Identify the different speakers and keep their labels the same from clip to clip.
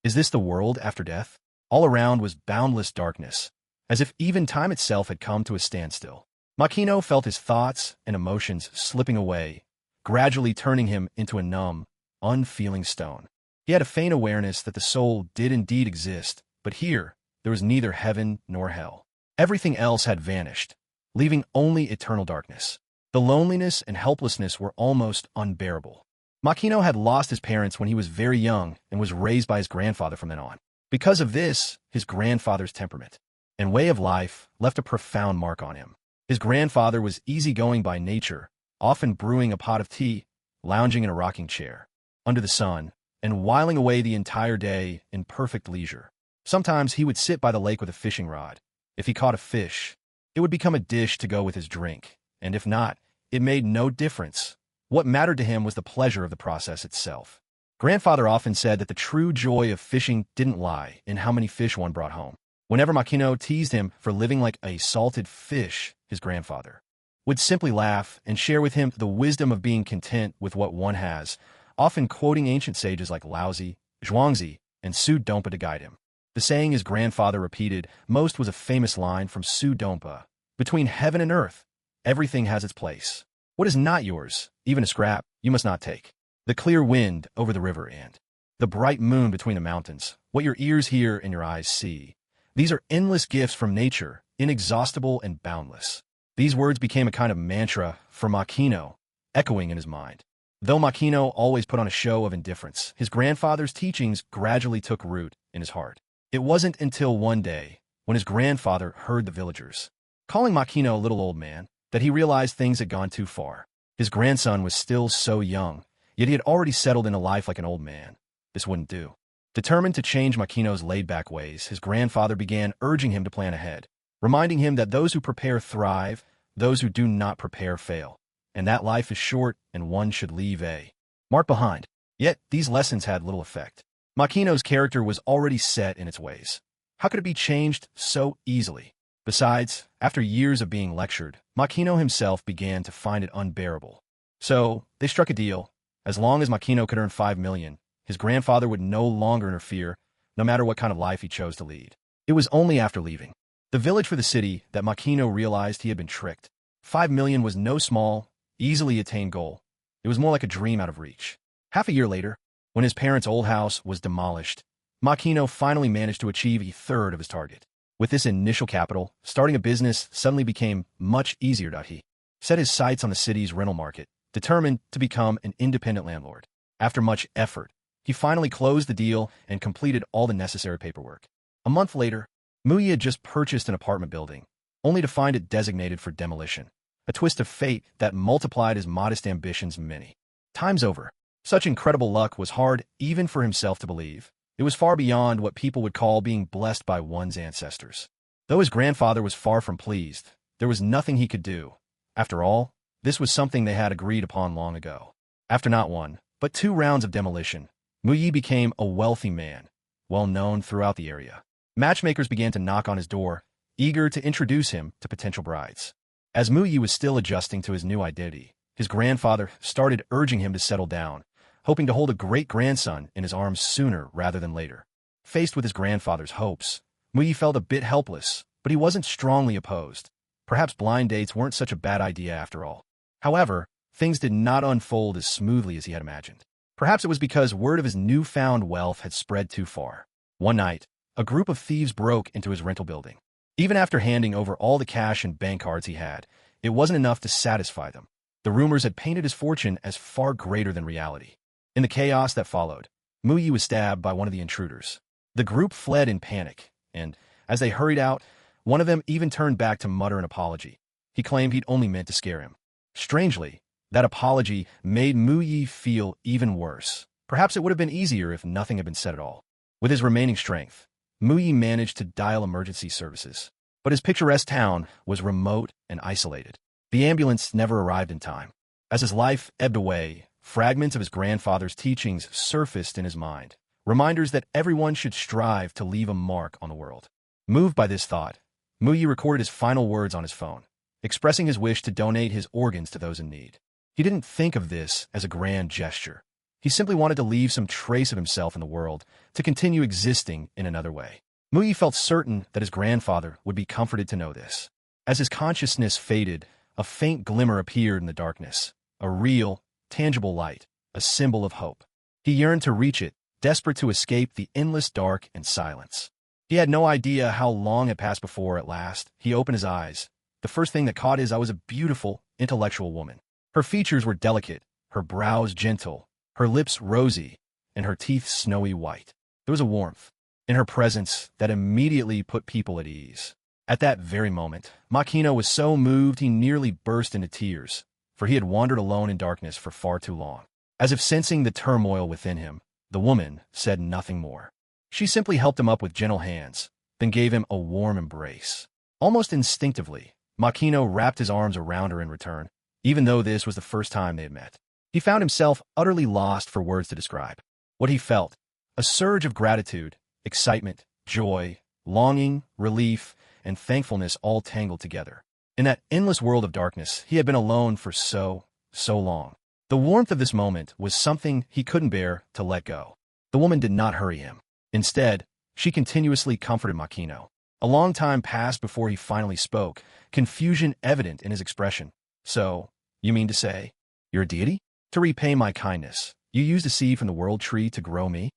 Speaker 1: Is this the world after death? All around was boundless darkness, as if even time itself had come to a standstill. Makino felt his thoughts and emotions slipping away, gradually turning him into a numb, unfeeling stone. He had a faint awareness that the soul did indeed exist, but here, there was neither heaven nor hell. Everything else had vanished, leaving only eternal darkness. The loneliness and helplessness were almost unbearable. Makino had lost his parents when he was very young and was raised by his grandfather from then on. Because of this, his grandfather's temperament and way of life left a profound mark on him. His grandfather was easygoing by nature, often brewing a pot of tea, lounging in a rocking chair, under the sun, and whiling away the entire day in perfect leisure. Sometimes he would sit by the lake with a fishing rod. If he caught a fish, it would become a dish to go with his drink, and if not, it made no difference. What mattered to him was the pleasure of the process itself. Grandfather often said that the true joy of fishing didn't lie in how many fish one brought home. Whenever Makino teased him for living like a salted fish, his grandfather would simply laugh and share with him the wisdom of being content with what one has, often quoting ancient sages like Laozi, Zhuangzi, and Su Dompa to guide him. The saying his grandfather repeated most was a famous line from Su Dompa: "Between heaven and earth, everything has its place. What is not yours, even a scrap, you must not take. The clear wind over the river and the bright moon between the mountains, what your ears hear and your eyes see. These are endless gifts from nature, inexhaustible and boundless." These words became a kind of mantra for Makino, echoing in his mind. Though Makino always put on a show of indifference, his grandfather's teachings gradually took root in his heart. It wasn't until one day, when his grandfather heard the villagers calling Makino a little old man, that he realized things had gone too far. His grandson was still so young, yet he had already settled into life like an old man. This wouldn't do. Determined to change Makino's laid-back ways, his grandfather began urging him to plan ahead, reminding him that those who prepare thrive, those who do not prepare fail, and that life is short and one should leave a mark behind. Yet these lessons had little effect. Makino's character was already set in its ways. How could it be changed so easily? Besides, after years of being lectured, Makino himself began to find it unbearable. So, they struck a deal. As long as Makino could earn 5 million, his grandfather would no longer interfere, no matter what kind of life he chose to lead. It was only after leaving the village for the city that Makino realized he had been tricked. 5 million was no small, easily attained goal. It was more like a dream out of reach. Half a year later, when his parents' old house was demolished, Makino finally managed to achieve a third of his target. With this initial capital, starting a business suddenly became much easier. He set his sights on the city's rental market, determined to become an independent landlord. After much effort, he finally closed the deal and completed all the necessary paperwork. A month later, Muyi had just purchased an apartment building, only to find it designated for demolition, a twist of fate that multiplied his modest ambitions many times over. Such incredible luck was hard even for himself to believe. It was far beyond what people would call being blessed by one's ancestors. Though his grandfather was far from pleased, there was nothing he could do. After all, this was something they had agreed upon long ago. After not one, but 2 rounds of demolition, Muyi became a wealthy man, well known throughout the area. Matchmakers began to knock on his door, eager to introduce him to potential brides. As Muyi was still adjusting to his new identity, his grandfather started urging him to settle down, hoping to hold a great-grandson in his arms sooner rather than later. Faced with his grandfather's hopes, Muyi felt a bit helpless, but he wasn't strongly opposed. Perhaps blind dates weren't such a bad idea after all. However, things did not unfold as smoothly as he had imagined. Perhaps it was because word of his newfound wealth had spread too far. One night, a group of thieves broke into his rental building. Even after handing over all the cash and bank cards he had, it wasn't enough to satisfy them. The rumors had painted his fortune as far greater than reality. In the chaos that followed, Muyi was stabbed by one of the intruders. The group fled in panic, and, as they hurried out, one of them even turned back to mutter an apology. He claimed he'd only meant to scare him. Strangely, that apology made Muyi feel even worse. Perhaps it would have been easier if nothing had been said at all. With his remaining strength, Muyi managed to dial emergency services. But his picturesque town was remote and isolated. The ambulance never arrived in time. As his life ebbed away, fragments of his grandfather's teachings surfaced in his mind, reminders that everyone should strive to leave a mark on the world. Moved by this thought, Muyi recorded his final words on his phone, expressing his wish to donate his organs to those in need. He didn't think of this as a grand gesture. He simply wanted to leave some trace of himself in the world, to continue existing in another way. Muyi felt certain that his grandfather would be comforted to know this. As his consciousness faded, a faint glimmer appeared in the darkness, a real, tangible light, a symbol of hope. He yearned to reach it, desperate to escape the endless dark and silence. He had no idea how long had passed before, at last, he opened his eyes. The first thing that caught his eye was a beautiful, intellectual woman. Her features were delicate, her brows gentle, her lips rosy, and her teeth snowy white. There was a warmth in her presence that immediately put people at ease. At that very moment, Makino was so moved he nearly burst into tears, for he had wandered alone in darkness for far too long. As if sensing the turmoil within him, the woman said nothing more. She simply helped him up with gentle hands, then gave him a warm embrace. Almost instinctively, Makino wrapped his arms around her in return, even though this was the first time they had met. He found himself utterly lost for words to describe what he felt. A surge of gratitude, excitement, joy, longing, relief, and thankfulness all tangled together. In that endless world of darkness, he had been alone for so long. The warmth of this moment was something he couldn't bear to let go. The woman did not hurry him. Instead, she continuously comforted Makino. A long time passed before he finally spoke, confusion evident in his expression. So, you mean to say, you're a deity? To repay my kindness, you used a seed from the world tree to grow me?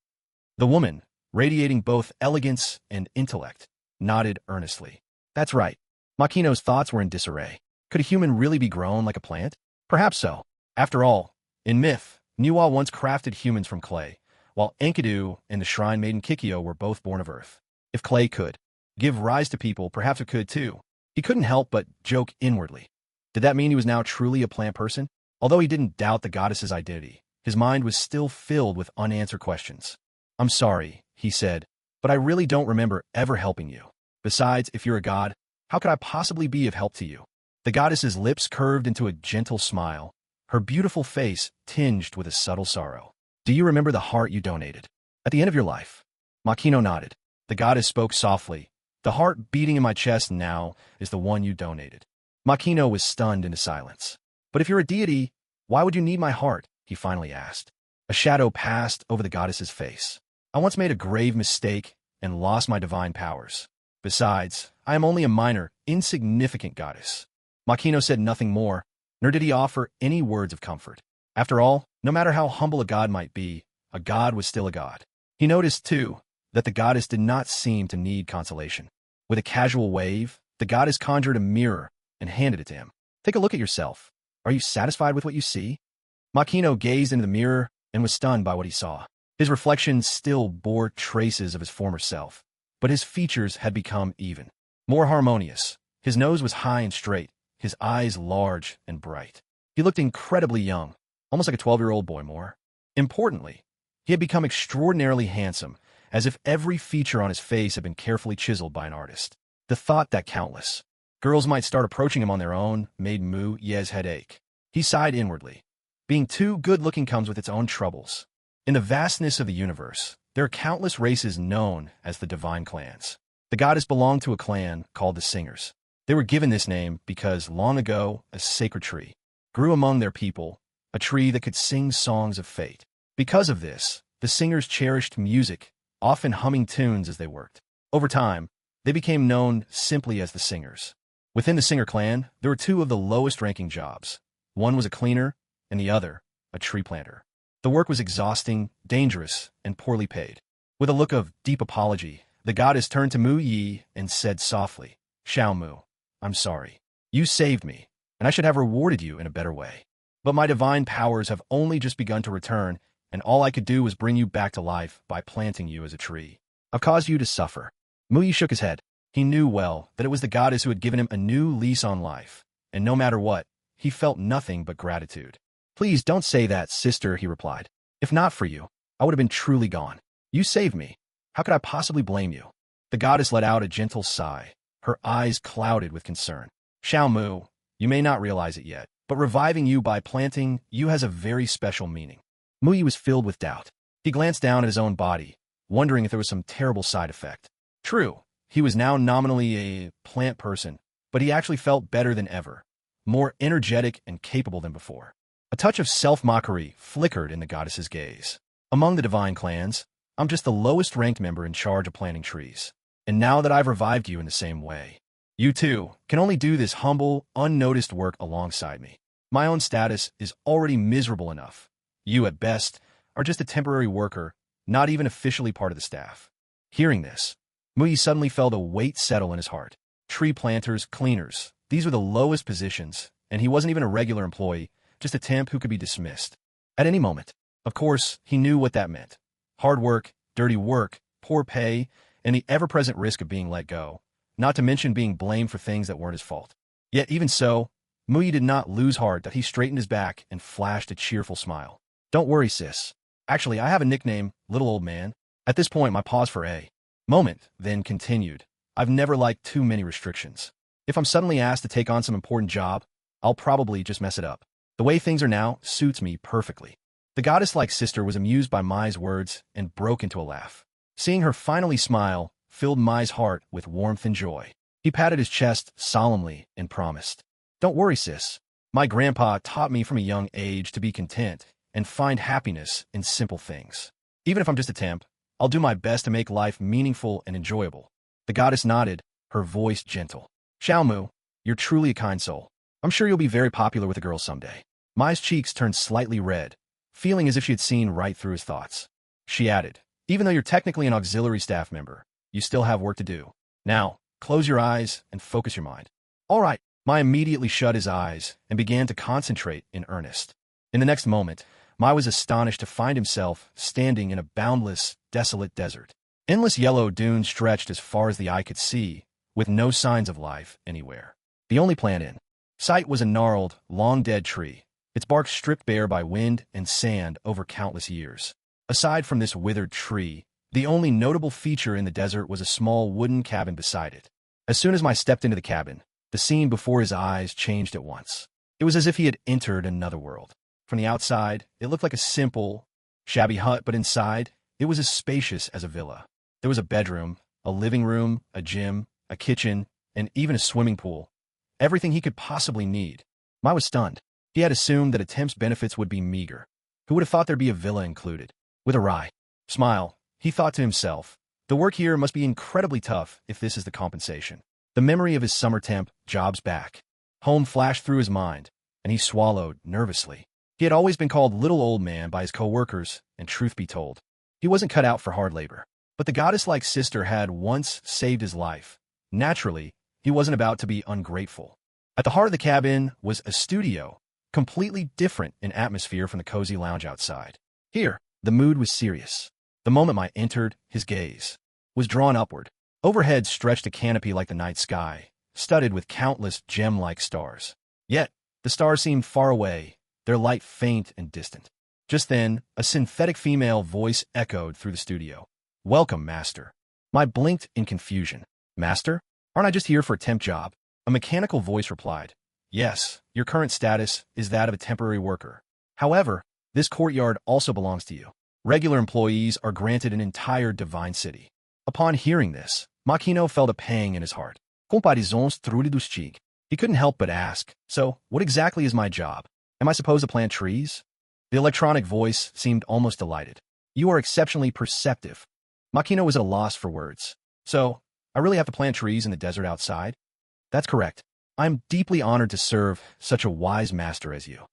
Speaker 1: The woman, radiating both elegance and intellect, nodded earnestly. That's right. Makino's thoughts were in disarray. Could a human really be grown like a plant? Perhaps so. After all, in myth, Niwa once crafted humans from clay, while Enkidu and the shrine maiden Kikyo were both born of earth. If clay could give rise to people, perhaps it could too. He couldn't help but joke inwardly. Did that mean he was now truly a plant person? Although he didn't doubt the goddess's identity, his mind was still filled with unanswered questions. I'm sorry, he said, but I really don't remember ever helping you. Besides, if you're a god, how could I possibly be of help to you? The goddess's lips curved into a gentle smile, her beautiful face tinged with a subtle sorrow. Do you remember the heart you donated? At the end of your life? Makino nodded. The goddess spoke softly. The heart beating in my chest now is the one you donated. Makino was stunned into silence. But if you're a deity, why would you need my heart? He finally asked. A shadow passed over the goddess's face. I once made a grave mistake and lost my divine powers. Besides, I am only a minor, insignificant goddess. Makino said nothing more, nor did he offer any words of comfort. After all, no matter how humble a god might be, a god was still a god. He noticed, too, that the goddess did not seem to need consolation. With a casual wave, the goddess conjured a mirror and handed it to him. Take a look at yourself. Are you satisfied with what you see? Makino gazed into the mirror and was stunned by what he saw. His reflection still bore traces of his former self, but his features had become even more harmonious. His nose was high and straight, his eyes large and bright. He looked incredibly young, almost like a 12-year-old boy more. Importantly, he had become extraordinarily handsome, as if every feature on his face had been carefully chiseled by an artist. The thought that countless girls might start approaching him on their own made Mu-Ye's head ache. He sighed inwardly. Being too good-looking comes with its own troubles. In the vastness of the universe, there are countless races known as the divine clans. The goddess belonged to a clan called the Singers. They were given this name because long ago a sacred tree grew among their people, a tree that could sing songs of fate. Because of this, the Singers cherished music, often humming tunes as they worked. Over time, they became known simply as the Singers. Within the Singer clan, there were two of the lowest-ranking jobs. One was a cleaner, and the other, a tree planter. The work was exhausting, dangerous, and poorly paid. With a look of deep apology, the goddess turned to Mu-Ye and said softly, Xiao Mu, I'm sorry. You saved me, and I should have rewarded you in a better way. But my divine powers have only just begun to return, and all I could do was bring you back to life by planting you as a tree. I've caused you to suffer. Mu-Ye shook his head. He knew well that it was the goddess who had given him a new lease on life, and no matter what, he felt nothing but gratitude. Please don't say that, sister, he replied. If not for you, I would have been truly gone. You saved me. How could I possibly blame you? The goddess let out a gentle sigh, her eyes clouded with concern. Xiao Mu, you may not realize it yet, but reviving you by planting you has a very special meaning. Mu-Ye was filled with doubt. He glanced down at his own body, wondering if there was some terrible side effect. True, he was now nominally a plant person, but he actually felt better than ever, more energetic and capable than before. A touch of self-mockery flickered in the goddess's gaze. Among the divine clans, I'm just the lowest-ranked member in charge of planting trees. And now that I've revived you in the same way, you too can only do this humble, unnoticed work alongside me. My own status is already miserable enough. You, at best, are just a temporary worker, not even officially part of the staff. Hearing this, Muyi suddenly felt a weight settle in his heart. Tree planters, cleaners, these were the lowest positions, and he wasn't even a regular employee, just a temp who could be dismissed at any moment. Of course, he knew what that meant. Hard work, dirty work, poor pay, and the ever-present risk of being let go, not to mention being blamed for things that weren't his fault. Yet even so, Muyi did not lose heart that he straightened his back and flashed a cheerful smile. Don't worry, sis. Actually, I have a nickname, Little Old Man. At this point, my pause for a moment then continued. I've never liked too many restrictions. If I'm suddenly asked to take on some important job, I'll probably just mess it up. The way things are now suits me perfectly. The goddess-like sister was amused by Mai's words and broke into a laugh. Seeing her finally smile filled Mai's heart with warmth and joy. He patted his chest solemnly and promised, "Don't worry, sis. My grandpa taught me from a young age to be content and find happiness in simple things. Even if I'm just a temp, I'll do my best to make life meaningful and enjoyable." The goddess nodded, her voice gentle. "Xiaomu, you're truly a kind soul. I'm sure you'll be very popular with the girls someday." Mai's cheeks turned slightly red, feeling as if she had seen right through his thoughts. She added, "Even though you're technically an auxiliary staff member, you still have work to do. Now, close your eyes and focus your mind." "All right." Mai immediately shut his eyes and began to concentrate in earnest. In the next moment, Mai was astonished to find himself standing in a boundless, desolate desert. Endless yellow dunes stretched as far as the eye could see, with no signs of life anywhere. The only plant in sight was a gnarled, long-dead tree, its bark stripped bare by wind and sand over countless years. Aside from this withered tree, the only notable feature in the desert was a small wooden cabin beside it. As soon as Mai stepped into the cabin, the scene before his eyes changed at once. It was as if he had entered another world. From the outside, it looked like a simple, shabby hut, but inside, it was as spacious as a villa. There was a bedroom, a living room, a gym, a kitchen, and even a swimming pool. Everything he could possibly need. Mai was stunned. He had assumed that a temp's benefits would be meager. Who would have thought there'd be a villa included? With a wry smile, he thought to himself, the work here must be incredibly tough if this is the compensation. The memory of his summer temp jobs back home flashed through his mind, and he swallowed nervously. He had always been called Little Old Man by his co-workers, and truth be told, he wasn't cut out for hard labor. But the goddess-like sister had once saved his life. Naturally, he wasn't about to be ungrateful. At the heart of the cabin was a studio, completely different in atmosphere from the cozy lounge outside. Here, the mood was serious. The moment Mai entered, his gaze was drawn upward. Overhead stretched a canopy like the night sky, studded with countless gem-like stars. Yet, the stars seemed far away, their light faint and distant. Just then, a synthetic female voice echoed through the studio. "Welcome, Master." Mai blinked in confusion. "Master? Aren't I just here for a temp job?" A mechanical voice replied, "Yes, your current status is that of a temporary worker. However, this courtyard also belongs to you. Regular employees are granted an entire divine city." Upon hearing this, Makino felt a pang in his heart. Comparisons truly cheek. He couldn't help but ask, "So, what exactly is my job? Am I supposed to plant trees?" The electronic voice seemed almost delighted. "You are exceptionally perceptive." Makino was at a loss for words. "So, I really have to plant trees in the desert outside?" "That's correct. I'm deeply honored to serve such a wise master as you."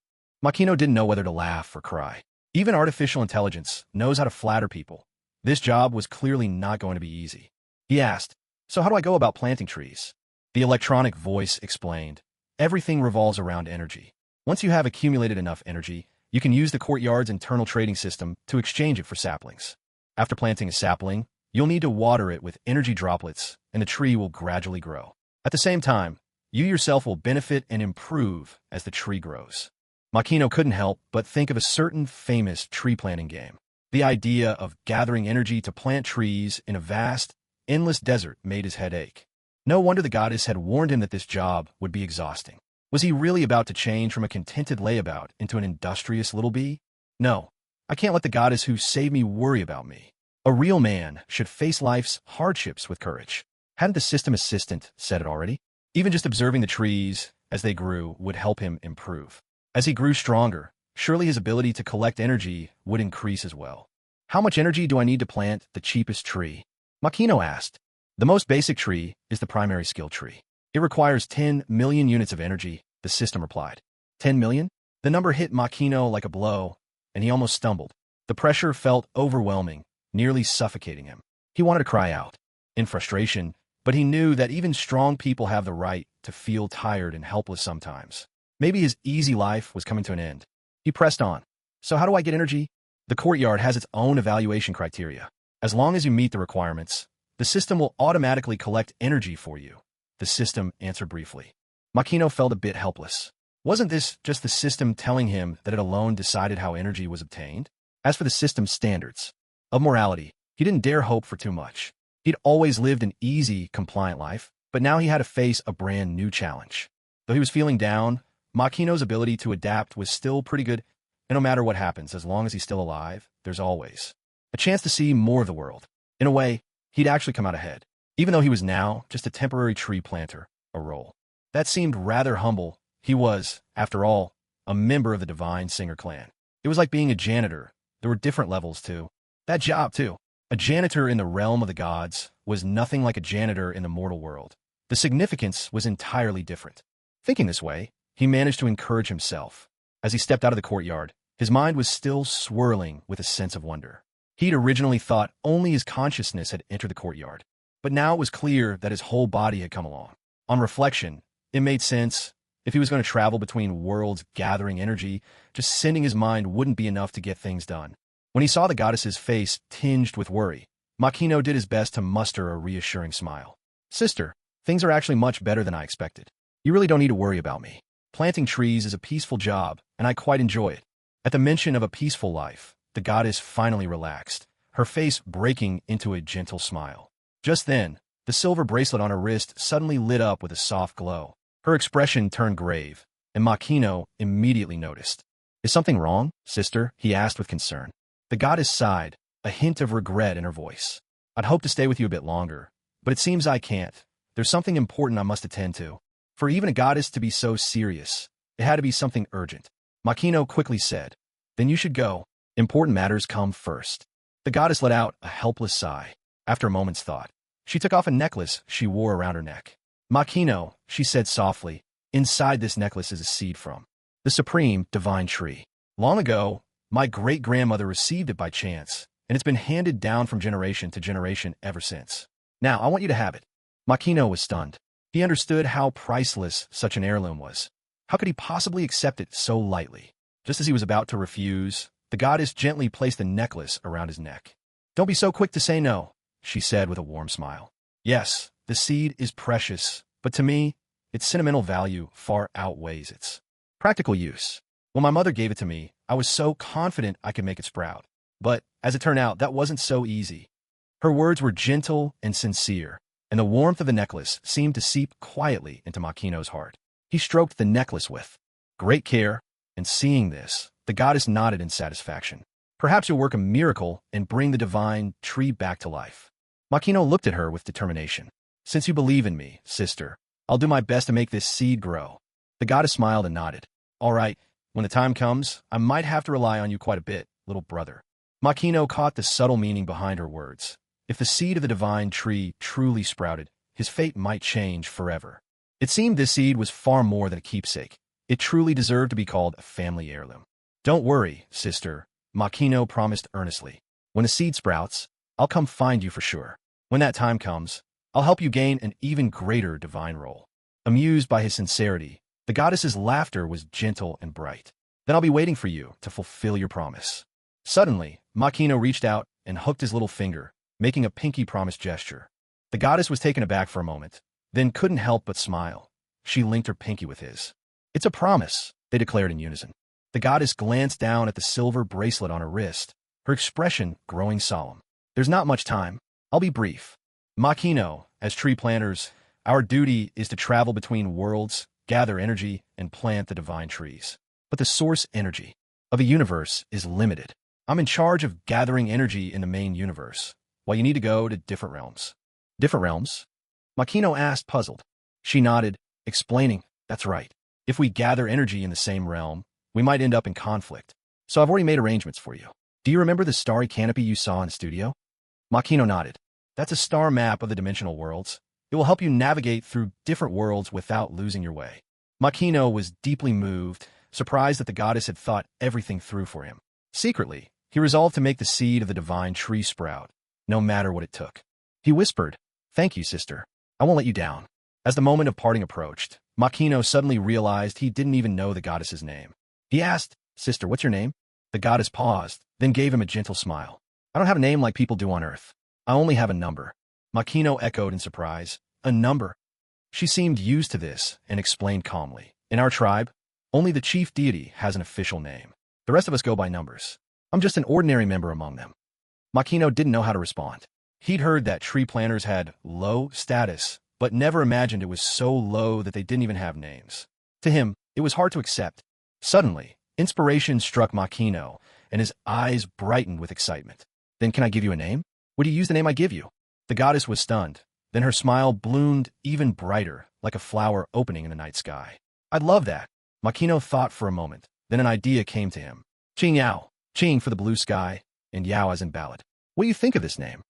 Speaker 1: Makino didn't know whether to laugh or cry. Even artificial intelligence knows how to flatter people. This job was clearly not going to be easy. He asked, "So how do I go about planting trees?" The electronic voice explained, "Everything revolves around energy. Once you have accumulated enough energy, you can use the courtyard's internal trading system to exchange it for saplings. After planting a sapling, you'll need to water it with energy droplets, and the tree will gradually grow. At the same time, you yourself will benefit and improve as the tree grows." Makino couldn't help but think of a certain famous tree planting game. The idea of gathering energy to plant trees in a vast, endless desert made his head ache. No wonder the goddess had warned him that this job would be exhausting. Was he really about to change from a contented layabout into an industrious little bee? No, I can't let the goddess who saved me worry about me. A real man should face life's hardships with courage. Hadn't the system assistant said it already? Even just observing the trees as they grew would help him improve. As he grew stronger, Surely his ability to collect energy would increase as well. How much energy do I need to plant the cheapest tree? Makino asked. The most basic tree is the primary skill tree. It requires 10 million units of energy, the system replied. 10 million? The number hit Makino like a blow, and he almost stumbled. The pressure felt overwhelming, nearly suffocating him. He wanted to cry out in frustration, but he knew that even strong people have the right to feel tired and helpless sometimes. Maybe his easy life was coming to an end. He pressed on. So how do I get energy? The courtyard has its own evaluation criteria. As long as you meet the requirements, the system will automatically collect energy for you. The system answered briefly. Makino felt a bit helpless. Wasn't this just the system telling him that it alone decided how energy was obtained? As for the system's standards of morality, he didn't dare hope for too much. He'd always lived an easy, compliant life, but now he had to face a brand new challenge. Though he was feeling down, Makino's ability to adapt was still pretty good, and no matter what happens, as long as he's still alive, there's always a chance to see more of the world. In a way, he'd actually come out ahead, even though he was now just a temporary tree planter, a role. That seemed rather humble. He was, after all, a member of the Divine Singer clan. It was like being a janitor. There were different levels, too. That job, too. A janitor in the realm of the gods was nothing like a janitor in the mortal world. The significance was entirely different. Thinking this way, he managed to encourage himself. As he stepped out of the courtyard, his mind was still swirling with a sense of wonder. He'd originally thought only his consciousness had entered the courtyard, but now it was clear that his whole body had come along. On reflection, it made sense. If he was going to travel between worlds gathering energy, just sending his mind wouldn't be enough to get things done. When he saw the goddess's face tinged with worry, Makino did his best to muster a reassuring smile. Sister, things are actually much better than I expected. You really don't need to worry about me. Planting trees is a peaceful job, and I quite enjoy it. At the mention of a peaceful life, the goddess finally relaxed, her face breaking into a gentle smile. Just then, the silver bracelet on her wrist suddenly lit up with a soft glow. Her expression turned grave, and Makino immediately noticed. Is something wrong, sister? He asked with concern. The goddess sighed, a hint of regret in her voice. I'd hoped to stay with you a bit longer, but it seems I can't. There's something important I must attend to. For even a goddess to be so serious, it had to be something urgent. Makino quickly said, Then you should go. Important matters come first. The goddess let out a helpless sigh. After a moment's thought, she took off a necklace she wore around her neck. Makino, she said softly, inside this necklace is a seed from the supreme divine tree. Long ago, my great-grandmother received it by chance, and it's been handed down from generation to generation ever since. Now, I want you to have it. Makino was stunned. He understood how priceless such an heirloom was. How could he possibly accept it so lightly? Just as he was about to refuse, the goddess gently placed the necklace around his neck. Don't be so quick to say no, she said with a warm smile. Yes, the seed is precious, but to me, its sentimental value far outweighs its practical use. When my mother gave it to me, I was so confident I could make it sprout. But, as it turned out, that wasn't so easy. Her words were gentle and sincere, and the warmth of the necklace seemed to seep quietly into Makino's heart. He stroked the necklace with great care, and seeing this, the goddess nodded in satisfaction. Perhaps you'll work a miracle and bring the divine tree back to life. Makino looked at her with determination. Since you believe in me, sister, I'll do my best to make this seed grow. The goddess smiled and nodded. All right, when the time comes, I might have to rely on you quite a bit, little brother. Makino caught the subtle meaning behind her words. If the seed of the divine tree truly sprouted, his fate might change forever. It seemed this seed was far more than a keepsake. It truly deserved to be called a family heirloom. Don't worry, sister, Makino promised earnestly. When the seed sprouts, I'll come find you for sure. When that time comes, I'll help you gain an even greater divine role. Amused by his sincerity, the goddess's laughter was gentle and bright. Then I'll be waiting for you to fulfill your promise. Suddenly, Makino reached out and hooked his little finger, making a pinky promise gesture. The goddess was taken aback for a moment, then couldn't help but smile. She linked her pinky with his. It's a promise, they declared in unison. The goddess glanced down at the silver bracelet on her wrist, her expression growing solemn. There's not much time. I'll be brief. Makino, as tree planters, our duty is to travel between worlds, gather energy, and plant the divine trees. But the source energy of a universe is limited. I'm in charge of gathering energy in the main universe, while you need to go to different realms. Different realms? Makino asked, puzzled. She nodded, explaining, that's right. If we gather energy in the same realm, we might end up in conflict. So I've already made arrangements for you. Do you remember the starry canopy you saw in the studio? Makino nodded. That's a star map of the dimensional worlds. It will help you navigate through different worlds without losing your way. Makino was deeply moved, surprised that the goddess had thought everything through for him. Secretly, he resolved to make the seed of the divine tree sprout, no matter what it took. He whispered, "Thank you, sister. I won't let you down." As the moment of parting approached, Makino suddenly realized he didn't even know the goddess's name. He asked, "Sister, what's your name?" The goddess paused, then gave him a gentle smile. "I don't have a name like people do on Earth. I only have a number." Makino echoed in surprise. "A number?" She seemed used to this and explained calmly. "In our tribe, only the chief deity has an official name. The rest of us go by numbers. I'm just an ordinary member among them." Makino didn't know how to respond. He'd heard that tree planters had low status, but never imagined it was so low that they didn't even have names. To him, it was hard to accept. Suddenly, inspiration struck Makino, and his eyes brightened with excitement. "Then can I give you a name? Would you use the name I give you?" The goddess was stunned. Then her smile bloomed even brighter, like a flower opening in the night sky. "I'd love that." Makino thought for a moment. Then an idea came to him. "Qing Yao." Qing for the blue sky, and Yao as in ballad. "What do you think of this name?"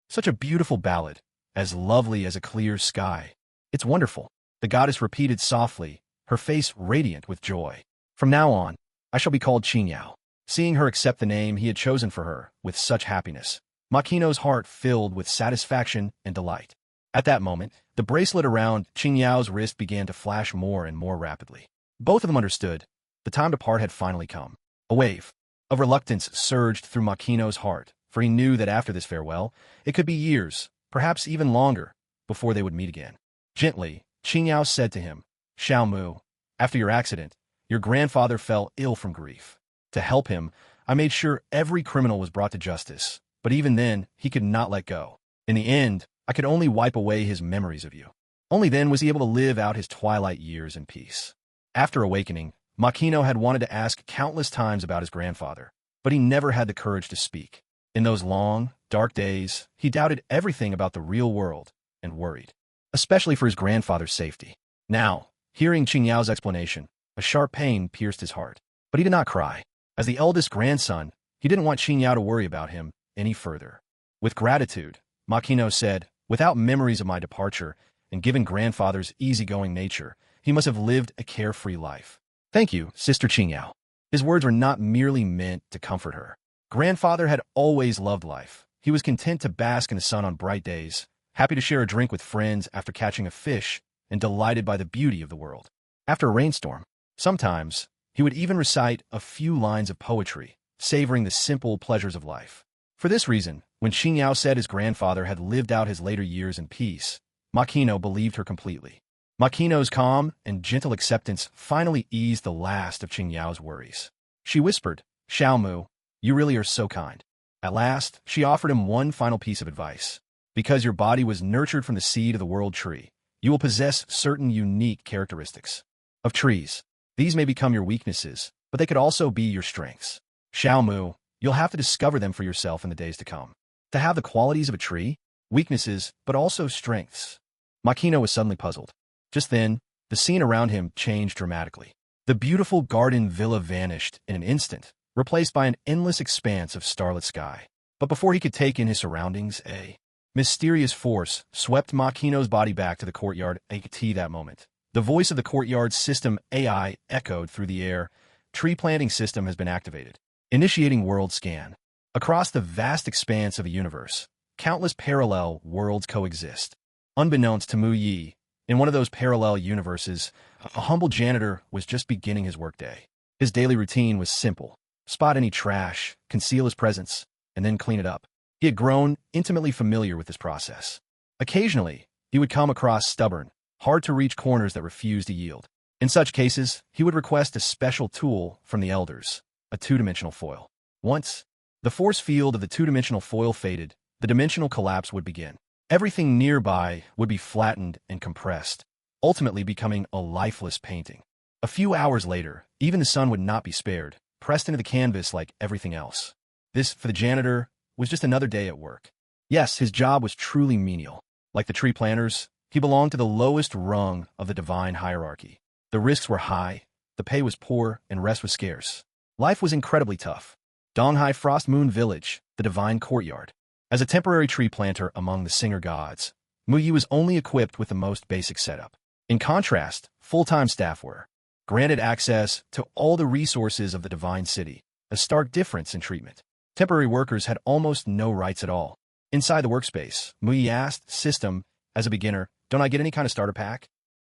Speaker 1: "Such a beautiful ballad, as lovely as a clear sky." "It's wonderful," the goddess repeated softly, her face radiant with joy. "From now on, I shall be called Qing Yao." Seeing her accept the name he had chosen for her with such happiness, Makino's heart filled with satisfaction and delight. At that moment, the bracelet around Qing Yao's wrist began to flash more and more rapidly. Both of them understood. The time to part had finally come. A wave of reluctance surged through Makino's heart, for he knew that after this farewell, it could be years, perhaps even longer, before they would meet again. Gently, Qing Yao said to him, "Xiao Mu, after your accident, your grandfather fell ill from grief. To help him, I made sure every criminal was brought to justice, but even then, he could not let go. In the end, I could only wipe away his memories of you. Only then was he able to live out his twilight years in peace." After awakening, Makino had wanted to ask countless times about his grandfather, but he never had the courage to speak. In those long, dark days, he doubted everything about the real world and worried, especially for his grandfather's safety. Now, hearing Qing Yao's explanation, a sharp pain pierced his heart, but he did not cry. As the eldest grandson, he didn't want Qing Yao to worry about him any further. With gratitude, Makino said, "Without memories of my departure, and given grandfather's easygoing nature, he must have lived a carefree life. Thank you, Sister Qing Yao." His words were not merely meant to comfort her. Grandfather had always loved life. He was content to bask in the sun on bright days, happy to share a drink with friends after catching a fish, and delighted by the beauty of the world. After a rainstorm, sometimes, he would even recite a few lines of poetry, savoring the simple pleasures of life. For this reason, when Qing Yao said his grandfather had lived out his later years in peace, Makino believed her completely. Makino's calm and gentle acceptance finally eased the last of Qing Yao's worries. She whispered, "Xiao Mu, you really are so kind." At last, she offered him one final piece of advice. "Because your body was nurtured from the seed of the world tree, you will possess certain unique characteristics of trees. These may become your weaknesses, but they could also be your strengths. Xiao Mu, you'll have to discover them for yourself in the days to come. To have the qualities of a tree, weaknesses, but also strengths." Makino was suddenly puzzled. Just then, the scene around him changed dramatically. The beautiful garden villa vanished in an instant, replaced by an endless expanse of starlit sky. But before he could take in his surroundings, a mysterious force swept Makino's body back to the courtyard at that moment. The voice of the courtyard system AI echoed through the air. "Tree planting system has been activated. Initiating world scan." Across the vast expanse of a universe, countless parallel worlds coexist. Unbeknownst to Mu Yi, in one of those parallel universes, a humble janitor was just beginning his workday. His daily routine was simple. Spot any trash, conceal his presence, and then clean it up. He had grown intimately familiar with this process. Occasionally, he would come across stubborn, hard-to-reach corners that refused to yield. In such cases, he would request a special tool from the elders, a two-dimensional foil. Once, the force field of the two-dimensional foil faded, the dimensional collapse would begin. Everything nearby would be flattened and compressed, ultimately becoming a lifeless painting. A few hours later, even the sun would not be spared, pressed into the canvas like everything else. This, for the janitor, was just another day at work. Yes, his job was truly menial. Like the tree planters, he belonged to the lowest rung of the divine hierarchy. The risks were high, The pay was poor and rest was scarce. Life was incredibly tough. Donghai Frost Moon Village, the Divine Courtyard. As a temporary tree planter among the Singer gods, Muyi was only equipped with the most basic setup. In contrast, full-time staff were granted access to all the resources of the Divine City, a stark difference in treatment. Temporary workers had almost no rights at all. Inside the workspace, Muyi asked System, as a beginner, "Don't I get any kind of starter pack?"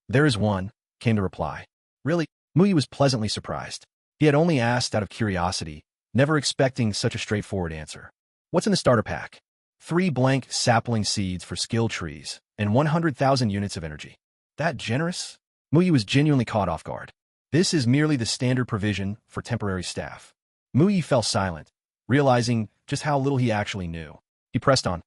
Speaker 1: "There is one," came the reply. Really? Muyi was pleasantly surprised. He had only asked out of curiosity, never expecting such a straightforward answer. "What's in the starter pack?" 3 blank sapling seeds for skill trees, and 100,000 units of energy. That generous? Muyi was genuinely caught off guard. This is merely the standard provision for temporary staff. Muyi fell silent, realizing just how little he actually knew. He pressed on.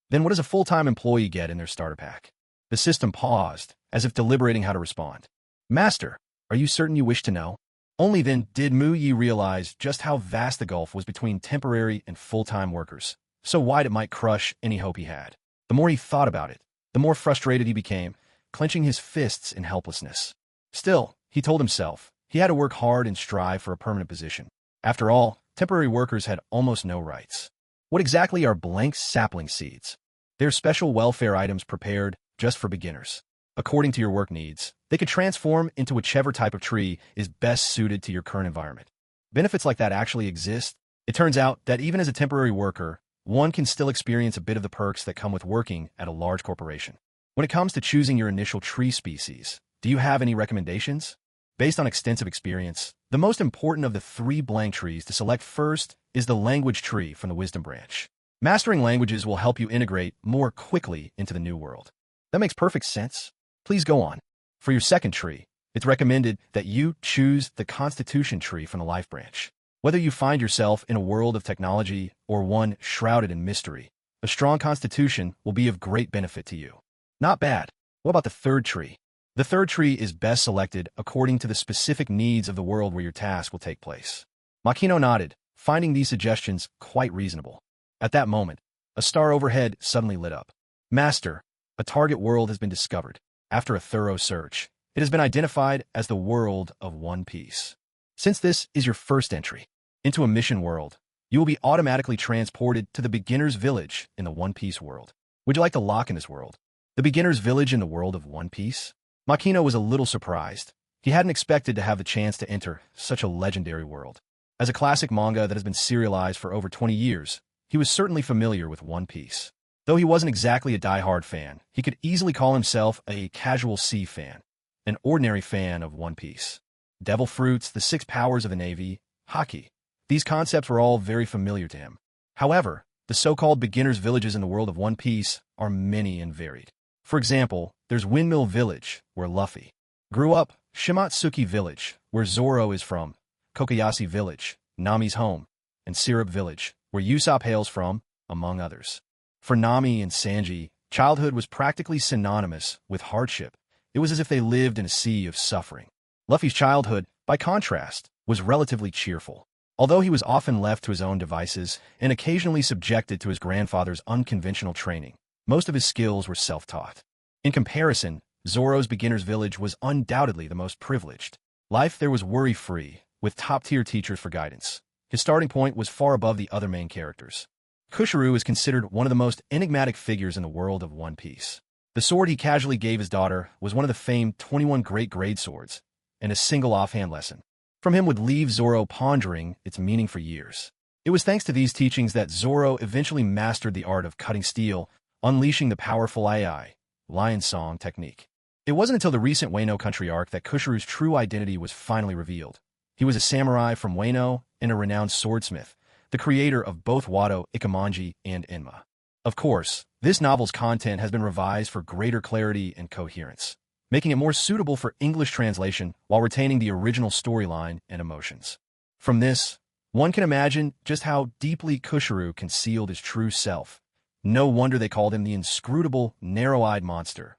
Speaker 1: "Then what does a full-time employee get in their starter pack?" The system paused, as if deliberating how to respond. "Master, are you certain you wish to know?" Only then did Muyi realize just how vast the gulf was between temporary and full-time workers, so wide it might crush any hope he had. The more he thought about it, the more frustrated he became, clenching his fists in helplessness. Still, he told himself, he had to work hard and strive for a permanent position. After all, temporary workers had almost no rights. What exactly are blank sapling seeds? They're special welfare items prepared just for beginners. According to your work needs, they could transform into whichever type of tree is best suited to your current environment. Benefits like that actually exist. It turns out that even as a temporary worker, one can still experience a bit of the perks that come with working at a large corporation. When it comes to choosing your initial tree species, do you have any recommendations? Based on extensive experience, the most important of the 3 blank trees to select first is the language tree from the wisdom branch. Mastering languages will help you integrate more quickly into the new world. That makes perfect sense. Please go on. For your second tree, it's recommended that you choose the Constitution tree from the life branch. Whether you find yourself in a world of technology or one shrouded in mystery, a strong constitution will be of great benefit to you. Not bad. What about the third tree? The third tree is best selected according to the specific needs of the world where your task will take place. Makino nodded, finding these suggestions quite reasonable. At that moment, a star overhead suddenly lit up. "Master, a target world has been discovered. After a thorough search, it has been identified as the world of One Piece. Since this is your first entry into a mission world, you will be automatically transported to the beginner's village in the One Piece world. Would you like to lock in this world? The beginner's village in the world of One Piece?" Makino was a little surprised. He hadn't expected to have the chance to enter such a legendary world. As a classic manga that has been serialized for over 20 years, he was certainly familiar with One Piece. Though he wasn't exactly a die-hard fan, he could easily call himself a casual sea fan, an ordinary fan of One Piece. Devil fruits, the 6 powers of the Navy, hockey. These concepts were all very familiar to him. However, the so-called beginners' villages in the world of One Piece are many and varied. For example, there's Windmill Village, where Luffy grew up, Shimatsuki Village, where Zoro is from, Kokoyashi Village, Nami's home, and Syrup Village, where Usopp hails from, among others. For Nami and Sanji, childhood was practically synonymous with hardship. It was as if they lived in a sea of suffering. Luffy's childhood, by contrast, was relatively cheerful. Although he was often left to his own devices and occasionally subjected to his grandfather's unconventional training, most of his skills were self-taught. In comparison, Zoro's beginner's village was undoubtedly the most privileged. Life there was worry-free, with top-tier teachers for guidance. His starting point was far above the other main characters. Kushiro is considered one of the most enigmatic figures in the world of One Piece. The sword he casually gave his daughter was one of the famed 21 great grade swords, and a single offhand lesson from him would leave Zoro pondering its meaning for years. It was thanks to these teachings that Zoro eventually mastered the art of cutting steel, unleashing the powerful AI, Lion Song technique. It wasn't until the recent Wano country arc that Kushiro's true identity was finally revealed. He was a samurai from Wano and a renowned swordsmith, the creator of both Wado, Ikemonji, and Enma. Of course, this novel's content has been revised for greater clarity and coherence, making it more suitable for English translation while retaining the original storyline and emotions. From this, one can imagine just how deeply Kushiro concealed his true self. No wonder they called him the inscrutable, narrow-eyed monster.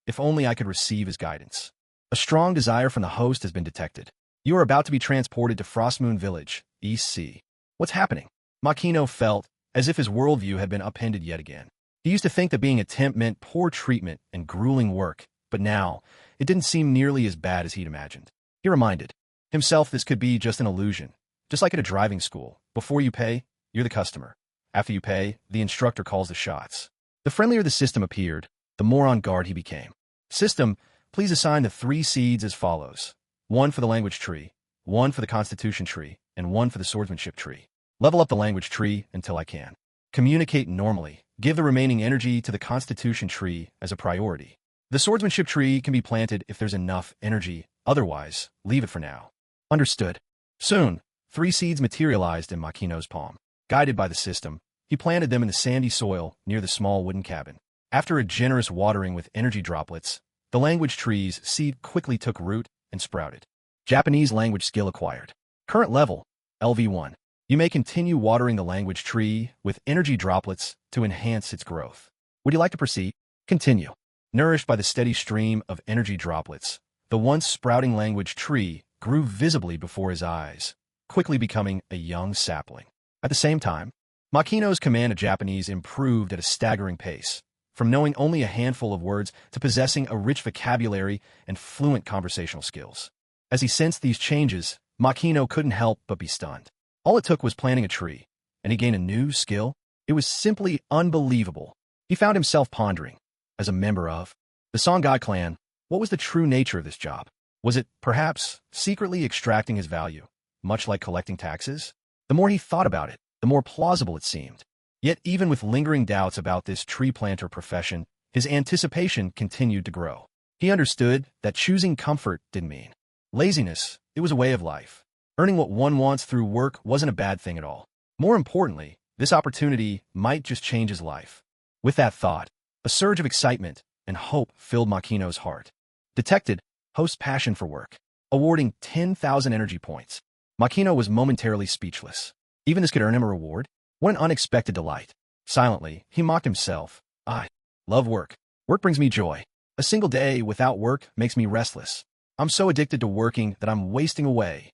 Speaker 1: If only I could receive his guidance. A strong desire from the host has been detected. You are about to be transported to Frostmoon Village, East Sea. What's happening? Makino felt as if his worldview had been upended yet again. He used to think that being a temp meant poor treatment and grueling work, but now, it didn't seem nearly as bad as he'd imagined. He reminded himself this could be just an illusion. Just like at a driving school, before you pay, you're the customer. After you pay, the instructor calls the shots. The friendlier the system appeared, the more on guard he became. System, please assign the 3 seeds as follows. 1 for the language tree, 1 for the constitution tree, and 1 for the swordsmanship tree. Level up the language tree until I can. Communicate normally. Give the remaining energy to the constitution tree as a priority. The swordsmanship tree can be planted if there's enough energy, otherwise, leave it for now. Understood. Soon, 3 seeds materialized in Makino's palm. Guided by the system, he planted them in the sandy soil near the small wooden cabin. After a generous watering with energy droplets, the language tree's seed quickly took root and sprouted. Japanese language skill acquired. Current level, LV1. You may continue watering the language tree with energy droplets to enhance its growth. Would you like to proceed? Continue. Nourished by the steady stream of energy droplets, the once sprouting language tree grew visibly before his eyes, quickly becoming a young sapling. At the same time, Makino's command of Japanese improved at a staggering pace, from knowing only a handful of words to possessing a rich vocabulary and fluent conversational skills. As he sensed these changes, Makino couldn't help but be stunned. All it took was planting a tree, and he gained a new skill. It was simply unbelievable. He found himself pondering, as a member of the Songhai clan, what was the true nature of this job? Was it, perhaps, secretly extracting his value, much like collecting taxes? The more he thought about it, the more plausible it seemed. Yet even with lingering doubts about this tree planter profession, his anticipation continued to grow. He understood that choosing comfort didn't mean laziness. It was a way of life. Earning what one wants through work wasn't a bad thing at all. More importantly, this opportunity might just change his life. With that thought, a surge of excitement and hope filled Makino's heart. Detected, host's passion for work. Awarding 10,000 energy points. Makino was momentarily speechless. Even this could earn him a reward? What an unexpected delight. Silently, he mocked himself. I love work. Work brings me joy. A single day without work makes me restless. I'm so addicted to working that I'm wasting away.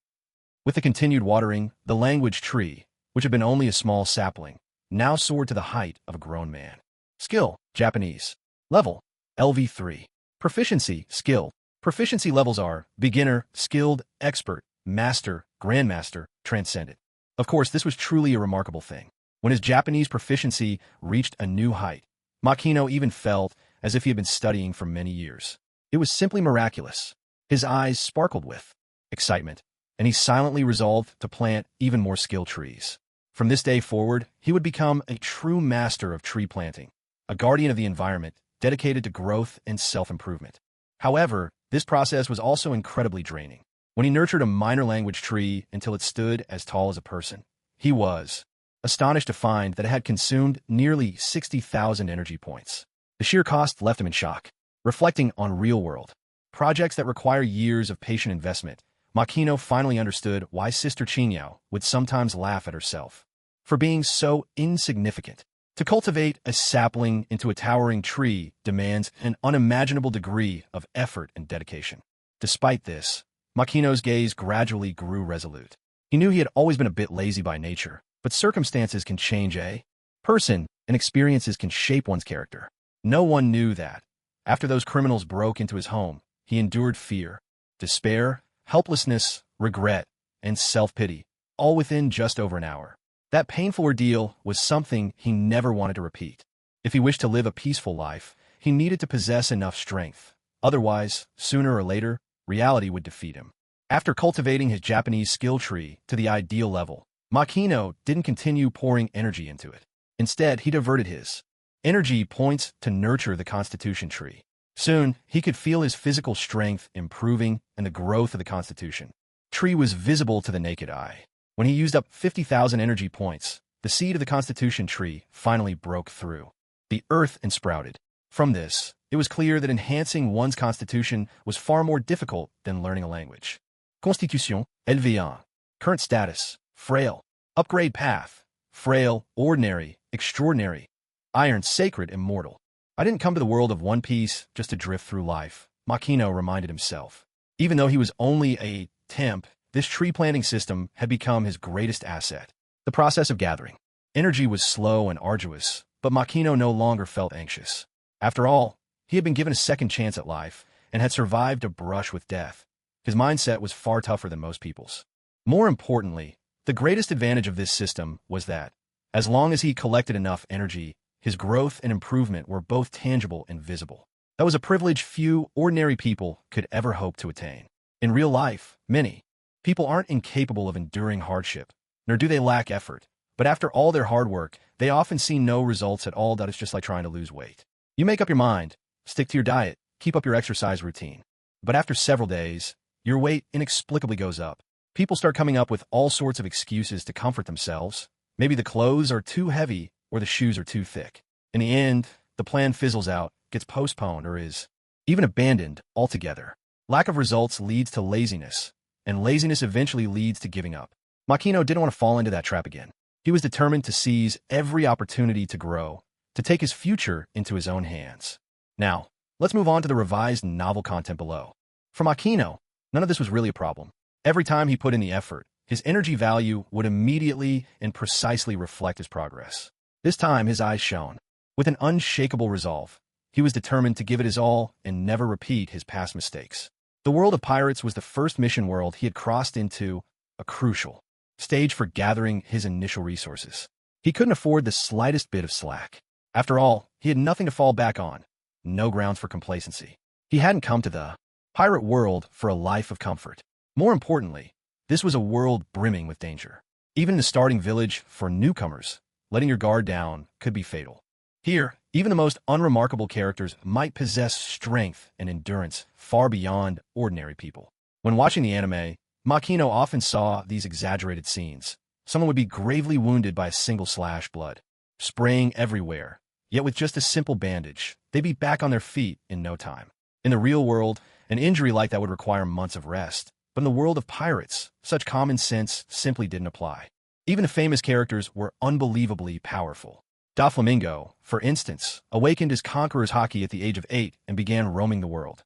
Speaker 1: With the continued watering, the language tree, which had been only a small sapling, now soared to the height of a grown man. Skill, Japanese. Level, LV3. Proficiency, skill. Proficiency levels are beginner, skilled, expert, master, grandmaster, transcendent. Of course, this was truly a remarkable thing. When his Japanese proficiency reached a new height, Makino even felt as if he had been studying for many years. It was simply miraculous. His eyes sparkled with excitement, and he silently resolved to plant even more skill trees. From this day forward, he would become a true master of tree planting, a guardian of the environment, dedicated to growth and self-improvement. However, this process was also incredibly draining. When he nurtured a minor language tree until it stood as tall as a person, he was astonished to find that it had consumed nearly 60,000 energy points. The sheer cost left him in shock. Reflecting on real-world projects that require years of patient investment, Makino finally understood why Sister Chinyao would sometimes laugh at herself for being so insignificant. To cultivate a sapling into a towering tree demands an unimaginable degree of effort and dedication. Despite this, Makino's gaze gradually grew resolute. He knew he had always been a bit lazy by nature, but circumstances can change a person, and experiences can shape one's character. No one knew that. After those criminals broke into his home, he endured fear, despair, helplessness, regret, and self-pity, all within just over an hour. That painful ordeal was something he never wanted to repeat. If he wished to live a peaceful life, he needed to possess enough strength. Otherwise, sooner or later, reality would defeat him. After cultivating his Japanese skill tree to the ideal level, Makino didn't continue pouring energy into it. Instead, he diverted his energy points to nurture the constitution tree. Soon, he could feel his physical strength improving and the growth of the constitution tree was visible to the naked eye. When he used up 50,000 energy points, the seed of the constitution tree finally broke through the earth and sprouted. From this, it was clear that enhancing one's constitution was far more difficult than learning a language. Constitution, LV1. Current status, frail. Upgrade path, frail, ordinary, extraordinary. Iron, sacred, immortal. I didn't come to the world of One Piece just to drift through life, Makino reminded himself. Even though he was only a temp, this tree planting system had become his greatest asset. The process of gathering energy was slow and arduous, but Makino no longer felt anxious. After all, he had been given a second chance at life and had survived a brush with death. His mindset was far tougher than most people's. More importantly, the greatest advantage of this system was that, as long as he collected enough energy, his growth and improvement were both tangible and visible. That was a privilege few ordinary people could ever hope to attain. In real life, many people aren't incapable of enduring hardship, nor do they lack effort. But after all their hard work, they often see no results at all. That is just like trying to lose weight. You make up your mind, stick to your diet, keep up your exercise routine. But after several days, your weight inexplicably goes up. People start coming up with all sorts of excuses to comfort themselves. Maybe the clothes are too heavy or the shoes are too thick. In the end, the plan fizzles out, gets postponed, or is even abandoned altogether. Lack of results leads to laziness, and laziness eventually leads to giving up. Makino didn't want to fall into that trap again. He was determined to seize every opportunity to grow, to take his future into his own hands. Now, let's move on to the revised novel content below. For Makino, none of this was really a problem. Every time he put in the effort, his energy value would immediately and precisely reflect his progress. This time, his eyes shone. With an unshakable resolve, he was determined to give it his all and never repeat his past mistakes. The world of pirates was the first mission world he had crossed into, a crucial stage for gathering his initial resources. He couldn't afford the slightest bit of slack. After all, he had nothing to fall back on, no grounds for complacency. He hadn't come to the pirate world for a life of comfort. More importantly, this was a world brimming with danger. Even in the starting village, for newcomers, letting your guard down could be fatal. Here, even the most unremarkable characters might possess strength and endurance far beyond ordinary people. When watching the anime, Makino often saw these exaggerated scenes. Someone would be gravely wounded by a single slash, blood spraying everywhere. Yet with just a simple bandage, they'd be back on their feet in no time. In the real world, an injury like that would require months of rest. But in the world of pirates, such common sense simply didn't apply. Even the famous characters were unbelievably powerful. Doflamingo, for instance, awakened his conqueror's haki at the age of 8 and began roaming the world.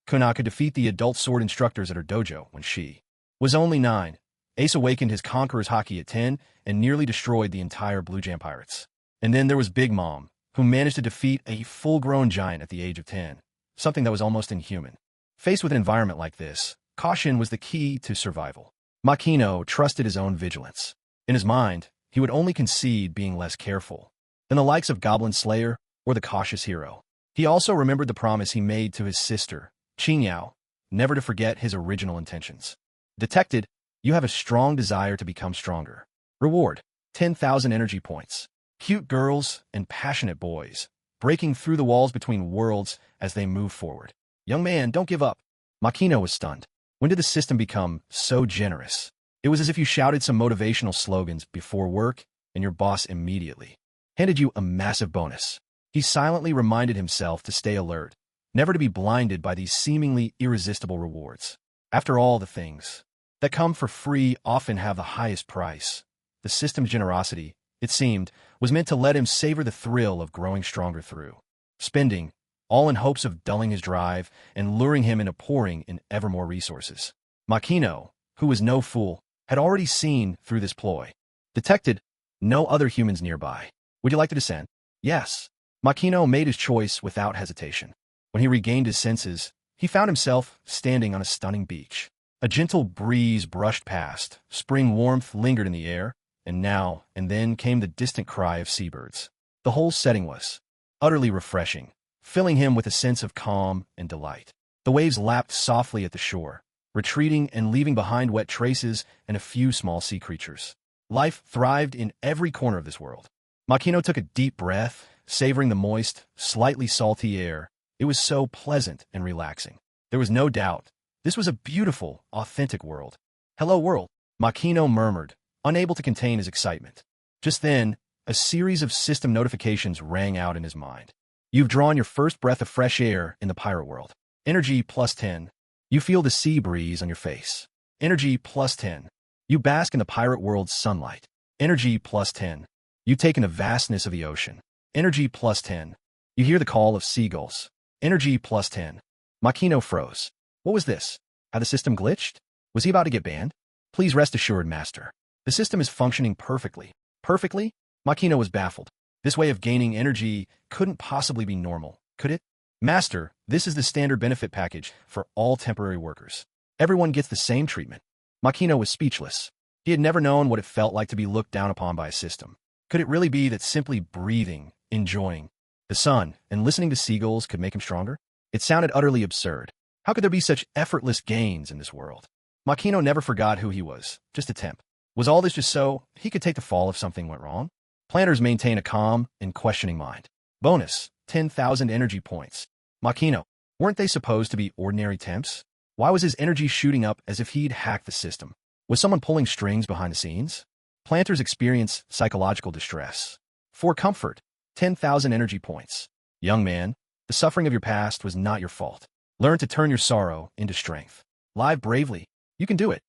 Speaker 1: Kuna could defeat the adult sword instructors at her dojo when she was only 9. Ace awakened his conqueror's haki at 10 and nearly destroyed the entire Blue Jam Pirates. And then there was Big Mom, who managed to defeat a full-grown giant at the age of 10, something that was almost inhuman. Faced with an environment like this, caution was the key to survival. Makino trusted his own vigilance. In his mind, he would only concede being less careful than the likes of Goblin Slayer or the cautious hero. He also remembered the promise he made to his sister, Qinyao, never to forget his original intentions. Detected, you have a strong desire to become stronger. Reward, 10,000 energy points. Cute girls and passionate boys, breaking through the walls between worlds as they move forward. Young man, don't give up. Makino was stunned. When did the system become so generous? It was as if you shouted some motivational slogans before work and your boss immediately handed you a massive bonus. He silently reminded himself to stay alert, never to be blinded by these seemingly irresistible rewards. After all, the things that come for free often have the highest price. The system's generosity, it seemed, was meant to let him savor the thrill of growing stronger through spending, all in hopes of dulling his drive and luring him into pouring in ever more resources. Makino, who was no fool, had already seen through this ploy. Detected, no other humans nearby. Would you like to descend? Yes. Makino made his choice without hesitation. When he regained his senses, he found himself standing on a stunning beach. A gentle breeze brushed past, spring warmth lingered in the air, and now and then came the distant cry of seabirds. The whole setting was utterly refreshing, filling him with a sense of calm and delight. The waves lapped softly at the shore, retreating and leaving behind wet traces and a few small sea creatures. Life thrived in every corner of this world. Makino took a deep breath, savoring the moist, slightly salty air. It was so pleasant and relaxing. There was no doubt this was a beautiful, authentic world. Hello, world, Makino murmured, unable to contain his excitement. Just then, a series of system notifications rang out in his mind. You've drawn your first breath of fresh air in the pirate world. Energy plus 10. You feel the sea breeze on your face. Energy plus 10. You bask in the pirate world's sunlight. Energy plus 10. You take in the vastness of the ocean. Energy plus 10. You hear the call of seagulls. Energy plus 10. Makino froze. What was this? Had the system glitched? Was he about to get banned? Please rest assured, Master. The system is functioning perfectly. Perfectly? Makino was baffled. This way of gaining energy couldn't possibly be normal, could it? Master, this is the standard benefit package for all temporary workers. Everyone gets the same treatment. Makino was speechless. He had never known what it felt like to be looked down upon by a system. Could it really be that simply breathing, enjoying the sun, and listening to seagulls could make him stronger? It sounded utterly absurd. How could there be such effortless gains in this world? Makino never forgot who he was, just a temp. Was all this just so he could take the fall if something went wrong? Planners maintain a calm and questioning mind. Bonus, 10,000 energy points. Makino, weren't they supposed to be ordinary temps? Why was his energy shooting up as if he'd hacked the system? Was someone pulling strings behind the scenes? Planters experience psychological distress. For comfort, 10,000 energy points. Young man, the suffering of your past was not your fault. Learn to turn your sorrow into strength. Live bravely. You can do it.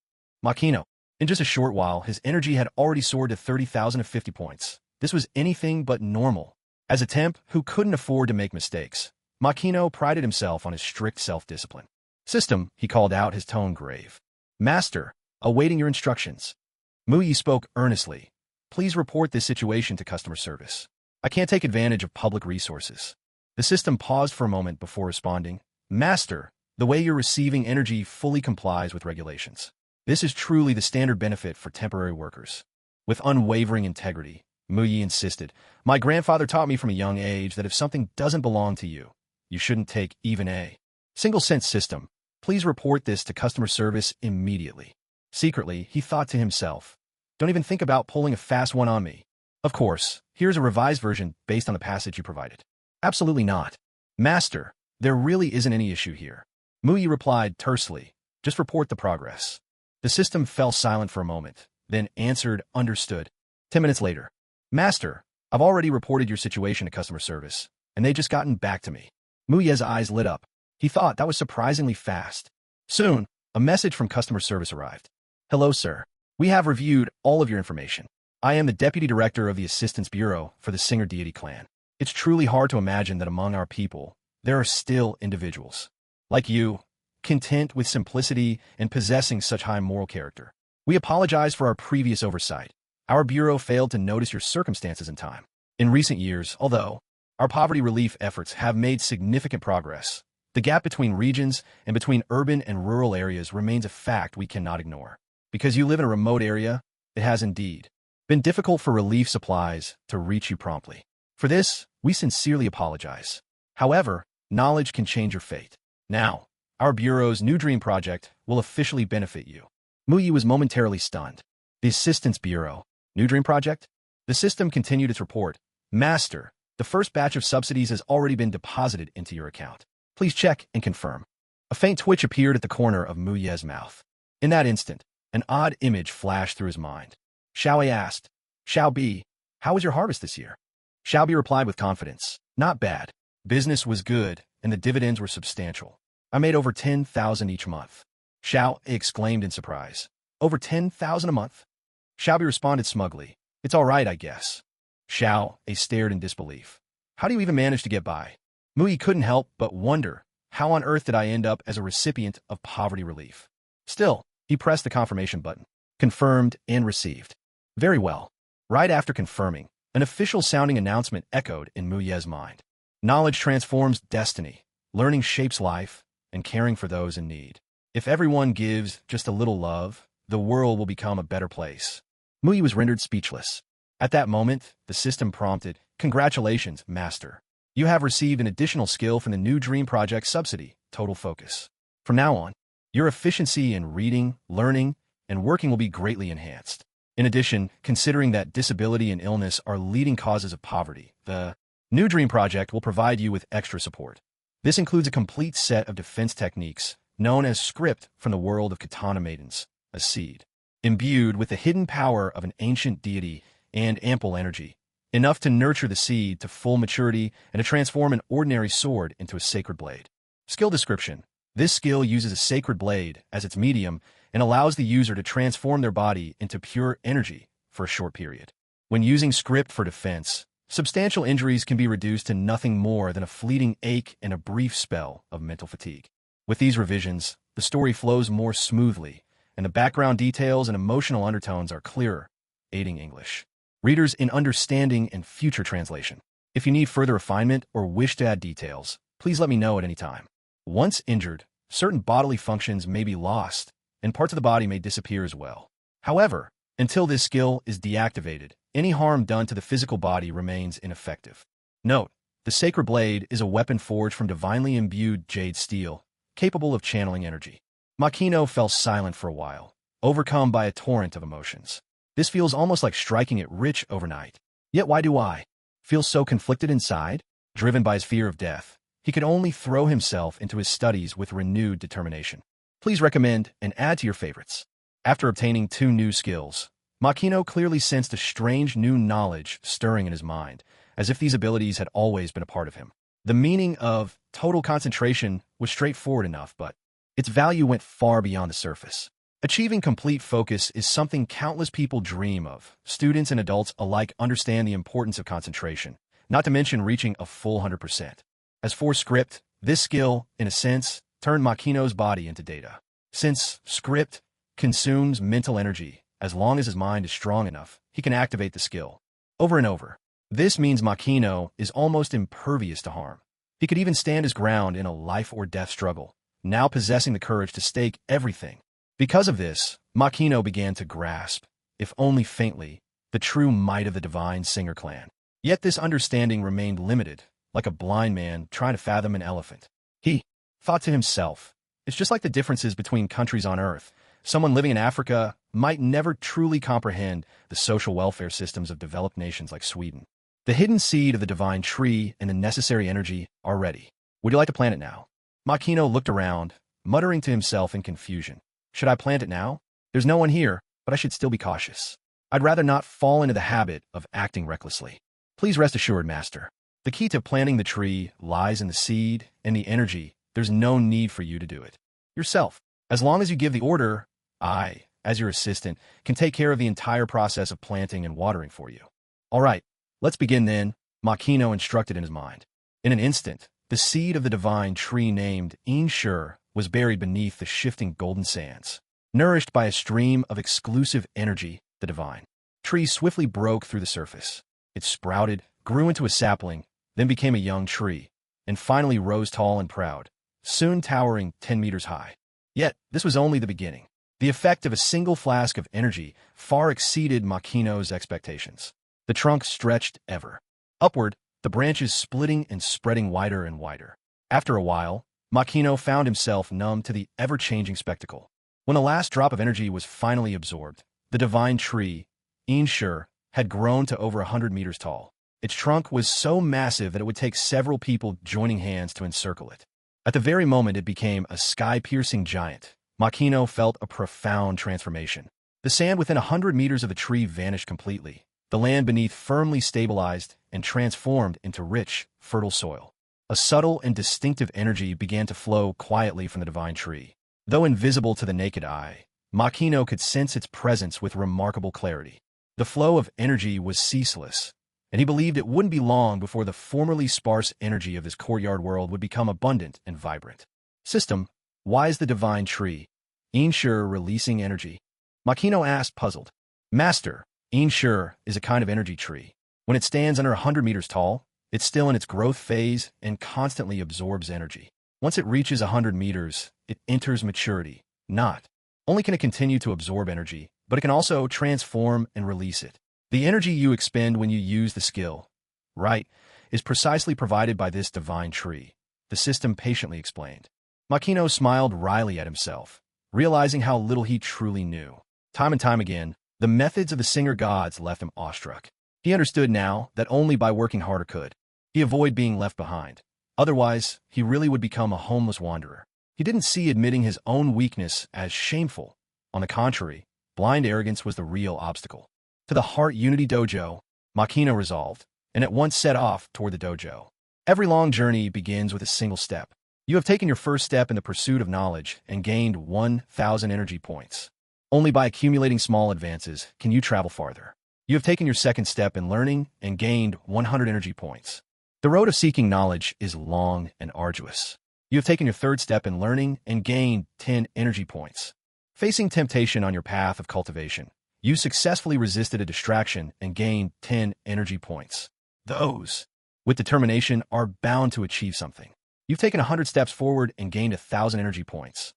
Speaker 1: Makino. In just a short while, his energy had already soared to 30,050 points. This was anything but normal. As a temp who couldn't afford to make mistakes, Makino prided himself on his strict self-discipline. System, he called out, his tone grave. Master, awaiting your instructions. Muyi spoke earnestly. Please report this situation to customer service. I can't take advantage of public resources. The system paused for a moment before responding. Master, the way you're receiving energy fully complies with regulations. This is truly the standard benefit for temporary workers. With unwavering integrity, Muyi insisted, my grandfather taught me from a young age that if something doesn't belong to you, you shouldn't take even a single-cent system. Please report this to customer service immediately. Secretly, he thought to himself, don't even think about pulling a fast one on me. Of course, here's a revised version based on the passage you provided. Absolutely not. Master, there really isn't any issue here. Muyi replied tersely, just report the progress. The system fell silent for a moment, then answered, understood. 10 minutes later. Master, I've already reported your situation to customer service, and they just gotten back to me. Muyi's eyes lit up. He thought that was surprisingly fast. Soon, a message from customer service arrived. Hello, sir. We have reviewed all of your information. I am the Deputy Director of the Assistance Bureau for the Singer Deity Clan. It's truly hard to imagine that among our people, there are still individuals like you, content with simplicity and possessing such high moral character. We apologize for our previous oversight. Our bureau failed to notice your circumstances in time. In recent years, although our poverty relief efforts have made significant progress, the gap between regions and between urban and rural areas remains a fact we cannot ignore. Because you live in a remote area, it has indeed been difficult for relief supplies to reach you promptly. For this, we sincerely apologize. However, knowledge can change your fate. Now, our Bureau's new dream project will officially benefit you. Muyi was momentarily stunned. The Assistance Bureau. New dream project? The system continued its report. Master, the first batch of subsidies has already been deposited into your account. Please check and confirm. A faint twitch appeared at the corner of Muyi's mouth. In that instant, an odd image flashed through his mind. Xiaoyi asked, Xiao Bi, how was your harvest this year? Xiao Bi replied with confidence, not bad. Business was good, and the dividends were substantial. I made over 10,000 each month. Xiao exclaimed in surprise. Over 10,000 a month? Xiao Bi responded smugly. It's all right, I guess. Xiao stared in disbelief. How do you even manage to get by? Muyi couldn't help but wonder, how on earth did I end up as a recipient of poverty relief? Still, he pressed the confirmation button. Confirmed and received. Very well. Right after confirming, an official-sounding announcement echoed in Muyi's mind. Knowledge transforms destiny, learning shapes life, and caring for those in need. If everyone gives just a little love, the world will become a better place. Muyi was rendered speechless. At that moment, the system prompted, Congratulations, Master. You have received an additional skill from the new Dream Project subsidy, Total Focus. From now on, your efficiency in reading, learning, and working will be greatly enhanced. In addition, considering that disability and illness are leading causes of poverty, the new Dream Project will provide you with extra support. This includes a complete set of defense techniques known as script from the world of Katana Maidens, a seed, imbued with the hidden power of an ancient deity and ample energy, enough to nurture the seed to full maturity and to transform an ordinary sword into a sacred blade. Skill description. This skill uses a sacred blade as its medium and allows the user to transform their body into pure energy for a short period. When using script for defense, substantial injuries can be reduced to nothing more than a fleeting ache and a brief spell of mental fatigue. With these revisions, the story flows more smoothly, and the background details and emotional undertones are clearer, aiding English readers in understanding and future translation. If you need further refinement or wish to add details, please let me know at any time. Once injured, certain bodily functions may be lost, and parts of the body may disappear as well. However, until this skill is deactivated, any harm done to the physical body remains ineffective. Note, the sacred blade is a weapon forged from divinely imbued jade steel, capable of channeling energy. Makino fell silent for a while, overcome by a torrent of emotions. This feels almost like striking it rich overnight. Yet why do I feel so conflicted inside? Driven by his fear of death, he could only throw himself into his studies with renewed determination. Please recommend and add to your favorites. After obtaining 2 new skills, Makino clearly sensed a strange new knowledge stirring in his mind, as if these abilities had always been a part of him. The meaning of total concentration was straightforward enough, but its value went far beyond the surface. Achieving complete focus is something countless people dream of. Students and adults alike understand the importance of concentration, not to mention reaching a full 100%. As for script, this skill, in a sense, turned Makino's body into data. Since script consumes mental energy, as long as his mind is strong enough, he can activate the skill over and over. This means Makino is almost impervious to harm. He could even stand his ground in a life-or-death struggle, now possessing the courage to stake everything. Because of this, Makino began to grasp, if only faintly, the true might of the divine singer clan. Yet this understanding remained limited, like a blind man trying to fathom an elephant. He thought to himself, it's just like the differences between countries on Earth. Someone living in Africa might never truly comprehend the social welfare systems of developed nations like Sweden. The hidden seed of the divine tree and the necessary energy are ready. Would you like to plant it now? Makino looked around, muttering to himself in confusion. Should I plant it now? There's no one here, but I should still be cautious. I'd rather not fall into the habit of acting recklessly. Please rest assured, Master. The key to planting the tree lies in the seed and the energy. There's no need for you to do it yourself. As long as you give the order, I, as your assistant, can take care of the entire process of planting and watering for you. All right, let's begin then, Makino instructed in his mind. In an instant, the seed of the divine tree named Inshur was buried beneath the shifting golden sands. Nourished by a stream of exclusive energy, the divine tree swiftly broke through the surface. It sprouted, grew into a sapling, then became a young tree, and finally rose tall and proud, soon towering 10 meters high. Yet, this was only the beginning. The effect of a single flask of energy far exceeded Makino's expectations. The trunk stretched ever upward, the branches splitting and spreading wider and wider. After a while, Makino found himself numb to the ever-changing spectacle. When the last drop of energy was finally absorbed, the divine tree, Inshur, had grown to over 100 meters tall. Its trunk was so massive that it would take several people joining hands to encircle it. At the very moment it became a sky-piercing giant, Makino felt a profound transformation. The sand within 100 meters of the tree vanished completely. The land beneath firmly stabilized and transformed into rich, fertile soil. A subtle and distinctive energy began to flow quietly from the divine tree. Though invisible to the naked eye, Makino could sense its presence with remarkable clarity. The flow of energy was ceaseless, and he believed it wouldn't be long before the formerly sparse energy of his courtyard world would become abundant and vibrant. System, why is the divine tree, Inshur, releasing energy? Makino asked, puzzled. Master, Inshur is a kind of energy tree. When it stands under 100 meters tall, it's still in its growth phase and constantly absorbs energy. Once it reaches 100 meters, it enters maturity. Not only can it continue to absorb energy, but it can also transform and release it. The energy you expend when you use the skill, right, is precisely provided by this divine tree, the system patiently explained. Makino smiled wryly at himself, realizing how little he truly knew. Time and time again, the methods of the singer gods left him awestruck. He understood now that only by working harder could he avoid being left behind. Otherwise, he really would become a homeless wanderer. He didn't see admitting his own weakness as shameful. On the contrary, blind arrogance was the real obstacle. To the Heart Unity Dojo, Makino resolved, and at once set off toward the dojo. Every long journey begins with a single step. You have taken your first step in the pursuit of knowledge and gained 1,000 energy points. Only by accumulating small advances can you travel farther. You have taken your second step in learning and gained 100 energy points. The road of seeking knowledge is long and arduous. You have taken your third step in learning and gained 10 energy points. Facing temptation on your path of cultivation, you successfully resisted a distraction and gained 10 energy points. Those, with determination, are bound to achieve something. You've taken 100 steps forward and gained 1,000 energy points.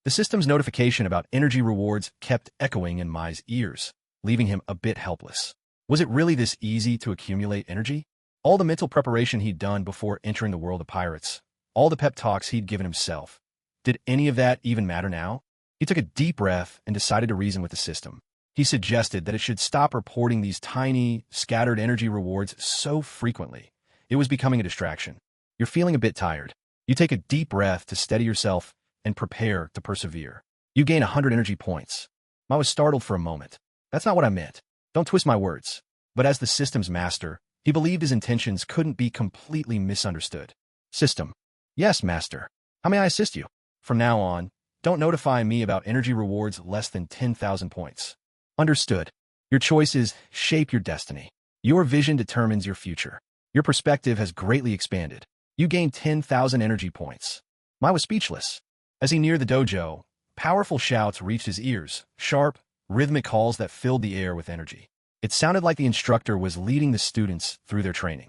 Speaker 1: The system's notification about energy rewards kept echoing in Mai's ears, leaving him a bit helpless. Was it really this easy to accumulate energy? All the mental preparation he'd done before entering the world of pirates, all the pep talks he'd given himself, did any of that even matter now? He took a deep breath and decided to reason with the system. He suggested that it should stop reporting these tiny, scattered energy rewards so frequently. It was becoming a distraction. You're feeling a bit tired. You take a deep breath to steady yourself and prepare to persevere. You gain 100 energy points. I was startled for a moment. That's not what I meant. Don't twist my words. But as the system's master, he believed his intentions couldn't be completely misunderstood. System. Yes, master. How may I assist you? From now on, don't notify me about energy rewards less than 10,000 points. Understood. Your choices shape your destiny. Your vision determines your future. Your perspective has greatly expanded. You gain 10,000 energy points. Mai was speechless. As he neared the dojo, powerful shouts reached his ears, sharp, rhythmic calls that filled the air with energy. It sounded like the instructor was leading the students through their training.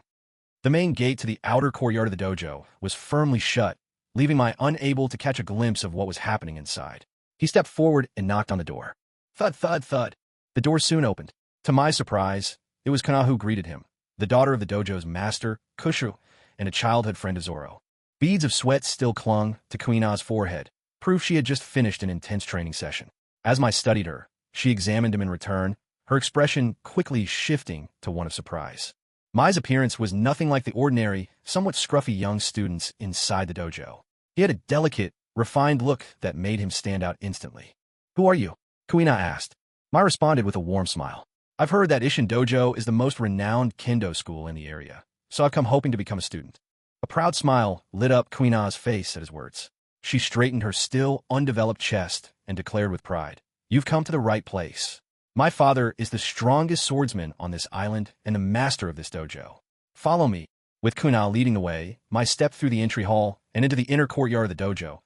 Speaker 1: The main gate to the outer courtyard of the dojo was firmly shut, leaving Mai unable to catch a glimpse of what was happening inside. He stepped forward and knocked on the door. Thud, thud, thud. The door soon opened. To Mai's surprise, it was Kana who greeted him, the daughter of the dojo's master, Kushu, and a childhood friend of Zoro. Beads of sweat still clung to Kuina's forehead, proof she had just finished an intense training session. As Mai studied her, she examined him in return, her expression quickly shifting to one of surprise. Mai's appearance was nothing like the ordinary, somewhat scruffy young students inside the dojo. He had a delicate, refined look that made him stand out instantly. Who are you? Kuina asked. Mai responded with a warm smile. I've heard that Ishin Dojo is the most renowned kendo school in the area, so I've come hoping to become a student. A proud smile lit up Kuina's face at his words. She straightened her still undeveloped chest and declared with pride, You've come to the right place. My father is the strongest swordsman on this island and the master of this dojo. Follow me. With Kuna leading the way, Mai stepped through the entry hall and into the inner courtyard of the dojo.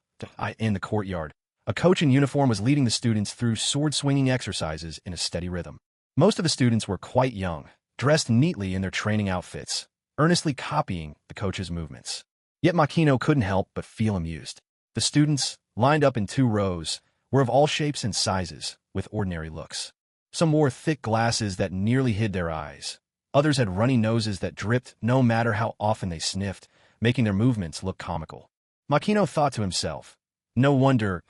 Speaker 1: In the courtyard, a coach in uniform was leading the students through sword-swinging exercises in a steady rhythm. Most of the students were quite young, dressed neatly in their training outfits, earnestly copying the coach's movements. Yet Makino couldn't help but feel amused. The students, lined up in 2 rows, were of all shapes and sizes, with ordinary looks. Some wore thick glasses that nearly hid their eyes. Others had runny noses that dripped no matter how often they sniffed, making their movements look comical. Makino thought to himself, no wonder,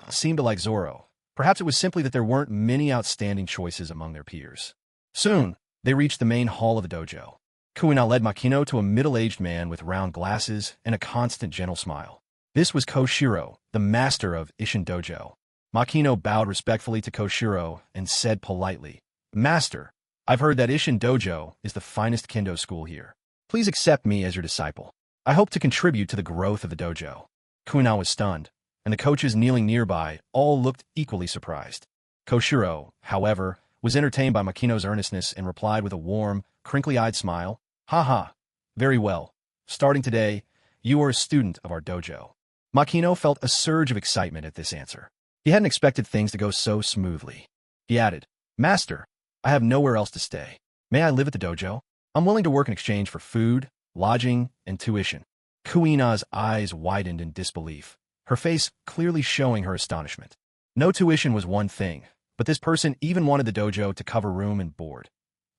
Speaker 1: seemed like Zoro. Perhaps it was simply that there weren't many outstanding choices among their peers. Soon, they reached the main hall of the dojo. Kuina led Makino to a middle-aged man with round glasses and a constant gentle smile. This was Koshiro, the master of Ishin Dojo. Makino bowed respectfully to Koshiro and said politely, Master, I've heard that Ishin Dojo is the finest kendo school here. Please accept me as your disciple. I hope to contribute to the growth of the dojo. Kuina was stunned, and the coaches kneeling nearby all looked equally surprised. Koshiro, however, was entertained by Makino's earnestness and replied with a warm, crinkly-eyed smile, Ha ha, very well. Starting today, you are a student of our dojo. Makino felt a surge of excitement at this answer. He hadn't expected things to go so smoothly. He added, Master, I have nowhere else to stay. May I live at the dojo? I'm willing to work in exchange for food, lodging, and tuition. Kuina's eyes widened in disbelief, her face clearly showing her astonishment. No tuition was one thing, but this person even wanted the dojo to cover room and board.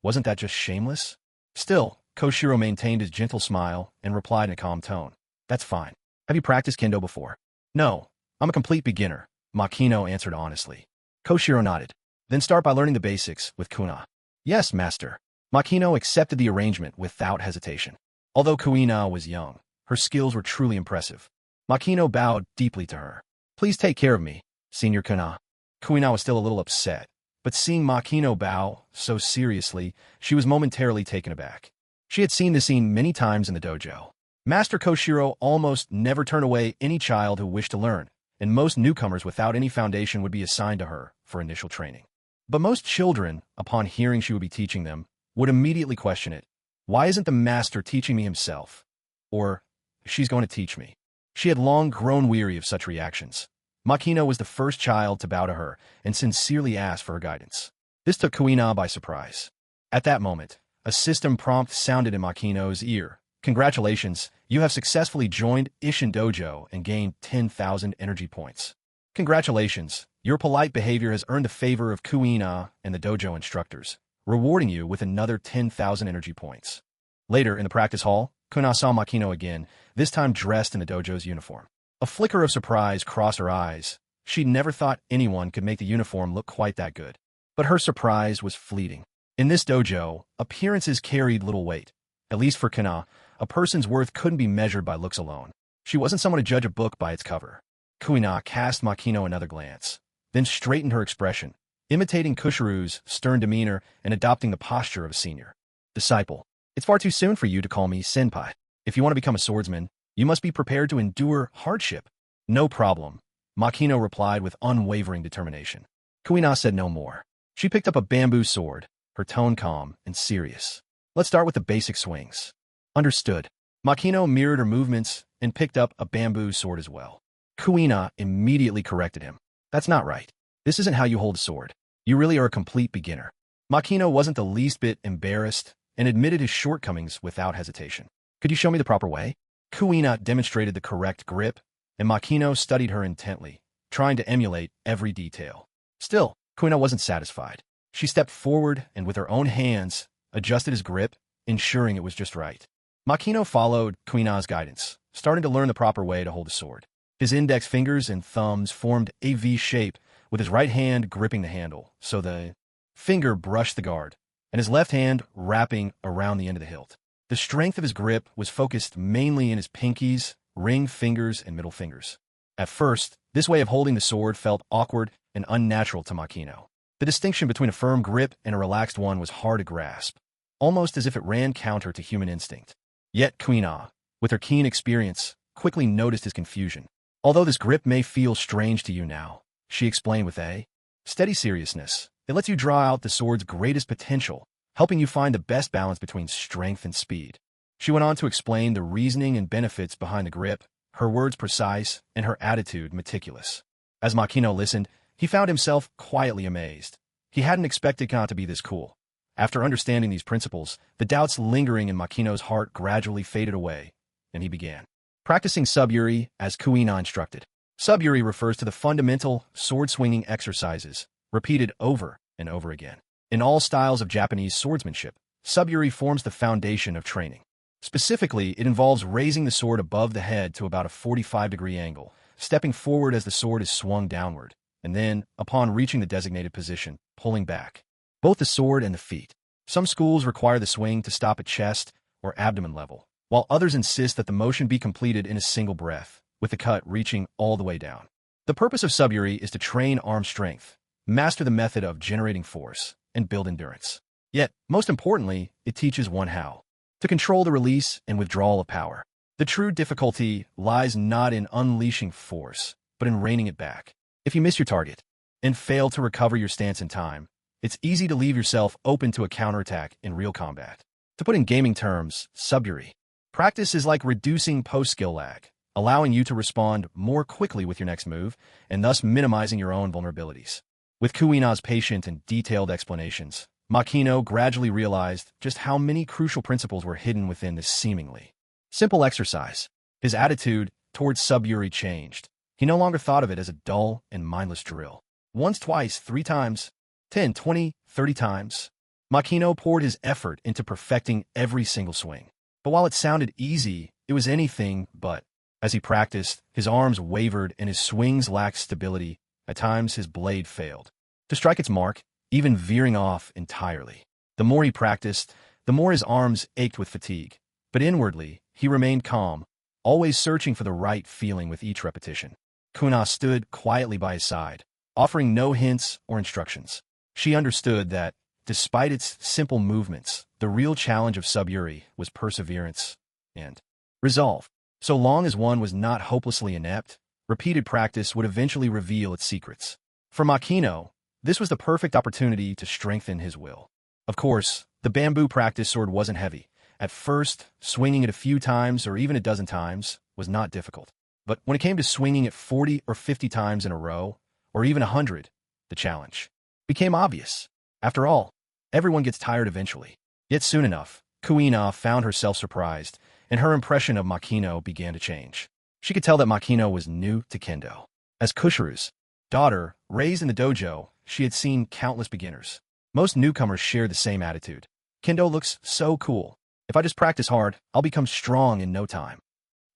Speaker 1: Wasn't that just shameless? Still, Koshiro maintained his gentle smile and replied in a calm tone. That's fine. Have you practiced kendo before? No, I'm a complete beginner, Makino answered honestly. Koshiro nodded. Then start by learning the basics with Kuna. Yes, master. Makino accepted the arrangement without hesitation. Although Kuina was young, her skills were truly impressive. Makino bowed deeply to her. Please take care of me, Senior Kuna. Kuina was still a little upset, but seeing Makino bow so seriously, she was momentarily taken aback. She had seen this scene many times in the dojo. Master Koshiro almost never turned away any child who wished to learn, and most newcomers without any foundation would be assigned to her for initial training. But most children, upon hearing she would be teaching them, would immediately question it. Why isn't the master teaching me himself? Or, she's going to teach me. She had long grown weary of such reactions. Makino was the first child to bow to her and sincerely ask for her guidance. This took Kuina by surprise. At that moment, a system prompt sounded in Makino's ear, Congratulations, you have successfully joined Ishin Dojo and gained 10,000 energy points. Congratulations, your polite behavior has earned the favor of Kuina and the dojo instructors, rewarding you with another 10,000 energy points. Later, in the practice hall, Kuina saw Makino again, this time dressed in the dojo's uniform. A flicker of surprise crossed her eyes. She'd never thought anyone could make the uniform look quite that good. But her surprise was fleeting. In this dojo, appearances carried little weight. At least for Kuina, a person's worth couldn't be measured by looks alone. She wasn't someone to judge a book by its cover. Kuina cast Makino another glance, then straightened her expression, imitating Kushiru's stern demeanor and adopting the posture of a senior. Disciple, it's far too soon for you to call me senpai. If you want to become a swordsman, you must be prepared to endure hardship. No problem, Makino replied with unwavering determination. Kuina said no more. She picked up a bamboo sword, her tone calm and serious. Let's start with the basic swings. Understood. Makino mirrored her movements and picked up a bamboo sword as well. Kuina immediately corrected him. That's not right. This isn't how you hold a sword. You really are a complete beginner. Makino wasn't the least bit embarrassed and admitted his shortcomings without hesitation. Could you show me the proper way? Kuina demonstrated the correct grip, and Makino studied her intently, trying to emulate every detail. Still, Kuina wasn't satisfied. She stepped forward and with her own hands adjusted his grip, ensuring it was just right. Makino followed Kuina's guidance, starting to learn the proper way to hold a sword. His index fingers and thumbs formed a V shape, with his right hand gripping the handle, so the finger brushed the guard, and his left hand wrapping around the end of the hilt. The strength of his grip was focused mainly in his pinkies, ring fingers, and middle fingers. At first, this way of holding the sword felt awkward and unnatural to Makino. The distinction between a firm grip and a relaxed one was hard to grasp, almost as if it ran counter to human instinct. Yet Kuina, with her keen experience, quickly noticed his confusion. Although this grip may feel strange to you now, she explained with a steady seriousness, it lets you draw out the sword's greatest potential, helping you find the best balance between strength and speed. She went on to explain the reasoning and benefits behind the grip, her words precise and her attitude meticulous. As Makino listened, he found himself quietly amazed. He hadn't expected Kuina to be this cool. After understanding these principles, the doubts lingering in Makino's heart gradually faded away, and he began practicing sub-yuri as Kuina instructed. Sub-yuri refers to the fundamental sword-swinging exercises, repeated over and over again. In all styles of Japanese swordsmanship, sub-yuri forms the foundation of training. Specifically, it involves raising the sword above the head to about a 45-degree angle, stepping forward as the sword is swung downward, and then, upon reaching the designated position, pulling back. Both the sword and the feet. Some schools require the swing to stop at chest or abdomen level, while others insist that the motion be completed in a single breath, with the cut reaching all the way down. The purpose of sub-yuri is to train arm strength, master the method of generating force, and build endurance. Yet, most importantly, it teaches one how to control the release and withdrawal of power. The true difficulty lies not in unleashing force, but in reining it back. If you miss your target and fail to recover your stance in time, it's easy to leave yourself open to a counterattack in real combat. To put in gaming terms, sub-yuri practice is like reducing post-skill lag, allowing you to respond more quickly with your next move, and thus minimizing your own vulnerabilities. With Kuina's patient and detailed explanations, Makino gradually realized just how many crucial principles were hidden within this seemingly simple exercise. His attitude towards sub-yuri changed. He no longer thought of it as a dull and mindless drill. Once, twice, 3 times, 10, 20, 30 times, Makino poured his effort into perfecting every single swing. But while it sounded easy, it was anything but. As he practiced, his arms wavered and his swings lacked stability. At times, his blade failed to strike its mark, even veering off entirely. The more he practiced, the more his arms ached with fatigue. But inwardly, he remained calm, always searching for the right feeling with each repetition. Kuina stood quietly by his side, offering no hints or instructions. She understood that, despite its simple movements, the real challenge of sub-yuri was perseverance and resolve. So long as one was not hopelessly inept, repeated practice would eventually reveal its secrets. For Makino, this was the perfect opportunity to strengthen his will. Of course, the bamboo practice sword wasn't heavy. At first, swinging it a few times or even a dozen times was not difficult. But when it came to swinging it 40 or 50 times in a row, or even 100, the challenge became obvious. After all, everyone gets tired eventually. Yet soon enough, Kuina found herself surprised, and her impression of Makino began to change. She could tell that Makino was new to kendo. As Kushiru's daughter, raised in the dojo, she had seen countless beginners. Most newcomers shared the same attitude. Kendo looks so cool. If I just practice hard, I'll become strong in no time.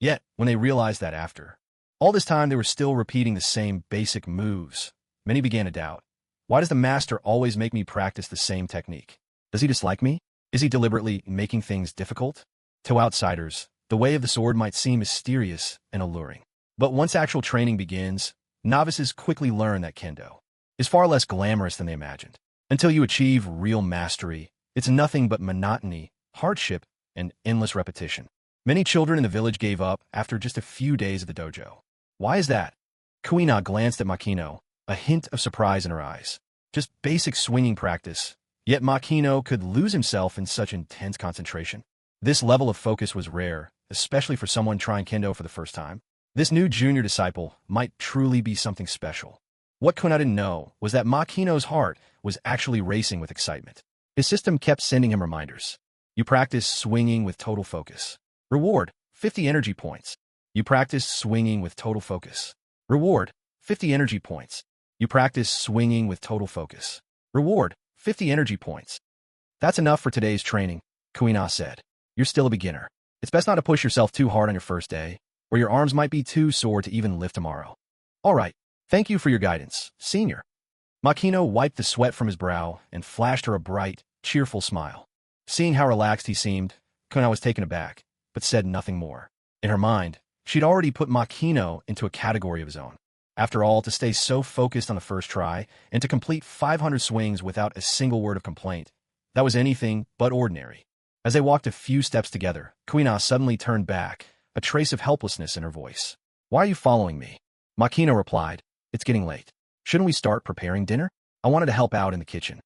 Speaker 1: Yet, when they realized that after all this time they were still repeating the same basic moves, many began to doubt. Why does the master always make me practice the same technique? Does he dislike me? Is he deliberately making things difficult? To outsiders, the way of the sword might seem mysterious and alluring. But once actual training begins, novices quickly learn that kendo is far less glamorous than they imagined. Until you achieve real mastery, it's nothing but monotony, hardship, and endless repetition. Many children in the village gave up after just a few days at the dojo. Why is that? Kuina glanced at Makino, a hint of surprise in her eyes. Just basic swinging practice, yet Makino could lose himself in such intense concentration. This level of focus was rare, especially for someone trying kendo for the first time. This new junior disciple might truly be something special. What Kuina didn't know was that Makino's heart was actually racing with excitement. His system kept sending him reminders. You practice swinging with total focus. Reward, 50 energy points. You practice swinging with total focus. Reward, 50 energy points. You practice swinging with total focus. Reward, 50 energy points. That's enough for today's training, Kuina said. You're still a beginner. It's best not to push yourself too hard on your first day, or your arms might be too sore to even lift tomorrow. All right, thank you for your guidance, senior. Makino wiped the sweat from his brow and flashed her a bright, cheerful smile. Seeing how relaxed he seemed, Kuina was taken aback, but said nothing more. In her mind, she'd already put Makino into a category of his own. After all, to stay so focused on the first try and to complete 500 swings without a single word of complaint, that was anything but ordinary. As they walked a few steps together, Kuina suddenly turned back, a trace of helplessness in her voice. Why are you following me? Makino replied, It's getting late. Shouldn't we start preparing dinner? I wanted to help out in the kitchen.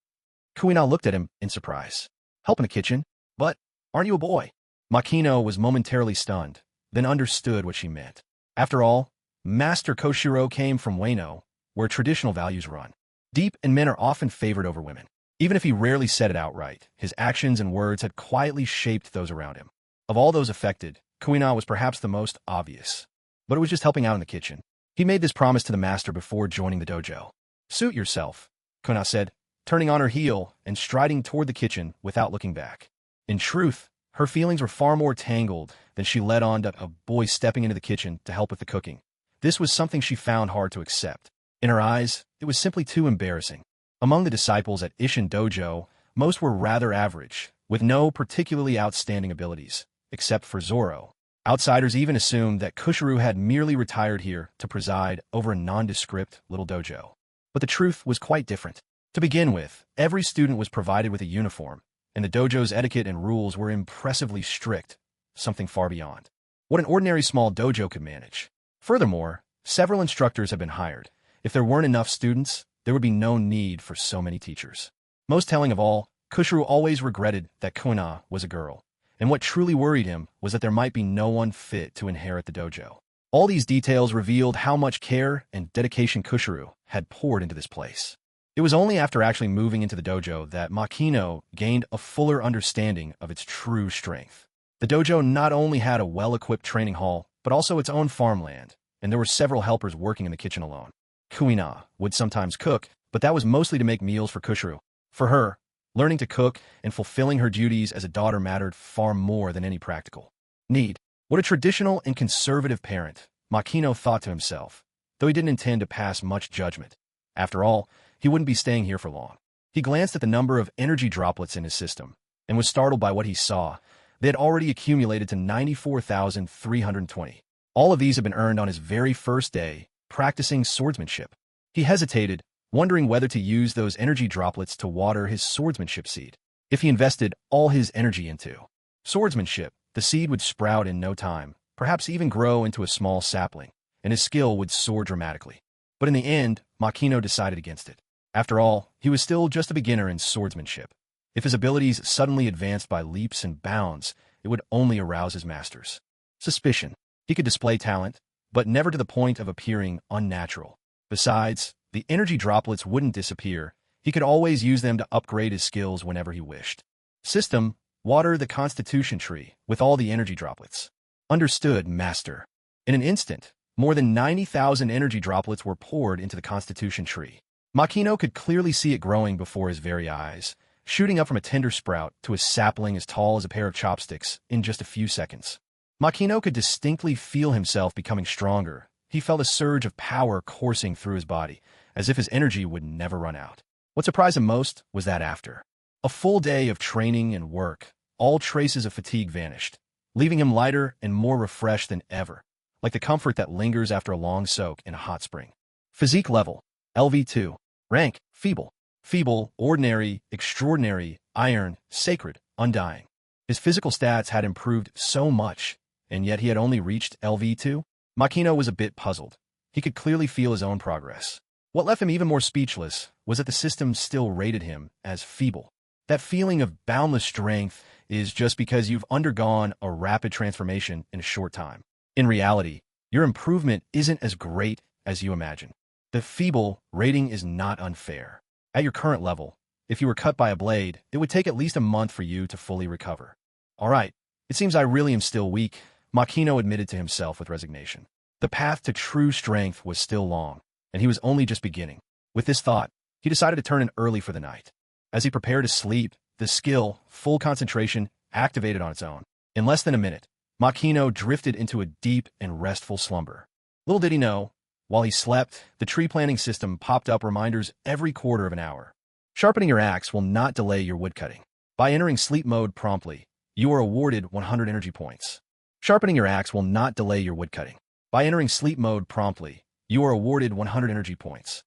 Speaker 1: Kuina looked at him in surprise. Help in the kitchen? But aren't you a boy? Makino was momentarily stunned, then understood what she meant. After all, Master Koshiro came from Ueno, where traditional values run deep and men are often favored over women. Even if he rarely said it outright, his actions and words had quietly shaped those around him. Of all those affected, Kuina was perhaps the most obvious. But it was just helping out in the kitchen. He made this promise to the master before joining the dojo. Suit yourself, Kuina said, turning on her heel and striding toward the kitchen without looking back. In truth, her feelings were far more tangled than she let on to a boy stepping into the kitchen to help with the cooking. This was something she found hard to accept. In her eyes, it was simply too embarrassing. Among the disciples at Ishin Dojo, most were rather average, with no particularly outstanding abilities, except for Zoro. Outsiders even assumed that Kushiru had merely retired here to preside over a nondescript little dojo. But the truth was quite different. To begin with, every student was provided with a uniform, and the dojo's etiquette and rules were impressively strict, something far beyond what an ordinary small dojo could manage. Furthermore, several instructors had been hired. If there weren't enough students, there would be no need for so many teachers. Most telling of all, Kushiru always regretted that Kuina was a girl, and what truly worried him was that there might be no one fit to inherit the dojo. All these details revealed how much care and dedication Kushiru had poured into this place. It was only after actually moving into the dojo that Makino gained a fuller understanding of its true strength. The dojo not only had a well-equipped training hall, but also its own farmland, and there were several helpers working in the kitchen alone. Kuina would sometimes cook, but that was mostly to make meals for Kushiru. For her, learning to cook and fulfilling her duties as a daughter mattered far more than any practical need. What a traditional and conservative parent, Makino thought to himself, though he didn't intend to pass much judgment. After all, he wouldn't be staying here for long. He glanced at the number of energy droplets in his system and was startled by what he saw. They had already accumulated to 94,320. All of these had been earned on his very first day, practicing swordsmanship. He hesitated, wondering whether to use those energy droplets to water his swordsmanship seed. If he invested all his energy into swordsmanship, the seed would sprout in no time, perhaps even grow into a small sapling, and his skill would soar dramatically. But in the end, Makino decided against it. After all, he was still just a beginner in swordsmanship. If his abilities suddenly advanced by leaps and bounds, it would only arouse his master's suspicion. He could display talent, but never to the point of appearing unnatural. Besides, the energy droplets wouldn't disappear. He could always use them to upgrade his skills whenever he wished. System, Water the constitution tree with all the energy droplets. Understood, master. In an instant, more than 90,000 energy droplets were poured into the constitution tree. Makino could clearly see it growing before his very eyes, shooting up from a tender sprout to a sapling as tall as a pair of chopsticks in just a few seconds. Makino could distinctly feel himself becoming stronger. He felt a surge of power coursing through his body, as if his energy would never run out. What surprised him most was that after a full day of training and work, all traces of fatigue vanished, leaving him lighter and more refreshed than ever, like the comfort that lingers after a long soak in a hot spring. Physique level, LV2. Rank, feeble. Feeble, ordinary, extraordinary, iron, sacred, undying. His physical stats had improved so much, and yet he had only reached LV2? Makino was a bit puzzled. He could clearly feel his own progress. What left him even more speechless was that the system still rated him as feeble. That feeling of boundless strength is just because you've undergone a rapid transformation in a short time. In reality, your improvement isn't as great as you imagine. The feeble rating is not unfair. At your current level, if you were cut by a blade, it would take at least a month for you to fully recover. All right, it seems I really am still weak, Makino admitted to himself with resignation. The path to true strength was still long, and he was only just beginning. With this thought, he decided to turn in early for the night. As he prepared to sleep, the skill, full concentration, activated on its own. In less than a minute, Makino drifted into a deep and restful slumber. Little did he know, while he slept, the tree planting system popped up reminders every quarter of an hour. Sharpening your axe will not delay your woodcutting. By entering sleep mode promptly, you are awarded 100 energy points. Sharpening your axe will not delay your woodcutting. By entering sleep mode promptly, you are awarded 100 energy points.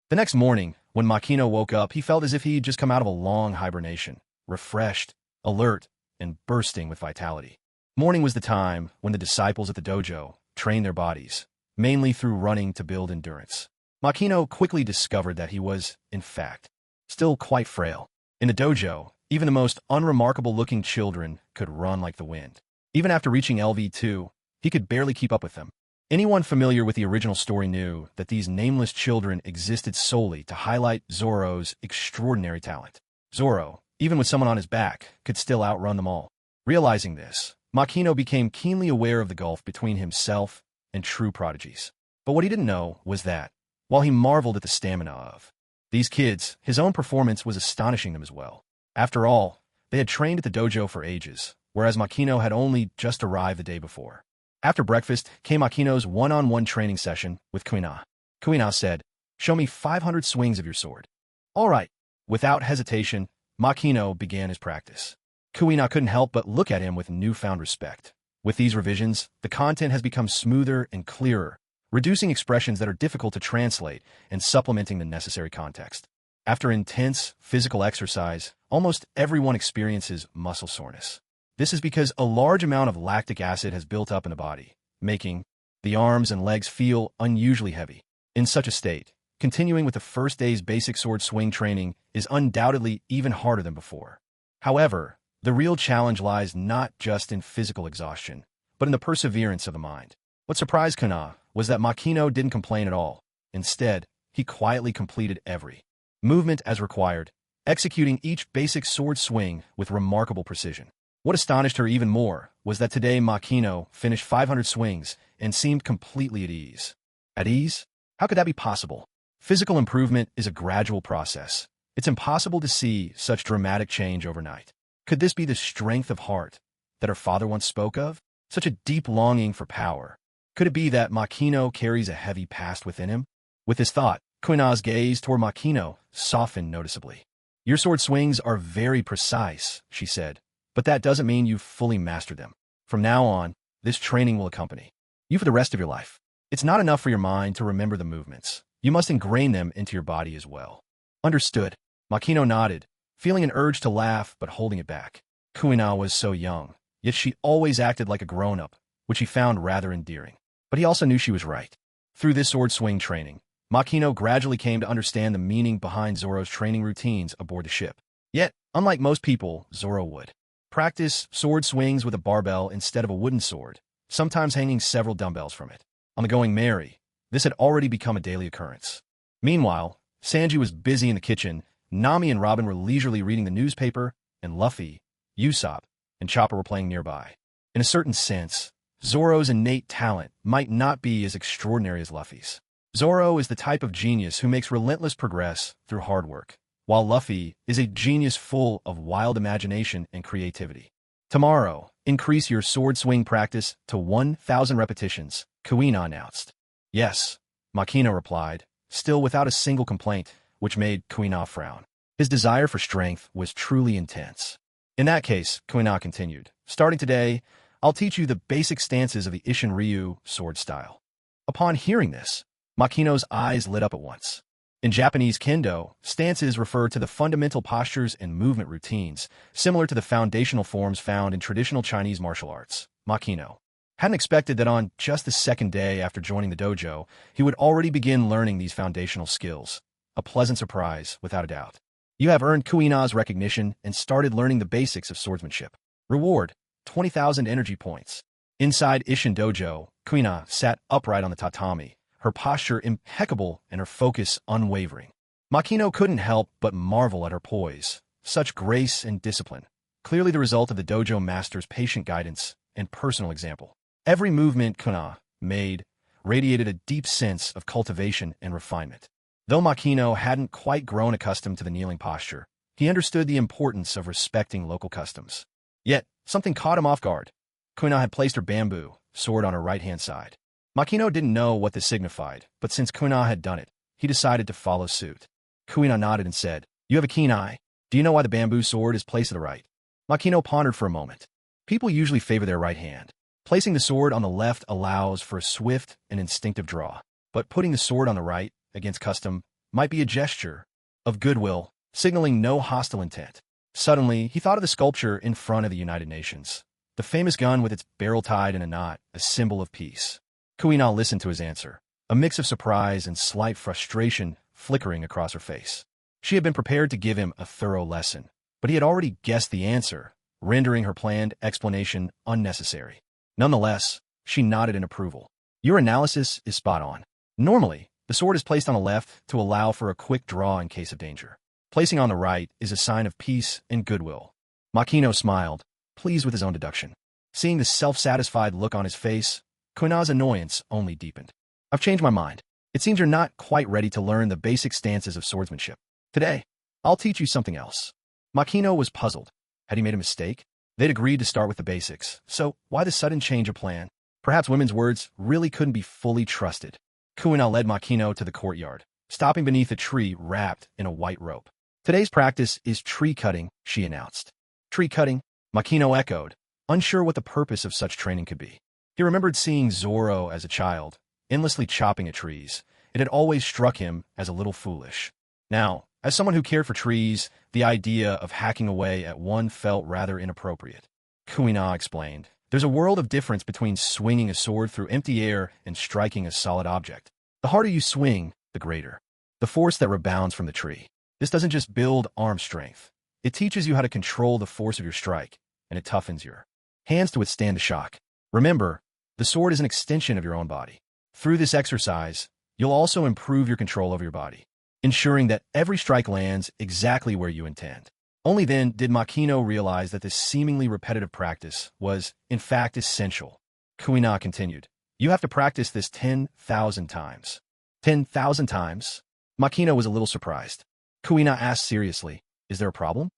Speaker 1: The next morning, when Makino woke up, he felt as if he'd just come out of a long hibernation, refreshed, alert, and bursting with vitality. Morning was the time when the disciples at the dojo trained their bodies, mainly through running to build endurance. Makino quickly discovered that he was, in fact, still quite frail. In the dojo, even the most unremarkable-looking children could run like the wind. Even after reaching LV2, he could barely keep up with them. Anyone familiar with the original story knew that these nameless children existed solely to highlight Zoro's extraordinary talent. Zoro, even with someone on his back, could still outrun them all. Realizing this, Makino became keenly aware of the gulf between himself and true prodigies. But what he didn't know was that, while he marveled at the stamina of these kids, his own performance was astonishing them as well. After all, they had trained at the dojo for ages, whereas Makino had only just arrived the day before. After breakfast came Makino's one-on-one training session with Kuina. Kuina said, "Show me 500 swings of your sword." All right. Without hesitation, Makino began his practice. Kuina couldn't help but look at him with newfound respect. With these revisions, the content has become smoother and clearer, reducing expressions that are difficult to translate and supplementing the necessary context. After intense physical exercise, almost everyone experiences muscle soreness. This is because a large amount of lactic acid has built up in the body, making the arms and legs feel unusually heavy. In such a state, continuing with the first day's basic sword swing training is undoubtedly even harder than before. However, the real challenge lies not just in physical exhaustion, but in the perseverance of the mind. What surprised Kana was that Makino didn't complain at all. Instead, he quietly completed every movement as required, executing each basic sword swing with remarkable precision. What astonished her even more was that today Makino finished 500 swings and seemed completely at ease. At ease? How could that be possible? Physical improvement is a gradual process. It's impossible to see such dramatic change overnight. Could this be the strength of heart that her father once spoke of? Such a deep longing for power. Could it be that Makino carries a heavy past within him? With this thought, Kuina's gaze toward Makino softened noticeably. "Your sword swings are very precise," she said, "but that doesn't mean you've fully mastered them. From now on, this training will accompany you for the rest of your life. It's not enough for your mind to remember the movements. You must ingrain them into your body as well." Understood. Makino nodded, feeling an urge to laugh but holding it back. Kuina was so young, yet she always acted like a grown-up, which he found rather endearing. But he also knew she was right. Through this sword swing training, Makino gradually came to understand the meaning behind Zoro's training routines aboard the ship. Yet, unlike most people, Zoro would practice sword swings with a barbell instead of a wooden sword, sometimes hanging several dumbbells from it. On the going merry, this had already become a daily occurrence. Meanwhile, Sanji was busy in the kitchen, Nami and Robin were leisurely reading the newspaper, and Luffy, Usopp, and Chopper were playing nearby. In a certain sense, Zoro's innate talent might not be as extraordinary as Luffy's. Zoro is the type of genius who makes relentless progress through hard work, while Luffy is a genius full of wild imagination and creativity. Tomorrow, increase your sword swing practice to 1,000 repetitions, Kuina announced. Yes, Makino replied, still without a single complaint, which made Kuina frown. His desire for strength was truly intense. In that case, Kuina continued, starting today, I'll teach you the basic stances of the Isshin Ryu sword style. Upon hearing this, Makino's eyes lit up at once. In Japanese kendo, stances refer to the fundamental postures and movement routines, similar to the foundational forms found in traditional Chinese martial arts. Makino hadn't expected that on just the second day after joining the dojo, he would already begin learning these foundational skills. A pleasant surprise, without a doubt. You have earned Kuina's recognition and started learning the basics of swordsmanship. Reward, 20,000 energy points. Inside Isshin Dojo, Kuina sat upright on the tatami, her posture impeccable and her focus unwavering. Makino couldn't help but marvel at her poise, such grace and discipline, clearly the result of the dojo master's patient guidance and personal example. Every movement Kuina made radiated a deep sense of cultivation and refinement. Though Makino hadn't quite grown accustomed to the kneeling posture, he understood the importance of respecting local customs. Yet, something caught him off guard. Kuina had placed her bamboo sword on her right-hand side. Makino didn't know what this signified, but since Kuina had done it, he decided to follow suit. Kuina nodded and said, You have a keen eye. Do you know why the bamboo sword is placed to the right? Makino pondered for a moment. People usually favor their right hand. Placing the sword on the left allows for a swift and instinctive draw, but putting the sword on the right, against custom, might be a gesture of goodwill, signaling no hostile intent. Suddenly, he thought of the sculpture in front of the United Nations. The famous gun with its barrel tied in a knot, a symbol of peace. Kuina listened to his answer, a mix of surprise and slight frustration flickering across her face. She had been prepared to give him a thorough lesson, but he had already guessed the answer, rendering her planned explanation unnecessary. Nonetheless, she nodded in approval. Your analysis is spot on. Normally, the sword is placed on the left to allow for a quick draw in case of danger. Placing on the right is a sign of peace and goodwill. Makino smiled, pleased with his own deduction. Seeing the self-satisfied look on his face, Kuina's annoyance only deepened. I've changed my mind. It seems you're not quite ready to learn the basic stances of swordsmanship. Today, I'll teach you something else. Makino was puzzled. Had he made a mistake? They'd agreed to start with the basics, so why the sudden change of plan? Perhaps women's words really couldn't be fully trusted. Kuina led Makino to the courtyard, stopping beneath a tree wrapped in a white rope. Today's practice is tree cutting, she announced. Tree cutting? Makino echoed, unsure what the purpose of such training could be. He remembered seeing Zoro as a child, endlessly chopping at trees. It had always struck him as a little foolish. Now, as someone who cared for trees, the idea of hacking away at one felt rather inappropriate. Kuina explained, there's a world of difference between swinging a sword through empty air and striking a solid object. The harder you swing, the greater the force that rebounds from the tree. This doesn't just build arm strength. It teaches you how to control the force of your strike, and it toughens your hands to withstand the shock. Remember, the sword is an extension of your own body. Through this exercise, you'll also improve your control over your body, ensuring that every strike lands exactly where you intend. Only then did Makino realize that this seemingly repetitive practice was, in fact, essential. Kuina continued, You have to practice this 10,000 times. 10,000 times? Makino was a little surprised. Kuina asked seriously, Is there a problem?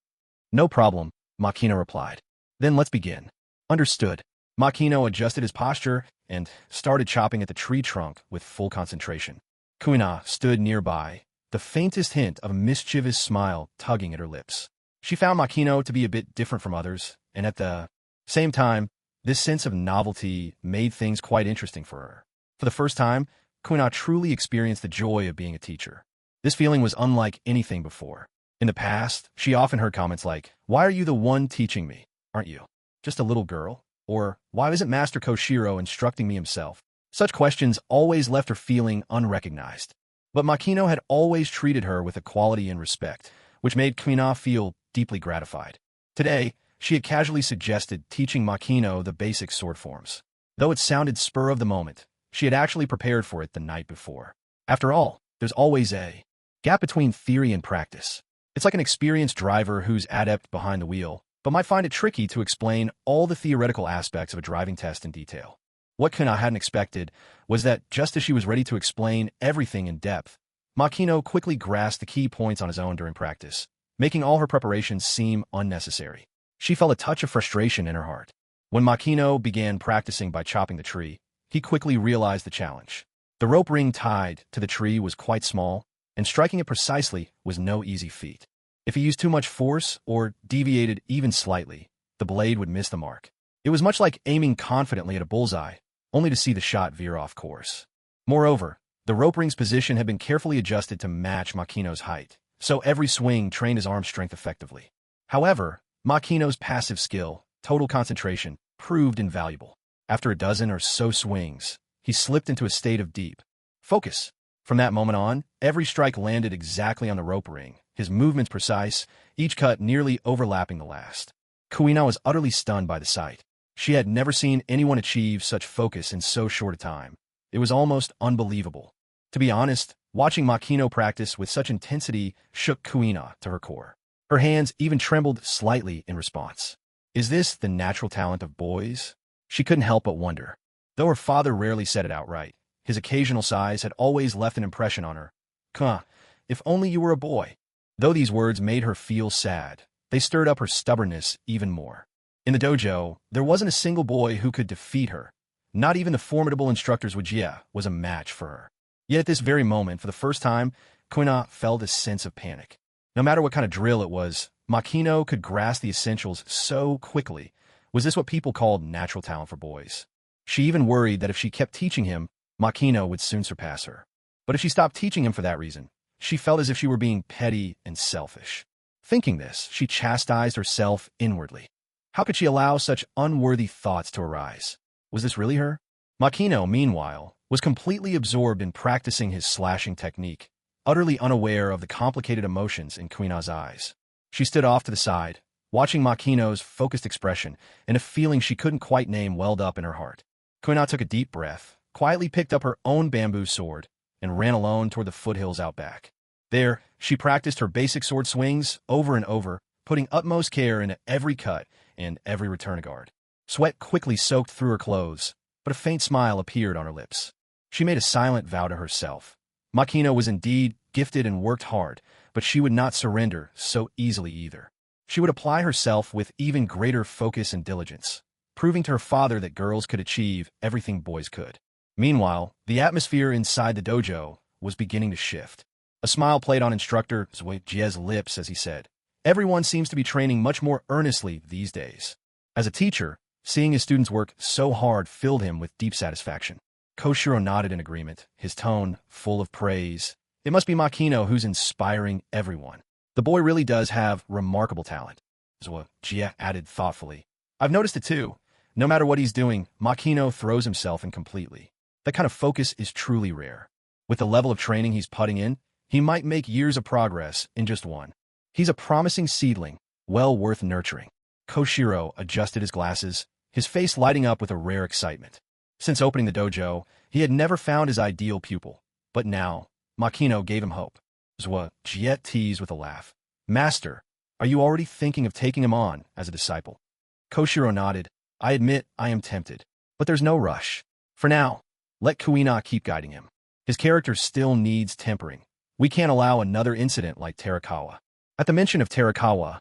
Speaker 1: No problem, Makino replied. Then let's begin. Understood. Makino adjusted his posture and started chopping at the tree trunk with full concentration. Kuina stood nearby, the faintest hint of a mischievous smile tugging at her lips. She found Makino to be a bit different from others, and at the same time, this sense of novelty made things quite interesting for her. For the first time, Kuina truly experienced the joy of being a teacher. This feeling was unlike anything before. In the past, she often heard comments like, Why are you the one teaching me? Aren't you just a little girl? Or, why isn't Master Koshiro instructing me himself? Such questions always left her feeling unrecognized. But Makino had always treated her with equality and respect, which made Kuina feel deeply gratified. Today, she had casually suggested teaching Makino the basic sword forms. Though it sounded spur of the moment, she had actually prepared for it the night before. After all, there's always a gap between theory and practice. It's like an experienced driver who's adept behind the wheel, but might find it tricky to explain all the theoretical aspects of a driving test in detail. What Kuna hadn't expected was that just as she was ready to explain everything in depth, Makino quickly grasped the key points on his own during practice, making all her preparations seem unnecessary. She felt a touch of frustration in her heart. When Makino began practicing by chopping the tree, he quickly realized the challenge. The rope ring tied to the tree was quite small, and striking it precisely was no easy feat. If he used too much force or deviated even slightly, the blade would miss the mark. It was much like aiming confidently at a bullseye, only to see the shot veer off course. Moreover, the rope ring's position had been carefully adjusted to match Makino's height, so every swing trained his arm strength effectively. However, Makino's passive skill, total concentration, proved invaluable. After a dozen or so swings, he slipped into a state of deep focus. From that moment on, every strike landed exactly on the rope ring, his movements precise, each cut nearly overlapping the last. Kuina was utterly stunned by the sight. She had never seen anyone achieve such focus in so short a time. It was almost unbelievable. To be honest, watching Makino practice with such intensity shook Kuina to her core. Her hands even trembled slightly in response. Is this the natural talent of boys? She couldn't help but wonder. Though her father rarely said it outright, his occasional sighs had always left an impression on her. If only you were a boy. Though these words made her feel sad, they stirred up her stubbornness even more. In the dojo, there wasn't a single boy who could defeat her. Not even the formidable instructor's Wujia was a match for her. Yet at this very moment, for the first time, Kuina felt a sense of panic. No matter what kind of drill it was, Makino could grasp the essentials so quickly. Was this what people called natural talent for boys? She even worried that if she kept teaching him, Makino would soon surpass her. But if she stopped teaching him for that reason, she felt as if she were being petty and selfish. Thinking this, she chastised herself inwardly. How could she allow such unworthy thoughts to arise? Was this really her? Makino, meanwhile, was completely absorbed in practicing his slashing technique, utterly unaware of the complicated emotions in Kuina's eyes. She stood off to the side, watching Makino's focused expression, and a feeling she couldn't quite name welled up in her heart. Kuina took a deep breath, quietly picked up her own bamboo sword, and ran alone toward the foothills out back. There, she practiced her basic sword swings over and over, putting utmost care into every cut and every return guard. Sweat quickly soaked through her clothes, but a faint smile appeared on her lips. She made a silent vow to herself. Makino was indeed gifted and worked hard, but she would not surrender so easily either. She would apply herself with even greater focus and diligence, proving to her father that girls could achieve everything boys could. Meanwhile, the atmosphere inside the dojo was beginning to shift. A smile played on instructor Jie's lips as he said, "Everyone seems to be training much more earnestly these days." As a teacher, seeing his students work so hard filled him with deep satisfaction. Koshiro nodded in agreement, his tone full of praise. It must be Makino who's inspiring everyone. The boy really does have remarkable talent. Jie added thoughtfully. I've noticed it too. No matter what he's doing, Makino throws himself in completely. That kind of focus is truly rare. With the level of training he's putting in, he might make years of progress in just one. He's a promising seedling, well worth nurturing. Koshiro adjusted his glasses, his face lighting up with a rare excitement. Since opening the dojo, he had never found his ideal pupil, but now, Makino gave him hope. Jie teased with a laugh. Master, are you already thinking of taking him on as a disciple? Koshiro nodded. I admit I am tempted, but there's no rush. For now, let Kuina keep guiding him. His character still needs tempering. We can't allow another incident like Terakawa. At the mention of Terakawa,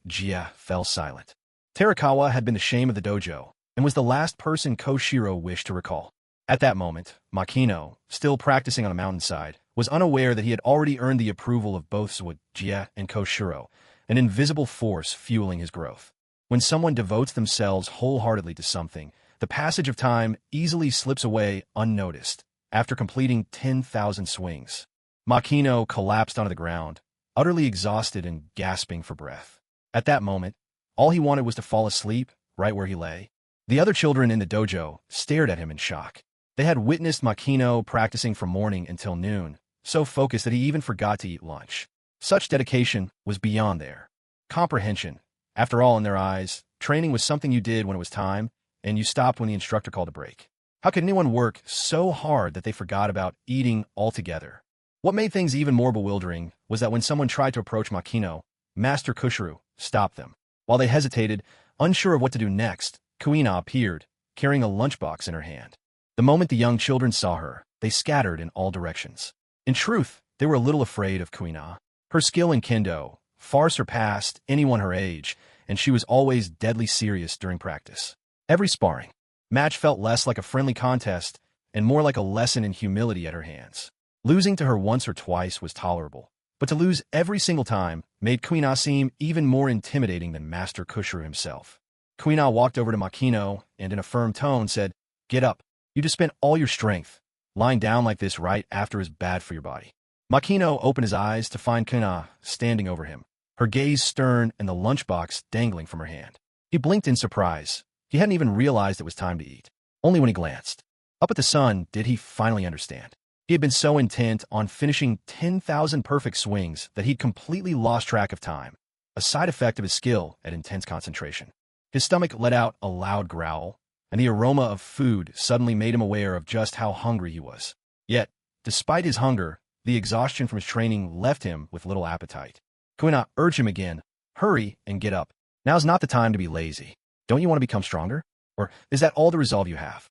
Speaker 1: Jie fell silent. Terakawa had been the shame of the dojo, and was the last person Koshiro wished to recall. At that moment, Makino, still practicing on a mountainside, was unaware that he had already earned the approval of both Jie and Koshiro, an invisible force fueling his growth. When someone devotes themselves wholeheartedly to something, the passage of time easily slips away unnoticed. After completing 10,000 swings, Makino collapsed onto the ground, utterly exhausted and gasping for breath. At that moment, all he wanted was to fall asleep right where he lay. The other children in the dojo stared at him in shock. They had witnessed Makino practicing from morning until noon, so focused that he even forgot to eat lunch. Such dedication was beyond their comprehension. After all, in their eyes, training was something you did when it was time, and you stopped when the instructor called a break. How could anyone work so hard that they forgot about eating altogether? What made things even more bewildering was that when someone tried to approach Makino, Master Kushiro stopped them. While they hesitated, unsure of what to do next, Kuina appeared, carrying a lunchbox in her hand. The moment the young children saw her, they scattered in all directions. In truth, they were a little afraid of Kuina. Her skill in kendo far surpassed anyone her age, and she was always deadly serious during practice. Every sparring match felt less like a friendly contest and more like a lesson in humility at her hands. Losing to her once or twice was tolerable, but to lose every single time made Kuina seem even more intimidating than Master Kushiro himself. Kuina walked over to Makino and in a firm tone said, "Get up. You just spent all your strength. Lying down like this right after is bad for your body." Makino opened his eyes to find Kuina standing over him, her gaze stern and the lunchbox dangling from her hand. He blinked in surprise. He hadn't even realized it was time to eat. Only when he glanced up at the sun did he finally understand. He had been so intent on finishing 10,000 perfect swings that he'd completely lost track of time, a side effect of his skill at intense concentration. His stomach let out a loud growl, and the aroma of food suddenly made him aware of just how hungry he was. Yet, despite his hunger, the exhaustion from his training left him with little appetite. Kuina urged him again, "Hurry and get up. Now's not the time to be lazy. Don't you want to become stronger? Or is that all the resolve you have?"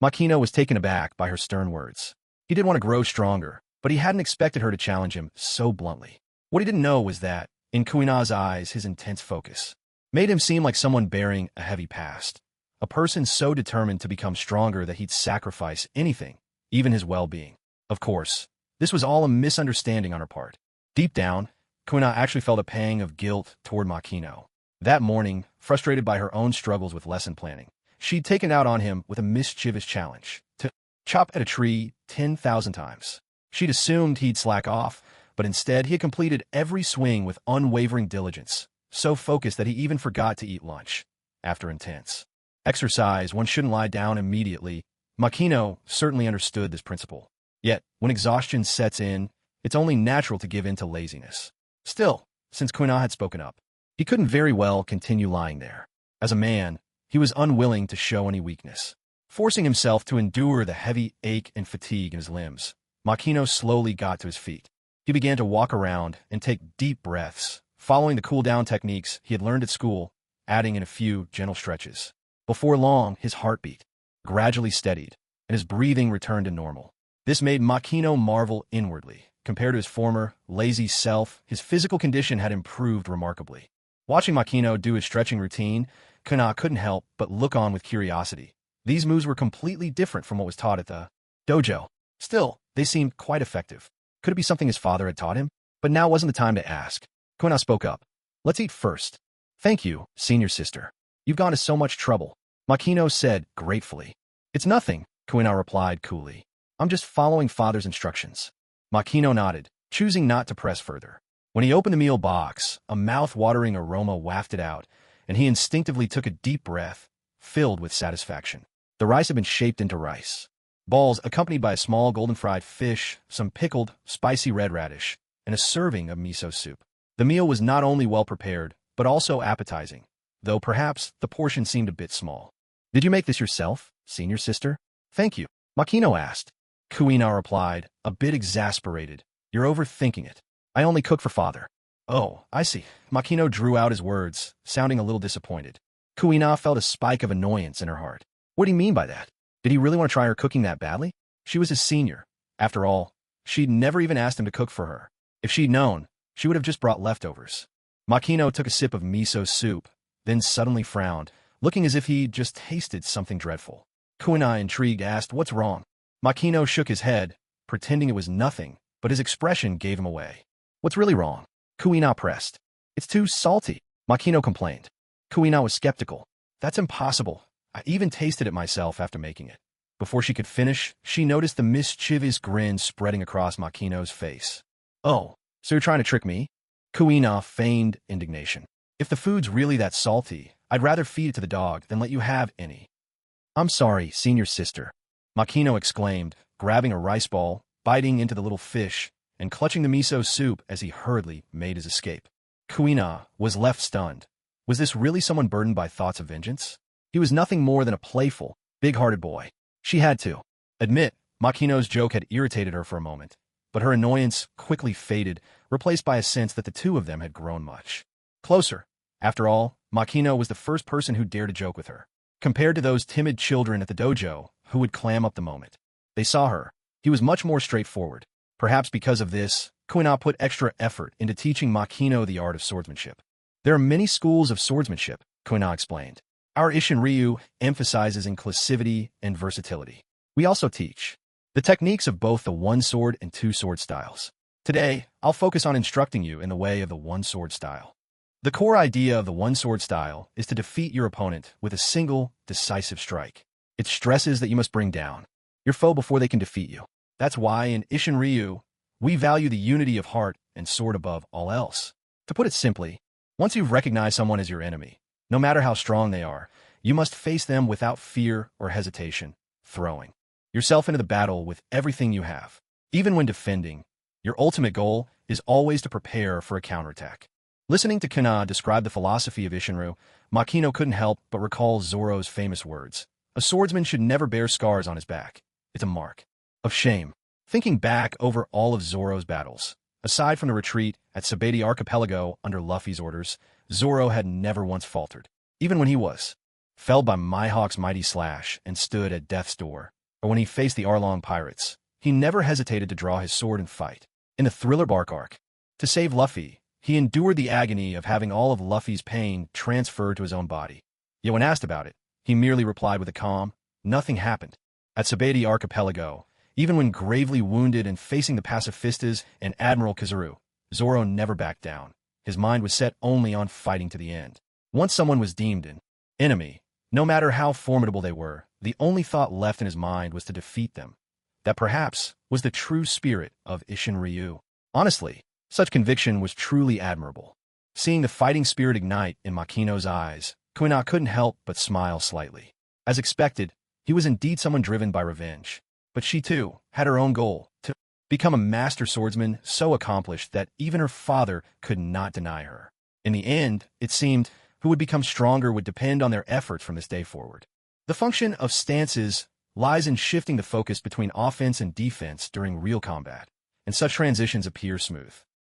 Speaker 1: Makino was taken aback by her stern words. He did want to grow stronger, but he hadn't expected her to challenge him so bluntly. What he didn't know was that, in Kuina's eyes, his intense focus made him seem like someone bearing a heavy past, a person so determined to become stronger that he'd sacrifice anything, even his well-being. Of course, this was all a misunderstanding on her part. Deep down, Kuina actually felt a pang of guilt toward Makino. That morning, frustrated by her own struggles with lesson planning, she'd taken out on him with a mischievous challenge to chop at a tree 10,000 times. She'd assumed he'd slack off, but instead he had completed every swing with unwavering diligence, so focused that he even forgot to eat lunch. After intense exercise, one shouldn't lie down immediately. Makino certainly understood this principle. Yet, when exhaustion sets in, it's only natural to give in to laziness. Still, since Kuina had spoken up, he couldn't very well continue lying there. As a man, he was unwilling to show any weakness. Forcing himself to endure the heavy ache and fatigue in his limbs, Makino slowly got to his feet. He began to walk around and take deep breaths, following the cool-down techniques he had learned at school, adding in a few gentle stretches. Before long, his heartbeat gradually steadied, and his breathing returned to normal. This made Makino marvel inwardly. Compared to his former, lazy self, his physical condition had improved remarkably. Watching Makino do his stretching routine, Kuina couldn't help but look on with curiosity. These moves were completely different from what was taught at the dojo. Still, they seemed quite effective. Could it be something his father had taught him? But now wasn't the time to ask. Kuina spoke up. "Let's eat first." "Thank you, senior sister. You've gone to so much trouble," Makino said gratefully. "It's nothing," Kuina replied coolly. "I'm just following father's instructions." Makino nodded, choosing not to press further. When he opened the meal box, a mouth-watering aroma wafted out, and he instinctively took a deep breath, filled with satisfaction. The rice had been shaped into rice balls, accompanied by a small golden-fried fish, some pickled, spicy red radish, and a serving of miso soup. The meal was not only well-prepared, but also appetizing, though perhaps the portion seemed a bit small. "Did you make this yourself, senior sister?" "Thank you," Makino asked. Kuina replied, a bit exasperated. "You're overthinking it. I only cook for father." "Oh, I see." Makino drew out his words, sounding a little disappointed. Kuina felt a spike of annoyance in her heart. What did he mean by that? Did he really want to try her cooking that badly? She was his senior. After all, she'd never even asked him to cook for her. If she'd known, she would have just brought leftovers. Makino took a sip of miso soup, then suddenly frowned, looking as if he'd just tasted something dreadful. Kuina, intrigued, asked, "What's wrong?" Makino shook his head, pretending it was nothing, but his expression gave him away. "What's really wrong?" Kuina pressed. "It's too salty," Makino complained. Kuina was skeptical. "That's impossible. I even tasted it myself after making it." Before she could finish, she noticed the mischievous grin spreading across Makino's face. "Oh, so you're trying to trick me?" Kuina feigned indignation. "If the food's really that salty, I'd rather feed it to the dog than let you have any." "I'm sorry, senior sister," Makino exclaimed, grabbing a rice ball, biting into the little fish, and clutching the miso soup as he hurriedly made his escape. Kuina was left stunned. Was this really someone burdened by thoughts of vengeance? He was nothing more than a playful, big-hearted boy. She had to admit Makino's joke had irritated her for a moment, but her annoyance quickly faded, replaced by a sense that the two of them had grown much closer. After all, Makino was the first person who dared to joke with her. Compared to those timid children at the dojo who would clam up the moment they saw her, he was much more straightforward. Perhaps because of this, Kuina put extra effort into teaching Makino the art of swordsmanship. There are many schools of swordsmanship, Kuina explained. Our Isshin Ryu emphasizes inclusivity and versatility. We also teach the techniques of both the one-sword and two-sword styles. Today, I'll focus on instructing you in the way of the one-sword style. The core idea of the one-sword style is to defeat your opponent with a single, decisive strike. It stresses that you must bring down your foe before they can defeat you. That's why in Isshin Ryu, we value the unity of heart and sword above all else. To put it simply, once you've recognized someone as your enemy, no matter how strong they are, you must face them without fear or hesitation, throwing yourself into the battle with everything you have. Even when defending, your ultimate goal is always to prepare for a counterattack. Listening to Kuina describe the philosophy of Isshinryu, Makino couldn't help but recall Zoro's famous words. A swordsman should never bear scars on his back. It's a mark of shame. Thinking back over all of Zoro's battles, aside from the retreat at Sabati Archipelago under Luffy's orders, Zoro had never once faltered. Even when he was felled by Mihawk's mighty slash and stood at death's door, or when he faced the Arlong pirates, he never hesitated to draw his sword and fight. In the Thriller Bark arc, to save Luffy, he endured the agony of having all of Luffy's pain transferred to his own body. Yet when asked about it, he merely replied with a calm, "Nothing happened." At Sabati Archipelago, even when gravely wounded and facing the pacifistas and Admiral Kizaru, Zoro never backed down. His mind was set only on fighting to the end. Once someone was deemed an enemy, no matter how formidable they were, the only thought left in his mind was to defeat them. That perhaps was the true spirit of Isshin Ryu. Honestly, such conviction was truly admirable. Seeing the fighting spirit ignite in Makino's eyes, Kuina couldn't help but smile slightly. As expected, he was indeed someone driven by revenge. But she too had her own goal, to become a master swordsman so accomplished that even her father could not deny her. In the end, it seemed, who would become stronger would depend on their efforts from this day forward. The function of stances lies in shifting the focus between offense and defense during real combat, and such transitions appear smooth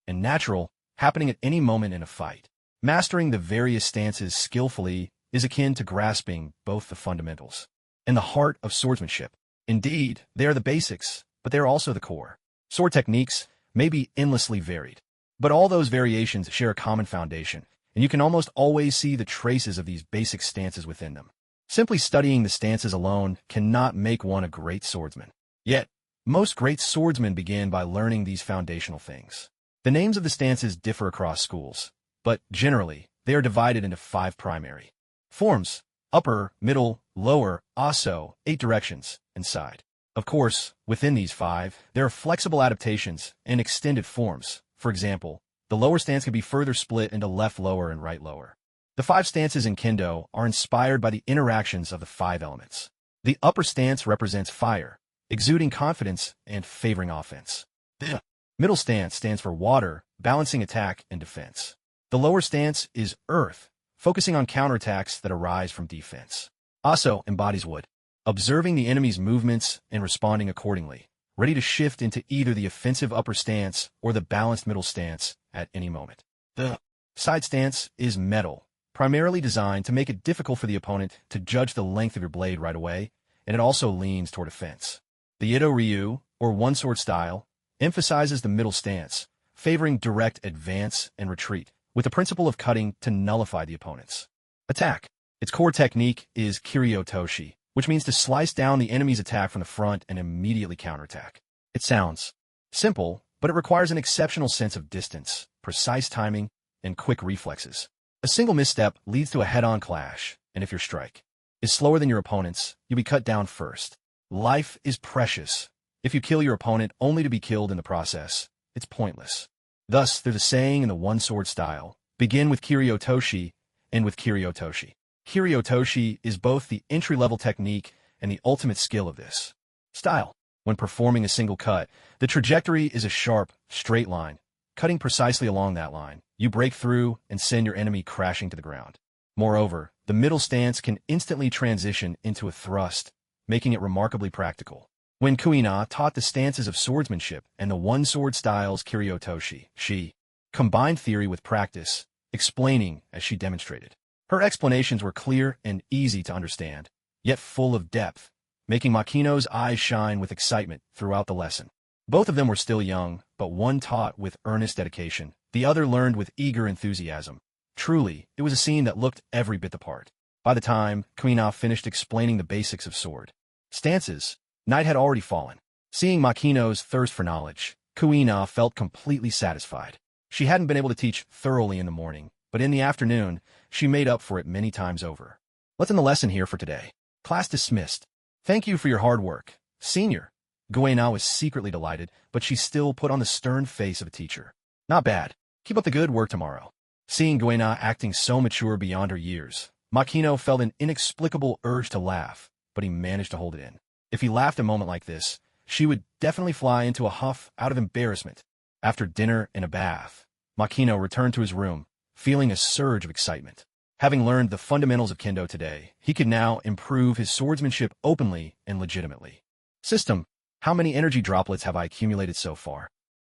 Speaker 1: and natural, happening at any moment in a fight. Mastering the various stances skillfully is akin to grasping both the fundamentals and the heart of swordsmanship. Indeed, they are the basics, but they are also the core. Sword techniques may be endlessly varied, but all those variations share a common foundation, and you can almost always see the traces of these basic stances within them. Simply studying the stances alone cannot make one a great swordsman. Yet, most great swordsmen begin by learning these foundational things. The names of the stances differ across schools, but generally, they are divided into 5 primary forms: upper, middle, lower, aso, 8 directions, and side. Of course, within these 5, there are flexible adaptations and extended forms. For example, the lower stance can be further split into left lower and right lower. The 5 stances in Kendo are inspired by the interactions of the 5 elements. The upper stance represents fire, exuding confidence and favoring offense. The middle stance stands for water, balancing attack and defense. The lower stance is earth, focusing on counterattacks that arise from defense. Aso embodies wood, observing the enemy's movements and responding accordingly, ready to shift into either the offensive upper stance or the balanced middle stance at any moment. The side stance is metal, primarily designed to make it difficult for the opponent to judge the length of your blade right away, and it also leans toward offense. The Ito Ryu, or one-sword style, emphasizes the middle stance, favoring direct advance and retreat, with the principle of cutting to nullify the opponent's attack. Its core technique is Kiryotoshi, which means to slice down the enemy's attack from the front and immediately counterattack. It sounds simple, but it requires an exceptional sense of distance, precise timing, and quick reflexes. A single misstep leads to a head-on clash, and if your strike is slower than your opponent's, you'll be cut down first. Life is precious. If you kill your opponent only to be killed in the process, it's pointless. Thus, there's a saying in the one-sword style: begin with Kiryotoshi, end with Kiryotoshi. Kiryotoshi is both the entry-level technique and the ultimate skill of this style. When performing a single cut, the trajectory is a sharp, straight line. Cutting precisely along that line, you break through and send your enemy crashing to the ground. Moreover, the middle stance can instantly transition into a thrust, making it remarkably practical. When Kuina taught the stances of swordsmanship and the one-sword style's Kiryotoshi, she combined theory with practice, explaining as she demonstrated. Her explanations were clear and easy to understand, yet full of depth, making Makino's eyes shine with excitement throughout the lesson. Both of them were still young, but one taught with earnest dedication, the other learned with eager enthusiasm. Truly, it was a scene that looked every bit the part. By the time Kuina finished explaining the basics of sword stances, night had already fallen. Seeing Makino's thirst for knowledge, Kuina felt completely satisfied. She hadn't been able to teach thoroughly in the morning, but in the afternoon, she made up for it many times over. Let's end the lesson here for today. Class dismissed. Thank you for your hard work, Senior. Guena was secretly delighted, but she still put on the stern face of a teacher. Not bad. Keep up the good work tomorrow. Seeing Guena acting so mature beyond her years, Makino felt an inexplicable urge to laugh, but he managed to hold it in. If he laughed a moment like this, she would definitely fly into a huff out of embarrassment. After dinner and a bath, Makino returned to his room, feeling a surge of excitement. Having learned the fundamentals of kendo today, he could now improve his swordsmanship openly and legitimately. System: how many energy droplets have I accumulated so far?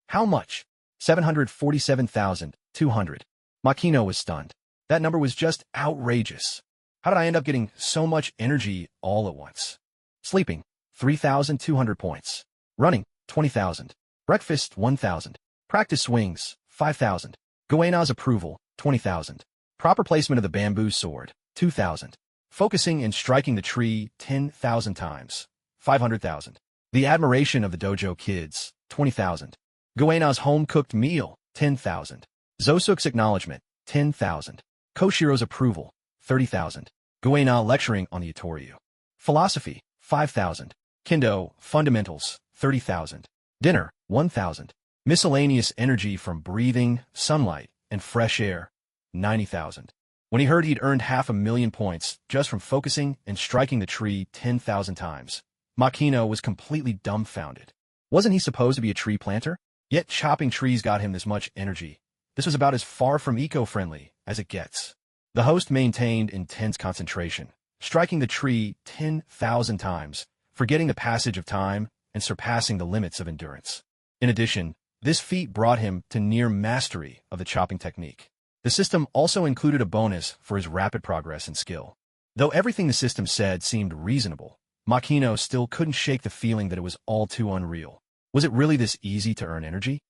Speaker 1: How much? 747,200. Makino was stunned. That number was just outrageous. How did I end up getting so much energy all at once? Sleeping: 3,200 points. Running: 20,000. Breakfast: 1,000. Practice swings: 5,000. Guena's approval: 20,000. Proper placement of the bamboo sword: 2,000. Focusing and striking the tree 10,000 times: 500,000. The admiration of the dojo kids: 20,000. Guena's home-cooked meal: 10,000. Zosuk's acknowledgement: 10,000. Koshiro's approval: 30,000. Guena lecturing on the Itoryu. Philosophy: 5,000. Kendo fundamentals: 30,000. Dinner: 1,000. Miscellaneous energy from breathing, sunlight, and fresh air: 90,000. When he heard he'd earned 500,000 points just from focusing and striking the tree 10,000 times, Makino was completely dumbfounded. Wasn't he supposed to be a tree planter? Yet chopping trees got him this much energy. This was about as far from eco-friendly as it gets. The host maintained intense concentration, striking the tree 10,000 times, forgetting the passage of time and surpassing the limits of endurance. In addition, this feat brought him to near mastery of the chopping technique. The system also included a bonus for his rapid progress and skill. Though everything the system said seemed reasonable, Makino still couldn't shake the feeling that it was all too unreal. Was it really this easy to earn energy?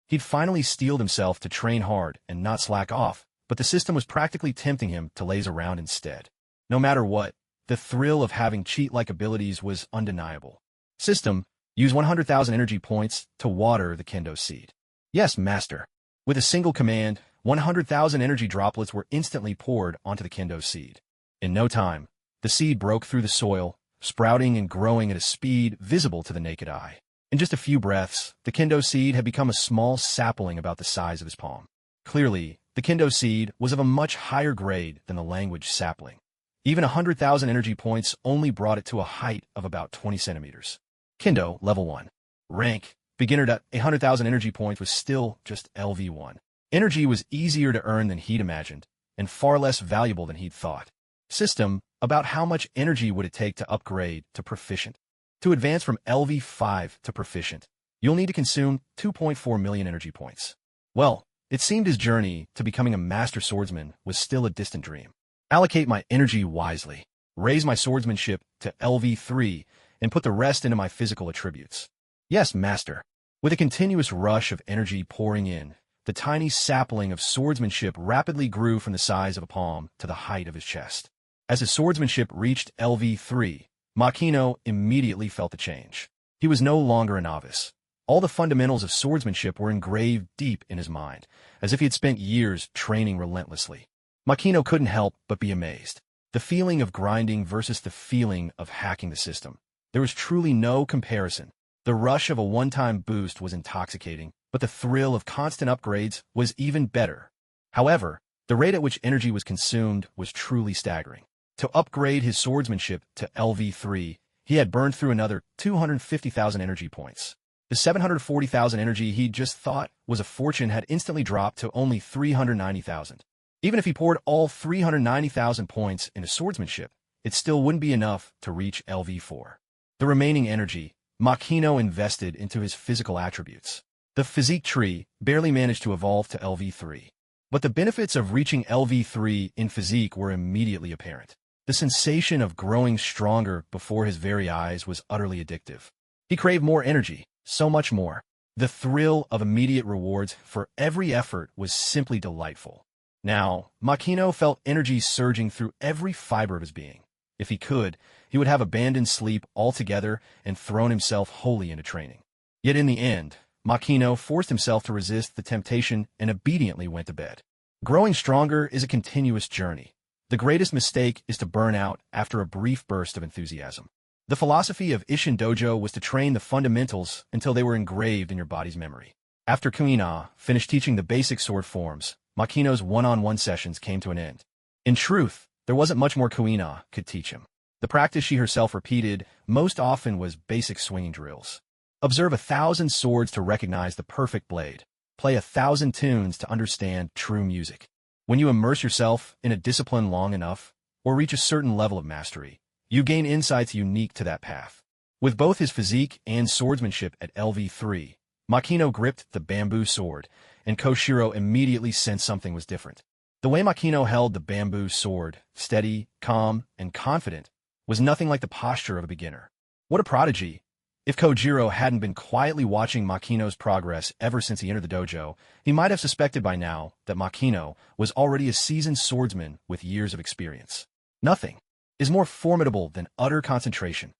Speaker 1: He'd finally steeled himself to train hard and not slack off, but the system was practically tempting him to laze around instead. No matter what, the thrill of having cheat-like abilities was undeniable. System: use 100,000 energy points to water the kendo seed. Yes, master. With a single command, 100,000 energy droplets were instantly poured onto the kendo seed. In no time, the seed broke through the soil, sprouting and growing at a speed visible to the naked eye. In just a few breaths, the kendo seed had become a small sapling about the size of his palm. Clearly, the kendo seed was of a much higher grade than the language sapling. Even 100,000 energy points only brought it to a height of about 20 centimeters. Kendo, level 1. Rank: beginner. 100,000 energy points was still just LV1. Energy was easier to earn than he'd imagined, and far less valuable than he'd thought. System: about how much energy would it take to upgrade to proficient? To advance from LV5 to proficient, you'll need to consume 2.4 million energy points. Well, it seemed his journey to becoming a master swordsman was still a distant dream. Allocate my energy wisely, raise my swordsmanship to LV3, and put the rest into my physical attributes. Yes, master. With a continuous rush of energy pouring in, the tiny sapling of swordsmanship rapidly grew from the size of a palm to the height of his chest. As his swordsmanship reached LV3, Makino immediately felt the change. He was no longer a novice. All the fundamentals of swordsmanship were engraved deep in his mind, as if he had spent years training relentlessly. Makino couldn't help but be amazed. The feeling of grinding versus the feeling of hacking the system. There was truly no comparison. The rush of a one-time boost was intoxicating, but the thrill of constant upgrades was even better. However, the rate at which energy was consumed was truly staggering. To upgrade his swordsmanship to LV3, he had burned through another 250,000 energy points. The 740,000 energy he'd just thought was a fortune had instantly dropped to only 390,000. Even if he poured all 390,000 points into swordsmanship, it still wouldn't be enough to reach LV4. The remaining energy, Makino invested into his physical attributes. The physique tree barely managed to evolve to LV3. But the benefits of reaching LV3 in physique were immediately apparent. The sensation of growing stronger before his very eyes was utterly addictive. He craved more energy, so much more. The thrill of immediate rewards for every effort was simply delightful. Now, Makino felt energy surging through every fiber of his being. If he could, he would have abandoned sleep altogether and thrown himself wholly into training. Yet in the end, Makino forced himself to resist the temptation and obediently went to bed. Growing stronger is a continuous journey. The greatest mistake is to burn out after a brief burst of enthusiasm. The philosophy of Isshin Dojo was to train the fundamentals until they were engraved in your body's memory. After Kuina finished teaching the basic sword forms, Makino's one-on-one sessions came to an end. In truth, there wasn't much more Kuina could teach him. The practice she herself repeated most often was basic swinging drills. Observe 1,000 swords to recognize the perfect blade. Play 1,000 tunes to understand true music. When you immerse yourself in a discipline long enough, or reach a certain level of mastery, you gain insights unique to that path. With both his physique and swordsmanship at LV3, Makino gripped the bamboo sword, and Koshiro immediately sensed something was different. The way Makino held the bamboo sword, steady, calm, and confident, was nothing like the posture of a beginner. What a prodigy! If Kojiro hadn't been quietly watching Makino's progress ever since he entered the dojo, he might have suspected by now that Makino was already a seasoned swordsman with years of experience. Nothing is more formidable than utter concentration.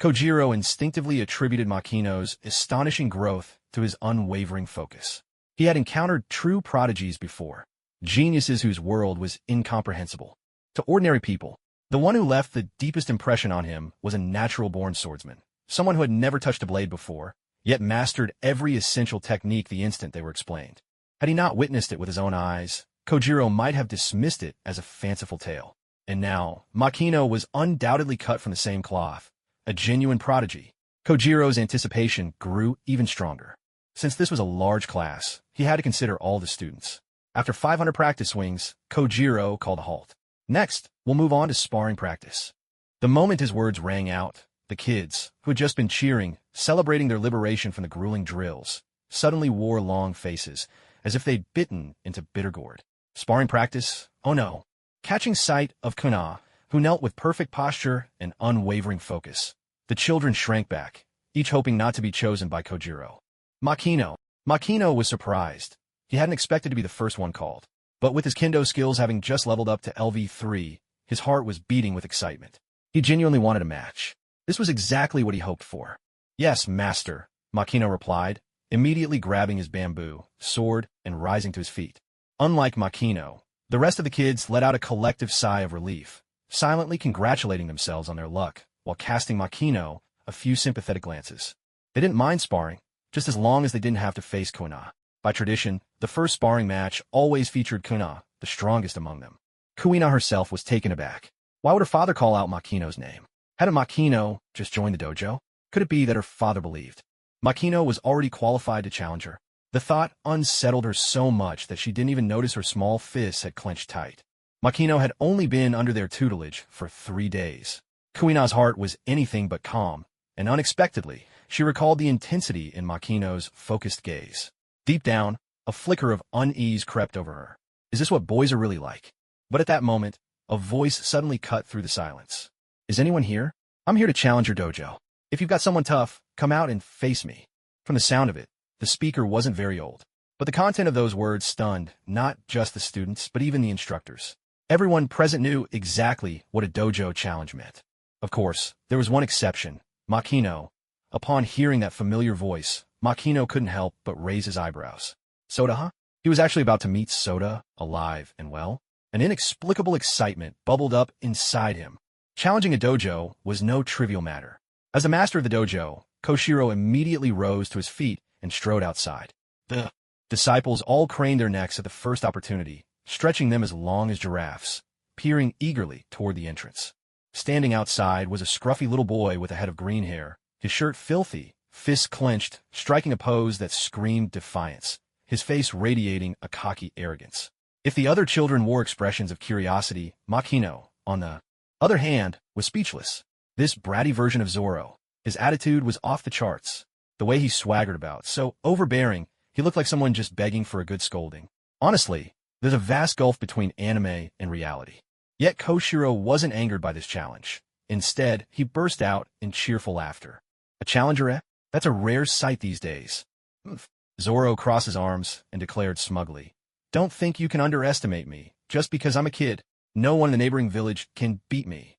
Speaker 1: Kojiro instinctively attributed Makino's astonishing growth to his unwavering focus. He had encountered true prodigies before, geniuses whose world was incomprehensible to ordinary people. The one who left the deepest impression on him was a natural-born swordsman, someone who had never touched a blade before, yet mastered every essential technique the instant they were explained. Had he not witnessed it with his own eyes, Kojiro might have dismissed it as a fanciful tale. And now, Makino was undoubtedly cut from the same cloth, a genuine prodigy. Kojiro's anticipation grew even stronger. Since this was a large class, he had to consider all the students. After 500 practice swings, Kojiro called a halt. Next, we'll move on to sparring practice. The moment his words rang out, the kids, who had just been cheering, celebrating their liberation from the grueling drills, suddenly wore long faces, as if they'd bitten into bitter gourd. Sparring practice? Oh no. Catching sight of Kuna, who knelt with perfect posture and unwavering focus, the children shrank back, each hoping not to be chosen by Kojiro. Makino was surprised. He hadn't expected to be the first one called. But with his kendo skills having just leveled up to LV3, his heart was beating with excitement. He genuinely wanted a match. This was exactly what he hoped for. Yes, master, Makino replied, immediately grabbing his bamboo sword and rising to his feet. Unlike Makino, the rest of the kids let out a collective sigh of relief, silently congratulating themselves on their luck, while casting Makino a few sympathetic glances. They didn't mind sparring, just as long as they didn't have to face Kuna. By tradition, the first sparring match always featured Kuna, the strongest among them. Kuina herself was taken aback. Why would her father call out Makino's name? Hadn't Makino just joined the dojo? Could it be that her father believed Makino was already qualified to challenge her? The thought unsettled her so much that she didn't even notice her small fists had clenched tight. Makino had only been under their tutelage for 3 days. Kuina's heart was anything but calm, and unexpectedly, she recalled the intensity in Makino's focused gaze. Deep down, a flicker of unease crept over her. Is this what boys are really like? But at that moment, a voice suddenly cut through the silence. Is anyone here? I'm here to challenge your dojo. If you've got someone tough, come out and face me. From the sound of it, the speaker wasn't very old. But the content of those words stunned not just the students, but even the instructors. Everyone present knew exactly what a dojo challenge meant. Of course, there was one exception, Makino. Upon hearing that familiar voice, Makino couldn't help but raise his eyebrows. Soda, huh? He was actually about to meet Soda, alive and well. An inexplicable excitement bubbled up inside him. Challenging a dojo was no trivial matter. As the master of the dojo, Koshiro immediately rose to his feet and strode outside. The disciples all craned their necks at the first opportunity, stretching them as long as giraffes, peering eagerly toward the entrance. Standing outside was a scruffy little boy with a head of green hair, his shirt filthy, fists clenched, striking a pose that screamed defiance, his face radiating a cocky arrogance. If the other children wore expressions of curiosity, Makino, on the other hand, was speechless. This bratty version of Zoro, his attitude was off the charts. The way he swaggered about, so overbearing, he looked like someone just begging for a good scolding. Honestly, There's a vast gulf between anime and reality. Yet Koshiro wasn't angered by this challenge. Instead, he burst out in cheerful laughter. A challenger, eh? That's a rare sight these days. Oof. Zoro crossed his arms and declared smugly, "Don't think you can underestimate me. Just because I'm a kid, no one in the neighboring village can beat me."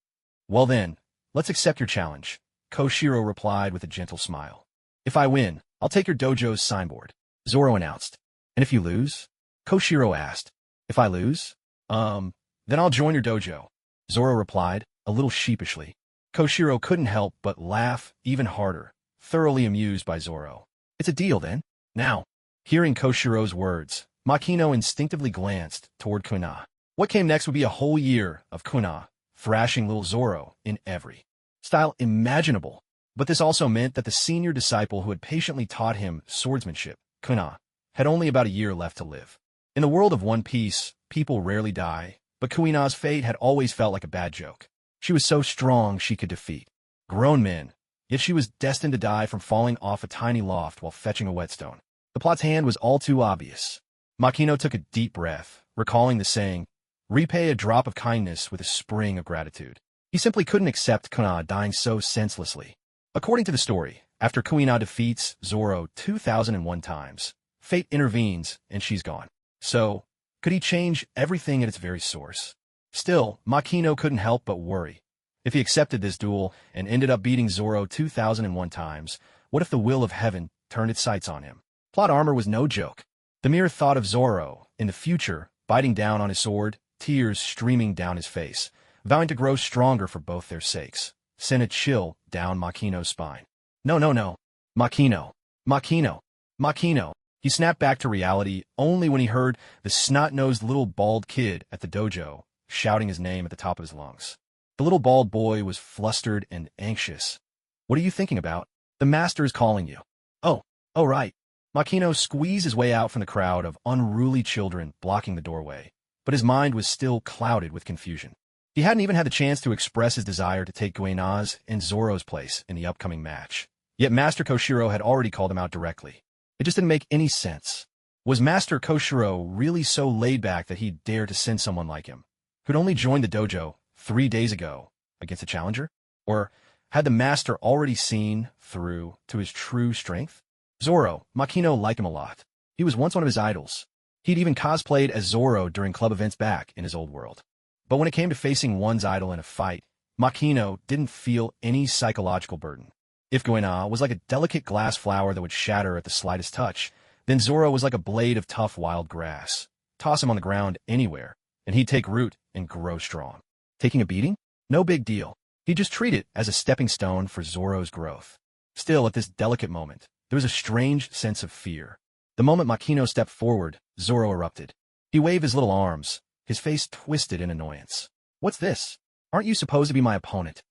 Speaker 1: "Well then, let's accept your challenge," Koshiro replied with a gentle smile. "If I win, I'll take your dojo's signboard," Zoro announced. "And if you lose?" Koshiro asked. "If I lose? Then I'll join your dojo," Zoro replied, a little sheepishly. Koshiro couldn't help but laugh even harder, thoroughly amused by Zoro. "It's a deal, then." Now, hearing Koshiro's words, Makino instinctively glanced toward Kuna. What came next would be a whole year of Kuna thrashing little Zoro in every style imaginable. But this also meant that the senior disciple who had patiently taught him swordsmanship, Kuna, had only about a year left to live. In the world of One Piece, people rarely die, but Kuina's fate had always felt like a bad joke. She was so strong she could defeat grown men, yet she was destined to die from falling off a tiny loft while fetching a whetstone. The plot's hand was all too obvious. Makino took a deep breath, recalling the saying, "Repay a drop of kindness with a spring of gratitude." He simply couldn't accept Kuna dying so senselessly. According to the story, after Kuina defeats Zoro 2001 times, fate intervenes and she's gone. So, could he change everything at its very source? Still, Makino couldn't help but worry. If he accepted this duel and ended up beating Zoro 2001 times, what if the will of heaven turned its sights on him? Plot armor was no joke. The mere thought of Zoro, in the future, biting down on his sword, tears streaming down his face, vowing to grow stronger for both their sakes, sent a chill down Makino's spine. No, no, no. Makino. Makino. Makino. He snapped back to reality only when he heard the snot-nosed little bald kid at the dojo shouting his name at the top of his lungs. The little bald boy was flustered and anxious. "What are you thinking about? The master is calling you." Oh right. Makino squeezed his way out from the crowd of unruly children blocking the doorway, but his mind was still clouded with confusion. He hadn't even had the chance to express his desire to take Guena's and Zoro's place in the upcoming match. Yet Master Koshiro had already called him out directly. It just didn't make any sense. Was Master Koshiro really so laid back that he'd dare to send someone like him, who'd only joined the dojo 3 days ago, against a challenger? Or had the master already seen through to his true strength? Zoro, Makino liked him a lot. He was once one of his idols. He'd even cosplayed as Zoro during club events back in his old world. But when it came to facing one's idol in a fight, Makino didn't feel any psychological burden. If Guena was like a delicate glass flower that would shatter at the slightest touch, then Zoro was like a blade of tough wild grass. Toss him on the ground anywhere, and he'd take root and grow strong. Taking a beating? No big deal. He'd just treat it as a stepping stone for Zoro's growth. Still, at this delicate moment, there was a strange sense of fear. The moment Makino stepped forward, Zoro erupted. He waved his little arms, his face twisted in annoyance. "What's this? Aren't you supposed to be my opponent?"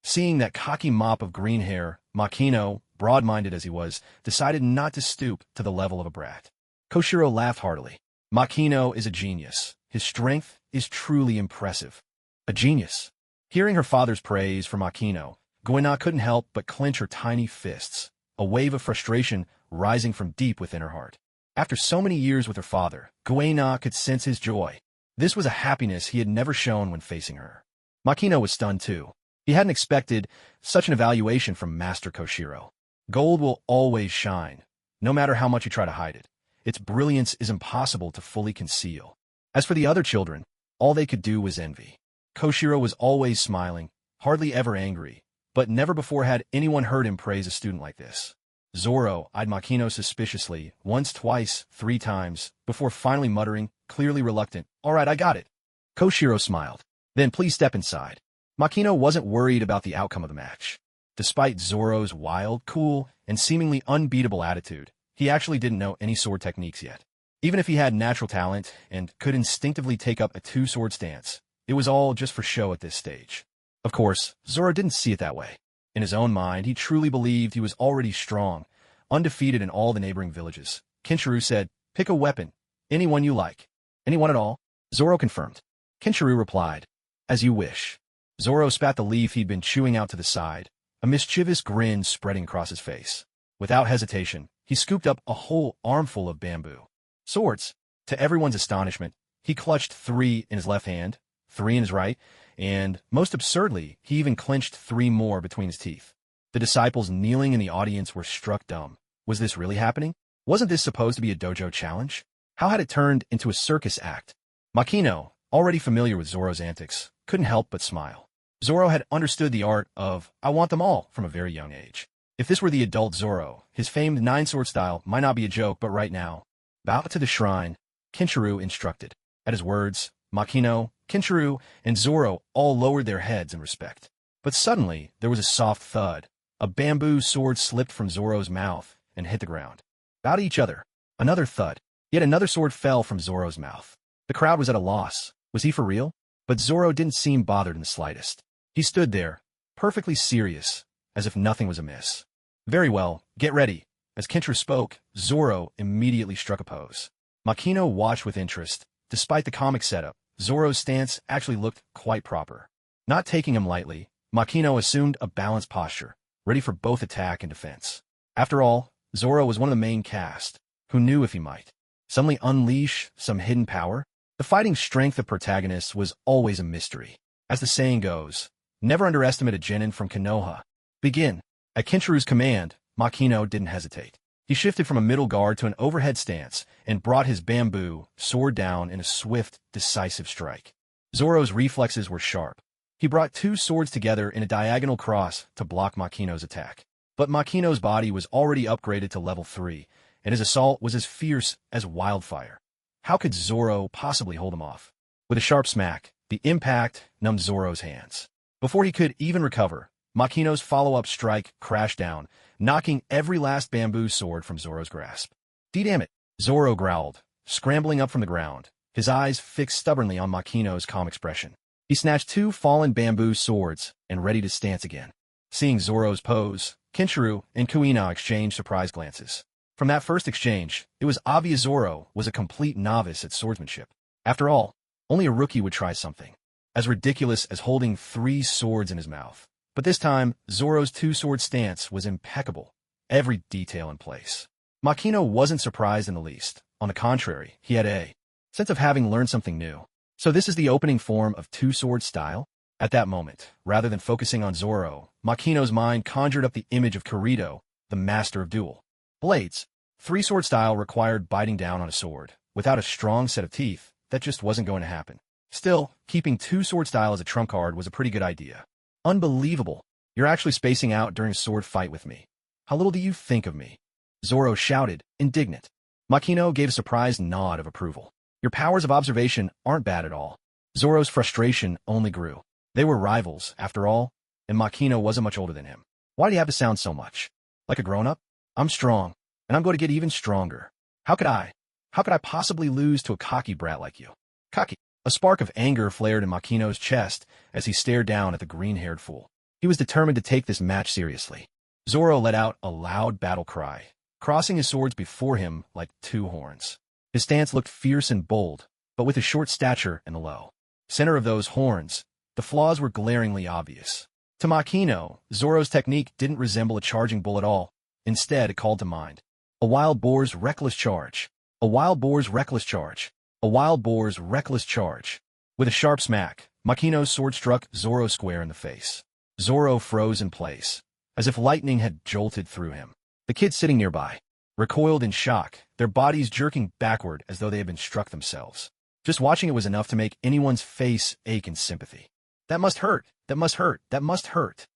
Speaker 1: Seeing that cocky mop of green hair, Makino, broad-minded as he was, decided not to stoop to the level of a brat. Koshiro laughed heartily. Makino is a genius. His strength is truly impressive. A genius. Hearing her father's praise for Makino, Guena couldn't help but clench her tiny fists, a wave of frustration rising from deep within her heart. After so many years with her father, Guena could sense his joy. This was a happiness he had never shown when facing her. Makino was stunned too. He hadn't expected such an evaluation from Master Koshiro. Gold will always shine, no matter how much you try to hide it. Its brilliance is impossible to fully conceal. As for the other children, all they could do was envy. Koshiro was always smiling, hardly ever angry, but never before had anyone heard him praise a student like this. Zoro eyed Makino suspiciously, once, twice, 3 times, before finally muttering, clearly reluctant, "All right, I got it." Koshiro smiled. "Then please step inside." Makino wasn't worried about the outcome of the match. Despite Zoro's wild, cool, and seemingly unbeatable attitude, he actually didn't know any sword techniques yet. Even if he had natural talent and could instinctively take up a 2-sword stance, it was all just for show at this stage. Of course, Zoro didn't see it that way. In his own mind, he truly believed he was already strong, undefeated in all the neighboring villages. Kinshiro said, "Pick a weapon, anyone you like." "Anyone at all?" Zoro confirmed. Kinshiro replied, "As you wish." Zoro spat the leaf he'd been chewing out to the side, a mischievous grin spreading across his face. Without hesitation, he scooped up a whole armful of bamboo. Swords. To everyone's astonishment, He clutched 3 in his left hand, 3 in his right, and, most absurdly, he even clenched 3 more between his teeth. The disciples kneeling in the audience were struck dumb. Was this really happening? Wasn't this supposed to be a dojo challenge? How had it turned into a circus act? Makino, already familiar with Zoro's antics, couldn't help but smile. Zoro had understood the art of "I want them all" from a very young age. If this were the adult Zoro, his famed nine-sword style might not be a joke, but right now, "Bow to the shrine," Kinshiro instructed. At his words, Makino, Kinshiro, and Zoro all lowered their heads in respect. But suddenly, there was a soft thud. A bamboo sword slipped from Zoro's mouth and hit the ground. Bow to each other. Another thud. Yet another sword fell from Zoro's mouth. The crowd was at a loss. Was he for real? But Zoro didn't seem bothered in the slightest. He stood there, perfectly serious, as if nothing was amiss. "Very well, get ready." As Kinshiro spoke, Zoro immediately struck a pose. Makino watched with interest. Despite the comic setup, Zoro's stance actually looked quite proper. Not taking him lightly, Makino assumed a balanced posture, ready for both attack and defense. After all, Zoro was one of the main cast, who knew if he might suddenly unleash some hidden power. The fighting strength of protagonists was always a mystery. As the saying goes, never underestimate a genin from Konoha. Begin. At Kinshiro's command, Makino didn't hesitate. He shifted from a middle guard to an overhead stance and brought his bamboo sword down in a swift, decisive strike. Zoro's reflexes were sharp. He brought 2 swords together in a diagonal cross to block Makino's attack. But Makino's body was already upgraded to level 3, and his assault was as fierce as wildfire. How could Zoro possibly hold him off? With a sharp smack, the impact numbed Zoro's hands. Before he could even recover, Makino's follow-up strike crashed down, knocking every last bamboo sword from Zoro's grasp. "Damn it," Zoro growled, scrambling up from the ground, his eyes fixed stubbornly on Makino's calm expression. He snatched 2 fallen bamboo swords and ready to stance again. Seeing Zoro's pose, Kinshiro and Kuina exchanged surprised glances. From that first exchange, it was obvious Zoro was a complete novice at swordsmanship. After all, only a rookie would try something as ridiculous as holding 3 swords in his mouth. But this time, Zoro's 2-sword stance was impeccable, every detail in place. Makino wasn't surprised in the least. On the contrary, he had a sense of having learned something new. So this is the opening form of 2-sword style? At that moment, rather than focusing on Zoro, Makino's mind conjured up the image of Kirito, the master of dual blades. 3-sword style required biting down on a sword. Without a strong set of teeth, that just wasn't going to happen. Still, keeping 2-sword style as a trump card was a pretty good idea. "Unbelievable. You're actually spacing out during a sword fight with me. How little do you think of me?" Zoro shouted, indignant. Makino gave a surprised nod of approval. "Your powers of observation aren't bad at all." Zoro's frustration only grew. They were rivals, after all, and Makino wasn't much older than him. Why do you have to sound so much like a grown-up? "I'm strong, and I'm going to get even stronger. How could I possibly lose to a cocky brat like you?" Cocky. A spark of anger flared in Makino's chest as he stared down at the green-haired fool. He was determined to take this match seriously. Zoro let out a loud battle cry, crossing his swords before him like 2 horns. His stance looked fierce and bold, but with his short stature in the low center of those horns, the flaws were glaringly obvious. To Makino, Zoro's technique didn't resemble a charging bull at all. Instead, it called to mind a wild boar's reckless charge. A wild boar's reckless charge. A wild boar's reckless charge. With a sharp smack, Makino's sword struck Zoro square in the face. Zoro froze in place, as if lightning had jolted through him. The kids sitting nearby recoiled in shock, their bodies jerking backward as though they had been struck themselves. Just watching it was enough to make anyone's face ache in sympathy. "That must hurt. That must hurt. That must hurt."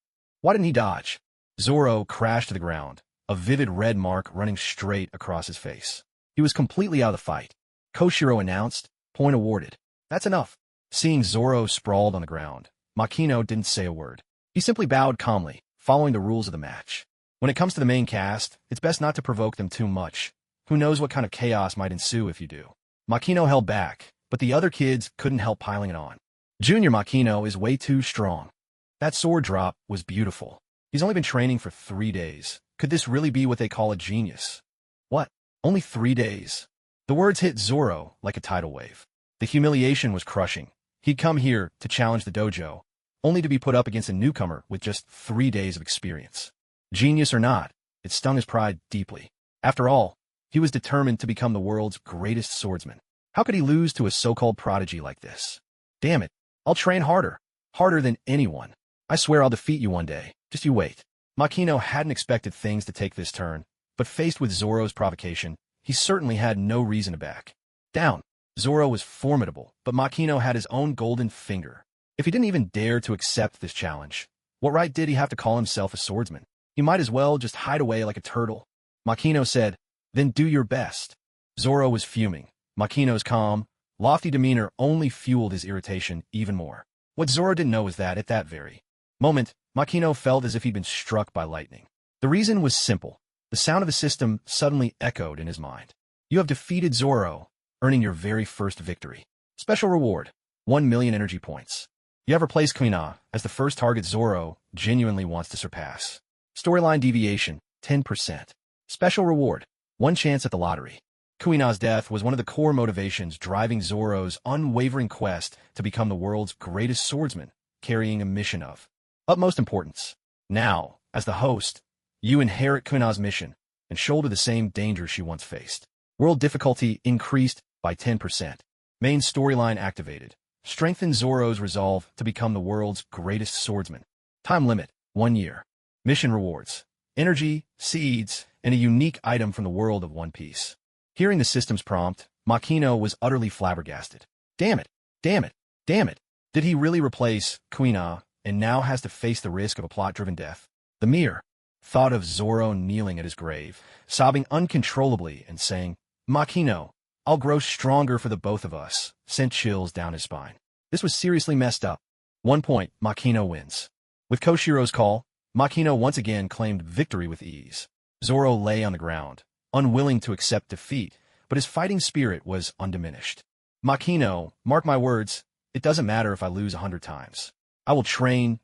Speaker 1: Why didn't he dodge? Zoro crashed to the ground, a vivid red mark running straight across his face. He was completely out of the fight. Koshiro announced, "Point awarded." "That's enough." Seeing Zoro sprawled on the ground, Makino didn't say a word. He simply bowed calmly, following the rules of the match. When it comes to the main cast, it's best not to provoke them too much. Who knows what kind of chaos might ensue if you do. Makino held back, but the other kids couldn't help piling it on. "Junior Makino is way too strong." That sword drop was beautiful. He's only been training for 3 days. Could this really be what they call a genius? What? Only 3 days? The words hit Zoro like a tidal wave. The humiliation was crushing. He'd come here to challenge the dojo, only to be put up against a newcomer with just 3 days of experience. Genius or not, it stung his pride deeply. After all, he was determined to become the world's greatest swordsman. How could he lose to a so-called prodigy like this? Damn it, I'll train harder. Harder than anyone. I swear I'll defeat you one day. Just you wait. Makino hadn't expected things to take this turn, but faced with Zoro's provocation, he certainly had no reason to back down. Zoro was formidable, but Makino had his own golden finger. If he didn't even dare to accept this challenge, what right did he have to call himself a swordsman? He might as well just hide away like a turtle. Makino said, "Then do your best." Zoro was fuming. Makino's calm, lofty demeanor only fueled his irritation even more. What Zoro didn't know was that, at that very moment, Makino felt as if he'd been struck by lightning. The reason was simple. The sound of the system suddenly echoed in his mind. You have defeated Zoro, earning your very first victory. Special reward, 1 million energy points. You have replaced Kuina as the first target Zoro genuinely wants to surpass. Storyline deviation, 10%. Special reward, 1 chance at the lottery. Kuina's death was one of the core motivations driving Zoro's unwavering quest to become the world's greatest swordsman, carrying a mission of utmost importance. Now, as the host, you inherit Kuina's mission and shoulder the same danger she once faced. World difficulty increased by 10%. Main storyline activated. Strengthen Zoro's resolve to become the world's greatest swordsman. Time limit, 1 year. Mission rewards, energy, seeds, and a unique item from the world of One Piece. Hearing the system's prompt, Makino was utterly flabbergasted. Damn it, damn it, damn it. Did he really replace Kuina and now has to face the risk of a plot-driven death? The mere thought of Zoro kneeling at his grave, sobbing uncontrollably and saying, "Makino, I'll grow stronger for the both of us," sent chills down his spine. This was seriously messed up. 1 point, Makino wins. With Koshiro's call, Makino once again claimed victory with ease. Zoro lay on the ground, unwilling to accept defeat, but his fighting spirit was undiminished. Makino, mark my words, it doesn't matter if I lose 100 times. I will train,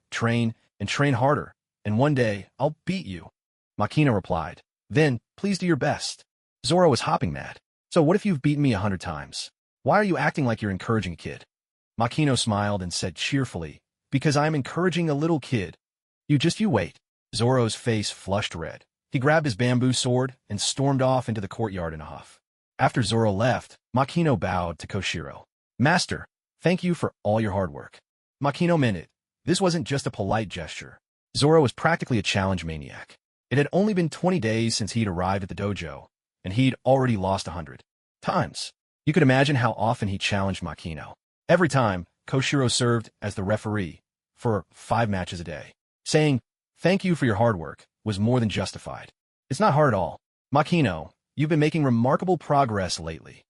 Speaker 1: and train harder, and one day I'll beat you. Makino replied, "Then, please do your best." Zoro was hopping mad. "So what if you've beaten me 100 times? Why are you acting like you're encouraging a kid?" Makino smiled and said cheerfully, "Because I am encouraging a little kid. You wait." Zoro's face flushed red. He grabbed his bamboo sword and stormed off into the courtyard in a huff. After Zoro left, Makino bowed to Koshiro. "Master, thank you for all your hard work." Makino meant it. This wasn't just a polite gesture. Zoro was practically a challenge maniac. It had only been 20 days since he'd arrived at the dojo, and he'd already lost 100 times. You could imagine how often he challenged Makino. Every time, Koshiro served as the referee for 5 matches a day. Saying, "Thank you for your hard work," was more than justified. "It's not hard at all. Makino, you've been making remarkable progress lately."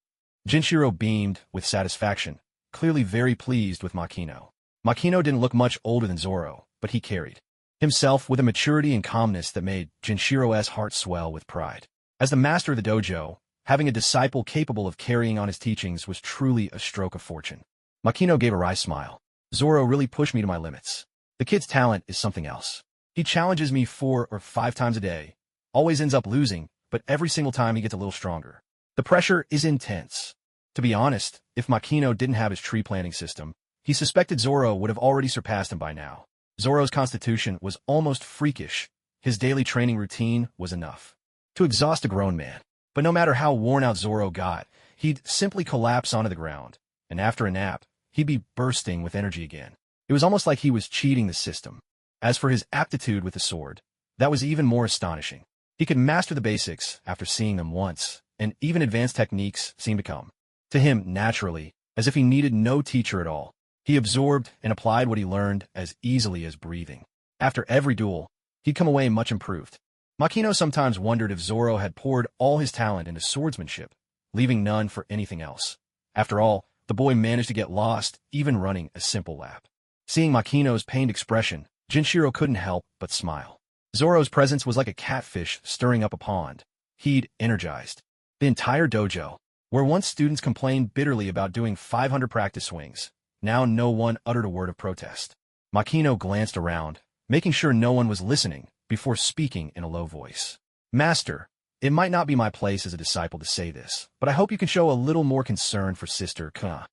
Speaker 1: Jinshiro beamed with satisfaction, clearly very pleased with Makino. Makino didn't look much older than Zoro, but he carried himself with a maturity and calmness that made Jinshiro's heart swell with pride. As the master of the dojo, having a disciple capable of carrying on his teachings was truly a stroke of fortune. Makino gave a wry smile. "Zoro really pushed me to my limits. The kid's talent is something else. He challenges me 4 or 5 times a day, always ends up losing, but every single time he gets a little stronger. The pressure is intense." To be honest, if Makino didn't have his tree planting system, he suspected Zoro would have already surpassed him by now. Zoro's constitution was almost freakish. His daily training routine was enough to exhaust a grown man. But no matter how worn out Zoro got, he'd simply collapse onto the ground, and after a nap, he'd be bursting with energy again. It was almost like he was cheating the system. As for his aptitude with the sword, that was even more astonishing. He could master the basics after seeing them once, and even advanced techniques seemed to come to him naturally, as if he needed no teacher at all. He absorbed and applied what he learned as easily as breathing. After every duel, he'd come away much improved. Makino sometimes wondered if Zoro had poured all his talent into swordsmanship, leaving none for anything else. After all, the boy managed to get lost even running a simple lap. Seeing Makino's pained expression, Jinshiro couldn't help but smile. Zoro's presence was like a catfish stirring up a pond. He'd energized the entire dojo, where once students complained bitterly about doing 500 practice swings. Now no one uttered a word of protest. Makino glanced around, making sure no one was listening, before speaking in a low voice. "Master, it might not be my place as a disciple to say this, but I hope you can show a little more concern for Sister Kuna."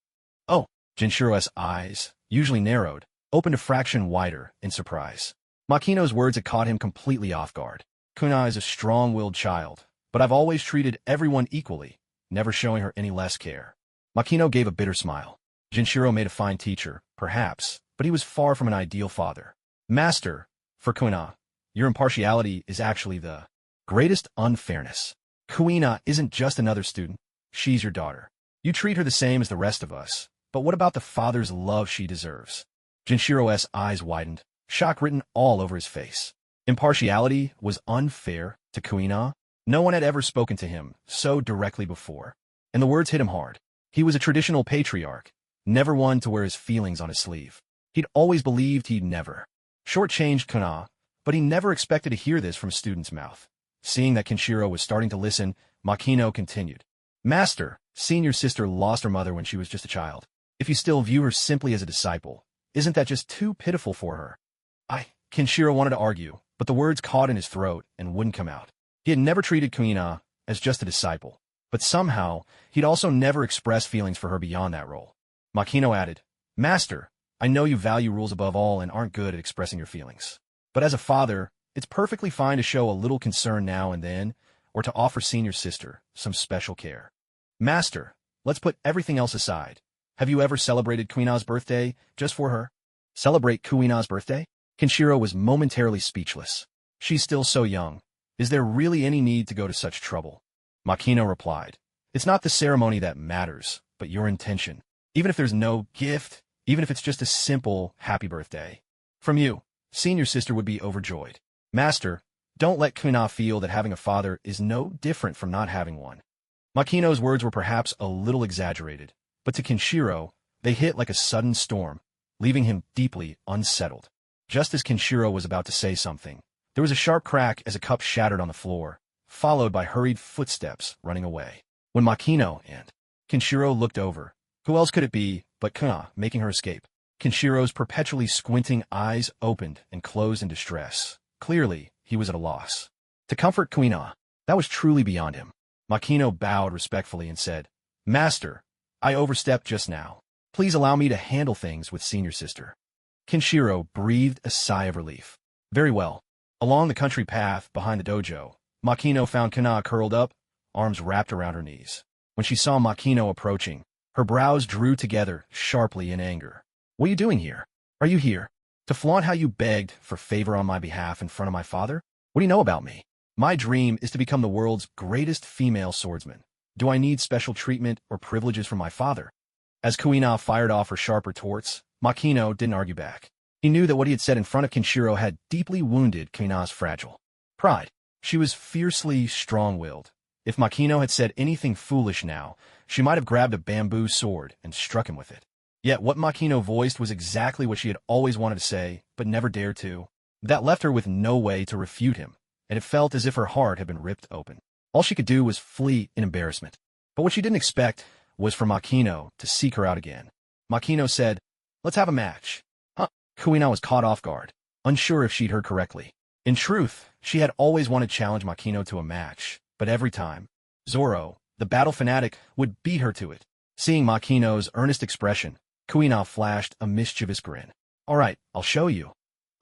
Speaker 1: "Oh," Jinshiro's eyes, usually narrowed, opened a fraction wider in surprise. Makino's words had caught him completely off guard. "Kuna is a strong-willed child, but I've always treated everyone equally, never showing her any less care." Makino gave a bitter smile. Jinshiro made a fine teacher, perhaps, but he was far from an ideal father. Master, for Kuina, your impartiality is actually the greatest unfairness. Kuina isn't just another student. She's your daughter. You treat her the same as the rest of us, but what about the father's love she deserves? Jinshiro's eyes widened, shock written all over his face. Impartiality was unfair to Kuina? No one had ever spoken to him so directly before, and the words hit him hard. He was a traditional patriarch, never one to wear his feelings on his sleeve. He'd always believed he'd never shortchanged Kuina, but he never expected to hear this from a student's mouth. Seeing that Kenshiro was starting to listen, Makino continued. Master, senior sister lost her mother when she was just a child. If you still view her simply as a disciple, isn't that just too pitiful for her? Kenshiro wanted to argue, but the words caught in his throat and wouldn't come out. He had never treated Kuina as just a disciple, but somehow he'd also never expressed feelings for her beyond that role. Makino added, Master, I know you value rules above all and aren't good at expressing your feelings. But as a father, it's perfectly fine to show a little concern now and then, or to offer senior sister some special care. Master, let's put everything else aside. Have you ever celebrated Kuina's birthday just for her? Celebrate Kuina's birthday? Kenshiro was momentarily speechless. She's still so young. Is there really any need to go to such trouble? Makino replied, It's not the ceremony that matters, but your intention. Even if there's no gift, even if it's just a simple happy birthday. From you, senior sister would be overjoyed. Master, don't let Kuina feel that having a father is no different from not having one. Makino's words were perhaps a little exaggerated, but to Kenshiro, they hit like a sudden storm, leaving him deeply unsettled. Just as Kenshiro was about to say something, there was a sharp crack as a cup shattered on the floor, followed by hurried footsteps running away. When Makino and Kenshiro looked over, who else could it be but Kuina making her escape? Kenshiro's perpetually squinting eyes opened and closed in distress. Clearly, he was at a loss. To comfort Kuina, that was truly beyond him. Makino bowed respectfully and said, Master, I overstepped just now. Please allow me to handle things with senior sister. Kenshiro breathed a sigh of relief. Very well. Along the country path behind the dojo, Makino found Kuina curled up, arms wrapped around her knees. When she saw Makino approaching, her brows drew together sharply in anger. What are you doing here? Are you here to flaunt how you begged for favor on my behalf in front of my father? What do you know about me? My dream is to become the world's greatest female swordsman. Do I need special treatment or privileges from my father? As Kuina fired off her sharp retorts, Makino didn't argue back. He knew that what he had said in front of Kenshiro had deeply wounded Kuina's fragile pride. She was fiercely strong-willed. If Makino had said anything foolish now, she might have grabbed a bamboo sword and struck him with it. Yet what Makino voiced was exactly what she had always wanted to say, but never dared to. That left her with no way to refute him, and it felt as if her heart had been ripped open. All she could do was flee in embarrassment. But what she didn't expect was for Makino to seek her out again. Makino said, Let's have a match. Kuina was caught off guard, unsure if she'd heard correctly. In truth, she had always wanted to challenge Makino to a match, but every time, Zoro, the battle fanatic, would beat her to it. Seeing Makino's earnest expression, Kuina flashed a mischievous grin. All right, I'll show you.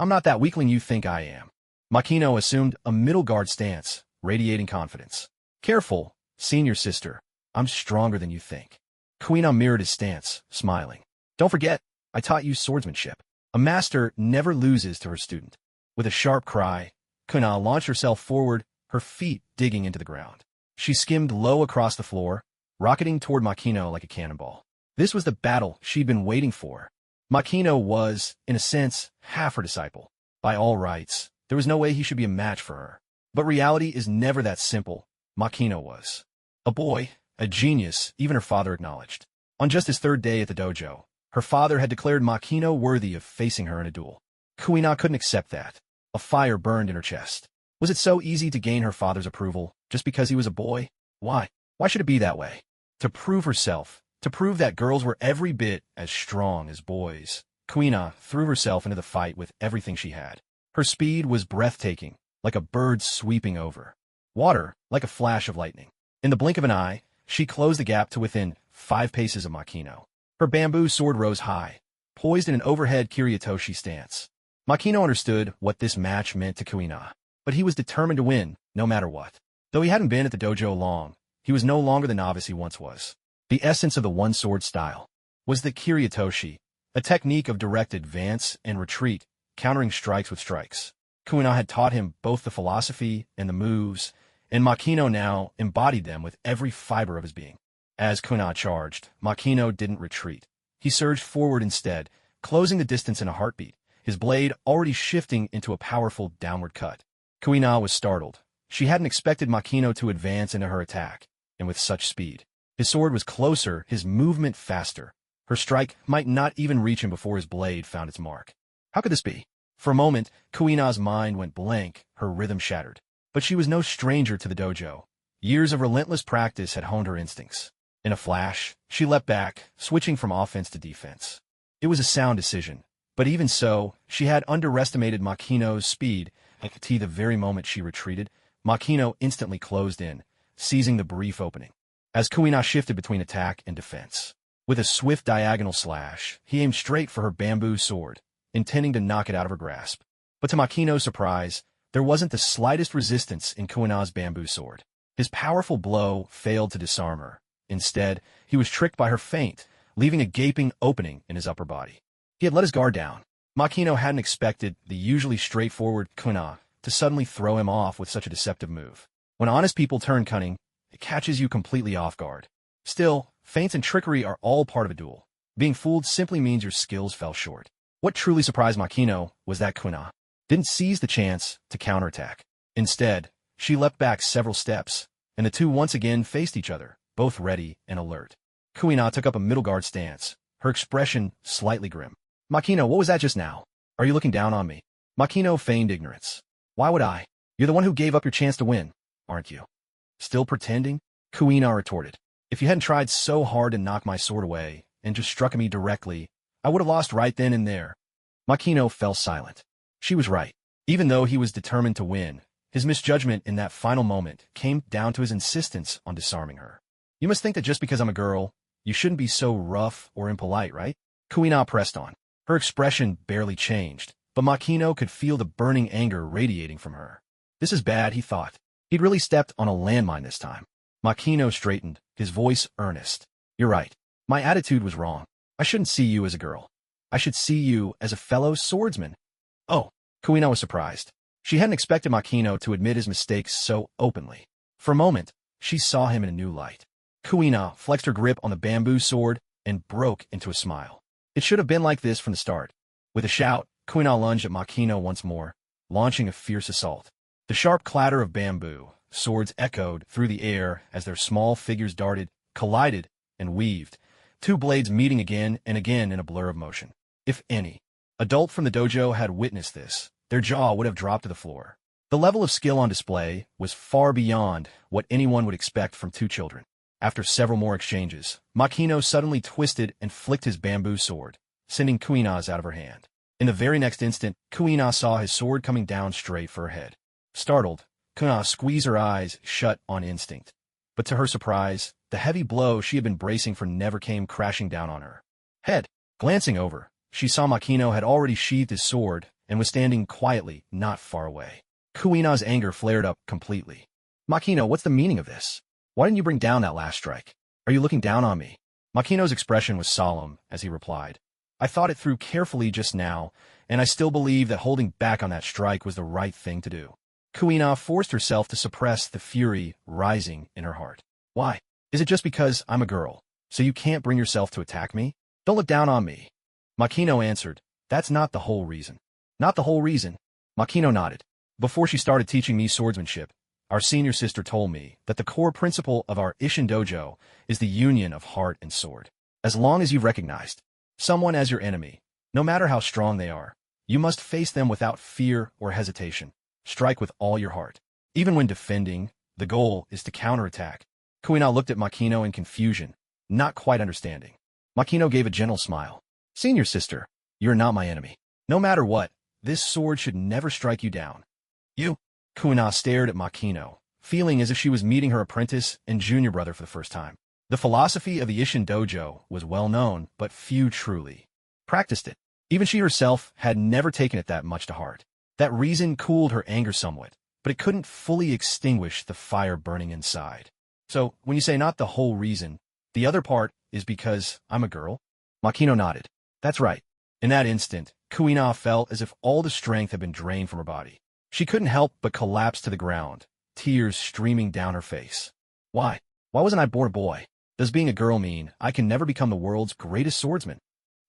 Speaker 1: I'm not that weakling you think I am. Makino assumed a middle guard stance, radiating confidence. Careful, senior sister. I'm stronger than you think. Kuina mirrored his stance, smiling. Don't forget, I taught you swordsmanship. A master never loses to her student. With a sharp cry, Kuina launched herself forward, her feet digging into the ground. She skimmed low across the floor, rocketing toward Makino like a cannonball. This was the battle she'd been waiting for. Makino was, in a sense, half her disciple. By all rights, there was no way he should be a match for her. But reality is never that simple. Makino was a boy, a genius, even her father acknowledged. On just his third day at the dojo, her father had declared Makino worthy of facing her in a duel. Kuina couldn't accept that. A fire burned in her chest. Was it so easy to gain her father's approval just because he was a boy? Why? Why should it be that way? To prove herself, to prove that girls were every bit as strong as boys, Kuina threw herself into the fight with everything she had. Her speed was breathtaking, like a bird sweeping over water, like a flash of lightning. In the blink of an eye, she closed the gap to within 5 paces of Makino. Her bamboo sword rose high, poised in an overhead Kiryutoshi stance. Makino understood what this match meant to Kuina, but he was determined to win, no matter what. Though he hadn't been at the dojo long, he was no longer the novice he once was. The essence of the one-sword style was the Kiryatoshi, a technique of direct advance and retreat, countering strikes with strikes. Kuina had taught him both the philosophy and the moves, and Makino now embodied them with every fiber of his being. As Kuina charged, Makino didn't retreat. He surged forward instead, closing the distance in a heartbeat, his blade already shifting into a powerful downward cut. Kuina was startled. She hadn't expected Makino to advance into her attack, and with such speed. His sword was closer, his movement faster. Her strike might not even reach him before his blade found its mark. How could this be? For a moment, Kuina's mind went blank, her rhythm shattered. But she was no stranger to the dojo. Years of relentless practice had honed her instincts. In a flash, she leapt back, switching from offense to defense. It was a sound decision, but even so, she had underestimated Makino's speed, and at the very moment she retreated, Makino instantly closed in, seizing the brief opening. As Kuina shifted between attack and defense. With a swift diagonal slash, he aimed straight for her bamboo sword, intending to knock it out of her grasp. But to Makino's surprise, there wasn't the slightest resistance in Kuina's bamboo sword. His powerful blow failed to disarm her. Instead, he was tricked by her feint, leaving a gaping opening in his upper body. He had let his guard down. Makino hadn't expected the usually straightforward Kuina to suddenly throw him off with such a deceptive move. When honest people turn cunning, it catches you completely off guard. Still, feints and trickery are all part of a duel. Being fooled simply means your skills fell short. What truly surprised Makino was that Kuina didn't seize the chance to counterattack. Instead, she leapt back several steps, and the two once again faced each other, both ready and alert. Kuina took up a middle guard stance, her expression slightly grim. Makino, what was that just now? Are you looking down on me? Makino feigned ignorance. Why would I? You're the one who gave up your chance to win, aren't you? Still pretending? Kuina retorted. If you hadn't tried so hard to knock my sword away and just struck me directly, I would have lost right then and there. Makino fell silent. She was right. Even though he was determined to win, his misjudgment in that final moment came down to his insistence on disarming her. You must think that just because I'm a girl, you shouldn't be so rough or impolite, right? Kuina pressed on. Her expression barely changed, but Makino could feel the burning anger radiating from her. This is bad, he thought. He'd really stepped on a landmine this time. Makino straightened, his voice earnest. You're right. My attitude was wrong. I shouldn't see you as a girl. I should see you as a fellow swordsman. Oh, Kuina was surprised. She hadn't expected Makino to admit his mistakes so openly. For a moment, she saw him in a new light. Kuina flexed her grip on the bamboo sword and broke into a smile. It should have been like this from the start. With a shout, Kuina lunged at Makino once more, launching a fierce assault. The sharp clatter of bamboo swords echoed through the air as their small figures darted, collided, and weaved, two blades meeting again and again in a blur of motion. If any adult from the dojo had witnessed this, their jaw would have dropped to the floor. The level of skill on display was far beyond what anyone would expect from two children. After several more exchanges, Makino suddenly twisted and flicked his bamboo sword, sending Kuina's out of her hand. In the very next instant, Kuina saw his sword coming down straight for her head. Startled, Kuina squeezed her eyes shut on instinct. But to her surprise, the heavy blow she had been bracing for never came crashing down on her head. Glancing over, she saw Makino had already sheathed his sword and was standing quietly not far away. Kuina's anger flared up completely. Makino, what's the meaning of this? Why didn't you bring down that last strike? Are you looking down on me? Makino's expression was solemn as he replied. I thought it through carefully just now, and I still believe that holding back on that strike was the right thing to do. Kuina forced herself to suppress the fury rising in her heart. Why? Is it just because I'm a girl, so you can't bring yourself to attack me? Don't look down on me. Makino answered, that's not the whole reason. Not the whole reason. Makino nodded. Before she started teaching me swordsmanship, our senior sister told me that the core principle of our Isshin dojo is the union of heart and sword. As long as you've recognized someone as your enemy, no matter how strong they are, you must face them without fear or hesitation. Strike with all your heart. Even when defending, the goal is to counterattack. Kuina looked at Makino in confusion, not quite understanding. Makino gave a gentle smile. Senior sister, you're not my enemy. No matter what, this sword should never strike you down. You? Kuina stared at Makino, feeling as if she was meeting her apprentice and junior brother for the first time. The philosophy of the Isshin dojo was well known, but few truly practiced it. Even she herself had never taken it that much to heart. That reason cooled her anger somewhat, but it couldn't fully extinguish the fire burning inside. So, when you say not the whole reason, The other part is because I'm a girl? Makino nodded. That's right. In that instant, Kuina felt as if all the strength had been drained from her body. She couldn't help but collapse to the ground, tears streaming down her face. Why? Why wasn't I born a boy? Does being a girl mean I can never become the world's greatest swordsman?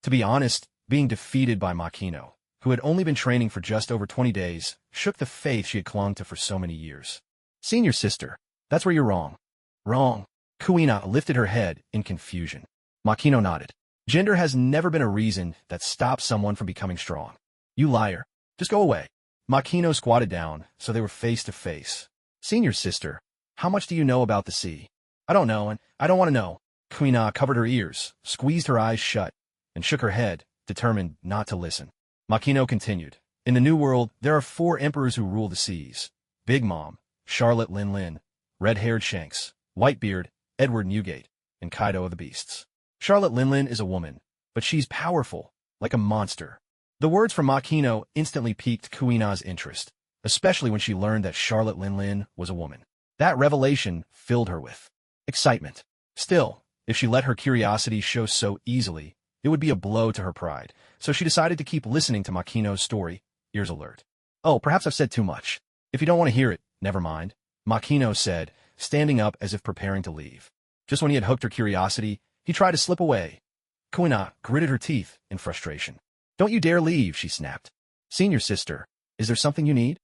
Speaker 1: To be honest, being defeated by Makino, who had only been training for just over 20 days, shook the faith she had clung to for so many years. Senior sister, that's where you're wrong. Wrong. Kuina lifted her head in confusion. Makino nodded. Gender has never been a reason that stops someone from becoming strong. You liar. Just go away. Makino squatted down, so they were face to face. Senior sister, how much do you know about the sea? I don't know, and I don't want to know. Kuina covered her ears, squeezed her eyes shut, and shook her head, determined not to listen. Makino continued. In the New World, there are 4 emperors who rule the seas. Big Mom, Charlotte Lin, red-haired Shanks, Whitebeard, Edward Newgate, and Kaido of the Beasts. Charlotte Lin is a woman, but she's powerful, like a monster. The words from Makino instantly piqued Kuina's interest, especially when she learned that Charlotte Lin was a woman. That revelation filled her with excitement. Still, if she let her curiosity show so easily, it would be a blow to her pride, so she decided to keep listening to Makino's story, ears alert. Oh, perhaps I've said too much. If you don't want to hear it, never mind, Makino said, standing up as if preparing to leave. Just when he had hooked her curiosity, he tried to slip away. Kuina gritted her teeth in frustration. Don't you dare leave, she snapped. Senior sister, is there something you need?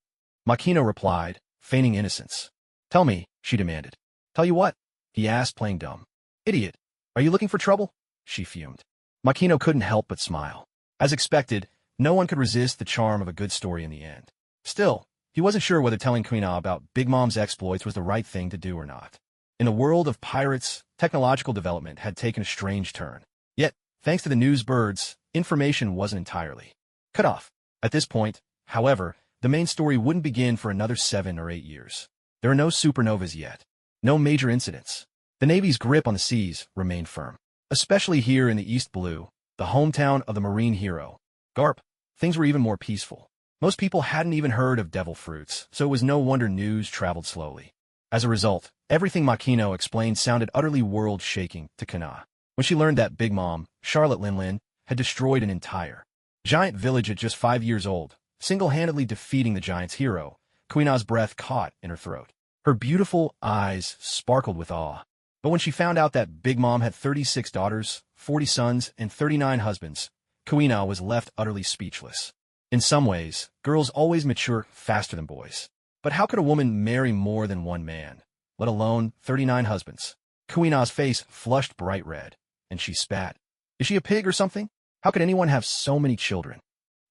Speaker 1: Makino replied, feigning innocence. Tell me, she demanded. Tell you what? He asked, playing dumb. Idiot. Are you looking for trouble? She fumed. Makino couldn't help but smile. As expected, no one could resist the charm of a good story in the end. Still, he wasn't sure whether telling Kuina about Big Mom's exploits was the right thing to do or not. In the world of pirates, technological development had taken a strange turn. Yet, thanks to the news birds, information wasn't entirely cut off. At this point, however, the main story wouldn't begin for another 7 or 8 years. There are no supernovas yet. No major incidents. The Navy's grip on the seas remained firm. Especially here in the East Blue, the hometown of the marine hero, Garp, things were even more peaceful. Most people hadn't even heard of devil fruits, so it was no wonder news traveled slowly. As a result, everything Makino explained sounded utterly world-shaking to Kana. When she learned that Big Mom, Charlotte Lin, had destroyed an entire giant village at just 5 years old, single-handedly defeating the giant's hero, Kuina's breath caught in her throat. Her beautiful eyes sparkled with awe. But when she found out that Big Mom had 36 daughters, 40 sons, and 39 husbands, Kuina was left utterly speechless. In some ways, girls always mature faster than boys. But how could a woman marry more than one man, let alone 39 husbands? Kuina's face flushed bright red, and she spat. Is she a pig or something? How could anyone have so many children?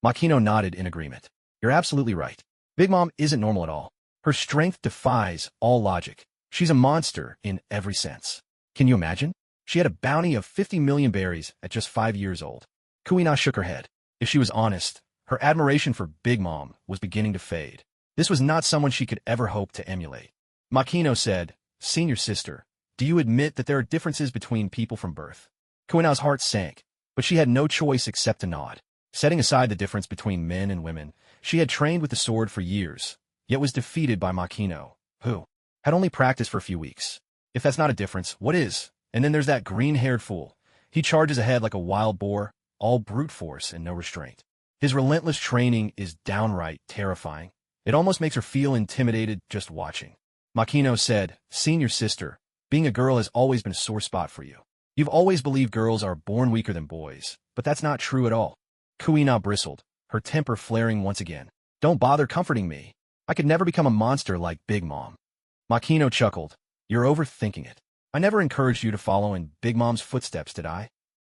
Speaker 1: Makino nodded in agreement. You're absolutely right. Big Mom isn't normal at all. Her strength defies all logic. She's a monster in every sense. Can you imagine? She had a bounty of 50 million berries at just 5 years old. Kuina shook her head. If she was honest, her admiration for Big Mom was beginning to fade. This was not someone she could ever hope to emulate. Makino said, Senior sister, do you admit that there are differences between people from birth? Kuina's heart sank, but she had no choice except to nod. Setting aside the difference between men and women, she had trained with the sword for years, yet was defeated by Makino, who had only practiced for a few weeks. If that's not a difference, what is? And then there's that green-haired fool. He charges ahead like a wild boar, all brute force and no restraint. His relentless training is downright terrifying. It almost makes her feel intimidated just watching. Makino said, Senior sister, being a girl has always been a sore spot for you. You've always believed girls are born weaker than boys, but that's not true at all. Kuina bristled, her temper flaring once again. Don't bother comforting me. I could never become a monster like Big Mom. Makino chuckled. You're overthinking it. I never encouraged you to follow in Big Mom's footsteps, did I?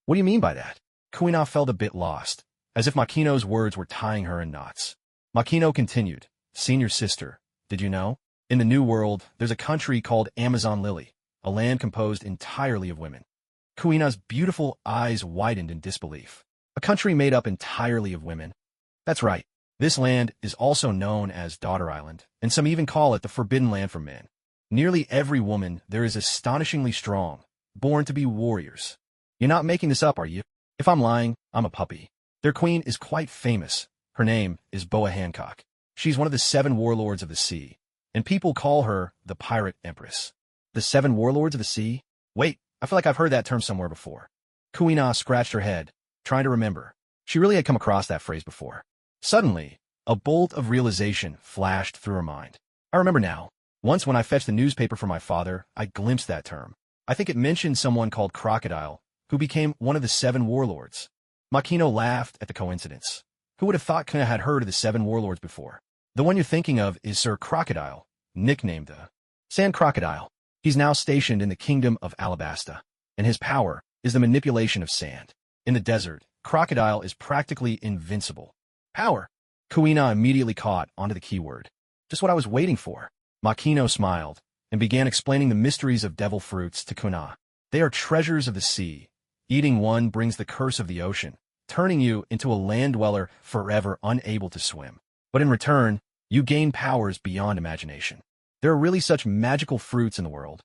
Speaker 1: What do you mean by that? Kuina felt a bit lost, as if Makino's words were tying her in knots. Makino continued, Senior sister, did you know? In the New World, there's a country called Amazon Lily, a land composed entirely of women. Kuina's beautiful eyes widened in disbelief. A country made up entirely of women? That's right. This land is also known as Daughter Island, and some even call it the Forbidden Land for men. Nearly every woman there is astonishingly strong, born to be warriors. You're not making this up, are you? If I'm lying, I'm a puppy. Their queen is quite famous. Her name is Boa Hancock. She's one of the 7 warlords of the sea, and people call her the Pirate Empress. The 7 warlords of the sea? Wait, I feel like I've heard that term somewhere before. Kuina scratched her head, trying to remember. She really had come across that phrase before. Suddenly, a bolt of realization flashed through her mind. I remember now. Once when I fetched the newspaper for my father, I glimpsed that term. I think it mentioned someone called Crocodile, who became one of the 7 warlords. Makino laughed at the coincidence. Who would have thought Kuna had heard of the 7 warlords before? The one you're thinking of is Sir Crocodile, nicknamed the Sand Crocodile. He's now stationed in the kingdom of Alabasta, and his power is the manipulation of sand. In the desert, Crocodile is practically invincible. Power. Kuina immediately caught onto the keyword. Just what I was waiting for. Makino smiled and began explaining the mysteries of devil fruits to Kuna. They are treasures of the sea. Eating one brings the curse of the ocean, turning you into a land dweller forever unable to swim. But in return, you gain powers beyond imagination. There are really such magical fruits in the world.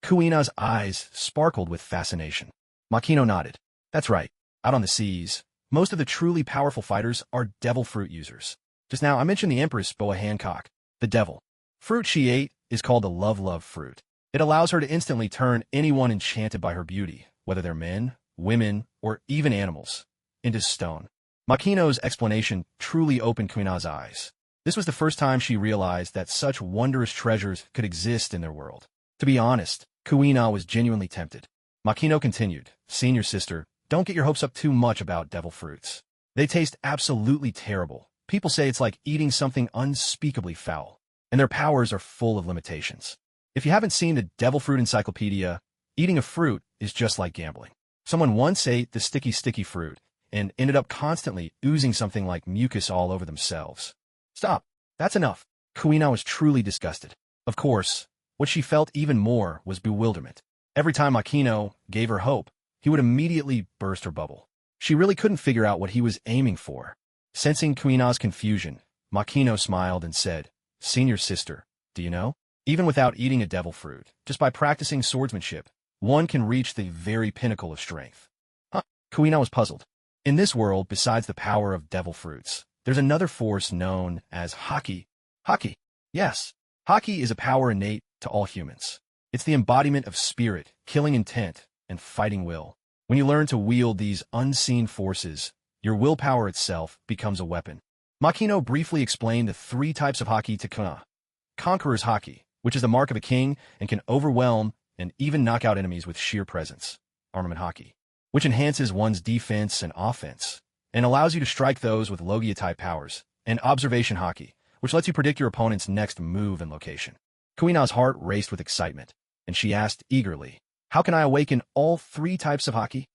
Speaker 1: Kuina's eyes sparkled with fascination. Makino nodded. That's right. Out on the seas, most of the truly powerful fighters are devil fruit users. Just now, I mentioned the Empress Boa Hancock, the devil. Fruit she ate is called the love fruit. It allows her to instantly turn anyone enchanted by her beauty, whether they're men, women, or even animals, into stone. Makino's explanation truly opened Kuina's eyes. This was the first time she realized that such wondrous treasures could exist in their world. To be honest, Kuina was genuinely tempted. Makino continued, Senior sister, don't get your hopes up too much about devil fruits. They taste absolutely terrible. People say it's like eating something unspeakably foul, and their powers are full of limitations. If you haven't seen the Devil Fruit Encyclopedia, eating a fruit is just like gambling. Someone once ate the sticky fruit and ended up constantly oozing something like mucus all over themselves. Stop. That's enough. Kuina was truly disgusted. Of course, what she felt even more was bewilderment. Every time Makino gave her hope, he would immediately burst her bubble. She really couldn't figure out what he was aiming for. Sensing Kuina's confusion, Makino smiled and said, Senior sister, do you know? Even without eating a devil fruit, just by practicing swordsmanship, one can reach the very pinnacle of strength. Huh? Kuina was puzzled. In this world, besides the power of devil fruits, there's another force known as haki. Haki. Yes, haki is a power innate to all humans. It's the embodiment of spirit, killing intent, and fighting will. When you learn to wield these unseen forces, your willpower itself becomes a weapon. Makino briefly explained the 3 types of haki to Kuna. Conqueror's haki, which is the mark of a king and can overwhelm and even knock out enemies with sheer presence. Armament haki, which enhances one's defense and offense, and allows you to strike those with Logia-type powers. And observation haki, which lets you predict your opponent's next move and location. Kuina's heart raced with excitement, and she asked eagerly, How can I awaken all 3 types of haki?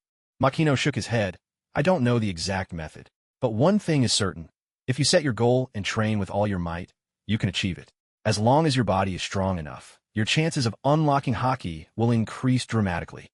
Speaker 1: Makino shook his head. I don't know the exact method, but one thing is certain. If you set your goal and train with all your might, you can achieve it. As long as your body is strong enough, your chances of unlocking haki will increase dramatically.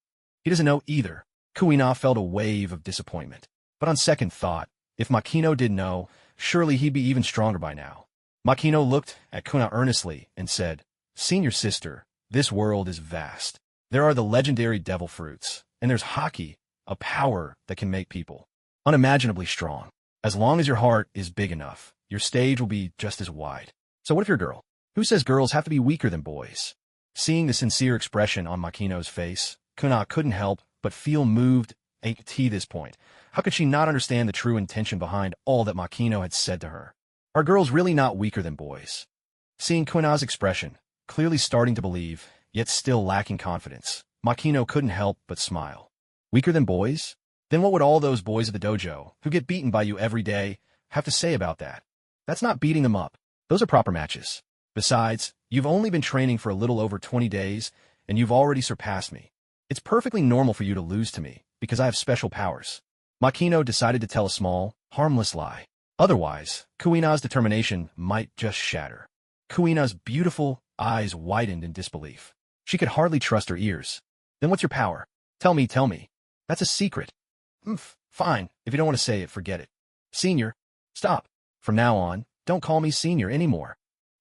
Speaker 1: He doesn't know either. Kuina felt a wave of disappointment. But on second thought, if Makino did know, surely he'd be even stronger by now. Makino looked at Kuna earnestly and said, Senior sister, this world is vast. There are the legendary devil fruits, and there's haki, a power that can make people unimaginably strong. As long as your heart is big enough, your stage will be just as wide. So what if you're a girl? Who says girls have to be weaker than boys? Seeing the sincere expression on Makino's face, Kuna couldn't help but feel moved at this point. How could she not understand the true intention behind all that Makino had said to her? Are girls really not weaker than boys? Seeing Kuna's expression, clearly starting to believe, yet still lacking confidence, Makino couldn't help but smile. Weaker than boys? Then what would all those boys at the dojo, who get beaten by you every day, have to say about that? That's not beating them up. Those are proper matches. Besides, you've only been training for a little over 20 days, and you've already surpassed me. It's perfectly normal for you to lose to me, because I have special powers. Makino decided to tell a small, harmless lie. Otherwise, Kuina's determination might just shatter. Kuina's beautiful eyes widened in disbelief. She could hardly trust her ears. Then what's your power? Tell me. That's a secret. Fine. If you don't want to say it, forget it. Senior. Stop. From now on, don't call me Senior anymore.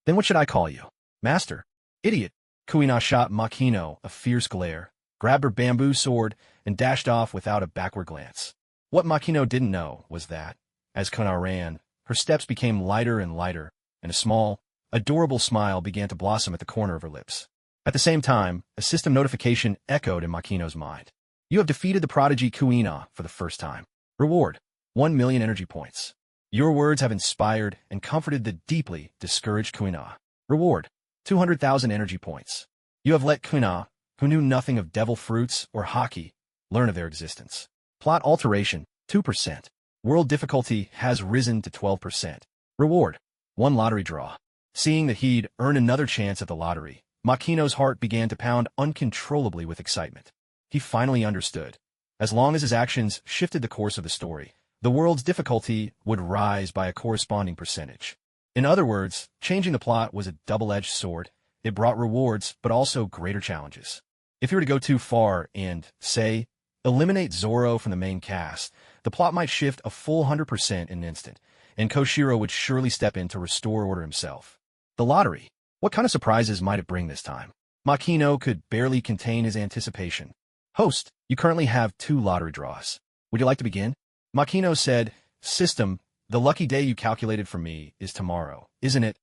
Speaker 1: Then what should I call you? Master. Idiot. Kuina shot Makino a fierce glare, grabbed her bamboo sword, and dashed off without a backward glance. What Makino didn't know was that, as Kuna ran, her steps became lighter and lighter, and a small, adorable smile began to blossom at the corner of her lips. At the same time, a system notification echoed in Makino's mind. You have defeated the prodigy Kuina for the first time. Reward: 1 million energy points. Your words have inspired and comforted the deeply discouraged Kuina. Reward: 200,000 energy points. You have let Kuina, who knew nothing of devil fruits or haki, learn of their existence. Plot alteration: 2%. World difficulty has risen to 12%. Reward: 1 lottery draw. Seeing that he'd earn another chance at the lottery, Makino's heart began to pound uncontrollably with excitement. He finally understood. As long as his actions shifted the course of the story, the world's difficulty would rise by a corresponding percentage. In other words, changing the plot was a double-edged sword. It brought rewards, but also greater challenges. If you were to go too far and, say, eliminate Zoro from the main cast, the plot might shift a full 100% in an instant, and Koshiro would surely step in to restore order himself. The lottery. What kind of surprises might it bring this time? Makino could barely contain his anticipation. Host, you currently have 2 lottery draws. Would you like to begin? Makino said, System, the lucky day you calculated for me is tomorrow, isn't it?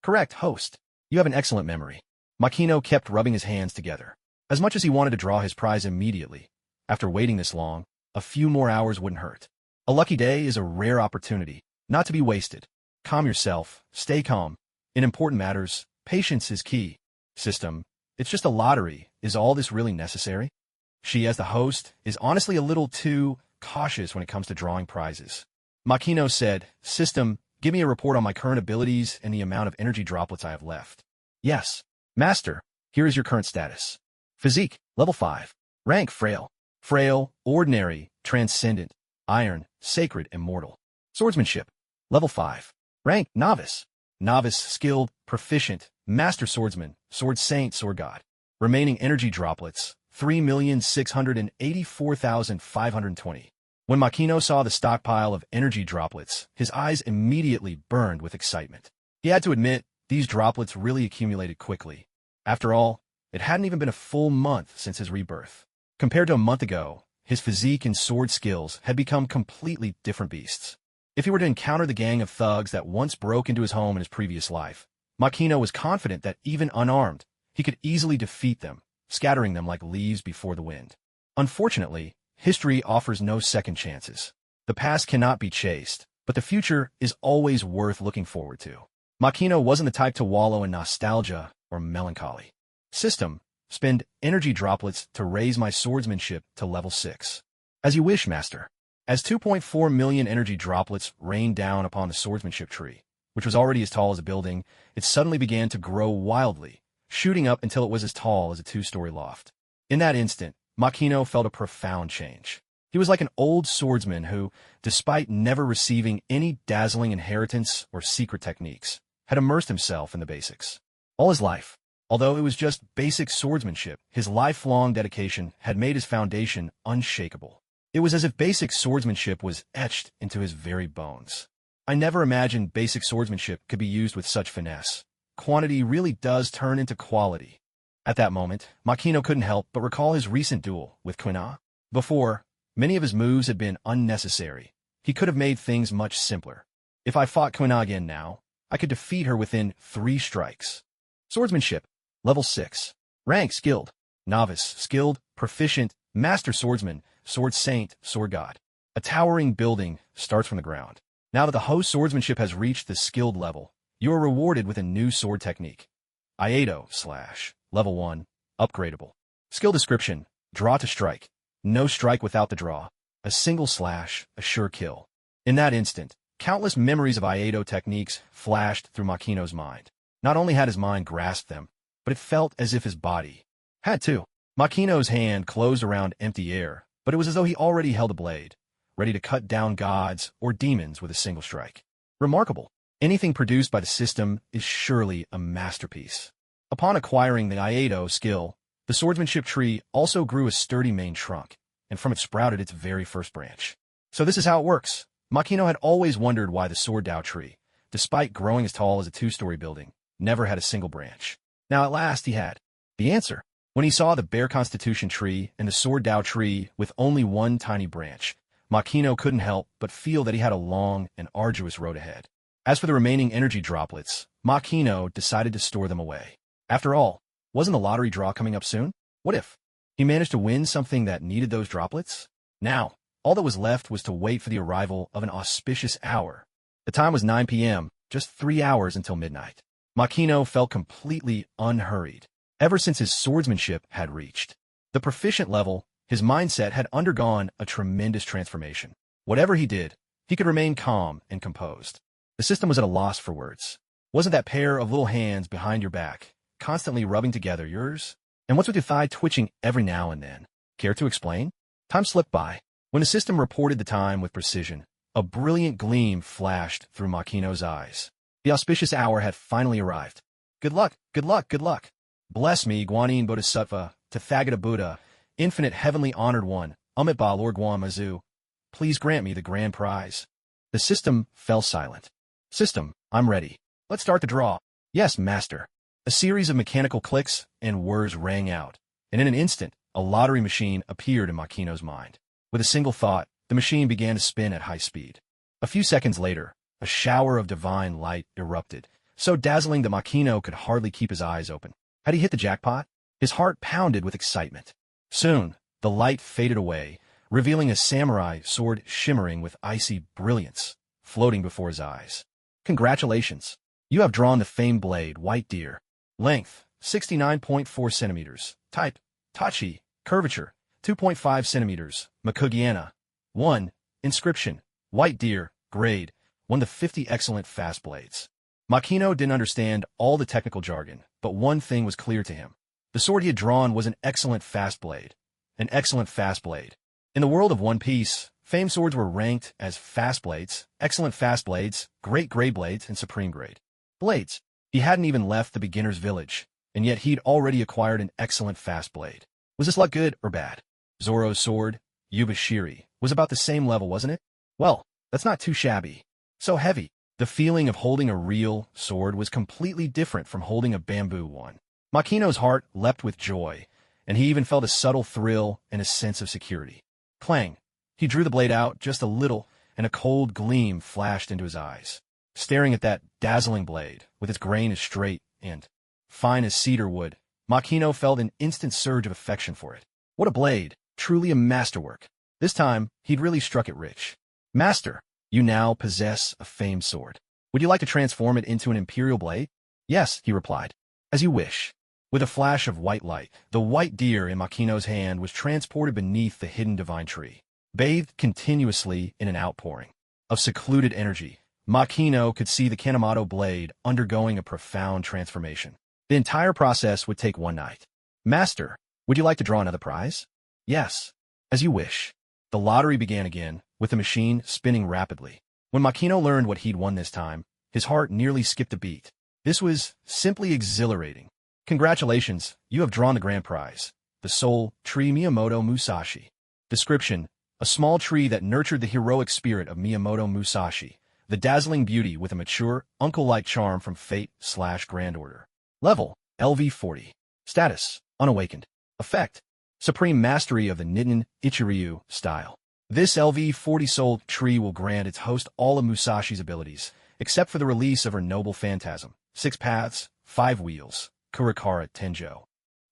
Speaker 1: Correct, host. You have an excellent memory. Makino kept rubbing his hands together. As much as he wanted to draw his prize immediately, after waiting this long, a few more hours wouldn't hurt. A lucky day is a rare opportunity, not to be wasted. Calm yourself, stay calm. In important matters, patience is key. System, it's just a lottery. Is all this really necessary? She, as the host, is honestly a little too cautious when it comes to drawing prizes. Makino said, System, give me a report on my current abilities and the amount of energy droplets I have left. Yes. Master, here is your current status. Physique, level 5. Rank, frail. Frail, ordinary, transcendent, iron, sacred, immortal. Swordsmanship, level 5. Rank, novice. Novice, skilled, proficient, master swordsman, sword saint, sword god. Remaining energy droplets, 3,684,520. When Makino saw the stockpile of energy droplets, his eyes immediately burned with excitement. He had to admit, these droplets really accumulated quickly. After all, it hadn't even been a full month since his rebirth. Compared to a month ago, his physique and sword skills had become completely different beasts. If he were to encounter the gang of thugs that once broke into his home in his previous life, Makino was confident that even unarmed, he could easily defeat them, scattering them like leaves before the wind. Unfortunately, history offers no second chances. The past cannot be chased, but the future is always worth looking forward to. Makino wasn't the type to wallow in nostalgia or melancholy. System, spend energy droplets to raise my swordsmanship to level 6. As you wish, Master. As 2.4 million energy droplets rained down upon the swordsmanship tree, which was already as tall as a building, it suddenly began to grow wildly, shooting up until it was as tall as a 2-story loft. In that instant, Makino felt a profound change. He was like an old swordsman who, despite never receiving any dazzling inheritance or secret techniques, had immersed himself in the basics. All his life, although it was just basic swordsmanship, his lifelong dedication had made his foundation unshakable. It was as if basic swordsmanship was etched into his very bones. I never imagined basic swordsmanship could be used with such finesse. Quantity really does turn into quality. At that moment, Makino couldn't help but recall his recent duel with Kuina. Before, many of his moves had been unnecessary. He could have made things much simpler. If I fought Kuina again now, I could defeat her within 3 strikes. Swordsmanship, level 6. Rank, skilled. Novice, skilled, proficient, master swordsman, sword saint, sword god. A towering building starts from the ground. Now that the host swordsmanship has reached the skilled level, you are rewarded with a new sword technique. Iato / level 1, upgradable. Skill description, draw to strike. No strike without the draw. A single slash, a sure kill. In that instant, countless memories of Iato techniques flashed through Makino's mind. Not only had his mind grasped them, but it felt as if his body had too. Makino's hand closed around empty air, but it was as though he already held a blade, ready to cut down gods or demons with a single strike. Remarkable. Anything produced by the system is surely a masterpiece. Upon acquiring the Iato skill, the swordsmanship tree also grew a sturdy main trunk, and from it sprouted its very first branch. So this is how it works. Makino had always wondered why the Sword Dao tree, despite growing as tall as a 2-story building, never had a single branch. Now at last he had the answer. When he saw the Bear Constitution tree and the Sword Dao tree with only one tiny branch, Makino couldn't help but feel that he had a long and arduous road ahead. As for the remaining energy droplets, Makino decided to store them away. After all, Wasn't the lottery draw coming up soon? What if he managed to win something that needed those droplets? Now, all that was left was to wait for the arrival of an auspicious hour. The time was 9 p.m., just 3 hours until midnight. Makino felt completely unhurried. Ever since his swordsmanship had reached the proficient level, his mindset had undergone a tremendous transformation. Whatever he did, he could remain calm and composed. The system was at a loss for words. Wasn't that pair of little hands behind your back, constantly rubbing together yours? And what's with your thigh twitching every now and then? Care to explain? Time slipped by. When the system reported the time with precision, a brilliant gleam flashed through Makino's eyes. The auspicious hour had finally arrived. Good luck, good luck, good luck. Bless me, Guanyin Bodhisattva, Tathagata Buddha, infinite heavenly honored one, Amitabha Lord Guan Mazu. Please grant me the grand prize. The system fell silent. System, I'm ready. Let's start the draw. Yes, master. A series of mechanical clicks and whirs rang out, and in an instant, a lottery machine appeared in Makino's mind. With a single thought, the machine began to spin at high speed. A few seconds later, a shower of divine light erupted, so dazzling that Makino could hardly keep his eyes open. Had he hit the jackpot? His heart pounded with excitement. Soon, the light faded away, revealing a samurai sword shimmering with icy brilliance, floating before his eyes. Congratulations! You have drawn the famed blade, White Deer. Length, 69.4 centimeters. Type, Tachi. Curvature, 2.5 centimeters. Makugiana. 1. Inscription, White Deer. Grade, 1 to 50 excellent fast blades. Makino didn't understand all the technical jargon, but one thing was clear to him. The sword he had drawn was an excellent fast blade. An excellent fast blade. In the world of One Piece, famed swords were ranked as fast blades, excellent fast blades, great grade blades, and supreme grade blades. He hadn't even left the beginner's village, and yet he'd already acquired an excellent fast blade. Was this luck good or bad? Zoro's sword, Yubashiri, was about the same level, wasn't it? Well, that's not too shabby. So heavy. The feeling of holding a real sword was completely different from holding a bamboo one. Makino's heart leapt with joy, and he even felt a subtle thrill and a sense of security. Clang! He drew the blade out just a little, and a cold gleam flashed into his eyes. Staring at that dazzling blade, with its grain as straight and fine as cedar wood, Makino felt an instant surge of affection for it. What a blade! Truly a masterwork. This time, he'd really struck it rich. Master, you now possess a famed sword. Would you like to transform it into an imperial blade? Yes, he replied. As you wish. With a flash of white light, the white deer in Makino's hand was transported beneath the hidden divine tree. Bathed continuously in an outpouring of secluded energy, Makino could see the Kanemoto blade undergoing a profound transformation. The entire process would take one night. Master, would you like to draw another prize? Yes. As you wish. The lottery began again, with the machine spinning rapidly. When Makino learned what he'd won this time, his heart nearly skipped a beat. This was simply exhilarating. Congratulations, you have drawn the grand prize. The Soul Tree Miyamoto Musashi. Description: a small tree that nurtured the heroic spirit of Miyamoto Musashi, the dazzling beauty with a mature, uncle-like charm from fate/grand order. Level: LV40. Status: unawakened. Effect: supreme mastery of the Ninden Ichiryu style. This LV40 Soul Tree will grant its host all of Musashi's abilities, except for the release of her noble phantasm, 6 paths, 5 wheels, Kurakara Tenjo.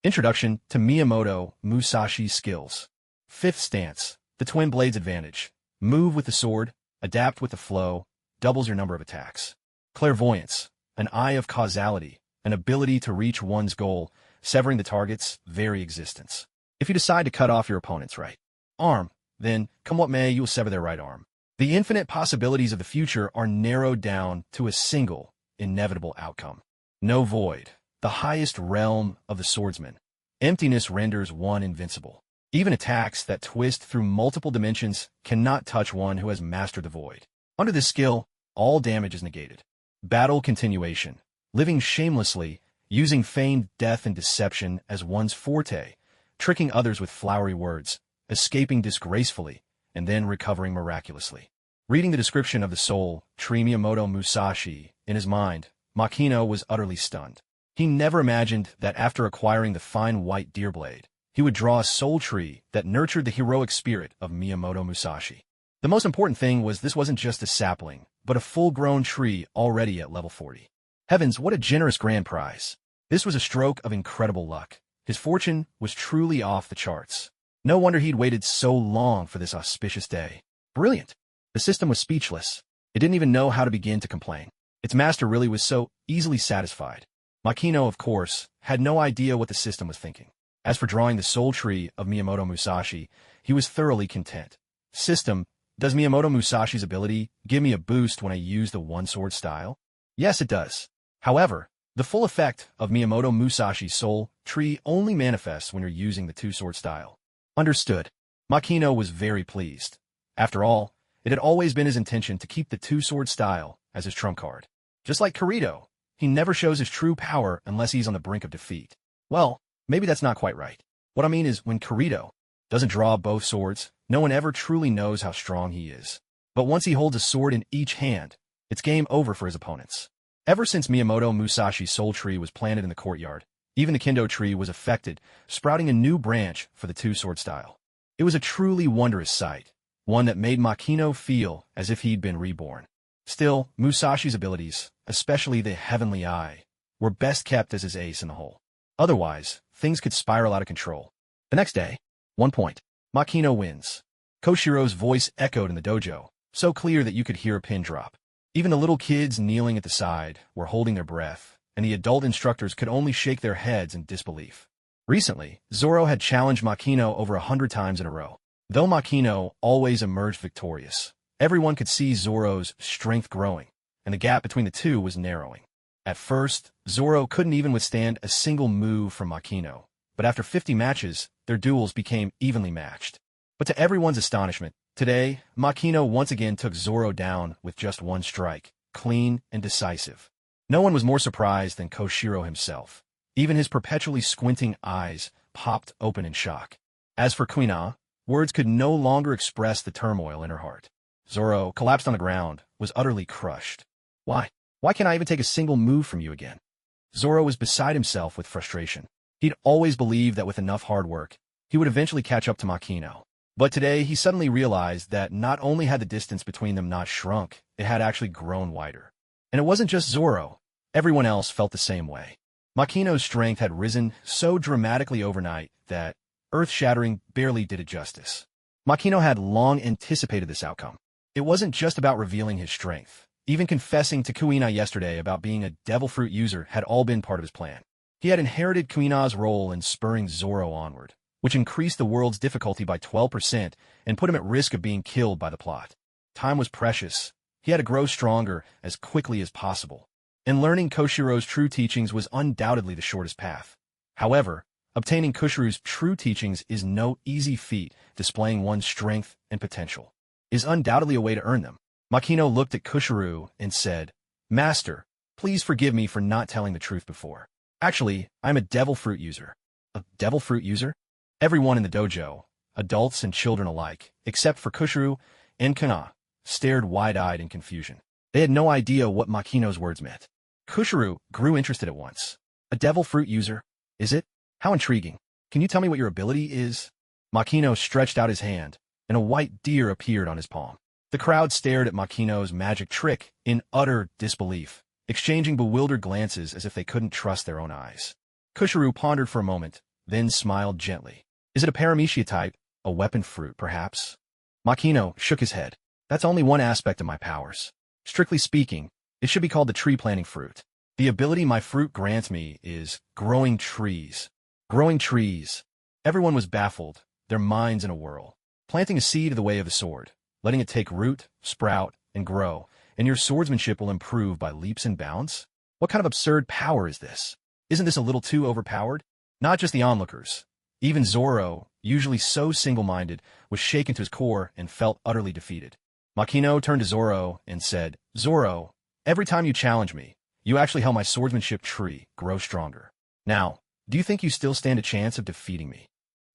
Speaker 1: Introduction to Miyamoto Musashi's skills. 5th stance, the twin blades advantage. Move with the sword, adapt with the flow, doubles your number of attacks. Clairvoyance, an eye of causality, an ability to reach one's goal, severing the target's very existence. If you decide to cut off your opponent's right arm, then, come what may, you will sever their right arm. The infinite possibilities of the future are narrowed down to a single, inevitable outcome. No void, the highest realm of the swordsman. Emptiness renders one invincible. Even attacks that twist through multiple dimensions cannot touch one who has mastered the void. Under this skill, all damage is negated. Battle continuation. Living shamelessly, using feigned death and deception as one's forte, tricking others with flowery words, escaping disgracefully, and then recovering miraculously. Reading the description of the Soul Tree Miyamoto Musashi in his mind, Makino was utterly stunned. He never imagined that after acquiring the fine white deer blade, he would draw a soul tree that nurtured the heroic spirit of Miyamoto Musashi. The most important thing was this wasn't just a sapling, but a full-grown tree already at level 40. Heavens, what a generous grand prize. This was a stroke of incredible luck. His fortune was truly off the charts. No wonder he'd waited so long for this auspicious day. Brilliant. The system was speechless. It didn't even know how to begin to complain. Its master really was so easily satisfied. Makino, of course, had no idea what the system was thinking. As for drawing the soul tree of Miyamoto Musashi, he was thoroughly content. System, does Miyamoto Musashi's ability give me a boost when I use the one-sword style? Yes, it does. However, the full effect of Miyamoto Musashi's soul tree only manifests when you're using the two-sword style. Understood. Makino was very pleased. After all, it had always been his intention to keep the two-sword style as his trump card. Just like Kirito, he never shows his true power unless he's on the brink of defeat. Well, maybe that's not quite right. What I mean is, when Kirito doesn't draw both swords, no one ever truly knows how strong he is. But once he holds a sword in each hand, it's game over for his opponents. Ever since Miyamoto Musashi's soul tree was planted in the courtyard, even the Kendo tree was affected, sprouting a new branch for the two-sword style. It was a truly wondrous sight, one that made Makino feel as if he'd been reborn. Still, Musashi's abilities, especially the Heavenly Eye, were best kept as his ace in the hole. Otherwise, things could spiral out of control. The next day, 1 point. Makino wins. Koshiro's voice echoed in the dojo, so clear that you could hear a pin drop. Even the little kids kneeling at the side were holding their breath, and the adult instructors could only shake their heads in disbelief. Recently, Zoro had challenged Makino over 100 times in a row. Though Makino always emerged victorious, everyone could see Zoro's strength growing, and the gap between the two was narrowing. At first, Zoro couldn't even withstand a single move from Makino, but after 50 matches, their duels became evenly matched. But to everyone's astonishment, today, Makino once again took Zoro down with just one strike, clean and decisive. No one was more surprised than Koshiro himself. Even his perpetually squinting eyes popped open in shock. As for Kuina, words could no longer express the turmoil in her heart. Zoro, collapsed on the ground, was utterly crushed. Why? Why can't I even take a single move from you again? Zoro was beside himself with frustration. He'd always believed that with enough hard work, he would eventually catch up to Makino. But today, he suddenly realized that not only had the distance between them not shrunk, it had actually grown wider. And it wasn't just Zoro. Everyone else felt the same way. Makino's strength had risen so dramatically overnight that earth-shattering barely did it justice. Makino had long anticipated this outcome. It wasn't just about revealing his strength. Even confessing to Kuina yesterday about being a devil fruit user had all been part of his plan. He had inherited Kuina's role in spurring Zoro onward, which increased the world's difficulty by 12% and put him at risk of being killed by the plot. Time was precious. He had to grow stronger as quickly as possible. And learning Koshiro's true teachings was undoubtedly the shortest path. However, obtaining Koshiro's true teachings is no easy feat. Displaying one's strength and potential is undoubtedly a way to earn them. Makino looked at Koshiro and said, "Master, please forgive me for not telling the truth before. Actually, I'm a devil fruit user." A devil fruit user? Everyone in the dojo, adults and children alike, except for Koshiro and Kana, stared wide-eyed in confusion. They had no idea what Makino's words meant. Koshiro grew interested at once. A devil fruit user? Is it? How intriguing. Can you tell me what your ability is? Makino stretched out his hand, and a white deer appeared on his palm. The crowd stared at Makino's magic trick in utter disbelief, exchanging bewildered glances as if they couldn't trust their own eyes. Koshiro pondered for a moment, then smiled gently. Is it a paramecia type? A weapon fruit, perhaps? Makino shook his head. That's only one aspect of my powers. Strictly speaking, it should be called the tree-planting fruit. The ability my fruit grants me is growing trees. Growing trees. Everyone was baffled, their minds in a whirl. Planting a seed of the way of the sword, letting it take root, sprout, and grow, and your swordsmanship will improve by leaps and bounds? What kind of absurd power is this? Isn't this a little too overpowered? Not just the onlookers. Even Zoro, usually so single-minded, was shaken to his core and felt utterly defeated. Makino turned to Zoro and said, "Zoro, every time you challenge me, you actually help my swordsmanship tree grow stronger. Now, do you think you still stand a chance of defeating me?"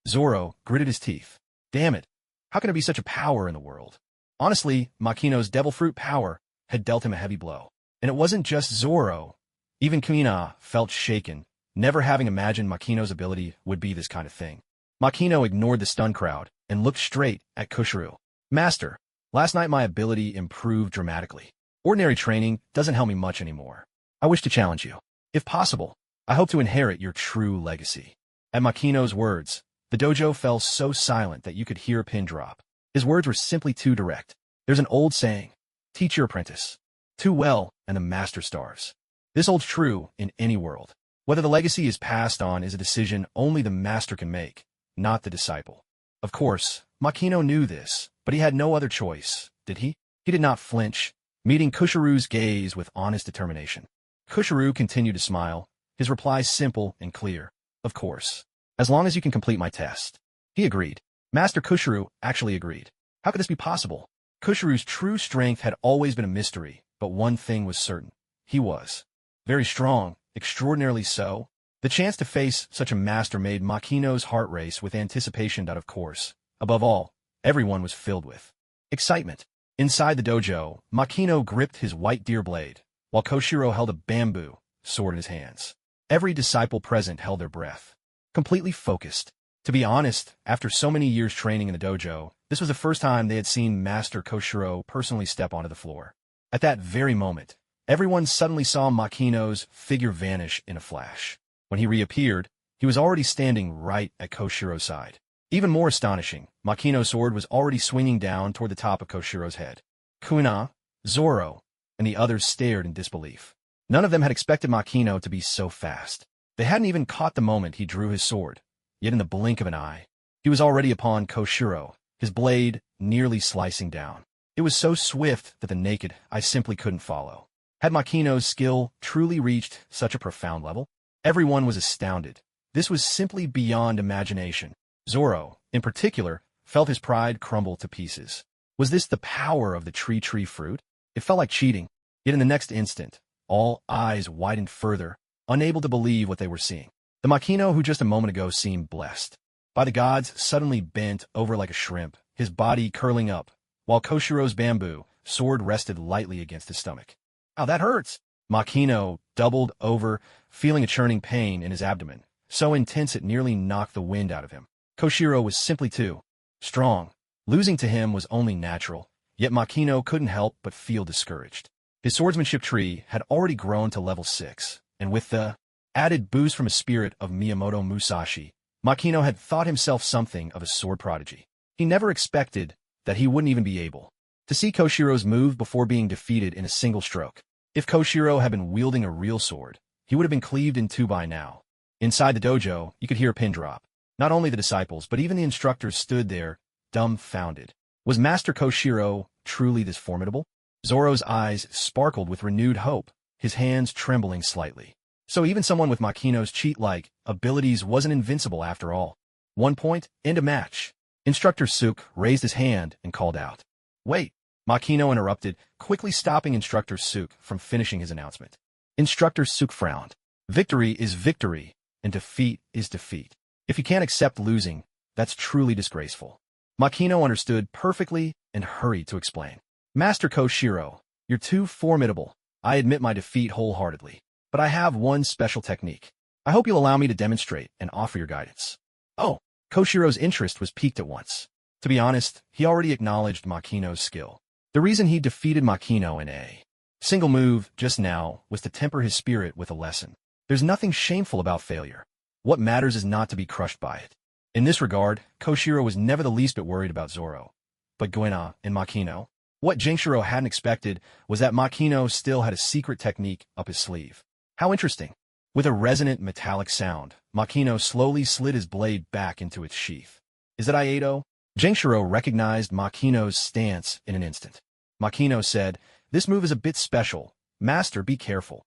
Speaker 1: Zoro gritted his teeth. Damn it. How can there be such a power in the world? Honestly, Makino's devil fruit power had dealt him a heavy blow. And it wasn't just Zoro. Even Kuina felt shaken, never having imagined Makino's ability would be this kind of thing. Makino ignored the stunned crowd and looked straight at Koshiro. "Master, last night my ability improved dramatically. Ordinary training doesn't help me much anymore. I wish to challenge you. If possible, I hope to inherit your true legacy. At Makino's words, the dojo fell so silent that you could hear a pin drop. His words were simply too direct. There's an old saying, teach your apprentice too well and the master starves. This holds true in any world. Whether the legacy is passed on is a decision only the master can make, not the disciple. Of course, Makino knew this, but he had no other choice, did he? He did not flinch, meeting Kushiru's gaze with honest determination. Kushiru continued to smile, his reply simple and clear. Of course. As long as you can complete my test. He agreed. Master Kushiru actually agreed. How could this be possible? Kushiru's true strength had always been a mystery, but one thing was certain. He was very strong, extraordinarily so. The chance to face such a master made Makino's heart race with anticipation. Of course, above all, everyone was filled with excitement. Inside the dojo, Makino gripped his white deer blade, while Koshiro held a bamboo sword in his hands. Every disciple present held their breath, completely focused. To be honest, after so many years training in the dojo, this was the first time they had seen Master Koshiro personally step onto the floor. At that very moment, everyone suddenly saw Makino's figure vanish in a flash. When he reappeared, he was already standing right at Koshiro's side. Even more astonishing, Makino's sword was already swinging down toward the top of Koshiro's head. Kuna, Zoro, and the others stared in disbelief. None of them had expected Makino to be so fast. They hadn't even caught the moment he drew his sword, yet in the blink of an eye, he was already upon Koshiro, his blade nearly slicing down. It was so swift that the naked eye simply couldn't follow. Had Makino's skill truly reached such a profound level? Everyone was astounded. This was simply beyond imagination. Zoro, in particular, felt his pride crumble to pieces. Was this the power of the tree fruit? It felt like cheating. Yet in the next instant, all eyes widened further, unable to believe what they were seeing. The Makino who just a moment ago seemed blessed by the gods suddenly bent over like a shrimp, his body curling up, while Koshiro's bamboo sword rested lightly against his stomach. Ow, that hurts! Makino doubled over, feeling a churning pain in his abdomen, so intense it nearly knocked the wind out of him. Koshiro was simply too strong. Losing to him was only natural, yet Makino couldn't help but feel discouraged. His swordsmanship tree had already grown to level 6, and with the added boost from a spirit of Miyamoto Musashi, Makino had thought himself something of a sword prodigy. He never expected that he wouldn't even be able to see Koshiro's move before being defeated in a single stroke. If Koshiro had been wielding a real sword, he would have been cleaved in two by now. Inside the dojo, you could hear a pin drop. Not only the disciples, but even the instructors stood there, dumbfounded. Was Master Koshiro truly this formidable? Zoro's eyes sparkled with renewed hope, his hands trembling slightly. So even someone with Makino's cheat-like abilities wasn't invincible after all. 1 point, end of match. Instructor Suk raised his hand and called out. Wait, Makino interrupted, quickly stopping Instructor Suk from finishing his announcement. Instructor Suk frowned. Victory is victory, and defeat is defeat. If you can't accept losing, that's truly disgraceful. Makino understood perfectly and hurried to explain. Master Koshiro, you're too formidable. I admit my defeat wholeheartedly. But I have one special technique. I hope you'll allow me to demonstrate and offer your guidance. Oh, Koshiro's interest was piqued at once. To be honest, he already acknowledged Makino's skill. The reason he defeated Makino in a single move just now was to temper his spirit with a lesson. There's nothing shameful about failure. What matters is not to be crushed by it. In this regard, Koshiro was never the least bit worried about Zoro. But Guena and Makino? What Genshiro hadn't expected was that Makino still had a secret technique up his sleeve. How interesting. With a resonant metallic sound, Makino slowly slid his blade back into its sheath. Is that Aido? Genshiro recognized Makino's stance in an instant. Makino said, this move is a bit special. Master, be careful.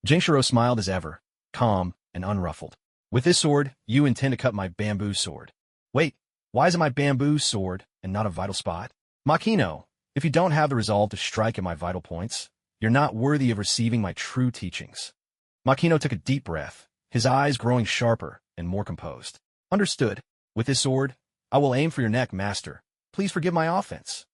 Speaker 1: Genshiro smiled as ever, calm and unruffled. With this sword, you intend to cut my bamboo sword. Wait, why is it my bamboo sword and not a vital spot? Makino, if you don't have the resolve to strike at my vital points, you're not worthy of receiving my true teachings. Makino took a deep breath, his eyes growing sharper and more composed. Understood. With this sword, I will aim for your neck, master. Please forgive my offense.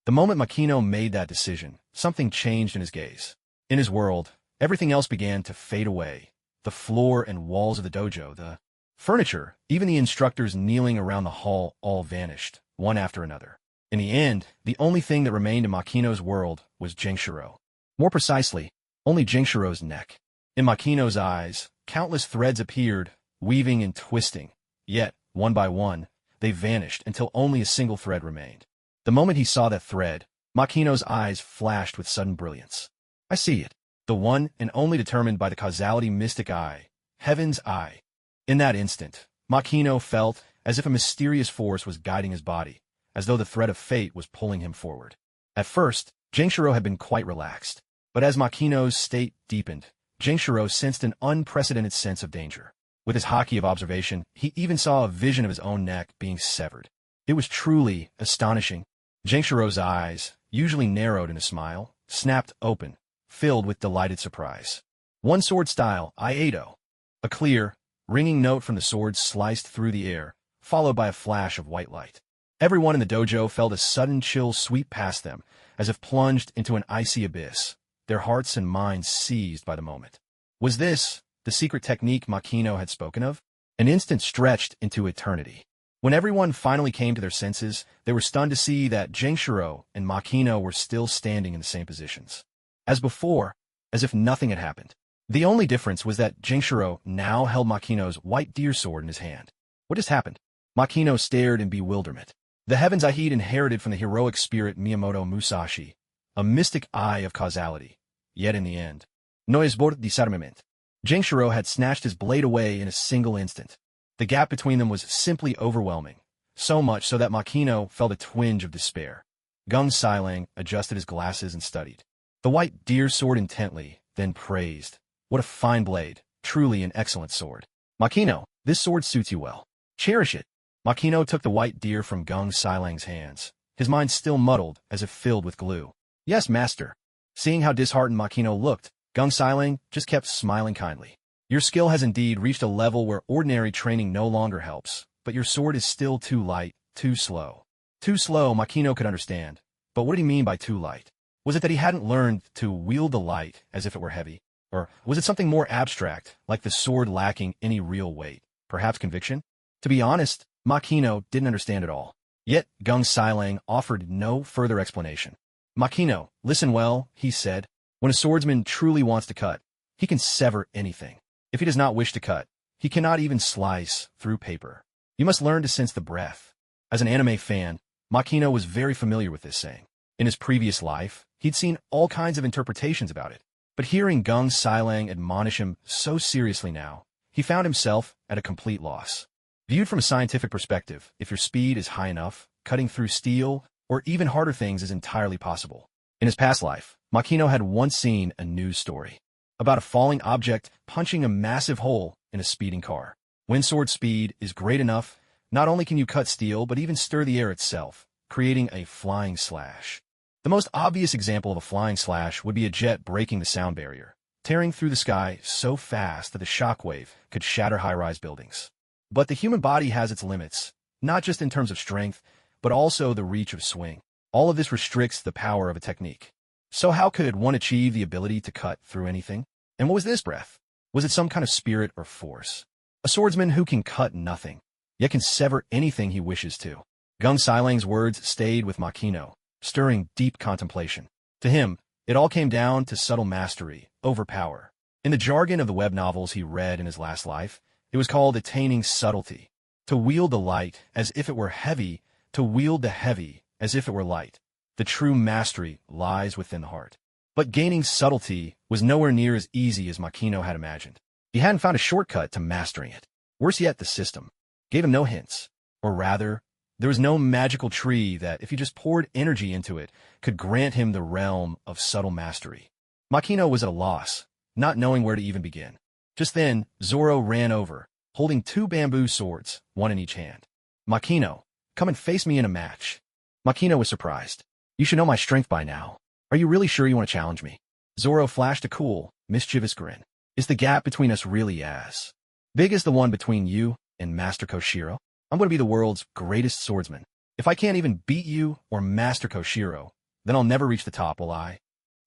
Speaker 1: The moment Makino made that decision, something changed in his gaze. In his world, everything else began to fade away. The floor and walls of the dojo, the furniture, even the instructors kneeling around the hall all vanished, one after another. In the end, the only thing that remained in Makino's world was Genshiro. More precisely, only Genshiro's neck. In Makino's eyes, Countless threads appeared, weaving and twisting. Yet, one by one, they vanished until only a single thread remained. The moment he saw that thread, Makino's eyes flashed with sudden brilliance. I see it. The one and only determined by the causality mystic eye, Heaven's eye. In that instant, Makino felt as if a mysterious force was guiding his body, as though the thread of fate was pulling him forward. At first, Genshiro had been quite relaxed, but as Makino's state deepened, Genshiro sensed an unprecedented sense of danger. With his haki of observation, he even saw a vision of his own neck being severed. It was truly astonishing. Genshiro's eyes, usually narrowed in a smile, snapped open, filled with delighted surprise. One sword style, Iato. A clear, ringing note from the sword sliced through the air, followed by a flash of white light. Everyone in the dojo felt a sudden chill sweep past them, as if plunged into an icy abyss, their hearts and minds seized by the moment. Was this the secret technique Makino had spoken of? An instant stretched into eternity. When everyone finally came to their senses, they were stunned to see that Genshiro and Makino were still standing in the same positions. As before, as if nothing had happened. The only difference was that Genshiro now held Makino's white deer sword in his hand. What just happened? Makino stared in bewilderment. The heavens I he'd inherited from the heroic spirit Miyamoto Musashi, a mystic eye of causality. Yet in the end, no es por discerniment. Genshiro had snatched his blade away in a single instant. The gap between them was simply overwhelming, so much so that Makino felt a twinge of despair. Gung Sailang adjusted his glasses and studied the white deer sword intently, then praised. What a fine blade, truly an excellent sword. Makino, this sword suits you well. Cherish it. Makino took the white deer from Gung Sailang's hands, his mind still muddled as if filled with glue. Yes, master. Seeing how disheartened Makino looked, Gung Sailang just kept smiling kindly. Your skill has indeed reached a level where ordinary training no longer helps, but your sword is still too light, too slow. Too slow, Makino could understand. But what did he mean by too light? Was it that he hadn't learned to wield the light as if it were heavy? Or was it something more abstract, like the sword lacking any real weight? Perhaps conviction? To be honest, Makino didn't understand at all. Yet, Gung Sailang offered no further explanation. Makino, listen well, he said. When a swordsman truly wants to cut, he can sever anything. If he does not wish to cut, he cannot even slice through paper. You must learn to sense the breath. As an anime fan, Makino was very familiar with this saying. In his previous life, he'd seen all kinds of interpretations about it. But hearing Gung Sailang admonish him so seriously now, he found himself at a complete loss. Viewed from a scientific perspective, if your speed is high enough, cutting through steel, or even harder things is entirely possible. In his past life, Makino had once seen a news story about a falling object punching a massive hole in a speeding car. When sword speed is great enough, not only can you cut steel but even stir the air itself, creating a flying slash. The most obvious example of a flying slash would be a jet breaking the sound barrier, tearing through the sky so fast that the shockwave could shatter high-rise buildings. But the human body has its limits, not just in terms of strength, but also the reach of swing. All of this restricts the power of a technique. So how could one achieve the ability to cut through anything? And what was this breath? Was it some kind of spirit or force? A swordsman who can cut nothing, yet can sever anything he wishes to. Gung Sailang's words stayed with Makino, stirring deep contemplation. To him, it all came down to subtle mastery over power. In the jargon of the web novels he read in his last life, it was called attaining subtlety. To wield the light as if it were heavy, to wield the heavy as if it were light. The true mastery lies within the heart. But gaining subtlety was nowhere near as easy as Makino had imagined. He hadn't found a shortcut to mastering it. Worse yet, the system gave him no hints. Or rather, there was no magical tree that, if he just poured energy into it, could grant him the realm of subtle mastery. Makino was at a loss, not knowing where to even begin. Just then, Zoro ran over, holding two bamboo swords, one in each hand. Makino, come and face me in a match. Makino was surprised. You should know my strength by now. Are you really sure you want to challenge me? Zoro flashed a cool, mischievous grin. Is the gap between us really as big as the one between you and Master Koshiro? I'm going to be the world's greatest swordsman. If I can't even beat you or Master Koshiro, then I'll never reach the top, will I?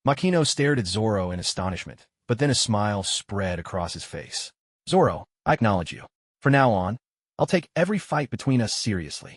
Speaker 1: Makino stared at Zoro in astonishment, but then a smile spread across his face. Zoro, I acknowledge you. From now on, I'll take every fight between us seriously.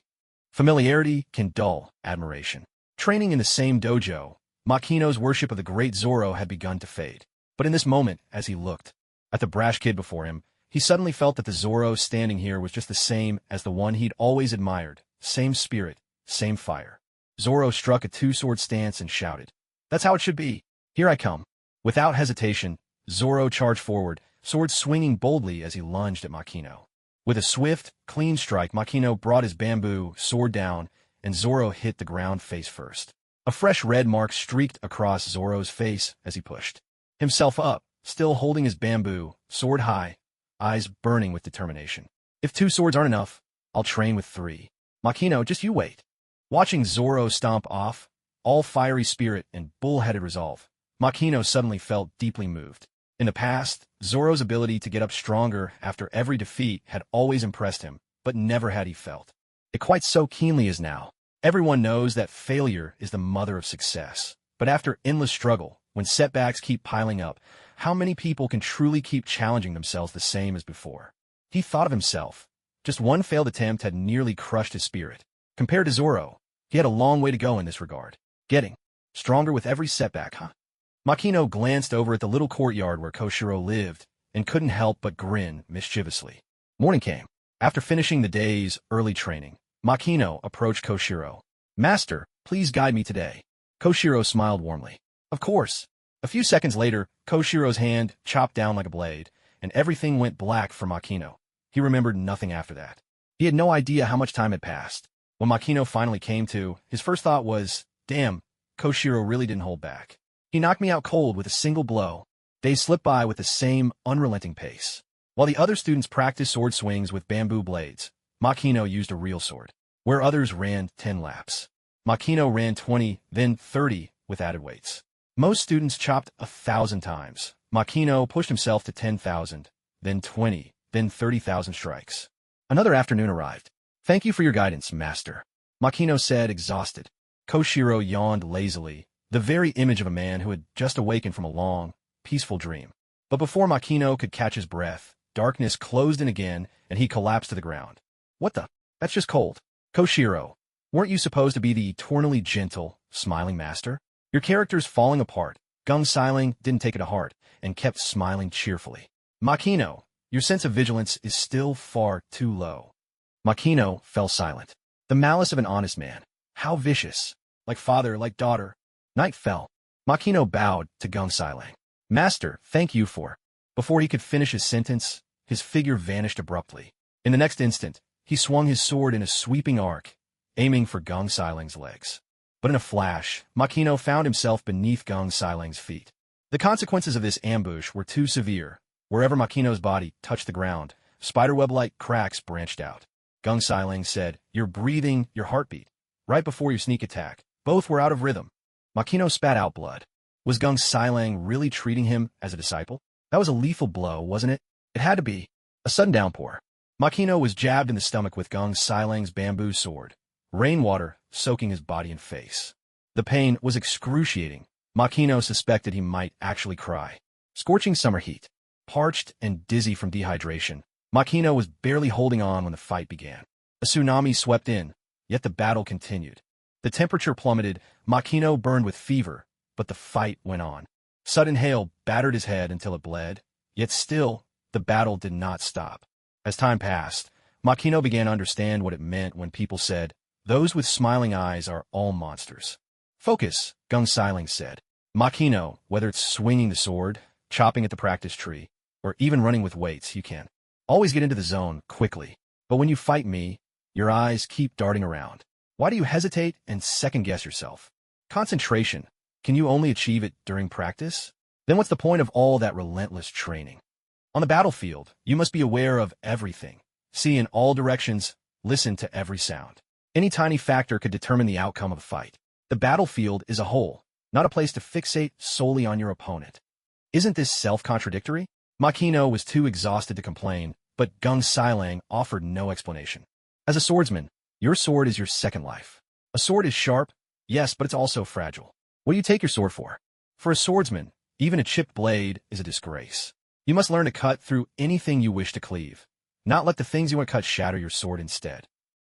Speaker 1: Familiarity can dull admiration. Training in the same dojo, Makino's worship of the great Zoro had begun to fade. But in this moment, as he looked, At the brash kid before him, he suddenly felt that the Zoro standing here was just the same as the one he'd always admired. Same spirit, same fire. Zoro struck a two-sword stance and shouted, "That's how it should be. Here I come." Without hesitation, Zoro charged forward, sword swinging boldly as he lunged at Makino. With a swift, clean strike, Makino brought his bamboo sword down, and Zoro hit the ground face first. A fresh red mark streaked across Zoro's face as he pushed himself up, still holding his bamboo, sword high, eyes burning with determination. "If 2 swords aren't enough, I'll train with 3. Makino, just you wait." Watching Zoro stomp off, all fiery spirit and bull-headed resolve, Makino suddenly felt deeply moved. In the past, Zoro's ability to get up stronger after every defeat had always impressed him, but never had he felt it quite so keenly as now. Everyone knows that failure is the mother of success. But after endless struggle, when setbacks keep piling up, how many people can truly keep challenging themselves the same as before? He thought of himself. Just one failed attempt had nearly crushed his spirit. Compared to Zoro, he had a long way to go in this regard. Getting stronger with every setback, huh? Makino glanced over at the little courtyard where Koshiro lived and couldn't help but grin mischievously. Morning came. After finishing the day's early training, Makino approached Koshiro. "Master, please guide me today." Koshiro smiled warmly. "Of course." A few seconds later, Koshiro's hand chopped down like a blade, and everything went black for Makino. He remembered nothing after that. He had no idea how much time had passed. When Makino finally came to, his first thought was, damn, Koshiro really didn't hold back. He knocked me out cold with a single blow. Days slipped by with the same unrelenting pace. While the other students practiced sword swings with bamboo blades, Makino used a real sword. Where others ran 10 laps, Makino ran 20, then 30 with added weights. Most students chopped 1,000 times. Makino pushed himself to 10,000, then 20, then 30,000 strikes. Another afternoon arrived. "Thank you for your guidance, master," Makino said, exhausted. Koshiro yawned lazily, the very image of a man who had just awakened from a long, peaceful dream. But before Makino could catch his breath, darkness closed in again, and he collapsed to the ground. "What the? That's just cold." "Koshiro, weren't you supposed to be the eternally gentle, smiling master? Your character's falling apart." Gung Siling didn't take it to heart and kept smiling cheerfully. "Makino, your sense of vigilance is still far too low." Makino fell silent. The malice of an honest man. How vicious. Like father, like daughter. Night fell. Makino bowed to Gung Siling. "Master, thank you for..." Before he could finish his sentence, his figure vanished abruptly. In the next instant, he swung his sword in a sweeping arc, aiming for Gung Siling's legs. But in a flash, Makino found himself beneath Gung Siling's feet. The consequences of this ambush were too severe. Wherever Makino's body touched the ground, spiderweb-like cracks branched out. Gung Siling said, "Your breathing, your heartbeat, right before your sneak attack, both were out of rhythm." Makino spat out blood. Was Gung Siling really treating him as a disciple? That was a lethal blow, wasn't it? It had to be. A sudden downpour. Makino was jabbed in the stomach with Gung Siling's bamboo sword, rainwater soaking his body and face. The pain was excruciating. Makino suspected he might actually cry. Scorching summer heat. Parched and dizzy from dehydration, Makino was barely holding on when the fight began. A tsunami swept in, yet the battle continued. The temperature plummeted, Makino burned with fever, but the fight went on. Sudden hail battered his head until it bled, yet still, the battle did not stop. As time passed, Makino began to understand what it meant when people said, "Those with smiling eyes are all monsters." "Focus," Gung Siling said. "Makino, whether it's swinging the sword, chopping at the practice tree, or even running with weights, you can always get into the zone quickly. But when you fight me, your eyes keep darting around. Why do you hesitate and second-guess yourself? Concentration. Can you only achieve it during practice? Then what's the point of all that relentless training? On the battlefield, you must be aware of everything. See in all directions, listen to every sound. Any tiny factor could determine the outcome of a fight. The battlefield is a whole, not a place to fixate solely on your opponent." Isn't this self-contradictory? Makino was too exhausted to complain, but Gung Siling offered no explanation. "As a swordsman, your sword is your second life. A sword is sharp, yes, but it's also fragile. What do you take your sword for? For a swordsman, even a chipped blade is a disgrace. You must learn to cut through anything you wish to cleave, not let the things you want to cut shatter your sword instead."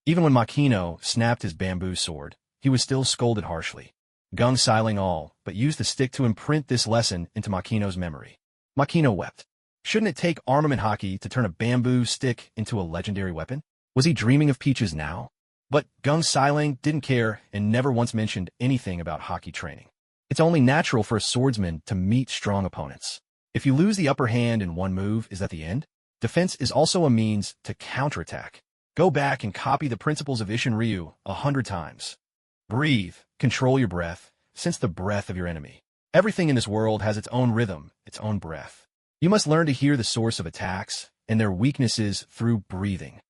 Speaker 1: Even when Makino snapped his bamboo sword, he was still scolded harshly. Gung Siling all but used the stick to imprint this lesson into Makino's memory. Makino wept. Shouldn't it take armament hockey to turn a bamboo stick into a legendary weapon? Was he dreaming of peaches now? But Gung Sailang didn't care and never once mentioned anything about hockey training. It's only natural for a swordsman to meet strong opponents. If you lose the upper hand in one move, is that the end? Defense is also a means to counterattack. Go back and copy the principles of Isshin Ryu 100 times. Breathe, control your breath, sense the breath of your enemy. Everything in this world has its own rhythm, its own breath. You must learn to hear the source of attacks and their weaknesses through breathing.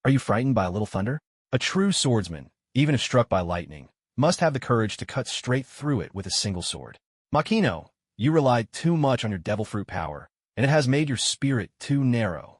Speaker 1: Are you frightened by a little thunder? A true swordsman, even if struck by lightning, must have the courage to cut straight through it with a single sword. Makino, you relied too much on your devil fruit power, and it has made your spirit too narrow.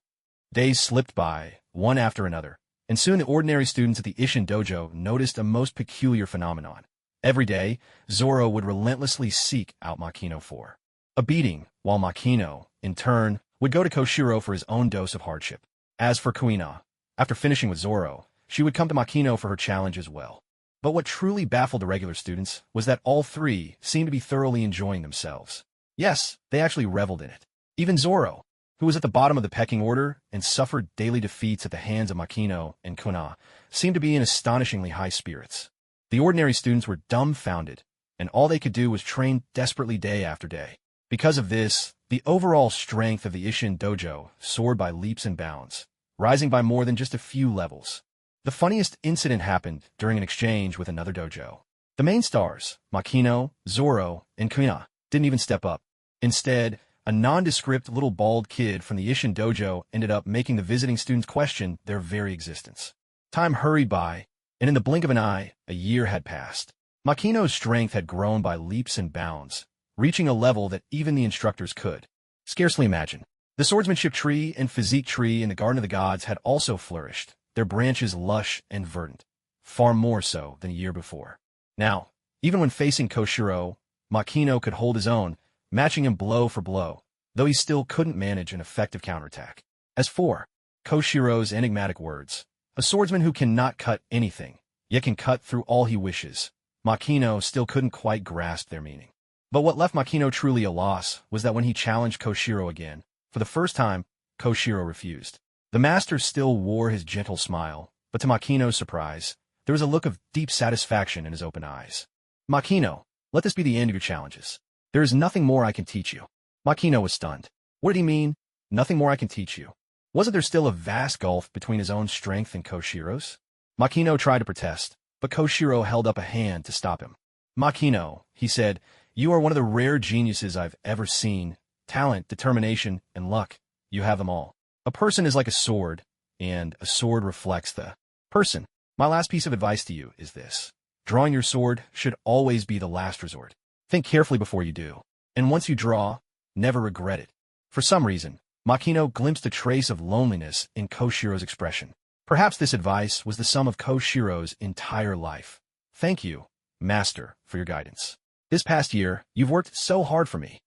Speaker 1: Days slipped by, one after another, and soon the ordinary students at the Isshin Dojo noticed a most peculiar phenomenon. Every day, Zoro would relentlessly seek out Makino for a beating, while Makino, in turn, would go to Koshiro for his own dose of hardship. As for Kuina, after finishing with Zoro, she would come to Makino for her challenge as well. But what truly baffled the regular students was that all three seemed to be thoroughly enjoying themselves. Yes, they actually reveled in it. Even Zoro, who was at the bottom of the pecking order and suffered daily defeats at the hands of Makino and Kuna, seemed to be in astonishingly high spirits. The ordinary students were dumbfounded, and all they could do was train desperately day after day. Because of this, the overall strength of the Isshin Dojo soared by leaps and bounds, rising by more than just a few levels. The funniest incident happened during an exchange with another dojo. The main stars, Makino, Zoro, and Kuina, didn't even step up. Instead, a nondescript little bald kid from the Isshin Dojo ended up making the visiting students question their very existence. Time hurried by, and in the blink of an eye, a year had passed. Makino's strength had grown by leaps and bounds, reaching a level that even the instructors could scarcely imagine. The swordsmanship tree and physique tree in the Garden of the Gods had also flourished, their branches lush and verdant, far more so than a year before. Now, even when facing Koshiro, Makino could hold his own, matching him blow for blow, though he still couldn't manage an effective counterattack. As for Koshiro's enigmatic words, a swordsman who cannot cut anything, yet can cut through all he wishes, Makino still couldn't quite grasp their meaning. But what left Makino truly a loss was that when he challenged Koshiro again, for the first time, Koshiro refused. The master still wore his gentle smile, but to Makino's surprise, there was a look of deep satisfaction in his open eyes. Makino, let this be the end of your challenges. There is nothing more I can teach you. Makino was stunned. What did he mean? Nothing more I can teach you. Wasn't there still a vast gulf between his own strength and Koshiro's? Makino tried to protest, but Koshiro held up a hand to stop him. Makino, he said, you are one of the rare geniuses I've ever seen. Talent, determination, and luck. You have them all. A person is like a sword, and a sword reflects the person. My last piece of advice to you is this. Drawing your sword should always be the last resort. Think carefully before you do. And once you draw, never regret it. For some reason, Makino glimpsed a trace of loneliness in Koshiro's expression. Perhaps this advice was the sum of Koshiro's entire life. Thank you, Master, for your guidance. This past year, you've worked so hard for me.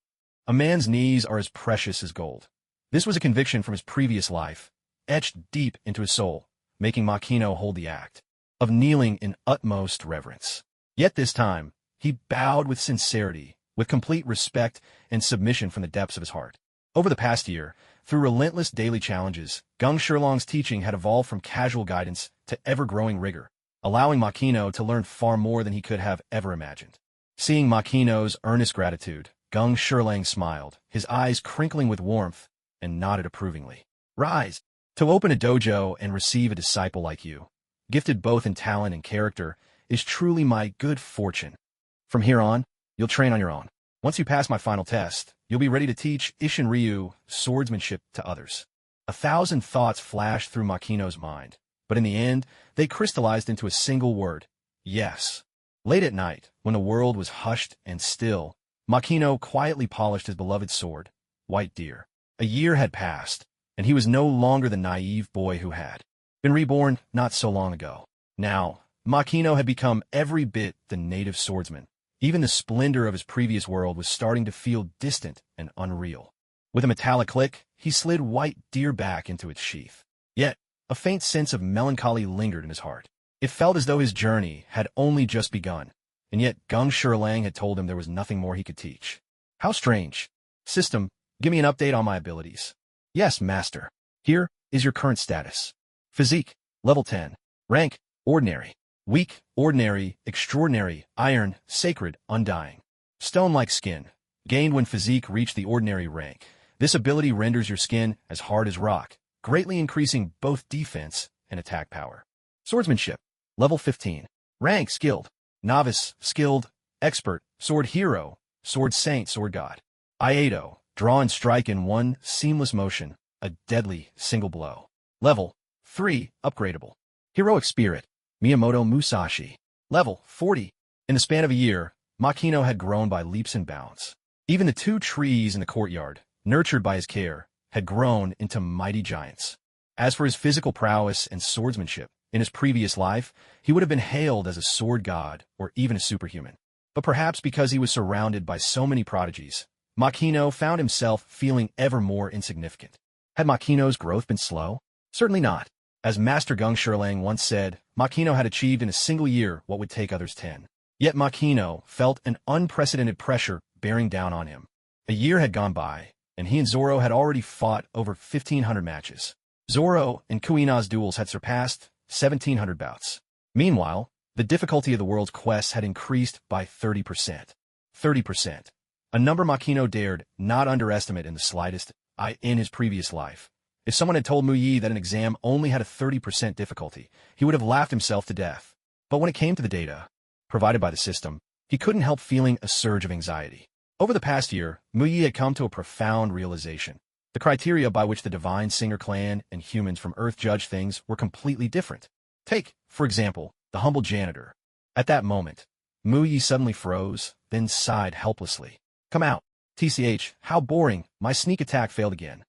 Speaker 1: A man's knees are as precious as gold. This was a conviction from his previous life, etched deep into his soul, making Makino hold the act of kneeling in utmost reverence. Yet this time, he bowed with sincerity, with complete respect and submission from the depths of his heart. Over the past year, through relentless daily challenges, Gung Shirlong's teaching had evolved from casual guidance to ever-growing rigor, allowing Makino to learn far more than he could have ever imagined. Seeing Makino's earnest gratitude, Gung Shirlang smiled, his eyes crinkling with warmth, and nodded approvingly. Rise! To open a dojo and receive a disciple like you, gifted both in talent and character, is truly my good fortune. From here on, you'll train on your own. Once you pass my final test, you'll be ready to teach Isshin Ryu swordsmanship to others. 1,000 thoughts flashed through Makino's mind, but in the end, they crystallized into a single word. Yes. Late at night, when the world was hushed and still, Makino quietly polished his beloved sword, White Deer. A year had passed, and he was no longer the naive boy who had been reborn not so long ago. Now, Makino had become every bit the native swordsman. Even the splendor of his previous world was starting to feel distant and unreal. With a metallic click, he slid White Deer back into its sheath. Yet, a faint sense of melancholy lingered in his heart. It felt as though his journey had only just begun, and yet Gung Shirlang had told him there was nothing more he could teach. How strange. System, Give me an update on my abilities. Yes, master. Here is your current status. Physique, level 10. Rank, ordinary. Weak, ordinary, extraordinary, iron, sacred, undying. Stone-like skin. Gained when physique reached the ordinary rank. This ability renders your skin as hard as rock, greatly increasing both defense and attack power. Swordsmanship, level 15. Rank, skilled. Novice, skilled, expert, sword hero, sword saint, sword god. Iato, draw and strike in one seamless motion, a deadly single blow. Level 3, upgradable. Heroic spirit, Miyamoto Musashi. Level 40. In the span of a year, Makino had grown by leaps and bounds. Even the 2 trees in the courtyard, nurtured by his care, had grown into mighty giants. As for his physical prowess and swordsmanship, in his previous life, he would have been hailed as a sword god or even a superhuman. But perhaps because he was surrounded by so many prodigies, Makino found himself feeling ever more insignificant. Had Makino's growth been slow? Certainly not. As Master Gung Shirlang once said, Makino had achieved in a single year what would take others 10. Yet Makino felt an unprecedented pressure bearing down on him. A year had gone by, and he and Zoro had already fought over 1,500 matches. Zoro and Kuina's duels had surpassed 1,700 bouts. Meanwhile, the difficulty of the world's quests had increased by 30%. 30%. A number Makino dared not underestimate in the slightest. In his previous life. If someone had told Muyi that an exam only had a 30% difficulty, he would have laughed himself to death. But when it came to the data provided by the system, he couldn't help feeling a surge of anxiety. Over the past year, Muyi had come to a profound realization. The criteria by which the Divine Singer clan and humans from Earth judge things were completely different. Take, for example, the humble janitor. At that moment, Muyi suddenly froze, then sighed helplessly. Come out. TCH, how boring, my sneak attack failed again.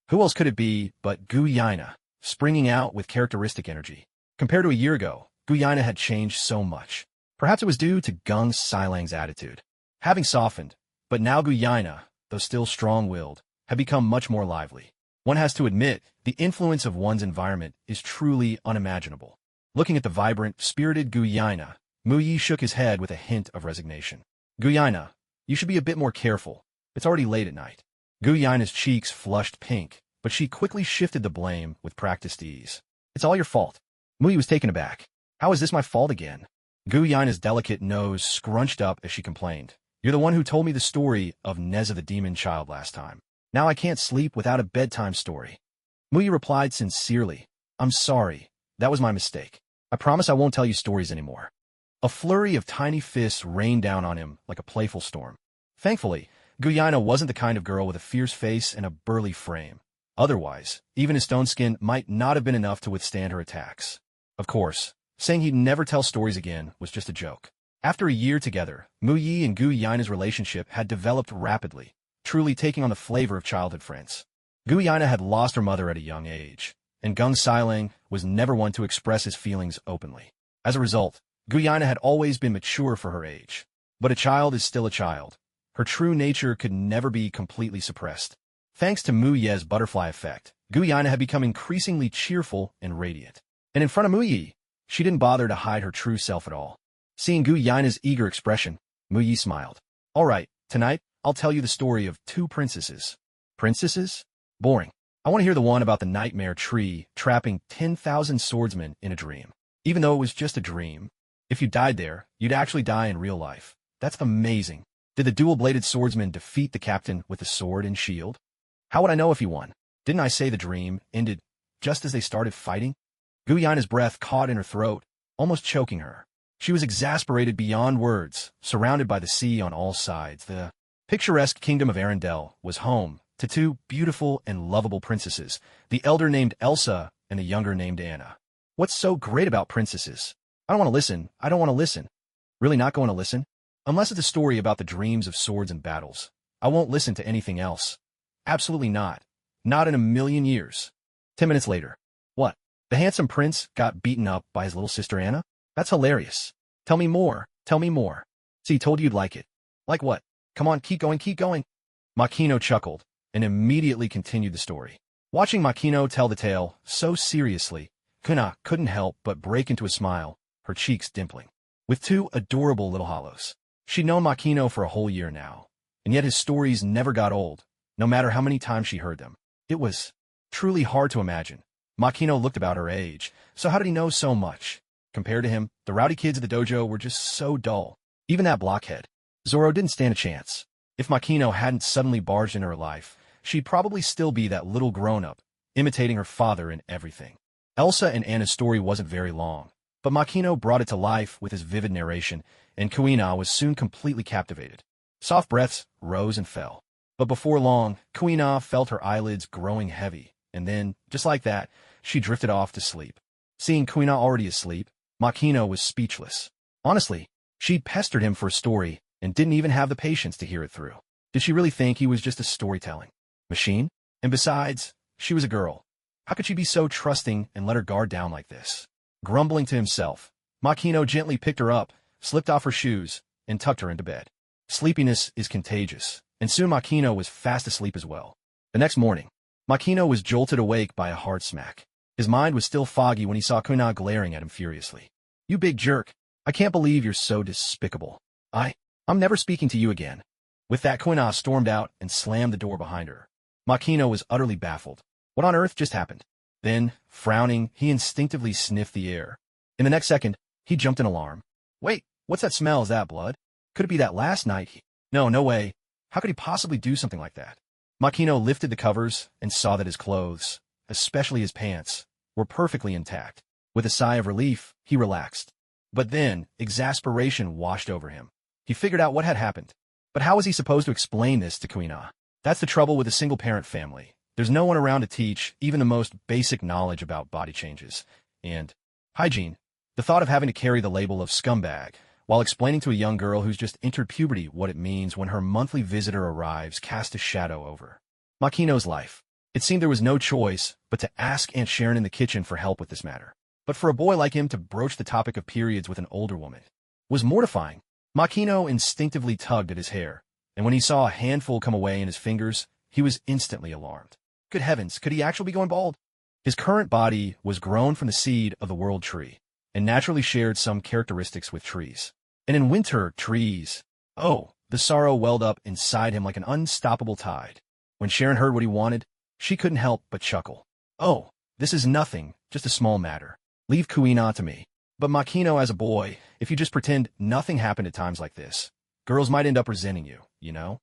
Speaker 1: Who else could it be but Guyaina, springing out with characteristic energy. Compared to a year ago, Guyaina had changed so much. Perhaps it was due to Gung Silang's attitude. Having softened, but now Guyaina, though still strong-willed, had become much more lively. One has to admit, the influence of one's environment is truly unimaginable. Looking at the vibrant, spirited Guyaina, Muyi shook his head with a hint of resignation. Guyaina, you should be a bit more careful. It's already late at night. Guyaina's cheeks flushed pink, but she quickly shifted the blame with practiced ease. It's all your fault. Muyi was taken aback. How is this my fault again? Guyaina's delicate nose scrunched up as she complained. You're the one who told me the story of Neza the demon child last time. Now I can't sleep without a bedtime story. Muyi replied sincerely. I'm sorry. That was my mistake. I promise I won't tell you stories anymore. A flurry of tiny fists rained down on him like a playful storm. Thankfully, Guyaina wasn't the kind of girl with a fierce face and a burly frame. Otherwise, even his stone skin might not have been enough to withstand her attacks. Of course, saying he'd never tell stories again was just a joke. After a year together, Muyi and Guyaina's relationship had developed rapidly, truly taking on the flavor of childhood friends. Guyaina had lost her mother at a young age, and Gung Silang was never one to express his feelings openly. As a result, Guyaina had always been mature for her age. But a child is still a child. Her true nature could never be completely suppressed. Thanks to Muyi's butterfly effect, Guyaina had become increasingly cheerful and radiant. And in front of Muyi, she didn't bother to hide her true self at all. Seeing Guyaina's eager expression, Muyi smiled. All right, tonight, I'll tell you the story of 2 princesses. Princesses? Boring. I want to hear the one about the nightmare tree trapping 10,000 swordsmen in a dream. Even though it was just a dream, if you died there, you'd actually die in real life. That's amazing. Did the dual-bladed swordsman defeat the captain with the sword and shield? How would I know if he won? Didn't I say the dream ended just as they started fighting? Guyaina's breath caught in her throat, almost choking her. She was exasperated beyond words, surrounded by the sea on all sides. The picturesque kingdom of Arendelle was home to 2 beautiful and lovable princesses, the elder named Elsa and the younger named Anna. What's so great about princesses? I don't want to listen. I don't want to listen. Really not going to listen? Unless it's a story about the dreams of swords and battles. I won't listen to anything else. Absolutely not. Not in a million years. 10 minutes later. What? The handsome prince got beaten up by his little sister Anna? That's hilarious. Tell me more. Tell me more. See, told you you'd like it. Like what? Come on, keep going, keep going. Makino chuckled and immediately continued the story. Watching Makino tell the tale so seriously, Kuna couldn't help but break into a smile, her cheeks dimpling. With 2 adorable little hollows. She'd known Makino for a whole year now, and yet his stories never got old. no matter how many times she heard them. It was truly hard to imagine. Makino looked about her age, so how did he know so much? Compared to him, the rowdy kids at the dojo were just so dull. Even that blockhead, Zoro, didn't stand a chance. If Makino hadn't suddenly barged into her life, she'd probably still be that little grown-up, imitating her father in everything. Elsa and Anna's story wasn't very long, but Makino brought it to life with his vivid narration, and Kuina was soon completely captivated. Soft breaths rose and fell. But before long, Kuina felt her eyelids growing heavy, and then, just like that, she drifted off to sleep. Seeing Kuina already asleep, Makino was speechless. Honestly, she'd pestered him for a story and didn't even have the patience to hear it through. Did she really think he was just a storytelling machine? And besides, she was a girl. How could she be so trusting and let her guard down like this? Grumbling to himself, Makino gently picked her up, slipped off her shoes, and tucked her into bed. Sleepiness is contagious, and soon Makino was fast asleep as well. The next morning, Makino was jolted awake by a hard smack. His mind was still foggy when he saw Kuina glaring at him furiously. "You big jerk. I can't believe you're so despicable. I'm never speaking to you again." With that, Kuina stormed out and slammed the door behind her. Makino was utterly baffled. What on earth just happened? Then, frowning, he instinctively sniffed the air. In the next second, he jumped in alarm. "Wait, what's that smell? Is that blood? Could it be that last night No way. How could he possibly do something like that?" Makino lifted the covers and saw that his clothes, especially his pants, were perfectly intact. With a sigh of relief, he relaxed. But then, exasperation washed over him. He figured out what had happened. But how was he supposed to explain this to Kuina? That's the trouble with a single-parent family. There's no one around to teach even the most basic knowledge about body changes and hygiene. The thought of having to carry the label of scumbag while explaining to a young girl who's just entered puberty what it means when her monthly visitor arrives cast a shadow over Makino's life. It seemed there was no choice but to ask Aunt Sharon in the kitchen for help with this matter. But for a boy like him to broach the topic of periods with an older woman was mortifying. Makino instinctively tugged at his hair, and when he saw a handful come away in his fingers, he was instantly alarmed. Good heavens, could he actually be going bald? His current body was grown from the seed of the world tree, and naturally shared some characteristics with trees. And in winter, trees... Oh, the sorrow welled up inside him like an unstoppable tide. When Sharon heard what he wanted, she couldn't help but chuckle. "Oh, this is nothing, just a small matter. Leave Kuina to me." But Makino, as a boy, if you just pretend nothing happened at times like this, girls might end up resenting you, you know?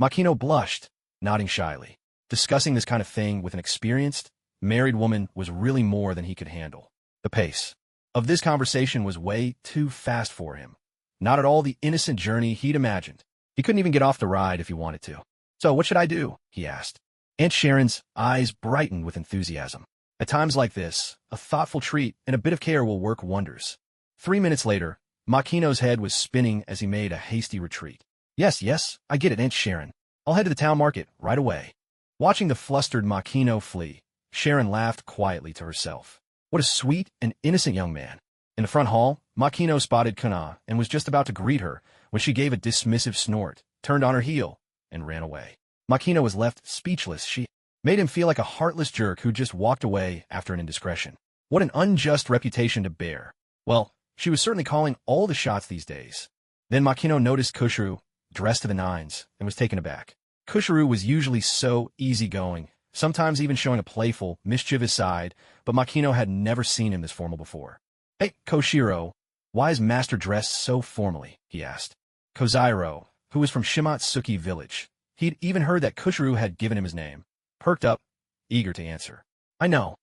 Speaker 1: Makino blushed, nodding shyly. Discussing this kind of thing with an experienced, married woman was really more than he could handle. The pace of this conversation was way too fast for him. Not at all the innocent journey he'd imagined. He couldn't even get off the ride if he wanted to. "So what should I do?" he asked. Aunt Sharon's eyes brightened with enthusiasm. At times like this, a thoughtful treat and a bit of care will work wonders. 3 minutes later, Makino's head was spinning as he made a hasty retreat. Yes, I get it, Aunt Sharon. I'll head to the town market right away." Watching the flustered Makino flee, Sharon laughed quietly to herself. What a sweet and innocent young man. In the front hall, Makino spotted Kana and was just about to greet her when she gave a dismissive snort, turned on her heel, and ran away. Makino was left speechless. She made him feel like a heartless jerk who just walked away after an indiscretion. What an unjust reputation to bear. Well, she was certainly calling all the shots these days. Then Makino noticed Kushuru, dressed to the nines, and was taken aback. Kushuru was usually so easygoing, sometimes even showing a playful, mischievous side, but Makino had never seen him this formal before. "Hey, Koshiro, why is Master dressed so formally?" he asked. Kozairo, who was from Shimatsuki village, he'd even heard that Kushuru had given him his name, perked up, eager to answer. I know.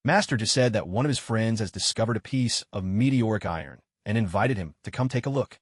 Speaker 1: Master just said that one of his friends has discovered a piece of meteoric iron and invited him to come take a look."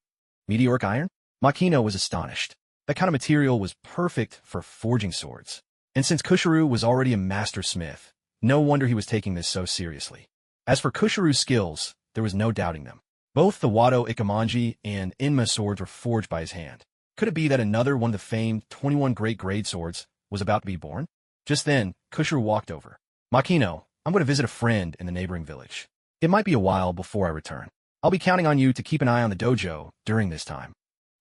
Speaker 1: Meteoric iron? Makino was astonished. That kind of material was perfect for forging swords. And since Kushuru was already a master smith, no wonder he was taking this so seriously. As for Kushuru's skills, there was no doubting them. Both the Wado Ikamanji and Inma swords were forged by his hand. Could it be that another one of the famed 21 great grade swords was about to be born? Just then, Kushuru walked over. "Makino, I'm going to visit a friend in the neighboring village. It might be a while before I return. I'll be counting on you to keep an eye on the dojo during this time."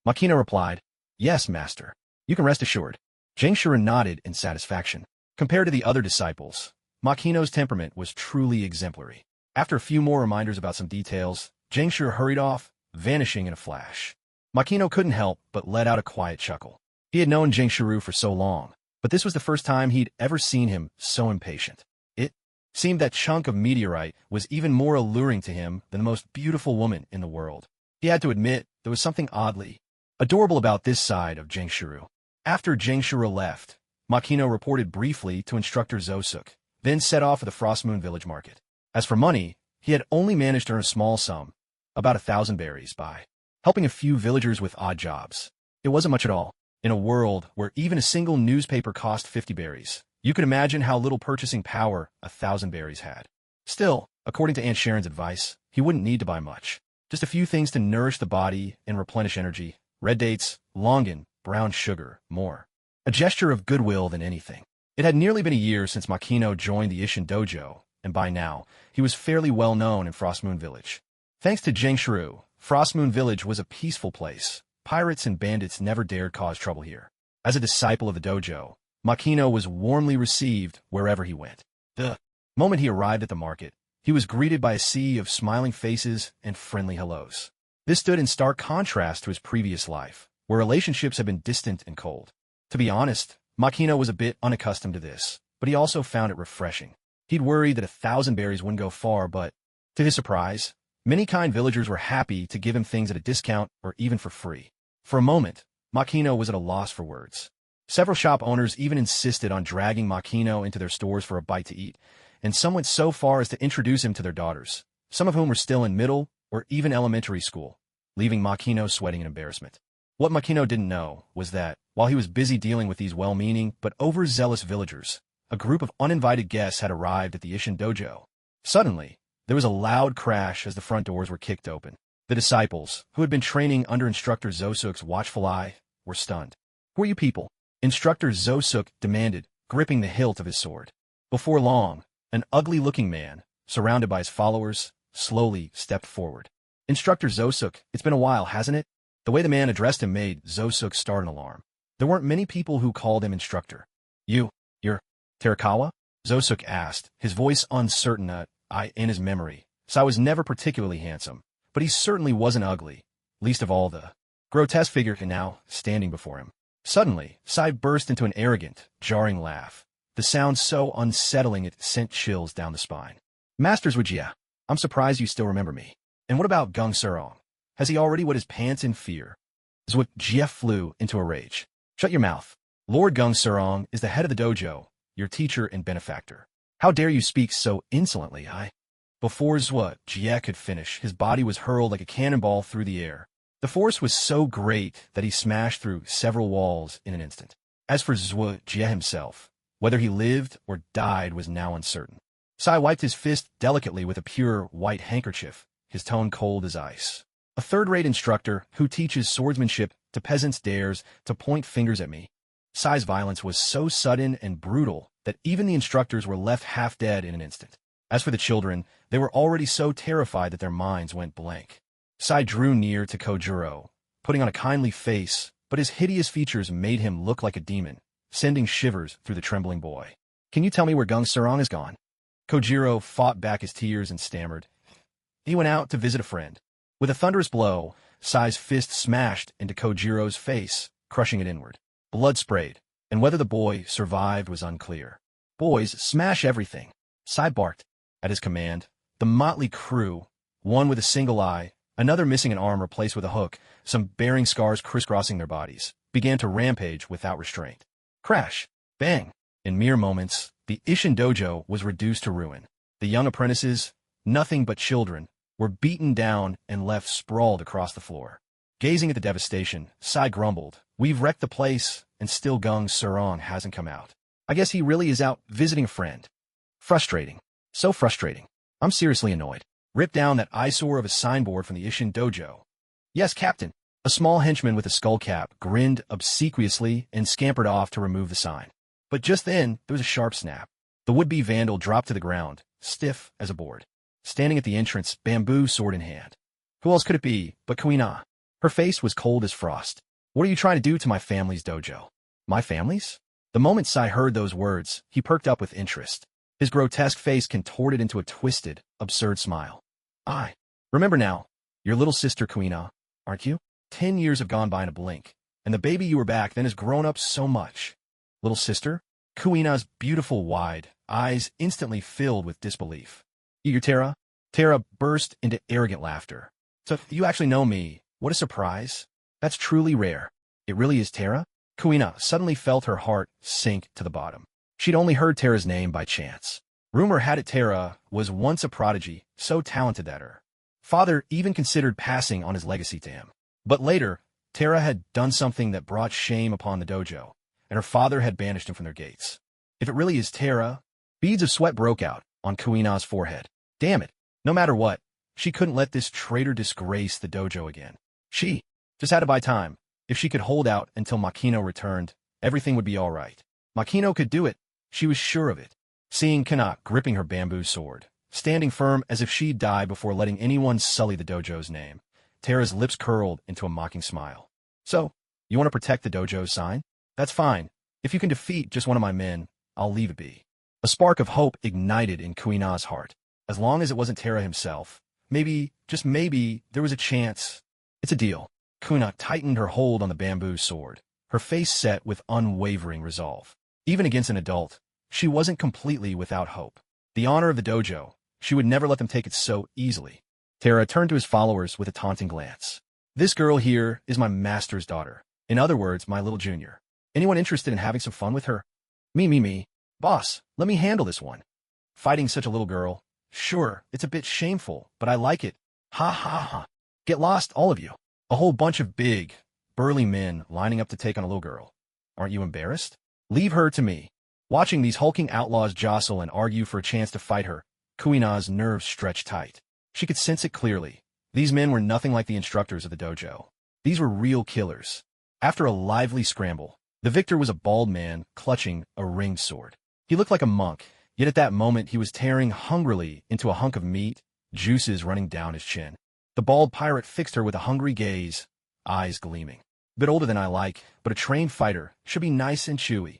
Speaker 1: Makino replied, "Yes, master. You can rest assured." Jangshura nodded in satisfaction. Compared to the other disciples, Makino's temperament was truly exemplary. After a few more reminders about some details, Jangshura hurried off, vanishing in a flash. Makino couldn't help but let out a quiet chuckle. He had known Jangshuru for so long, But this was the first time he'd ever seen him so impatient. It seemed that chunk of meteorite was even more alluring to him than the most beautiful woman in the world. He had to admit there was something oddly adorable about this side of Zhengshuru. After Zhengshuru left, Makino reported briefly to instructor Zosuk, then set off for the Frostmoon village market. As for money, he had only managed to earn a small sum, about 1,000 berries, by helping a few villagers with odd jobs. It wasn't much at all. In a world where even a single newspaper cost 50 berries, you could imagine how little purchasing power 1,000 berries had. Still, according to Aunt Sharon's advice, he wouldn't need to buy much. Just a few things to nourish the body and replenish energy: red dates, longan, brown sugar, more. A gesture of goodwill than anything. It had nearly been a year since Makino joined the Ishin Dojo, and by now, he was fairly well known in Frostmoon Village. Thanks to Zhengshuru, Frostmoon Village was a peaceful place. Pirates and bandits never dared cause trouble here. As a disciple of the dojo, Makino was warmly received wherever he went. The moment he arrived at the market, he was greeted by a sea of smiling faces and friendly hellos. This stood in stark contrast to his previous life, where relationships had been distant and cold. To be honest, Makino was a bit unaccustomed to this, but he also found it refreshing. He'd worried that 1,000 berries wouldn't go far, but, to his surprise, many kind villagers were happy to give him things at a discount or even for free. For a moment, Makino was at a loss for words. Several shop owners even insisted on dragging Makino into their stores for a bite to eat, and some went so far as to introduce him to their daughters, some of whom were still in middle or even elementary school, leaving Makino sweating in embarrassment. What Makino didn't know was that, while he was busy dealing with these well-meaning but overzealous villagers, a group of uninvited guests had arrived at the Ishin Dojo. Suddenly, there was a loud crash as the front doors were kicked open. The disciples, who had been training under Instructor Zosuk's watchful eye, were stunned. "Who are you people?" Instructor Zosuk demanded, gripping the hilt of his sword. Before long, an ugly-looking man, surrounded by his followers, slowly stepped forward. "Instructor Zosuk, it's been a while, hasn't it?" The way the man addressed him made Zosuk start an alarm. There weren't many people who called him instructor. You're Terakawa?" Zosuk asked, his voice uncertain in his memory. Sai was never particularly handsome, but he certainly wasn't ugly, least of all the grotesque figure now standing before him. Suddenly, Sai burst into an arrogant, jarring laugh, the sound so unsettling it sent chills down the spine. "Masters Wujia, I'm surprised you still remember me. And what about Gung Surong? Has he already wet his pants in fear?" Zwip Jia flew into a rage. "Shut your mouth. Lord Gung Surong is the head of the dojo, your teacher and benefactor. How dare you speak so insolently, Before Zwa Jie could finish, his body was hurled like a cannonball through the air. The force was so great that he smashed through several walls in an instant. As for Zwa Jie himself, whether he lived or died was now uncertain. Sai wiped his fist delicately with a pure white handkerchief, his tone cold as ice. "A third-rate instructor who teaches swordsmanship to peasants dares to point fingers at me." Sai's violence was so sudden and brutal that even the instructors were left half dead in an instant. As for the children, they were already so terrified that their minds went blank. Sai drew near to Kojuro, putting on a kindly face, but his hideous features made him look like a demon, sending shivers through the trembling boy. "Can you tell me where Gung Surong has gone?" Kojiro fought back his tears and stammered. "He went out to visit a friend." With a thunderous blow, Sai's fist smashed into Kojiro's face, crushing it inward. Blood sprayed, and whether the boy survived was unclear. "Boys, smash everything!" Sai barked. At his command, the motley crew, one with a single eye, another missing an arm replaced with a hook, some bearing scars crisscrossing their bodies, began to rampage without restraint. Crash! Bang! In mere moments, the Ishin Dojo was reduced to ruin. The young apprentices, nothing but children, were beaten down and left sprawled across the floor. Gazing at the devastation, Sai grumbled, "We've wrecked the place, and still Gung Surong hasn't come out. I guess he really is out visiting a friend. Frustrating. So frustrating. I'm seriously annoyed." Rip down that eyesore of a signboard from the Ishin Dojo. "Yes, Captain." A small henchman with a skull cap grinned obsequiously and scampered off to remove the sign. But just then, there was a sharp snap. The would-be vandal dropped to the ground, stiff as a board. Standing at the entrance, bamboo sword in hand. Who else could it be but Kuina? Her face was cold as frost. "What are you trying to do to my family's dojo?" "My family's?" The moment Sai heard those words, he perked up with interest. His grotesque face contorted into a twisted, absurd smile. "I remember now. Your little sister Kuina, aren't you? 10 years have gone by in a blink, and the baby you were back then has grown up so much." Little sister? Kuina's beautiful wide eyes instantly filled with disbelief. You Tara? Tara burst into arrogant laughter. So you actually know me. What a surprise. That's truly rare. It really is Tara? Kuina suddenly felt her heart sink to the bottom. She'd only heard Tara's name by chance. Rumor had it Tara was once a prodigy, so talented that her father even considered passing on his legacy to him. But later, Tara had done something that brought shame upon the dojo, and her father had banished him from their gates. If it really is Tara, beads of sweat broke out on Kuina's forehead. Damn it. No matter what, she couldn't let this traitor disgrace the dojo again. She just had to buy time. If she could hold out until Makino returned, everything would be all right. Makino could do it. She was sure of it. Seeing Kana gripping her bamboo sword, standing firm as if she'd die before letting anyone sully the dojo's name, Tara's lips curled into a mocking smile. So, you want to protect the dojo's sign? That's fine. If you can defeat just one of my men, I'll leave it be. A spark of hope ignited in Kuina's heart. As long as it wasn't Tara himself, maybe, just maybe, there was a chance. It's a deal. Kuina tightened her hold on the bamboo sword, her face set with unwavering resolve. Even against an adult, she wasn't completely without hope. The honor of the dojo, she would never let them take it so easily. Tara turned to his followers with a taunting glance. This girl here is my master's daughter. In other words, my little junior. Anyone interested in having some fun with her? Me. Boss, let me handle this one. Fighting such a little girl? Sure, it's a bit shameful, but I like it. Ha ha ha. Get lost, all of you. A whole bunch of big, burly men lining up to take on a little girl. Aren't you embarrassed? Leave her to me. Watching these hulking outlaws jostle and argue for a chance to fight her, Kuina's nerves stretched tight. She could sense it clearly. These men were nothing like the instructors of the dojo. These were real killers. After a lively scramble, the victor was a bald man clutching a ringed sword. He looked like a monk, yet at that moment he was tearing hungrily into a hunk of meat, juices running down his chin. The bald pirate fixed her with a hungry gaze, eyes gleaming. A bit older than I like, but a trained fighter should be nice and chewy.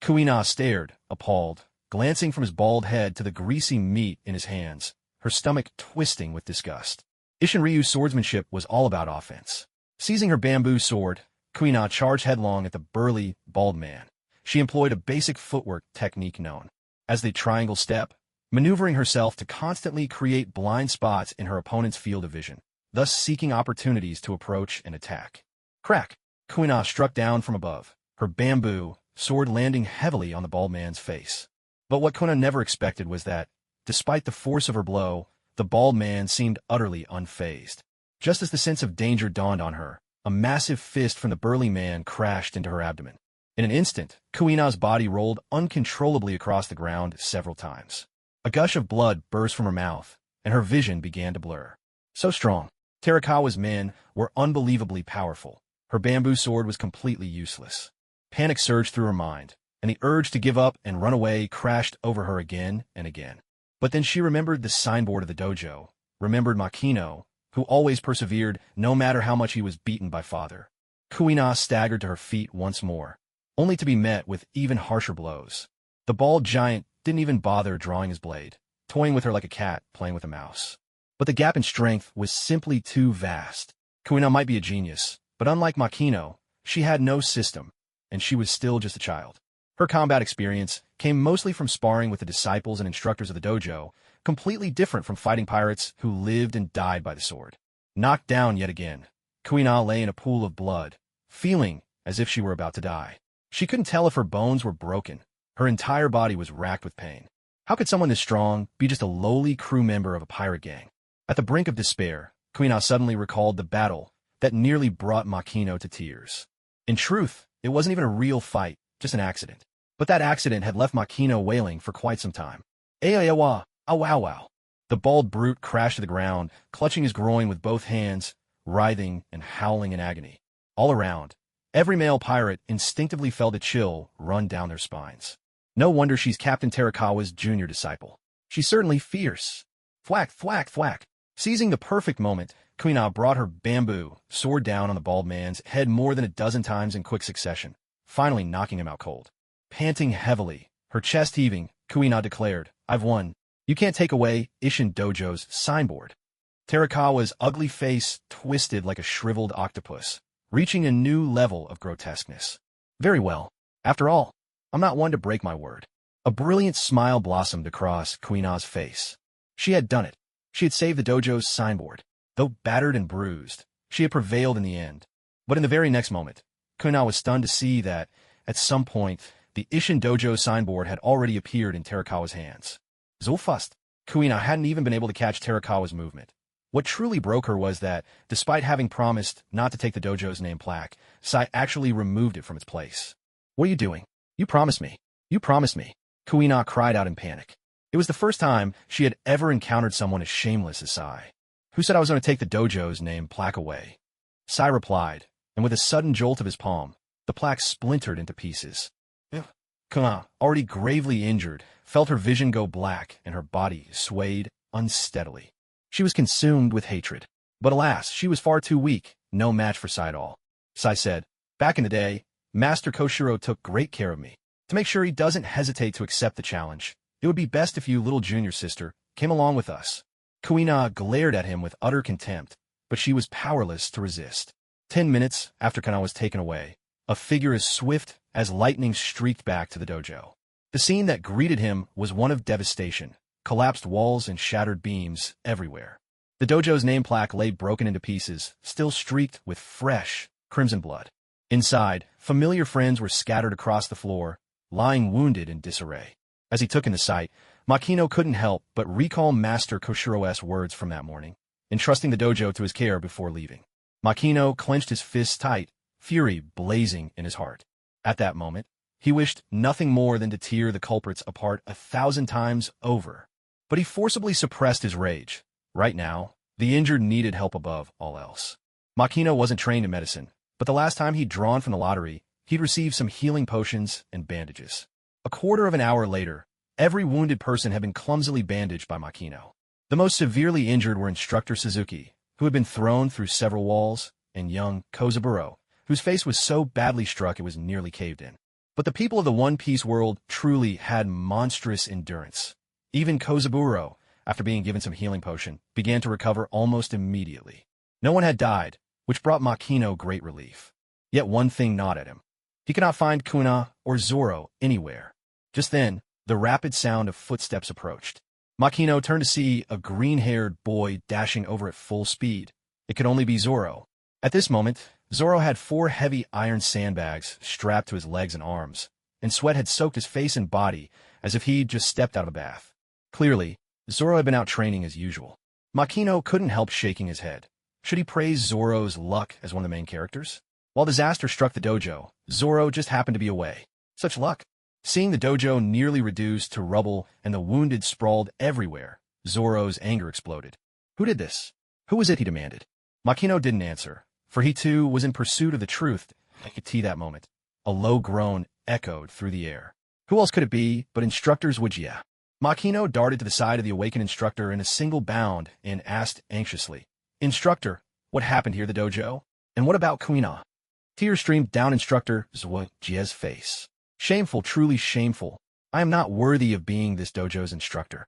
Speaker 1: Kuina stared, appalled, glancing from his bald head to the greasy meat in his hands, her stomach twisting with disgust. Isshin Ryu's swordsmanship was all about offense. Seizing her bamboo sword, Kuina charged headlong at the burly, bald man. She employed a basic footwork technique known as the triangle step, maneuvering herself to constantly create blind spots in her opponent's field of vision, thus seeking opportunities to approach and attack. Crack! Kuina struck down from above, her bamboo sword landing heavily on the bald man's face. But what Kuina never expected was that, despite the force of her blow, the bald man seemed utterly unfazed. Just as the sense of danger dawned on her, a massive fist from the burly man crashed into her abdomen. In an instant, Kuina's body rolled uncontrollably across the ground several times. A gush of blood burst from her mouth, and her vision began to blur. So strong. Terakawa's men were unbelievably powerful. Her bamboo sword was completely useless. Panic surged through her mind, and the urge to give up and run away crashed over her again and again. But then she remembered the signboard of the dojo, remembered Makino, who always persevered no matter how much he was beaten by father. Kuina staggered to her feet once more, only to be met with even harsher blows. The bald giant didn't even bother drawing his blade, toying with her like a cat playing with a mouse. But the gap in strength was simply too vast. Kuina might be a genius, but unlike Makino, she had no system, and she was still just a child. Her combat experience came mostly from sparring with the disciples and instructors of the dojo, completely different from fighting pirates who lived and died by the sword. Knocked down yet again, Kuina lay in a pool of blood, feeling as if she were about to die. She couldn't tell if her bones were broken. Her entire body was racked with pain. How could someone this strong be just a lowly crew member of a pirate gang? At the brink of despair, Kuina suddenly recalled the battle that nearly brought Makino to tears. In truth, it wasn't even a real fight, just an accident. But that accident had left Makino wailing for quite some time. Ayawa, wow. The bald brute crashed to the ground, clutching his groin with both hands, writhing and howling in agony. All around, every male pirate instinctively felt a chill run down their spines. No wonder she's Captain Terakawa's junior disciple. She's certainly fierce. Thwack. Seizing the perfect moment, Kuina brought her bamboo sword down on the bald man's head more than a dozen times in quick succession, finally knocking him out cold. Panting heavily, her chest heaving, Kuina declared, "I've won. You can't take away Isshin Dojo's signboard." Terakawa's ugly face twisted like a shriveled octopus, reaching a new level of grotesqueness. Very well. After all, I'm not one to break my word. A brilliant smile blossomed across Kuina's face. She had done it. She had saved the dojo's signboard. Though battered and bruised, she had prevailed in the end. But in the very next moment, Kuina was stunned to see that, at some point, the Ishin Dojo signboard had already appeared in Terakawa's hands. So fast, Kuina hadn't even been able to catch Terakawa's movement. What truly broke her was that, despite having promised not to take the dojo's name plaque, Sai actually removed it from its place. What are you doing? You promised me. You promised me. Kuina cried out in panic. It was the first time she had ever encountered someone as shameless as Sai. Who said I was going to take the dojo's name plaque away? Sai replied, and with a sudden jolt of his palm, the plaque splintered into pieces. Kuina, already gravely injured, felt her vision go black and her body swayed unsteadily. She was consumed with hatred. But alas, she was far too weak, no match for Sai at all. Sai said, "Back in the day, Master Koshiro took great care of me. To make sure he doesn't hesitate to accept the challenge, it would be best if you, little junior sister, came along with us." Kuina glared at him with utter contempt, but she was powerless to resist. 10 minutes after Kuina was taken away, a figure as swift as lightning streaked back to the dojo. The scene that greeted him was one of devastation, collapsed walls and shattered beams everywhere. The dojo's name plaque lay broken into pieces, still streaked with fresh, crimson blood. Inside, familiar friends were scattered across the floor, lying wounded in disarray. As he took in the sight, Makino couldn't help but recall Master Koshiro's words from that morning, entrusting the dojo to his care before leaving. Makino clenched his fists tight, fury blazing in his heart. At that moment, he wished nothing more than to tear the culprits apart 1,000 times over. But he forcibly suppressed his rage. Right now, the injured needed help above all else. Makino wasn't trained in medicine, but the last time he'd drawn from the lottery, he'd received some healing potions and bandages. A quarter of an hour later, every wounded person had been clumsily bandaged by Makino. The most severely injured were Instructor Suzuki, who had been thrown through several walls, and young Kozaburo, whose face was so badly struck it was nearly caved in. But the people of the One Piece world truly had monstrous endurance. Even Kozaburo, after being given some healing potion, began to recover almost immediately. No one had died, which brought Makino great relief. Yet one thing gnawed at him. He could not find Kuina or Zoro anywhere. Just then, the rapid sound of footsteps approached. Makino turned to see a green-haired boy dashing over at full speed. It could only be Zoro. At this moment, Zoro had 4 heavy iron sandbags strapped to his legs and arms, and sweat had soaked his face and body as if he'd just stepped out of a bath. Clearly, Zoro had been out training as usual. Makino couldn't help shaking his head. Should he praise Zoro's luck as one of the main characters? While disaster struck the dojo, Zoro just happened to be away. Such luck. Seeing the dojo nearly reduced to rubble and the wounded sprawled everywhere, Zoro's anger exploded. Who did this? Who was it, he demanded. Makino didn't answer, for he too was in pursuit of the truth. At that moment, a low groan echoed through the air. Who else could it be but Instructor Zuijia? Makino darted to the side of the awakened instructor in a single bound and asked anxiously, "Instructor, what happened here at the dojo? And what about Kuina?" Tears streamed down Instructor Zuijia's face. "Shameful, truly shameful. I am not worthy of being this dojo's instructor."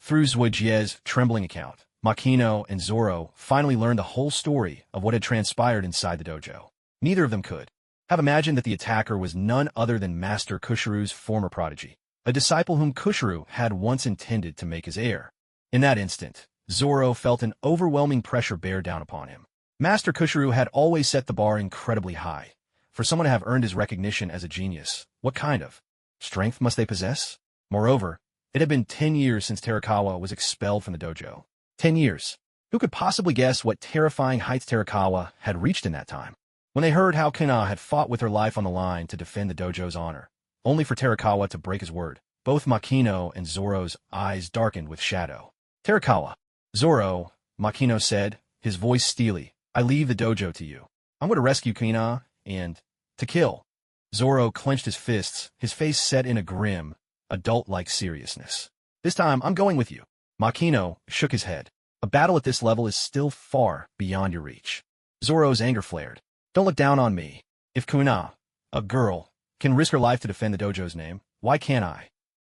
Speaker 1: Through Zuijia's trembling account, Makino and Zoro finally learned the whole story of what had transpired inside the dojo. Neither of them could have imagined that the attacker was none other than Master Kushiru's former prodigy, a disciple whom Kushiru had once intended to make his heir. In that instant, Zoro felt an overwhelming pressure bear down upon him. Master Kushiru had always set the bar incredibly high. For someone to have earned his recognition as a genius, what kind of strength must they possess? Moreover, it had been 10 years since Terakawa was expelled from the dojo. 10 years. Who could possibly guess what terrifying heights Terakawa had reached in that time? When they heard how Kuina had fought with her life on the line to defend the dojo's honor, only for Terakawa to break his word, both Makino and Zoro's eyes darkened with shadow. "Terakawa." "Zoro," Makino said, his voice steely, "I leave the dojo to you. I'm going to rescue Kuina and to kill." Zoro clenched his fists, his face set in a grim, adult-like seriousness. "This time, I'm going with you." Makino shook his head. "A battle at this level is still far beyond your reach." Zoro's anger flared. "Don't look down on me. If Kuina, a girl, can risk her life to defend the dojo's name, why can't I?"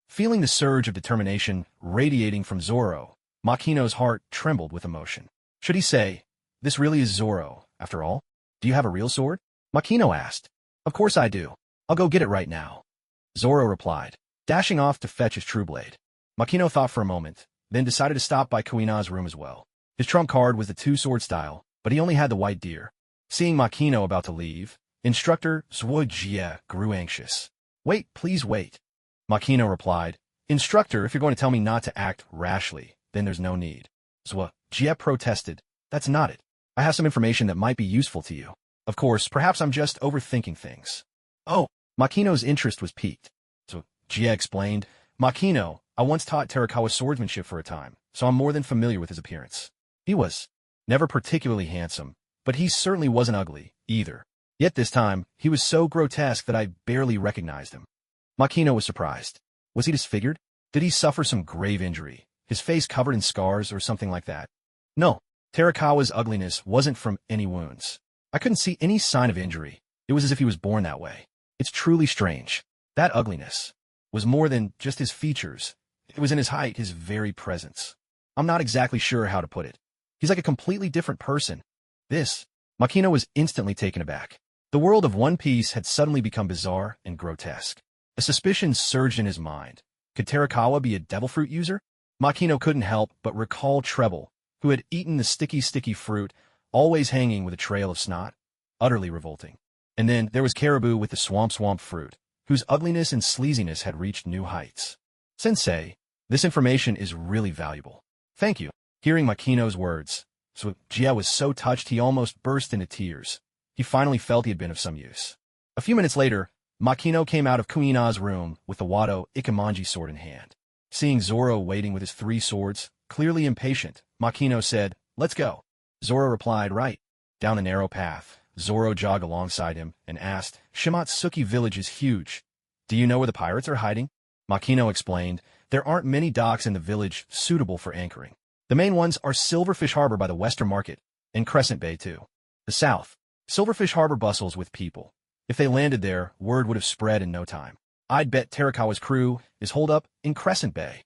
Speaker 1: Feeling the surge of determination radiating from Zoro, Makino's heart trembled with emotion. Should he say, "This really is Zoro, after all? Do you have a real sword?" Makino asked. "Of course I do. I'll go get it right now." Zoro replied, dashing off to fetch his true blade. Makino thought for a moment, then decided to stop by Kuina's room as well. His trump card was the two-sword style, but he only had the white deer. Seeing Makino about to leave, Instructor Zhuo grew anxious. Wait, please wait. Makino replied, Instructor, if you're going to tell me not to act rashly, then there's no need. Zhuo protested, that's not it. I have some information that might be useful to you. Of course, perhaps I'm just overthinking things. Oh, Makino's interest was piqued. So Jie explained, Makino, I once taught Terakawa swordsmanship for a time, so I'm more than familiar with his appearance. He was never particularly handsome, but he certainly wasn't ugly, either. Yet this time, he was so grotesque that I barely recognized him. Makino was surprised. Was he disfigured? Did he suffer some grave injury, his face covered in scars or something like that? No, Terakawa's ugliness wasn't from any wounds. I couldn't see any sign of injury. It was as if he was born that way. It's truly strange. That ugliness was more than just his features. It was in his height, his very presence. I'm not exactly sure how to put it. He's like a completely different person. Makino was instantly taken aback. The world of One Piece had suddenly become bizarre and grotesque. A suspicion surged in his mind. Could Terakawa be a devil fruit user? Makino couldn't help but recall Treble, who had eaten the sticky fruit, always hanging with a trail of snot. Utterly revolting. And then there was Caribou with the swamp fruit, whose ugliness and sleaziness had reached new heights. Sensei, this information is really valuable. Thank you. Hearing Makino's words, Jie was so touched he almost burst into tears. He finally felt he had been of some use. A few minutes later, Makino came out of Kuina's room with the Wado Ikemanji sword in hand. Seeing Zoro waiting with his 3 swords, clearly impatient, Makino said, let's go. Zoro replied, right. Down the narrow path, Zoro jogged alongside him and asked, Shimatsuki village is huge. Do you know where the pirates are hiding? Makino explained, there aren't many docks in the village suitable for anchoring. The main ones are Silverfish Harbor by the Western Market, and Crescent Bay too. The south, Silverfish Harbor bustles with people. If they landed there, word would have spread in no time. I'd bet Terakawa's crew is holed up in Crescent Bay.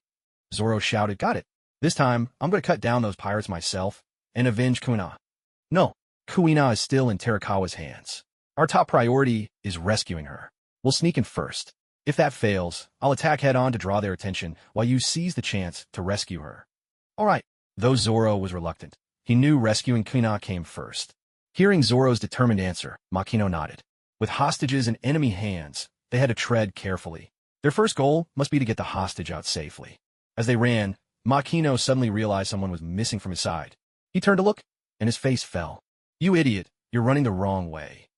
Speaker 1: Zoro shouted, got it. This time, I'm going to cut down those pirates myself and avenge Kuina. No, Kuina is still in Terakawa's hands. Our top priority is rescuing her. We'll sneak in first. If that fails, I'll attack head-on to draw their attention while you seize the chance to rescue her. All right. Though Zoro was reluctant, he knew rescuing Kuina came first. Hearing Zoro's determined answer, Makino nodded. With hostages in enemy hands, they had to tread carefully. Their first goal must be to get the hostage out safely. As they ran, Makino suddenly realized someone was missing from his side. He turned to look, and his face fell. You idiot, you're running the wrong way.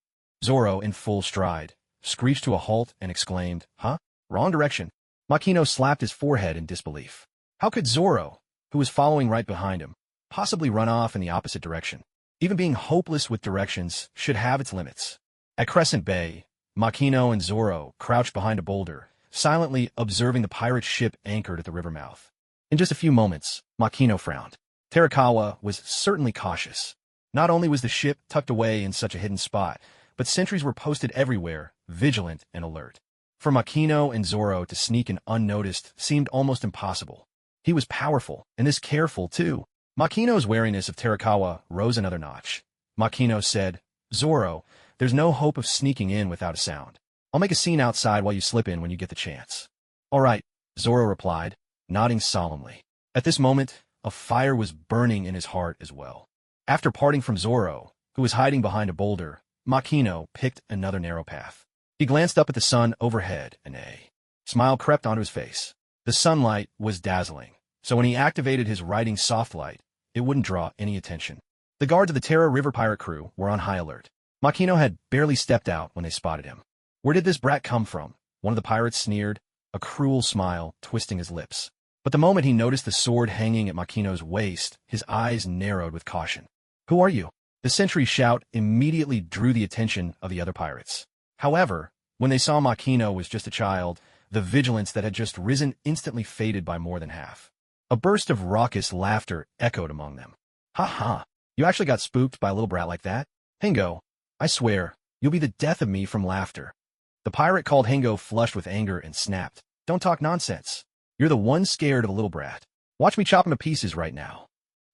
Speaker 1: Zoro, in full stride, screeched to a halt and exclaimed, huh? Wrong direction. Makino slapped his forehead in disbelief. How could Zoro, who was following right behind him, possibly run off in the opposite direction? Even being hopeless with directions should have its limits. At Crescent Bay, Makino and Zoro crouched behind a boulder, silently observing the pirate ship anchored at the river mouth. In just a few moments, Makino frowned. Terakawa was certainly cautious. Not only was the ship tucked away in such a hidden spot, but sentries were posted everywhere, vigilant and alert. For Makino and Zoro to sneak in unnoticed seemed almost impossible. He was powerful, and this careful, too. Makino's wariness of Terakawa rose another notch. Makino said, Zoro, there's no hope of sneaking in without a sound. I'll make a scene outside while you slip in when you get the chance. All right, Zoro replied, nodding solemnly. At this moment, a fire was burning in his heart as well. After parting from Zoro, who was hiding behind a boulder, Makino picked another narrow path. He glanced up at the sun overhead, and a smile crept onto his face. The sunlight was dazzling, so when he activated his riding soft light, it wouldn't draw any attention. The guards of the Terra River pirate crew were on high alert. Makino had barely stepped out when they spotted him. Where did this brat come from? One of the pirates sneered, a cruel smile twisting his lips. But the moment he noticed the sword hanging at Makino's waist, his eyes narrowed with caution. Who are you? The sentry's shout immediately drew the attention of the other pirates. However, when they saw Makino was just a child, the vigilance that had just risen instantly faded by more than half. A burst of raucous laughter echoed among them. Ha ha, you actually got spooked by a little brat like that? Hengo, I swear, you'll be the death of me from laughter. The pirate called Hengo flushed with anger and snapped. Don't talk nonsense. You're the one scared of a little brat. Watch me chop him to pieces right now.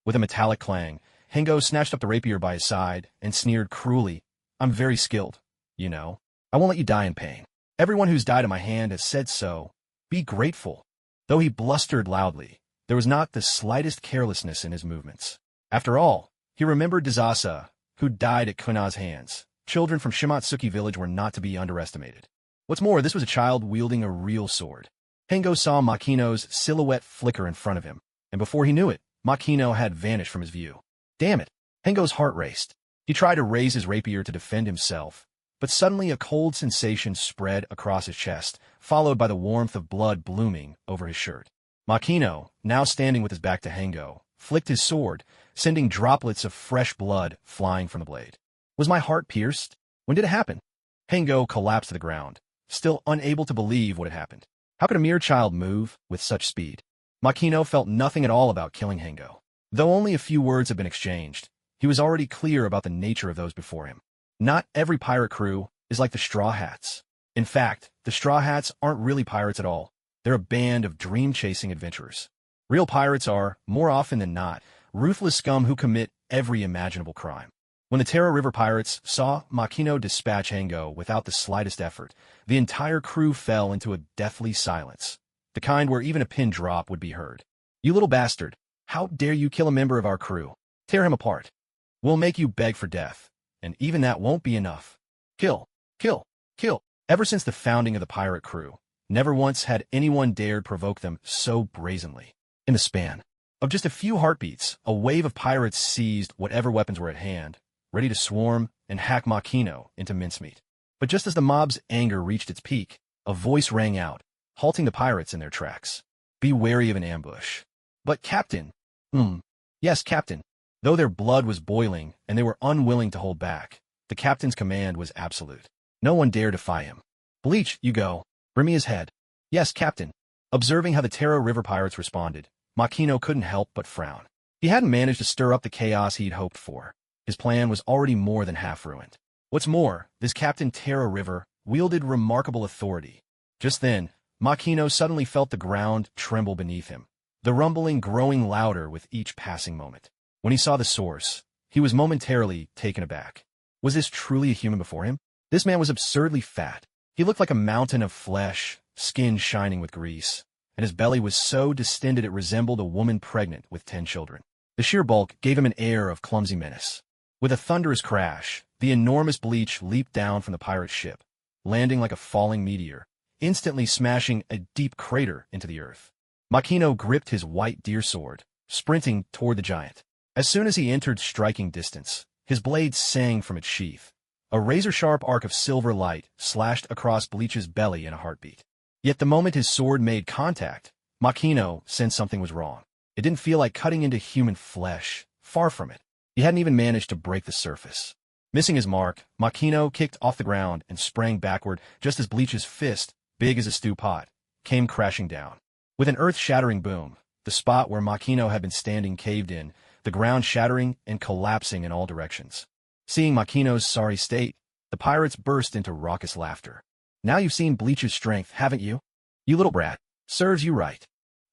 Speaker 1: With a metallic clang, Hengo snatched up the rapier by his side and sneered cruelly. I'm very skilled, you know. I won't let you die in pain. Everyone who's died at my hand has said so. Be grateful. Though he blustered loudly, there was not the slightest carelessness in his movements. After all, he remembered Dazasa, who died at Kuna's hands. Children from Shimatsuki village were not to be underestimated. What's more, this was a child wielding a real sword. Hengo saw Makino's silhouette flicker in front of him, and before he knew it, Makino had vanished from his view. Damn it! Hengo's heart raced. He tried to raise his rapier to defend himself, but suddenly a cold sensation spread across his chest, followed by the warmth of blood blooming over his shirt. Makino, now standing with his back to Hengo, flicked his sword, sending droplets of fresh blood flying from the blade. Was my heart pierced? When did it happen? Hengo collapsed to the ground, still unable to believe what had happened. How could a mere child move with such speed? Makino felt nothing at all about killing Hengo. Though only a few words had been exchanged, he was already clear about the nature of those before him. Not every pirate crew is like the Straw Hats. In fact, the Straw Hats aren't really pirates at all. They're a band of dream-chasing adventurers. Real pirates are, more often than not, ruthless scum who commit every imaginable crime. When the Tara River pirates saw Makino dispatch Hengo without the slightest effort, the entire crew fell into a deathly silence, the kind where even a pin drop would be heard. You little bastard, how dare you kill a member of our crew? Tear him apart. We'll make you beg for death, and even that won't be enough. Kill, kill, kill. Ever since the founding of the pirate crew, never once had anyone dared provoke them so brazenly. In the span of just a few heartbeats, a wave of pirates seized whatever weapons were at hand, ready to swarm and hack Makino into mincemeat. But just as the mob's anger reached its peak, a voice rang out, halting the pirates in their tracks. Be wary of an ambush. But Captain. Yes, Captain. Though their blood was boiling and they were unwilling to hold back, the captain's command was absolute. No one dared defy him. Bleach, you go. Bring me his head. Yes, Captain. Observing how the Tara River pirates responded, Makino couldn't help but frown. He hadn't managed to stir up the chaos he'd hoped for. His plan was already more than half ruined. What's more, this Captain Tara River wielded remarkable authority. Just then, Makino suddenly felt the ground tremble beneath him, the rumbling growing louder with each passing moment. When he saw the source, he was momentarily taken aback. Was this truly a human before him? This man was absurdly fat. He looked like a mountain of flesh, skin shining with grease, and his belly was so distended it resembled a woman pregnant with 10 children. The sheer bulk gave him an air of clumsy menace. With a thunderous crash, the enormous Bleach leaped down from the pirate ship, landing like a falling meteor, instantly smashing a deep crater into the earth. Makino gripped his white deer sword, sprinting toward the giant. As soon as he entered striking distance, his blade sang from its sheath. A razor-sharp arc of silver light slashed across Bleach's belly in a heartbeat. Yet the moment his sword made contact, Makino sensed something was wrong. It didn't feel like cutting into human flesh. Far from it. He hadn't even managed to break the surface. Missing his mark, Makino kicked off the ground and sprang backward just as Bleach's fist, big as a stew pot, came crashing down. With an earth-shattering boom, the spot where Makino had been standing caved in, the ground shattering and collapsing in all directions. Seeing Makino's sorry state, the pirates burst into raucous laughter. Now you've seen Bleach's strength, haven't you? You little brat. Serves you right.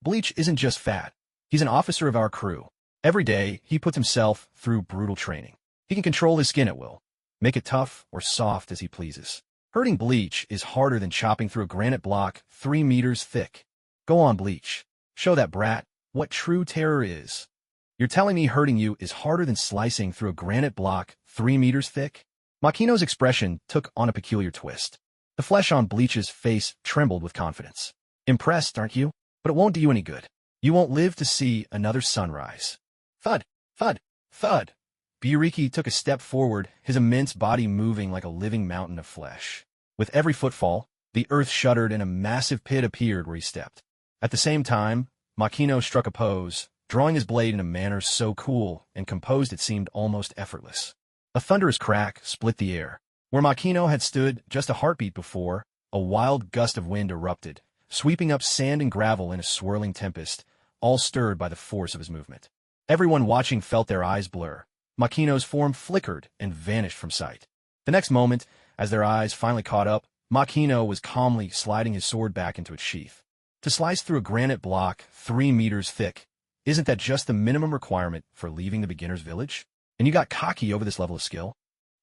Speaker 1: Bleach isn't just fat. He's an officer of our crew. Every day, he puts himself through brutal training. He can control his skin at will, make it tough or soft as he pleases. Hurting Bleach is harder than chopping through a granite block 3 meters thick. Go on, Bleach. Show that brat what true terror is. You're telling me hurting you is harder than slicing through a granite block 3 meters thick? Makino's expression took on a peculiar twist. The flesh on Bleach's face trembled with confidence. Impressed, aren't you? But it won't do you any good. You won't live to see another sunrise. Thud, thud, thud. Buriki took a step forward, his immense body moving like a living mountain of flesh. With every footfall, the earth shuddered and a massive pit appeared where he stepped. At the same time, Makino struck a pose, drawing his blade in a manner so cool and composed it seemed almost effortless. A thunderous crack split the air. Where Makino had stood just a heartbeat before, a wild gust of wind erupted, sweeping up sand and gravel in a swirling tempest, all stirred by the force of his movement. Everyone watching felt their eyes blur. Makino's form flickered and vanished from sight. The next moment, as their eyes finally caught up, Makino was calmly sliding his sword back into its sheath. To slice through a granite block 3 meters thick, isn't that just the minimum requirement for leaving the beginner's village? And you got cocky over this level of skill?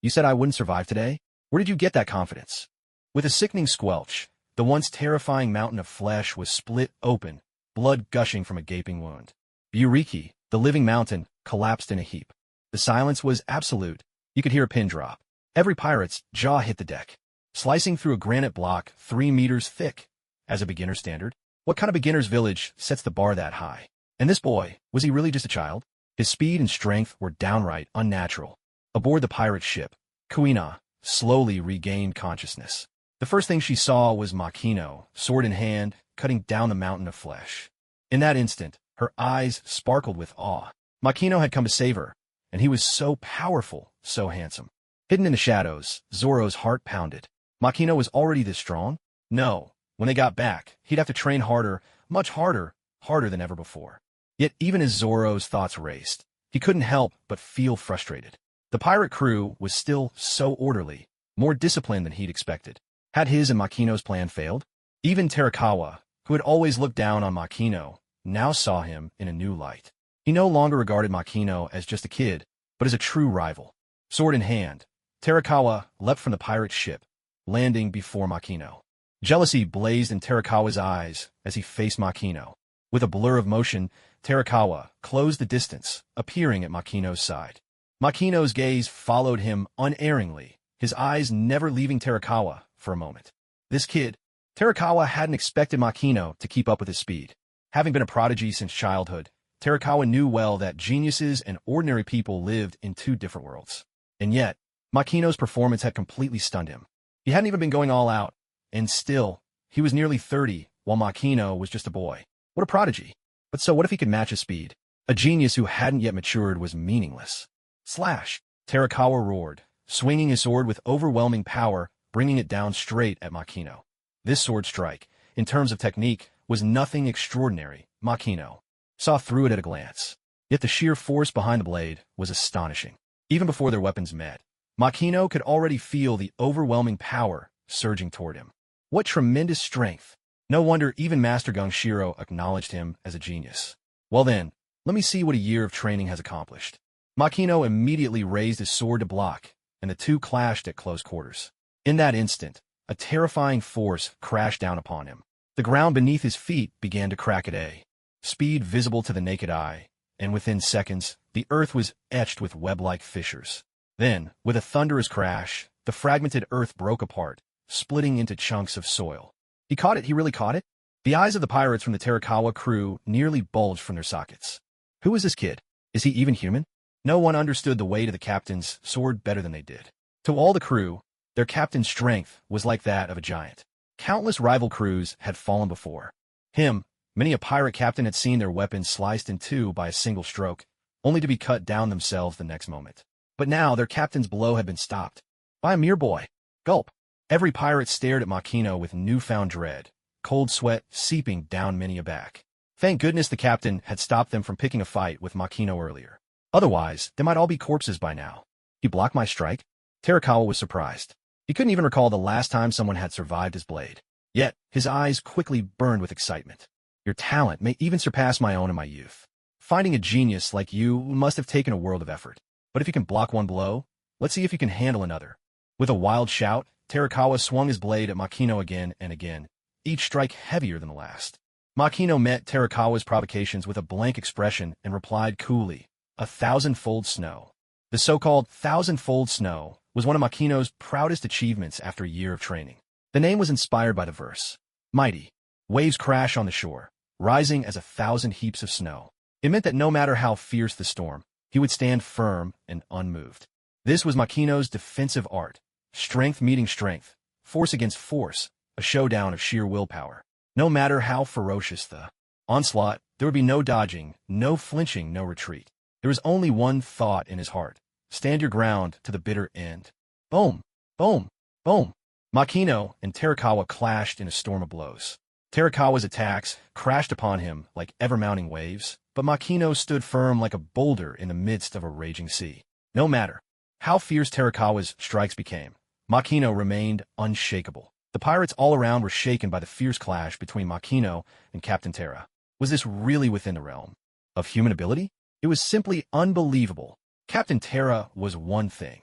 Speaker 1: You said I wouldn't survive today? Where did you get that confidence? With a sickening squelch, the once terrifying mountain of flesh was split open, blood gushing from a gaping wound. Buriki, the living mountain, collapsed in a heap. The silence was absolute. You could hear a pin drop. Every pirate's jaw hit the deck, slicing through a granite block 3 meters thick. As a beginner standard, what kind of beginner's village sets the bar that high? And this boy, was he really just a child? His speed and strength were downright unnatural. Aboard the pirate ship, Kuina slowly regained consciousness. The first thing she saw was Makino, sword in hand, cutting down the mountain of flesh. In that instant, her eyes sparkled with awe. Makino had come to save her, and he was so powerful, so handsome. Hidden in the shadows, Zoro's heart pounded. Makino was already this strong? No. When they got back, he'd have to train harder, much harder, harder than ever before. Yet even as Zoro's thoughts raced, he couldn't help but feel frustrated. The pirate crew was still so orderly, more disciplined than he'd expected. Had his and Makino's plan failed? Even Terakawa, who had always looked down on Makino, now saw him in a new light. He no longer regarded Makino as just a kid, but as a true rival. Sword in hand, Terakawa leapt from the pirate ship, landing before Makino. Jealousy blazed in Terakawa's eyes as he faced Makino. With a blur of motion, Terakawa closed the distance, appearing at Makino's side. Makino's gaze followed him unerringly, his eyes never leaving Terakawa for a moment. This kid, Terakawa hadn't expected Makino to keep up with his speed. Having been a prodigy since childhood, Terakawa knew well that geniuses and ordinary people lived in two different worlds. And yet, Makino's performance had completely stunned him. He hadn't even been going all out, and still, he was nearly 30, while Makino was just a boy. What a prodigy. But so what if he could match his speed? A genius who hadn't yet matured was meaningless. Slash! Terakawa roared, swinging his sword with overwhelming power, bringing it down straight at Makino. This sword strike, in terms of technique, was nothing extraordinary. Makino saw through it at a glance. Yet the sheer force behind the blade was astonishing. Even before their weapons met, Makino could already feel the overwhelming power surging toward him. What tremendous strength! No wonder even Master Gongshiro acknowledged him as a genius. Well then, let me see what a year of training has accomplished. Makino immediately raised his sword to block, and the two clashed at close quarters. In that instant, a terrifying force crashed down upon him. The ground beneath his feet began to crack at a speed visible to the naked eye, and within seconds, the earth was etched with web-like fissures. Then, with a thunderous crash, the fragmented earth broke apart, splitting into chunks of soil. He caught it, he really caught it? The eyes of the pirates from the Terakawa crew nearly bulged from their sockets. Who is this kid? Is he even human? No one understood the weight of the captain's sword better than they did. To all the crew, their captain's strength was like that of a giant. Countless rival crews had fallen before him. Many a pirate captain had seen their weapons sliced in two by a single stroke, only to be cut down themselves the next moment. But now their captain's blow had been stopped by a mere boy. Gulp. Every pirate stared at Makino with newfound dread, cold sweat seeping down many a back. Thank goodness the captain had stopped them from picking a fight with Makino earlier. Otherwise, they might all be corpses by now. He blocked my strike? Terakawa was surprised. He couldn't even recall the last time someone had survived his blade. Yet, his eyes quickly burned with excitement. Your talent may even surpass my own in my youth. Finding a genius like you must have taken a world of effort. But if you can block one blow, let's see if you can handle another. With a wild shout, Terakawa swung his blade at Makino again and again, each strike heavier than the last. Makino met Terakawa's provocations with a blank expression and replied coolly, 1,000-fold snow. The so-called 1,000-fold snow was one of Makino's proudest achievements after a year of training. The name was inspired by the verse, mighty. Waves crash on the shore, rising as 1,000 heaps of snow. It meant that no matter how fierce the storm, he would stand firm and unmoved. This was Makino's defensive art. Strength meeting strength, force against force, a showdown of sheer willpower. No matter how ferocious the onslaught, there would be no dodging, no flinching, no retreat. There was only one thought in his heart. Stand your ground to the bitter end. Boom! Boom! Boom! Makino and Terakawa clashed in a storm of blows. Terakawa's attacks crashed upon him like ever-mounting waves, but Makino stood firm like a boulder in the midst of a raging sea. No matter how fierce Terakawa's strikes became, Makino remained unshakable. The pirates all around were shaken by the fierce clash between Makino and Captain Terra. Was this really within the realm of human ability? It was simply unbelievable. Captain Terra was one thing,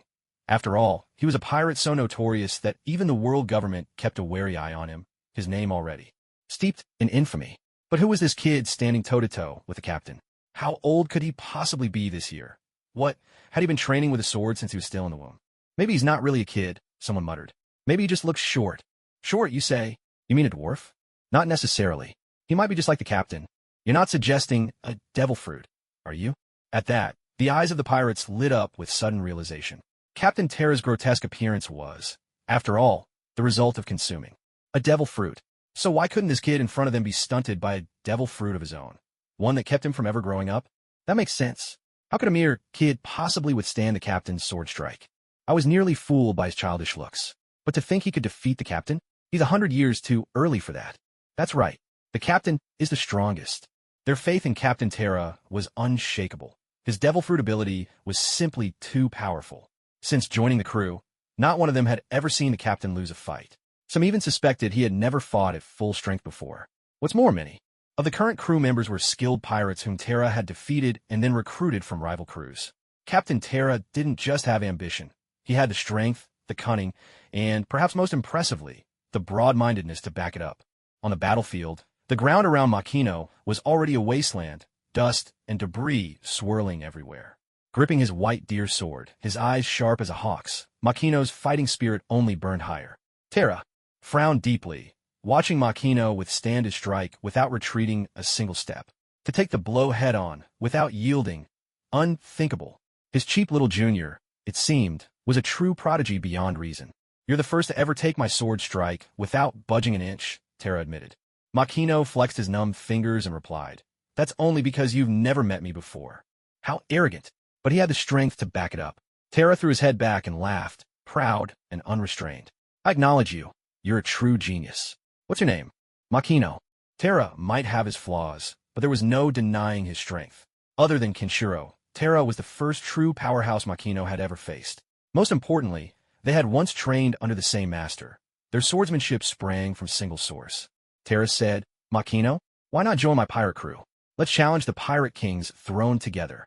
Speaker 1: After all, he was a pirate so notorious that even the world government kept a wary eye on him, his name already steeped in infamy. But who was this kid standing toe-to-toe with the captain? How old could he possibly be this year? What, had he been training with a sword since he was still in the womb? Maybe he's not really a kid, someone muttered. Maybe he just looks short. Short, you say? You mean a dwarf? Not necessarily. He might be just like the captain. You're not suggesting a devil fruit, are you? At that, the eyes of the pirates lit up with sudden realization. Captain Terra's grotesque appearance was, after all, the result of consuming a devil fruit. So why couldn't this kid in front of them be stunted by a devil fruit of his own? One that kept him from ever growing up? That makes sense. How could a mere kid possibly withstand the captain's sword strike? I was nearly fooled by his childish looks. But to think he could defeat the captain? He's 100 years too early for that. That's right. The captain is the strongest. Their faith in Captain Terra was unshakable. His devil fruit ability was simply too powerful. Since joining the crew, not one of them had ever seen the captain lose a fight. Some even suspected he had never fought at full strength before. What's more, many of the current crew members were skilled pirates whom Terra had defeated and then recruited from rival crews. Captain Terra didn't just have ambition. He had the strength, the cunning, and, perhaps most impressively, the broad-mindedness to back it up. On the battlefield, the ground around Makino was already a wasteland, dust and debris swirling everywhere. Gripping his white deer sword, his eyes sharp as a hawk's, Makino's fighting spirit only burned higher. Terra frowned deeply, watching Makino withstand his strike without retreating a single step. To take the blow head-on, without yielding, unthinkable. His cheap little junior, it seemed, was a true prodigy beyond reason. You're the first to ever take my sword strike without budging an inch, Terra admitted. Makino flexed his numb fingers and replied, That's only because you've never met me before. How arrogant. But he had the strength to back it up. Terra threw his head back and laughed, proud and unrestrained. I acknowledge you. You're a true genius. What's your name? Makino. Terra might have his flaws, but there was no denying his strength. Other than Kenshiro, Terra was the first true powerhouse Makino had ever faced. Most importantly, they had once trained under the same master. Their swordsmanship sprang from single source. Terra said, Makino, why not join my pirate crew? Let's challenge the pirate kings thrown together.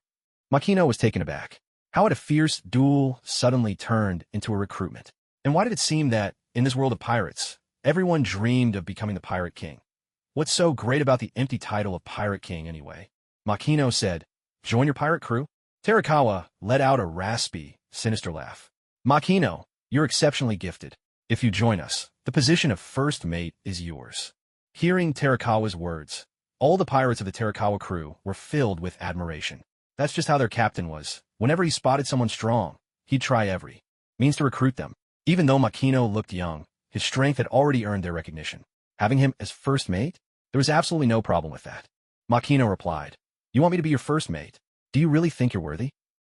Speaker 1: Makino was taken aback. How had a fierce duel suddenly turned into a recruitment? And why did it seem that, in this world of pirates, everyone dreamed of becoming the pirate king? What's so great about the empty title of pirate king anyway? Makino said, Join your pirate crew? Terakawa let out a raspy, sinister laugh. Makino, you're exceptionally gifted. If you join us, the position of first mate is yours. Hearing Terakawa's words, all the pirates of the Terakawa crew were filled with admiration. That's just how their captain was. Whenever he spotted someone strong, he'd try every means to recruit them. Even though Makino looked young, his strength had already earned their recognition. Having him as first mate? There was absolutely no problem with that. Makino replied, You want me to be your first mate? Do you really think you're worthy?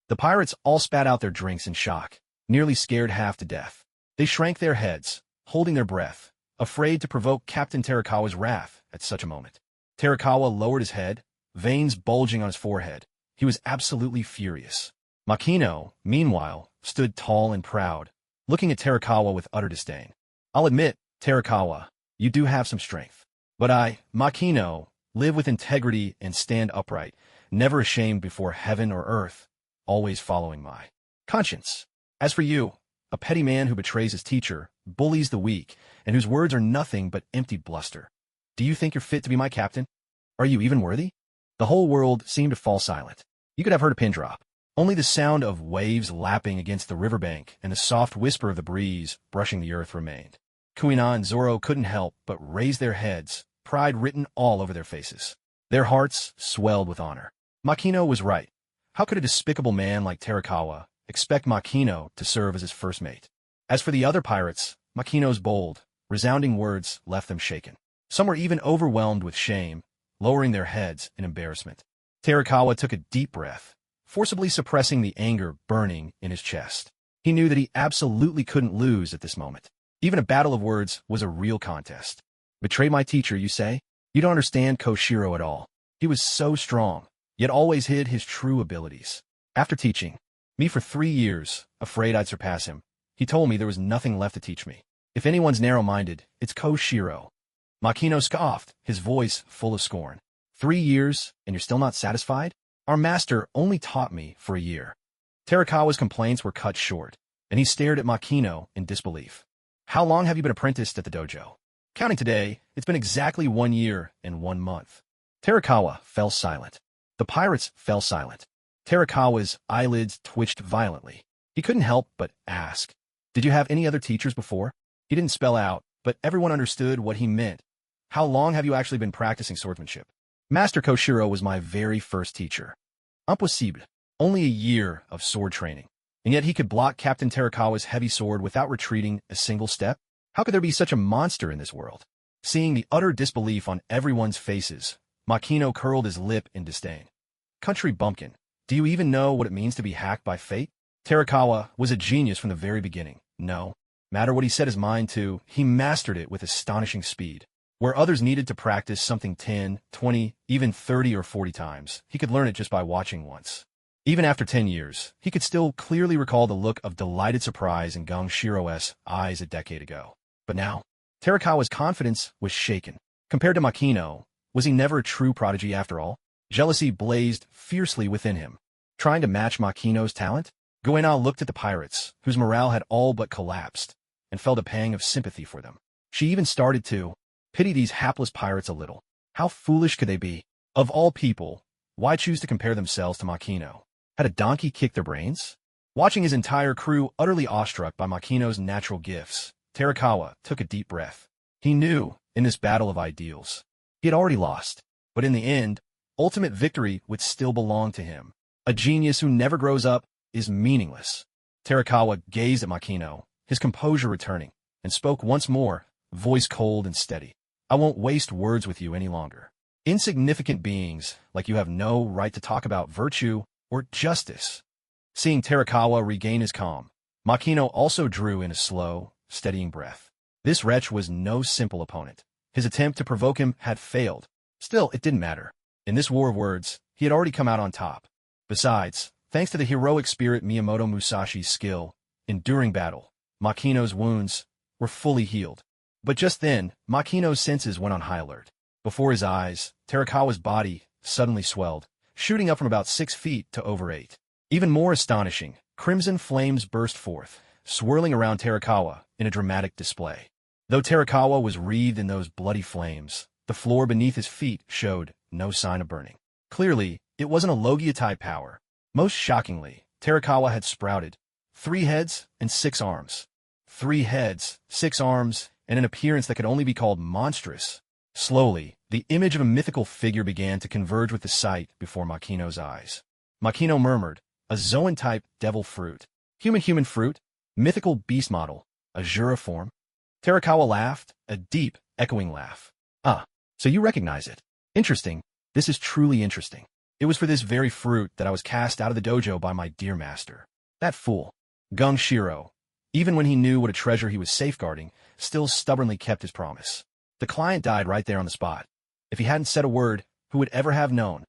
Speaker 1: The pirates all spat out their drinks in shock, nearly scared half to death. They shrank their heads, holding their breath, afraid to provoke Captain Terakawa's wrath at such a moment. Terakawa lowered his head, veins bulging on his forehead. He was absolutely furious. Makino, meanwhile, stood tall and proud, looking at Terakawa with utter disdain. I'll admit, Terakawa, you do have some strength. But I, Makino, live with integrity and stand upright, never ashamed before heaven or earth, always following my conscience. As for you, a petty man who betrays his teacher, bullies the weak, and whose words are nothing but empty bluster. Do you think you're fit to be my captain? Are you even worthy? The whole world seemed to fall silent. You could have heard a pin drop. Only the sound of waves lapping against the riverbank and the soft whisper of the breeze brushing the earth remained. Kuina and Zoro couldn't help but raise their heads, pride written all over their faces. Their hearts swelled with honor. Makino was right. How could a despicable man like Terakawa expect Makino to serve as his first mate? As for the other pirates, Makino's bold, resounding words left them shaken. Some were even overwhelmed with shame, lowering their heads in embarrassment. Terakawa took a deep breath, forcibly suppressing the anger burning in his chest. He knew that he absolutely couldn't lose at this moment. Even a battle of words was a real contest. Betray my teacher, you say? You don't understand Koshiro at all. He was so strong, yet always hid his true abilities. After teaching me for 3 years, afraid I'd surpass him, he told me there was nothing left to teach me. If anyone's narrow-minded, it's Koshiro. Makino scoffed, his voice full of scorn. 3 years, and you're still not satisfied? Our master only taught me for a year. Terakawa's complaints were cut short. and he stared at Makino in disbelief. How long have you been apprenticed at the dojo? Counting today, it's been exactly 1 year and 1 month. Terakawa fell silent. The pirates fell silent. Terakawa's eyelids twitched violently. He couldn't help but ask, "Did you have any other teachers before?" He didn't spell out, but everyone understood what he meant. "How long have you actually been practicing swordsmanship?" "Master Koshiro was my very first teacher." Impossible. Only a year of sword training. And yet he could block Captain Terakawa's heavy sword without retreating a single step? How could there be such a monster in this world? Seeing the utter disbelief on everyone's faces, Makino curled his lip in disdain. "Country bumpkin, do you even know what it means to be hacked by fate?" Terakawa was a genius from the very beginning. No matter what he set his mind to, he mastered it with astonishing speed. Where others needed to practice something 10, 20, even 30 or 40 times, he could learn it just by watching once. Even after 10 years, he could still clearly recall the look of delighted surprise in Gang Shiro's eyes a decade ago. But now, Terakawa's confidence was shaken. Compared to Makino, was he never a true prodigy after all? Jealousy blazed fiercely within him. Trying to match Makino's talent? Goenna looked at the pirates, whose morale had all but collapsed, and felt a pang of sympathy for them. She even started to pity these hapless pirates a little. How foolish could they be? Of all people, why choose to compare themselves to Makino? Had a donkey kicked their brains? Watching his entire crew utterly awestruck by Makino's natural gifts, Terakawa took a deep breath. He knew, in this battle of ideals, he had already lost, but in the end, ultimate victory would still belong to him. A genius who never grows up is meaningless. Terakawa gazed at Makino, his composure returning, and spoke once more, voice cold and steady. "I won't waste words with you any longer. Insignificant beings like you have no right to talk about virtue or justice." Seeing Terakawa regain his calm, Makino also drew in a slow, steadying breath. This wretch was no simple opponent. His attempt to provoke him had failed. Still, it didn't matter. In this war of words, he had already come out on top. Besides, thanks to the heroic spirit Miyamoto Musashi's skill, enduring battle, Makino's wounds were fully healed. But just then, Makino's senses went on high alert. Before his eyes, Terakawa's body suddenly swelled, shooting up from about 6 feet to over 8. Even more astonishing, crimson flames burst forth, swirling around Terakawa in a dramatic display. Though Terakawa was wreathed in those bloody flames, the floor beneath his feet showed no sign of burning. Clearly, it wasn't a Logia-type power. Most shockingly, Terakawa had sprouted 3 heads and 6 arms. 3 heads, 6 arms, and an appearance that could only be called monstrous. Slowly, the image of a mythical figure began to converge with the sight before Makino's eyes. Makino murmured, "A Zoan-type devil fruit. Human fruit? Mythical beast model. Azura form?" Terakawa laughed, a deep, echoing laugh. "Ah, so you recognize it. Interesting. This is truly interesting. It was for this very fruit that I was cast out of the dojo by my dear master. That fool, Gang Shiro, even when he knew what a treasure he was safeguarding, still stubbornly kept his promise. The client died right there on the spot. If he hadn't said a word, who would ever have known?"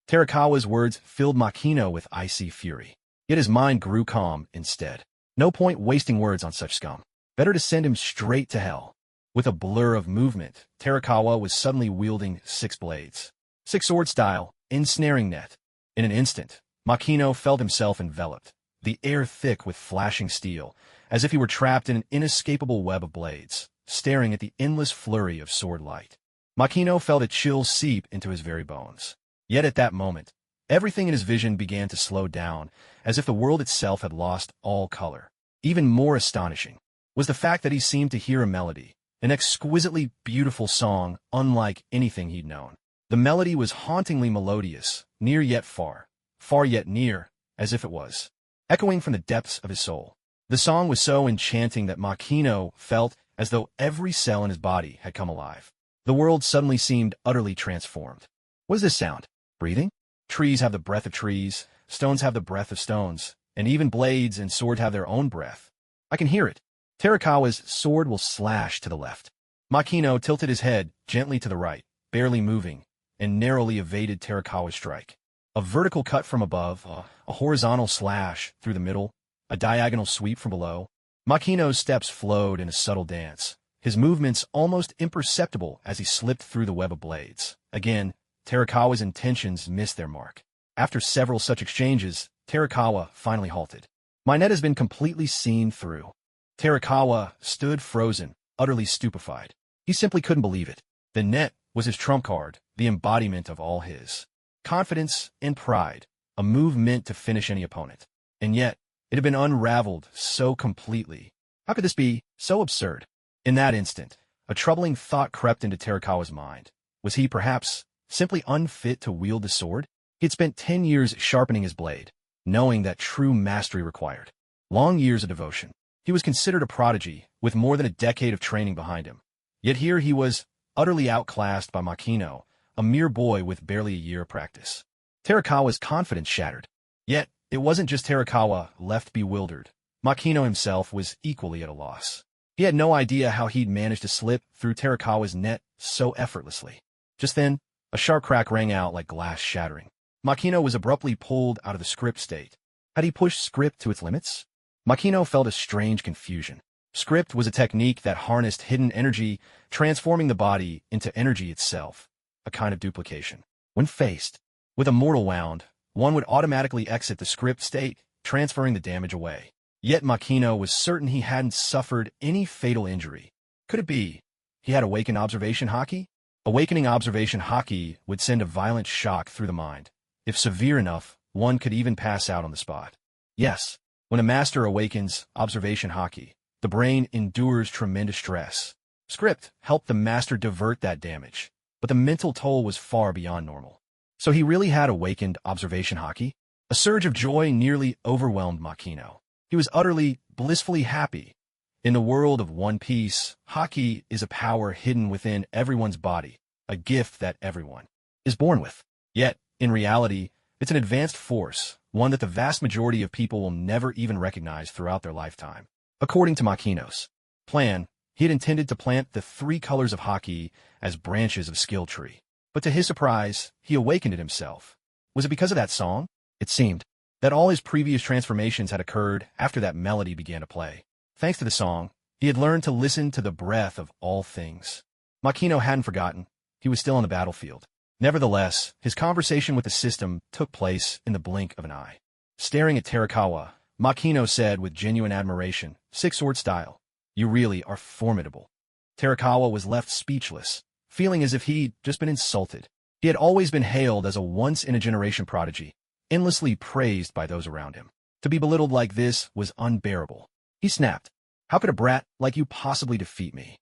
Speaker 1: Terakawa's words filled Makino with icy fury. Yet his mind grew calm instead. No point wasting words on such scum. Better to send him straight to hell. With a blur of movement, Terakawa was suddenly wielding 6 blades. 6 sword-style, ensnaring net. In an instant, Makino felt himself enveloped, the air thick with flashing steel, as if he were trapped in an inescapable web of blades, staring at the endless flurry of sword light. Makino felt a chill seep into his very bones. Yet at that moment, everything in his vision began to slow down, as if the world itself had lost all color. Even more astonishing was the fact that he seemed to hear a melody, an exquisitely beautiful song unlike anything he'd known. The melody was hauntingly melodious, near yet far, far yet near, as if it was echoing from the depths of his soul. The song was so enchanting that Makino felt as though every cell in his body had come alive. The world suddenly seemed utterly transformed. What is this sound? Breathing? Trees have the breath of trees, stones have the breath of stones, and even blades and sword have their own breath. I can hear it. Terakawa's sword will slash to the left. Makino tilted his head gently to the right, barely moving, and narrowly evaded Terakawa's strike. A vertical cut from above, a horizontal slash through the middle, a diagonal sweep from below. Makino's steps flowed in a subtle dance, his movements almost imperceptible as he slipped through the web of blades. Again, Terakawa's intentions missed their mark. After several such exchanges, Terakawa finally halted. My net has been completely seen through. Terakawa stood frozen, utterly stupefied. He simply couldn't believe it. The net was his trump card, the embodiment of all his confidence and pride, a move meant to finish any opponent. And yet, it had been unraveled so completely. How could this be so absurd? In that instant, a troubling thought crept into Terakawa's mind. Was he, perhaps, simply unfit to wield the sword? He had spent 10 years sharpening his blade, knowing that true mastery required long years of devotion. He was considered a prodigy, with more than a decade of training behind him. Yet here he was, utterly outclassed by Makino, a mere boy with barely a year of practice. Terakawa's confidence shattered. Yet, it wasn't just Terakawa left bewildered. Makino himself was equally at a loss. He had no idea how he'd managed to slip through Terakawa's net so effortlessly. Just then, a sharp crack rang out like glass shattering. Makino was abruptly pulled out of the script state. Had he pushed script to its limits? Makino felt a strange confusion. Script was a technique that harnessed hidden energy, transforming the body into energy itself, a kind of duplication. When faced with a mortal wound, one would automatically exit the script state, transferring the damage away. Yet Makino was certain he hadn't suffered any fatal injury. Could it be he had awakened observation haki? Awakening observation haki would send a violent shock through the mind. If severe enough, one could even pass out on the spot. Yes, when a master awakens observation haki, the brain endures tremendous stress. Script helped the master divert that damage, but the mental toll was far beyond normal. So he really had awakened observation haki? A surge of joy nearly overwhelmed Makino. He was utterly, blissfully happy. In the world of One Piece, haki is a power hidden within everyone's body, a gift that everyone is born with. Yet, in reality, it's an advanced force, one that the vast majority of people will never even recognize throughout their lifetime. According to Makino's plan, he had intended to plant the 3 colors of haki as branches of skill tree. But to his surprise, he awakened it himself. Was it because of that song? It seemed that all his previous transformations had occurred after that melody began to play. Thanks to the song, he had learned to listen to the breath of all things. Makino hadn't forgotten. He was still on the battlefield. Nevertheless, his conversation with the system took place in the blink of an eye. Staring at Terakawa, Makino said with genuine admiration, "Six-sword style. You really are formidable." Terakawa was left speechless, feeling as if he'd just been insulted. He had always been hailed as a once-in-a-generation prodigy, endlessly praised by those around him. To be belittled like this was unbearable. He snapped, "How could a brat like you possibly defeat me?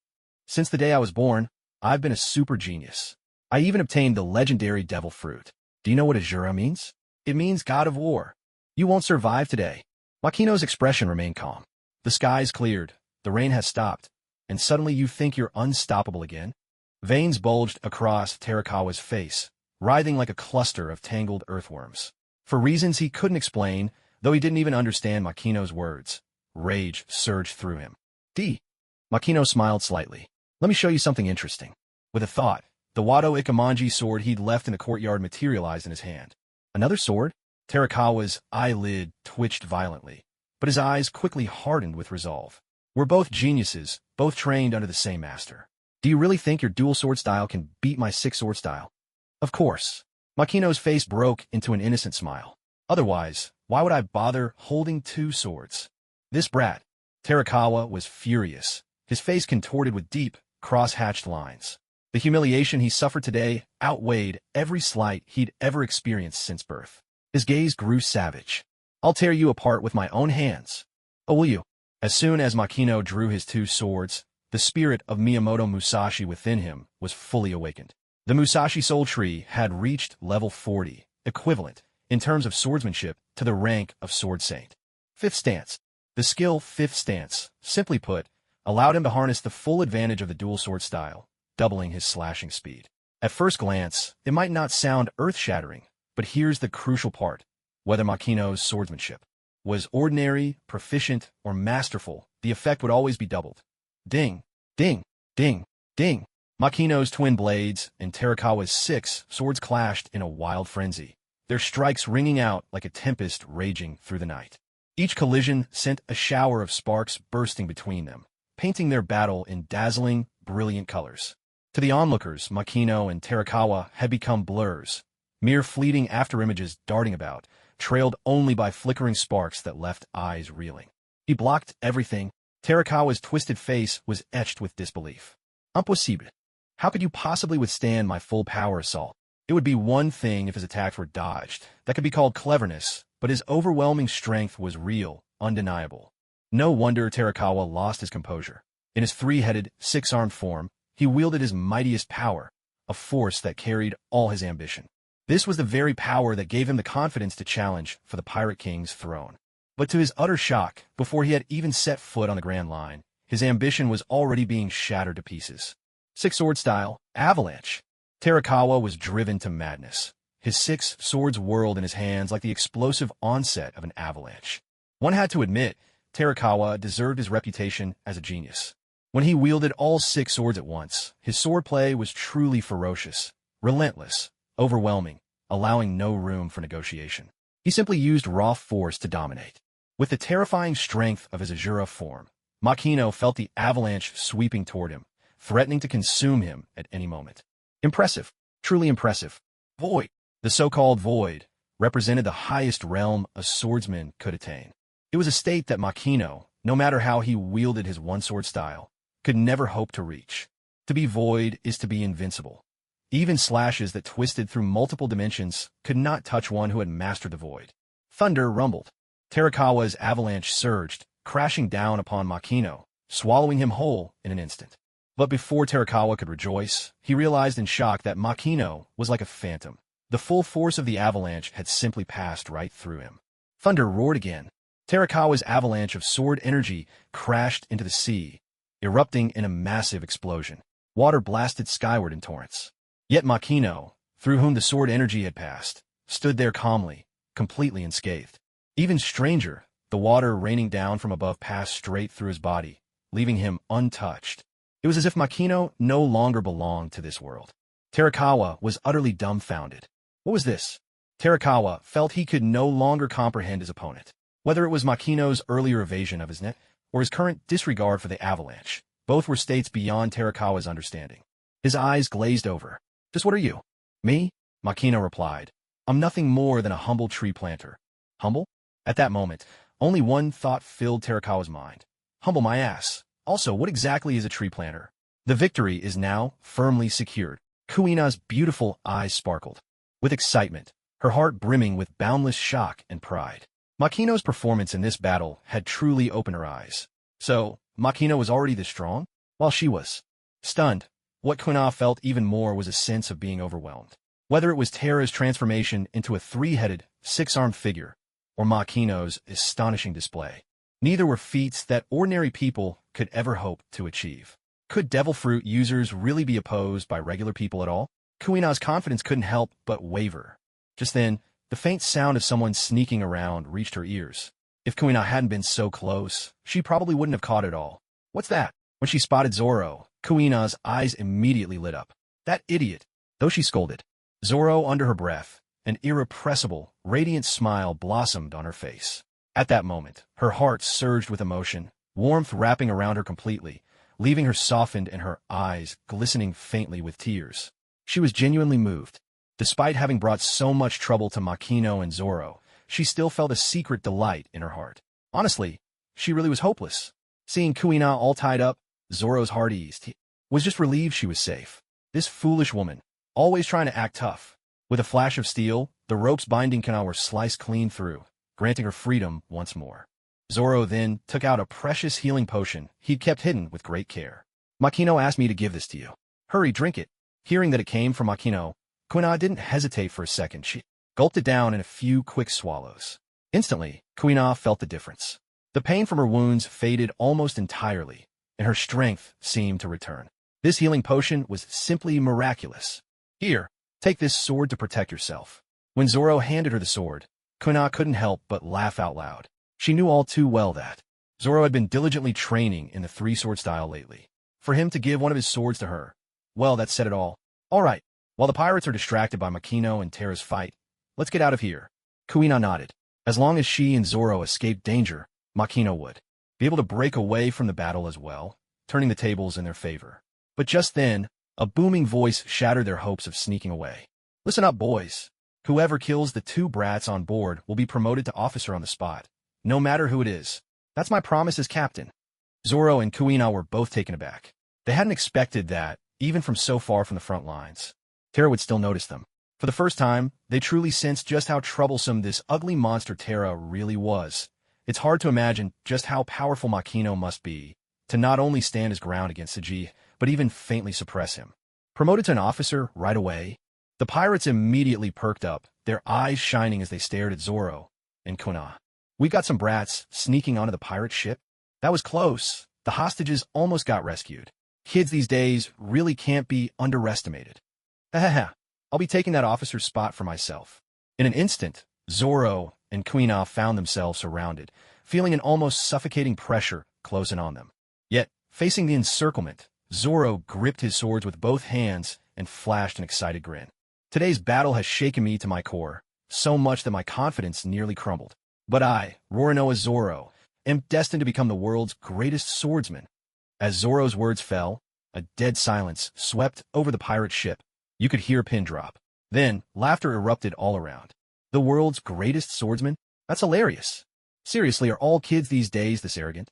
Speaker 1: Since the day I was born, I've been a super genius. I even obtained the legendary devil fruit. Do you know what Azura means? It means god of war. You won't survive today." Makino's expression remained calm. The skies cleared, the rain has stopped, and suddenly you think you're unstoppable again? Veins bulged across Terakawa's face, writhing like a cluster of tangled earthworms. For reasons he couldn't explain, though he didn't even understand Makino's words, rage surged through him. Makino smiled slightly. "Let me show you something interesting." With a thought, the Wado Ikamanji sword he'd left in the courtyard materialized in his hand. Another sword? Terakawa's eyelid twitched violently, but his eyes quickly hardened with resolve. "We're both geniuses, both trained under the same master. Do you really think your dual sword style can beat my 6-sword style?" "Of course." Makino's face broke into an innocent smile. "Otherwise, why would I bother holding 2 swords? This brat." Terakawa was furious, his face contorted with deep, cross-hatched lines. The humiliation he suffered today outweighed every slight he'd ever experienced since birth. His gaze grew savage. "I'll tear you apart with my own hands." "Oh, will you?" As soon as Makino drew his 2 swords, the spirit of Miyamoto Musashi within him was fully awakened. The Musashi Soul Tree had reached level 40, equivalent, in terms of swordsmanship, to the rank of Sword Saint. 5th Stance. The skill 5th Stance, simply put, allowed him to harness the full advantage of the dual sword style, doubling his slashing speed. At first glance, it might not sound earth-shattering, but here's the crucial part. Whether Makino's swordsmanship was ordinary, proficient, or masterful, the effect would always be doubled. Ding, ding, ding, ding. Makino's twin blades and Terakawa's 6 swords clashed in a wild frenzy, their strikes ringing out like a tempest raging through the night. Each collision sent a shower of sparks bursting between them, painting their battle in dazzling, brilliant colors. To the onlookers, Makino and Terakawa had become blurs, mere fleeting afterimages darting about, trailed only by flickering sparks that left eyes reeling. He blocked everything. Terakawa's twisted face was etched with disbelief. Impossible. How could you possibly withstand my full power assault? It would be one thing if his attacks were dodged. That could be called cleverness, but his overwhelming strength was real, undeniable. No wonder Terakawa lost his composure. In his three-headed, six-armed form, he wielded his mightiest power, a force that carried all his ambition. This was the very power that gave him the confidence to challenge for the Pirate King's throne. But to his utter shock, before he had even set foot on the Grand Line, his ambition was already being shattered to pieces. Six-sword style, avalanche. Terakawa was driven to madness. His six swords whirled in his hands like the explosive onset of an avalanche. One had to admit, Terakawa deserved his reputation as a genius. When he wielded all six swords at once, his swordplay was truly ferocious, relentless, overwhelming, allowing no room for negotiation. He simply used raw force to dominate. With the terrifying strength of his Azura form, Makino felt the avalanche sweeping toward him, threatening to consume him at any moment. Impressive, truly impressive. Void. The so-called void represented the highest realm a swordsman could attain. It was a state that Makino, no matter how he wielded his one-sword style, could never hope to reach. To be void is to be invincible. Even slashes that twisted through multiple dimensions could not touch one who had mastered the void. Thunder rumbled. Terakawa's avalanche surged, crashing down upon Makino, swallowing him whole in an instant. But before Terakawa could rejoice, he realized in shock that Makino was like a phantom. The full force of the avalanche had simply passed right through him. Thunder roared again. Terakawa's avalanche of sword energy crashed into the sea, erupting in a massive explosion. Water blasted skyward in torrents. Yet Makino, through whom the sword energy had passed, stood there calmly, completely unscathed. Even stranger, the water raining down from above passed straight through his body, leaving him untouched. It was as if Makino no longer belonged to this world. Terakawa was utterly dumbfounded. What was this? Terakawa felt he could no longer comprehend his opponent. Whether it was Makino's earlier evasion of his net, or his current disregard for the avalanche, both were states beyond Terakawa's understanding. His eyes glazed over. "Just what are you?" "Me?" Makino replied. "I'm nothing more than a humble tree planter." Humble? At that moment, only one thought filled Terakawa's mind. Humble my ass. Also, what exactly is a tree planter? The victory is now firmly secured. Kuina's beautiful eyes sparkled with excitement, her heart brimming with boundless shock and pride. Makino's performance in this battle had truly opened her eyes. So, Makino was already this strong? While she was stunned, what Kuina felt even more was a sense of being overwhelmed. Whether it was Terra's transformation into a three-headed, six-armed figure, or Makino's astonishing display, neither were feats that ordinary people could ever hope to achieve. Could devil fruit users really be opposed by regular people at all? Kuina's confidence couldn't help but waver. Just then, the faint sound of someone sneaking around reached her ears. If Kuina hadn't been so close, she probably wouldn't have caught it all. "What's that?" When she spotted Zoro, Kuina's eyes immediately lit up. "That idiot!" Though she scolded Zoro under her breath, an irrepressible, radiant smile blossomed on her face. At that moment, her heart surged with emotion, warmth wrapping around her completely, leaving her softened and her eyes glistening faintly with tears. She was genuinely moved. Despite having brought so much trouble to Makino and Zoro, she still felt a secret delight in her heart. Honestly, she really was hopeless. Seeing Kuina all tied up, Zoro's heart eased. He was just relieved she was safe. This foolish woman, always trying to act tough. With a flash of steel, the ropes binding Kuina were sliced clean through, granting her freedom once more. Zoro then took out a precious healing potion he'd kept hidden with great care. "Makino asked me to give this to you. Hurry, drink it." Hearing that it came from Makino, Kuina didn't hesitate for a second. She gulped it down in a few quick swallows. Instantly, Kuina felt the difference. The pain from her wounds faded almost entirely, and her strength seemed to return. This healing potion was simply miraculous. "Here, take this sword to protect yourself." When Zoro handed her the sword, Kuina couldn't help but laugh out loud. She knew all too well that Zoro had been diligently training in the three-sword style lately. For him to give one of his swords to her, well, that said it all. "All right, while the pirates are distracted by Makino and Terra's fight, let's get out of here." Kuina nodded. As long as she and Zoro escaped danger, Makino would be able to break away from the battle as well, turning the tables in their favor. But just then, a booming voice shattered their hopes of sneaking away. "Listen up, boys. Whoever kills the two brats on board will be promoted to officer on the spot, no matter who it is. That's my promise as captain. Zoro and Kuina were both taken aback. They hadn't expected that, even from so far from the front lines. Terra would still notice them. For the first time, they truly sensed just how troublesome this ugly monster Terra really was. It's hard to imagine just how powerful Makino must be to not only stand his ground against Saji, but even faintly suppress him. Promoted to an officer right away, the pirates immediately perked up, their eyes shining as they stared at Zoro and Kuina. We got some brats sneaking onto the pirate ship. That was close. The hostages almost got rescued. Kids these days really can't be underestimated. Hahaha, I'll be taking that officer's spot for myself. In an instant, Zoro and Kuina found themselves surrounded, feeling an almost suffocating pressure closing on them. Yet, facing the encirclement, Zoro gripped his swords with both hands and flashed an excited grin. Today's battle has shaken me to my core, so much that my confidence nearly crumbled. But I, Roronoa Zoro, am destined to become the world's greatest swordsman. As Zoro's words fell, a dead silence swept over the pirate ship. You could hear a pin drop. Then, laughter erupted all around. The world's greatest swordsman? That's hilarious. Seriously, are all kids these days this arrogant?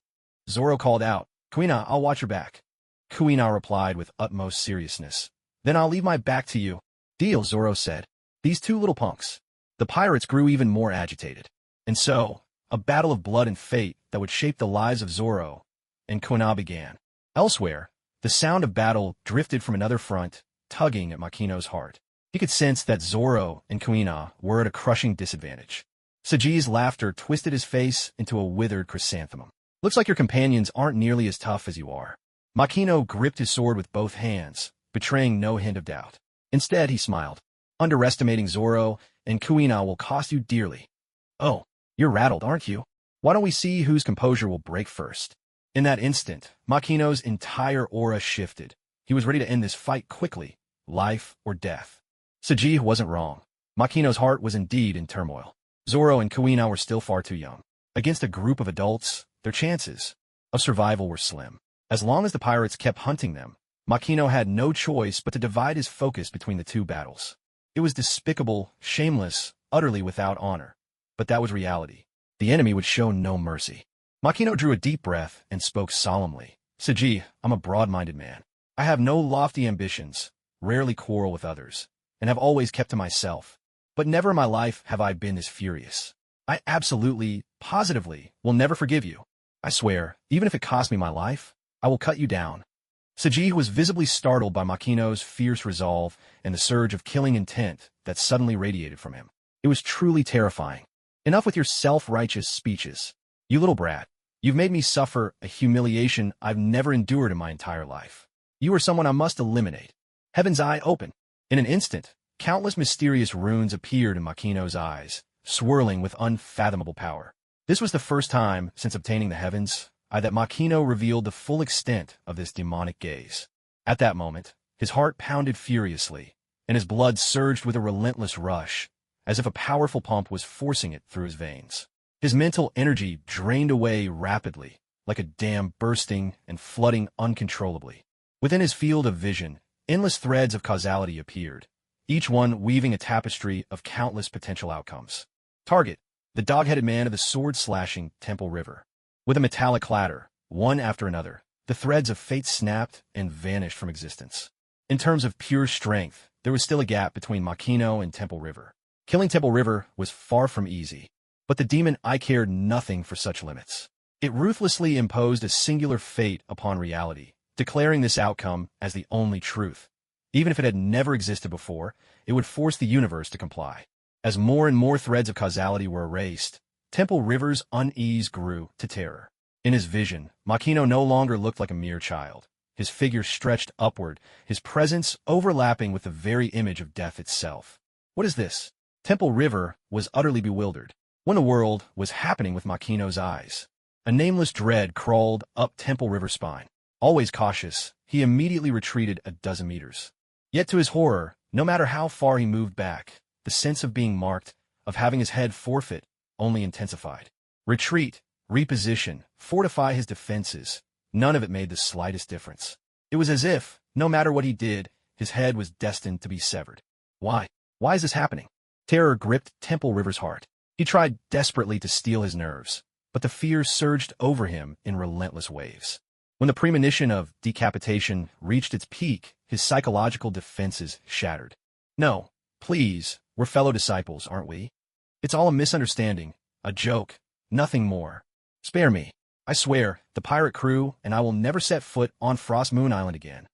Speaker 1: Zoro called out, Kuina, I'll watch your back. Kuina replied with utmost seriousness. Then I'll leave my back to you. Deal, Zoro said. These two little punks. The pirates grew even more agitated. And so, a battle of blood and fate that would shape the lives of Zoro and Kuina began. Elsewhere, the sound of battle drifted from another front, tugging at Makino's heart. He could sense that Zoro and Kuina were at a crushing disadvantage. Saji's laughter twisted his face into a withered chrysanthemum. Looks like your companions aren't nearly as tough as you are. Makino gripped his sword with both hands, betraying no hint of doubt. Instead, he smiled. Underestimating Zoro and Kuina will cost you dearly. Oh, you're rattled, aren't you? Why don't we see whose composure will break first? In that instant, Makino's entire aura shifted. He was ready to end this fight quickly, life or death. Saji wasn't wrong. Makino's heart was indeed in turmoil. Zoro and Kuina were still far too young. Against a group of adults, their chances of survival were slim. As long as the pirates kept hunting them, Makino had no choice but to divide his focus between the two battles. It was despicable, shameless, utterly without honor. But that was reality. The enemy would show no mercy. Makino drew a deep breath and spoke solemnly. Saji, I'm a broad-minded man. I have no lofty ambitions, rarely quarrel with others, and have always kept to myself. But never in my life have I been this furious. I absolutely, positively, will never forgive you. I swear, even if it costs me my life, I will cut you down. Saji was visibly startled by Makino's fierce resolve and the surge of killing intent that suddenly radiated from him. It was truly terrifying. Enough with your self-righteous speeches. You little brat, you've made me suffer a humiliation I've never endured in my entire life. You are someone I must eliminate. Heaven's eye open. In an instant, countless mysterious runes appeared in Makino's eyes, swirling with unfathomable power. This was the first time since obtaining the heavens that Makino revealed the full extent of this demonic gaze. At that moment, his heart pounded furiously, and his blood surged with a relentless rush, as if a powerful pump was forcing it through his veins. His mental energy drained away rapidly, like a dam bursting and flooding uncontrollably. Within his field of vision, endless threads of causality appeared, each one weaving a tapestry of countless potential outcomes. Target: the dog-headed man of the sword-slashing Temple River. With a metallic clatter, one after another, the threads of fate snapped and vanished from existence. In terms of pure strength, there was still a gap between Makino and Temple River. Killing Temple River was far from easy, but the demon I cared nothing for such limits. It ruthlessly imposed a singular fate upon reality, declaring this outcome as the only truth. Even if it had never existed before, it would force the universe to comply. As more and more threads of causality were erased, Temple River's unease grew to terror. In his vision, Makino no longer looked like a mere child. His figure stretched upward, his presence overlapping with the very image of death itself. What is this? Temple River was utterly bewildered. When the world was happening with Makino's eyes, a nameless dread crawled up Temple River's spine. Always cautious, he immediately retreated a dozen meters. Yet to his horror, no matter how far he moved back, the sense of being marked, of having his head forfeit, only intensified. Retreat, reposition, fortify his defenses, none of it made the slightest difference. It was as if, no matter what he did, his head was destined to be severed. Why? Why is this happening? Terror gripped Temple River's heart. He tried desperately to steel his nerves, but the fear surged over him in relentless waves. When the premonition of decapitation reached its peak, his psychological defenses shattered. No, please, we're fellow disciples, aren't we? It's all a misunderstanding, a joke, nothing more. Spare me. I swear, the pirate crew and I will never set foot on Frost Moon Island again.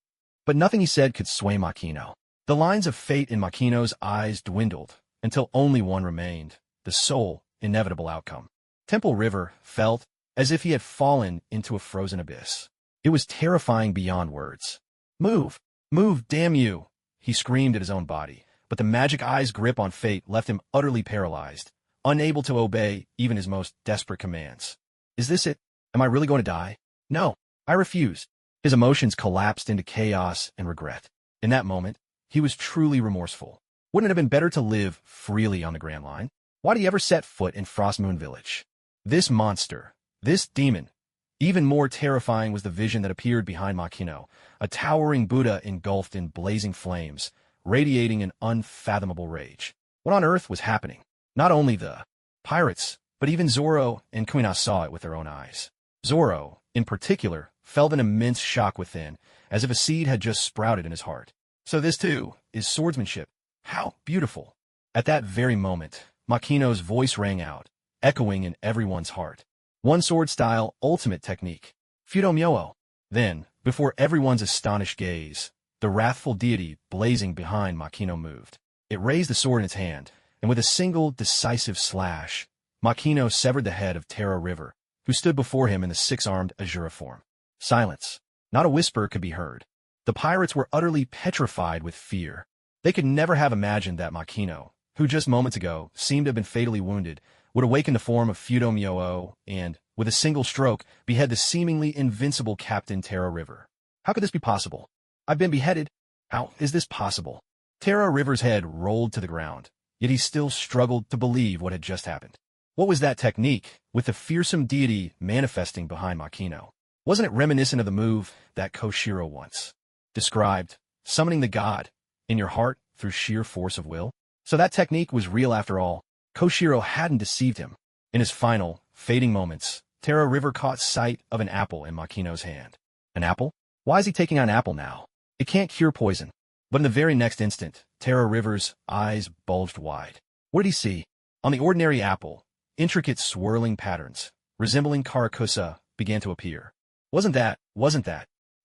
Speaker 1: But nothing he said could sway Makino. The lines of fate in Makino's eyes dwindled, until only one remained, the sole, inevitable outcome. Temple River felt as if he had fallen into a frozen abyss. It was terrifying beyond words. Move! Move, damn you! He screamed at his own body, but the magic eye's grip on fate left him utterly paralyzed, unable to obey even his most desperate commands. Is this it? Am I really going to die? No, I refuse. His emotions collapsed into chaos and regret. In that moment, he was truly remorseful. Wouldn't it have been better to live freely on the Grand Line? Why'd he ever set foot in Frostmoon Village? This monster, this demon. Even more terrifying was the vision that appeared behind Makino, a towering Buddha engulfed in blazing flames, radiating an unfathomable rage. What on earth was happening? Not only the pirates, but even Zoro and Kuina saw it with their own eyes. Zoro, in particular, felt an immense shock within, as if a seed had just sprouted in his heart. So this, too, is swordsmanship. How beautiful. At that very moment, Makino's voice rang out, echoing in everyone's heart. One sword style, ultimate technique. Fudomyo. Then, before everyone's astonished gaze, the wrathful deity blazing behind Makino moved. It raised the sword in its hand, and with a single decisive slash, Makino severed the head of Terra River, who stood before him in the six-armed Azura form. Silence. Not a whisper could be heard. The pirates were utterly petrified with fear. They could never have imagined that Makino, who just moments ago seemed to have been fatally wounded, would awaken the form of Fudomyo and, with a single stroke, behead the seemingly invincible Captain Terra River. How could this be possible? I've been beheaded. How is this possible? Terra River's head rolled to the ground, yet he still struggled to believe what had just happened. What was that technique, with the fearsome deity manifesting behind Makino? Wasn't it reminiscent of the move that Koshiro once described, summoning the god in your heart through sheer force of will? So that technique was real after all. Koshiro hadn't deceived him. In his final, fading moments, Terra River caught sight of an apple in Makino's hand. An apple? Why is he taking on an apple now? It can't cure poison. But in the very next instant, Terra River's eyes bulged wide. What did he see? On the ordinary apple, intricate swirling patterns, resembling Karakusa, began to appear. Wasn't that?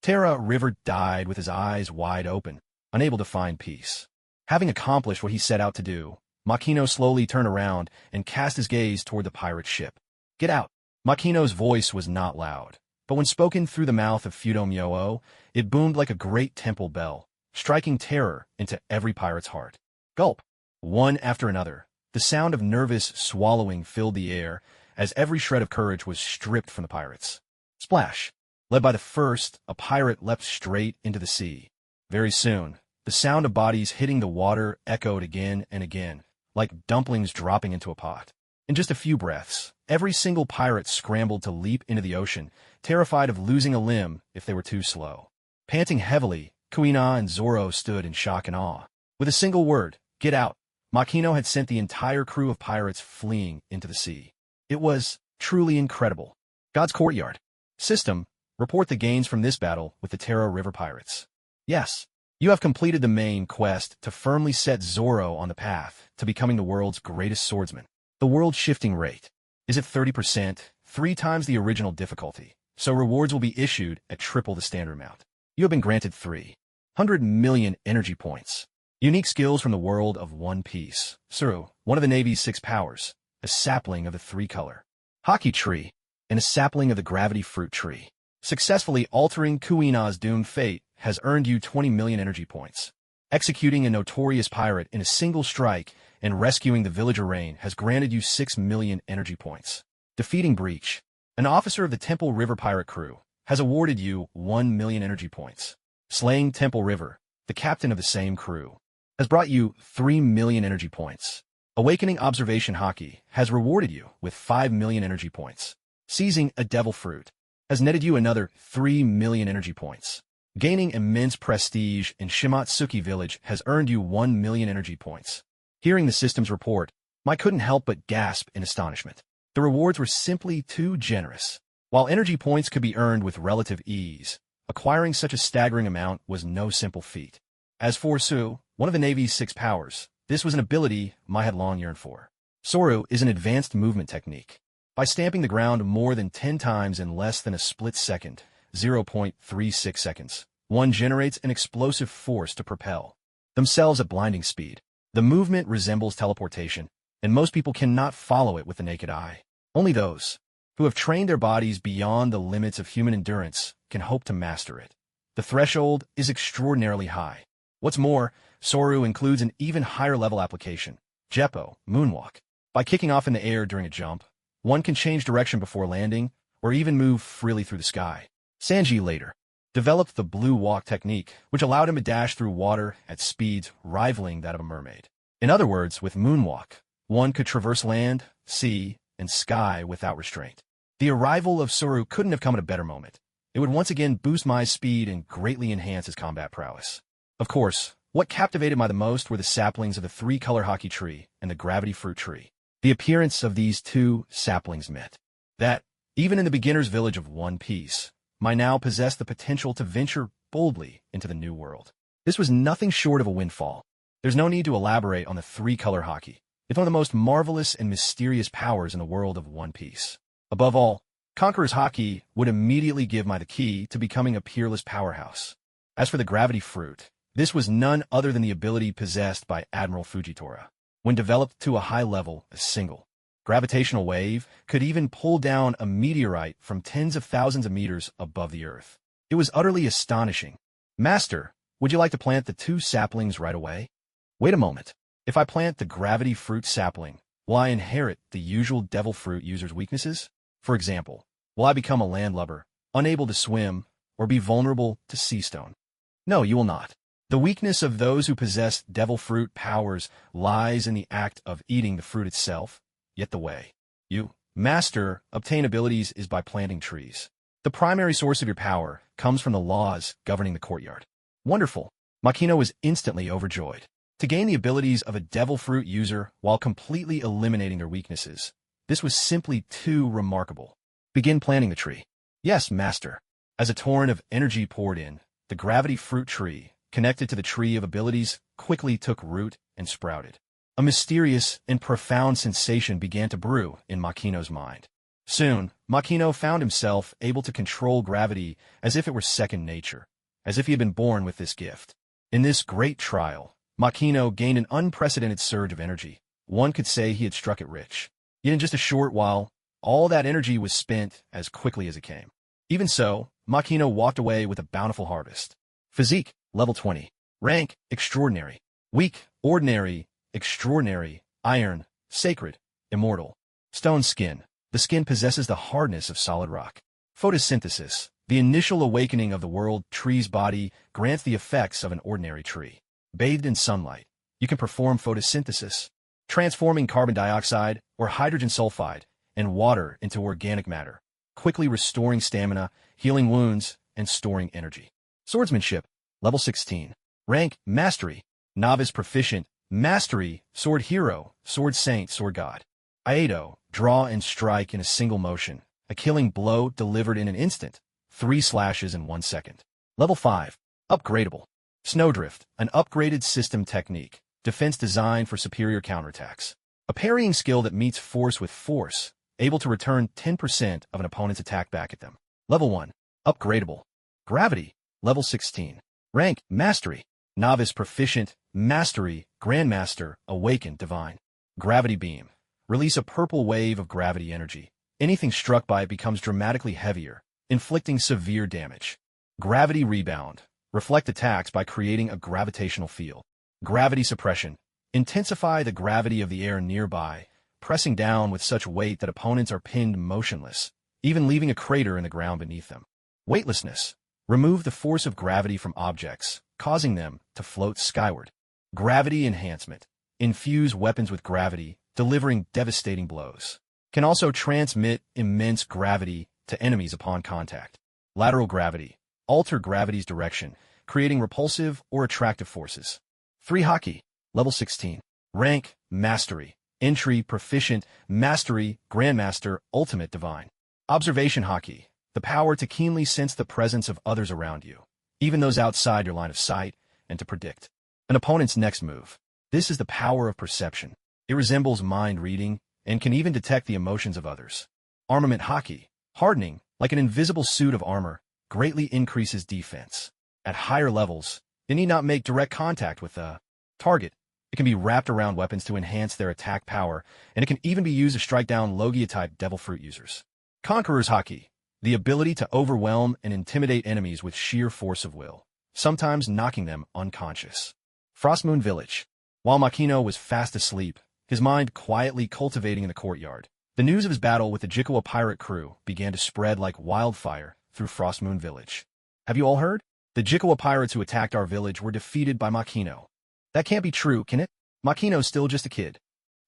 Speaker 1: Terra River died with his eyes wide open, unable to find peace. Having accomplished what he set out to do, Makino slowly turned around and cast his gaze toward the pirate ship. Get out! Makino's voice was not loud, but when spoken through the mouth of Fudomyo, it boomed like a great temple bell, striking terror into every pirate's heart. Gulp! One after another, the sound of nervous swallowing filled the air as every shred of courage was stripped from the pirates. Splash! Led by the first, a pirate leapt straight into the sea. Very soon, the sound of bodies hitting the water echoed again and again, like dumplings dropping into a pot. In just a few breaths, every single pirate scrambled to leap into the ocean, terrified of losing a limb if they were too slow. Panting heavily, Kuina and Zoro stood in shock and awe. With a single word, get out, Makino had sent the entire crew of pirates fleeing into the sea. It was truly incredible. God's Courtyard. System, report the gains from this battle with the Terra River Pirates. Yes, you have completed the main quest to firmly set Zoro on the path to becoming the world's greatest swordsman. The world shifting rate. Is it 30%, 3 times the original difficulty, so rewards will be issued at triple the standard amount. You have been granted 300 million energy points. Unique skills from the world of One Piece. Suru, one of the Navy's 6 powers, a sapling of the 3-color Haki tree, and a sapling of the gravity fruit tree. Successfully altering Kuina's doomed fate has earned you 20 million energy points. Executing a notorious pirate in a single strike and rescuing the villager Rain has granted you 6 million energy points. Defeating Breach, an officer of the Temple River pirate crew, has awarded you 1 million energy points. Slaying Temple River, the captain of the same crew, has brought you 3 million energy points. Awakening Observation Haki has rewarded you with 5 million energy points. Seizing a devil fruit has netted you another 3 million energy points. Gaining immense prestige in Shimatsuki Village has earned you 1 million energy points. Hearing the system's report, I couldn't help but gasp in astonishment. The rewards were simply too generous. While energy points could be earned with relative ease, acquiring such a staggering amount was no simple feat. As for Su, one of the Navy's 6 powers, this was an ability I had long yearned for. Soru is an advanced movement technique. By stamping the ground more than 10 times in less than a split second, 0.36 seconds, one generates an explosive force to propel themselves at blinding speed. The movement resembles teleportation, and most people cannot follow it with the naked eye. Only those who have trained their bodies beyond the limits of human endurance can hope to master it. The threshold is extraordinarily high. What's more, Soru includes an even higher level application, Jeppo, moonwalk. By kicking off in the air during a jump, one can change direction before landing, or even move freely through the sky. Sanji later developed the blue walk technique, which allowed him to dash through water at speeds rivaling that of a mermaid. In other words, with moonwalk, one could traverse land, sea, and sky without restraint. The arrival of Soru couldn't have come at a better moment. It would once again boost my speed and greatly enhance his combat prowess. Of course, what captivated me the most were the saplings of the 3-color hockey tree and the gravity fruit tree. The appearance of these 2 saplings meant that, even in the beginner's village of One Piece, I now possessed the potential to venture boldly into the new world. This was nothing short of a windfall. There's no need to elaborate on the 3-color hockey. It's one of the most marvelous and mysterious powers in the world of One Piece. Above all, Conqueror's Haki would immediately give me the key to becoming a peerless powerhouse. As for the gravity fruit, this was none other than the ability possessed by Admiral Fujitora. When developed to a high level, a single gravitational wave could even pull down a meteorite from tens of thousands of meters above the Earth. It was utterly astonishing. Master, would you like to plant the 2 saplings right away? Wait a moment. If I plant the gravity fruit sapling, will I inherit the usual devil fruit user's weaknesses? For example, will I become a landlubber, unable to swim, or be vulnerable to sea stone? No, you will not. The weakness of those who possess devil fruit powers lies in the act of eating the fruit itself, yet the way you, master, obtain abilities is by planting trees. The primary source of your power comes from the laws governing the courtyard. Wonderful. Makino was instantly overjoyed. To gain the abilities of a devil fruit user while completely eliminating their weaknesses, this was simply too remarkable. Begin planting the tree. Yes, master. As a torrent of energy poured in, the gravity fruit tree, connected to the tree of abilities, quickly took root and sprouted. A mysterious and profound sensation began to brew in Makino's mind. Soon, Makino found himself able to control gravity as if it were second nature, as if he had been born with this gift. In this great trial, Makino gained an unprecedented surge of energy. One could say he had struck it rich. Yet in just a short while, all that energy was spent as quickly as it came. Even so, Makino walked away with a bountiful harvest. Physique, level 20. Rank, extraordinary. Weak, ordinary, extraordinary, iron, sacred, immortal. Stone skin. The skin possesses the hardness of solid rock. Photosynthesis. The initial awakening of the world tree's body grants the effects of an ordinary tree. Bathed in sunlight, you can perform photosynthesis, transforming carbon dioxide or hydrogen sulfide and water into organic matter, quickly restoring stamina, healing wounds, and storing energy. Swordsmanship, level 16. Rank, mastery. Novice proficient, mastery, sword hero, sword saint, sword god. Aido, draw and strike in a single motion, a killing blow delivered in an instant, 3 slashes in 1 second. Level 5. Upgradable. Snowdrift, an upgraded system technique, defense designed for superior counterattacks. A parrying skill that meets force with force, able to return 10% of an opponent's attack back at them. Level 1. Upgradable. Gravity, level 16. Rank, mastery. Novice proficient, mastery, grandmaster, awakened, divine. Gravity beam. Release a purple wave of gravity energy. Anything struck by it becomes dramatically heavier, inflicting severe damage. Gravity rebound. Reflect attacks by creating a gravitational field. Gravity suppression. Intensify the gravity of the air nearby, pressing down with such weight that opponents are pinned motionless, even leaving a crater in the ground beneath them. Weightlessness. Remove the force of gravity from objects, causing them to float skyward. Gravity enhancement. Infuse weapons with gravity, delivering devastating blows. Can also transmit immense gravity to enemies upon contact. Lateral gravity. Alter gravity's direction, creating repulsive or attractive forces. 3 Haki, level 16. Rank, Mastery. Entry, Proficient, Mastery, Grandmaster, Ultimate Divine. Observation Haki. The power to keenly sense the presence of others around you, even those outside your line of sight, and to predict an opponent's next move. This is the power of perception. It resembles mind reading and can even detect the emotions of others. Armament Haki. Hardening, like an invisible suit of armor, greatly increases defense. At higher levels, it need not make direct contact with the target. It can be wrapped around weapons to enhance their attack power, and it can even be used to strike down Logia-type Devil Fruit users. Conqueror's Haki. The ability to overwhelm and intimidate enemies with sheer force of will, sometimes knocking them unconscious. Frostmoon Village. While Makino was fast asleep, his mind quietly cultivating in the courtyard, the news of his battle with the Jikawa pirate crew began to spread like wildfire through Frostmoon Village. Have you all heard? The Jikawa pirates who attacked our village were defeated by Makino. That can't be true, can it? Makino's still just a kid.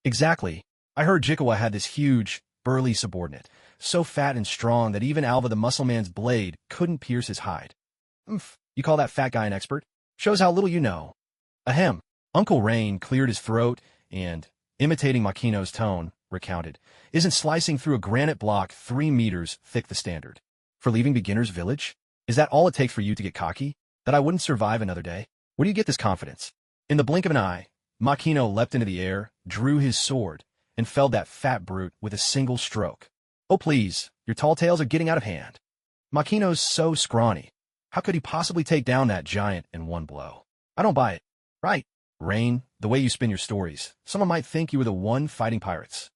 Speaker 1: Exactly. I heard Jikawa had this huge, burly subordinate, so fat and strong that even Alva the Muscle Man's blade couldn't pierce his hide. You call that fat guy an expert? Shows how little you know. Ahem. Uncle Rain cleared his throat and, imitating Makino's tone, recounted, "Isn't slicing through a granite block 3 meters thick the standard? For leaving beginner's village? Is that all it takes for you to get cocky? That I wouldn't survive another day? Where do you get this confidence?" In the blink of an eye, Makino leapt into the air, drew his sword, and felled that fat brute with a single stroke. "Oh please, your tall tales are getting out of hand. Makino's so scrawny. How could he possibly take down that giant in one blow? I don't buy it." "Right, Rain, the way you spin your stories, someone might think you were the one fighting pirates."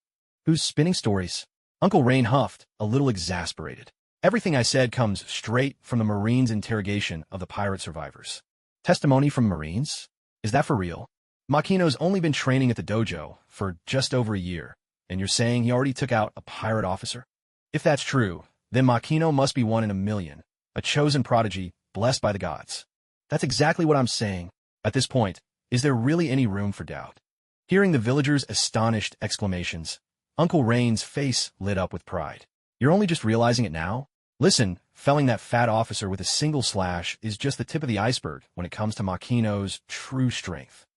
Speaker 1: "Who's spinning stories?" Uncle Rain huffed, a little exasperated. "Everything I said comes straight from the Marines' interrogation of the pirate survivors." "Testimony from Marines? Is that for real?" "Makino's only been training at the dojo for just over a year, and you're saying he already took out a pirate officer? If that's true, then Makino must be one in a million, a chosen prodigy blessed by the gods." "That's exactly what I'm saying." At this point, is there really any room for doubt? Hearing the villagers' astonished exclamations, Uncle Rain's face lit up with pride. "You're only just realizing it now? Listen, felling that fat officer with a single slash is just the tip of the iceberg when it comes to Makino's true strength."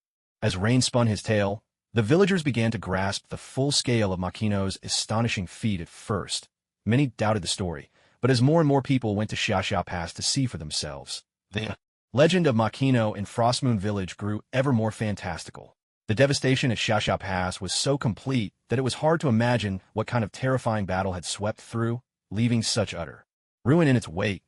Speaker 1: As Rain spun his tale, the villagers began to grasp the full scale of Makino's astonishing feat at first. Many doubted the story, but as more and more people went to Xiaxia Pass to see for themselves, the legend of Makino in Frostmoon Village grew ever more fantastical. The devastation at Xiaxia Pass was so complete that it was hard to imagine what kind of terrifying battle had swept through, leaving such utter ruin in its wake.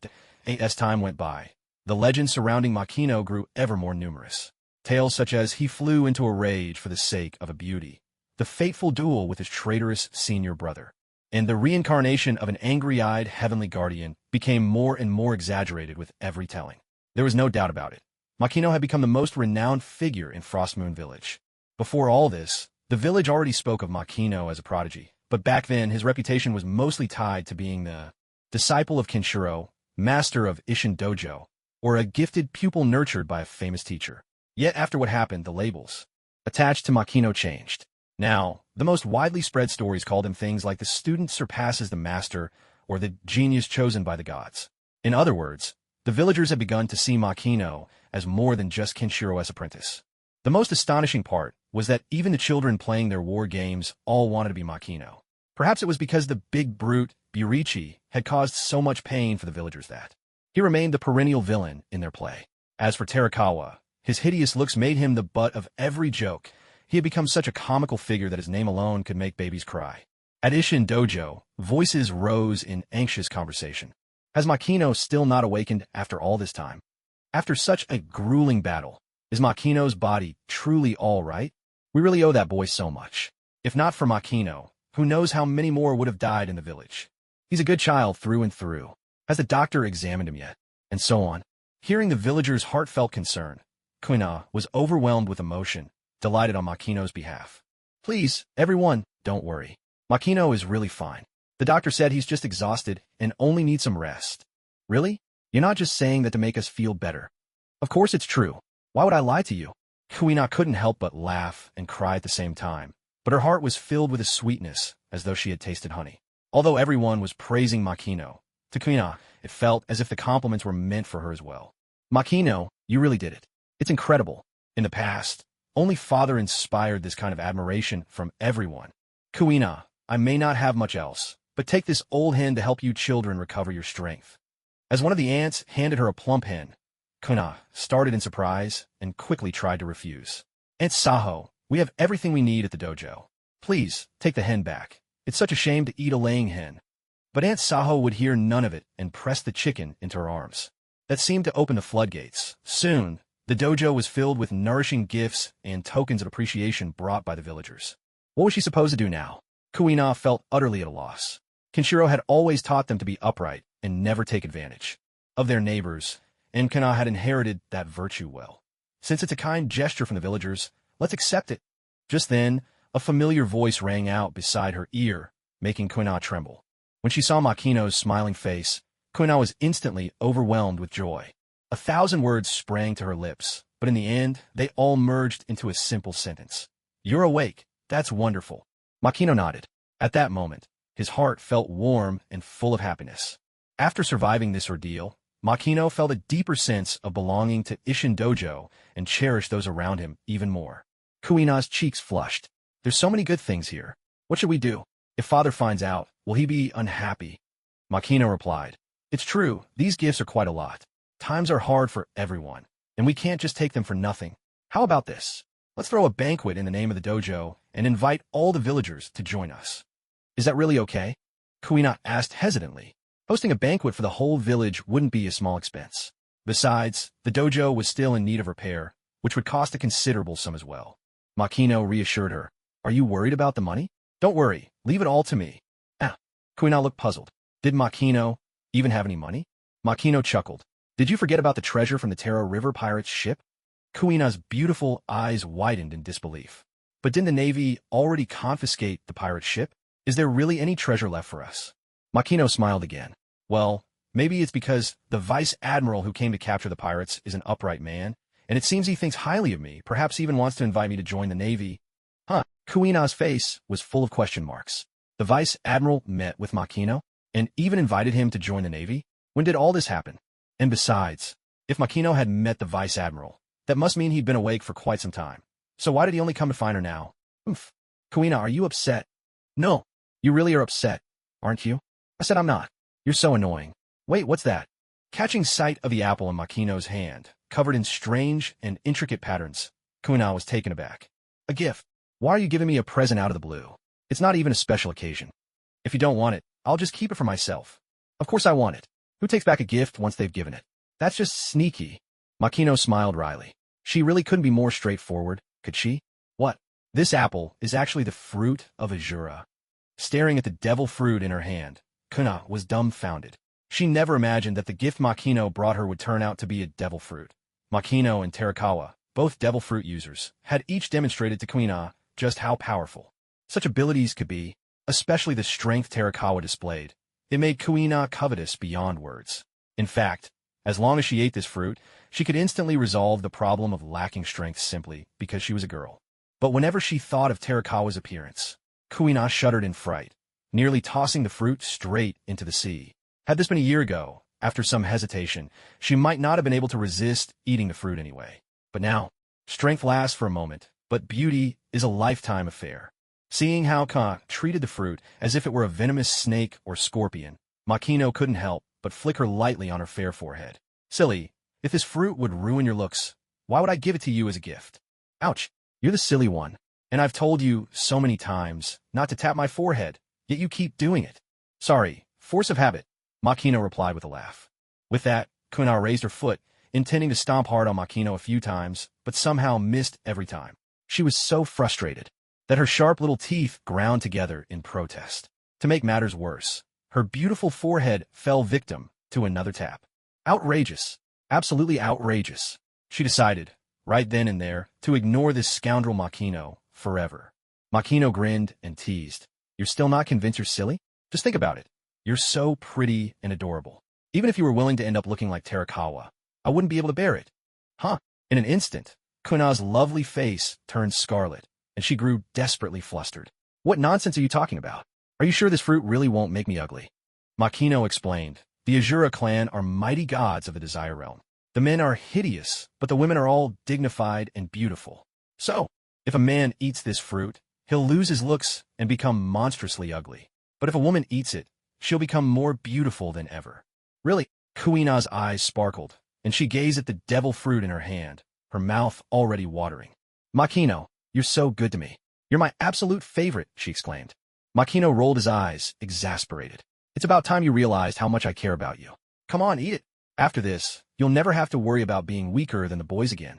Speaker 1: As time went by, the legends surrounding Makino grew ever more numerous. Tales such as he flew into a rage for the sake of a beauty, the fateful duel with his traitorous senior brother, and the reincarnation of an angry-eyed heavenly guardian became more and more exaggerated with every telling. There was no doubt about it. Makino had become the most renowned figure in Frostmoon Village. Before all this, the village already spoke of Makino as a prodigy, but back then his reputation was mostly tied to being the disciple of Kenshiro, master of Ishin Dojo, or a gifted pupil nurtured by a famous teacher. Yet after what happened, the labels attached to Makino changed. Now, the most widely spread stories called him things like the student surpasses the master or the genius chosen by the gods. In other words, the villagers had begun to see Makino as more than just Kenshiro's apprentice. The most astonishing part was that even the children playing their war games all wanted to be Makino. Perhaps it was because the big brute, Burichi, had caused so much pain for the villagers that he remained the perennial villain in their play. As for Terakawa, his hideous looks made him the butt of every joke. He had become such a comical figure that his name alone could make babies cry. At Ishin Dojo, voices rose in anxious conversation. Has Makino still not awakened after all this time? After such a grueling battle, is Makino's body truly all right? We really owe that boy so much. If not for Makino, who knows how many more would have died in the village. He's a good child through and through. Has the doctor examined him yet? And so on. Hearing the villagers' heartfelt concern, Kuina was overwhelmed with emotion, delighted on Makino's behalf. "Please, everyone, don't worry. Makino is really fine. The doctor said he's just exhausted and only needs some rest." "Really? You're not just saying that to make us feel better?" "Of course it's true. Why would I lie to you?" Kuina couldn't help but laugh and cry at the same time, but her heart was filled with a sweetness as though she had tasted honey. Although everyone was praising Makino, to Kuina it felt as if the compliments were meant for her as well. "Makino, you really did it. It's incredible. In the past, Only father inspired this kind of admiration from everyone. Kuina, I may not have much else, but take this old hen to help you children recover your strength. As one of the ants handed her a plump hen, Kuina started in surprise and quickly tried to refuse. Aunt Saho, we have everything we need at the dojo. Please, take the hen back. It's such a shame to eat a laying hen. But Aunt Saho would hear none of it and pressed the chicken into her arms. That seemed to open the floodgates. Soon, the dojo was filled with nourishing gifts and tokens of appreciation brought by the villagers. What was she supposed to do now? Kuina felt utterly at a loss. Kenshiro had always taught them to be upright and never take advantage of their neighbors, and Kuina had inherited that virtue well. Since it's a kind gesture from the villagers, let's accept it. Just then, a familiar voice rang out beside her ear, making Kuina tremble. When she saw Makino's smiling face, Kuina was instantly overwhelmed with joy. 1,000 words sprang to her lips, but in the end, they all merged into a simple sentence. You're awake. That's wonderful. Makino nodded. At that moment, his heart felt warm and full of happiness. After surviving this ordeal, Makino felt a deeper sense of belonging to Isshin Dojo and cherished those around him even more. Kuina's cheeks flushed. There's so many good things here. What should we do? If father finds out, will he be unhappy? Makino replied. It's true, these gifts are quite a lot. Times are hard for everyone, and we can't just take them for nothing. How about this? Let's throw a banquet in the name of the dojo and invite all the villagers to join us. Is that really okay? Kuina asked hesitantly. Hosting a banquet for the whole village wouldn't be a small expense. Besides, the dojo was still in need of repair, which would cost a considerable sum as well. Makino reassured her. Are you worried about the money? Don't worry, leave it all to me. Kuina looked puzzled. Did Makino even have any money? Makino chuckled. Did you forget about the treasure from the Taro River pirates' ship? Kuina's beautiful eyes widened in disbelief. But didn't the Navy already confiscate the pirate ship? Is there really any treasure left for us? Makino smiled again. Well, maybe it's because the vice admiral who came to capture the pirates is an upright man, and it seems he thinks highly of me, perhaps even wants to invite me to join the Navy. Kuina's face was full of question marks. The vice admiral met with Makino and even invited him to join the Navy? When did all this happen? And besides, if Makino had met the vice admiral, that must mean he'd been awake for quite some time. So why did he only come to find her now? Kuina, are you upset? No, you really are upset, aren't you? I said I'm not. You're so annoying. Wait, what's that? Catching sight of the apple in Makino's hand, covered in strange and intricate patterns, Kuina was taken aback. A gift. Why are you giving me a present out of the blue? It's not even a special occasion. If you don't want it, I'll just keep it for myself. Of course I want it. Who takes back a gift once they've given it? That's just sneaky. Makino smiled wryly. She really couldn't be more straightforward, could she? What? This apple is actually the fruit of Azura. Staring at the devil fruit in her hand, Kuina was dumbfounded. She never imagined that the gift Makino brought her would turn out to be a devil fruit. Makino and Terakawa, both devil fruit users, had each demonstrated to Kuina just how powerful such abilities could be, especially the strength Terakawa displayed. It made Kuina covetous beyond words. In fact, as long as she ate this fruit, she could instantly resolve the problem of lacking strength simply because she was a girl. But whenever she thought of Terakawa's appearance, Kuina shuddered in fright, nearly tossing the fruit straight into the sea. Had this been a year ago, after some hesitation, she might not have been able to resist eating the fruit anyway. But now, strength lasts for a moment, but beauty is a lifetime affair. Seeing how Ka treated the fruit as if it were a venomous snake or scorpion, Makino couldn't help but flick her lightly on her fair forehead. Silly, if this fruit would ruin your looks, why would I give it to you as a gift? Ouch, you're the silly one. And I've told you so many times not to tap my forehead, yet you keep doing it. Sorry, force of habit, Makino replied with a laugh. With that, Kuina raised her foot, intending to stomp hard on Makino a few times, but somehow missed every time. She was so frustrated that her sharp little teeth ground together in protest. To make matters worse, her beautiful forehead fell victim to another tap. Outrageous. Absolutely outrageous. She decided, right then and there, to ignore this scoundrel Makino forever. Makino grinned and teased. You're still not convinced you're silly? Just think about it. You're so pretty and adorable. Even if you were willing to end up looking like Terakawa, I wouldn't be able to bear it. In an instant, Kuina's lovely face turned scarlet, and she grew desperately flustered. What nonsense are you talking about? Are you sure this fruit really won't make me ugly? Makino explained. The Azura clan are mighty gods of the Desire Realm. The men are hideous, but the women are all dignified and beautiful. So, if a man eats this fruit, he'll lose his looks and become monstrously ugly. But if a woman eats it, she'll become more beautiful than ever. Really? Kuina's eyes sparkled, and she gazed at the devil fruit in her hand, her mouth already watering. Makino, you're so good to me. You're my absolute favorite, she exclaimed. Makino rolled his eyes, exasperated. It's about time you realized how much I care about you. Come on, eat it. After this, you'll never have to worry about being weaker than the boys again.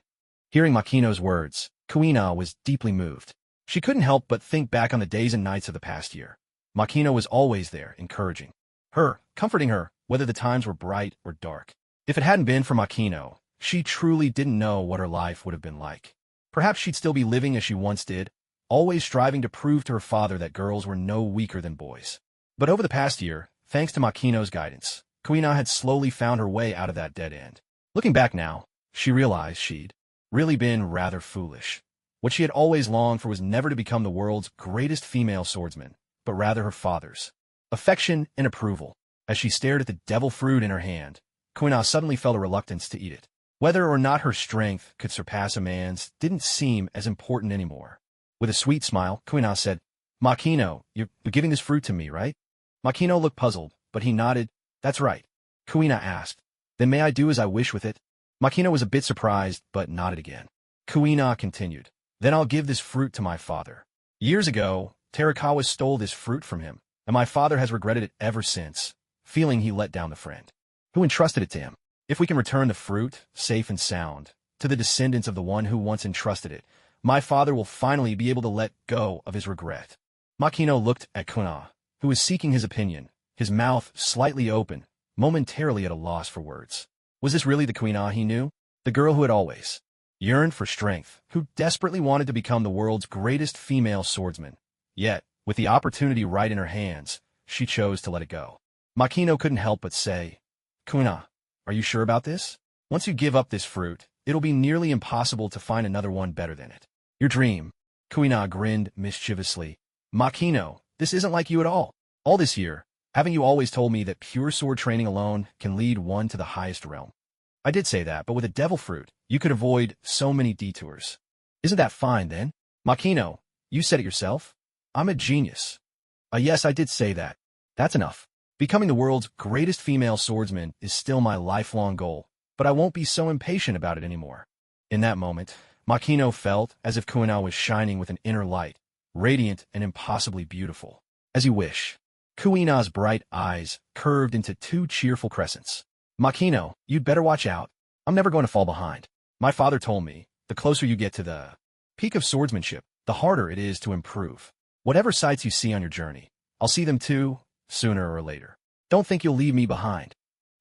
Speaker 1: Hearing Makino's words, Kuina was deeply moved. She couldn't help but think back on the days and nights of the past year. Makino was always there, encouraging her, comforting her, whether the times were bright or dark. If it hadn't been for Makino, she truly didn't know what her life would have been like. Perhaps she'd still be living as she once did, always striving to prove to her father that girls were no weaker than boys. But over the past year, thanks to Makino's guidance, Kuina had slowly found her way out of that dead end. Looking back now, she realized she'd really been rather foolish. What she had always longed for was never to become the world's greatest female swordsman, but rather her father's. Affection and approval. As she stared at the devil fruit in her hand, Kuina suddenly felt a reluctance to eat it. Whether or not her strength could surpass a man's didn't seem as important anymore. With a sweet smile, Kuina said, Makino, you're giving this fruit to me, right? Makino looked puzzled, but he nodded. That's right. Kuina asked, then may I do as I wish with it? Makino was a bit surprised, but nodded again. Kuina continued, then I'll give this fruit to my father. Years ago, Terakawa stole this fruit from him, and my father has regretted it ever since, feeling he let down the friend who entrusted it to him. If we can return the fruit, safe and sound, to the descendants of the one who once entrusted it, my father will finally be able to let go of his regret. Makino looked at Kuina, who was seeking his opinion, his mouth slightly open, momentarily at a loss for words. Was this really the Kuina he knew? The girl who had always yearned for strength, who desperately wanted to become the world's greatest female swordsman. Yet, with the opportunity right in her hands, she chose to let it go. Makino couldn't help but say, Kuina, are you sure about this? Once you give up this fruit, it'll be nearly impossible to find another one better than it. Your dream. Kuina grinned mischievously. Makino, this isn't like you at all. All this year, haven't you always told me that pure sword training alone can lead one to the highest realm? I did say that, but with a devil fruit, you could avoid so many detours. Isn't that fine, then? Makino, you said it yourself. I'm a genius. Yes, I did say that. That's enough. Becoming the world's greatest female swordsman is still my lifelong goal, but I won't be so impatient about it anymore. In that moment, Makino felt as if Kuina was shining with an inner light, radiant and impossibly beautiful. As you wish. Kuina's bright eyes curved into two cheerful crescents. Makino, you'd better watch out. I'm never going to fall behind. My father told me, the closer you get to the peak of swordsmanship, the harder it is to improve. Whatever sights you see on your journey, I'll see them too, sooner or later. Don't think you'll leave me behind.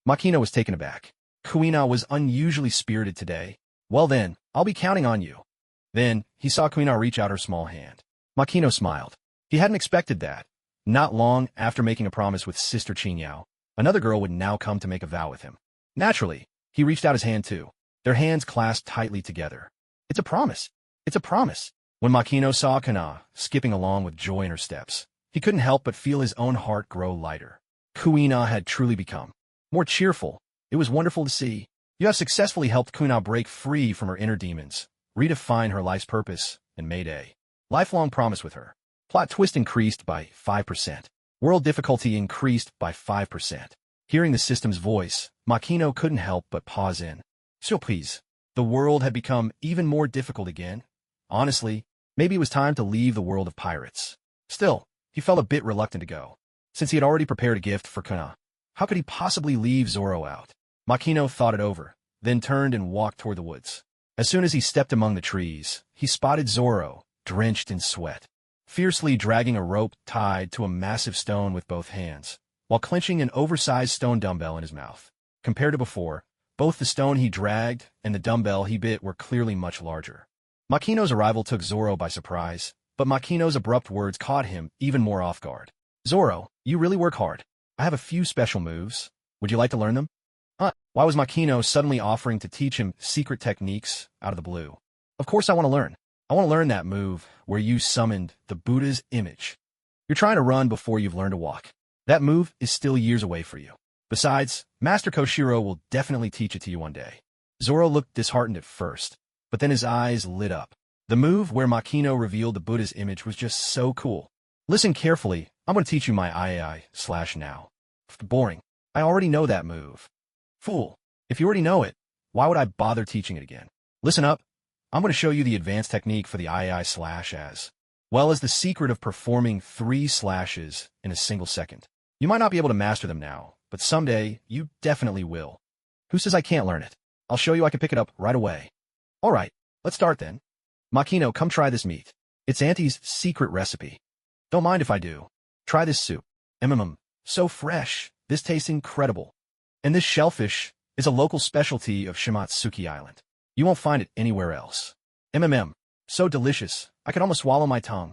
Speaker 1: Makino was taken aback. Kuina was unusually spirited today. Well then, I'll be counting on you. Then, he saw Kuina reach out her small hand. Makino smiled. He hadn't expected that. Not long after making a promise with Sister Qinyao, another girl would now come to make a vow with him. Naturally, he reached out his hand too. Their hands clasped tightly together. It's a promise. It's a promise. When Makino saw Kuina skipping along with joy in her steps, he couldn't help but feel his own heart grow lighter. Kuina had truly become more cheerful. It was wonderful to see. You have successfully helped Kuina break free from her inner demons, redefine her life's purpose, and made a lifelong promise with her. Plot twist increased by 5%. World difficulty increased by 5%. Hearing the system's voice, Makino couldn't help but pause in surprise. The world had become even more difficult again. Honestly, maybe it was time to leave the world of pirates. Still, he felt a bit reluctant to go. Since he had already prepared a gift for Kuina, how could he possibly leave Zoro out? Makino thought it over, then turned and walked toward the woods. As soon as he stepped among the trees, he spotted Zoro, drenched in sweat, fiercely dragging a rope tied to a massive stone with both hands, while clenching an oversized stone dumbbell in his mouth. Compared to before, both the stone he dragged and the dumbbell he bit were clearly much larger. Makino's arrival took Zoro by surprise, but Makino's abrupt words caught him even more off guard. Zoro, you really work hard. I have a few special moves. Would you like to learn them? Why was Makino suddenly offering to teach him secret techniques out of the blue? Of course I want to learn. I want to learn that move where you summoned the Buddha's image. You're trying to run before you've learned to walk. That move is still years away for you. Besides, Master Koshiro will definitely teach it to you one day. Zoro looked disheartened at first, but then his eyes lit up. The move where Makino revealed the Buddha's image was just so cool. Listen carefully, I'm going to teach you my II/now. Boring. I already know that move. Fool. If you already know it, why would I bother teaching it again? Listen up. I'm going to show you the advanced technique for the II/ as well as the secret of performing 3 slashes in a single second. You might not be able to master them now, but someday you definitely will. Who says I can't learn it? I'll show you I can pick it up right away. All right, let's start then. Makino, come try this meat. It's Auntie's secret recipe. Don't mind if I do. Try this soup. So fresh. This tastes incredible. And this shellfish is a local specialty of Shimatsuki Island. You won't find it anywhere else. So delicious, I could almost swallow my tongue.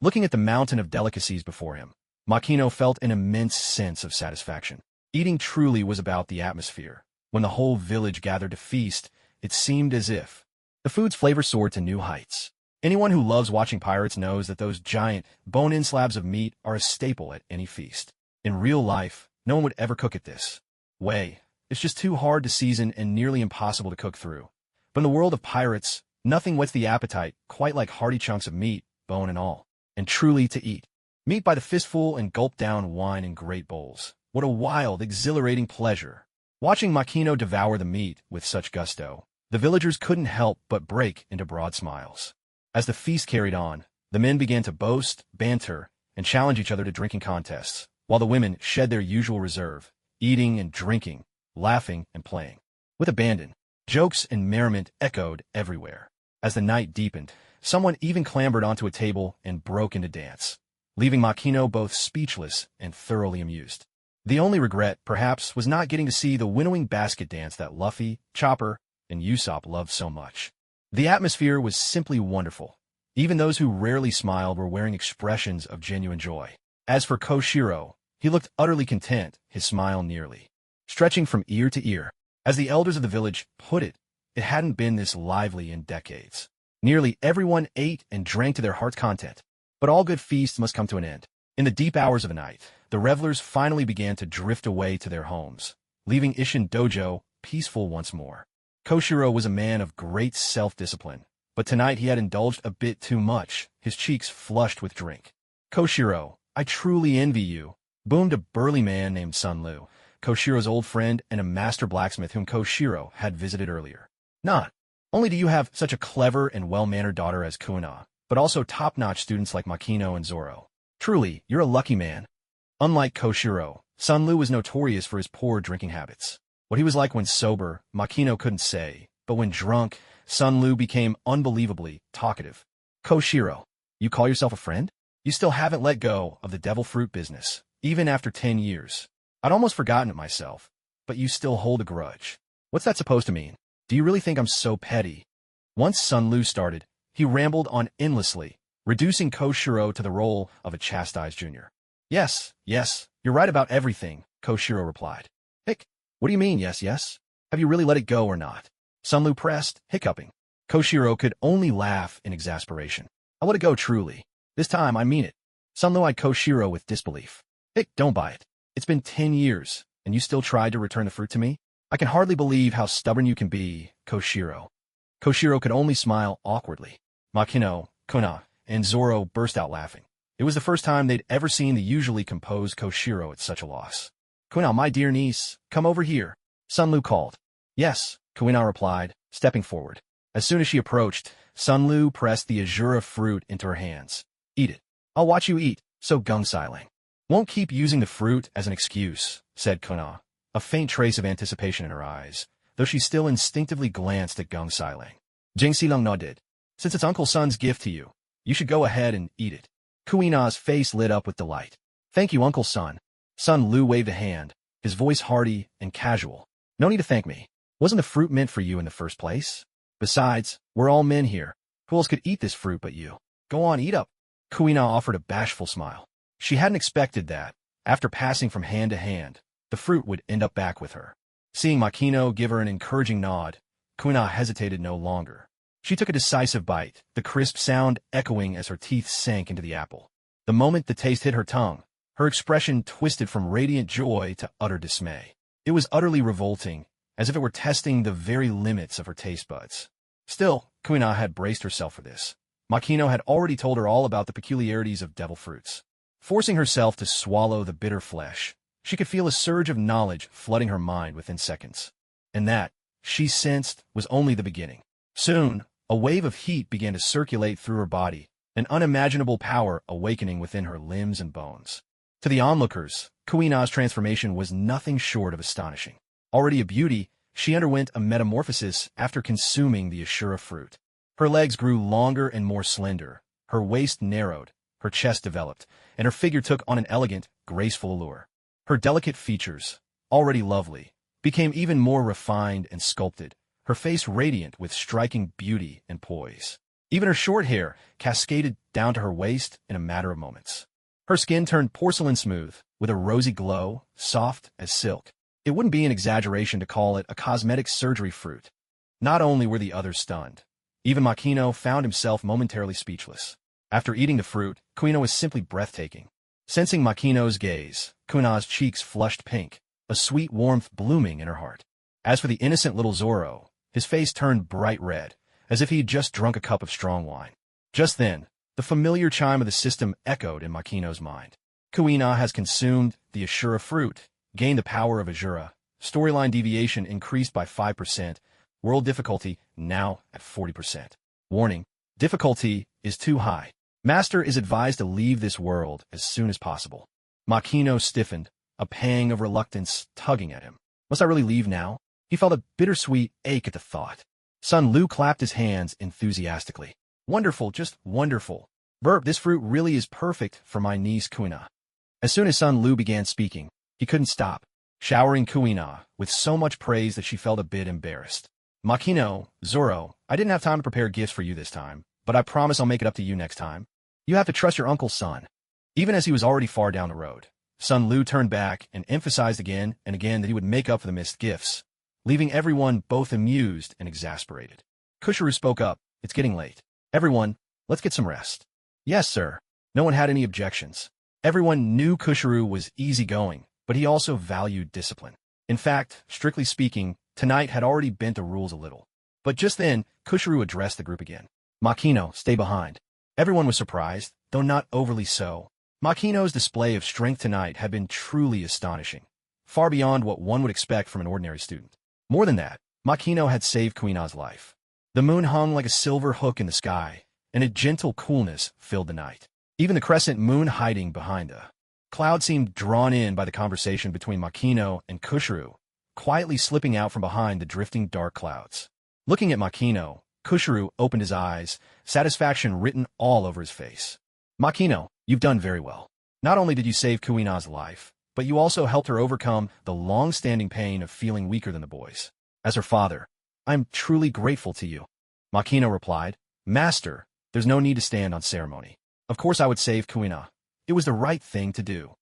Speaker 1: Looking at the mountain of delicacies before him, Makino felt an immense sense of satisfaction. Eating truly was about the atmosphere. When the whole village gathered to feast, it seemed as if the food's flavor soared to new heights. Anyone who loves watching pirates knows that those giant, bone-in slabs of meat are a staple at any feast. In real life, no one would ever cook it this way. It's just too hard to season and nearly impossible to cook through. But in the world of pirates, nothing whets the appetite quite like hearty chunks of meat, bone and all. And truly to eat meat by the fistful and gulp down wine in great bowls. What a wild, exhilarating pleasure. Watching Makino devour the meat with such gusto, the villagers couldn't help but break into broad smiles. As the feast carried on, the men began to boast, banter, and challenge each other to drinking contests, while the women shed their usual reserve, eating and drinking, laughing and playing. With abandon, jokes and merriment echoed everywhere. As the night deepened, someone even clambered onto a table and broke into dance, leaving Makino both speechless and thoroughly amused. The only regret, perhaps, was not getting to see the winnowing basket dance that Luffy, Chopper, and Usopp loved so much. The atmosphere was simply wonderful. Even those who rarely smiled were wearing expressions of genuine joy. As for Koshiro, he looked utterly content, his smile nearly stretching from ear to ear. As the elders of the village put it, it hadn't been this lively in decades. Nearly everyone ate and drank to their heart's content. But all good feasts must come to an end. In the deep hours of the night, the revelers finally began to drift away to their homes, leaving Isshin Dojo peaceful once more. Koshiro was a man of great self-discipline, but tonight he had indulged a bit too much, his cheeks flushed with drink. Koshiro, I truly envy you, boomed a burly man named Sunlu, Koshiro's old friend and a master blacksmith whom Koshiro had visited earlier. Not only do you have such a clever and well-mannered daughter as Kuina, but also top-notch students like Makino and Zoro. Truly, you're a lucky man. Unlike Koshiro, Sunlu was notorious for his poor drinking habits. What he was like when sober, Makino couldn't say, but when drunk, Sunlu became unbelievably talkative. Koshiro, you call yourself a friend? You still haven't let go of the devil fruit business, even after 10 years. I'd almost forgotten it myself, but you still hold a grudge. What's that supposed to mean? Do you really think I'm so petty? Once Sunlu started, he rambled on endlessly, reducing Koshiro to the role of a chastised junior. Yes, you're right about everything, Koshiro replied. Hick, what do you mean, yes? Have you really let it go or not? Sunlu pressed, hiccuping. Koshiro could only laugh in exasperation. I let it go truly. This time, I mean it. Sunlu eyed Koshiro with disbelief. Hick, don't buy it. It's been 10 years, and you still tried to return the fruit to me? I can hardly believe how stubborn you can be, Koshiro. Koshiro could only smile awkwardly. Makino, Kuna, and Zoro burst out laughing. It was the first time they'd ever seen the usually composed Koshiro at such a loss. Kuna, my dear niece, come over here, Sunlu called. Yes, Kuina replied, stepping forward. As soon as she approached, Sunlu pressed the azura fruit into her hands. Eat it. I'll watch you eat, so Gung Sailing. Won't keep using the fruit as an excuse, said Kuna, a faint trace of anticipation in her eyes, though she still instinctively glanced at Gung Sailing. Jing Silong nodded. Since it's Uncle Sun's gift to you, you should go ahead and eat it. Kuina's face lit up with delight. Thank you, Uncle Sun. Sun Lu waved a hand, his voice hearty and casual. No need to thank me. Wasn't the fruit meant for you in the first place? Besides, we're all men here. Who else could eat this fruit but you? Go on, eat up. Kuina offered a bashful smile. She hadn't expected that, after passing from hand to hand, the fruit would end up back with her. Seeing Makino give her an encouraging nod, Kuina hesitated no longer. She took a decisive bite, the crisp sound echoing as her teeth sank into the apple. The moment the taste hit her tongue, her expression twisted from radiant joy to utter dismay. It was utterly revolting, as if it were testing the very limits of her taste buds. Still, Kuina had braced herself for this. Makino had already told her all about the peculiarities of devil fruits. Forcing herself to swallow the bitter flesh, she could feel a surge of knowledge flooding her mind within seconds. And that, she sensed, was only the beginning. Soon, a wave of heat began to circulate through her body, an unimaginable power awakening within her limbs and bones. To the onlookers, Kuina's transformation was nothing short of astonishing. Already a beauty, she underwent a metamorphosis after consuming the Ashura fruit. Her legs grew longer and more slender, her waist narrowed, her chest developed, and her figure took on an elegant, graceful allure. Her delicate features, already lovely, became even more refined and sculpted, her face radiant with striking beauty and poise. Even her short hair cascaded down to her waist in a matter of moments. Her skin turned porcelain smooth, with a rosy glow, soft as silk. It wouldn't be an exaggeration to call it a cosmetic surgery fruit. Not only were the others stunned, even Makino found himself momentarily speechless. After eating the fruit, Kuina was simply breathtaking. Sensing Makino's gaze, Kuina's cheeks flushed pink, a sweet warmth blooming in her heart. As for the innocent little Zoro, his face turned bright red, as if he had just drunk a cup of strong wine. Just then, the familiar chime of the system echoed in Makino's mind. Kuina has consumed the Ashura fruit, gained the power of Ashura, storyline deviation increased by 5%, world difficulty now at 40%. Warning, difficulty is too high. Master is advised to leave this world as soon as possible. Makino stiffened, a pang of reluctance tugging at him. Must I really leave now? He felt a bittersweet ache at the thought. Sun Lu clapped his hands enthusiastically. Wonderful, just wonderful. Burp, this fruit really is perfect for my niece Kuina. As soon as Sun Lu began speaking, he couldn't stop, showering Kuina with so much praise that she felt a bit embarrassed. Makino, Zoro, I didn't have time to prepare gifts for you this time, but I promise I'll make it up to you next time. You have to trust your uncle's son. Even as he was already far down the road, Sun Lu turned back and emphasized again and again that he would make up for the missed gifts, leaving everyone both amused and exasperated. Kushiru spoke up, it's getting late. Everyone, let's get some rest. Yes, sir. No one had any objections. Everyone knew Kushiru was easygoing, but he also valued discipline. In fact, strictly speaking, tonight had already bent the rules a little. But just then, Kushiru addressed the group again. Makino, stay behind. Everyone was surprised, though not overly so. Makino's display of strength tonight had been truly astonishing, far beyond what one would expect from an ordinary student. More than that, Makino had saved Kuina's life. The moon hung like a silver hook in the sky, and a gentle coolness filled the night. Even the crescent moon hiding behind a cloud seemed drawn in by the conversation between Makino and Kushiru, quietly slipping out from behind the drifting dark clouds. Looking at Makino, Kushiru opened his eyes, satisfaction written all over his face. Makino, you've done very well. Not only did you save Kuina's life, but you also helped her overcome the long-standing pain of feeling weaker than the boys. As her father, I am truly grateful to you. Makino replied, Master, there's no need to stand on ceremony. Of course I would save Kuina. It was the right thing to do.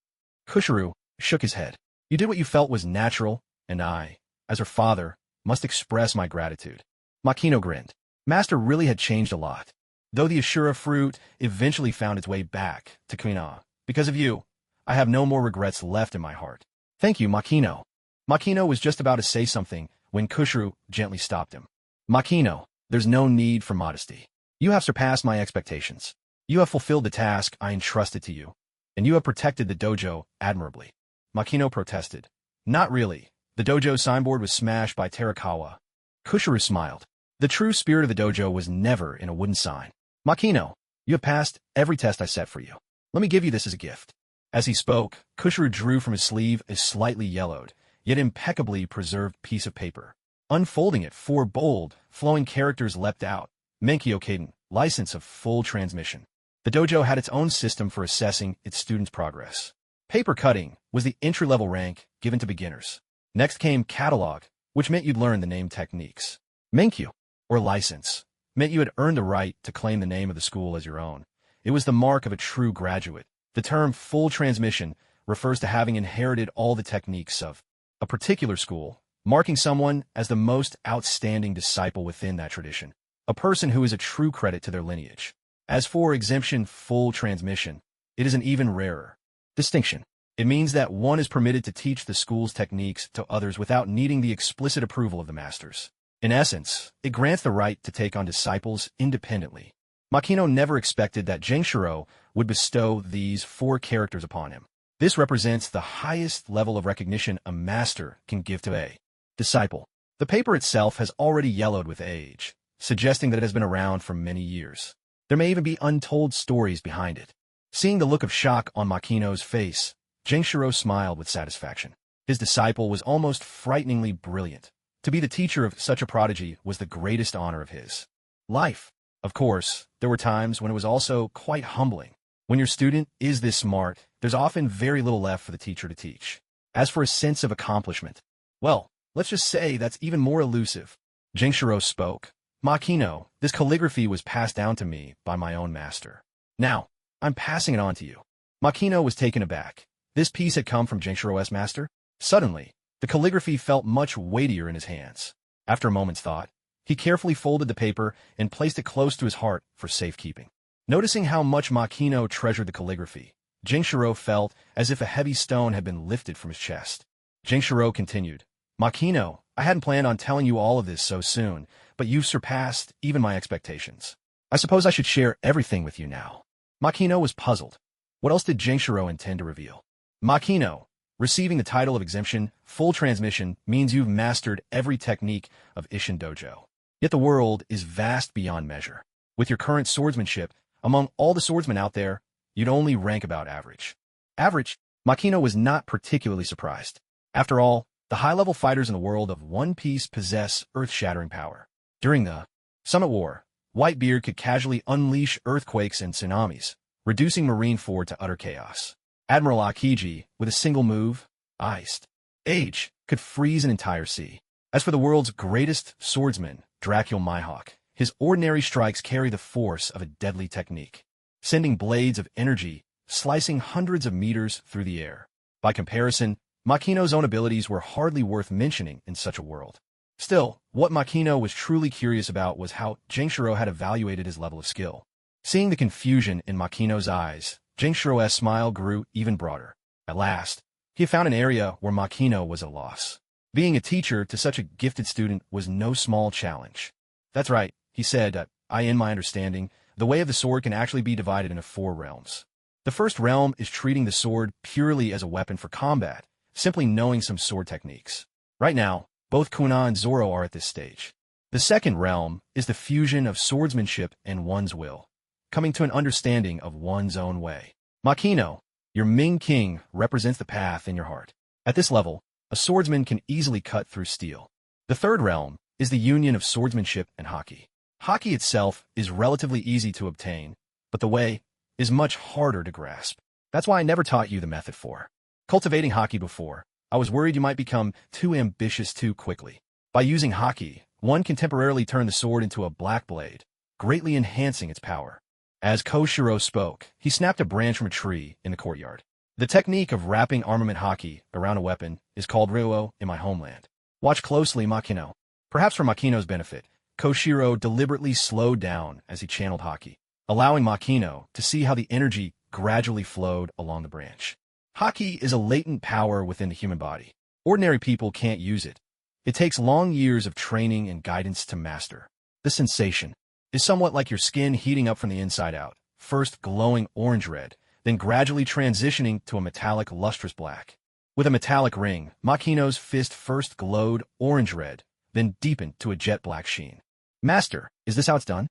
Speaker 1: Kushiru shook his head. You did what you felt was natural, and I, as her father, must express my gratitude. Makino grinned. Master really had changed a lot. Though the Ashura fruit eventually found its way back to Kuina, because of you, I have no more regrets left in my heart. Thank you, Makino. Makino was just about to say something when Kushiru gently stopped him. Makino, there's no need for modesty. You have surpassed my expectations. You have fulfilled the task I entrusted to you, and you have protected the dojo admirably. Makino protested. Not really. The dojo signboard was smashed by Terakawa. Kushiru smiled. The true spirit of the dojo was never in a wooden sign. Makino, you have passed every test I set for you. Let me give you this as a gift. As he spoke, Kushiru drew from his sleeve a slightly yellowed, yet impeccably preserved piece of paper. Unfolding it, 4 bold, flowing characters leapt out. Menkyo Kaden, license of full transmission. The dojo had its own system for assessing its students' progress. Paper cutting was the entry-level rank given to beginners. Next came catalog, which meant you'd learn the name techniques. Menkyo, or license, meant you had earned the right to claim the name of the school as your own. It was the mark of a true graduate. The term full transmission refers to having inherited all the techniques of a particular school, marking someone as the most outstanding disciple within that tradition, a person who is a true credit to their lineage. As for exemption full transmission, it is an even rarer distinction. It means that one is permitted to teach the school's techniques to others without needing the explicit approval of the masters. In essence, it grants the right to take on disciples independently. Makino never expected that Genshiro would bestow these 4 characters upon him. This represents the highest level of recognition a master can give to a disciple. The paper itself has already yellowed with age, suggesting that it has been around for many years. There may even be untold stories behind it. Seeing the look of shock on Makino's face, Genshiro smiled with satisfaction. His disciple was almost frighteningly brilliant. To be the teacher of such a prodigy was the greatest honor of his life. Of course, there were times when it was also quite humbling. When your student is this smart, there's often very little left for the teacher to teach. As for a sense of accomplishment, well, let's just say that's even more elusive. Genshiro spoke. Makino, this calligraphy was passed down to me by my own master. Now, I'm passing it on to you. Makino was taken aback. This piece had come from Genshiro's master? Suddenly, the calligraphy felt much weightier in his hands. After a moment's thought, he carefully folded the paper and placed it close to his heart for safekeeping. Noticing how much Makino treasured the calligraphy, Genshiro felt as if a heavy stone had been lifted from his chest. Genshiro continued, Makino, I hadn't planned on telling you all of this so soon, but you've surpassed even my expectations. I suppose I should share everything with you now. Makino was puzzled. What else did Genshiro intend to reveal? Makino, receiving the title of exemption, full transmission, means you've mastered every technique of Ishin Dojo. Yet the world is vast beyond measure. With your current swordsmanship, among all the swordsmen out there, you'd only rank about average. Average? Makino was not particularly surprised. After all, the high-level fighters in the world of One Piece possess earth-shattering power. During the Summit War, Whitebeard could casually unleash earthquakes and tsunamis, reducing Marineford to utter chaos. Admiral Akiji, with a single move, iced age, could freeze an entire sea. As for the world's greatest swordsman, Dracul Mihawk, his ordinary strikes carry the force of a deadly technique, sending blades of energy slicing hundreds of meters through the air. By comparison, Makino's own abilities were hardly worth mentioning in such a world. Still, what Makino was truly curious about was how Genshiro had evaluated his level of skill. Seeing the confusion in Makino's eyes, Genshiro's smile grew even broader. At last, he had found an area where Makino was at a loss. Being a teacher to such a gifted student was no small challenge. That's right, he said, in my understanding, the way of the sword can actually be divided into 4 realms. The first realm is treating the sword purely as a weapon for combat, simply knowing some sword techniques. Right now, both Kuna and Zoro are at this stage. The second realm is the fusion of swordsmanship and one's will, coming to an understanding of one's own way. Makino, your Ming King, represents the path in your heart. At this level, a swordsman can easily cut through steel. The third realm is the union of swordsmanship and haki. Haki itself is relatively easy to obtain, but the way is much harder to grasp. That's why I never taught you the method for cultivating haki before. I was worried you might become too ambitious too quickly. By using haki, one can temporarily turn the sword into a black blade, greatly enhancing its power. As Koshiro spoke, he snapped a branch from a tree in the courtyard. The technique of wrapping armament haki around a weapon is called Ryuo in my homeland. Watch closely, Makino. Perhaps for Makino's benefit, Koshiro deliberately slowed down as he channeled haki, allowing Makino to see how the energy gradually flowed along the branch. Haki is a latent power within the human body. Ordinary people can't use it. It takes long years of training and guidance to master. The sensation is somewhat like your skin heating up from the inside out, first glowing orange-red, then gradually transitioning to a metallic lustrous black. With a metallic ring, Makino's fist first glowed orange-red, then deepened to a jet-black sheen. Master, is this how it's done?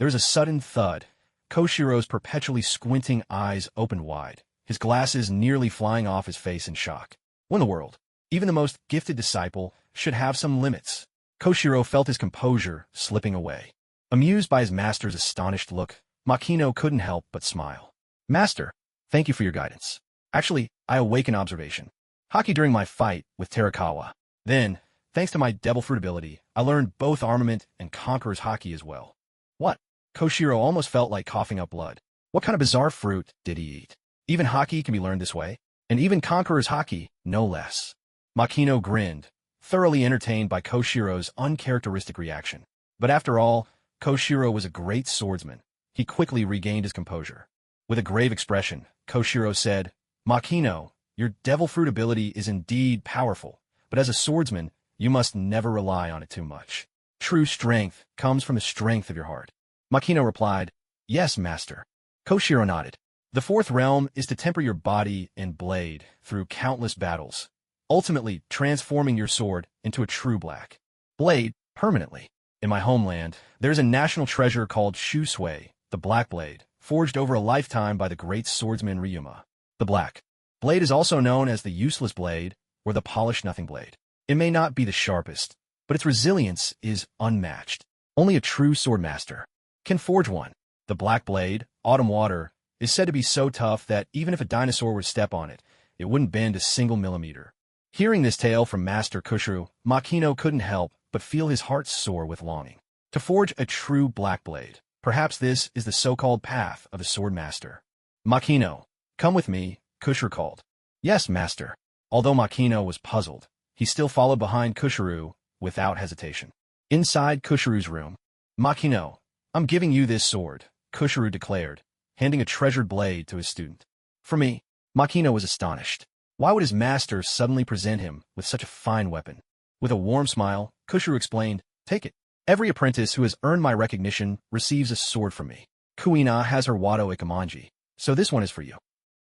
Speaker 1: There is a sudden thud. Koshiro's perpetually squinting eyes opened wide, his glasses nearly flying off his face in shock. What in the world? Even the most gifted disciple should have some limits. Koshiro felt his composure slipping away. Amused by his master's astonished look, Makino couldn't help but smile. Master, thank you for your guidance. Actually, I awake an observation. Haki during my fight with Terakawa. Then, thanks to my devil fruit ability, I learned both armament and conqueror's haki as well. What? Koshiro almost felt like coughing up blood. What kind of bizarre fruit did he eat? Even haki can be learned this way? And even conqueror's haki, no less. Makino grinned, thoroughly entertained by Koshiro's uncharacteristic reaction. But after all, Koshiro was a great swordsman. He quickly regained his composure. With a grave expression, Koshiro said, Makino, your devil fruit ability is indeed powerful, but as a swordsman, you must never rely on it too much. True strength comes from the strength of your heart. Makino replied, Yes, master. Koshiro nodded. The fourth realm is to temper your body and blade through countless battles, ultimately transforming your sword into a true black blade permanently. In my homeland, there's a national treasure called Shusui, the Black Blade, forged over a lifetime by the great swordsman Ryuma. The Black Blade is also known as the Useless Blade or the Polished Nothing Blade. It may not be the sharpest, but its resilience is unmatched. Only a true swordmaster can forge one. The Black Blade, Autumn Water, is said to be so tough that even if a dinosaur were to step on it, it wouldn't bend a single millimeter. Hearing this tale from Master Kushiro, Makino couldn't help but feel his heart soar with longing. To forge a true Black Blade, perhaps this is the so-called path of the sword master. Makino, come with me, Kushiro called. Yes, master. Although Makino was puzzled, he still followed behind Kushiro without hesitation. Inside Kushiro's room, Makino, I'm giving you this sword, Kushiro declared, handing a treasured blade to his student. For me, Makino was astonished. Why would his master suddenly present him with such a fine weapon? With a warm smile, Kushiro explained, Take it. Every apprentice who has earned my recognition receives a sword from me. Kuina has her Wado Ikamanji, so this one is for you.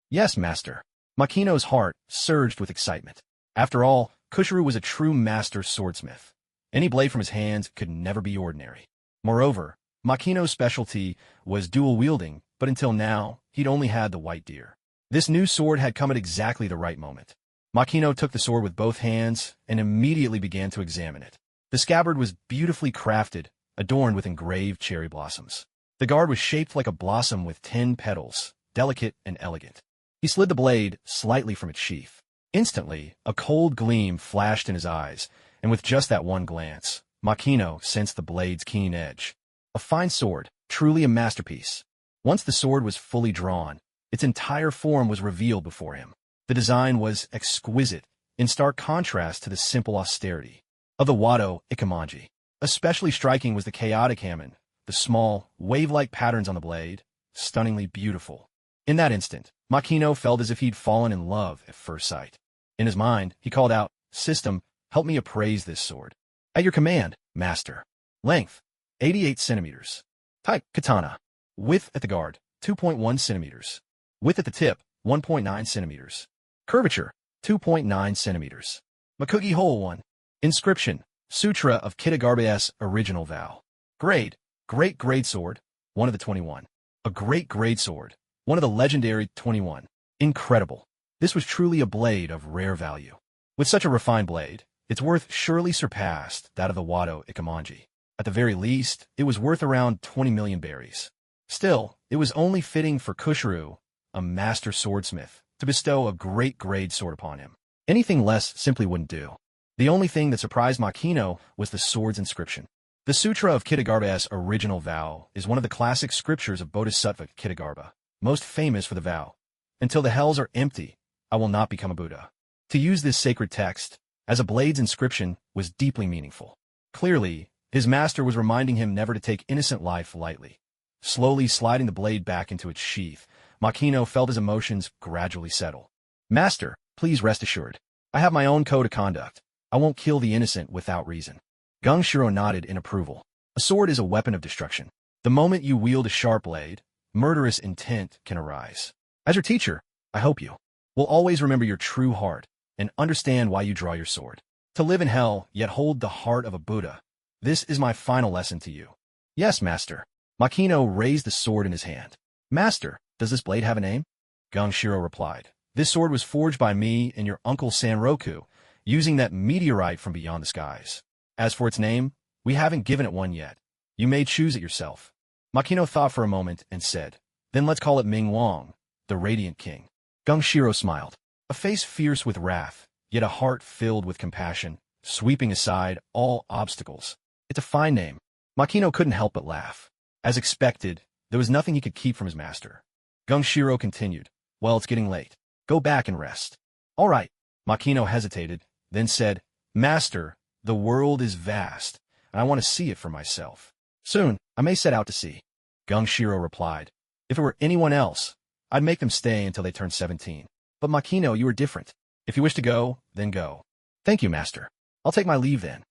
Speaker 1: Yes, master. Makino's heart surged with excitement. After all, Kushiro was a true master swordsmith. Any blade from his hands could never be ordinary. Moreover, Makino's specialty was dual-wielding, but until now, he'd only had the white deer. This new sword had come at exactly the right moment. Makino took the sword with both hands and immediately began to examine it. The scabbard was beautifully crafted, adorned with engraved cherry blossoms. The guard was shaped like a blossom with 10 petals, delicate and elegant. He slid the blade slightly from its sheath. Instantly, a cold gleam flashed in his eyes, and with just that one glance, Makino sensed the blade's keen edge. A fine sword, truly a masterpiece. Once the sword was fully drawn, its entire form was revealed before him. The design was exquisite, in stark contrast to the simple austerity of the Wado Ikamanji. Especially striking was the chaotic hamon, the small, wave-like patterns on the blade, stunningly beautiful. In that instant, Makino felt as if he'd fallen in love at first sight. In his mind, he called out, System, help me appraise this sword. At your command, master. Length, 88 centimeters. Type, katana. Width at the guard, 2.1 centimeters. Width at the tip, 1.9 centimeters. Curvature, 2.9 centimeters. Makugi hole 1. Inscription, Sutra of Kitagarba's original vow. Grade, great grade sword, one of the 21. A great grade sword, one of the legendary 21. Incredible. This was truly a blade of rare value. With such a refined blade, its worth surely surpassed that of the Wado Ikamanji. At the very least, it was worth around 20 million berries. Still, it was only fitting for Kushiro, a master swordsmith, to bestow a great grade sword upon him. Anything less simply wouldn't do. The only thing that surprised Makino was the sword's inscription. The Sutra of Kitagarba's original vow is one of the classic scriptures of Bodhisattva Kitagarba, most famous for the vow, Until the hells are empty, I will not become a Buddha. To use this sacred text as a blade's inscription was deeply meaningful. Clearly, his master was reminding him never to take innocent life lightly. Slowly sliding the blade back into its sheath, Makino felt his emotions gradually settle. Master, please rest assured. I have my own code of conduct. I won't kill the innocent without reason. Gungshiro nodded in approval. A sword is a weapon of destruction. The moment you wield a sharp blade, murderous intent can arise. As your teacher, I hope you will always remember your true heart and understand why you draw your sword. To live in hell, yet hold the heart of a Buddha. This is my final lesson to you. Yes, master. Makino raised the sword in his hand. Master, does this blade have a name? Gungshiro replied. This sword was forged by me and your uncle Sanroku, using that meteorite from beyond the skies. As for its name, we haven't given it one yet. You may choose it yourself. Makino thought for a moment and said, Then let's call it Ming Wang, the Radiant King. Gungshiro smiled, a face fierce with wrath, yet a heart filled with compassion, sweeping aside all obstacles. It's a fine name. Makino couldn't help but laugh. As expected, there was nothing he could keep from his master. Gungshiro continued, Well, it's getting late. Go back and rest. All right. Makino hesitated, then said, Master, the world is vast, and I want to see it for myself. Soon, I may set out to sea. Gungshiro replied, If it were anyone else, I'd make them stay until they turn 17. But Makino, you are different. If you wish to go, then go. Thank you, master. I'll take my leave then.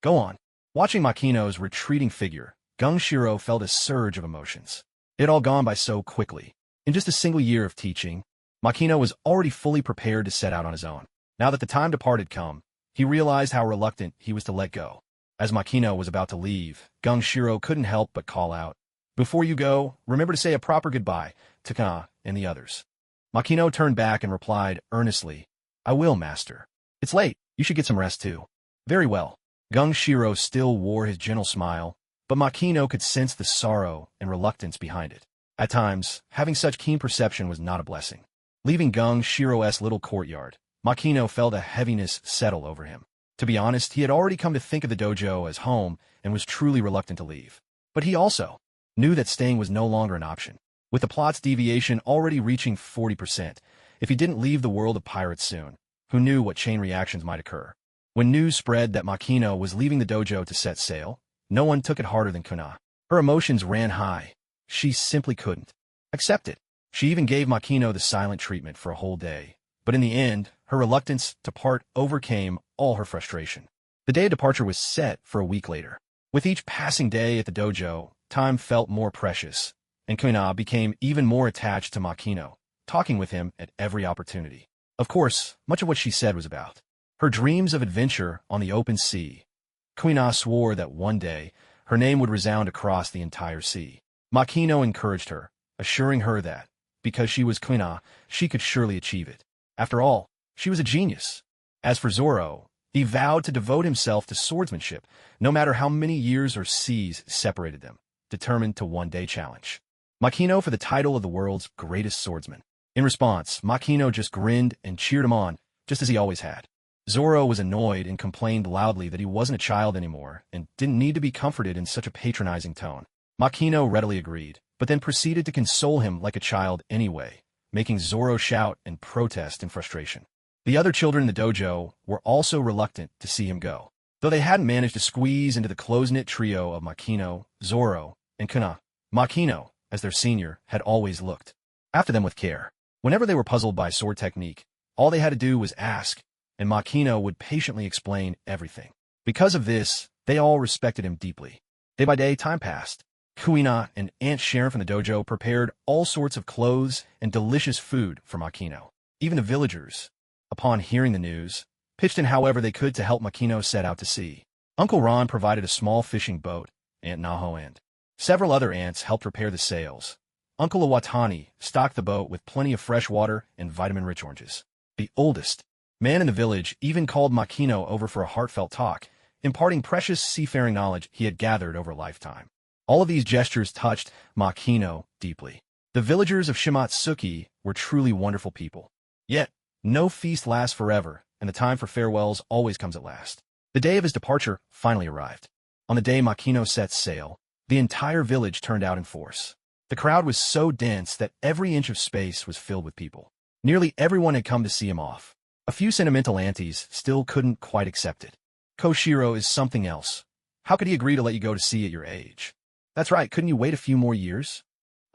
Speaker 1: Go on. Watching Makino's retreating figure, Gung felt a surge of emotions. It had all gone by so quickly. In just a single year of teaching, Makino was already fully prepared to set out on his own. Now that the time to part had come, he realized how reluctant he was to let go. As Makino was about to leave, Gung couldn't help but call out, "Before you go, remember to say a proper goodbye to Kana and the others." Makino turned back and replied earnestly, "I will, master. It's late. You should get some rest too." "Very well." Gung still wore his gentle smile, but Makino could sense the sorrow and reluctance behind it. At times, having such keen perception was not a blessing. Leaving Gung little courtyard, Makino felt a heaviness settle over him. To be honest, he had already come to think of the dojo as home and was truly reluctant to leave. But he also knew that staying was no longer an option. With the plot's deviation already reaching 40%, if he didn't leave the world of pirates soon, who knew what chain reactions might occur? When news spread that Makino was leaving the dojo to set sail, no one took it harder than Kuna. Her emotions ran high. She simply couldn't accept it. She even gave Makino the silent treatment for a whole day. But in the end, her reluctance to part overcame all her frustration. The day of departure was set for a week later. With each passing day at the dojo, time felt more precious, and Kuna became even more attached to Makino, talking with him at every opportunity. Of course, much of what she said was about her dreams of adventure on the open sea. Kuna swore that one day, her name would resound across the entire sea. Makino encouraged her, assuring her that, because she was Kuna, she could surely achieve it. After all, she was a genius. As for Zoro, he vowed to devote himself to swordsmanship, no matter how many years or seas separated them, determined to one-day challenge Makino for the title of the world's greatest swordsman. In response, Makino just grinned and cheered him on, just as he always had. Zoro was annoyed and complained loudly that he wasn't a child anymore and didn't need to be comforted in such a patronizing tone. Makino readily agreed, but then proceeded to console him like a child anyway, making Zoro shout and protest in frustration. The other children in the dojo were also reluctant to see him go, though they hadn't managed to squeeze into the close-knit trio of Makino, Zoro, and Kana. Makino, as their senior, had always looked after them with care. Whenever they were puzzled by sword technique, all they had to do was ask, and Makino would patiently explain everything. Because of this, they all respected him deeply. Day by day, time passed. Kuina and Aunt Sharon from the dojo prepared all sorts of clothes and delicious food for Makino. Even the villagers, upon hearing the news, pitched in however they could to help Makino set out to sea. Uncle Ron provided a small fishing boat, Aunt Naho and several other aunts helped repair the sails. Uncle Iwatani stocked the boat with plenty of fresh water and vitamin-rich oranges. The oldest man in the village even called Makino over for a heartfelt talk, imparting precious seafaring knowledge he had gathered over a lifetime. All of these gestures touched Makino deeply. The villagers of Shimatsuki were truly wonderful people. Yet, no feast lasts forever, and the time for farewells always comes at last. The day of his departure finally arrived. On the day Makino set sail, the entire village turned out in force. The crowd was so dense that every inch of space was filled with people. Nearly everyone had come to see him off. A few sentimental aunties still couldn't quite accept it. Koshiro is something else. How could he agree to let you go to sea at your age? That's right, couldn't you wait a few more years?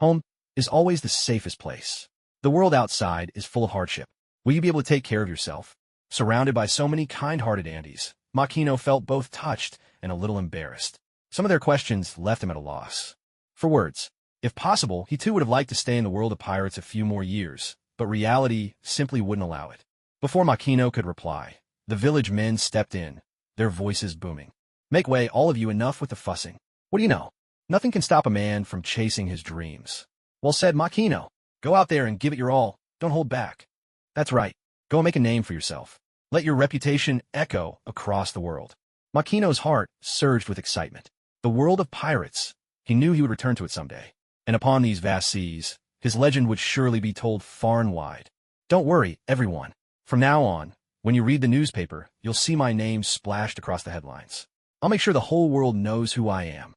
Speaker 1: Home is always the safest place. The world outside is full of hardship. Will you be able to take care of yourself? Surrounded by so many kind-hearted aunties, Makino felt both touched and a little embarrassed. Some of their questions left him at a loss for words. If possible, he too would have liked to stay in the world of pirates a few more years, but reality simply wouldn't allow it. Before Makino could reply, the village men stepped in, their voices booming. "Make way, all of you, enough with the fussing. What do you know? Nothing can stop a man from chasing his dreams." "Well said, Makino. Go out there and give it your all. Don't hold back." "That's right. Go and make a name for yourself. Let your reputation echo across the world." Makino's heart surged with excitement. The world of pirates. He knew he would return to it someday. And upon these vast seas, his legend would surely be told far and wide. Don't worry, everyone. From now on, when you read the newspaper, you'll see my name splashed across the headlines. I'll make sure the whole world knows who I am.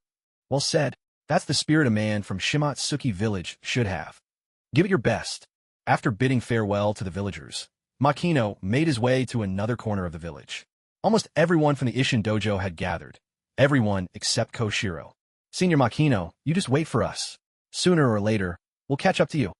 Speaker 1: Well said. That's the spirit a man from Shimatsuki village should have. Give it your best. After bidding farewell to the villagers, Makino made his way to another corner of the village. Almost everyone from the Ishin dojo had gathered. Everyone except Koshiro. "Senior Makino, you just wait for us. Sooner or later, we'll catch up to you."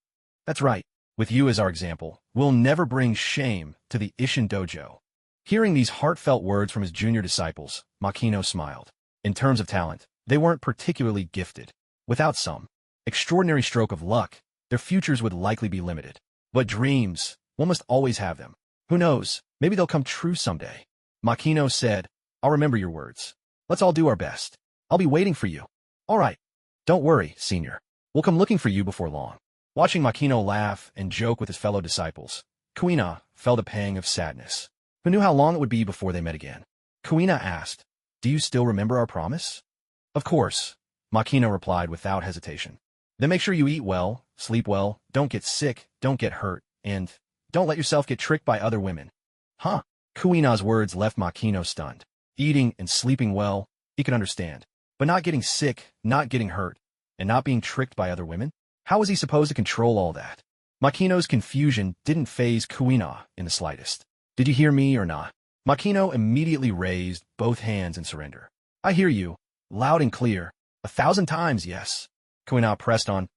Speaker 1: "That's right. With you as our example, we'll never bring shame to the Ishin dojo." Hearing these heartfelt words from his junior disciples, Makino smiled. In terms of talent, they weren't particularly gifted. Without some extraordinary stroke of luck, their futures would likely be limited. But dreams, one must always have them. Who knows, maybe they'll come true someday. Makino said, I'll remember your words. Let's all do our best. I'll be waiting for you. All right. Don't worry, senior. We'll come looking for you before long. Watching Makino laugh and joke with his fellow disciples, Kuina felt a pang of sadness. Who knew how long it would be before they met again? Kuina asked, Do you still remember our promise? Of course, Makino replied without hesitation. Then make sure you eat well, sleep well, don't get sick, don't get hurt, and don't let yourself get tricked by other women. Huh? Kuina's words left Makino stunned. Eating and sleeping well, he could understand. But not getting sick, not getting hurt, and not being tricked by other women? How was he supposed to control all that? Makino's confusion didn't faze Kuina in the slightest. Did you hear me or not? Makino immediately raised both hands in surrender. I hear you, loud and clear, 1,000 times, yes. Kuina pressed on,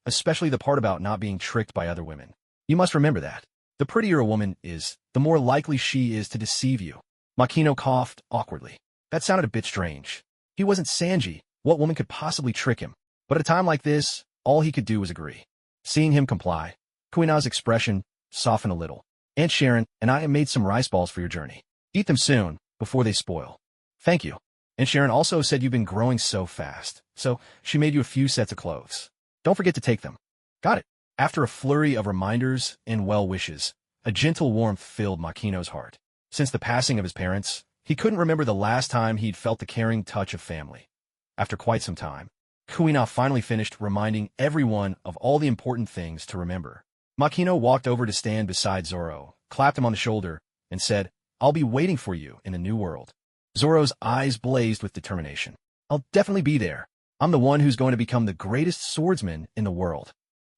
Speaker 1: especially the part about not being tricked by other women. You must remember that. The prettier a woman is, the more likely she is to deceive you. Makino coughed awkwardly. That sounded a bit strange. He wasn't Sanji. What woman could possibly trick him? But at a time like this, all he could do was agree. Seeing him comply, Kuina's expression softened a little. Aunt Sharon and I have made some rice balls for your journey. Eat them soon, before they spoil. Thank you. Aunt Sharon also said you've been growing so fast, so she made you a few sets of clothes. Don't forget to take them. Got it. After a flurry of reminders and well wishes, a gentle warmth filled Makino's heart. Since the passing of his parents, he couldn't remember the last time he'd felt the caring touch of family. After quite some time, Kuina finally finished reminding everyone of all the important things to remember. Makino walked over to stand beside Zoro, clapped him on the shoulder, and said, I'll be waiting for you in the new world. Zoro's eyes blazed with determination. I'll definitely be there. I'm the one who's going to become the greatest swordsman in the world.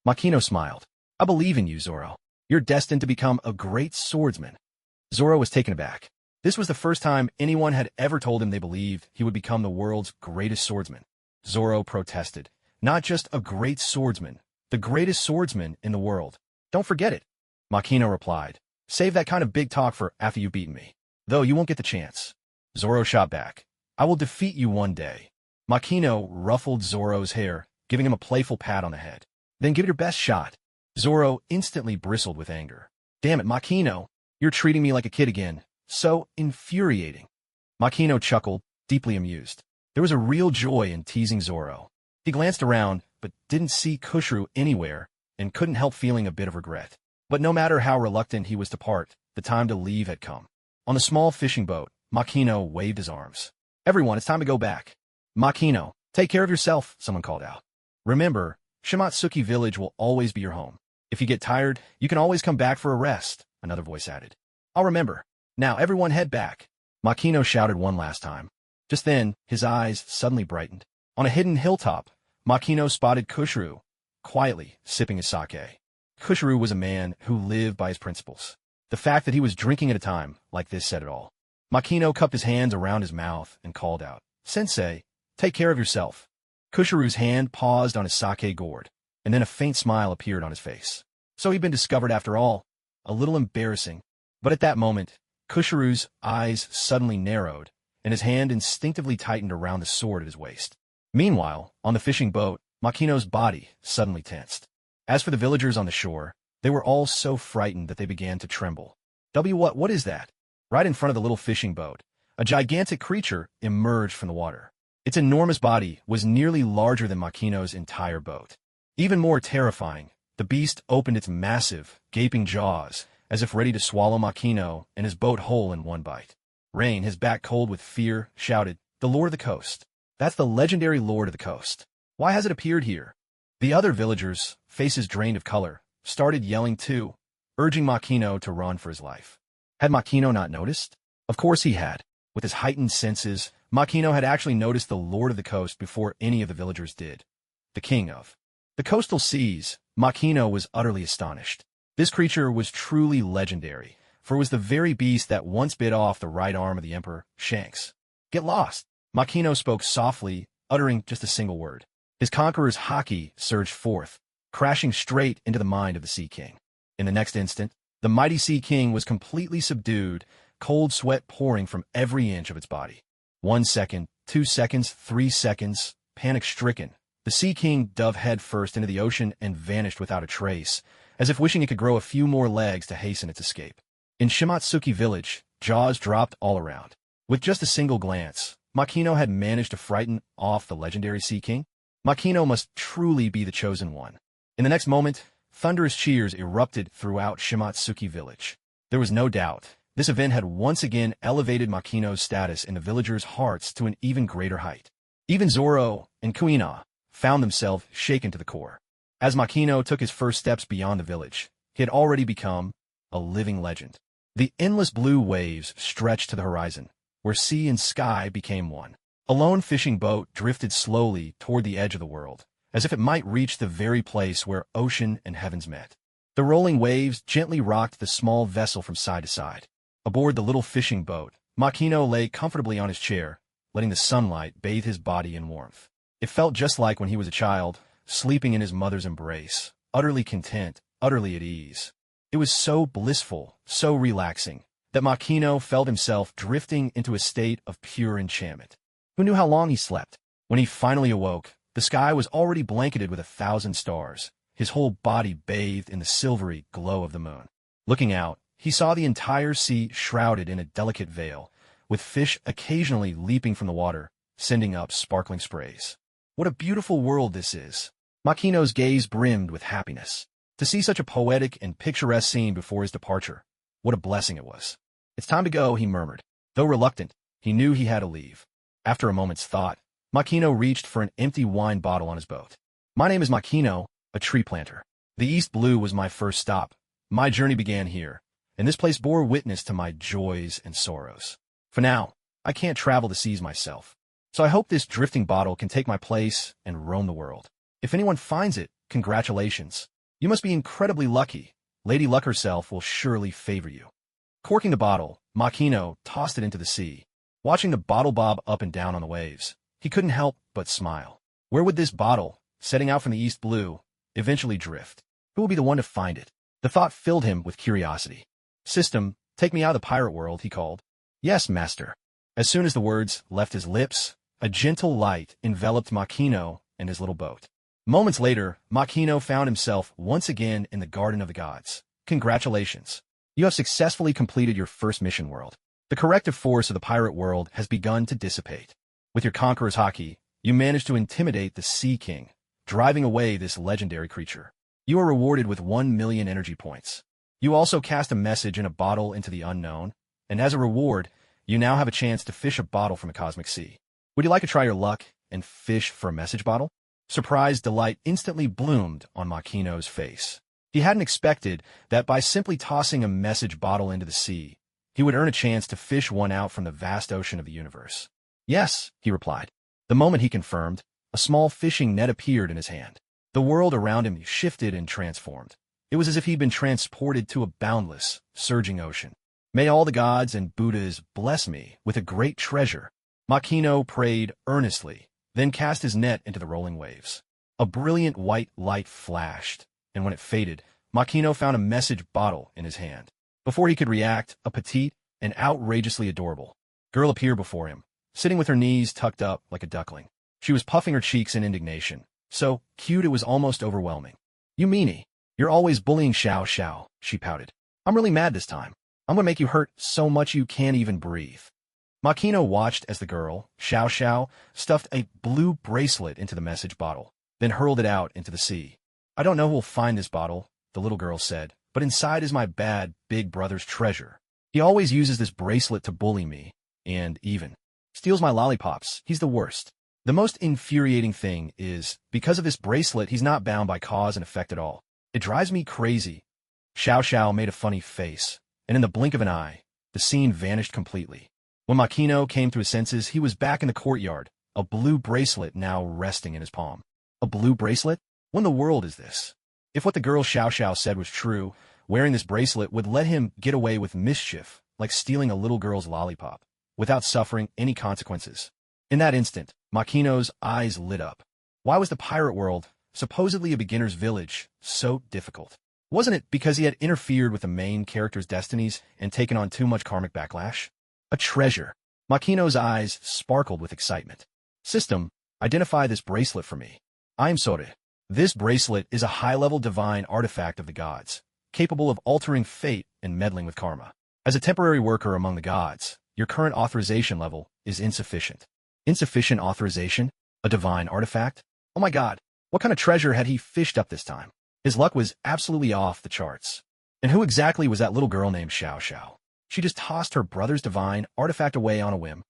Speaker 1: Makino smiled. I believe in you, Zoro. You're destined to become a great swordsman. Zoro was taken aback. This was the first time anyone had ever told him they believed he would become the world's greatest swordsman. Zoro protested. Not just a great swordsman, the greatest swordsman in the world. Don't forget it. Makino replied. Save that kind of big talk for after you've beaten me. Though you won't get the chance. Zoro shot back. I will defeat you one day. Makino ruffled Zoro's hair, giving him a playful pat on the head. Then give it your best shot. Zoro instantly bristled with anger. Damn it, Makino. You're treating me like a kid again. So infuriating. Makino chuckled, deeply amused. There was a real joy in teasing Zoro. He glanced around, but didn't see Kushru anywhere, and couldn't help feeling a bit of regret. But no matter how reluctant he was to part, the time to leave had come. On the small fishing boat, Makino waved his arms. Everyone, it's time to go back. Makino, take care of yourself, someone called out. Remember, Shimatsuki village will always be your home. If you get tired, you can always come back for a rest, another voice added. I'll remember. Now everyone head back. Makino shouted one last time. Just then, his eyes suddenly brightened. On a hidden hilltop, Makino spotted Kushru, quietly sipping his sake. Kushru was a man who lived by his principles. The fact that he was drinking at a time like this said it all. Makino cupped his hands around his mouth and called out, Sensei, take care of yourself. Kushru's hand paused on his sake gourd, and then a faint smile appeared on his face. So he'd been discovered after all. A little embarrassing. But at that moment, Kushru's eyes suddenly narrowed, and his hand instinctively tightened around the sword at his waist. Meanwhile, on the fishing boat, Makino's body suddenly tensed. As for the villagers on the shore, they were all so frightened that they began to tremble. What is that? Right in front of the little fishing boat, a gigantic creature emerged from the water. Its enormous body was nearly larger than Makino's entire boat. Even more terrifying, the beast opened its massive, gaping jaws, as if ready to swallow Makino and his boat whole in one bite. Rain, his back cold with fear, shouted, The Lord of the Coast. That's the legendary Lord of the Coast. Why has it appeared here? The other villagers, faces drained of color, started yelling too, urging Makino to run for his life. Had Makino not noticed? Of course he had. With his heightened senses, Makino had actually noticed the Lord of the Coast before any of the villagers did. The king of the coastal seas, Makino was utterly astonished. This creature was truly legendary, for it was the very beast that once bit off the right arm of the Emperor, Shanks. Get lost! Makino spoke softly, uttering just a single word. His conqueror's haki surged forth, crashing straight into the mind of the Sea King. In the next instant, the mighty Sea King was completely subdued, cold sweat pouring from every inch of its body. 1 second, 2 seconds, 3 seconds, panic-stricken. The Sea King dove headfirst into the ocean and vanished without a trace, as if wishing it could grow a few more legs to hasten its escape. In Shimatsuki village, jaws dropped all around. With just a single glance, Makino had managed to frighten off the legendary Sea King. Makino must truly be the chosen one. In the next moment, thunderous cheers erupted throughout Shimatsuki village. There was no doubt, this event had once again elevated Makino's status in the villagers' hearts to an even greater height. Even Zoro and Kuina found themselves shaken to the core. As Makino took his first steps beyond the village, he had already become a living legend. The endless blue waves stretched to the horizon, where sea and sky became one. A lone fishing boat drifted slowly toward the edge of the world, as if it might reach the very place where ocean and heavens met. The rolling waves gently rocked the small vessel from side to side. Aboard the little fishing boat, Makino lay comfortably on his chair, letting the sunlight bathe his body in warmth. It felt just like when he was a child, sleeping in his mother's embrace, utterly content, utterly at ease. It was so blissful, so relaxing, that Makino felt himself drifting into a state of pure enchantment. Who knew how long he slept? When he finally awoke, the sky was already blanketed with 1,000 stars, his whole body bathed in the silvery glow of the moon. Looking out, he saw the entire sea shrouded in a delicate veil, with fish occasionally leaping from the water, sending up sparkling sprays. What a beautiful world this is! Makino's gaze brimmed with happiness. To see such a poetic and picturesque scene before his departure, what a blessing it was. It's time to go, he murmured. Though reluctant, he knew he had to leave. After a moment's thought, Makino reached for an empty wine bottle on his boat. My name is Makino, a tree planter. The East Blue was my first stop. My journey began here, and this place bore witness to my joys and sorrows. For now, I can't travel the seas myself, so I hope this drifting bottle can take my place and roam the world. If anyone finds it, congratulations. You must be incredibly lucky. Lady Luck herself will surely favor you. Corking the bottle, Makino tossed it into the sea. Watching the bottle bob up and down on the waves, he couldn't help but smile. Where would this bottle, setting out from the East Blue, eventually drift? Who will be the one to find it? The thought filled him with curiosity. System, take me out of the pirate world, he called. Yes, master. As soon as the words left his lips, a gentle light enveloped Makino and his little boat. Moments later, Makino found himself once again in the Garden of the Gods. Congratulations. You have successfully completed your first mission world. The corrective force of the pirate world has begun to dissipate. With your conqueror's haki, you managed to intimidate the Sea King, driving away this legendary creature. You are rewarded with 1 million energy points. You also cast a message in a bottle into the unknown, and as a reward, you now have a chance to fish a bottle from a cosmic sea. Would you like to try your luck and fish for a message bottle? Surprised delight instantly bloomed on Makino's face. He hadn't expected that by simply tossing a message bottle into the sea, he would earn a chance to fish one out from the vast ocean of the universe. Yes, he replied. The moment he confirmed, a small fishing net appeared in his hand. The world around him shifted and transformed. It was as if he'd been transported to a boundless, surging ocean. May all the gods and Buddhas bless me with a great treasure. Makino prayed earnestly, then cast his net into the rolling waves. A brilliant white light flashed, and when it faded, Makino found a message bottle in his hand. Before he could react, a petite and outrageously adorable girl appeared before him, sitting with her knees tucked up like a duckling. She was puffing her cheeks in indignation. So cute it was almost overwhelming. You meanie. You're always bullying Xiao Xiao, she pouted. I'm really mad this time. I'm gonna make you hurt so much you can't even breathe. Makino watched as the girl, Xiao Xiao, stuffed a blue bracelet into the message bottle, then hurled it out into the sea. I don't know who will find this bottle, the little girl said, but inside is my bad big brother's treasure. He always uses this bracelet to bully me, and even steals my lollipops. He's the worst. The most infuriating thing is, because of this bracelet, he's not bound by cause and effect at all. It drives me crazy. Xiao Xiao made a funny face, and in the blink of an eye, the scene vanished completely. When Makino came to his senses, he was back in the courtyard, a blue bracelet now resting in his palm. A blue bracelet? What in the world is this? If what the girl Xiao Xiao said was true, wearing this bracelet would let him get away with mischief, like stealing a little girl's lollipop, without suffering any consequences. In that instant, Makino's eyes lit up. Why was the pirate world, supposedly a beginner's village, so difficult? Wasn't it because he had interfered with the main character's destinies and taken on too much karmic backlash? A treasure. Makino's eyes sparkled with excitement. System, identify this bracelet for me. I am Sore. This bracelet is a high-level divine artifact of the gods, capable of altering fate and meddling with karma. As a temporary worker among the gods, your current authorization level is insufficient. Insufficient authorization? A divine artifact? Oh my god, what kind of treasure had he fished up this time? His luck was absolutely off the charts. And who exactly was that little girl named Xiao Xiao? She just tossed her brother's divine artifact away on a whim.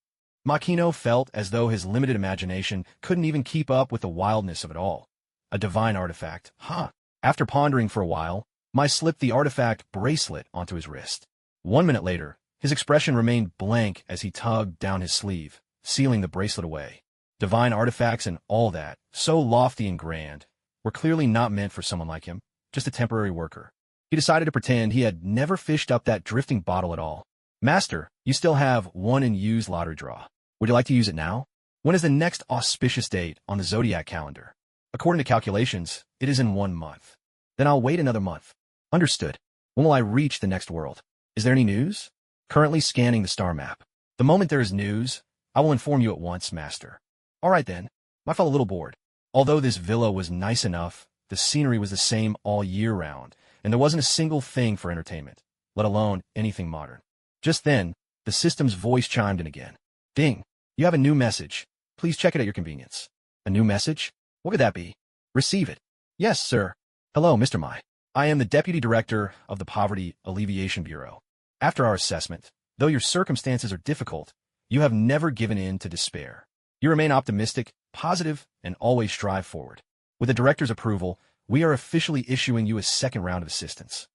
Speaker 1: Makino felt as though his limited imagination couldn't even keep up with the wildness of it all. A divine artifact, huh? After pondering for a while, Mai slipped the artifact bracelet onto his wrist. 1 minute later, his expression remained blank as he tugged down his sleeve, sealing the bracelet away. Divine artifacts and all that, so lofty and grand, were clearly not meant for someone like him, just a temporary worker. He decided to pretend he had never fished up that drifting bottle at all. Master, you still have one unused lottery draw. Would you like to use it now? When is the next auspicious date on the zodiac calendar? According to calculations, it is in 1 month. Then I'll wait another month. Understood. When will I reach the next world? Is there any news? Currently scanning the star map. The moment there is news, I will inform you at once, Master. All right then. I felt a little bored. Although this villa was nice enough, the scenery was the same all year round, and there wasn't a single thing for entertainment, let alone anything modern. Just then, the system's voice chimed in again. Ding! You have a new message. Please check it at your convenience. A new message? What could that be? Receive it. Yes, sir. Hello, Mr. Mai. I am the Deputy Director of the Poverty Alleviation Bureau. After our assessment, though your circumstances are difficult, you have never given in to despair. You remain optimistic, positive, and always strive forward. With the Director's approval, we are officially issuing you a second round of assistance.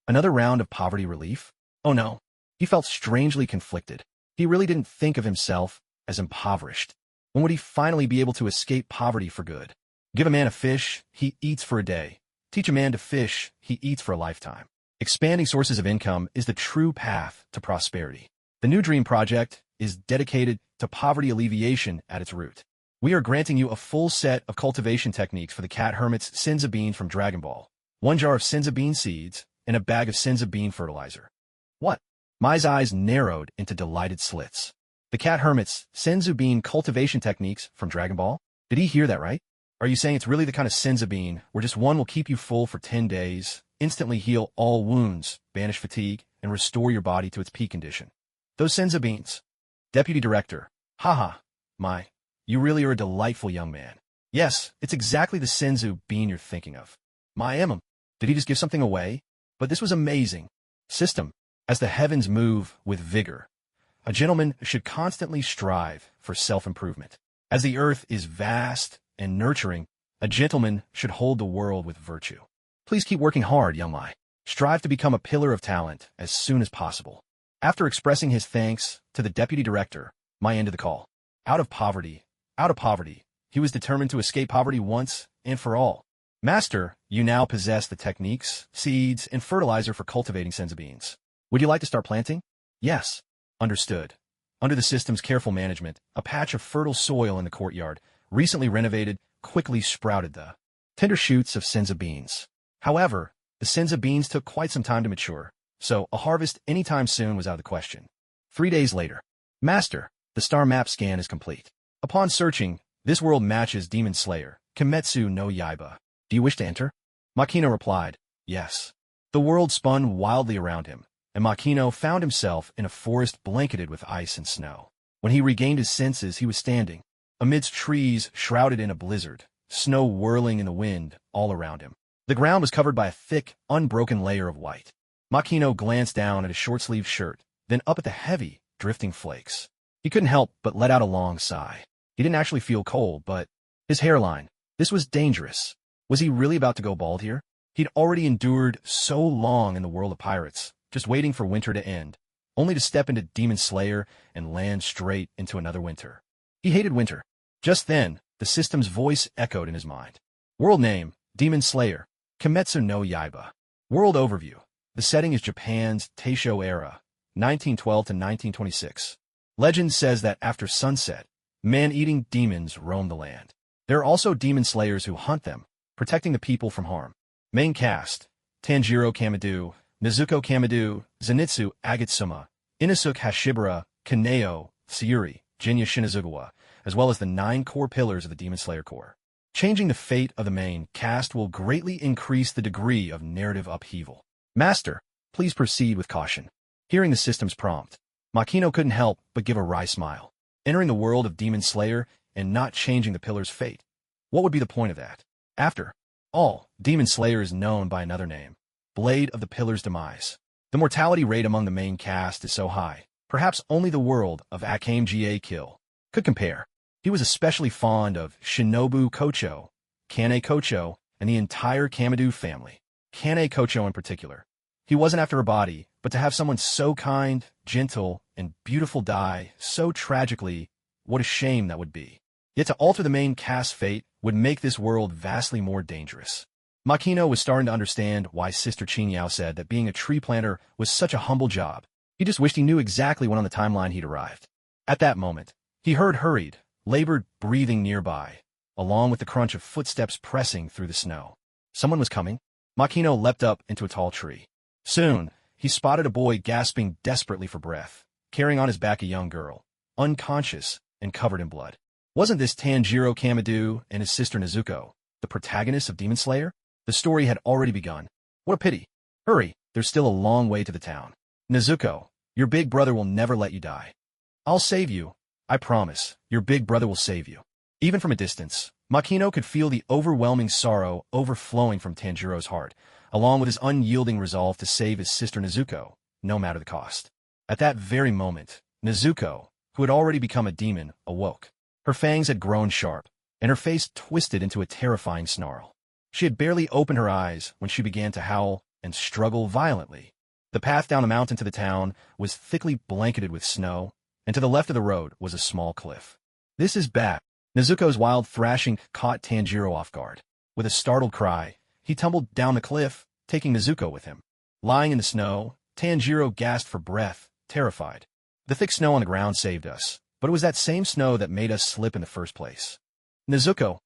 Speaker 1: Another round of poverty relief? Oh no. He felt strangely conflicted. He really didn't think of himself as impoverished. When would he finally be able to escape poverty for good? Give a man a fish, he eats for a day. Teach a man to fish, he eats for a lifetime. Expanding sources of income is the true path to prosperity. The New Dream Project is dedicated to poverty alleviation at its root. We are granting you a full set of cultivation techniques for the cat hermit's Senza bean from Dragon Ball, 1 jar of Senza bean seeds, and a bag of Senza bean fertilizer. What? Mai's eyes narrowed into delighted slits. The cat hermit's Senzu bean cultivation techniques from Dragon Ball? Did he hear that right? Are you saying it's really the kind of Senza bean where just one will keep you full for 10 days, instantly heal all wounds, banish fatigue, and restore your body to its peak condition? Those Senza beans. Deputy Director. Haha, Mai. You really are a delightful young man. Yes, it's exactly the Senzu bean you're thinking of. Mai Emem. Did he just give something away? But this was amazing. System. As the heavens move with vigor, a gentleman should constantly strive for self-improvement. As the earth is vast and nurturing, a gentleman should hold the world with virtue. Please keep working hard, young Mai. Strive to become a pillar of talent as soon as possible. After expressing his thanks to the Deputy Director, Mai ended the call. Out of poverty, he was determined to escape poverty once and for all. Master, you now possess the techniques, seeds, and fertilizer for cultivating Senza beans. Would you like to start planting? Yes. Understood. Under the system's careful management, a patch of fertile soil in the courtyard, recently renovated, quickly sprouted the tender shoots of Senza beans. However, the Senza beans took quite some time to mature, so a harvest anytime soon was out of the question. 3 days later. Master, the star map scan is complete. Upon searching, this world matches Demon Slayer, Kimetsu no Yaiba. Do you wish to enter? Makino replied, yes. The world spun wildly around him, and Makino found himself in a forest blanketed with ice and snow. When he regained his senses, he was standing amidst trees shrouded in a blizzard, snow whirling in the wind all around him. The ground was covered by a thick, unbroken layer of white. Makino glanced down at his short-sleeved shirt, then up at the heavy, drifting flakes. He couldn't help but let out a long sigh. He didn't actually feel cold, but his hairline, this was dangerous. Was he really about to go bald here? He'd already endured so long in the world of pirates, just waiting for winter to end, only to step into Demon Slayer and land straight into another winter. He hated winter. Just then, the system's voice echoed in his mind. World name, Demon Slayer, Kimetsu no Yaiba. World overview. The setting is Japan's Taisho era, 1912 to 1926. Legend says that after sunset, man-eating demons roam the land. There are also demon slayers who hunt them, protecting the people from harm. Main cast: Tanjiro Kamado, Nezuko Kamado, Zenitsu Agatsuma, Inosuke Hashibara, Kaneo, Sayuri, Jinya Shinazugawa, as well as the 9 core pillars of the Demon Slayer Corps. Changing the fate of the main cast will greatly increase the degree of narrative upheaval. Master, please proceed with caution. Hearing the system's prompt, Makino couldn't help but give a wry smile. Entering the world of Demon Slayer and not changing the pillar's fate. What would be the point of that? After all, Demon Slayer is known by another name, Blade of the Pillar's Demise. The mortality rate among the main cast is so high, perhaps only the world of Akame Ga Kill could compare. He was especially fond of Shinobu Kocho, Kane Kocho, and the entire Kamadu family. Kane Kocho in particular. He wasn't after a body, but to have someone so kind, gentle, and beautiful die so tragically, what a shame that would be. Yet to alter the main cast's fate would make this world vastly more dangerous. Makino was starting to understand why Sister Chinyao said that being a tree planter was such a humble job. He just wished he knew exactly when on the timeline he'd arrived. At that moment, he heard hurried, labored breathing nearby, along with the crunch of footsteps pressing through the snow. Someone was coming. Makino leapt up into a tall tree. Soon, he spotted a boy gasping desperately for breath, carrying on his back a young girl, unconscious and covered in blood. Wasn't this Tanjiro Kamadu and his sister Nezuko, the protagonists of Demon Slayer? The story had already begun. What a pity. Hurry, there's still a long way to the town. Nezuko, your big brother will never let you die. I'll save you. I promise, your big brother will save you. Even from a distance, Makino could feel the overwhelming sorrow overflowing from Tanjiro's heart, along with his unyielding resolve to save his sister Nezuko, no matter the cost. At that very moment, Nezuko, who had already become a demon, awoke. Her fangs had grown sharp, and her face twisted into a terrifying snarl. She had barely opened her eyes when she began to howl and struggle violently. The path down the mountain to the town was thickly blanketed with snow, and to the left of the road was a small cliff. This is bad. Nezuko's wild thrashing caught Tanjiro off guard. With a startled cry, he tumbled down the cliff, taking Nezuko with him. Lying in the snow, Tanjiro gasped for breath, terrified. The thick snow on the ground saved us, but it was that same snow that made us slip in the first place. Nezuko,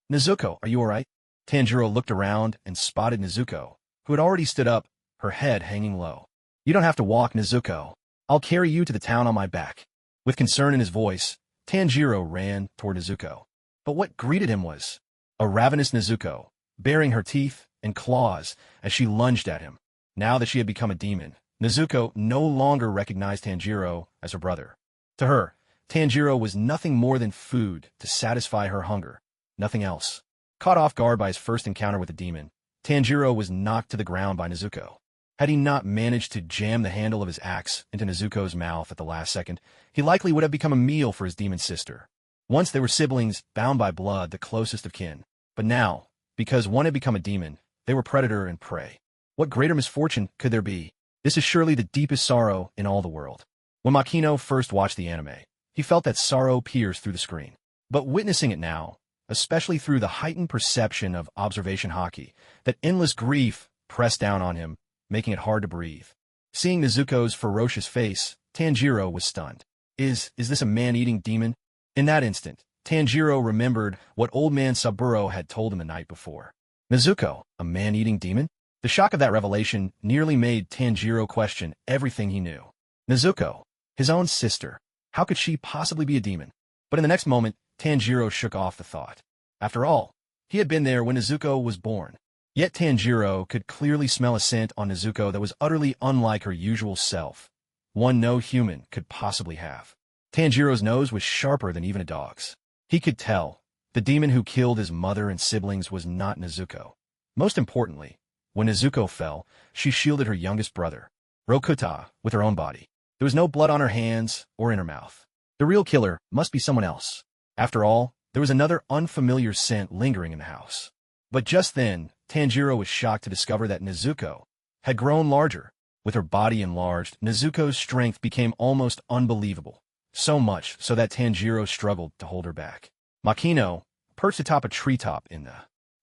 Speaker 1: are you all right? Tanjiro looked around and spotted Nezuko, who had already stood up, her head hanging low. You don't have to walk, Nezuko. I'll carry you to the town on my back. With concern in his voice, Tanjiro ran toward Nezuko. But what greeted him was a ravenous Nezuko, baring her teeth and claws as she lunged at him. Now that she had become a demon, Nezuko no longer recognized Tanjiro as her brother. To her, Tanjiro was nothing more than food to satisfy her hunger, nothing else. Caught off guard by his first encounter with the demon, Tanjiro was knocked to the ground by Nezuko. Had he not managed to jam the handle of his axe into Nezuko's mouth at the last second, he likely would have become a meal for his demon sister. Once they were siblings, bound by blood, the closest of kin. But now, because one had become a demon, they were predator and prey. What greater misfortune could there be? This is surely the deepest sorrow in all the world. When Makino first watched the anime, he felt that sorrow pierce through the screen. But witnessing it now, especially through the heightened perception of observation hockey, that endless grief pressed down on him, making it hard to breathe. Seeing Nezuko's ferocious face, Tanjiro was stunned. Is this a man-eating demon? In that instant, Tanjiro remembered what old man Saburo had told him the night before. Nezuko, a man-eating demon? The shock of that revelation nearly made Tanjiro question everything he knew. Nezuko, his own sister, how could she possibly be a demon? But in the next moment, Tanjiro shook off the thought. After all, he had been there when Nezuko was born. Yet Tanjiro could clearly smell a scent on Nezuko that was utterly unlike her usual self, one no human could possibly have. Tanjiro's nose was sharper than even a dog's. He could tell the demon who killed his mother and siblings was not Nezuko. Most importantly, when Nezuko fell, she shielded her youngest brother, Rokuta, with her own body. There was no blood on her hands or in her mouth. The real killer must be someone else. After all, there was another unfamiliar scent lingering in the house. But just then, Tanjiro was shocked to discover that Nezuko had grown larger. With her body enlarged, Nezuko's strength became almost unbelievable, so much so that Tanjiro struggled to hold her back. Makino, perched atop a treetop in the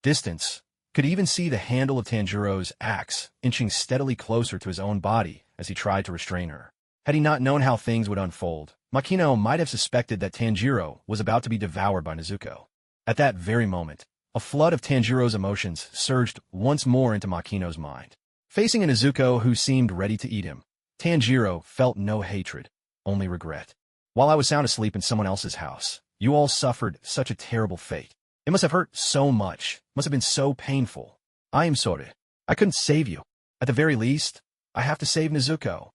Speaker 1: distance, could even see the handle of Tanjiro's axe inching steadily closer to his own body as he tried to restrain her. Had he not known how things would unfold, Makino might have suspected that Tanjiro was about to be devoured by Nezuko. At that very moment, a flood of Tanjiro's emotions surged once more into Makino's mind. Facing a Nezuko who seemed ready to eat him, Tanjiro felt no hatred, only regret. while I was sound asleep in someone else's house. You all suffered such a terrible fate. It must have hurt so much, must have been so painful. I am sorry. I couldn't save you. At the very least, I have to save Nezuko.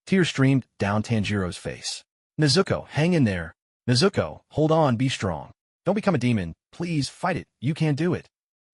Speaker 1: Tears streamed down Tanjiro's face. Nezuko, hang in there. Nezuko, hold on, be strong. Don't become a demon. Please, fight it. You can do it.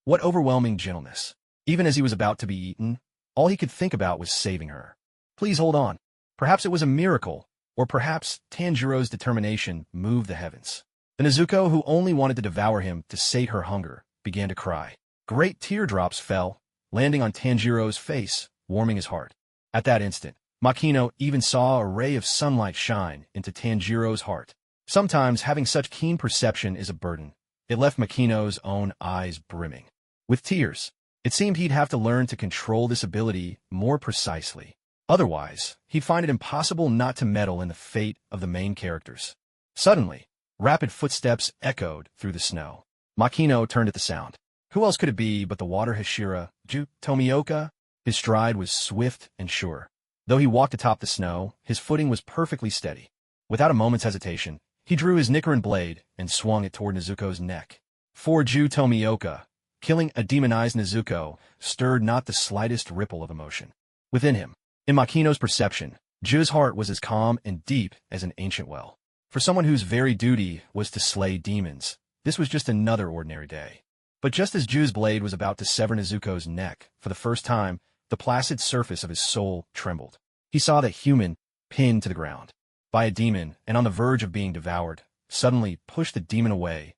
Speaker 1: What overwhelming gentleness. Even as he was about to be eaten, all he could think about was saving her. Please hold on. Perhaps it was a miracle, or perhaps Tanjiro's determination moved the heavens. The Nezuko, who only wanted to devour him to sate her hunger, began to cry. Great teardrops fell, landing on Tanjiro's face, warming his heart. At that instant, Makino even saw a ray of sunlight shine into Tanjiro's heart. Sometimes having such keen perception is a burden. It left Makino's own eyes brimming with tears. It seemed he'd have to learn to control this ability more precisely. Otherwise, he'd find it impossible not to meddle in the fate of the main characters. Suddenly, rapid footsteps echoed through the snow. Makino turned at the sound. Who else could it be but the water Hashira, Tomioka? His stride was swift and sure. Though he walked atop the snow, his footing was perfectly steady. Without a moment's hesitation, he drew his Nichiren blade and swung it toward Nezuko's neck. For Tomioka, killing a demonized Nezuko, stirred not the slightest ripple of emotion within him. In Makino's perception, Ju's heart was as calm and deep as an ancient well. For someone whose very duty was to slay demons, this was just another ordinary day. But just as Ju's blade was about to sever Nezuko's neck, for the first time, the placid surface of his soul trembled. He saw the human, pinned to the ground by a demon and on the verge of being devoured, suddenly pushed the demon away,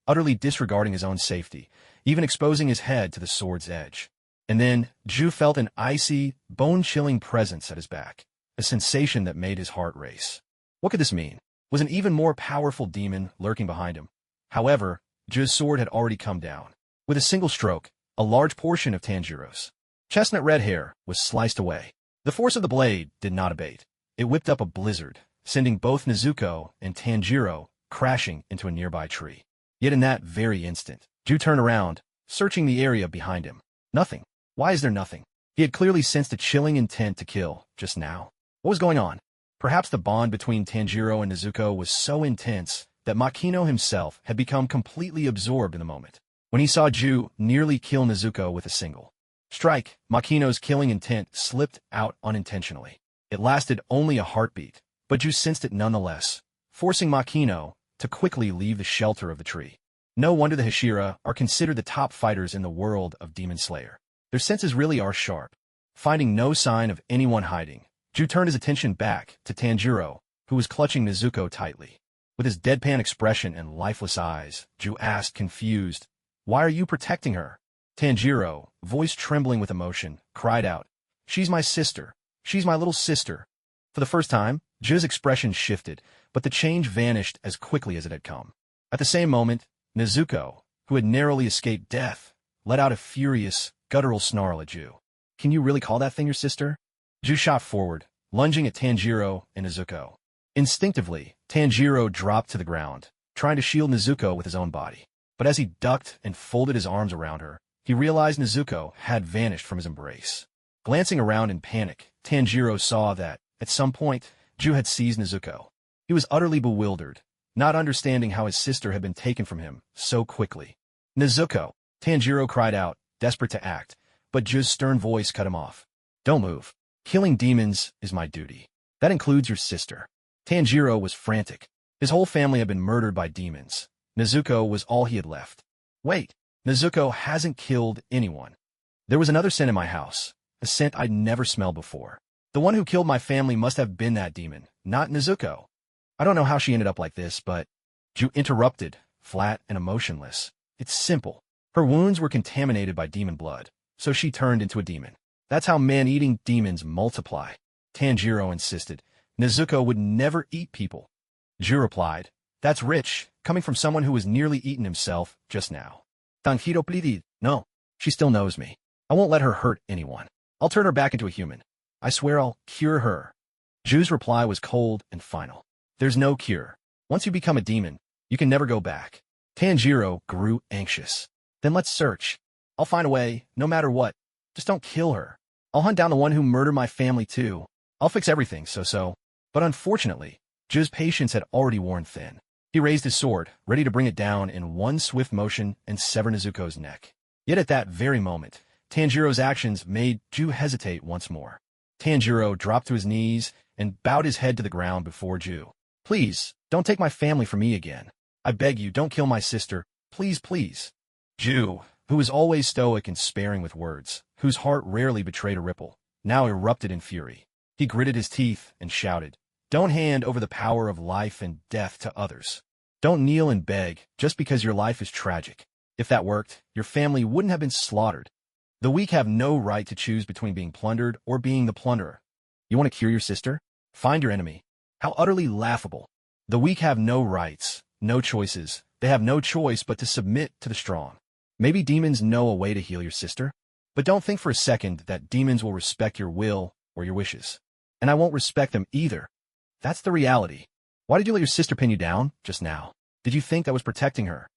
Speaker 1: utterly disregarding his own safety, even exposing his head to the sword's edge. And then, Ju felt an icy, bone-chilling presence at his back, a sensation that made his heart race. What could this mean? Was an even more powerful demon lurking behind him? However, Ju's sword had already come down. With a single stroke, a large portion of Tanjiro's chestnut red hair was sliced away. The force of the blade did not abate. It whipped up a blizzard, sending both Nezuko and Tanjiro crashing into a nearby tree. Yet in that very instant, Ju turned around, searching the area behind him. Nothing. Why is there nothing? He had clearly sensed a chilling intent to kill, just now. What was going on? Perhaps the bond between Tanjiro and Nezuko was so intense that Makino himself had become completely absorbed in the moment. When he saw Ju nearly kill Nezuko with a single strike, Makino's killing intent slipped out unintentionally. It lasted only a heartbeat, but Ju sensed it nonetheless, forcing Makino to quickly leave the shelter of the tree. No wonder the Hashira are considered the top fighters in the world of Demon Slayer. Their senses really are sharp. Finding no sign of anyone hiding, Ju turned his attention back to Tanjiro, who was clutching Nezuko tightly. With his deadpan expression and lifeless eyes, Ju asked, confused, "Why are you protecting her?" Tanjiro, voice trembling with emotion, cried out, "She's my sister. She's my little sister." For the first time, Ju's expression shifted, but the change vanished as quickly as it had come. At the same moment, Nezuko, who had narrowly escaped death, let out a furious, guttural snarl at Ju. "Can you really call that thing your sister?" Ju shot forward, lunging at Tanjiro and Nezuko. Instinctively, Tanjiro dropped to the ground, trying to shield Nezuko with his own body. But as he ducked and folded his arms around her, he realized Nezuko had vanished from his embrace. Glancing around in panic, Tanjiro saw that, at some point, Ju had seized Nezuko. He was utterly bewildered, not understanding how his sister had been taken from him so quickly. "Nezuko!" Tanjiro cried out, desperate to act, but Ju's stern voice cut him off. "Don't move. Killing demons is my duty. That includes your sister." Tanjiro was frantic. His whole family had been murdered by demons. Nezuko was all he had left. Wait, Nezuko hasn't killed anyone. There was another scent in my house, a scent I'd never smelled before. The one who killed my family must have been that demon, not Nezuko. I don't know how she ended up like this, but... Ju interrupted, flat and emotionless. It's simple. Her wounds were contaminated by demon blood, so she turned into a demon. That's how man-eating demons multiply. Tanjiro insisted. Nezuko would never eat people. Ju replied, "That's rich, coming from someone who was nearly eaten himself just now." Tanjiro pleaded, "No, she still knows me. I won't let her hurt anyone. I'll turn her back into a human. I swear I'll cure her." Ju's reply was cold and final. "There's no cure. Once you become a demon, you can never go back." Tanjiro grew anxious. "Then let's search. I'll find a way, no matter what. Just don't kill her. I'll hunt down the one who murdered my family too. I'll fix everything, so. But unfortunately, Ju's patience had already worn thin. He raised his sword, ready to bring it down in one swift motion and sever Nezuko's neck. Yet at that very moment, Tanjiro's actions made Ju hesitate once more. Tanjiro dropped to his knees and bowed his head to the ground before Ju. "Please, don't take my family from me again. I beg you, don't kill my sister. Please, please." Ju, who was always stoic and sparing with words, whose heart rarely betrayed a ripple, now erupted in fury. He gritted his teeth and shouted, "Don't hand over the power of life and death to others. Don't kneel and beg just because your life is tragic. If that worked, your family wouldn't have been slaughtered. The weak have no right to choose between being plundered or being the plunderer. You want to cure your sister? Find your enemy. How utterly laughable. The weak have no rights, no choices. They have no choice but to submit to the strong. Maybe demons know a way to heal your sister, but don't think for a second that demons will respect your will or your wishes. And I won't respect them either. That's the reality. Why did you let your sister pin you down just now? Did you think that was protecting her?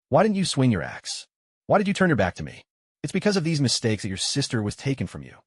Speaker 1: Why didn't you swing your axe? Why did you turn your back to me? It's because of these mistakes that your sister was taken from you.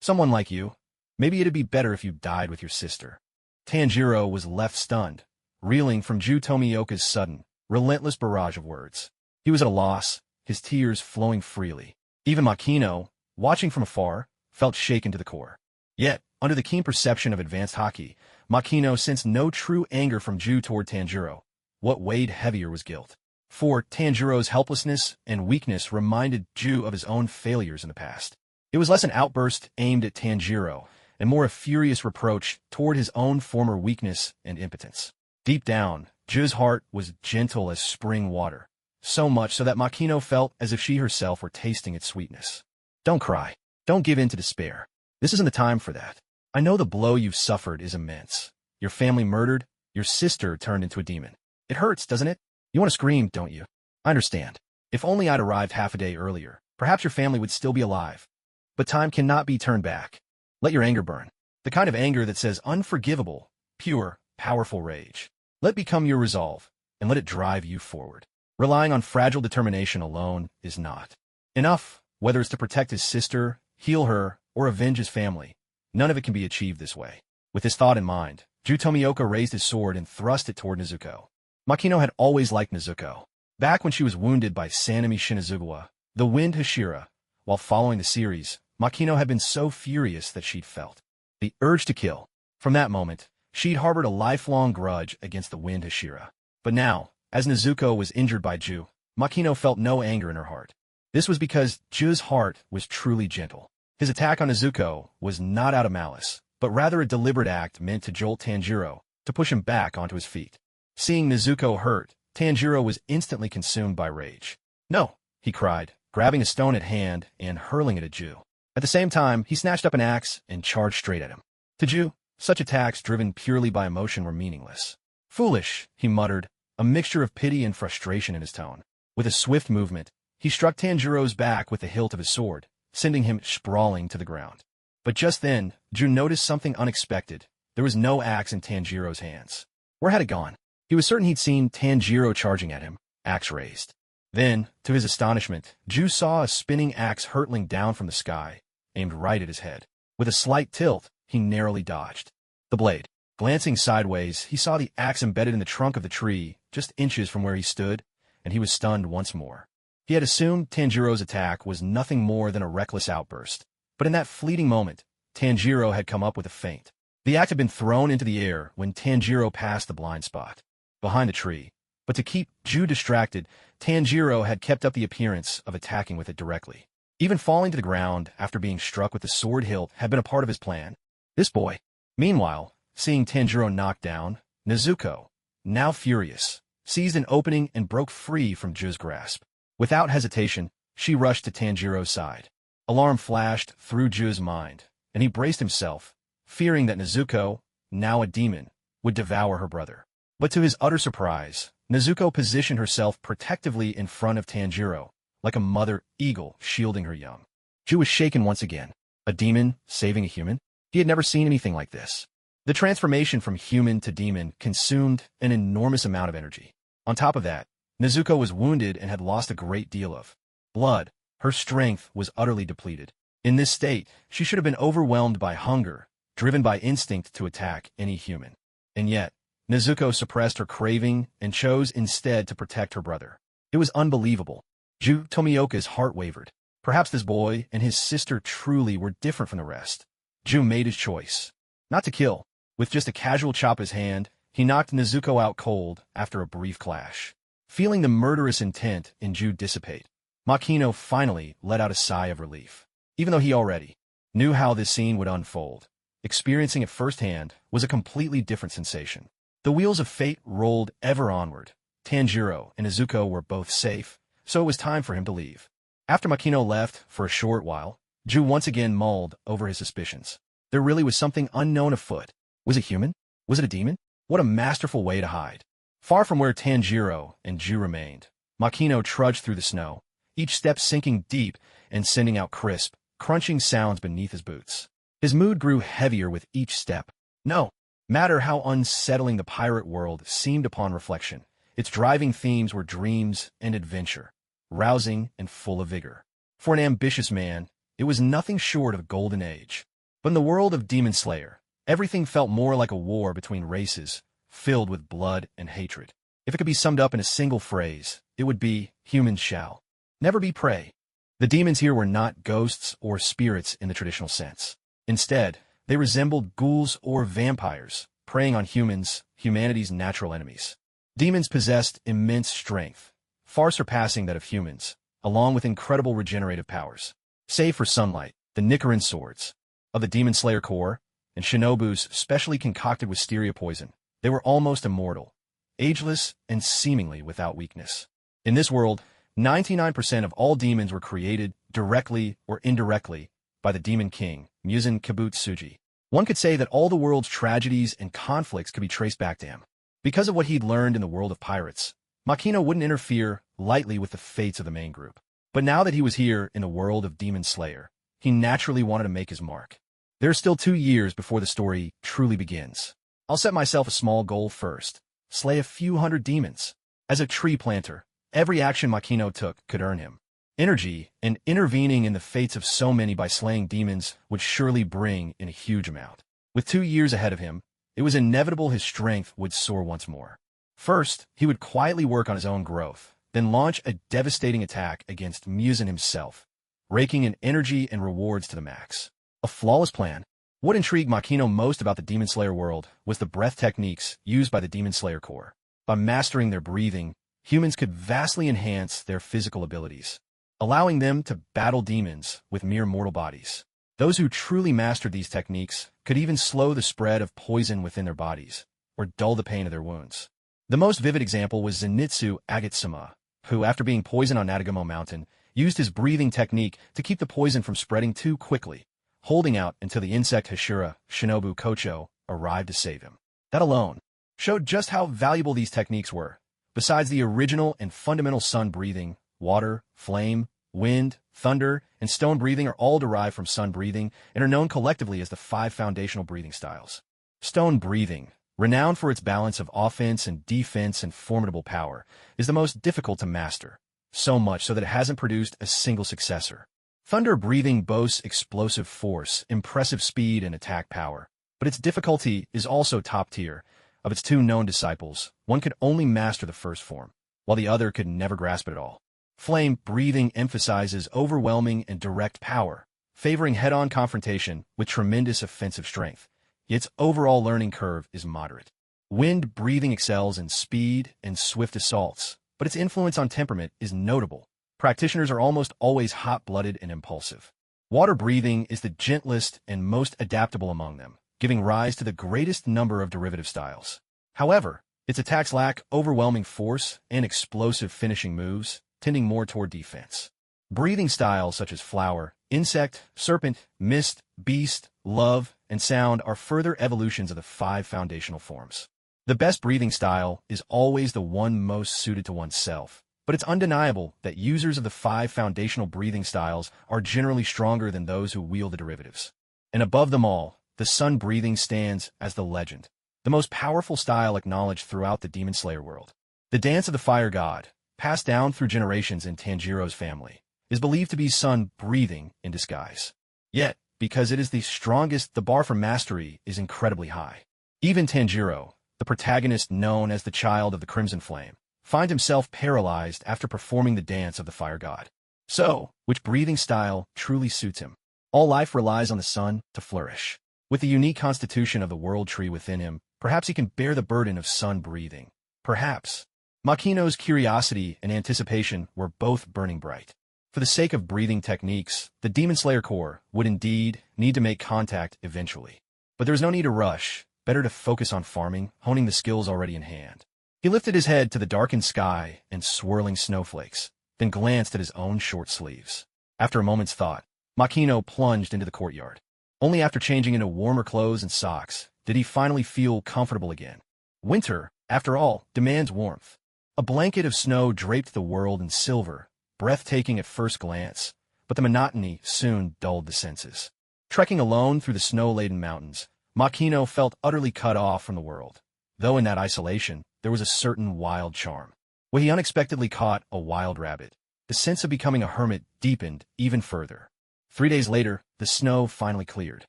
Speaker 1: Someone like you, maybe it'd be better if you died with your sister." Tanjiro was left stunned, reeling from Ju Tomioka's sudden, relentless barrage of words. He was at a loss, his tears flowing freely. Even Makino, watching from afar, felt shaken to the core. Yet, under the keen perception of advanced haki, Makino sensed no true anger from Ju toward Tanjiro. What weighed heavier was guilt. For Tanjiro's helplessness and weakness reminded Ju of his own failures in the past. It was less an outburst aimed at Tanjiro, and more a furious reproach toward his own former weakness and impotence. Deep down, Ju's heart was gentle as spring water, so much so that Makino felt as if she herself were tasting its sweetness. "Don't cry. Don't give in to despair. This isn't the time for that. I know the blow you've suffered is immense. Your family murdered, your sister turned into a demon. It hurts, doesn't it? You want to scream, don't you? I understand. If only I'd arrived half a day earlier, perhaps your family would still be alive. But time cannot be turned back. Let your anger burn. The kind of anger that says unforgivable, pure, powerful rage. Let it become your resolve, and let it drive you forward. Relying on fragile determination alone is not enough, whether it's to protect his sister, heal her, or avenge his family. None of it can be achieved this way." With this thought in mind, Ju Tomioka raised his sword and thrust it toward Nezuko. Makino had always liked Nezuko. Back when she was wounded by Sanemi Shinazugawa, the Wind Hashira, while following the series, Makino had been so furious that she'd felt the urge to kill. From that moment, she'd harbored a lifelong grudge against the Wind Hashira. But now, as Nezuko was injured by Ju, Makino felt no anger in her heart. This was because Ju's heart was truly gentle. His attack on Nezuko was not out of malice, but rather a deliberate act meant to jolt Tanjiro, to push him back onto his feet. Seeing Nezuko hurt, Tanjiro was instantly consumed by rage. "No!" he cried, grabbing a stone at hand and hurling it at Ju. At the same time, he snatched up an axe and charged straight at him. To Ju, such attacks driven purely by emotion were meaningless. "Foolish," he muttered, a mixture of pity and frustration in his tone. With a swift movement, he struck Tanjiro's back with the hilt of his sword, sending him sprawling to the ground. But just then, Ju noticed something unexpected. There was no axe in Tanjiro's hands. Where had it gone? He was certain he'd seen Tanjiro charging at him, axe raised. Then, to his astonishment, Ju saw a spinning axe hurtling down from the sky, aimed right at his head. With a slight tilt, he narrowly dodged the blade. Glancing sideways, he saw the axe embedded in the trunk of the tree, just inches from where he stood, and he was stunned once more. He had assumed Tanjiro's attack was nothing more than a reckless outburst, but in that fleeting moment, Tanjiro had come up with a feint. The axe had been thrown into the air when Tanjiro passed the blind spot behind the tree, but to keep Ju distracted, Tanjiro had kept up the appearance of attacking with it directly. Even falling to the ground after being struck with the sword hilt had been a part of his plan. This boy. Meanwhile, seeing Tanjiro knocked down, Nezuko, now furious, seized an opening and broke free from Ju's grasp. Without hesitation, she rushed to Tanjiro's side. Alarm flashed through Ju's mind, and he braced himself, fearing that Nezuko, now a demon, would devour her brother. But to his utter surprise, Nezuko positioned herself protectively in front of Tanjiro, like a mother eagle shielding her young. Ju was shaken once again. A demon saving a human? He had never seen anything like this. The transformation from human to demon consumed an enormous amount of energy. On top of that, Nezuko was wounded and had lost a great deal of blood. Her strength was utterly depleted. In this state, she should have been overwhelmed by hunger, driven by instinct to attack any human. And yet, Nezuko suppressed her craving and chose instead to protect her brother. It was unbelievable. Ju Tomioka's heart wavered. Perhaps this boy and his sister truly were different from the rest. Ju made his choice. Not to kill. With just a casual chop his hand, he knocked Nezuko out cold after a brief clash. Feeling the murderous intent in Ju dissipate, Makino finally let out a sigh of relief. Even though he already knew how this scene would unfold, experiencing it firsthand was a completely different sensation. The wheels of fate rolled ever onward. Tanjiro and Nezuko were both safe, so it was time for him to leave. After Makino left for a short while, Ju once again mulled over his suspicions. There really was something unknown afoot. Was it human? Was it a demon? What a masterful way to hide. Far from where Tanjiro and Ju remained, Makino trudged through the snow, each step sinking deep and sending out crisp, crunching sounds beneath his boots. His mood grew heavier with each step. No matter how unsettling the pirate world seemed upon reflection, its driving themes were dreams and adventure, rousing and full of vigor. For an ambitious man, it was nothing short of a golden age. But in the world of Demon Slayer, everything felt more like a war between races, filled with blood and hatred. If it could be summed up in a single phrase, it would be, humans shall never be prey. The demons here were not ghosts or spirits in the traditional sense. Instead, they resembled ghouls or vampires, preying on humans, humanity's natural enemies. Demons possessed immense strength, far surpassing that of humans, along with incredible regenerative powers. Save for sunlight, the Nichiren swords of the Demon Slayer Corps, and Shinobu's specially concocted wisteria poison, they were almost immortal, ageless, and seemingly without weakness. In this world, 99% of all demons were created, directly or indirectly, by the Demon King, Muzan Kibutsuji. One could say that all the world's tragedies and conflicts could be traced back to him. Because of what he'd learned in the world of pirates, Makino wouldn't interfere lightly with the fates of the main group. But now that he was here in the world of Demon Slayer, he naturally wanted to make his mark. There are still 2 years before the story truly begins. I'll set myself a small goal first: slay a few hundred demons. As a tree planter, every action Makino took could earn him energy, and intervening in the fates of so many by slaying demons would surely bring in a huge amount. With 2 years ahead of him, it was inevitable his strength would soar once more. First, he would quietly work on his own growth, then launch a devastating attack against Muzan himself, raking in energy and rewards to the max. A flawless plan. What intrigued Makino most about the Demon Slayer world was the breath techniques used by the Demon Slayer Corps. By mastering their breathing, humans could vastly enhance their physical abilities, allowing them to battle demons with mere mortal bodies. Those who truly mastered these techniques could even slow the spread of poison within their bodies, or dull the pain of their wounds. The most vivid example was Zenitsu Agatsuma, who, after being poisoned on Natagamo Mountain, used his breathing technique to keep the poison from spreading too quickly, holding out until the insect Hashira, Shinobu Kocho, arrived to save him. That alone showed just how valuable these techniques were. Besides the original and fundamental sun breathing, water, flame, wind, thunder, and stone breathing are all derived from sun breathing and are known collectively as the 5 foundational breathing styles. Stone breathing, renowned for its balance of offense and defense and formidable power, is the most difficult to master, so much so that it hasn't produced a single successor. Thunder breathing boasts explosive force, impressive speed, and attack power, but its difficulty is also top tier. Of its 2 known disciples, one could only master the first form, while the other could never grasp it at all. Flame breathing emphasizes overwhelming and direct power, favoring head-on confrontation with tremendous offensive strength. Its overall learning curve is moderate. Wind breathing excels in speed and swift assaults, but its influence on temperament is notable. Practitioners are almost always hot-blooded and impulsive. Water breathing is the gentlest and most adaptable among them, giving rise to the greatest number of derivative styles. However, its attacks lack overwhelming force and explosive finishing moves, tending more toward defense. Breathing styles such as flower, insect, serpent, mist, beast, love, and sound are further evolutions of the 5 foundational forms. The best breathing style is always the one most suited to oneself, but it's undeniable that users of the 5 foundational breathing styles are generally stronger than those who wield the derivatives. And above them all, the sun breathing stands as the legend, the most powerful style acknowledged throughout the Demon Slayer world. The dance of the fire god, passed down through generations in Tanjiro's family, is believed to be sun breathing in disguise. Yet, because it is the strongest, the bar for mastery is incredibly high. Even Tanjiro, the protagonist known as the Child of the Crimson Flame, finds himself paralyzed after performing the dance of the fire god. So, which breathing style truly suits him? All life relies on the sun to flourish. With the unique constitution of the world tree within him, perhaps he can bear the burden of sun breathing. Perhaps. Makino's curiosity and anticipation were both burning bright. For the sake of breathing techniques, the Demon Slayer Corps would indeed need to make contact eventually. But there was no need to rush, better to focus on farming, honing the skills already in hand. He lifted his head to the darkened sky and swirling snowflakes, then glanced at his own short sleeves. After a moment's thought, Makino plunged into the courtyard. Only after changing into warmer clothes and socks did he finally feel comfortable again. Winter, after all, demands warmth. A blanket of snow draped the world in silver, breathtaking at first glance, but the monotony soon dulled the senses. Trekking alone through the snow-laden mountains, Makino felt utterly cut off from the world, though in that isolation there was a certain wild charm. When he unexpectedly caught a wild rabbit, the sense of becoming a hermit deepened even further. 3 days later, the snow finally cleared.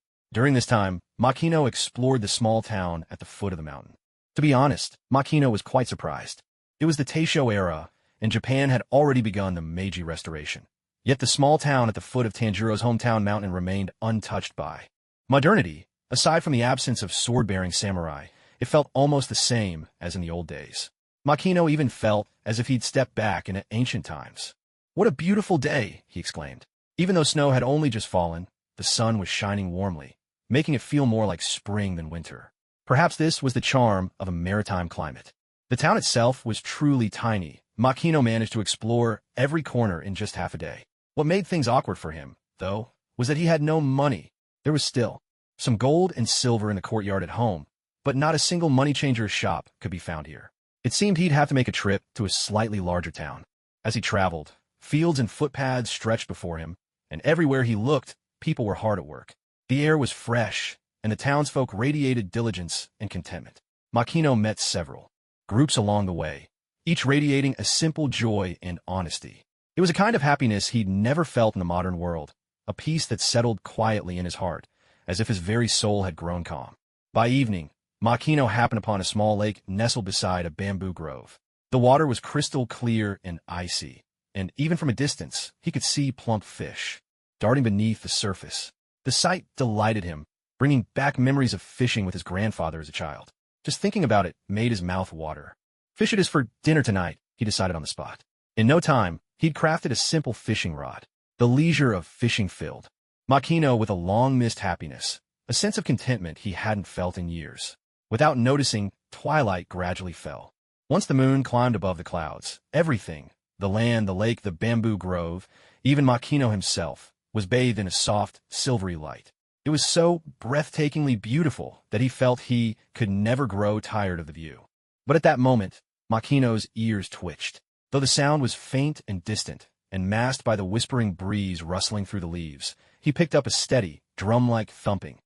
Speaker 1: During this time, Makino explored the small town at the foot of the mountain. To be honest, Makino was quite surprised. It was the Taisho era, and Japan had already begun the Meiji Restoration. Yet the small town at the foot of Tanjiro's hometown mountain remained untouched by modernity. Aside from the absence of sword-bearing samurai, it felt almost the same as in the old days. Makino even felt as if he'd stepped back into ancient times. "What a beautiful day!" he exclaimed. Even though snow had only just fallen, the sun was shining warmly, making it feel more like spring than winter. Perhaps this was the charm of a maritime climate. The town itself was truly tiny. Makino managed to explore every corner in just half a day. What made things awkward for him, though, was that he had no money. There was still some gold and silver in the courtyard at home, but not a single money-changer's shop could be found here. It seemed he'd have to make a trip to a slightly larger town. As he traveled, fields and footpaths stretched before him, and everywhere he looked, people were hard at work. The air was fresh, and the townsfolk radiated diligence and contentment. Makino met several groups along the way, each radiating a simple joy and honesty. It was a kind of happiness he'd never felt in the modern world, a peace that settled quietly in his heart, as if his very soul had grown calm. By evening, Makino happened upon a small lake nestled beside a bamboo grove. The water was crystal clear and icy, and even from a distance, he could see plump fish darting beneath the surface. The sight delighted him, bringing back memories of fishing with his grandfather as a child. Just thinking about it made his mouth water. "Fish it is for dinner tonight," he decided on the spot. In no time, he'd crafted a simple fishing rod. The leisure of fishing filled Makino with a long-missed happiness, a sense of contentment he hadn't felt in years. Without noticing, twilight gradually fell. Once the moon climbed above the clouds, everything, the land, the lake, the bamboo grove, even Makino himself, was bathed in a soft, silvery light. It was so breathtakingly beautiful that he felt he could never grow tired of the view. But at that moment, Makino's ears twitched. Though the sound was faint and distant, and masked by the whispering breeze rustling through the leaves, he picked up a steady, drum-like thumping.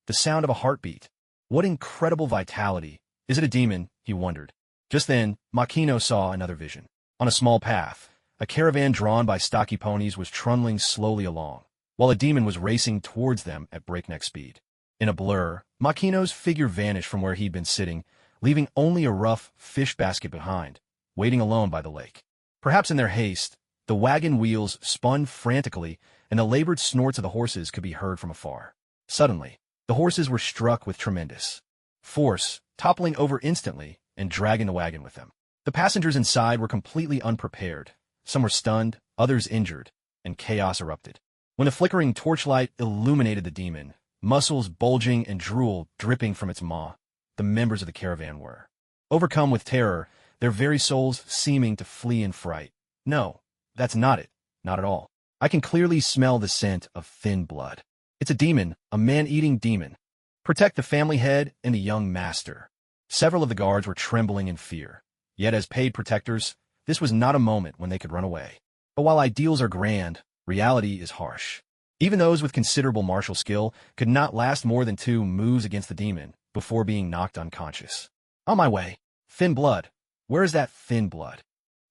Speaker 1: The sound of a heartbeat. What incredible vitality! Is it a demon? He wondered. Just then, Makino saw another vision. On a small path, a caravan drawn by stocky ponies was trundling slowly along, while a demon was racing towards them at breakneck speed. In a blur, Makino's figure vanished from where he'd been sitting, leaving only a rough fish basket behind, waiting alone by the lake. Perhaps in their haste, the wagon wheels spun frantically, and the labored snorts of the horses could be heard from afar. Suddenly, the horses were struck with tremendous force, toppling over instantly and dragging the wagon with them. The passengers inside were completely unprepared. Some were stunned, others injured, and chaos erupted. When the flickering torchlight illuminated the demon, muscles bulging and drool dripping from its maw, the members of the caravan were overcome with terror, their very souls seeming to flee in fright. "No, that's not it. Not at all. I can clearly smell the scent of thin blood. It's a demon, a man-eating demon. Protect the family head and the young master." Several of the guards were trembling in fear. Yet as paid protectors, this was not a moment when they could run away. But while ideals are grand, reality is harsh. Even those with considerable martial skill could not last more than 2 moves against the demon before being knocked unconscious. "On my way. Thin blood. Where is that thin blood?"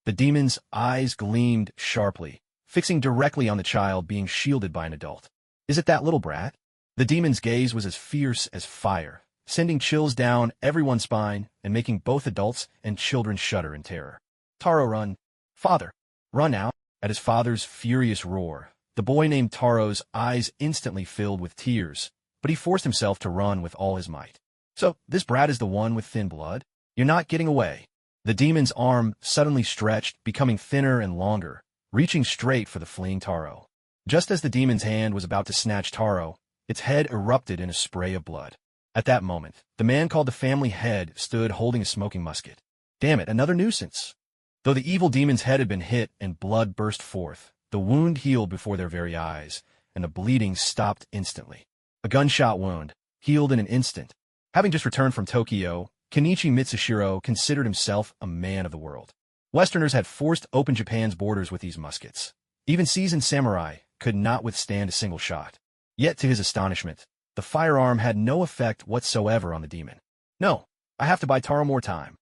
Speaker 1: The demon's eyes gleamed sharply, fixing directly on the child being shielded by an adult. "Is it that little brat?" The demon's gaze was as fierce as fire, sending chills down everyone's spine and making both adults and children shudder in terror. Taro, run! Father! Run now! At his father's furious roar, the boy named Taro's eyes instantly filled with tears, but he forced himself to run with all his might. So, this brat is the one with thin blood? You're not getting away. The demon's arm suddenly stretched, becoming thinner and longer, reaching straight for the fleeing Taro. Just as the demon's hand was about to snatch Taro, its head erupted in a spray of blood. At that moment, the man called the family head stood holding a smoking musket. Damn it, another nuisance. Though the evil demon's head had been hit and blood burst forth, the wound healed before their very eyes, and the bleeding stopped instantly. A gunshot wound, healed in an instant. Having just returned from Tokyo, Kenichi Mitsushiro considered himself a man of the world. Westerners had forced open Japan's borders with these muskets. Even seasoned samurai could not withstand a single shot. Yet, to his astonishment, the firearm had no effect whatsoever on the demon. No, I have to buy Taro more time.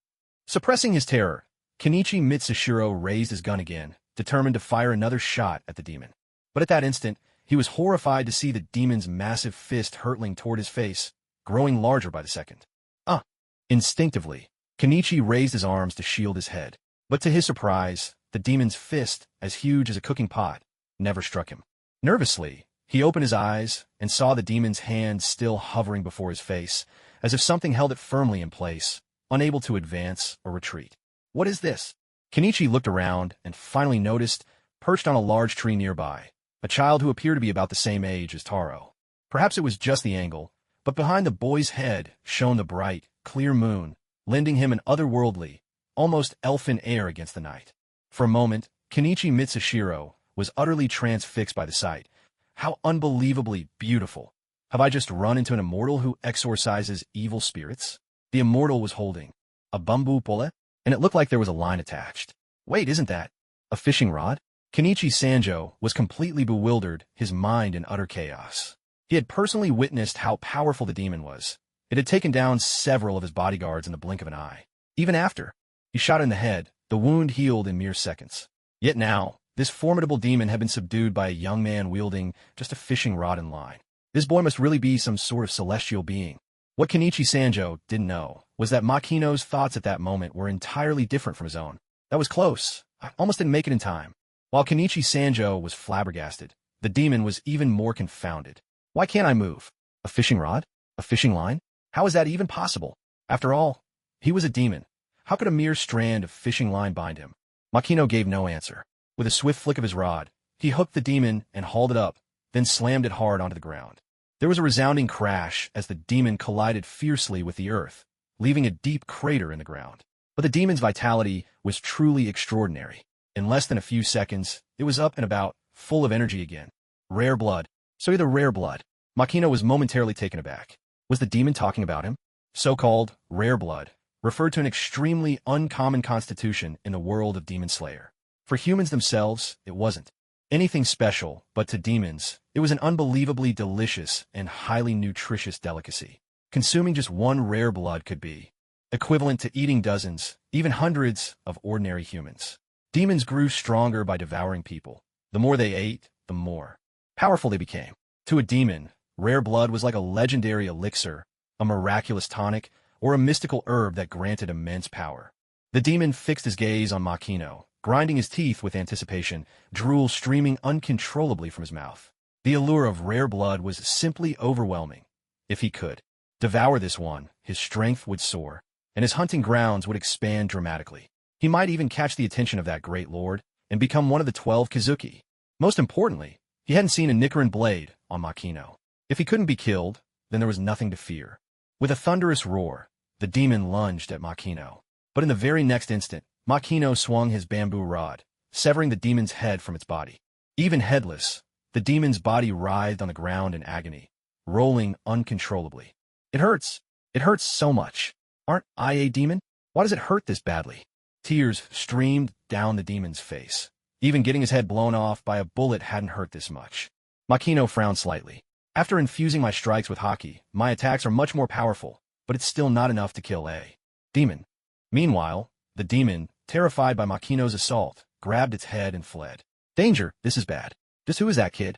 Speaker 1: Suppressing his terror, Kenichi Mitsushiro raised his gun again, determined to fire another shot at the demon. But at that instant, he was horrified to see the demon's massive fist hurtling toward his face, growing larger by the second. Instinctively, Kenichi raised his arms to shield his head. But to his surprise, the demon's fist, as huge as a cooking pot, never struck him. Nervously, he opened his eyes and saw the demon's hand still hovering before his face, as if something held it firmly in place, unable to advance or retreat. What is this? Kenichi looked around and finally noticed, perched on a large tree nearby, a child who appeared to be about the same age as Taro. Perhaps it was just the angle, but behind the boy's head shone the bright, clear moon, lending him an otherworldly, almost elfin air against the night. For a moment, Kenichi Mitsushiro was utterly transfixed by the sight. How unbelievably beautiful. Have I just run into an immortal who exorcises evil spirits? The immortal was holding a bamboo pole, and it looked like there was a line attached. Wait, isn't that a fishing rod? Kenichi Sanjo was completely bewildered, his mind in utter chaos. He had personally witnessed how powerful the demon was. It had taken down several of his bodyguards in the blink of an eye. Even after he shot in the head, the wound healed in mere seconds. Yet now, this formidable demon had been subdued by a young man wielding just a fishing rod and line. This boy must really be some sort of celestial being. What Kenichi Sanjo didn't know was that Makino's thoughts at that moment were entirely different from his own. That was close. I almost didn't make it in time. While Kenichi Sanjo was flabbergasted, the demon was even more confounded. Why can't I move? A fishing rod? A fishing line? How is that even possible? After all, he was a demon. How could a mere strand of fishing line bind him? Makino gave no answer. With a swift flick of his rod, he hooked the demon and hauled it up, then slammed it hard onto the ground. There was a resounding crash as the demon collided fiercely with the earth, leaving a deep crater in the ground. But the demon's vitality was truly extraordinary. In less than a few seconds, it was up and about, full of energy again. Rare blood. So either rare blood. Makino was momentarily taken aback. Was the demon talking about him? So-called rare blood referred to an extremely uncommon constitution in the world of Demon Slayer. For humans themselves, it wasn't anything special, but to demons, it was an unbelievably delicious and highly nutritious delicacy. Consuming just one rare blood could be equivalent to eating dozens, even hundreds, of ordinary humans. Demons grew stronger by devouring people. The more they ate, the more powerful they became. To a demon, rare blood was like a legendary elixir, a miraculous tonic, or a mystical herb that granted immense power. The demon fixed his gaze on Makino, grinding his teeth with anticipation, drool streaming uncontrollably from his mouth. The allure of rare blood was simply overwhelming. If he could devour this one, his strength would soar, and his hunting grounds would expand dramatically. He might even catch the attention of that great lord and become one of the 12 Kazuki. Most importantly, he hadn't seen a Nichiren blade on Makino. If he couldn't be killed, then there was nothing to fear. With a thunderous roar, the demon lunged at Makino. But in the very next instant, Makino swung his bamboo rod, severing the demon's head from its body. Even headless, the demon's body writhed on the ground in agony, rolling uncontrollably. It hurts. It hurts so much. Aren't I a demon? Why does it hurt this badly? Tears streamed down the demon's face. Even getting his head blown off by a bullet hadn't hurt this much. Makino frowned slightly. After infusing my strikes with haki, my attacks are much more powerful, but it's still not enough to kill a demon. Meanwhile, the demon, terrified by Makino's assault, grabbed its head and fled. Danger, this is bad. Just who is that kid?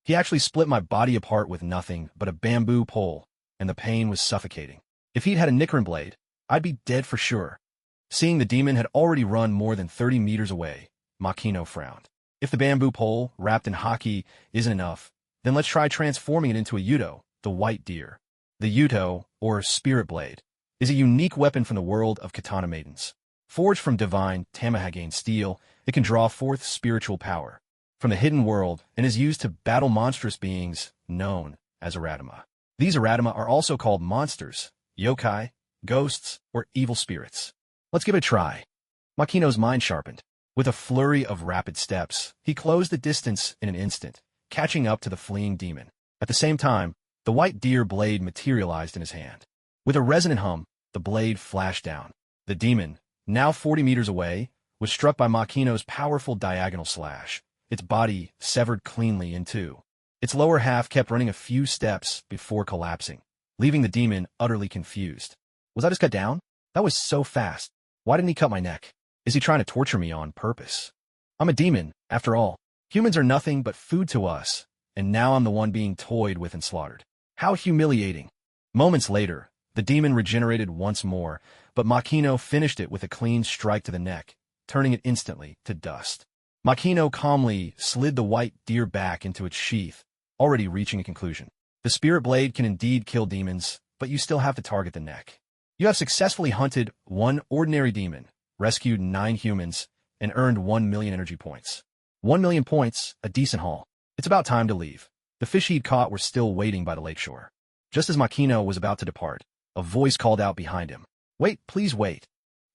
Speaker 1: He actually split my body apart with nothing but a bamboo pole, and the pain was suffocating. If he'd had a Nicaran blade, I'd be dead for sure. Seeing the demon had already run more than 30 meters away, Makino frowned. If the bamboo pole, wrapped in haki, isn't enough, then let's try transforming it into a Yuto, the white deer. The Yuto, or spirit blade, is a unique weapon from the world of katana maidens. Forged from divine Tamahagane steel, it can draw forth spiritual power from the hidden world and is used to battle monstrous beings known as Aratama. These Aratama are also called monsters, yokai, ghosts, or evil spirits. Let's give it a try. Makino's mind sharpened. With a flurry of rapid steps, he closed the distance in an instant, catching up to the fleeing demon. At the same time, the white deer blade materialized in his hand. With a resonant hum, the blade flashed down. The demon, now 40 meters away, was struck by Makino's powerful diagonal slash, its body severed cleanly in two. Its lower half kept running a few steps before collapsing, leaving the demon utterly confused. Was I just cut down? That was so fast. Why didn't he cut my neck? Is he trying to torture me on purpose? I'm a demon, after all. Humans are nothing but food to us, and now I'm the one being toyed with and slaughtered. How humiliating. Moments later, the demon regenerated once more, but Makino finished it with a clean strike to the neck, turning it instantly to dust. Makino calmly slid the white deer back into its sheath, already reaching a conclusion. The spirit blade can indeed kill demons, but you still have to target the neck. You have successfully hunted one ordinary demon, rescued 9 humans, and earned 1 million energy points. 1 million points, a decent haul. It's about time to leave. The fish he'd caught were still waiting by the lakeshore. Just as Makino was about to depart, a voice called out behind him. Wait, please wait.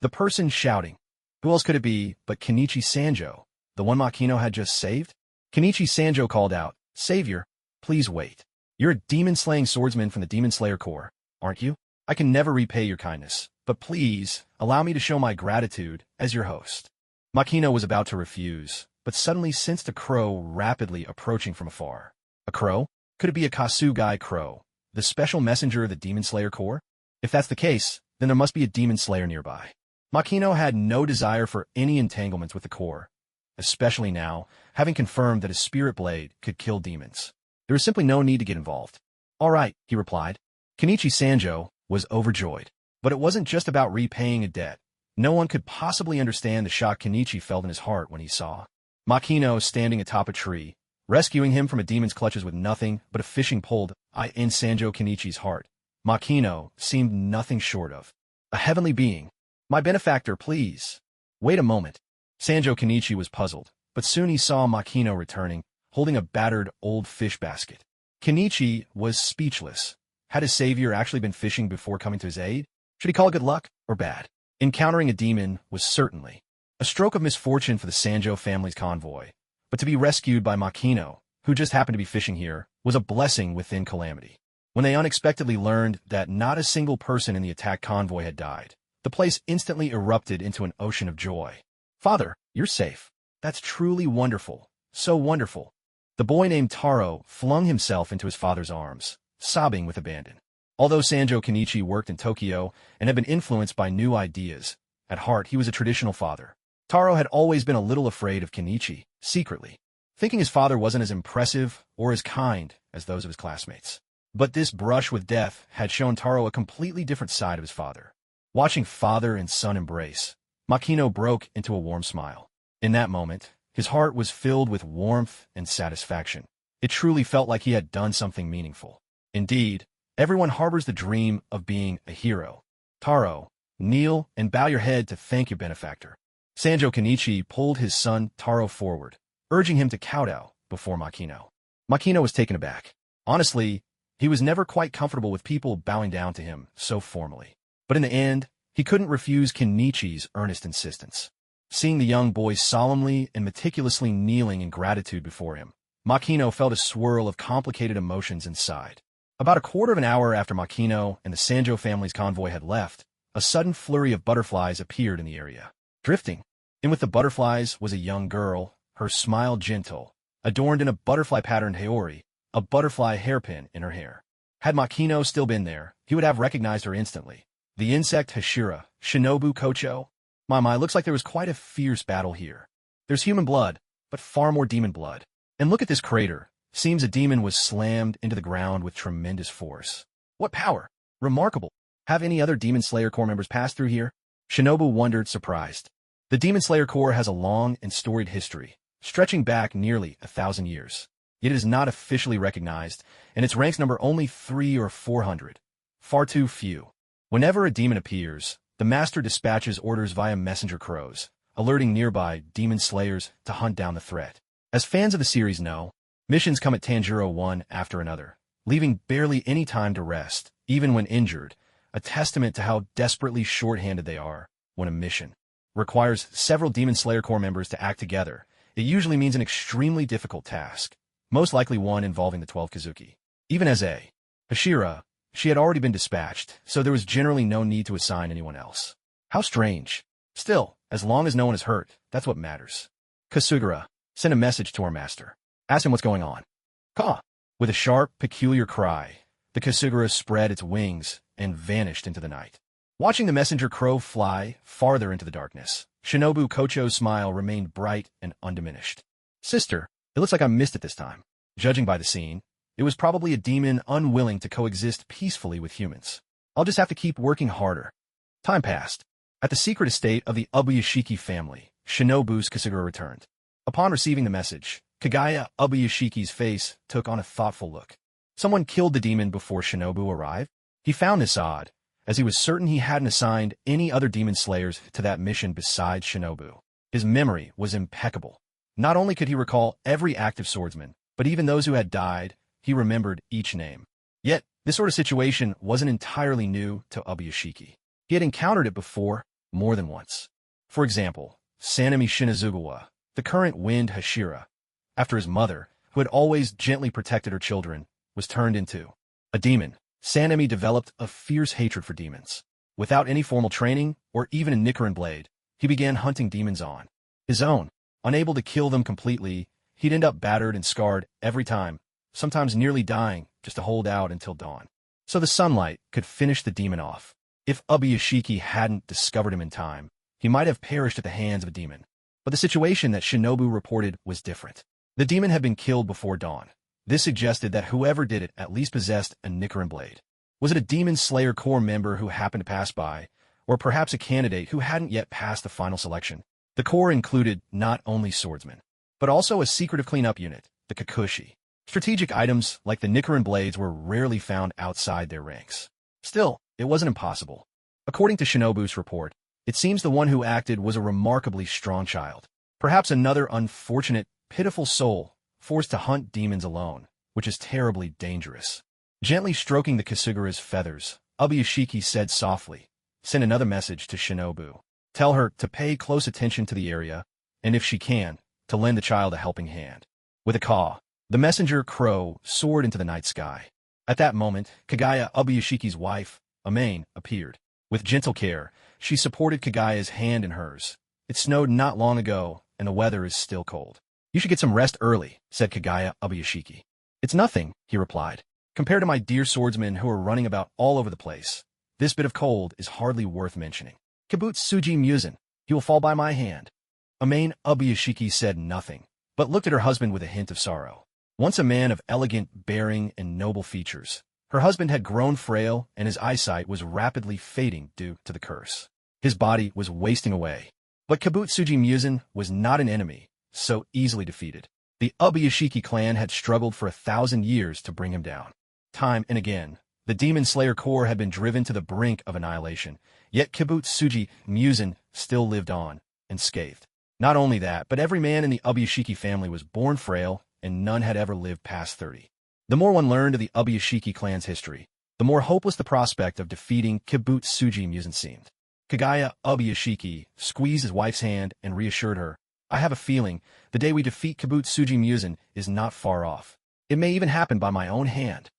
Speaker 1: The person shouting. Who else could it be but Kenichi Sanjo, the one Makino had just saved? Kenichi Sanjo called out, Savior, please wait. You're a demon-slaying swordsman from the Demon Slayer Corps, aren't you? I can never repay your kindness, but please, allow me to show my gratitude as your host. Makino was about to refuse, but suddenly sensed a crow rapidly approaching from afar. A crow? Could it be a Kasugai crow, the special messenger of the Demon Slayer Corps? If that's the case, then there must be a Demon Slayer nearby. Makino had no desire for any entanglements with the Corps, especially now, having confirmed that his spirit blade could kill demons. There was simply no need to get involved. All right, he replied. Kenichi Sanjo was overjoyed. But it wasn't just about repaying a debt. No one could possibly understand the shock Kenichi felt in his heart when he saw Makino standing atop a tree, rescuing him from a demon's clutches with nothing but a fishing pole. In Sanjo Kenichi's heart, Makino seemed nothing short of a heavenly being. My benefactor, please. Wait a moment. Sanjo Kenichi was puzzled, but soon he saw Makino returning, holding a battered old fish basket. Kenichi was speechless. Had his savior actually been fishing before coming to his aid? Should he call it good luck or bad? Encountering a demon was certainly a stroke of misfortune for the Sanjo family's convoy, but to be rescued by Makino, who just happened to be fishing here, was a blessing within calamity. When they unexpectedly learned that not a single person in the attack convoy had died, the place instantly erupted into an ocean of joy. Father, you're safe. That's truly wonderful. So wonderful. The boy named Taro flung himself into his father's arms, sobbing with abandon. Although Sanjo Kenichi worked in Tokyo and had been influenced by new ideas, at heart he was a traditional father. Taro had always been a little afraid of Kenichi, secretly, thinking his father wasn't as impressive or as kind as those of his classmates. But this brush with death had shown Taro a completely different side of his father. Watching father and son embrace, Makino broke into a warm smile. In that moment, his heart was filled with warmth and satisfaction. It truly felt like he had done something meaningful. Indeed, everyone harbors the dream of being a hero. Taro, kneel and bow your head to thank your benefactor. Sanjo Kenichi pulled his son Taro forward, urging him to kowtow before Makino. Makino was taken aback. Honestly, he was never quite comfortable with people bowing down to him so formally. But in the end, he couldn't refuse Kenichi's earnest insistence. Seeing the young boy solemnly and meticulously kneeling in gratitude before him, Makino felt a swirl of complicated emotions inside. About a quarter of an hour after Makino and the Sanjo family's convoy had left, a sudden flurry of butterflies appeared in the area. Drifting. In with the butterflies was a young girl, her smile gentle, adorned in a butterfly-patterned haori, a butterfly hairpin in her hair. Had Makino still been there, he would have recognized her instantly. The insect Hashira, Shinobu Kocho. My, looks like there was quite a fierce battle here. There's human blood, but far more demon blood. And look at this crater. Seems a demon was slammed into the ground with tremendous force. What power! Remarkable. Have any other Demon Slayer Corps members passed through here? Shinobu wondered, surprised. The Demon Slayer Corps has a long and storied history, stretching back nearly 1,000 years. Yet it is not officially recognized, and its ranks number only 300 or 400. Far too few. Whenever a demon appears, the master dispatches orders via messenger crows, alerting nearby demon slayers to hunt down the threat. As fans of the series know, missions come at Tanjiro one after another, leaving barely any time to rest, even when injured, a testament to how desperately short-handed they are when a mission requires several Demon Slayer Corps members to act together. It usually means an extremely difficult task, most likely one involving the 12 Kazuki. Even as a Hashira, she had already been dispatched, so there was generally no need to assign anyone else. How strange. Still, as long as no one is hurt, that's what matters. Kasugura, send a message to our master. Ask him what's going on. Caw! With a sharp, peculiar cry, the Kasugura spread its wings and vanished into the night. Watching the messenger crow fly farther into the darkness, Shinobu Kocho's smile remained bright and undiminished. Sister, it looks like I missed it this time. Judging by the scene, it was probably a demon unwilling to coexist peacefully with humans. I'll just have to keep working harder. Time passed. At the secret estate of the Ubuyashiki family, Shinobu's Kasugura returned. Upon receiving the message, Kagaya Ubuyashiki's face took on a thoughtful look. Someone killed the demon before Shinobu arrived? He found this odd, as he was certain he hadn't assigned any other demon slayers to that mission besides Shinobu. His memory was impeccable. Not only could he recall every active swordsman, but even those who had died, he remembered each name. Yet, this sort of situation wasn't entirely new to Ubuyashiki. He had encountered it before, more than once. For example, Sanemi Shinazugawa, the current Wind Hashira, after his mother, who had always gently protected her children, was turned into a demon. Sanemi developed a fierce hatred for demons. Without any formal training, or even a Nichiren blade, he began hunting demons on his own. Unable to kill them completely, he'd end up battered and scarred every time, sometimes nearly dying just to hold out until dawn. So the sunlight could finish the demon off. If Ubuyashiki hadn't discovered him in time, he might have perished at the hands of a demon. But the situation that Shinobu reported was different. The demon had been killed before dawn. This suggested that whoever did it at least possessed a Nichiren blade. Was it a Demon Slayer Corps member who happened to pass by, or perhaps a candidate who hadn't yet passed the final selection? The Corps included not only swordsmen, but also a secretive cleanup unit, the Kakushi. Strategic items like the Nichiren blades were rarely found outside their ranks. Still, it wasn't impossible. According to Shinobu's report, it seems the one who acted was a remarkably strong child. Perhaps another unfortunate, pitiful soul, forced to hunt demons alone, which is terribly dangerous. Gently stroking the Kasugura's feathers, Ubuyashiki said softly, "Send another message to Shinobu. Tell her to pay close attention to the area, and if she can, to lend the child a helping hand." With a caw, the messenger crow soared into the night sky. At that moment, Kagaya Ubuyashiki's wife, Amain, appeared. With gentle care, she supported Kagaya's hand in hers. It snowed not long ago, and the weather is still cold. "You should get some rest early," said Kagaya Ubuyashiki. "It's nothing," he replied. "Compared to my dear swordsmen who are running about all over the place, this bit of cold is hardly worth mentioning. Kibutsuji Musen, he will fall by my hand." Amain Ubuyashiki said nothing, but looked at her husband with a hint of sorrow. Once a man of elegant bearing and noble features, her husband had grown frail and his eyesight was rapidly fading due to the curse. His body was wasting away. But Kibutsuji Musen was not an enemy so easily defeated. The Ubuyashiki clan had struggled for 1,000 years to bring him down. Time and again, the Demon Slayer Corps had been driven to the brink of annihilation, yet Kibutsuji Musen still lived on, unscathed. Not only that, but every man in the Ubuyashiki family was born frail, and none had ever lived past 30. The more one learned of the Ubuyashiki clan's history, the more hopeless the prospect of defeating Kibutsuji Musen seemed. Kagaya Ubuyashiki squeezed his wife's hand and reassured her, "I have a feeling the day we defeat Kibutsuji Musen is not far off. It may even happen by my own hand."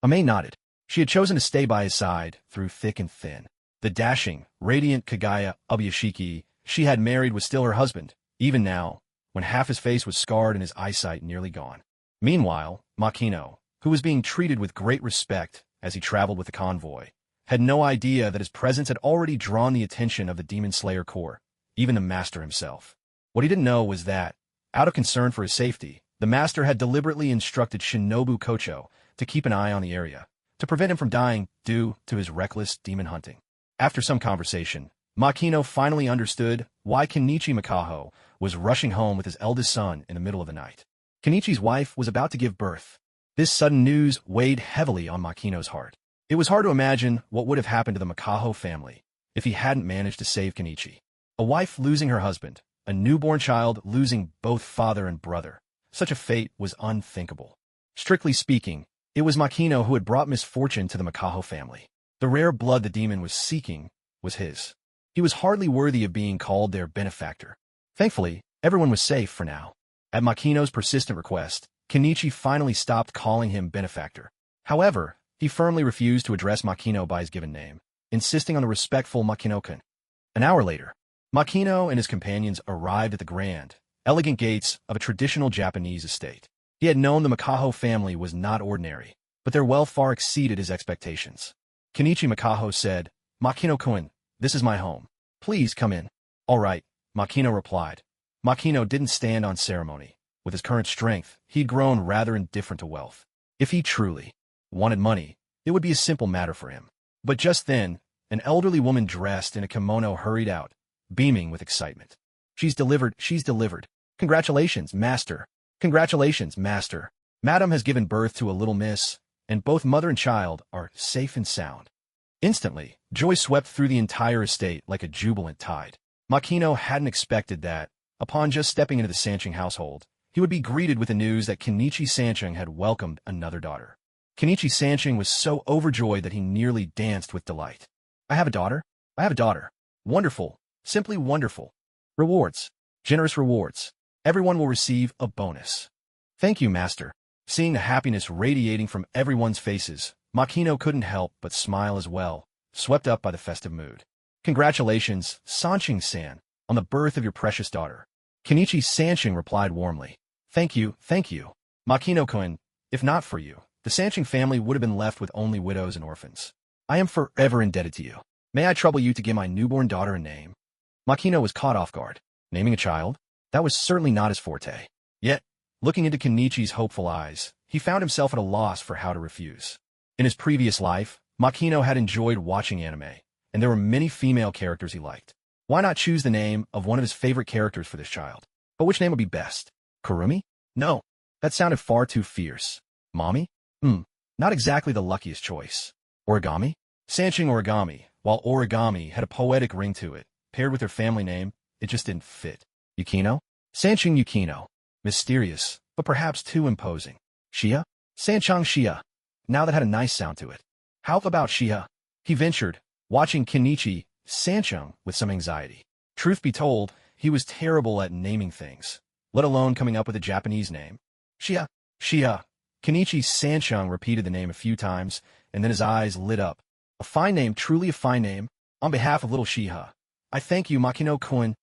Speaker 1: Amain nodded. She had chosen to stay by his side through thick and thin. The dashing, radiant Kagaya Ubuyashiki she had married was still her husband, even now, when half his face was scarred and his eyesight nearly gone. Meanwhile, Makino, who was being treated with great respect as he traveled with the convoy, had no idea that his presence had already drawn the attention of the Demon Slayer Corps, even the master himself. What he didn't know was that, out of concern for his safety, the master had deliberately instructed Shinobu Kocho to keep an eye on the area, to prevent him from dying due to his reckless demon hunting. After some conversation, Makino finally understood why Kenichi Makaho was rushing home with his eldest son in the middle of the night. Kenichi's wife was about to give birth. This sudden news weighed heavily on Makino's heart. It was hard to imagine what would have happened to the Makaho family if he hadn't managed to save Kenichi. A wife losing her husband, a newborn child losing both father and brother. Such a fate was unthinkable. Strictly speaking, it was Makino who had brought misfortune to the Makaho family. The rare blood the demon was seeking was his. He was hardly worthy of being called their benefactor. Thankfully, everyone was safe for now. At Makino's persistent request, Kenichi finally stopped calling him benefactor. However, he firmly refused to address Makino by his given name, insisting on the respectful Makino-kun. An hour later, Makino and his companions arrived at the grand, elegant gates of a traditional Japanese estate. He had known the Makaho family was not ordinary, but their wealth far exceeded his expectations. Kenichi Makaho said, "Makino-kun, this is my home. Please come in." "All right," Makino replied. Makino didn't stand on ceremony. With his current strength, he'd grown rather indifferent to wealth. If he truly wanted money, it would be a simple matter for him. But just then, an elderly woman dressed in a kimono hurried out, beaming with excitement. She's delivered. Congratulations, master. Congratulations, master. Madam has given birth to a little miss, and both mother and child are safe and sound." Instantly, joy swept through the entire estate like a jubilant tide. Makino hadn't expected that, upon just stepping into the Sancheng household, he would be greeted with the news that Kenichi Sancheng had welcomed another daughter. Kenichi Sancheng was so overjoyed that he nearly danced with delight. "I have a daughter. I have a daughter. Wonderful. Simply wonderful. Rewards. Generous rewards. Everyone will receive a bonus." "Thank you, master." Seeing the happiness radiating from everyone's faces, Makino couldn't help but smile as well, swept up by the festive mood. "Congratulations, Sancheng-san, on the birth of your precious daughter." Kenichi Sancheng replied warmly. Thank you. Makino-kun, if not for you, the Sancheng family would have been left with only widows and orphans. I am forever indebted to you. May I trouble you to give my newborn daughter a name?" Makino was caught off guard. Naming a child? That was certainly not his forte. Yet, looking into Kenichi's hopeful eyes, he found himself at a loss for how to refuse. In his previous life, Makino had enjoyed watching anime, and there were many female characters he liked. Why not choose the name of one of his favorite characters for this child? But which name would be best? Kurumi? No, that sounded far too fierce. Mommy? Not exactly the luckiest choice. Origami? Sancheng Origami, while origami had a poetic ring to it, paired with her family name, it just didn't fit. Yukino? Sancheng Yukino. Mysterious, but perhaps too imposing. Shia? Sancheng Shia. Now that had a nice sound to it. How about Shia? He ventured, watching Kenichi Sancheng with some anxiety. Truth be told, he was terrible at naming things, let alone coming up with a Japanese name. Shia. Kenichi Sancheng repeated the name a few times, and then his eyes lit up. A fine name, truly a fine name. On behalf of little Shiha, I thank you, Makino-kun.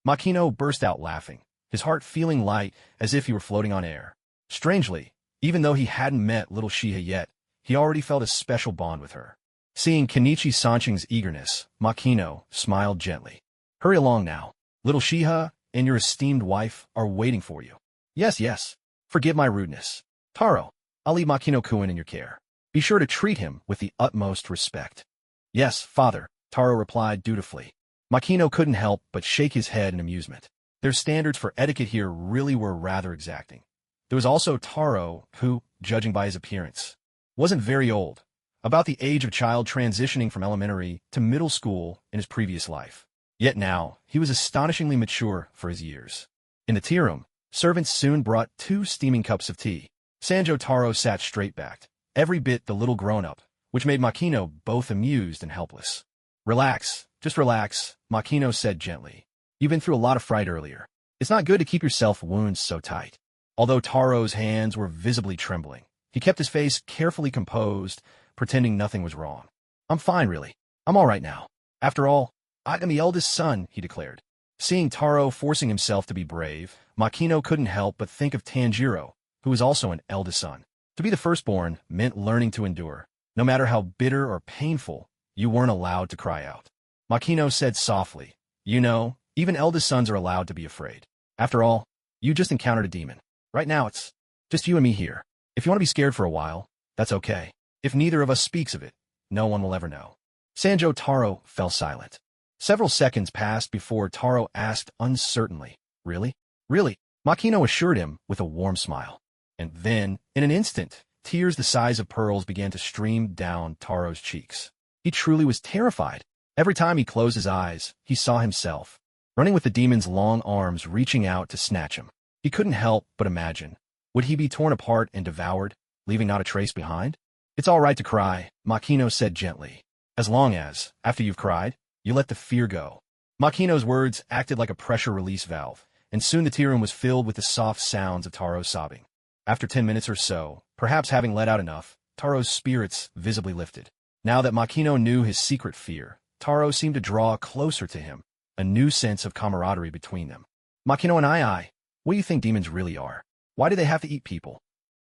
Speaker 1: Makino burst out laughing, his heart feeling light as if he were floating on air. Strangely, even though he hadn't met little Shiha yet, he already felt a special bond with her. Seeing Kenichi Sancheng's eagerness, Makino smiled gently. Hurry along now. Little Shiha and your esteemed wife are waiting for you. Yes. Forgive my rudeness. Taro, I'll leave Makino-kun in your care. Be sure to treat him with the utmost respect. Yes, father, Taro replied dutifully. Makino couldn't help but shake his head in amusement. Their standards for etiquette here really were rather exacting. There was also Taro, who, judging by his appearance, wasn't very old, about the age of a child transitioning from elementary to middle school in his previous life. Yet now, he was astonishingly mature for his years. In the tea room, servants soon brought 2 steaming cups of tea. Sanjo Taro sat straight-backed, every bit the little grown-up, which made Makino both amused and helpless. Relax, just relax, Makino said gently. You've been through a lot of fright earlier. It's not good to keep yourself wounds so tight. Although Taro's hands were visibly trembling, he kept his face carefully composed, pretending nothing was wrong. I'm fine, really. I'm all right now. After all, I am the eldest son, he declared. Seeing Taro forcing himself to be brave, Makino couldn't help but think of Tanjiro, who was also an eldest son. To be the firstborn meant learning to endure. No matter how bitter or painful, you weren't allowed to cry out. Makino said softly, You know, even eldest sons are allowed to be afraid. After all, you just encountered a demon. Right now it's just you and me here. If you want to be scared for a while, that's okay. If neither of us speaks of it, no one will ever know. Sanjo Taro fell silent. Several seconds passed before Taro asked uncertainly, Really? Really? Makino assured him with a warm smile. And then, in an instant, tears the size of pearls began to stream down Taro's cheeks. He truly was terrified. Every time he closed his eyes, he saw himself, running with the demon's long arms reaching out to snatch him. He couldn't help but imagine. Would he be torn apart and devoured, leaving not a trace behind? It's all right to cry, Makino said gently. As long as, after you've cried, you let the fear go. Makino's words acted like a pressure release valve, and soon the tea room was filled with the soft sounds of Taro's sobbing. After 10 minutes or so, perhaps having let out enough, Taro's spirits visibly lifted. Now that Makino knew his secret fear, Taro seemed to draw closer to him, a new sense of camaraderie between them. Makino and I, what do you think demons really are? Why do they have to eat people?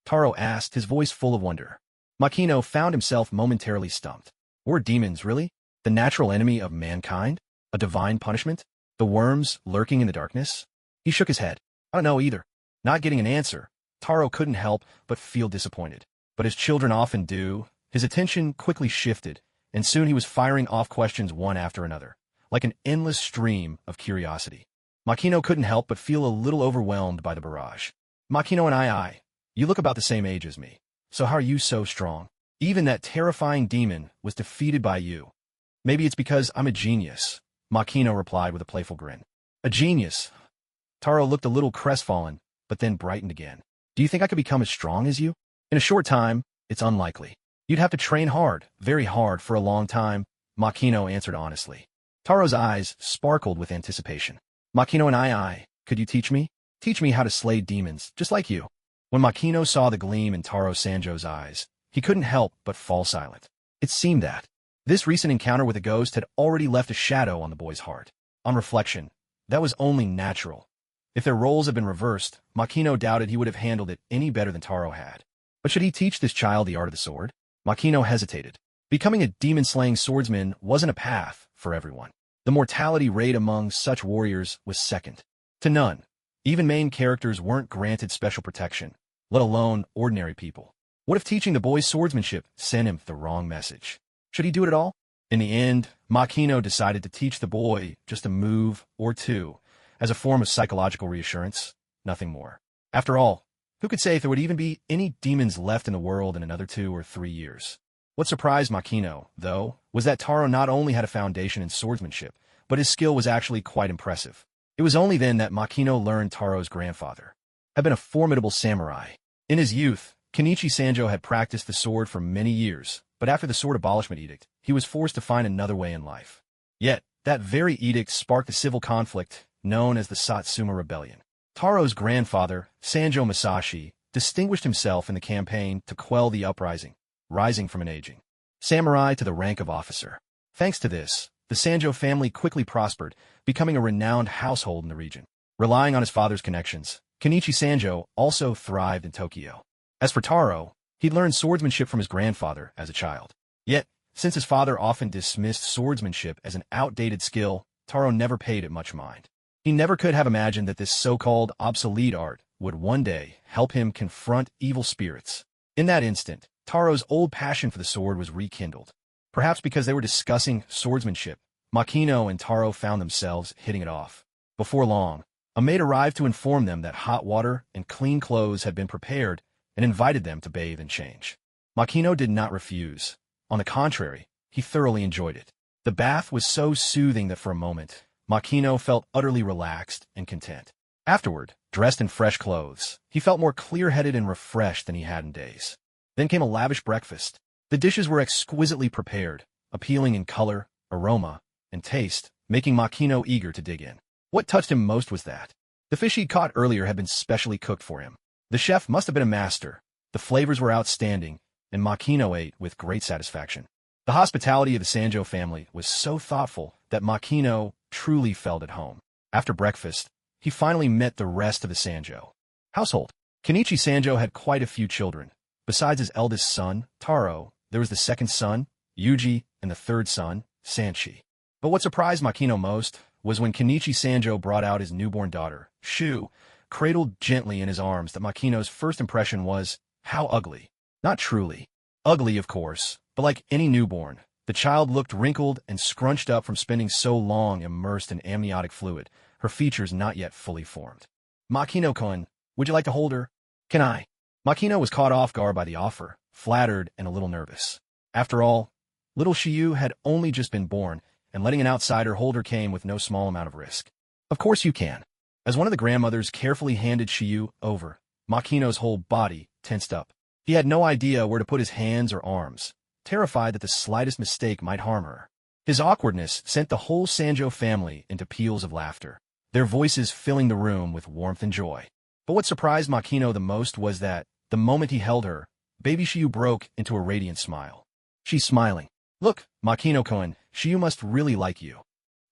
Speaker 1: Taro asked, his voice full of wonder. Makino found himself momentarily stumped. Were demons really the natural enemy of mankind? A divine punishment? The worms lurking in the darkness? He shook his head. I don't know either. Not getting an answer, Taro couldn't help but feel disappointed. But as children often do, his attention quickly shifted, and soon he was firing off questions one after another, like an endless stream of curiosity. Makino couldn't help but feel a little overwhelmed by the barrage. Makino and I, you look about the same age as me. So how are you so strong? Even that terrifying demon was defeated by you. Maybe it's because I'm a genius, Makino replied with a playful grin. A genius? Taro looked a little crestfallen, but then brightened again. Do you think I could become as strong as you? In a short time, it's unlikely. You'd have to train hard, very hard, for a long time, Makino answered honestly. Taro's eyes sparkled with anticipation. Makino and I, could you teach me? Teach me how to slay demons, just like you. When Makino saw the gleam in Taro Sanjo's eyes, he couldn't help but fall silent. It seemed that this recent encounter with a ghost had already left a shadow on the boy's heart. On reflection, that was only natural. If their roles had been reversed, Makino doubted he would have handled it any better than Taro had. But should he teach this child the art of the sword? Makino hesitated. Becoming a demon-slaying swordsman wasn't a path for everyone. The mortality rate among such warriors was second to none. Even main characters weren't granted special protection, let alone ordinary people. What if teaching the boy swordsmanship sent him the wrong message? Should he do it at all? In the end, Makino decided to teach the boy just a move or two, as a form of psychological reassurance, nothing more. After all, who could say if there would even be any demons left in the world in another 2 or 3 years? What surprised Makino, though, was that Taro not only had a foundation in swordsmanship, but his skill was actually quite impressive. It was only then that Makino learned Taro's grandfather had been a formidable samurai. In his youth, Kenichi Sanjo had practiced the sword for many years, but after the sword abolishment edict, he was forced to find another way in life. Yet, that very edict sparked a civil conflict known as the Satsuma Rebellion. Taro's grandfather, Sanjo Masashi, distinguished himself in the campaign to quell the uprising, rising from an aging samurai to the rank of officer. Thanks to this, the Sanjo family quickly prospered, becoming a renowned household in the region. Relying on his father's connections, Kenichi Sanjo also thrived in Tokyo. As for Taro, he'd learned swordsmanship from his grandfather as a child. Yet, since his father often dismissed swordsmanship as an outdated skill, Taro never paid it much mind. He never could have imagined that this so-called obsolete art would one day help him confront evil spirits. In that instant, Taro's old passion for the sword was rekindled. Perhaps because they were discussing swordsmanship, Makino and Taro found themselves hitting it off. Before long, a maid arrived to inform them that hot water and clean clothes had been prepared and invited them to bathe and change. Makino did not refuse. On the contrary, he thoroughly enjoyed it. The bath was so soothing that for a moment, Makino felt utterly relaxed and content. Afterward, dressed in fresh clothes, he felt more clear-headed and refreshed than he had in days. Then came a lavish breakfast. The dishes were exquisitely prepared, appealing in color, aroma, and taste, making Makino eager to dig in. What touched him most was that the fish he'd caught earlier had been specially cooked for him. The chef must have been a master. The flavors were outstanding, and Makino ate with great satisfaction. The hospitality of the Sanjo family was so thoughtful that Makino truly felt at home. After breakfast, he finally met the rest of the Sanjo household. Kenichi Sanjo had quite a few children. Besides his eldest son, Taro, there was the second son, Yuji, and the third son, Sanchi. But what surprised Makino most was when Kenichi Sanjo brought out his newborn daughter, Shu, cradled gently in his arms, that Makino's first impression was, how ugly. Not truly. Ugly, of course, but like any newborn, the child looked wrinkled and scrunched up from spending so long immersed in amniotic fluid, her features not yet fully formed. Makino-kun, would you like to hold her? Can I? Makino was caught off guard by the offer, flattered and a little nervous. After all, little Shiyu had only just been born, and letting an outsider hold her came with no small amount of risk. Of course you can. As one of the grandmothers carefully handed Shiyu over, Makino's whole body tensed up. He had no idea where to put his hands or arms, terrified that the slightest mistake might harm her. His awkwardness sent the whole Sanjo family into peals of laughter, their voices filling the room with warmth and joy. But what surprised Makino the most was that, the moment he held her, baby Shiyu broke into a radiant smile. She's smiling. Look, Makino-kun, Shiyu must really like you.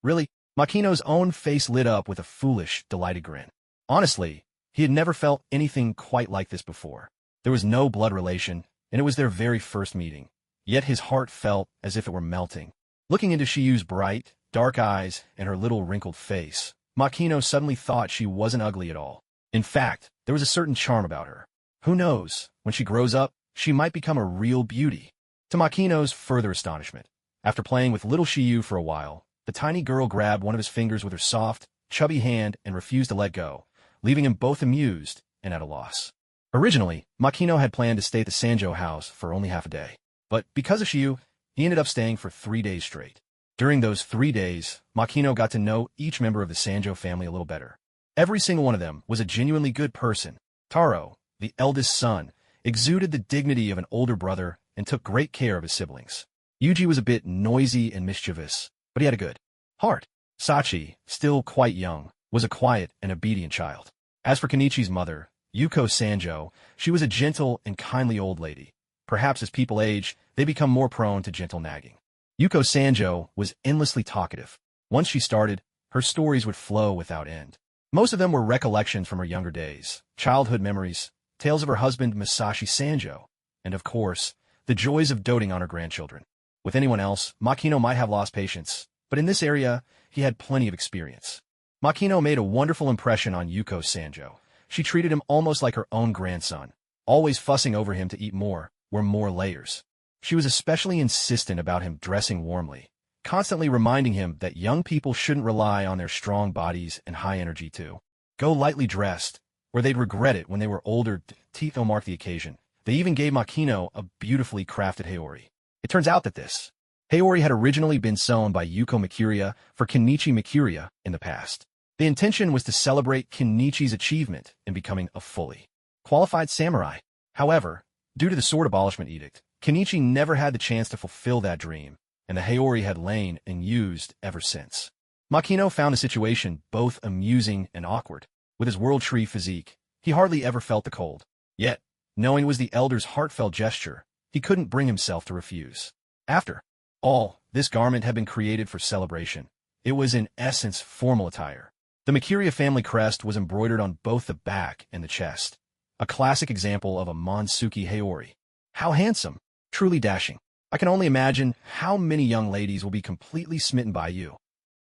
Speaker 1: Really? Makino's own face lit up with a foolish, delighted grin. Honestly, he had never felt anything quite like this before. There was no blood relation, and it was their very first meeting. Yet his heart felt as if it were melting. Looking into Shiyu's bright, dark eyes and her little wrinkled face, Makino suddenly thought she wasn't ugly at all. In fact, there was a certain charm about her. Who knows, when she grows up, she might become a real beauty. To Makino's further astonishment, after playing with little Shiyu for a while, the tiny girl grabbed one of his fingers with her soft, chubby hand and refused to let go, leaving him both amused and at a loss. Originally, Makino had planned to stay at the Sanjo house for only half a day. But because of Shiyu, he ended up staying for 3 days straight. During those 3 days, Makino got to know each member of the Sanjo family a little better. Every single one of them was a genuinely good person. Taro, the eldest son, exuded the dignity of an older brother and took great care of his siblings. Yuji was a bit noisy and mischievous, but he had a good heart. Sachi, still quite young, was a quiet and obedient child. As for Kenichi's mother, Yuko Sanjo, she was a gentle and kindly old lady. Perhaps as people age, they become more prone to gentle nagging. Yuko Sanjo was endlessly talkative. Once she started, her stories would flow without end. Most of them were recollections from her younger days, childhood memories, tales of her husband Masashi Sanjo, and of course, the joys of doting on her grandchildren. With anyone else, Makino might have lost patience, but in this area, he had plenty of experience. Makino made a wonderful impression on Yuko Sanjo. She treated him almost like her own grandson, always fussing over him to eat more, wear more layers. She was especially insistent about him dressing warmly, constantly reminding him that young people shouldn't rely on their strong bodies and high energy to go lightly dressed, or they'd regret it when they were older. Tito marked the occasion. They even gave Makino a beautifully crafted haori. It turns out that this haori had originally been sewn by Yuko Mikuriya for Kenichi Mikuriya in the past. The intention was to celebrate Kenichi's achievement in becoming a fully qualified samurai. However, due to the sword abolishment edict, Kenichi never had the chance to fulfill that dream, and the haori had lain unused ever since. Makino found the situation both amusing and awkward. With his world tree physique, he hardly ever felt the cold. Yet, knowing it was the elder's heartfelt gesture, he couldn't bring himself to refuse. After all, this garment had been created for celebration. It was in essence formal attire. The Mikuriya family crest was embroidered on both the back and the chest, a classic example of a Monsuki haori. How handsome, truly dashing. I can only imagine how many young ladies will be completely smitten by you.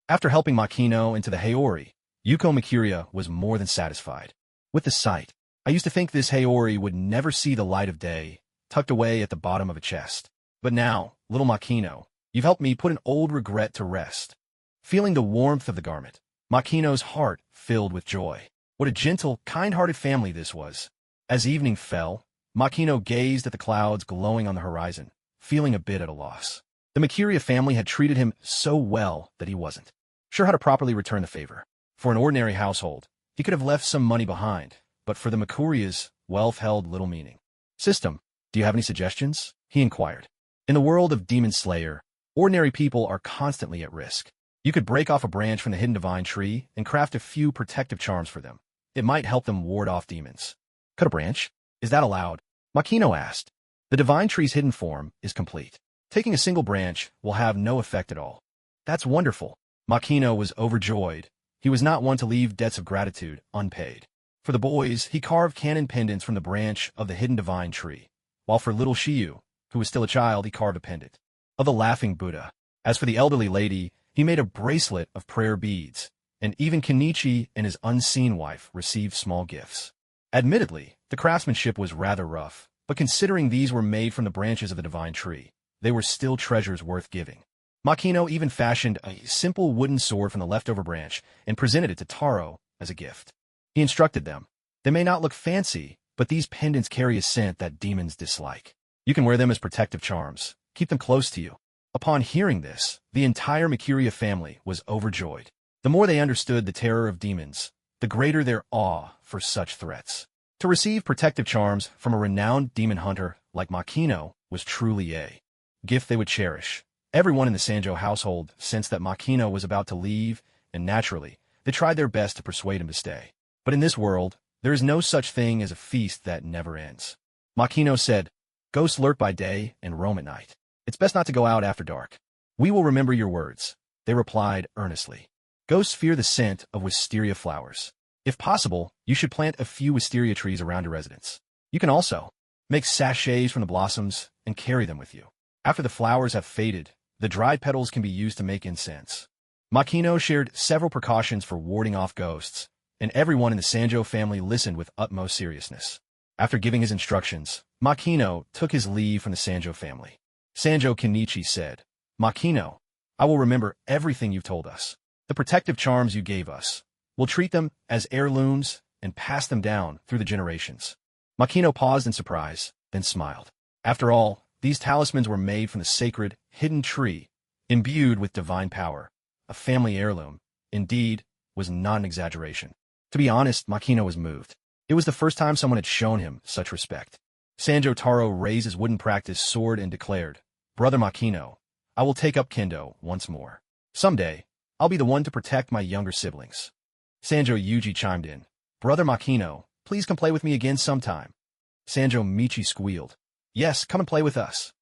Speaker 1: After helping Makino into the haori, Yuko Mikuriya was more than satisfied with the sight. I used to think this haori would never see the light of day, tucked away at the bottom of a chest. But now, little Makino, you've helped me put an old regret to rest. Feeling the warmth of the garment, Makino's heart filled with joy. What a gentle, kind-hearted family this was. As evening fell, Makino gazed at the clouds glowing on the horizon, feeling a bit at a loss. The Mikuriya family had treated him so well that he wasn't sure how to properly return the favor. For an ordinary household, he could have left some money behind, but for the Mikuriyas, wealth held little meaning. System, do you have any suggestions? He inquired. In the world of Demon Slayer, ordinary people are constantly at risk. You could break off a branch from the hidden divine tree and craft a few protective charms for them. It might help them ward off demons. Cut a branch? Is that allowed? Makino asked. The divine tree's hidden form is complete. Taking a single branch will have no effect at all. That's wonderful. Makino was overjoyed. He was not one to leave debts of gratitude unpaid. For the boys, he carved cannon pendants from the branch of the hidden divine tree, while for little Shiyu, who was still a child, he carved a pendant of the laughing Buddha. As for the elderly lady, he made a bracelet of prayer beads, and even Kenichi and his unseen wife received small gifts. Admittedly, the craftsmanship was rather rough, but considering these were made from the branches of the divine tree, they were still treasures worth giving. Makino even fashioned a simple wooden sword from the leftover branch and presented it to Taro as a gift. He instructed them, "They may not look fancy, but these pendants carry a scent that demons dislike. You can wear them as protective charms. Keep them close to you." Upon hearing this, the entire Makuria family was overjoyed. The more they understood the terror of demons, the greater their awe for such threats. To receive protective charms from a renowned demon hunter like Makino was truly a gift they would cherish. Everyone in the Sanjo household sensed that Makino was about to leave, and naturally, they tried their best to persuade him to stay. But in this world, there is no such thing as a feast that never ends. Makino said, "Ghosts lurk by day and roam at night. It's best not to go out after dark." "We will remember your words," they replied earnestly. "Ghosts fear the scent of wisteria flowers. If possible, you should plant a few wisteria trees around your residence. You can also make sachets from the blossoms and carry them with you. After the flowers have faded, the dried petals can be used to make incense." Makino shared several precautions for warding off ghosts, and everyone in the Sanjo family listened with utmost seriousness. After giving his instructions, Makino took his leave from the Sanjo family. Sanjo Kenichi said, "Makino, I will remember everything you've told us. The protective charms you gave us. We'll treat them as heirlooms and pass them down through the generations." Makino paused in surprise, then smiled. After all, these talismans were made from the sacred, hidden tree, imbued with divine power. A family heirloom, indeed, was not an exaggeration. To be honest, Makino was moved. It was the first time someone had shown him such respect. Sanjo Taro raised his wooden practice sword and declared, "Brother Makino, I will take up kendo once more. Someday, I'll be the one to protect my younger siblings." Sanjo Yuji chimed in, "Brother Makino, please come play with me again sometime." Sanjo Michi squealed, "Yes, come and play with us."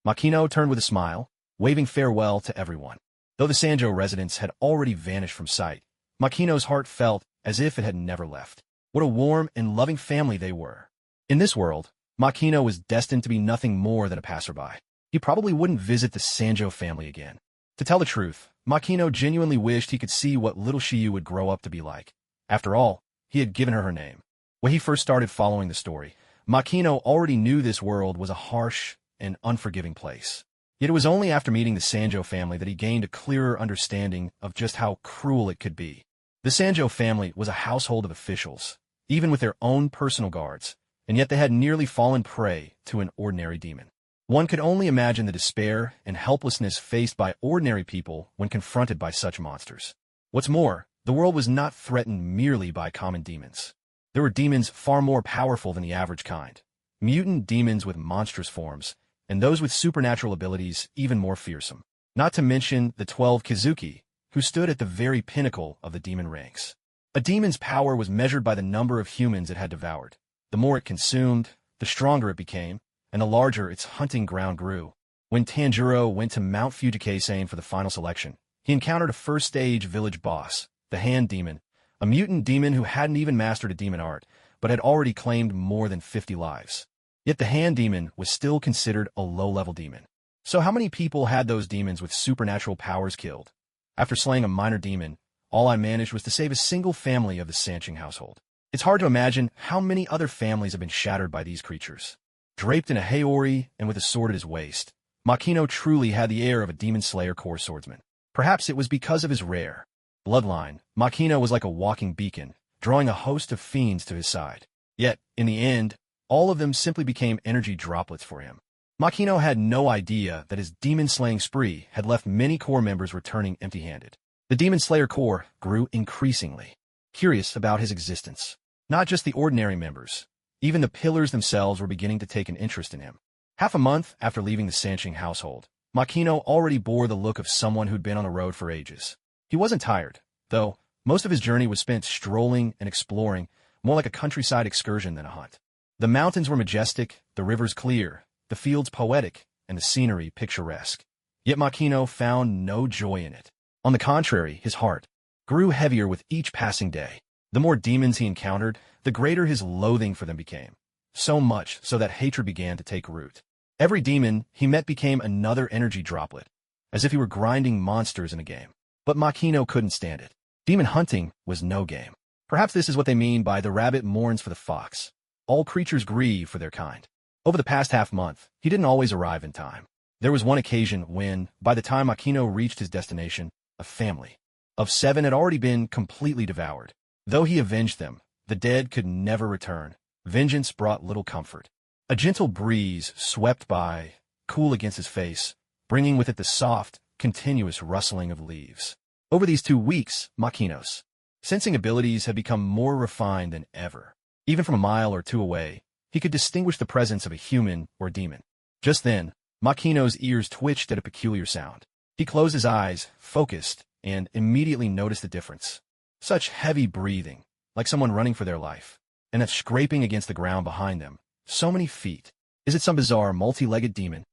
Speaker 1: Makino turned with a smile, waving farewell to everyone. Though the Sanjo residents had already vanished from sight, Makino's heart felt as if it had never left. What a warm and loving family they were. In this world, Makino was destined to be nothing more than a passerby. He probably wouldn't visit the Sanjo family again. To tell the truth, Makino genuinely wished he could see what little Shiyu would grow up to be like. After all, he had given her her name. When he first started following the story, Makino already knew this world was a harsh and unforgiving place. Yet it was only after meeting the Sanjo family that he gained a clearer understanding of just how cruel it could be. The Sanjo family was a household of officials, even with their own personal guards, and yet they had nearly fallen prey to an ordinary demon. One could only imagine the despair and helplessness faced by ordinary people when confronted by such monsters. What's more, the world was not threatened merely by common demons. There were demons far more powerful than the average kind, mutant demons with monstrous forms, and those with supernatural abilities even more fearsome. Not to mention the 12 Kizuki, who stood at the very pinnacle of the demon ranks. A demon's power was measured by the number of humans it had devoured. The more it consumed, the stronger it became, and the larger its hunting ground grew. When Tanjiro went to Mount Fujikaisen for the final selection, he encountered a first-stage village boss, the Hand Demon, a mutant demon who hadn't even mastered a demon art, but had already claimed more than 50 lives. Yet the Hand Demon was still considered a low-level demon. So how many people had those demons with supernatural powers killed? After slaying a minor demon, all I managed was to save a single family of the Sanching household. It's hard to imagine how many other families have been shattered by these creatures. Draped in a haori and with a sword at his waist, Makino truly had the air of a demon slayer core swordsman. Perhaps it was because of his rare bloodline. Makino was like a walking beacon, drawing a host of fiends to his side. Yet, in the end, all of them simply became energy droplets for him. Makino had no idea that his demon-slaying spree had left many core members returning empty-handed. The Demon Slayer Corps grew increasingly curious about his existence. Not just the ordinary members, even the pillars themselves were beginning to take an interest in him. Half a month after leaving the Sanching household, Makino already bore the look of someone who'd been on the road for ages. He wasn't tired, though most of his journey was spent strolling and exploring, more like a countryside excursion than a hunt. The mountains were majestic, the rivers clear, the fields poetic, and the scenery picturesque. Yet Makino found no joy in it. On the contrary, his heart grew heavier with each passing day. The more demons he encountered, the greater his loathing for them became. So much so that hatred began to take root. Every demon he met became another energy droplet, as if he were grinding monsters in a game. But Makino couldn't stand it. Demon hunting was no game. Perhaps this is what they mean by the rabbit mourns for the fox. All creatures grieve for their kind. Over the past half-month, he didn't always arrive in time. There was one occasion when, by the time Makino reached his destination, a family of 7 had already been completely devoured. Though he avenged them, the dead could never return. Vengeance brought little comfort. A gentle breeze swept by, cool against his face, bringing with it the soft, continuous rustling of leaves. Over these 2 weeks, Makino's sensing abilities had become more refined than ever. Even from a mile or 2 away, he could distinguish the presence of a human or demon. Just then, Makino's ears twitched at a peculiar sound. He closed his eyes, focused, and immediately noticed the difference. Such heavy breathing, like someone running for their life, and that scraping against the ground behind them. So many feet. Is it some bizarre multi-legged demon?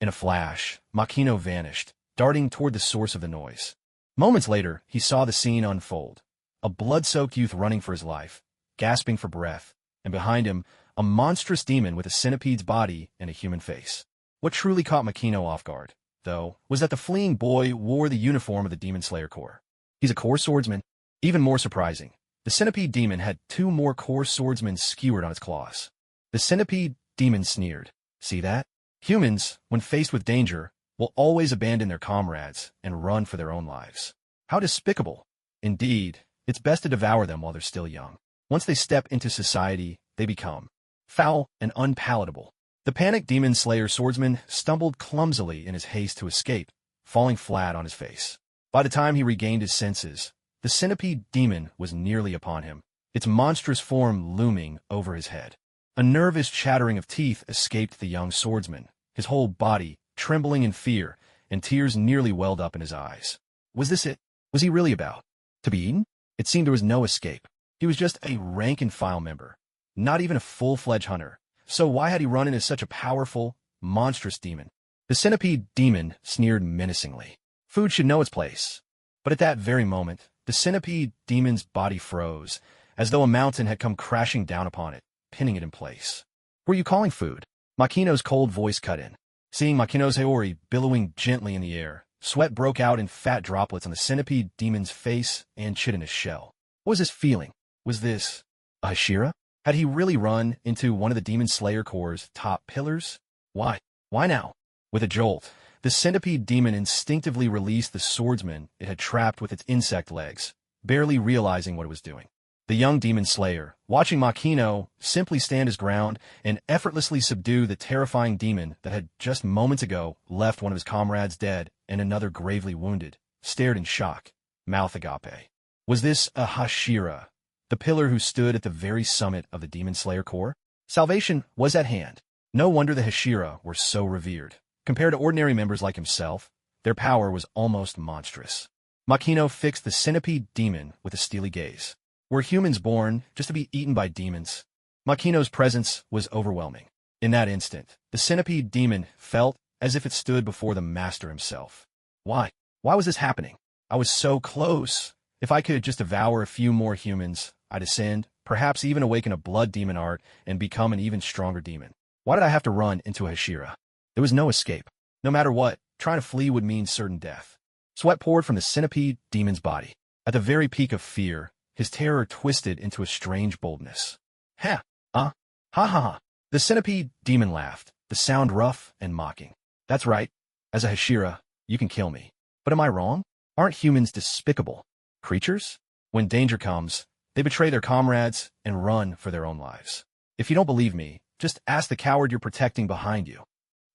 Speaker 1: In a flash, Makino vanished, darting toward the source of the noise. Moments later, he saw the scene unfold. A blood-soaked youth running for his life, gasping for breath, and behind him, a monstrous demon with a centipede's body and a human face. What truly caught Makino off guard, though, was that the fleeing boy wore the uniform of the Demon Slayer Corps. He's a Corps swordsman. Even more surprising, the centipede demon had 2 more Corps swordsmen skewered on its claws. The centipede demon sneered. See that? Humans, when faced with danger, will always abandon their comrades and run for their own lives. How despicable. Indeed, it's best to devour them while they're still young. Once they step into society, they become foul and unpalatable. The panicked Demon Slayer swordsman stumbled clumsily in his haste to escape, falling flat on his face. By the time he regained his senses, the centipede demon was nearly upon him, its monstrous form looming over his head. A nervous chattering of teeth escaped the young swordsman, his whole body trembling in fear, and tears nearly welled up in his eyes. Was this it? Was he really about to be eaten? It seemed there was no escape. He was just a rank-and-file member, not even a full-fledged hunter. So why had he run into such a powerful, monstrous demon? The centipede demon sneered menacingly. Food should know its place. But at that very moment, the centipede demon's body froze, as though a mountain had come crashing down upon it, pinning it in place. Were you calling food? Makino's cold voice cut in. Seeing Makino's Haori billowing gently in the air, sweat broke out in fat droplets on the centipede demon's face and chitinous shell. What was this feeling? Was this a Hashira? Had he really run into one of the Demon Slayer Corps' top pillars? Why? Why now? With a jolt, the centipede demon instinctively released the swordsman it had trapped with its insect legs, barely realizing what it was doing. The young Demon Slayer, watching Makino simply stand his ground and effortlessly subdue the terrifying demon that had just moments ago left one of his comrades dead and another gravely wounded, stared in shock, mouth agape. Was this a Hashira, the pillar who stood at the very summit of the Demon Slayer Corps? Salvation was at hand. No wonder the Hashira were so revered. Compared to ordinary members like himself, their power was almost monstrous. Makino fixed the centipede demon with a steely gaze. Were humans born just to be eaten by demons? Makino's presence was overwhelming. In that instant, the centipede demon felt as if it stood before the master himself. Why? Why was this happening? I was so close. If I could just devour a few more humans, I'd ascend, perhaps even awaken a blood demon art and become an even stronger demon. Why did I have to run into a Hashira? There was no escape. No matter what, trying to flee would mean certain death. Sweat poured from the centipede demon's body. At the very peak of fear, his terror twisted into a strange boldness. Ha! Ha ha ha! The centipede demon laughed, the sound rough and mocking. That's right. As a Hashira, you can kill me. But am I wrong? Aren't humans despicable creatures? When danger comes, they betray their comrades and run for their own lives. If you don't believe me, just ask the coward you're protecting behind you.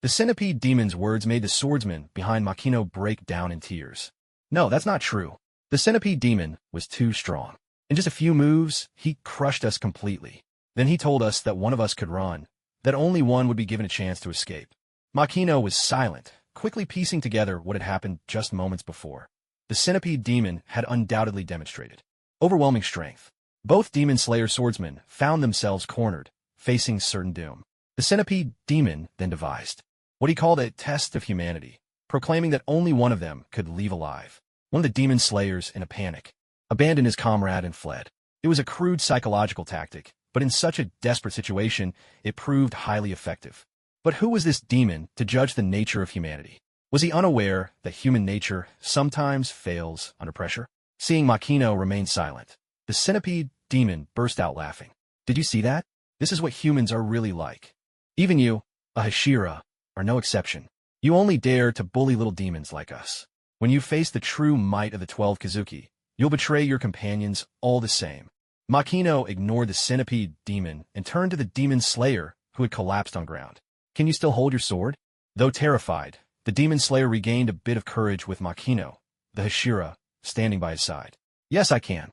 Speaker 1: The centipede demon's words made the swordsman behind Makino break down in tears. No, that's not true. The centipede demon was too strong. In just a few moves, he crushed us completely. Then he told us that one of us could run, that only one would be given a chance to escape. Makino was silent, quickly piecing together what had happened just moments before. The centipede demon had undoubtedly demonstrated overwhelming strength. Both Demon Slayer swordsmen found themselves cornered, facing certain doom. The centipede demon then devised what he called a test of humanity, proclaiming that only one of them could leave alive. One of the Demon Slayers, in a panic, abandoned his comrade and fled. It was a crude psychological tactic, but in such a desperate situation, it proved highly effective. But who was this demon to judge the nature of humanity? Was he unaware that human nature sometimes fails under pressure? Seeing Makino remain silent, the centipede demon burst out laughing. Did you see that? This is what humans are really like. Even you, a Hashira, are no exception. You only dare to bully little demons like us. When you face the true might of the 12 Kazuki, you'll betray your companions all the same. Makino ignored the centipede demon and turned to the demon slayer, who had collapsed on ground. Can you still hold your sword? Though terrified, the demon slayer regained a bit of courage with Makino, the Hashira, standing by his side. Yes, I can.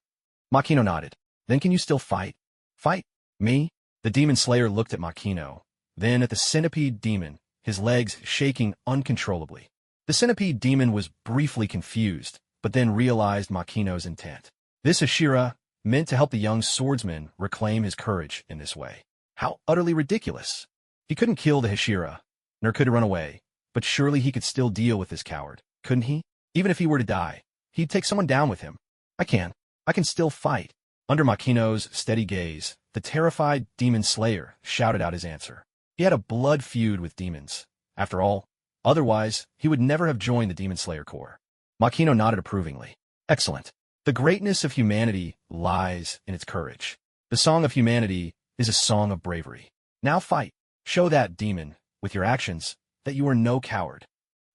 Speaker 1: Makino nodded. Then can you still fight? Fight? Me? The demon slayer looked at Makino, then at the centipede demon, his legs shaking uncontrollably. The centipede demon was briefly confused, but then realized Makino's intent. This Hashira meant to help the young swordsman reclaim his courage in this way. How utterly ridiculous. He couldn't kill the Hashira, nor could he run away, but surely he could still deal with this coward, couldn't he? Even if he were to die, he'd take someone down with him. I can still fight. Under Makino's steady gaze, the terrified demon slayer shouted out his answer. He had a blood feud with demons. After all, otherwise, he would never have joined the Demon Slayer Corps. Makino nodded approvingly. Excellent. The greatness of humanity lies in its courage. The song of humanity is a song of bravery. Now fight. Show that demon, with your actions, that you are no coward.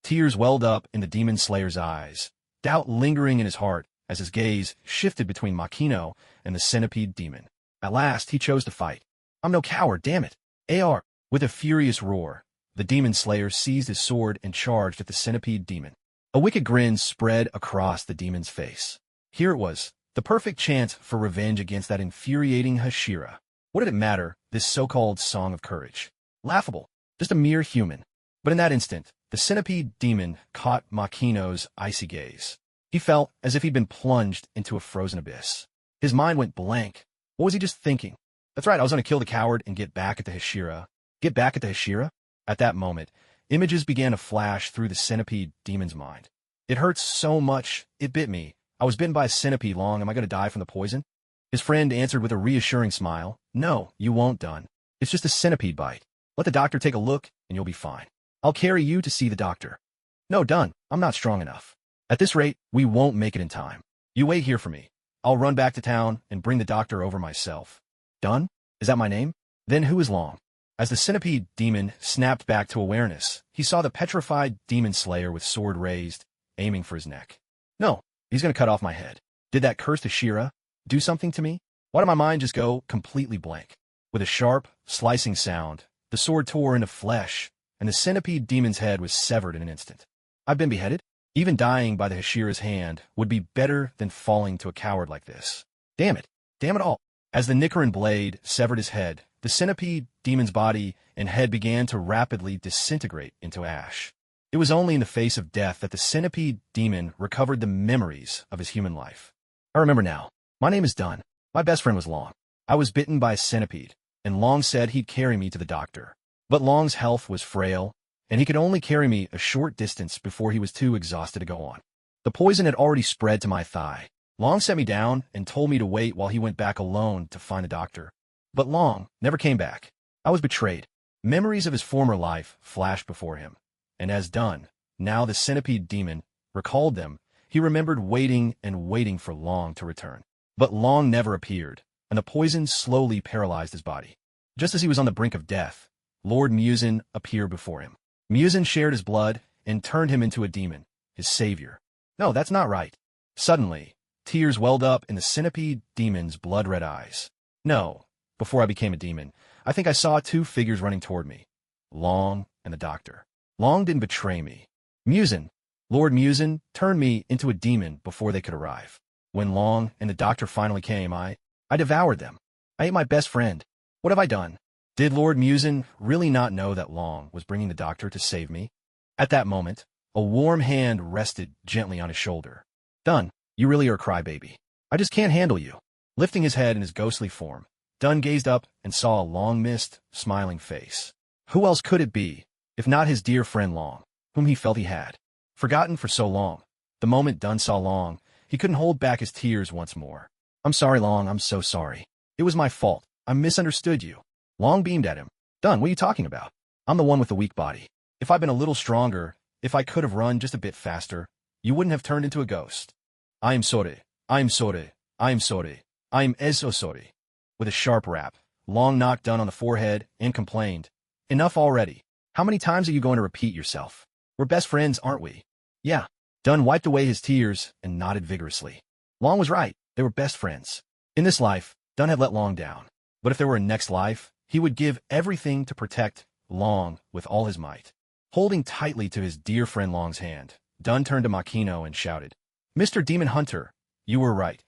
Speaker 1: Tears welled up in the demon slayer's eyes, doubt lingering in his heart as his gaze shifted between Makino and the centipede demon. At last, he chose to fight. I'm no coward, damn it. AR. With a furious roar, the demon slayer seized his sword and charged at the centipede demon. A wicked grin spread across the demon's face. Here it was, the perfect chance for revenge against that infuriating Hashira. What did it matter, this so-called song of courage? Laughable, just a mere human. But in that instant, the centipede demon caught Makino's icy gaze. He felt as if he'd been plunged into a frozen abyss. His mind went blank. What was he just thinking? That's right, I was going to kill the coward and get back at the Hashira. Get back at the Hashira? At that moment, images began to flash through the centipede demon's mind. It hurts so much, it bit me. I was bitten by a centipede long, am I going to die from the poison? His friend answered with a reassuring smile. No, you won't, Dunn. It's just a centipede bite. Let the doctor take a look, and you'll be fine. I'll carry you to see the doctor. No, Dunn, I'm not strong enough. At this rate, we won't make it in time. You wait here for me. I'll run back to town and bring the doctor over myself. Dunn? Is that my name? Then who is Long? As the centipede demon snapped back to awareness, he saw the petrified demon slayer with sword raised, aiming for his neck. No, he's going to cut off my head. Did that cursed Hashira do something to me? Why did my mind just go completely blank? With a sharp, slicing sound, the sword tore into flesh, and the centipede demon's head was severed in an instant. I've been beheaded? Even dying by the Hashira's hand would be better than falling to a coward like this. Damn it. Damn it all. As the Nicaran blade severed his head, the centipede demon's body and head began to rapidly disintegrate into ash. It was only in the face of death that the centipede demon recovered the memories of his human life. I remember now. My name is Dunn. My best friend was Long. I was bitten by a centipede, and Long said he'd carry me to the doctor. But Long's health was frail, and he could only carry me a short distance before he was too exhausted to go on. The poison had already spread to my thigh. Long set me down and told me to wait while he went back alone to find a doctor. But Long never came back. I was betrayed. Memories of his former life flashed before him, and as Dunn, now the centipede demon, recalled them, he remembered waiting and waiting for Long to return. But Long never appeared, and the poison slowly paralyzed his body. Just as he was on the brink of death, Lord Muzin appeared before him. Muzin shared his blood and turned him into a demon, his savior. No, that's not right. Suddenly, tears welled up in the centipede demon's blood-red eyes. No, before I became a demon, I think I saw two figures running toward me, Long and the doctor. Long didn't betray me. Muzin, Lord Muzin, turned me into a demon before they could arrive. When Long and the doctor finally came, I devoured them. I ate my best friend. What have I done? Did Lord Muzin really not know that Long was bringing the doctor to save me? At that moment, a warm hand rested gently on his shoulder. Dunn, you really are a crybaby. I just can't handle you. Lifting his head in his ghostly form, Dunn gazed up and saw a long-missed, smiling face. Who else could it be, if not his dear friend Long, whom he felt he had forgotten for so long? The moment Dunn saw Long, he couldn't hold back his tears once more. I'm sorry, Long, I'm so sorry. It was my fault. I misunderstood you. Long beamed at him. Dunn, what are you talking about? I'm the one with the weak body. If I'd been a little stronger, if I could have run just a bit faster, you wouldn't have turned into a ghost. I am sorry. I am sorry. I am sorry. I am so sorry. With a sharp rap, Long knocked Dunn on the forehead and complained, Enough already. How many times are you going to repeat yourself? We're best friends, aren't we? Yeah. Dunn wiped away his tears and nodded vigorously. Long was right. They were best friends. In this life, Dunn had let Long down. But if there were a next life, he would give everything to protect Long with all his might. Holding tightly to his dear friend Long's hand, Dunn turned to Makino and shouted, "Mr. Demon Hunter, you were right.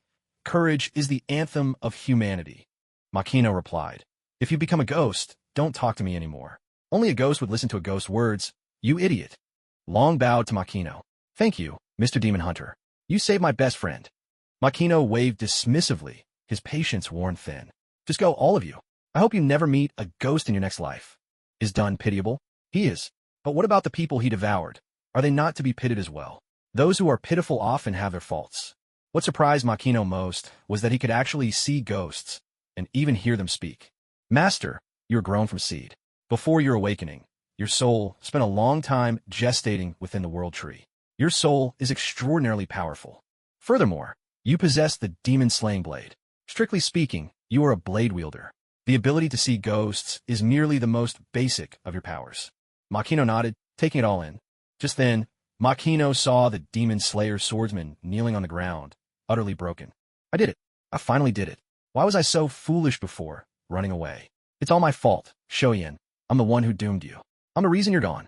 Speaker 1: Courage is the anthem of humanity." Makino replied, "If you become a ghost, don't talk to me anymore. Only a ghost would listen to a ghost's words, you idiot." Long bowed to Makino. "Thank you, Mr. Demon Hunter. You saved my best friend." Makino waved dismissively, his patience worn thin. "Just go, all of you. I hope you never meet a ghost in your next life." Is Dunn pitiable? He is. But what about the people he devoured? Are they not to be pitied as well? Those who are pitiful often have their faults. What surprised Makino most was that he could actually see ghosts and even hear them speak. "Master, you are grown from seed. Before your awakening, your soul spent a long time gestating within the world tree. Your soul is extraordinarily powerful. Furthermore, you possess the demon-slaying blade. Strictly speaking, you are a blade wielder. The ability to see ghosts is merely the most basic of your powers." Makino nodded, taking it all in. Just then, Makino saw the demon slayer swordsman kneeling on the ground, utterly broken. "I did it. I finally did it. Why was I so foolish before, running away? It's all my fault, Shoyin. I'm the one who doomed you. I'm the reason you're gone."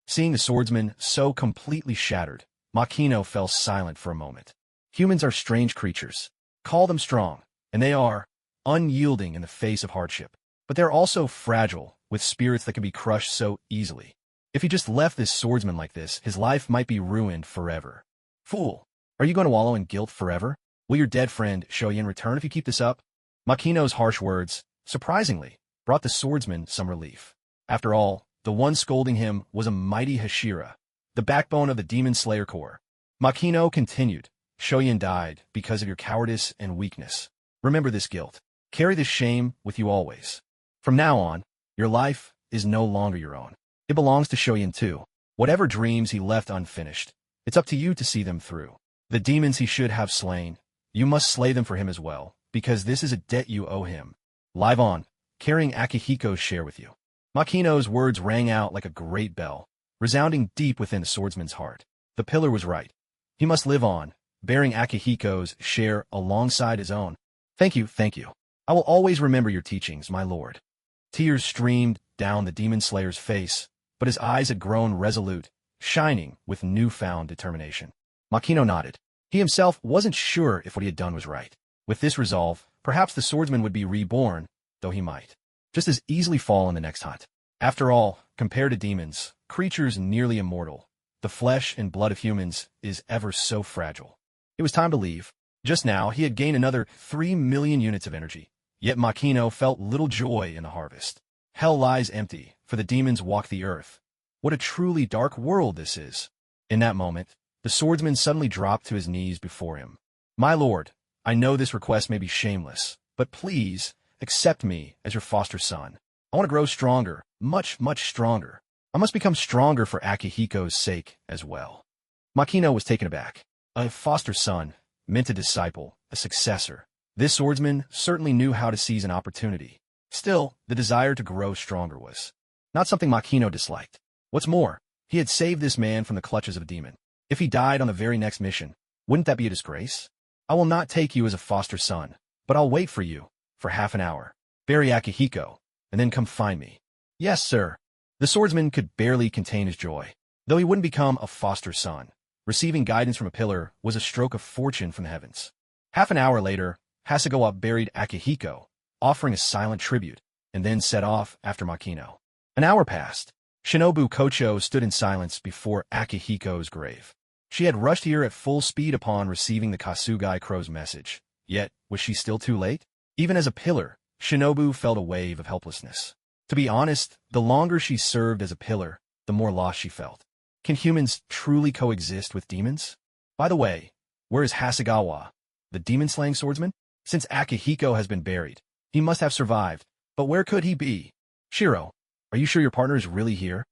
Speaker 1: Seeing the swordsman so completely shattered, Makino fell silent for a moment. Humans are strange creatures. Call them strong, and they are, unyielding in the face of hardship. But they're also fragile, with spirits that can be crushed so easily. If he just left this swordsman like this, his life might be ruined forever. "Fool, are you going to wallow in guilt forever? Will your dead friend Shoyin return if you keep this up?" Makino's harsh words, surprisingly, brought the swordsman some relief. After all, the one scolding him was a mighty Hashira, the backbone of the Demon Slayer Corps. Makino continued, "Shoyin died because of your cowardice and weakness. Remember this guilt. Carry this shame with you always. From now on, your life is no longer your own. It belongs to Shoyin too. Whatever dreams he left unfinished, it's up to you to see them through. The demons he should have slain, you must slay them for him as well, because this is a debt you owe him. Live on, carrying Akihiko's share with you." Makino's words rang out like a great bell, resounding deep within the swordsman's heart. The pillar was right. He must live on, bearing Akihiko's share alongside his own. Thank you. I will always remember your teachings, my lord." Tears streamed down the demon slayer's face, but his eyes had grown resolute, shining with newfound determination. Makino nodded. He himself wasn't sure if what he had done was right. With this resolve, perhaps the swordsman would be reborn, though he might just as easily fall in the next hunt. After all, compared to demons, creatures nearly immortal, the flesh and blood of humans is ever so fragile. It was time to leave. Just now, he had gained another 3 million units of energy, yet Makino felt little joy in the harvest. Hell lies empty, for the demons walk the earth. What a truly dark world this is. In that moment, the swordsman suddenly dropped to his knees before him. "My lord, I know this request may be shameless, but please accept me as your foster son. I want to grow stronger, much stronger. I must become stronger for Akihiko's sake as well." Makino was taken aback. A foster son meant a disciple, a successor. This swordsman certainly knew how to seize an opportunity. Still, the desire to grow stronger was not something Makino disliked. What's more, he had saved this man from the clutches of a demon. If he died on the very next mission, wouldn't that be a disgrace? "I will not take you as a foster son, but I'll wait for you for half an hour. Bury Akihiko, and then come find me." "Yes, sir." The swordsman could barely contain his joy. Though he wouldn't become a foster son, receiving guidance from a pillar was a stroke of fortune from the heavens. Half an hour later, Hasegawa buried Akihiko, offering a silent tribute, and then set off after Makino. An hour passed. Shinobu Kocho stood in silence before Akihiko's grave. She had rushed here at full speed upon receiving the Kasugai crow's message. Yet, was she still too late? Even as a pillar, Shinobu felt a wave of helplessness. To be honest, the longer she served as a pillar, the more lost she felt. Can humans truly coexist with demons? By the way, where is Hasegawa, the demon-slaying swordsman? Since Akihiko has been buried, he must have survived, but where could he be? "Shiro, are you sure your partner is really here?"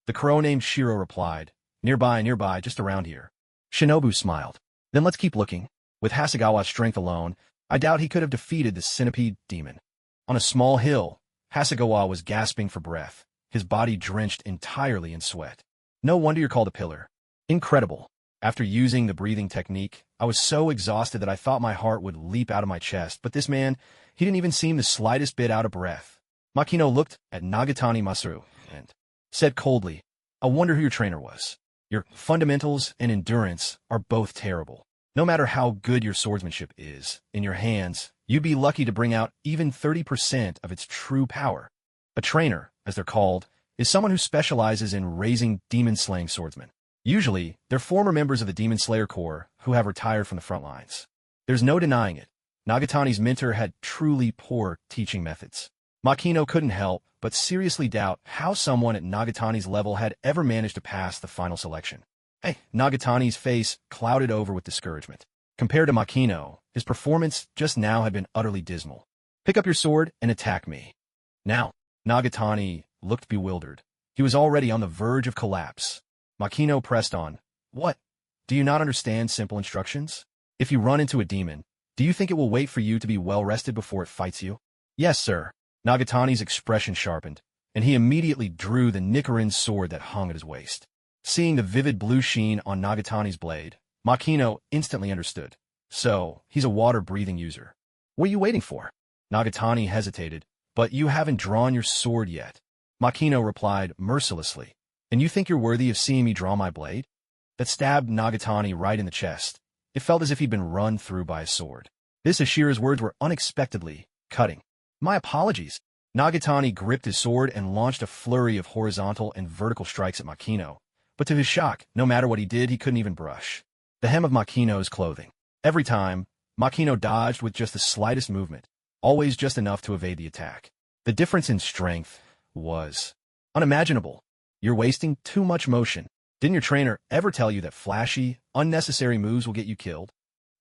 Speaker 1: The crow named Shiro replied, Nearby, just around here." Shinobu smiled. "Then let's keep looking. With Hasegawa's strength alone, I doubt he could have defeated the centipede demon." On a small hill, Hasegawa was gasping for breath, his body drenched entirely in sweat. No wonder you're called a pillar. Incredible. After using the breathing technique, I was so exhausted that I thought my heart would leap out of my chest, but this man, he didn't even seem the slightest bit out of breath. Makino looked at Nagatani Masaru and said coldly, I wonder who your trainer was. Your fundamentals and endurance are both terrible. No matter how good your swordsmanship is, in your hands, you'd be lucky to bring out even 30% of its true power. A trainer, as they're called, is someone who specializes in raising demon-slaying swordsmen. Usually, they're former members of the Demon Slayer Corps who have retired from the front lines. There's no denying it. Nagatani's mentor had truly poor teaching methods. Makino couldn't help but seriously doubt how someone at Nagatani's level had ever managed to pass the final selection. Hey, Nagatani's face clouded over with discouragement. Compared to Makino, his performance just now had been utterly dismal. Pick up your sword and attack me. Now, Nagatani looked bewildered. He was already on the verge of collapse. Makino pressed on. What? Do you not understand simple instructions? If you run into a demon, do you think it will wait for you to be well-rested before it fights you? Yes, sir. Nagatani's expression sharpened, and he immediately drew the Nichiren sword that hung at his waist. Seeing the vivid blue sheen on Nagatani's blade, Makino instantly understood. So, he's a water-breathing user. What are you waiting for? Nagatani hesitated. But you haven't drawn your sword yet. Makino replied mercilessly. And you think you're worthy of seeing me draw my blade? That stabbed Nagatani right in the chest. It felt as if he'd been run through by a sword. This Ashira's words were unexpectedly cutting. My apologies. Nagatani gripped his sword and launched a flurry of horizontal and vertical strikes at Makino. But to his shock, no matter what he did, he couldn't even brush the hem of Makino's clothing. Every time, Makino dodged with just the slightest movement, always just enough to evade the attack. The difference in strength was unimaginable. You're wasting too much motion. Didn't your trainer ever tell you that flashy, unnecessary moves will get you killed?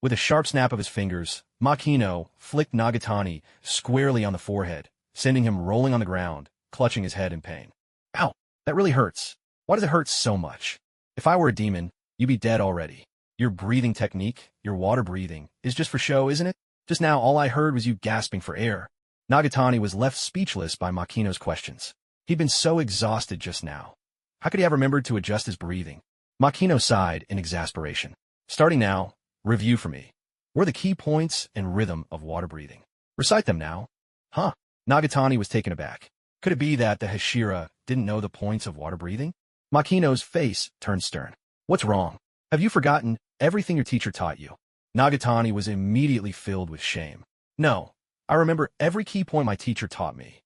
Speaker 1: With a sharp snap of his fingers, Makino flicked Nagatani squarely on the forehead, sending him rolling on the ground, clutching his head in pain. Ow, that really hurts. Why does it hurt so much? If I were a demon, you'd be dead already. Your breathing technique, your water breathing, is just for show, isn't it? Just now all I heard was you gasping for air. Nagatani was left speechless by Makino's questions. He'd been so exhausted just now. How could he have remembered to adjust his breathing? Makino sighed in exasperation. Starting now, review for me. What are the key points and rhythm of water breathing? Recite them now. Huh? Nagatani was taken aback. Could it be that the Hashira didn't know the points of water breathing? Makino's face turned stern. What's wrong? Have you forgotten everything your teacher taught you? Nagatani was immediately filled with shame. No, I remember every key point my teacher taught me.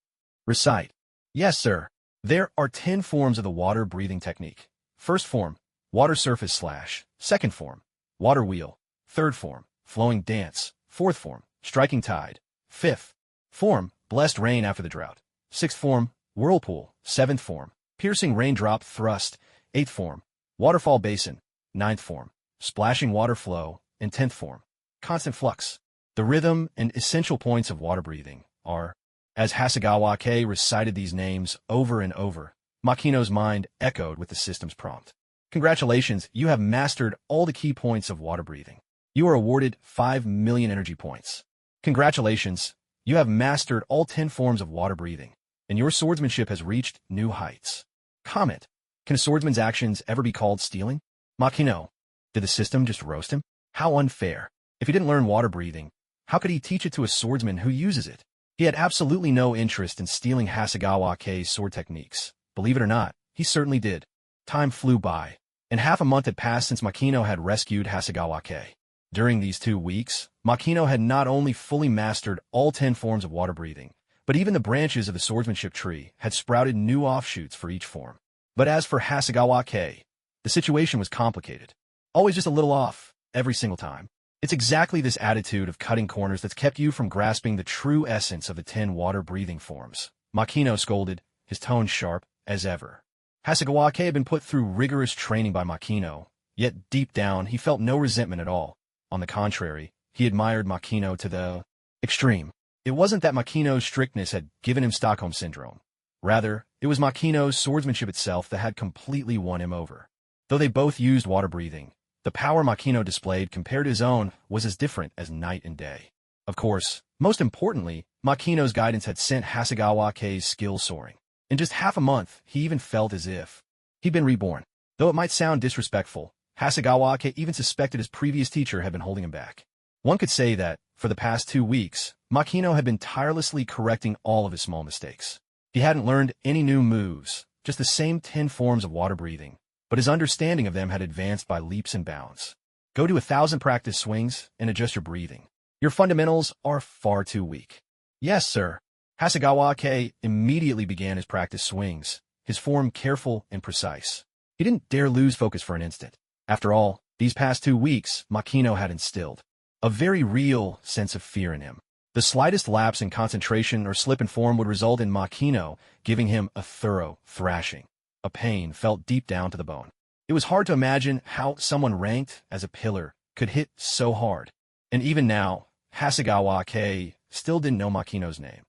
Speaker 1: Recite. Yes, sir. There are 10 forms of the water breathing technique. First form, water surface slash. Second form, water wheel. Third form, flowing dance. Fourth form, striking tide. Fifth form, blessed rain after the drought. Sixth form, whirlpool. Seventh form, piercing raindrop thrust. Eighth form, waterfall basin. Ninth form, splashing water flow. And 10th form, constant flux. The rhythm and essential points of water breathing are, as Hasegawa-ke recited these names over and over, Makino's mind echoed with the system's prompt. Congratulations, you have mastered all the key points of water breathing. You are awarded 5 million energy points. Congratulations, you have mastered all 10 forms of water breathing, and your swordsmanship has reached new heights. Comment. Can a swordsman's actions ever be called stealing? Makino. Did the system just roast him? How unfair. If he didn't learn water breathing, how could he teach it to a swordsman who uses it? He had absolutely no interest in stealing Hasegawa-ke's sword techniques. Believe it or not, he certainly did. Time flew by, and half a month had passed since Makino had rescued Hasegawa-ke. During these 2 weeks, Makino had not only fully mastered all 10 forms of water breathing, but even the branches of the swordsmanship tree had sprouted new offshoots for each form. But as for Hasegawa-ke, the situation was complicated. Always just a little off. Every single time. It's exactly this attitude of cutting corners that's kept you from grasping the true essence of the 10 water-breathing forms. Makino scolded, his tone sharp as ever. Hasegawa-ke had been put through rigorous training by Makino, yet deep down he felt no resentment at all. On the contrary, he admired Makino to the extreme. It wasn't that Makino's strictness had given him Stockholm Syndrome. Rather, it was Makino's swordsmanship itself that had completely won him over. Though they both used water breathing, the power Makino displayed compared to his own was as different as night and day. Of course, most importantly, Makino's guidance had sent Hasegawa-ke's skill soaring. In just half a month, he even felt as if he'd been reborn. Though it might sound disrespectful, Hasegawa even suspected his previous teacher had been holding him back. One could say that, for the past 2 weeks, Makino had been tirelessly correcting all of his small mistakes. He hadn't learned any new moves, just the same 10 forms of water breathing, but his understanding of them had advanced by leaps and bounds. Go to 1,000 practice swings and adjust your breathing. Your fundamentals are far too weak. Yes, sir. Hasegawa immediately began his practice swings, his form careful and precise. He didn't dare lose focus for an instant. After all, these past 2 weeks, Makino had instilled a very real sense of fear in him. The slightest lapse in concentration or slip in form would result in Makino giving him a thorough thrashing. A pain felt deep down to the bone. It was hard to imagine how someone ranked as a pillar could hit so hard. And even now, Hasegawa still didn't know Makino's name.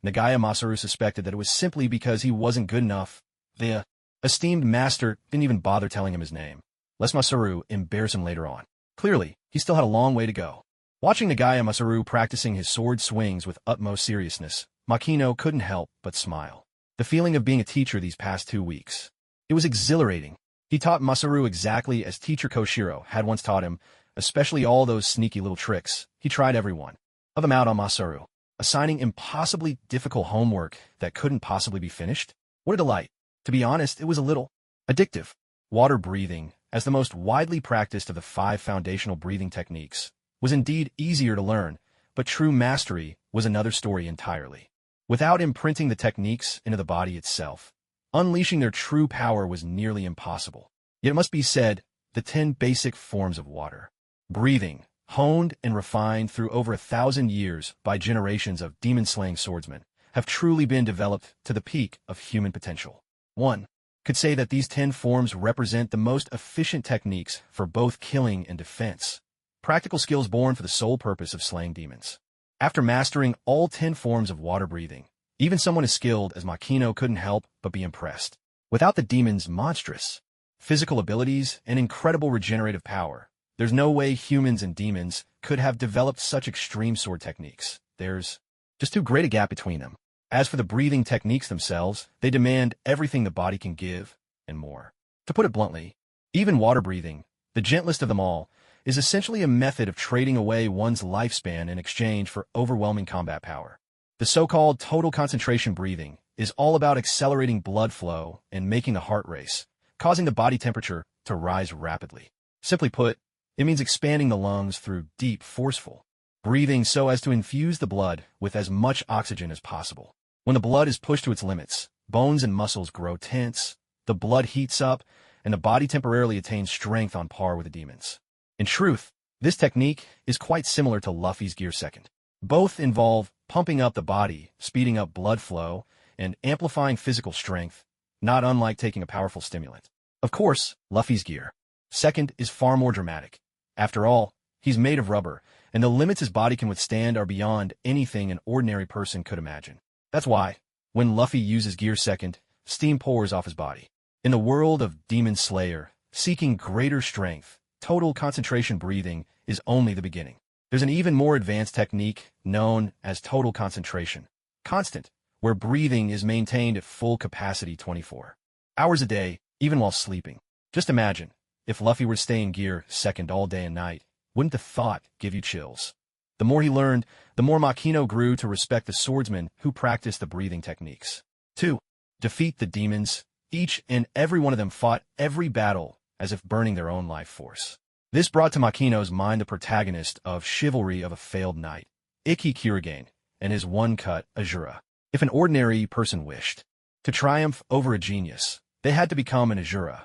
Speaker 1: Nagaya Masaru suspected that it was simply because he wasn't good enough. The esteemed master didn't even bother telling him his name, lest Masaru embarrass him later on. Clearly, he still had a long way to go. Watching Nagaya Masaru practicing his sword swings with utmost seriousness, Makino couldn't help but smile. The feeling of being a teacher these past 2 weeks. It was exhilarating. He taught Masaru exactly as teacher Koshiro had once taught him, especially all those sneaky little tricks. He tried every one of them out on Masaru, assigning impossibly difficult homework that couldn't possibly be finished. What a delight. To be honest, it was a little addictive. Water breathing, as the most widely practiced of the 5 foundational breathing techniques, was indeed easier to learn, but true mastery was another story entirely. Without imprinting the techniques into the body itself, unleashing their true power was nearly impossible. Yet it must be said, the 10 basic forms of water breathing, honed and refined through over 1,000 years by generations of demon-slaying swordsmen, have truly been developed to the peak of human potential. One could say that these 10 forms represent the most efficient techniques for both killing and defense, practical skills born for the sole purpose of slaying demons. After mastering all 10 forms of water breathing, even someone as skilled as Makino couldn't help but be impressed. Without the demon's monstrous physical abilities and incredible regenerative power, there's no way humans and demons could have developed such extreme sword techniques. There's just too great a gap between them. As for the breathing techniques themselves, they demand everything the body can give, and more. To put it bluntly, even water breathing, the gentlest of them all, is essentially a method of trading away one's lifespan in exchange for overwhelming combat power. The so-called total concentration breathing is all about accelerating blood flow and making the heart race, causing the body temperature to rise rapidly. Simply put, it means expanding the lungs through deep, forceful breathing so as to infuse the blood with as much oxygen as possible. When the blood is pushed to its limits, bones and muscles grow tense, the blood heats up, and the body temporarily attains strength on par with the demons. In truth, this technique is quite similar to Luffy's Gear Second. Both involve pumping up the body, speeding up blood flow, and amplifying physical strength, not unlike taking a powerful stimulant. Of course, Luffy's Gear Second is far more dramatic. After all, he's made of rubber, and the limits his body can withstand are beyond anything an ordinary person could imagine. That's why, when Luffy uses Gear Second, steam pours off his body. In the world of Demon Slayer, seeking greater strength, total concentration breathing is only the beginning. There's an even more advanced technique known as total concentration, constant, where breathing is maintained at full capacity 24 hours a day, even while sleeping. Just imagine, if Luffy were to stay in Gear Second all day and night, wouldn't the thought give you chills? The more he learned, the more Makino grew to respect the swordsmen who practiced the breathing techniques. 2. Defeat the demons. Each and every one of them fought every battle as if burning their own life force. This brought to Makino's mind the protagonist of Chivalry of a Failed Knight, Ikki Kurigane, and his one-cut Azura. If an ordinary person wished to triumph over a genius, they had to become an Azura,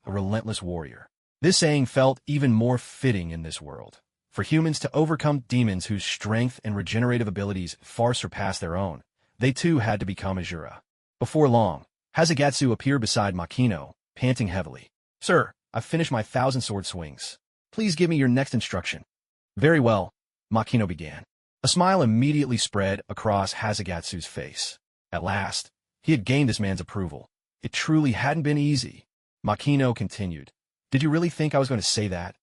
Speaker 1: a relentless warrior. This saying felt even more fitting in this world. For humans to overcome demons whose strength and regenerative abilities far surpass their own, they too had to become Azura. Before long, Hasegatsu appeared beside Makino, panting heavily. "Sir, I've finished my 1,000 sword swings. Please give me your next instruction." "Very well," Makino began. A smile immediately spread across Hasegatsu's face. At last, he had gained this man's approval. It truly hadn't been easy. Makino continued. "Did you really think I was going to say that?"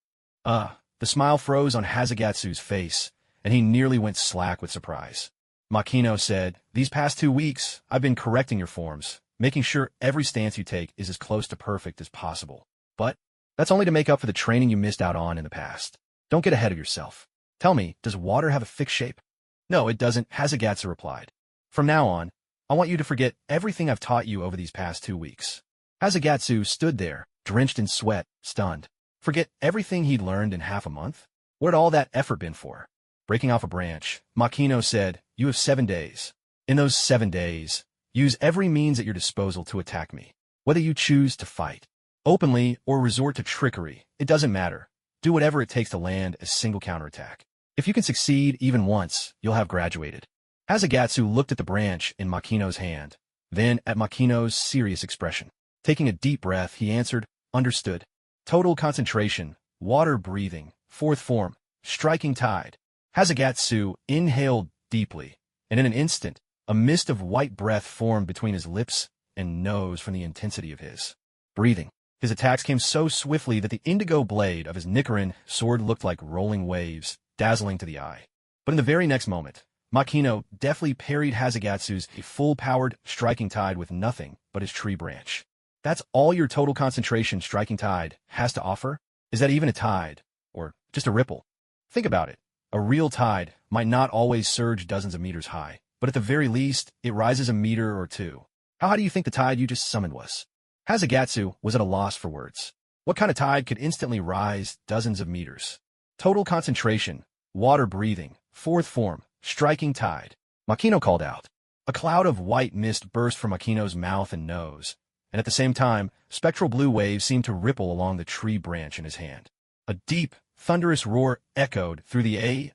Speaker 1: The smile froze on Hasegatsu's face, and he nearly went slack with surprise. Makino said, these past 2 weeks, I've been correcting your forms, making sure every stance you take is as close to perfect as possible. But that's only to make up for the training you missed out on in the past. Don't get ahead of yourself. Tell me, does water have a fixed shape? No, it doesn't, Hazagatsu replied. From now on, I want you to forget everything I've taught you over these past 2 weeks. Hazagatsu stood there, drenched in sweat, stunned. Forget everything he'd learned in half a month? What had all that effort been for? Breaking off a branch, Makino said, you have 7 days. In those 7 days, use every means at your disposal to attack me. Whether you choose to fight openly or resort to trickery, it doesn't matter. Do whatever it takes to land a single counterattack. If you can succeed even once, you'll have graduated. Hazagatsu looked at the branch in Makino's hand, then at Makino's serious expression. Taking a deep breath, he answered, understood. Total concentration, water breathing, 4th form, striking tide. Hazagatsu inhaled deeply, and in an instant, a mist of white breath formed between his lips and nose from the intensity of his breathing. His attacks came so swiftly that the indigo blade of his Nichiren sword looked like rolling waves, dazzling to the eye. But in the very next moment, Makino deftly parried Hazagatsu's full-powered striking tide with nothing but his tree branch. That's all your total concentration striking tide has to offer? Is that even a tide? Or just a ripple? Think about it. A real tide might not always surge dozens of meters high, but at the very least, it rises a meter or two. How high do you think the tide you just summoned was? Hazagatsu was at a loss for words. What kind of tide could instantly rise dozens of meters? Total concentration, water breathing, 4th form, striking tide. Makino called out. A cloud of white mist burst from Makino's mouth and nose, and at the same time, spectral blue waves seemed to ripple along the tree branch in his hand. A deep, thunderous roar echoed through the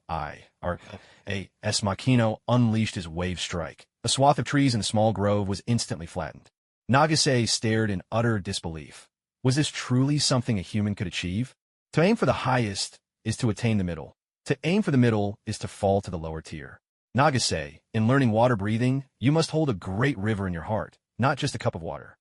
Speaker 1: as Makino unleashed his wave strike. A swath of trees in a small grove was instantly flattened. Nagase stared in utter disbelief. Was this truly something a human could achieve? To aim for the highest is to attain the middle. To aim for the middle is to fall to the lower tier. Nagase, in learning water breathing, you must hold a great river in your heart, not just a cup of water.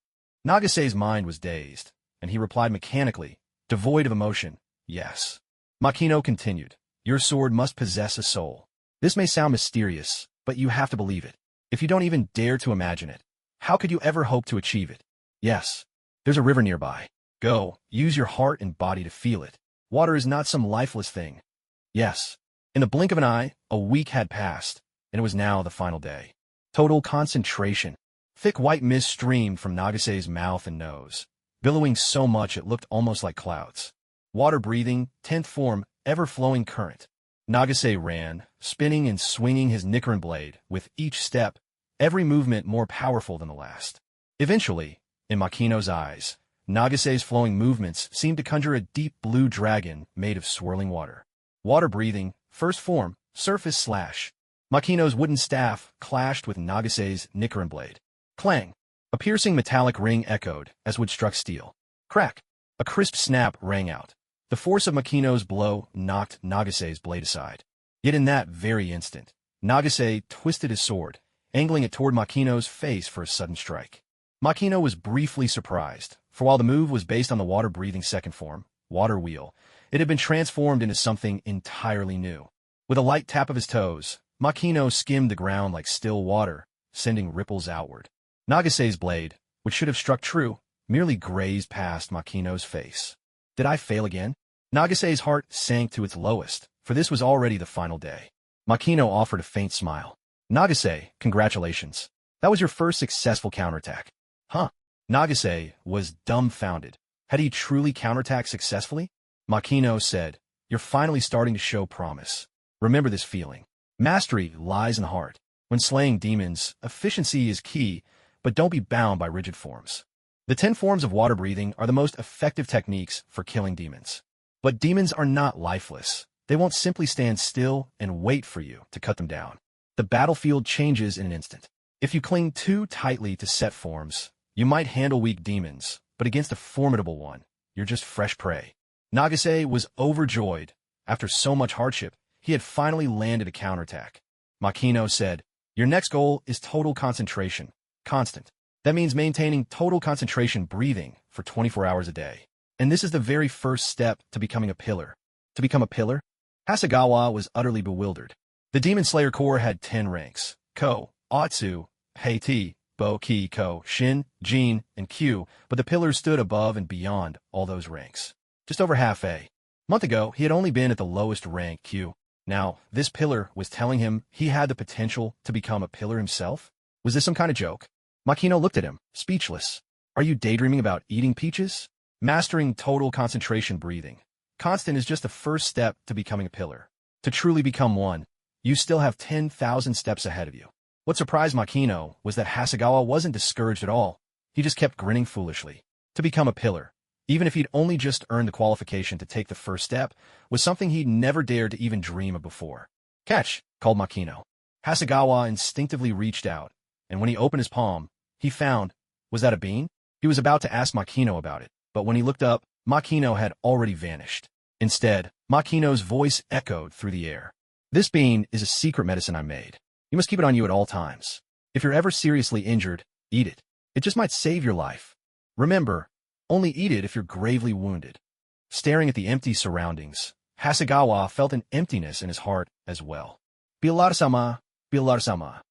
Speaker 1: Nagase's mind was dazed, and he replied mechanically, devoid of emotion, yes. Makino continued, your sword must possess a soul. This may sound mysterious, but you have to believe it. If you don't even dare to imagine it, how could you ever hope to achieve it? Yes, there's a river nearby. Go, use your heart and body to feel it. Water is not some lifeless thing. Yes. In the blink of an eye, a week had passed, and it was now the final day. Total concentration. Thick white mist streamed from Nagase's mouth and nose, billowing so much it looked almost like clouds. Water breathing, 10th form, ever-flowing current. Nagase ran, spinning and swinging his Nichiren blade, with each step, every movement more powerful than the last. Eventually, in Makino's eyes, Nagase's flowing movements seemed to conjure a deep blue dragon made of swirling water. Water breathing, 1st form, surface slash. Makino's wooden staff clashed with Nagase's Nichiren blade. Clang! A piercing metallic ring echoed as would struck steel. Crack! A crisp snap rang out. The force of Makino's blow knocked Nagase's blade aside. Yet in that very instant, Nagase twisted his sword, angling it toward Makino's face for a sudden strike. Makino was briefly surprised, for while the move was based on the water-breathing 2nd form, Water Wheel, it had been transformed into something entirely new. With a light tap of his toes, Makino skimmed the ground like still water, sending ripples outward. Nagase's blade, which should have struck true, merely grazed past Makino's face. Did I fail again? Nagase's heart sank to its lowest, for this was already the final day. Makino offered a faint smile. Nagase, congratulations. That was your first successful counterattack. Huh? Nagase was dumbfounded. Had he truly counterattacked successfully? Makino said, you're finally starting to show promise. Remember this feeling. Mastery lies in the heart. When slaying demons, efficiency is key, but don't be bound by rigid forms. The 10 forms of water breathing are the most effective techniques for killing demons. But demons are not lifeless. They won't simply stand still and wait for you to cut them down. The battlefield changes in an instant. If you cling too tightly to set forms, you might handle weak demons, but against a formidable one, you're just fresh prey. Nagase was overjoyed. After so much hardship, he had finally landed a counterattack. Makino said, your next goal is total concentration. Constant. That means maintaining total concentration breathing for 24 hours a day. And this is the very first step to becoming a pillar. To become a pillar? Hasegawa was utterly bewildered. The Demon Slayer Corps had 10 ranks, Ko, Atsu, Hei, Bo, Ki, Ko, Shin, Jin, and Q, but the pillars stood above and beyond all those ranks. Just over half a month ago, he had only been at the lowest rank, Q. Now, this pillar was telling him he had the potential to become a pillar himself? Was this some kind of joke? Makino looked at him, speechless. Are you daydreaming about eating peaches? Mastering total concentration breathing. Constant is just the first step to becoming a pillar. To truly become one, you still have 10,000 steps ahead of you. What surprised Makino was that Hasegawa wasn't discouraged at all. He just kept grinning foolishly. To become a pillar, even if he'd only just earned the qualification to take the first step, was something he'd never dared to even dream of before. Catch, called Makino. Hasegawa instinctively reached out, and when he opened his palm, he found, was that a bean? He was about to ask Makino about it, but when he looked up, Makino had already vanished. Instead, Makino's voice echoed through the air. This bean is a secret medicine I made. You must keep it on you at all times. If you're ever seriously injured, eat it. It just might save your life. Remember, only eat it if you're gravely wounded. Staring at the empty surroundings, Hasegawa felt an emptiness in his heart as well. Bilar-sama, Bilar-sama.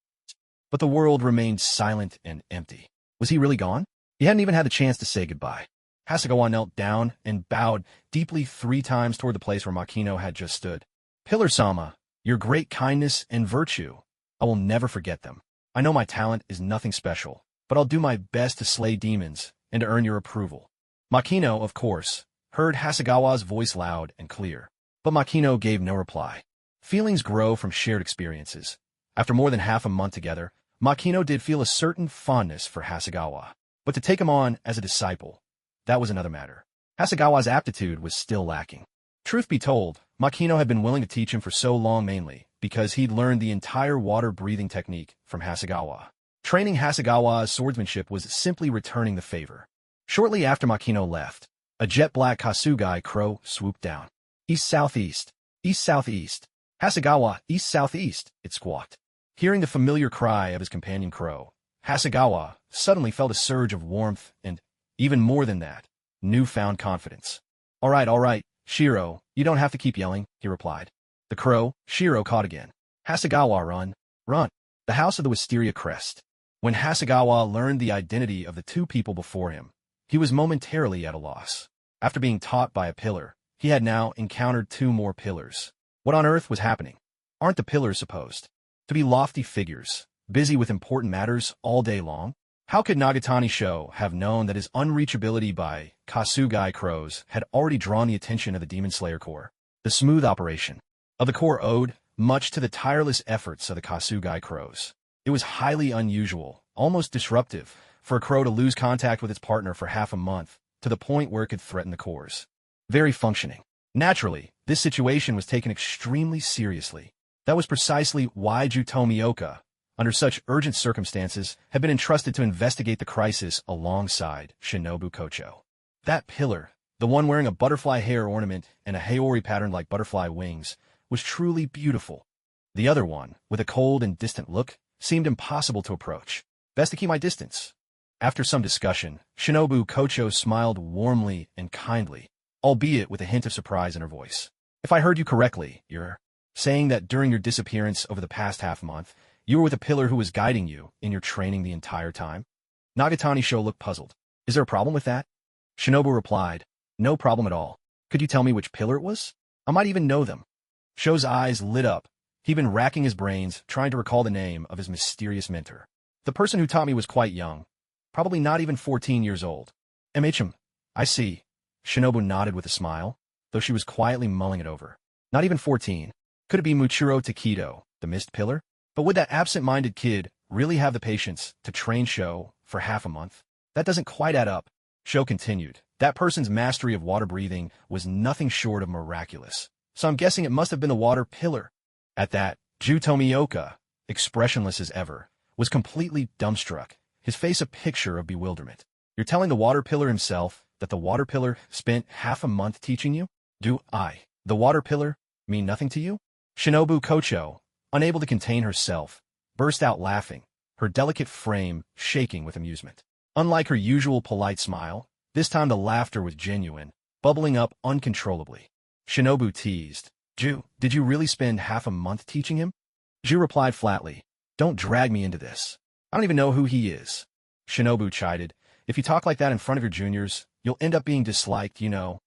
Speaker 1: But the world remained silent and empty. Was he really gone? He hadn't even had the chance to say goodbye. Hasegawa knelt down and bowed deeply 3 times toward the place where Makino had just stood. Pillar-sama, your great kindness and virtue. I will never forget them. I know my talent is nothing special, but I'll do my best to slay demons and to earn your approval. Makino, of course, heard Hasegawa's voice loud and clear, but Makino gave no reply. Feelings grow from shared experiences. After more than half a month together, Makino did feel a certain fondness for Hasegawa, but to take him on as a disciple, that was another matter. Hasegawa's aptitude was still lacking. Truth be told, Makino had been willing to teach him for so long mainly because he'd learned the entire water-breathing technique from Hasegawa. Training Hasegawa's swordsmanship was simply returning the favor. Shortly after Makino left, a jet-black Kasugai crow swooped down. East-southeast, east-southeast. Hasegawa, east-southeast, it squawked. Hearing the familiar cry of his companion crow, Hasegawa suddenly felt a surge of warmth and, even more than that, newfound confidence. All right, Shiro, you don't have to keep yelling, he replied. The crow, Shiro, caught again. Hasegawa, run. The house of the Wisteria Crest. When Hasegawa learned the identity of the 2 people before him, he was momentarily at a loss. After being taught by a pillar, he had now encountered 2 more pillars. What on earth was happening? Aren't the pillars supposed to be lofty figures, busy with important matters all day long? How could Nagatani Sho have known that his unreachability by Kasugai crows had already drawn the attention of the Demon Slayer Corps? The smooth operation of the Corps owed much to the tireless efforts of the Kasugai crows. It was highly unusual, almost disruptive, for a crow to lose contact with its partner for half a month, to the point where it could threaten the Corps' very functioning. Naturally, this situation was taken extremely seriously. That was precisely why Tomioka, under such urgent circumstances, had been entrusted to investigate the crisis alongside Shinobu Kocho. That pillar, the one wearing a butterfly hair ornament and a haori pattern like butterfly wings, was truly beautiful. The other one, with a cold and distant look, seemed impossible to approach. Best to keep my distance. After some discussion, Shinobu Kocho smiled warmly and kindly, albeit with a hint of surprise in her voice. If I heard you correctly, you're saying that during your disappearance over the past half-month, you were with a pillar who was guiding you in your training the entire time? Nagatani Sho looked puzzled. Is there a problem with that? Shinobu replied, no problem at all. Could you tell me which pillar it was? I might even know them. Sho's eyes lit up. He'd been racking his brains, trying to recall the name of his mysterious mentor. The person who taught me was quite young, probably not even 14 years old. MHM, I see. Shinobu nodded with a smile, though she was quietly mulling it over. Not even 14. Could it be Muchiro Takedo, the mist pillar? But would that absent-minded kid really have the patience to train Sho for half a month? That doesn't quite add up. Sho continued. That person's mastery of water breathing was nothing short of miraculous. So I'm guessing it must have been the water pillar. At that, Tomioka, expressionless as ever, was completely dumbstruck, his face a picture of bewilderment. You're telling the water pillar himself that the water pillar spent half a month teaching you? Do I, the water pillar, mean nothing to you? Shinobu Kocho, unable to contain herself, burst out laughing, her delicate frame shaking with amusement. Unlike her usual polite smile, this time the laughter was genuine, bubbling up uncontrollably. Shinobu teased, Ju, did you really spend half a month teaching him? Ju replied flatly, Don't drag me into this. I don't even know who he is. Shinobu chided. If you talk like that in front of your juniors, you'll end up being disliked, you know.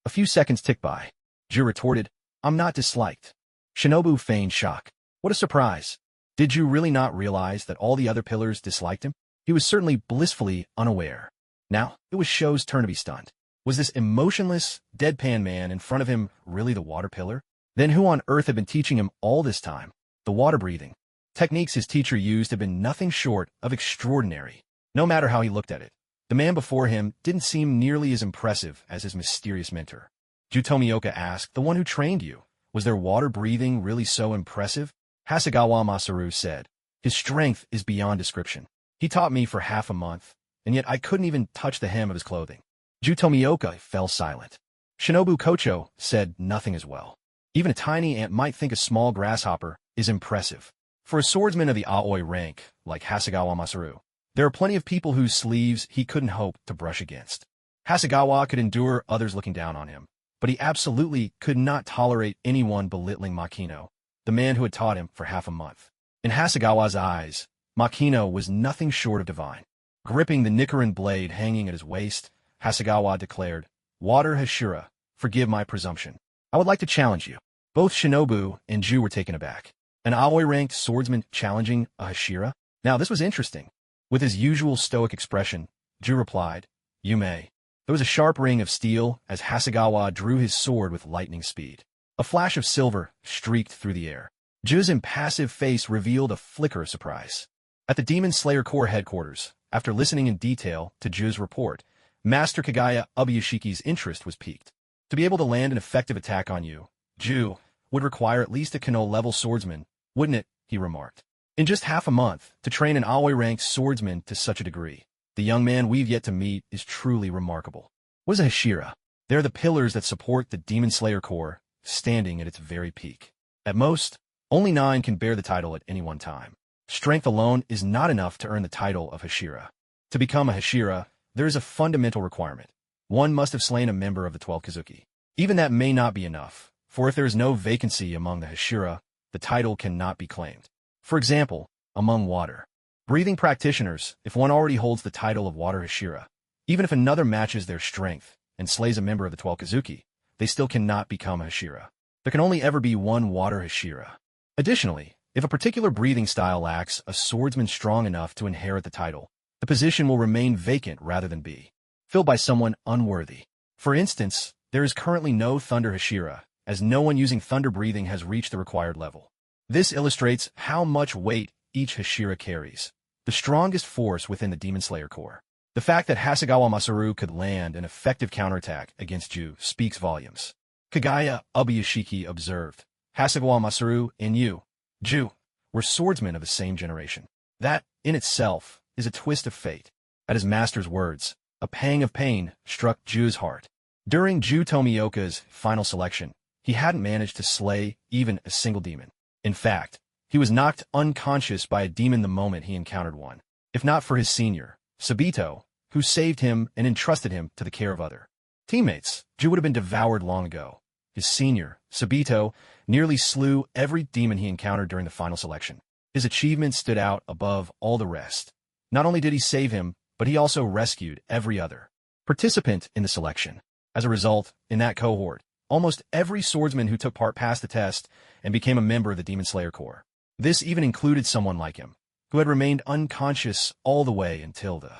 Speaker 1: A few seconds ticked by. Ju retorted, I'm not disliked. Shinobu feigned shock. What a surprise. Did you really not realize that all the other pillars disliked him? He was certainly blissfully unaware. Now, it was Sho's turn to be stunned. Was this emotionless, deadpan man in front of him really the water pillar? Then who on earth had been teaching him all this time? The water breathing. Techniques his teacher used had been nothing short of extraordinary. No matter how he looked at it, the man before him didn't seem nearly as impressive as his mysterious mentor. Ju Tomioka asked, the one who trained you, was their water breathing really so impressive? Hasegawa Masaru said, his strength is beyond description. He taught me for half a month, and yet I couldn't even touch the hem of his clothing. Ju Tomioka fell silent. Shinobu Kocho said nothing as well. Even a tiny ant might think a small grasshopper is impressive. For a swordsman of the Aoi rank, like Hasegawa Masaru, there are plenty of people whose sleeves he couldn't hope to brush against. Hasegawa could endure others looking down on him, but he absolutely could not tolerate anyone belittling Makino, the man who had taught him for half a month. In Hasegawa's eyes, Makino was nothing short of divine. Gripping the Nichiren blade hanging at his waist, Hasegawa declared, Water Hashira, forgive my presumption. I would like to challenge you. Both Shinobu and Ju were taken aback. An Aoi-ranked swordsman challenging a Hashira? Now this was interesting. With his usual stoic expression, Ju replied, You may. There was a sharp ring of steel as Hasegawa drew his sword with lightning speed. A flash of silver streaked through the air. Ju's impassive face revealed a flicker of surprise. At the Demon Slayer Corps headquarters, after listening in detail to Ju's report, Master Kagaya Ubuyashiki's interest was piqued. To be able to land an effective attack on you, Ju, would require at least a Kano-level swordsman, wouldn't it? He remarked. In just half a month, to train an Aoi-ranked swordsman to such a degree, the young man we've yet to meet is truly remarkable. What is a Hashira? They're the pillars that support the Demon Slayer Corps, standing at its very peak. At most, only 9 can bear the title at any one time. Strength alone is not enough to earn the title of Hashira. To become a Hashira, there is a fundamental requirement. One must have slain a member of the 12 Kizuki. Even that may not be enough, for if there is no vacancy among the Hashira, the title cannot be claimed. For example, among water breathing practitioners, if one already holds the title of Water Hashira, even if another matches their strength and slays a member of the 12 Kizuki, they still cannot become a Hashira. There can only ever be one Water Hashira. Additionally, if a particular breathing style lacks a swordsman strong enough to inherit the title, the position will remain vacant rather than be filled by someone unworthy. For instance, there is currently no Thunder Hashira, as no one using thunder breathing has reached the required level. This illustrates how much weight each Hashira carries, the strongest force within the Demon Slayer Corps. The fact that Hasegawa Masaru could land an effective counterattack against Ju speaks volumes. Kagaya Ubuyashiki observed, Hasegawa Masaru and you, Ju, were swordsmen of the same generation. That, in itself, is a twist of fate. At his master's words, a pang of pain struck Ju's heart. During Ju Tomioka's final selection, he hadn't managed to slay even a single demon. In fact, he was knocked unconscious by a demon the moment he encountered one. If not for his senior, Sabito, who saved him and entrusted him to the care of other teammates, Ju would have been devoured long ago. His senior, Sabito, nearly slew every demon he encountered during the final selection. His achievement stood out above all the rest. Not only did he save him, but he also rescued every other participant in the selection. As a result, in that cohort, almost every swordsman who took part passed the test and became a member of the Demon Slayer Corps. This even included someone like him, who had remained unconscious all the way until the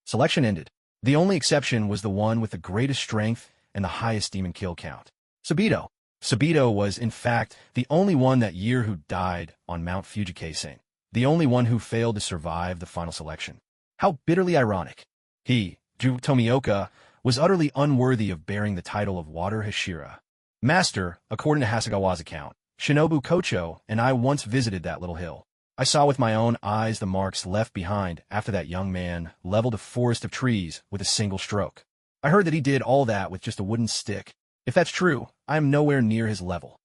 Speaker 1: selection ended. The only exception was the one with the greatest strength and the highest demon kill count. Sabito. Sabito was, in fact, the only one that year who died on Mount Fujikaisen, the only one who failed to survive the final selection. How bitterly ironic. He, Ju Tomioka, was utterly unworthy of bearing the title of Water Hashira. Master, according to Hasegawa's account, Shinobu Kocho and I once visited that little hill. I saw with my own eyes the marks left behind after that young man leveled a forest of trees with a single stroke. I heard that he did all that with just a wooden stick. If that's true, I am nowhere near his level.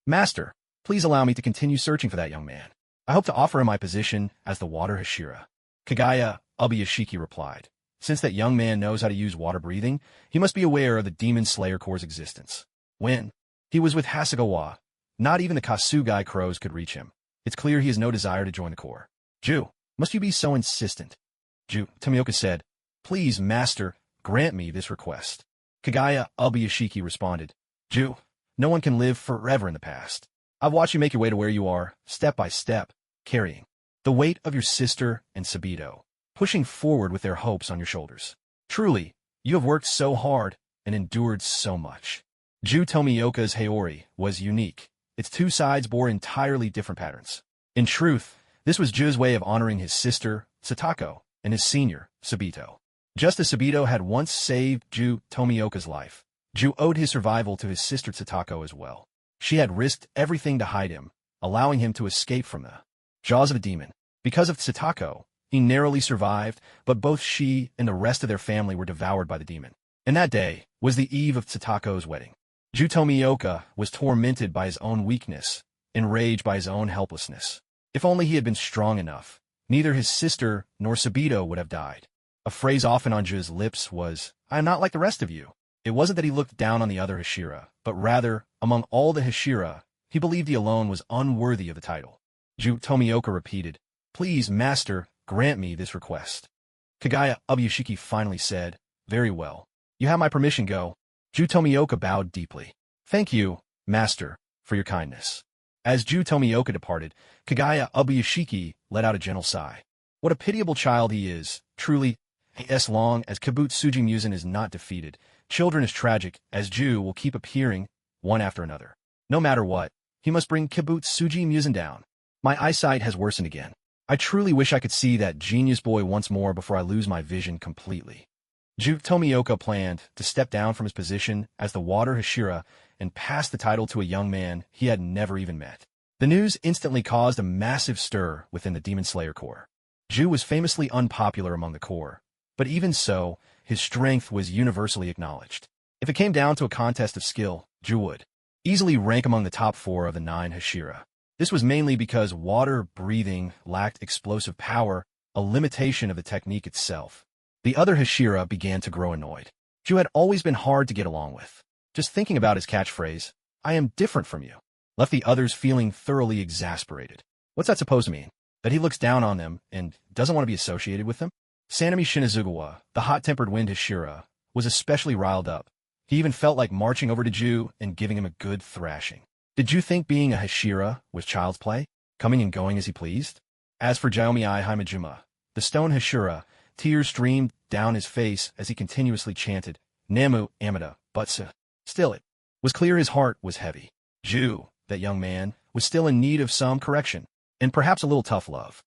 Speaker 1: Master, please allow me to continue searching for that young man. I hope to offer him my position as the Water Hashira. Kagaya Ubuyashiki replied. Since that young man knows how to use water breathing, he must be aware of the Demon Slayer Corps' existence. When he was with Hasegawa, not even the Kasugai crows could reach him. It's clear he has no desire to join the Corps. Ju, must you be so insistent? Ju, Tomioka said, please, master, grant me this request. Kagaya Ubuyashiki responded, Ju, no one can live forever in the past. I've watched you make your way to where you are, step by step, carrying the weight of your sister and Sabito, pushing forward with their hopes on your shoulders. Truly, you have worked so hard and endured so much. Ju Tomioka's Haori was unique. Its two sides bore entirely different patterns. In truth, this was Ju's way of honoring his sister, Satako, and his senior, Sabito. Just as Sabito had once saved Ju Tomioka's life, Ju owed his survival to his sister Satako as well. She had risked everything to hide him, allowing him to escape from the jaws of a demon. Because of Satako, he narrowly survived, but both she and the rest of their family were devoured by the demon. And that day was the eve of Satako's wedding. Ju Tomioka was tormented by his own weakness, enraged by his own helplessness. If only he had been strong enough, neither his sister nor Sabito would have died. A phrase often on Ju's lips was, I am not like the rest of you. It wasn't that he looked down on the other Hashira, but rather, among all the Hashira, he believed he alone was unworthy of the title. Ju Tomioka repeated, please, master, grant me this request. Kagaya Ubuyashiki finally said, very well. You have my permission, go. Ju Tomioka bowed deeply. Thank you, master, for your kindness. As Ju Tomioka departed, Kagaya Ubuyashiki let out a gentle sigh. What a pitiable child he is, truly. As long as Kibutsuji Musen is not defeated, children is tragic, as Ju will keep appearing, one after another. No matter what, he must bring Kibutsuji Musen down. My eyesight has worsened again. I truly wish I could see that genius boy once more before I lose my vision completely. Ju Tomioka planned to step down from his position as the Water Hashira and pass the title to a young man he had never even met. The news instantly caused a massive stir within the Demon Slayer Corps. Ju was famously unpopular among the Corps, but even so, his strength was universally acknowledged. If it came down to a contest of skill, Ju would easily rank among the top 4 of the 9 Hashira. This was mainly because water breathing lacked explosive power, a limitation of the technique itself. The other Hashira began to grow annoyed. Ju had always been hard to get along with. Just thinking about his catchphrase, I am different from you, left the others feeling thoroughly exasperated. What's that supposed to mean? That he looks down on them and doesn't want to be associated with them? Sanemi Shinazugawa, the hot-tempered wind Hashira, was especially riled up. He even felt like marching over to Ju and giving him a good thrashing. Did you think being a Hashira was child's play, coming and going as he pleased? As for Jaomiai Himejima, the stone Hashira, tears streamed down his face as he continuously chanted, Namu Amida, Butsa. Still it was clear his heart was heavy. Ju, that young man, was still in need of some correction, and perhaps a little tough love.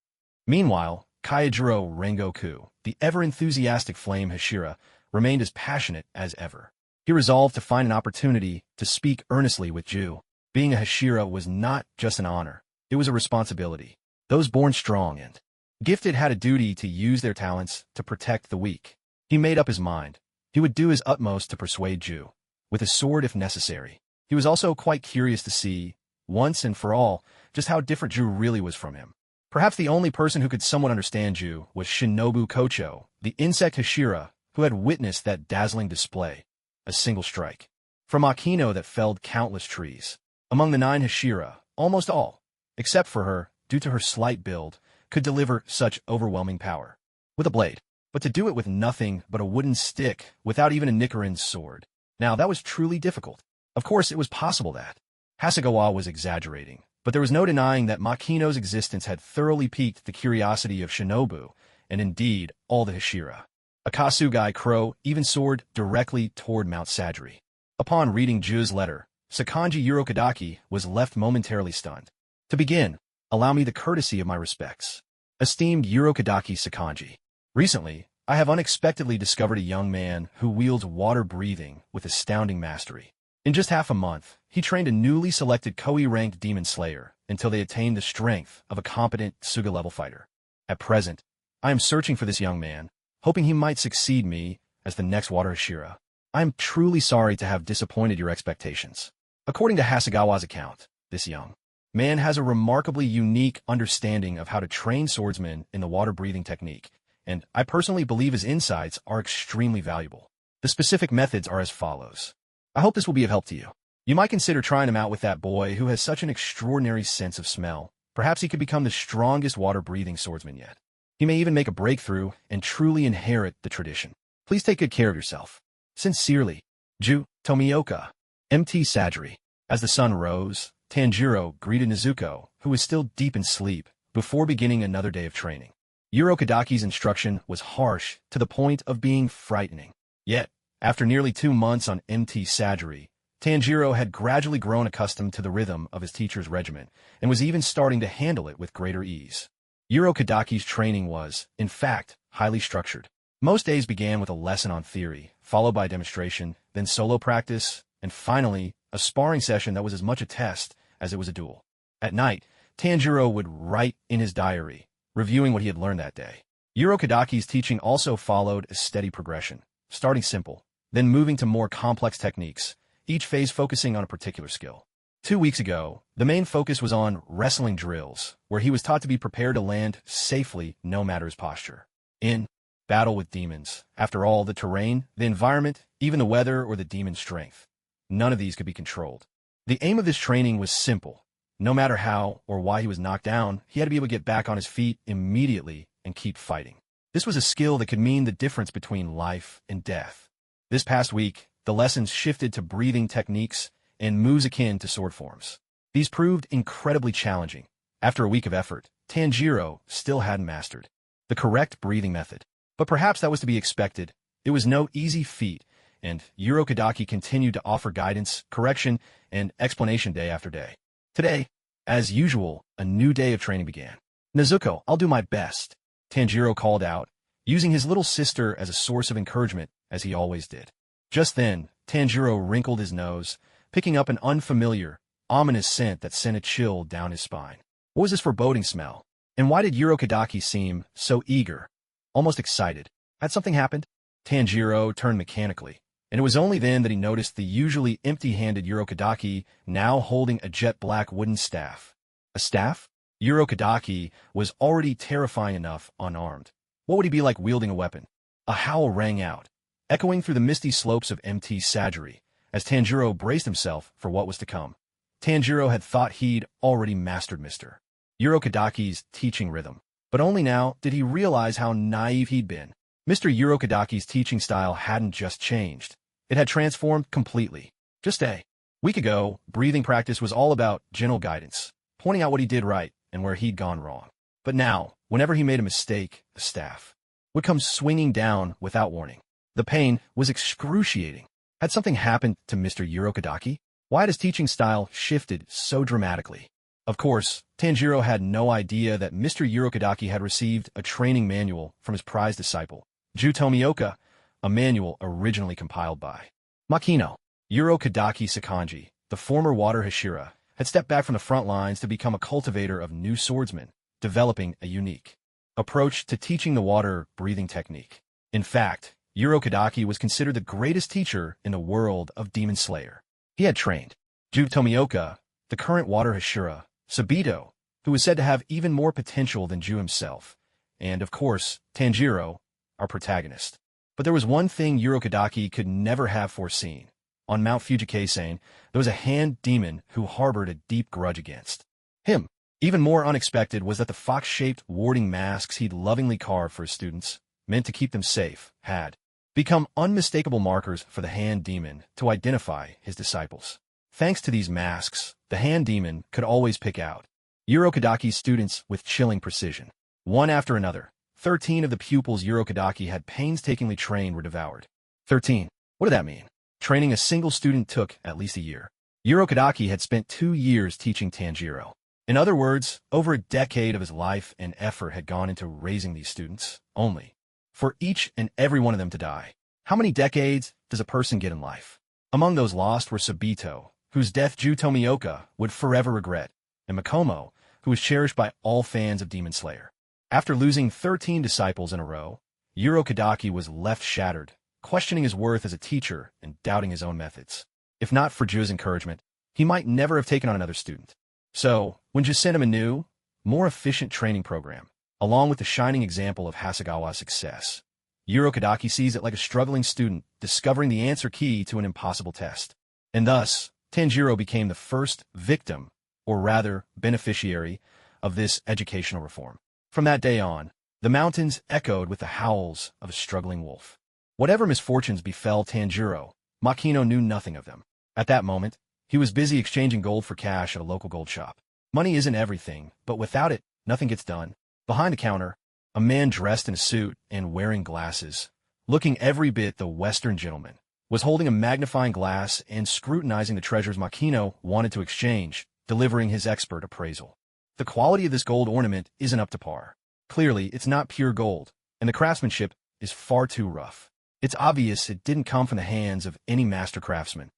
Speaker 1: Meanwhile, Kayajiro Rengoku, the ever-enthusiastic flame Hashira, remained as passionate as ever. He resolved to find an opportunity to speak earnestly with Ju. Being a Hashira was not just an honor, it was a responsibility. Those born strong and gifted had a duty to use their talents to protect the weak. He made up his mind. He would do his utmost to persuade Ju, with a sword if necessary. He was also quite curious to see, once and for all, just how different Ju really was from him. Perhaps the only person who could somewhat understand Ju was Shinobu Kocho, the insect Hashira, who had witnessed that dazzling display. A single strike from Akino that felled countless trees. Among the 9 Hashira, almost all, except for her, due to her slight build, could deliver such overwhelming power. With a blade. But to do it with nothing but a wooden stick, without even a Nichiren's sword. Now that was truly difficult. Of course, it was possible that Hasegawa was exaggerating, but there was no denying that Makino's existence had thoroughly piqued the curiosity of Shinobu, and indeed, all the Hashira. Akatsugai Crow even soared directly toward Mount Sajiri. Upon reading Ju's letter, Sakanji Urokadaki was left momentarily stunned. To begin, allow me the courtesy of my respects. Esteemed Urokadaki Sakanji. Recently, I have unexpectedly discovered a young man who wields water breathing with astounding mastery. In just half a month, he trained a newly selected Koi-ranked demon slayer until they attained the strength of a competent Suga-level fighter. At present, I am searching for this young man, hoping he might succeed me as the next Water Hashira. I am truly sorry to have disappointed your expectations. According to Hasegawa's account, this young man has a remarkably unique understanding of how to train swordsmen in the water-breathing technique, and I personally believe his insights are extremely valuable. The specific methods are as follows. I hope this will be of help to you. You might consider trying him out with that boy who has such an extraordinary sense of smell, Perhaps he could become the strongest water-breathing swordsman yet. He may even make a breakthrough and truly inherit the tradition. Please take good care of yourself. Sincerely, Ju Tomioka, MT Sajiri. As the sun rose, Tanjiro greeted Nezuko, who was still deep in sleep, before beginning another day of training. Urokadaki's instruction was harsh to the point of being frightening. Yet, after nearly 2 months on MT Sajiri, Tanjiro had gradually grown accustomed to the rhythm of his teacher's regimen and was even starting to handle it with greater ease. Urokadaki's training was, in fact, highly structured. Most days began with a lesson on theory, followed by a demonstration, then solo practice, and finally, a sparring session that was as much a test as it was a duel. At night, Tanjiro would write in his diary, reviewing what he had learned that day. Urokadaki's teaching also followed a steady progression, starting simple, then moving to more complex techniques, each phase focusing on a particular skill. 2 weeks ago, the main focus was on wrestling drills, where he was taught to be prepared to land safely no matter his posture. In battle with demons, after all, the terrain, the environment, even the weather or the demon's strength, none of these could be controlled. The aim of this training was simple. No matter how or why he was knocked down, he had to be able to get back on his feet immediately and keep fighting. This was a skill that could mean the difference between life and death. This past week, the lessons shifted to breathing techniques and moves akin to sword forms. These proved incredibly challenging. After a week of effort, Tanjiro still hadn't mastered the correct breathing method. But perhaps that was to be expected. It was no easy feat, and Urokadaki continued to offer guidance, correction, and explanation day after day. Today, as usual, a new day of training began. Nezuko, I'll do my best, Tanjiro called out, using his little sister as a source of encouragement, as he always did. Just then, Tanjiro wrinkled his nose, picking up an unfamiliar, ominous scent that sent a chill down his spine. What was this foreboding smell? And why did Urokadaki seem so eager, almost excited? Had something happened? Tanjiro turned mechanically, and it was only then that he noticed the usually empty-handed Urokadaki now holding a jet-black wooden staff. A staff? Urokadaki was already terrifying enough unarmed. What would he be like wielding a weapon? A howl rang out, echoing through the misty slopes of MT Sajiri, as Tanjiro braced himself for what was to come. Tanjiro had thought he'd already mastered Mr. Urokadaki's teaching rhythm, but only now did he realize how naive he'd been. Mr. Urokadaki's teaching style hadn't just changed. It had transformed completely. Just a week ago, breathing practice was all about gentle guidance, pointing out what he did right and where he'd gone wrong. But now, whenever he made a mistake, the staff would come swinging down without warning. The pain was excruciating. Had something happened to Mr. Urokadaki? Why had his teaching style shifted so dramatically? Of course, Tanjiro had no idea that Mr. Urokadaki had received a training manual from his prized disciple, Ju Tomioka, a manual originally compiled by Makino. Urokadaki Sakanji, the former water Hashira, had stepped back from the front lines to become a cultivator of new swordsmen, developing a unique approach to teaching the water-breathing technique. In fact, Urokadaki was considered the greatest teacher in the world of Demon Slayer. He had trained Ju Tomioka, the current water Hashira, Sabito, who was said to have even more potential than Ju himself, and, of course, Tanjiro, our protagonist. But there was one thing Urokadaki could never have foreseen. On Mount Fujikaisen, there was a hand demon who harbored a deep grudge against him. Even more unexpected was that the fox-shaped warding masks he'd lovingly carved for his students, meant to keep them safe, had become unmistakable markers for the hand demon to identify his disciples. Thanks to these masks, the hand demon could always pick out Urokadaki's students with chilling precision. One after another, 13 of the pupils Urokadaki had painstakingly trained were devoured. 13. What did that mean? Training a single student took at least a year. Urokadaki had spent 2 years teaching Tanjiro. In other words, over a decade of his life and effort had gone into raising these students, only for each and every one of them to die. How many decades does a person get in life? Among those lost were Sabito, whose death Ju Tomioka would forever regret, and Makomo, who was cherished by all fans of Demon Slayer. After losing 13 disciples in a row, Urokadaki was left shattered, questioning his worth as a teacher and doubting his own methods. If not for Ju's encouragement, he might never have taken on another student. So, when Ju sent him a new, more efficient training program, along with the shining example of Hasegawa's success, Urokadaki sees it like a struggling student discovering the answer key to an impossible test. And thus, Tanjiro became the first victim, or rather beneficiary, of this educational reform. From that day on, the mountains echoed with the howls of a struggling wolf. Whatever misfortunes befell Tanjiro, Makino knew nothing of them. At that moment, he was busy exchanging gold for cash at a local gold shop. Money isn't everything, but without it, nothing gets done. Behind the counter, a man dressed in a suit and wearing glasses, looking every bit the Western gentleman, was holding a magnifying glass and scrutinizing the treasures Makino wanted to exchange, delivering his expert appraisal. The quality of this gold ornament isn't up to par. Clearly, it's not pure gold, and the craftsmanship is far too rough. It's obvious it didn't come from the hands of any master craftsman.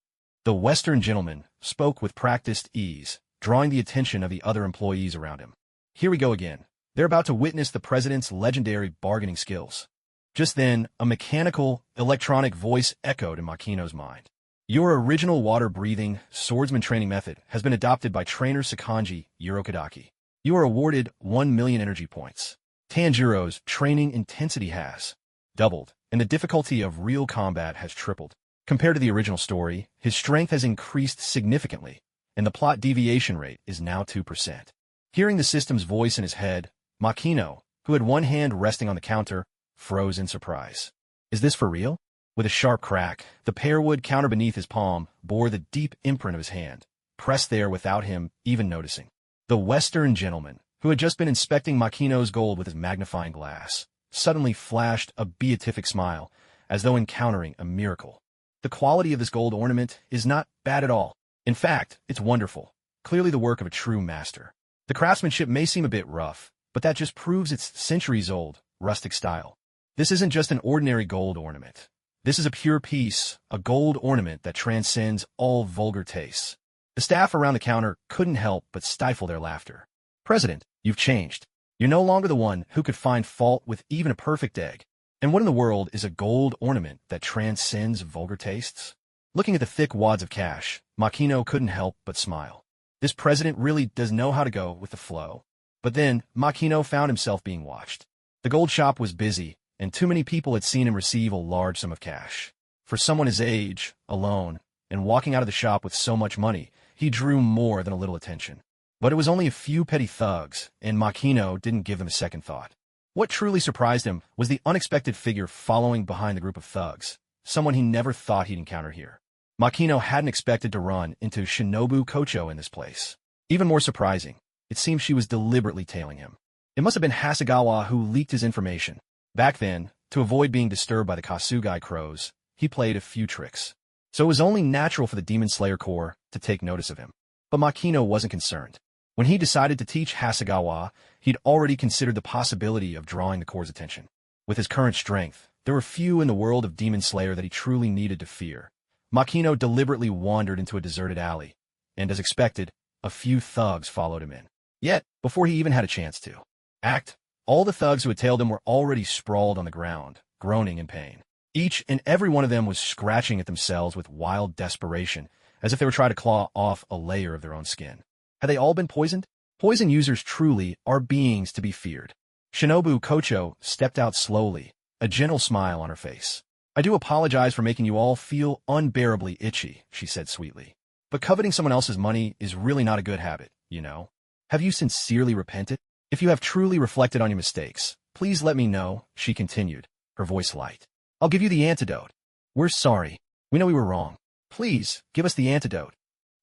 Speaker 1: The Western gentleman spoke with practiced ease, drawing the attention of the other employees around him. Here we go again. They're about to witness the president's legendary bargaining skills. Just then, a mechanical, electronic voice echoed in Makino's mind. Your original water-breathing, swordsman training method has been adopted by trainer Sakanji Urokadaki. You are awarded 1 million energy points. Tanjiro's training intensity has doubled, and the difficulty of real combat has tripled. Compared to the original story, his strength has increased significantly, and the plot deviation rate is now 2%. Hearing the system's voice in his head, Makino, who had one hand resting on the counter, froze in surprise. Is this for real? With a sharp crack, the pearwood counter beneath his palm bore the deep imprint of his hand, pressed there without him even noticing. The Western gentleman, who had just been inspecting Makino's gold with his magnifying glass, suddenly flashed a beatific smile, as though encountering a miracle. The quality of this gold ornament is not bad at all. In fact, it's wonderful, clearly the work of a true master. The craftsmanship may seem a bit rough, but that just proves its centuries-old, rustic style. This isn't just an ordinary gold ornament. This is a pure piece, a gold ornament that transcends all vulgar tastes. The staff around the counter couldn't help but stifle their laughter. President, you've changed. You're no longer the one who could find fault with even a perfect egg. And what in the world is a gold ornament that transcends vulgar tastes? Looking at the thick wads of cash, Makino couldn't help but smile. This president really does know how to go with the flow. But then, Makino found himself being watched. The gold shop was busy, and too many people had seen him receive a large sum of cash. For someone his age, alone, and walking out of the shop with so much money, he drew more than a little attention. But it was only a few petty thugs, and Makino didn't give them a second thought. What truly surprised him was the unexpected figure following behind the group of thugs, someone he never thought he'd encounter here. Makino hadn't expected to run into Shinobu Kocho in this place. Even more surprising, it seemed she was deliberately tailing him. It must have been Hasegawa who leaked his information. Back then, to avoid being disturbed by the Kasugai crows, he played a few tricks. So it was only natural for the Demon Slayer Corps to take notice of him. But Makino wasn't concerned. When he decided to teach Hasegawa, he'd already considered the possibility of drawing the Corps' attention. With his current strength, there were few in the world of Demon Slayer that he truly needed to fear. Makino deliberately wandered into a deserted alley, and as expected, a few thugs followed him in. Yet, before he even had a chance to act, all the thugs who had tailed him were already sprawled on the ground, groaning in pain. Each and every one of them was scratching at themselves with wild desperation, as if they were trying to claw off a layer of their own skin. Had they all been poisoned? Poison users truly are beings to be feared. Shinobu Kocho stepped out slowly, a gentle smile on her face. I do apologize for making you all feel unbearably itchy, she said sweetly. But coveting someone else's money is really not a good habit, you know. Have you sincerely repented? If you have truly reflected on your mistakes, please let me know, she continued, her voice light. I'll give you the antidote. We're sorry. We know we were wrong. Please, give us the antidote.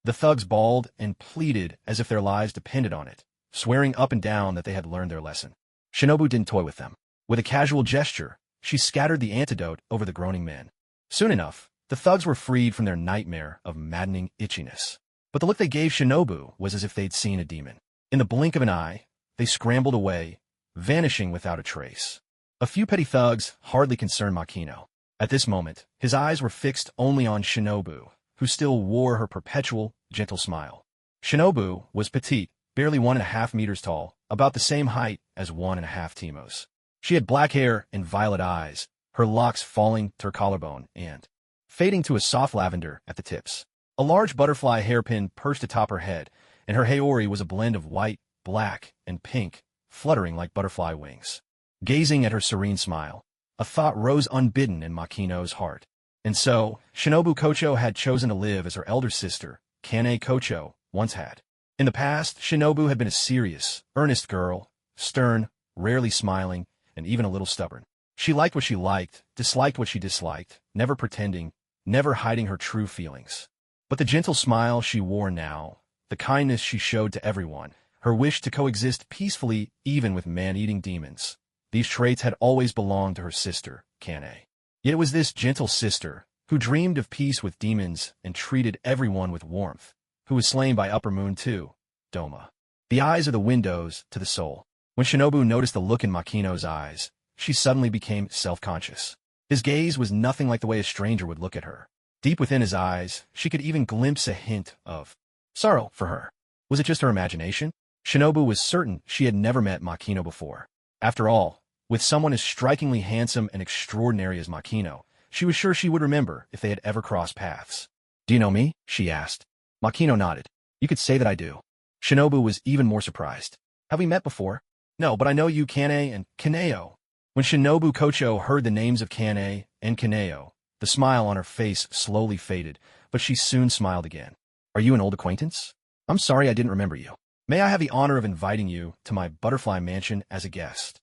Speaker 1: The thugs bawled and pleaded as if their lives depended on it, swearing up and down that they had learned their lesson. Shinobu didn't toy with them. With a casual gesture, she scattered the antidote over the groaning men. Soon enough, the thugs were freed from their nightmare of maddening itchiness. But the look they gave Shinobu was as if they'd seen a demon. In the blink of an eye, they scrambled away, vanishing without a trace. A few petty thugs hardly concerned Makino. At this moment, his eyes were fixed only on Shinobu, who still wore her perpetual, gentle smile. Shinobu was petite, barely 1.5 meters tall, about the same height as 1.5 Timos. She had black hair and violet eyes, her locks falling to her collarbone and fading to a soft lavender at the tips. A large butterfly hairpin perched atop her head, and her haori was a blend of white, black, and pink, fluttering like butterfly wings. Gazing at her serene smile, a thought rose unbidden in Makino's heart. And so, Shinobu Kocho had chosen to live as her elder sister, Kane Kocho, once had. In the past, Shinobu had been a serious, earnest girl, stern, rarely smiling, and even a little stubborn. She liked what she liked, disliked what she disliked, never pretending, never hiding her true feelings. But the gentle smile she wore now, the kindness she showed to everyone, her wish to coexist peacefully even with man-eating demons, these traits had always belonged to her sister, Kane. Yet it was this gentle sister, who dreamed of peace with demons and treated everyone with warmth, who was slain by Upper Moon too, Doma. The eyes are the windows to the soul. When Shinobu noticed the look in Makino's eyes, she suddenly became self-conscious. His gaze was nothing like the way a stranger would look at her. Deep within his eyes, she could even glimpse a hint of sorrow for her. Was it just her imagination? Shinobu was certain she had never met Makino before. After all, with someone as strikingly handsome and extraordinary as Makino, she was sure she would remember if they had ever crossed paths. "Do you know me?" she asked. Makino nodded. "You could say that I do." Shinobu was even more surprised. "Have we met before?" "No, but I know you Kane and Kaneo." When Shinobu Kocho heard the names of Kane and Kaneo, the smile on her face slowly faded, but she soon smiled again. "Are you an old acquaintance? I'm sorry I didn't remember you. May I have the honor of inviting you to my butterfly mansion as a guest?"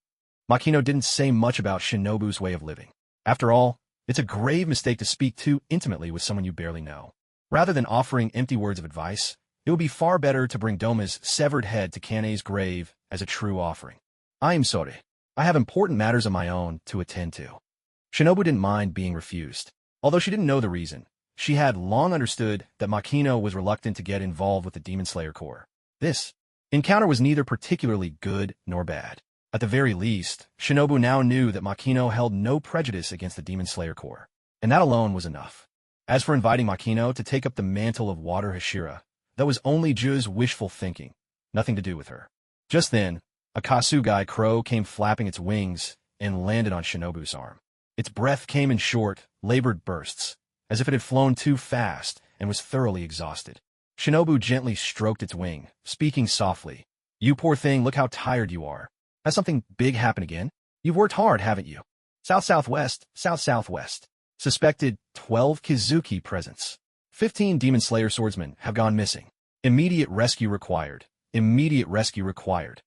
Speaker 1: Makino didn't say much about Shinobu's way of living. After all, it's a grave mistake to speak too intimately with someone you barely know. Rather than offering empty words of advice, it would be far better to bring Doma's severed head to Kane's grave as a true offering. "I am sorry. I have important matters of my own to attend to." Shinobu didn't mind being refused. Although she didn't know the reason, she had long understood that Makino was reluctant to get involved with the Demon Slayer Corps. This encounter was neither particularly good nor bad. At the very least, Shinobu now knew that Makino held no prejudice against the Demon Slayer Corps, and that alone was enough. As for inviting Makino to take up the mantle of Water Hashira, that was only Ju's wishful thinking, nothing to do with her. Just then, a Kasugai crow came flapping its wings and landed on Shinobu's arm. Its breath came in short, labored bursts, as if it had flown too fast and was thoroughly exhausted. Shinobu gently stroked its wing, speaking softly. "You poor thing, look how tired you are. Has something big happened again? You've worked hard, haven't you?" "South-southwest, south-southwest. Suspected 12 Kizuki presence. 15 Demon Slayer swordsmen have gone missing. Immediate rescue required. Immediate rescue required."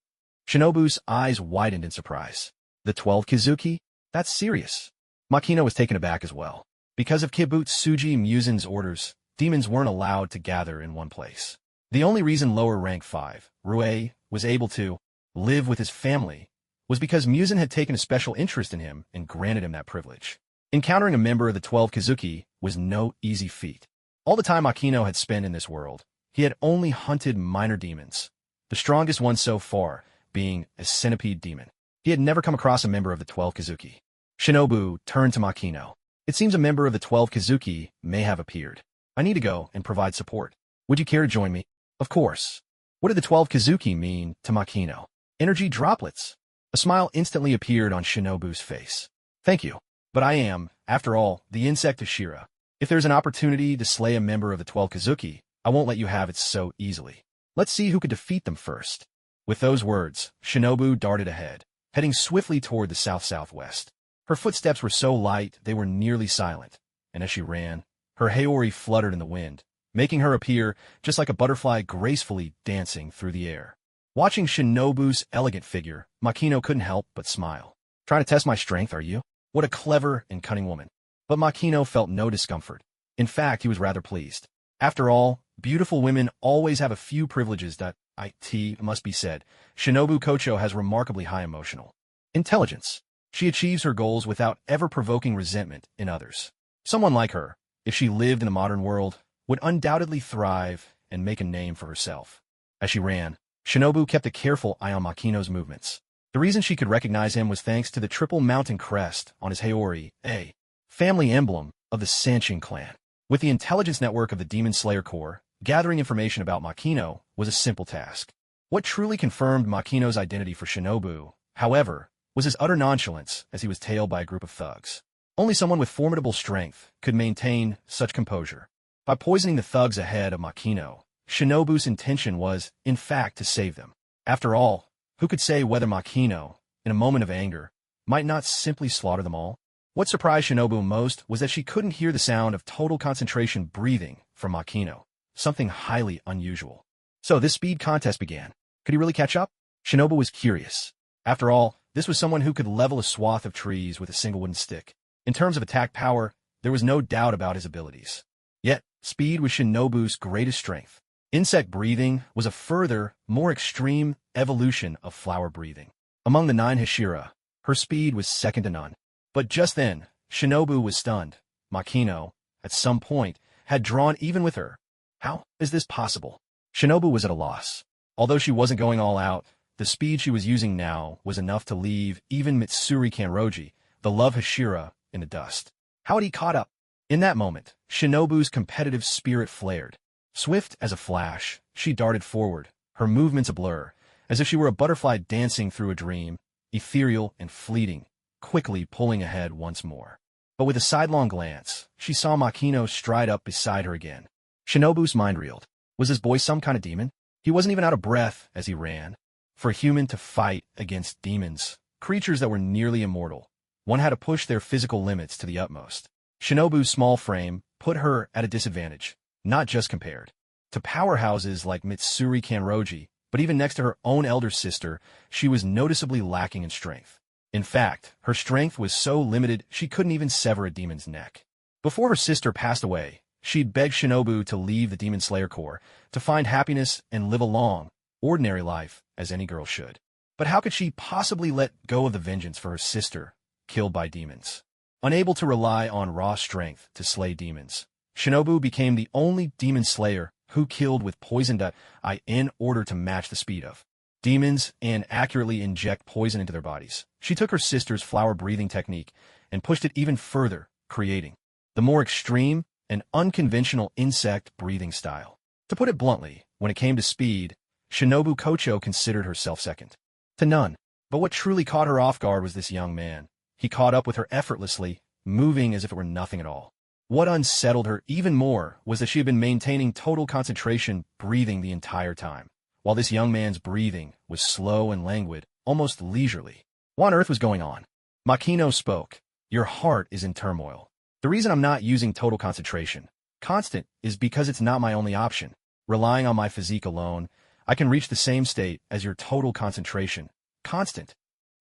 Speaker 1: Shinobu's eyes widened in surprise. "The 12 Kizuki? That's serious." Makino was taken aback as well. Because of Kibutsuji Musen's orders, demons weren't allowed to gather in one place. The only reason lower rank 5, Rue, was able to live with his family was because Musen had taken a special interest in him and granted him that privilege. Encountering a member of the 12 Kizuki was no easy feat. All the time Makino had spent in this world, he had only hunted minor demons, the strongest one so far being a centipede demon. He had never come across a member of the 12 Kizuki. Shinobu turned to Makino. "It seems a member of the 12 Kizuki may have appeared. I need to go and provide support. Would you care to join me?" "Of course." What did the 12 Kizuki mean to Makino? Energy droplets. A smile instantly appeared on Shinobu's face. "Thank you. But I am, after all, the insect Ashira. If there's an opportunity to slay a member of the 12 Kizuki, I won't let you have it so easily. Let's see who could defeat them first." With those words, Shinobu darted ahead, heading swiftly toward the south-southwest. Her footsteps were so light they were nearly silent, and as she ran, her haori fluttered in the wind, making her appear just like a butterfly gracefully dancing through the air. Watching Shinobu's elegant figure, Makino couldn't help but smile. "Trying to test my strength, are you? What a clever and cunning woman." But Makino felt no discomfort. In fact, he was rather pleased. After all, beautiful women always have a few privileges that, it must be said, Shinobu Kocho has remarkably high emotional intelligence. She achieves her goals without ever provoking resentment in others. Someone like her, if she lived in the modern world, would undoubtedly thrive and make a name for herself. As she ran, Shinobu kept a careful eye on Makino's movements. The reason she could recognize him was thanks to the triple mountain crest on his haori, a family emblem of the Sanshin clan. With the intelligence network of the Demon Slayer Corps, gathering information about Makino was a simple task. What truly confirmed Makino's identity for Shinobu, however, was his utter nonchalance as he was tailed by a group of thugs. Only someone with formidable strength could maintain such composure. By poisoning the thugs ahead of Makino, Shinobu's intention was, in fact, to save them. After all, who could say whether Makino, in a moment of anger, might not simply slaughter them all? What surprised Shinobu most was that she couldn't hear the sound of total concentration breathing from Makino, something highly unusual. So this speed contest began. Could he really catch up? Shinobu was curious. After all, this was someone who could level a swath of trees with a single wooden stick. In terms of attack power, there was no doubt about his abilities. Yet, speed was Shinobu's greatest strength. Insect breathing was a further, more extreme evolution of flower breathing. Among the 9 Hashira, her speed was second to none. But just then, Shinobu was stunned. Makino, at some point, had drawn even with her. How is this possible? Shinobu was at a loss. Although she wasn't going all out, the speed she was using now was enough to leave even Mitsuri Kanroji, the love Hashira, in the dust. How had he caught up? In that moment, Shinobu's competitive spirit flared. Swift as a flash, she darted forward, her movements a blur, as if she were a butterfly dancing through a dream, ethereal and fleeting, quickly pulling ahead once more. But with a sidelong glance, she saw Makino stride up beside her again. Shinobu's mind reeled. Was this boy some kind of demon? He wasn't even out of breath as he ran. For a human to fight against demons, creatures that were nearly immortal, one had to push their physical limits to the utmost. Shinobu's small frame put her at a disadvantage, not just compared to powerhouses like Mitsuri Kanroji, but even next to her own elder sister, she was noticeably lacking in strength. In fact, her strength was so limited she couldn't even sever a demon's neck. Before her sister passed away, she'd begged Shinobu to leave the Demon Slayer Corps, to find happiness and live a long, ordinary life, as any girl should. But how could she possibly let go of the vengeance for her sister, killed by demons? Unable to rely on raw strength to slay demons, Shinobu became the only demon slayer who killed with poisoned eye in order to match the speed of demons and accurately inject poison into their bodies. She took her sister's flower breathing technique and pushed it even further, creating the more extreme and unconventional insect breathing style. To put it bluntly, when it came to speed, Shinobu Kocho considered herself second to none. But what truly caught her off guard was this young man. He caught up with her effortlessly, moving as if it were nothing at all. What unsettled her even more was that she had been maintaining total concentration, breathing the entire time, while this young man's breathing was slow and languid, almost leisurely. What on earth was going on? Makino spoke. Your heart is in turmoil. The reason I'm not using total concentration, constant, is because it's not my only option. Relying on my physique alone, I can reach the same state as your total concentration, constant.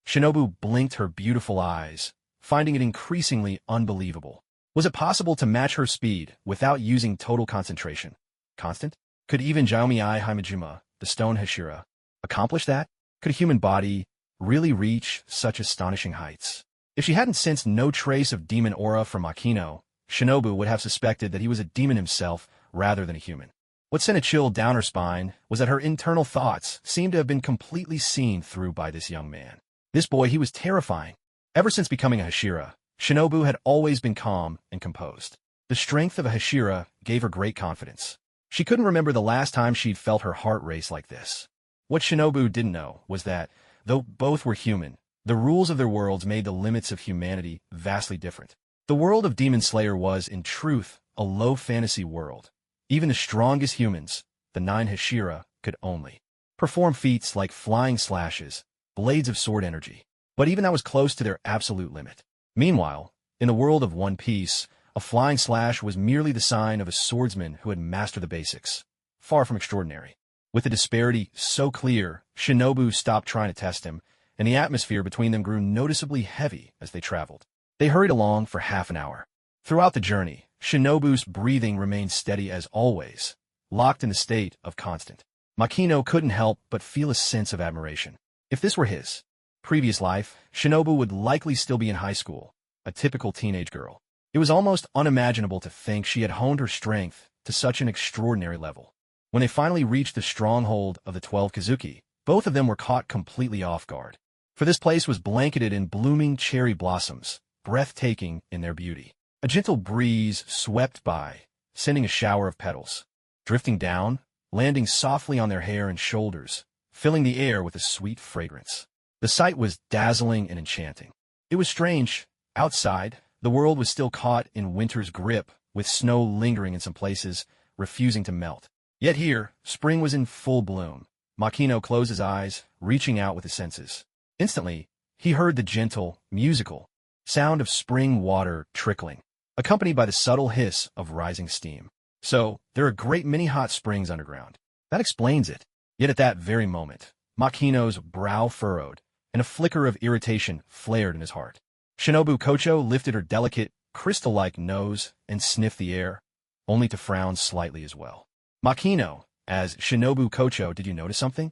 Speaker 1: Shinobu blinked her beautiful eyes, finding it increasingly unbelievable. Was it possible to match her speed without using total concentration, constant? Could even Jaomi Himejima, the stone Hashira, accomplish that? Could a human body really reach such astonishing heights? If she hadn't sensed no trace of demon aura from Makino, Shinobu would have suspected that he was a demon himself rather than a human. What sent a chill down her spine was that her internal thoughts seemed to have been completely seen through by this young man. This boy, he was terrifying. Ever since becoming a Hashira, Shinobu had always been calm and composed. The strength of a Hashira gave her great confidence. She couldn't remember the last time she'd felt her heart race like this. What Shinobu didn't know was that, though both were human, the rules of their worlds made the limits of humanity vastly different. The world of Demon Slayer was, in truth, a low fantasy world. Even the strongest humans, the 9 Hashira, could only perform feats like flying slashes, blades of sword energy. But even that was close to their absolute limit. Meanwhile, in the world of One Piece, a flying slash was merely the sign of a swordsman who had mastered the basics. Far from extraordinary. With the disparity so clear, Shinobu stopped trying to test him, and the atmosphere between them grew noticeably heavy as they traveled. They hurried along for half an hour. Throughout the journey, Shinobu's breathing remained steady as always, locked in a state of constant. Makino couldn't help but feel a sense of admiration. If this were his previous life, Shinobu would likely still be in high school, a typical teenage girl. It was almost unimaginable to think she had honed her strength to such an extraordinary level. When they finally reached the stronghold of the 12 Kazuki, both of them were caught completely off guard. For this place was blanketed in blooming cherry blossoms, breathtaking in their beauty. A gentle breeze swept by, sending a shower of petals, drifting down, landing softly on their hair and shoulders, filling the air with a sweet fragrance. The sight was dazzling and enchanting. It was strange. Outside, the world was still caught in winter's grip, with snow lingering in some places, refusing to melt. Yet here, spring was in full bloom. Makino closed his eyes, reaching out with his senses. Instantly, he heard the gentle, musical sound of spring water trickling, accompanied by the subtle hiss of rising steam. So, there are a great many hot springs underground. That explains it. Yet at that very moment, Makino's brow furrowed, and a flicker of irritation flared in his heart. Shinobu Kocho lifted her delicate, crystal-like nose and sniffed the air, only to frown slightly as well. Makino, as Shinobu Kocho, did you notice something?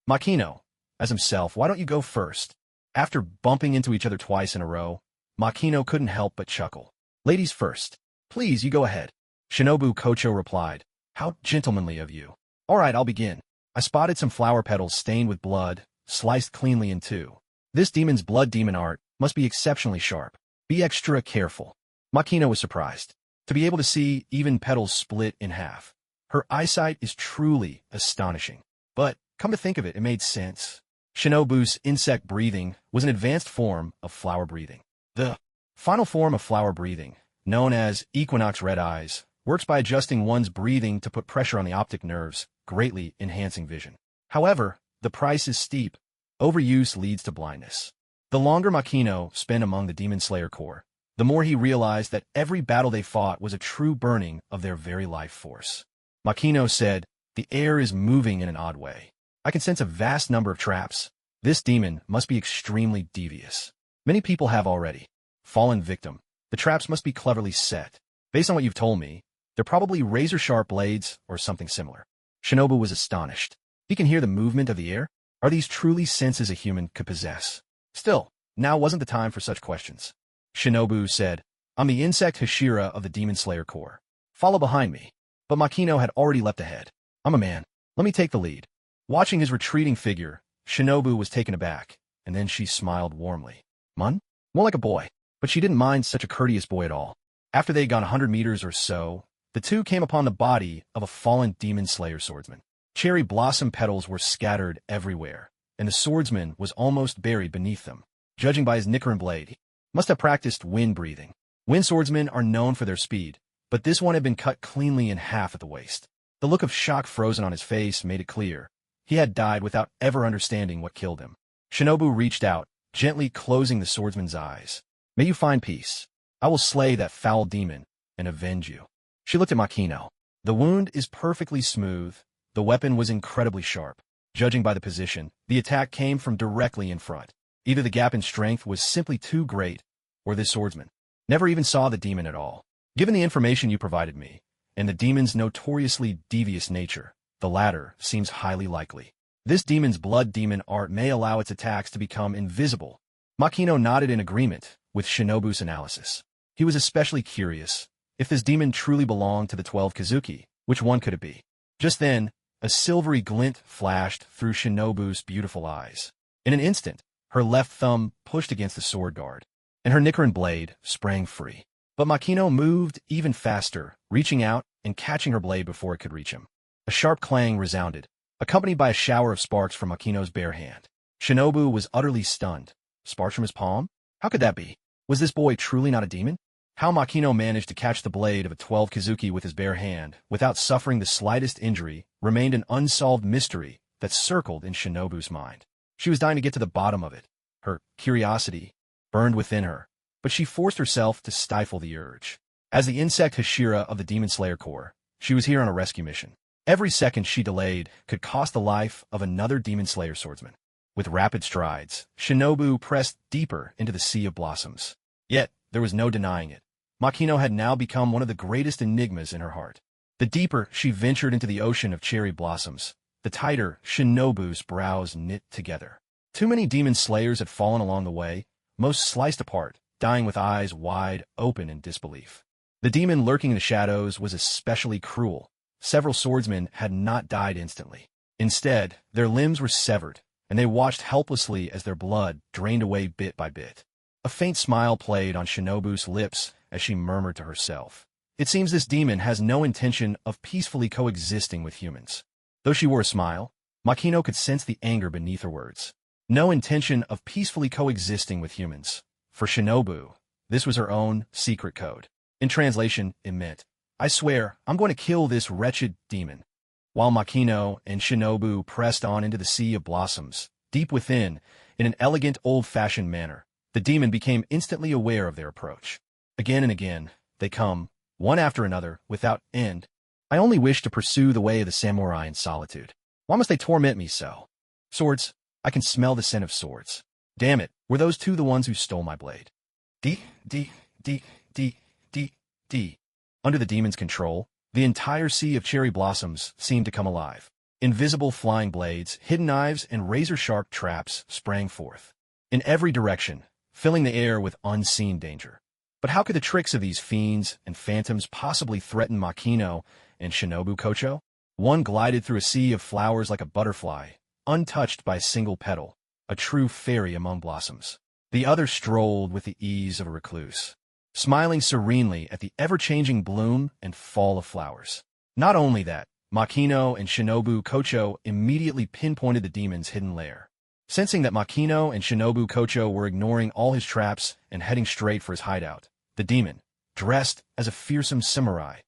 Speaker 1: Makino, as himself, why don't you go first? After bumping into each other twice in a row, Makino couldn't help but chuckle. Ladies first. Please, you go ahead. Shinobu Kocho replied. How gentlemanly of you. All right, I'll begin. I spotted some flower petals stained with blood, sliced cleanly in two. This demon's blood demon art must be exceptionally sharp. Be extra careful. Makino was surprised to be able to see even petals split in half. Her eyesight is truly astonishing. But, come to think of it, it made sense. Shinobu's insect breathing was an advanced form of flower breathing. The final form of flower breathing, known as equinox red eyes, works by adjusting one's breathing to put pressure on the optic nerves, greatly enhancing vision. However, the price is steep. Overuse leads to blindness. The longer Makino spent among the Demon Slayer Corps, the more he realized that every battle they fought was a true burning of their very life force. Makino said, the air is moving in an odd way. I can sense a vast number of traps. This demon must be extremely devious. Many people have already fallen victim. The traps must be cleverly set. Based on what you've told me, they're probably razor-sharp blades or something similar. Shinobu was astonished. He can hear the movement of the air? Are these truly senses a human could possess? Still, now wasn't the time for such questions. Shinobu said, I'm the insect Hashira of the Demon Slayer Corps. Follow behind me. But Makino had already leapt ahead. I'm a man. Let me take the lead. Watching his retreating figure, Shinobu was taken aback, and then she smiled warmly. Mun? More like a boy. But she didn't mind such a courteous boy at all. After they had gone 100 meters or so, the two came upon the body of a fallen Demon Slayer swordsman. Cherry blossom petals were scattered everywhere, and the swordsman was almost buried beneath them. Judging by his Nicaran blade, he must have practiced wind breathing. Wind swordsmen are known for their speed, but this one had been cut cleanly in half at the waist. The look of shock frozen on his face made it clear. He had died without ever understanding what killed him. Shinobu reached out, gently closing the swordsman's eyes. May you find peace. I will slay that foul demon and avenge you. She looked at Makino. The wound is perfectly smooth. The weapon was incredibly sharp. Judging by the position, the attack came from directly in front. Either the gap in strength was simply too great, or this swordsman never even saw the demon at all. Given the information you provided me, and the demon's notoriously devious nature, the latter seems highly likely. This demon's blood demon art may allow its attacks to become invisible. Makino nodded in agreement with Shinobu's analysis. He was especially curious. If this demon truly belonged to the 12 Kazuki, which one could it be? Just then, a silvery glint flashed through Shinobu's beautiful eyes. In an instant, her left thumb pushed against the sword guard, and her Nicaran blade sprang free. But Makino moved even faster, reaching out and catching her blade before it could reach him. A sharp clang resounded, accompanied by a shower of sparks from Makino's bare hand. Shinobu was utterly stunned. Sparks from his palm? How could that be? Was this boy truly not a demon? How Makino managed to catch the blade of a 12 Kazuki with his bare hand without suffering the slightest injury remained an unsolved mystery that circled in Shinobu's mind. She was dying to get to the bottom of it. Her curiosity burned within her, but she forced herself to stifle the urge. As the insect Hashira of the Demon Slayer Corps, she was here on a rescue mission. Every second she delayed could cost the life of another Demon Slayer swordsman. With rapid strides, Shinobu pressed deeper into the sea of blossoms. Yet, there was no denying it. Makino had now become one of the greatest enigmas in her heart. The deeper she ventured into the ocean of cherry blossoms, the tighter Shinobu's brows knit together. Too many demon slayers had fallen along the way, most sliced apart, dying with eyes wide open in disbelief. The demon lurking in the shadows was especially cruel. Several swordsmen had not died instantly. Instead, their limbs were severed, and they watched helplessly as their blood drained away bit by bit. A faint smile played on Shinobu's lips as she murmured to herself. It seems this demon has no intention of peacefully coexisting with humans. Though she wore a smile, Makino could sense the anger beneath her words. No intention of peacefully coexisting with humans. For Shinobu, this was her own secret code. In translation, it meant, I swear, I'm going to kill this wretched demon. While Makino and Shinobu pressed on into the sea of blossoms, deep within, in an elegant old-fashioned manner, the demon became instantly aware of their approach. Again and again, they come, one after another, without end. I only wish to pursue the way of the samurai in solitude. Why must they torment me so? Swords. I can smell the scent of swords. Damn it, were those two the ones who stole my blade? D, D, D, D, D, D. Under the demon's control, the entire sea of cherry blossoms seemed to come alive. Invisible flying blades, hidden knives, and razor-sharp traps sprang forth. In every direction, filling the air with unseen danger. But how could the tricks of these fiends and phantoms possibly threaten Makino and Shinobu Kocho? One glided through a sea of flowers like a butterfly, untouched by a single petal, a true fairy among blossoms. The other strolled with the ease of a recluse, smiling serenely at the ever-changing bloom and fall of flowers. Not only that, Makino and Shinobu Kocho immediately pinpointed the demon's hidden lair. Sensing that Makino and Shinobu Kocho were ignoring all his traps and heading straight for his hideout, the demon, dressed as a fearsome samurai,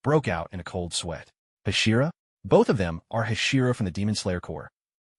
Speaker 1: broke out in a cold sweat. Hashira? Both of them are Hashira from the Demon Slayer Corps.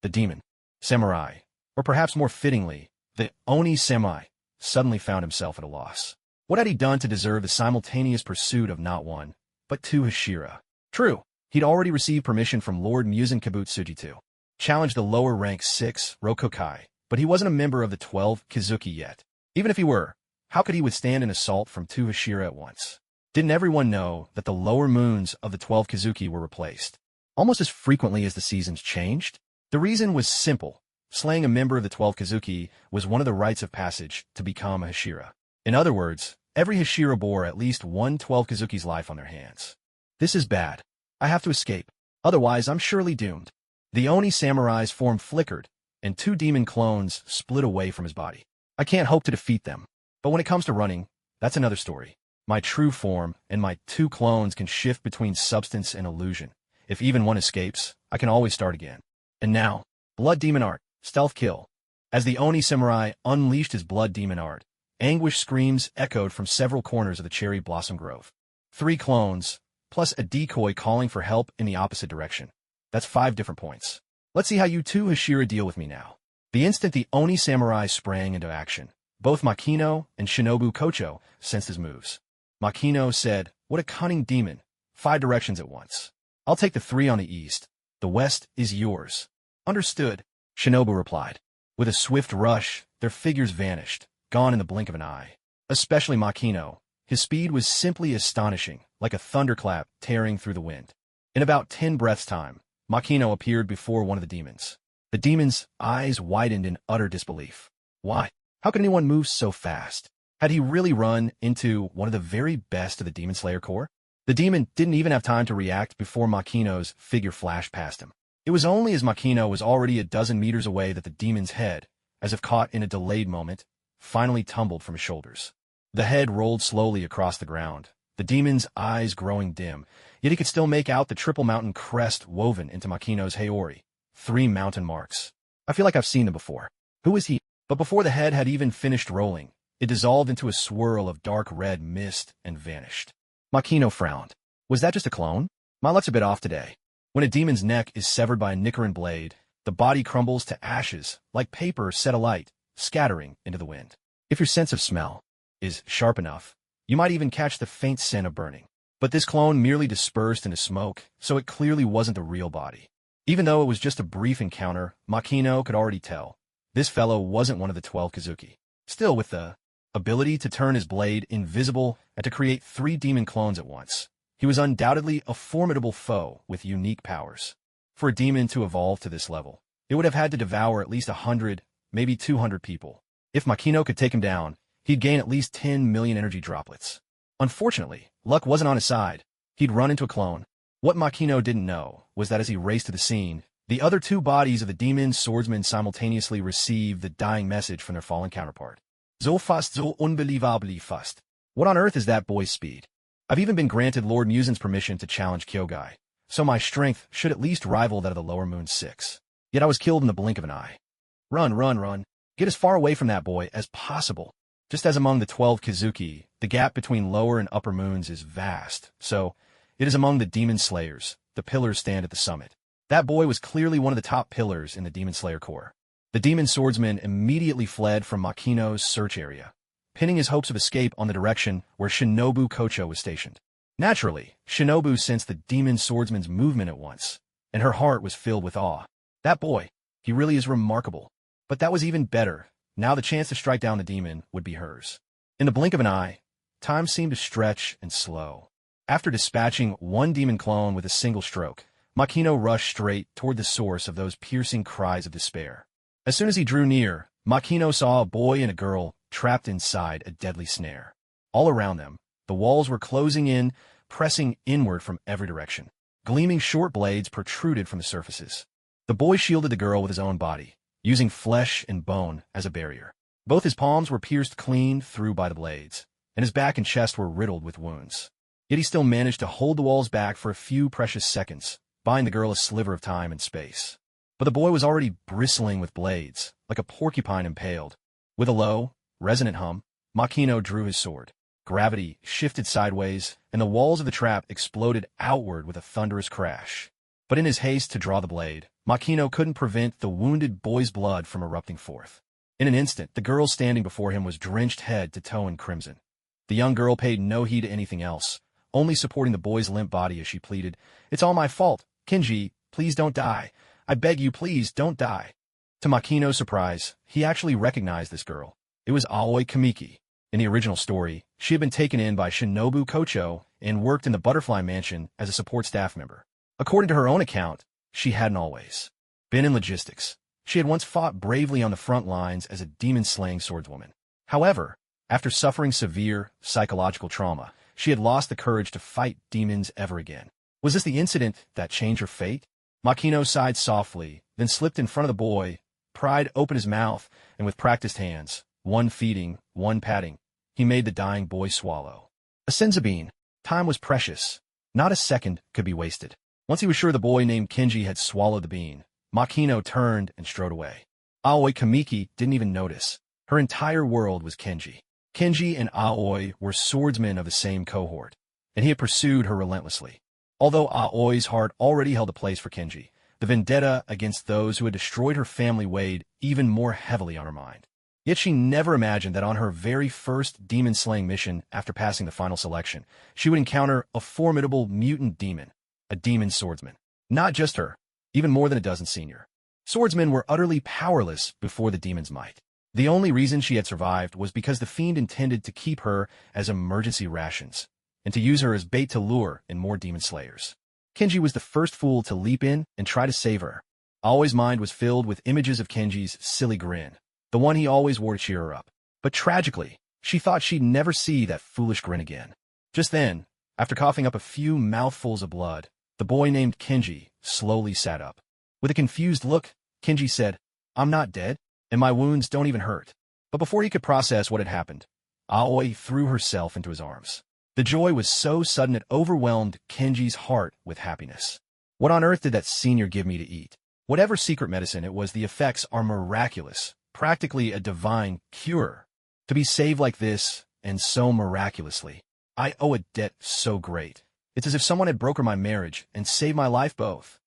Speaker 1: The demon, samurai, or perhaps more fittingly, the Oni Samurai, suddenly found himself at a loss. What had he done to deserve the simultaneous pursuit of not one, but two Hashira? True, he'd already received permission from Lord Muzan Kabutsuji to challenge the lower rank 6 Rokokai, but he wasn't a member of the 12 Kizuki yet. Even if he were, how could he withstand an assault from two Hashira at once? Didn't everyone know that the lower moons of the 12 Kizuki were replaced almost as frequently as the seasons changed? The reason was simple. Slaying a member of the 12 Kizuki was one of the rites of passage to become a Hashira. In other words, every Hashira bore at least one 12 Kizuki's life on their hands. This is bad. I have to escape. Otherwise, I'm surely doomed. The Oni samurai's form flickered, and two demon clones split away from his body. I can't hope to defeat them. But when it comes to running, that's another story. My true form and my two clones can shift between substance and illusion. If even one escapes, I can always start again. And now, Blood Demon Art, Stealth Kill. As the Oni samurai unleashed his Blood Demon Art, anguish screams echoed from several corners of the cherry blossom grove. 3 clones, plus a decoy calling for help in the opposite direction. That's 5 different points. Let's see how you two Hashira deal with me now. The instant the Oni samurai sprang into action, both Makino and Shinobu Kocho sensed his moves. Makino said, "What a cunning demon. 5 directions at once. I'll take the 3 on the east. The west is yours." "Understood," Shinobu replied. With a swift rush, their figures vanished, gone in the blink of an eye. Especially Makino. His speed was simply astonishing, like a thunderclap tearing through the wind. In about 10 breaths' time, Makino appeared before one of the demons. The demon's eyes widened in utter disbelief. Why? How could anyone move so fast? Had he really run into one of the very best of the Demon Slayer Corps? The demon didn't even have time to react before Makino's figure flashed past him. It was only as Makino was already a dozen meters away that the demon's head, as if caught in a delayed moment, finally tumbled from his shoulders. The head rolled slowly across the ground, the demon's eyes growing dim, yet he could still make out the triple mountain crest woven into Makino's Haori. 3 mountain marks. I feel like I've seen them before. Who is he? But before the head had even finished rolling, it dissolved into a swirl of dark red mist and vanished. Makino frowned. Was that just a clone? My luck's a bit off today. When a demon's neck is severed by a Nicaran blade, the body crumbles to ashes, like paper set alight, scattering into the wind. If your sense of smell is sharp enough, you might even catch the faint scent of burning. But this clone merely dispersed into smoke, so it clearly wasn't the real body. Even though it was just a brief encounter, Makino could already tell. This fellow wasn't one of the 12 Kizuki. Still, with the ability to turn his blade invisible and to create 3 demon clones at once, he was undoubtedly a formidable foe with unique powers. For a demon to evolve to this level, it would have had to devour at least 100, maybe 200 people. If Makino could take him down, he'd gain at least 10 million energy droplets. Unfortunately, luck wasn't on his side. He'd run into a clone. What Makino didn't know was that as he raced to the scene, the other 2 bodies of the demon swordsmen simultaneously received the dying message from their fallen counterpart. So fast, so unbelievably fast. What on earth is that boy's speed? I've even been granted Lord Muzan's permission to challenge Kyogai, so my strength should at least rival that of the lower moon 6. Yet I was killed in the blink of an eye. Run, run, run. Get as far away from that boy as possible. Just as among the 12 Kizuki, the gap between lower and upper moons is vast, so it is among the demon slayers. The pillars stand at the summit. That boy was clearly one of the top pillars in the Demon Slayer Corps. The demon swordsman immediately fled from Makino's search area, pinning his hopes of escape on the direction where Shinobu Kocho was stationed. Naturally, Shinobu sensed the demon swordsman's movement at once, and her heart was filled with awe. That boy, he really is remarkable. But that was even better. Now the chance to strike down the demon would be hers. In the blink of an eye, time seemed to stretch and slow. After dispatching one demon clone with a single stroke, Makino rushed straight toward the source of those piercing cries of despair. As soon as he drew near, Makino saw a boy and a girl trapped inside a deadly snare. All around them, the walls were closing in, pressing inward from every direction. Gleaming short blades protruded from the surfaces. The boy shielded the girl with his own body, using flesh and bone as a barrier. Both his palms were pierced clean through by the blades, and his back and chest were riddled with wounds. Yet he still managed to hold the walls back for a few precious seconds, buying the girl a sliver of time and space. But the boy was already bristling with blades, like a porcupine impaled. With a low, resonant hum, Makino drew his sword. Gravity shifted sideways, and the walls of the trap exploded outward with a thunderous crash. But in his haste to draw the blade, Makino couldn't prevent the wounded boy's blood from erupting forth. In an instant, the girl standing before him was drenched head to toe in crimson. The young girl paid no heed to anything else, only supporting the boy's limp body as she pleaded, "It's all my fault. Kenji, please don't die. I beg you, please don't die." To Makino's surprise, he actually recognized this girl. It was Aoi Kamiki. In the original story, she had been taken in by Shinobu Kocho and worked in the Butterfly Mansion as a support staff member. According to her own account, she hadn't always been in logistics. She had once fought bravely on the front lines as a demon-slaying swordswoman. However, after suffering severe psychological trauma, she had lost the courage to fight demons ever again. Was this the incident that changed her fate? Makino sighed softly, then slipped in front of the boy, pried open his mouth, and with practiced hands, one feeding, one patting, he made the dying boy swallow. A senzabean. Time was precious. Not a second could be wasted. Once he was sure the boy named Kenji had swallowed the bean, Makino turned and strode away. Aoi Kamiki didn't even notice. Her entire world was Kenji. Kenji and Aoi were swordsmen of the same cohort, and he had pursued her relentlessly. Although Aoi's heart already held a place for Kenji, the vendetta against those who had destroyed her family weighed even more heavily on her mind. Yet she never imagined that on her very first demon-slaying mission after passing the final selection, she would encounter a formidable mutant demon, a demon swordsman. Not just her, even more than a dozen senior swordsmen were utterly powerless before the demon's might. The only reason she had survived was because the fiend intended to keep her as emergency rations, and to use her as bait to lure in more demon slayers. Kenji was the first fool to leap in and try to save her. Aoi's mind was filled with images of Kenji's silly grin, the one he always wore to cheer her up. But tragically, she thought she'd never see that foolish grin again. Just then, after coughing up a few mouthfuls of blood, the boy named Kenji slowly sat up. With a confused look, Kenji said, "I'm not dead, and my wounds don't even hurt." But before he could process what had happened, Aoi threw herself into his arms. The joy was so sudden it overwhelmed Kenji's heart with happiness. What on earth did that senior give me to eat? Whatever secret medicine it was, the effects are miraculous, practically a divine cure. To be saved like this, and so miraculously, I owe a debt so great. It's as if someone had brokered my marriage and saved my life both.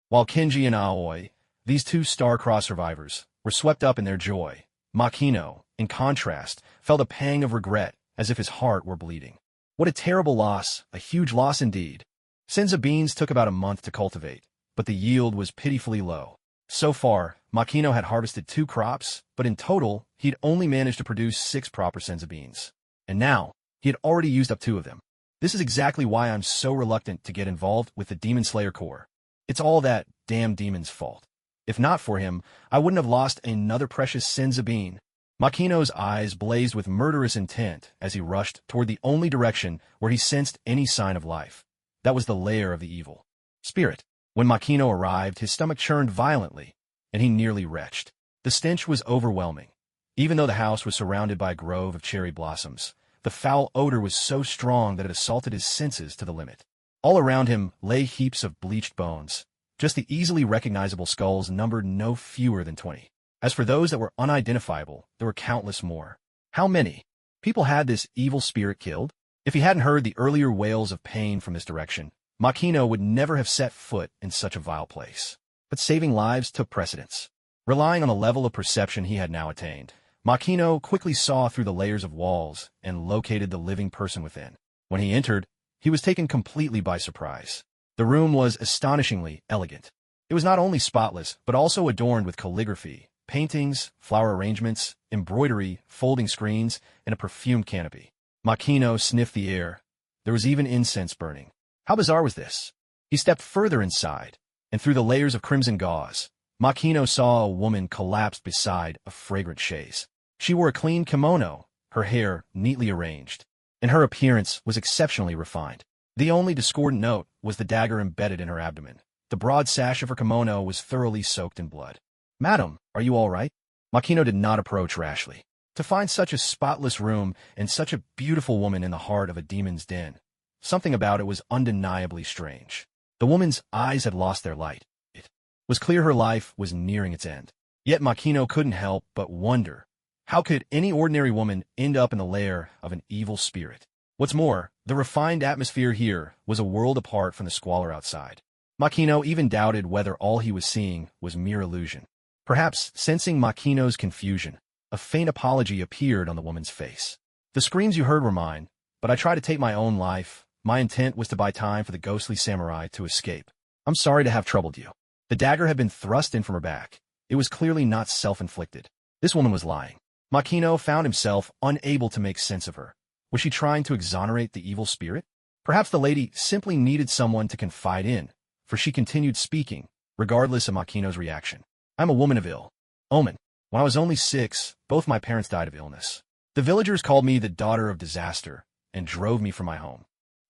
Speaker 1: While Kenji and Aoi, these two star-crossed survivors, were swept up in their joy, Makino, in contrast, felt a pang of regret as if his heart were bleeding. What a terrible loss, a huge loss indeed. Senza beans took about a month to cultivate, but the yield was pitifully low. So far, Makino had harvested 2 crops, but in total, he'd only managed to produce 6 proper senza beans. And now, he had already used up 2 of them. This is exactly why I'm so reluctant to get involved with the Demon Slayer Corps. It's all that damn demon's fault. If not for him, I wouldn't have lost another precious senza bean. Makino's eyes blazed with murderous intent as he rushed toward the only direction where he sensed any sign of life. That was the lair of the evil spirit. When Makino arrived, his stomach churned violently, and he nearly retched. The stench was overwhelming. Even though the house was surrounded by a grove of cherry blossoms, the foul odor was so strong that it assaulted his senses to the limit. All around him lay heaps of bleached bones. Just the easily recognizable skulls numbered no fewer than 20. As for those that were unidentifiable, there were countless more. How many people had this evil spirit killed? If he hadn't heard the earlier wails of pain from this direction, Makino would never have set foot in such a vile place. But saving lives took precedence. Relying on the level of perception he had now attained, Makino quickly saw through the layers of walls and located the living person within. When he entered, He was taken completely by surprise. The room was astonishingly elegant. It was not only spotless, but also adorned with calligraphy, paintings, flower arrangements, embroidery, folding screens, and a perfumed canopy. Makino sniffed the air. There was even incense burning. How bizarre was this? He stepped further inside, and through the layers of crimson gauze, Makino saw a woman collapsed beside a fragrant chaise. She wore a clean kimono, her hair neatly arranged, and her appearance was exceptionally refined. The only discordant note was the dagger embedded in her abdomen. The broad sash of her kimono was thoroughly soaked in blood. "Madam, are you all right?" Makino did not approach rashly. To find such a spotless room and such a beautiful woman in the heart of a demon's den, something about it was undeniably strange. The woman's eyes had lost their light. It was clear her life was nearing its end. Yet Makino couldn't help but wonder, how could any ordinary woman end up in the lair of an evil spirit? What's more, the refined atmosphere here was a world apart from the squalor outside. Makino even doubted whether all he was seeing was mere illusion. Perhaps, sensing Makino's confusion, a faint apology appeared on the woman's face. "The screams you heard were mine, but I tried to take my own life. My intent was to buy time for the ghostly samurai to escape. I'm sorry to have troubled you." The dagger had been thrust in from her back. It was clearly not self-inflicted. This woman was lying. Makino found himself unable to make sense of her. Was she trying to exonerate the evil spirit? Perhaps the lady simply needed someone to confide in, for she continued speaking, regardless of Makino's reaction. "I'm a woman of ill omen. When I was only 6, both my parents died of illness. The villagers called me the daughter of disaster and drove me from my home.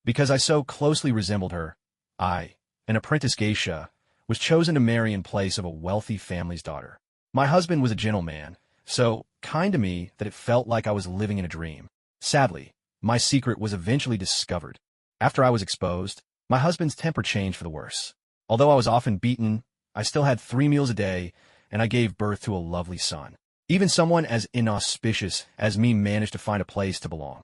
Speaker 1: Because I so closely resembled her, I, an apprentice geisha, was chosen to marry in place of a wealthy family's daughter. My husband was a gentleman, so kind to me that it felt like I was living in a dream. Sadly, my secret was eventually discovered. After I was exposed, my husband's temper changed for the worse. Although I was often beaten, I still had 3 meals a day, and I gave birth to a lovely son. Even someone as inauspicious as me managed to find a place to belong.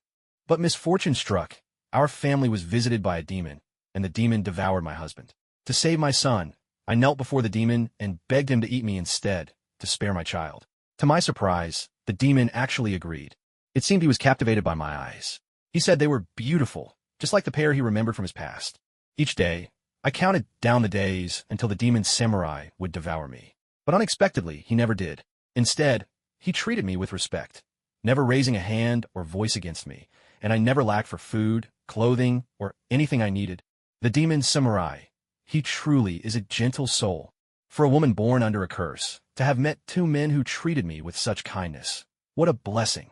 Speaker 1: But misfortune struck. Our family was visited by a demon, and the demon devoured my husband. To save my son, I knelt before the demon and begged him to eat me instead, to spare my child. To my surprise, the demon actually agreed. It seemed he was captivated by my eyes. He said they were beautiful, just like the pair he remembered from his past. Each day, I counted down the days until the demon samurai would devour me. But unexpectedly, he never did. Instead, he treated me with respect, never raising a hand or voice against me, and I never lacked for food, clothing, or anything I needed. The demon samurai, he truly is a gentle soul. For a woman born under a curse, to have met 2 men who treated me with such kindness, what a blessing."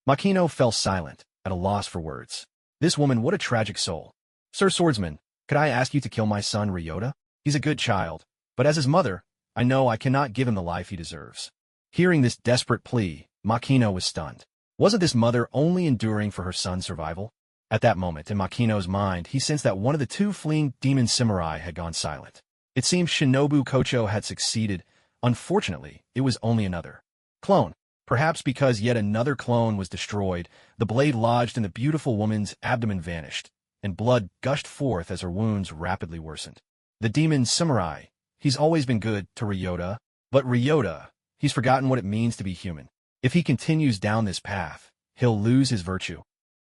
Speaker 1: Makino fell silent, at a loss for words. This woman, what a tragic soul. "Sir Swordsman, could I ask you to kill my son Ryota? He's a good child, but as his mother, I know I cannot give him the life he deserves." Hearing this desperate plea, Makino was stunned. Wasn't this mother only enduring for her son's survival? At that moment, in Makino's mind, he sensed that one of the 2 fleeing demon samurai had gone silent. It seemed Shinobu Kocho had succeeded. Unfortunately, it was only another clone. Perhaps because yet another clone was destroyed, the blade lodged in the beautiful woman's abdomen vanished, and blood gushed forth as her wounds rapidly worsened. The demon samurai, he's always been good to Ryota, but Ryota, he's forgotten what it means to be human. If he continues down this path, he'll lose his virtue.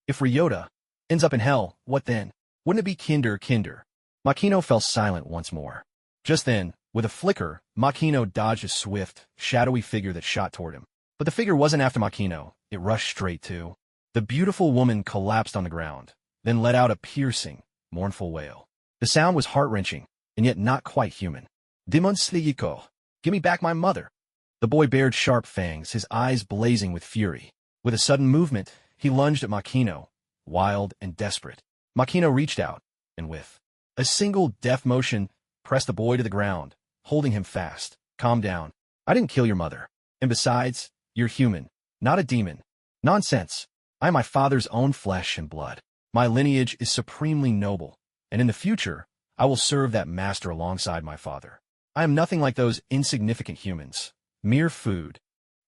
Speaker 1: If Ryota ends up in hell, what then? Wouldn't it be kinder? Makino fell silent once more. Just then, with a flicker, Makino dodged a swift, shadowy figure that shot toward him. But the figure wasn't after Makino. It rushed straight to. The beautiful woman collapsed on the ground, then let out a piercing, mournful wail. The sound was heart-wrenching, and yet not quite human. "Demon Sliiko, give me back my mother." The boy bared sharp fangs, his eyes blazing with fury. With a sudden movement, he lunged at Makino, wild and desperate. Makino reached out, and with a single deft motion, pressed the boy to the ground, holding him fast. "Calm down. I didn't kill your mother. And besides, you're human, not a demon." "Nonsense. I am my father's own flesh and blood. My lineage is supremely noble, and in the future, I will serve that master alongside my father. I am nothing like those insignificant humans. Mere food."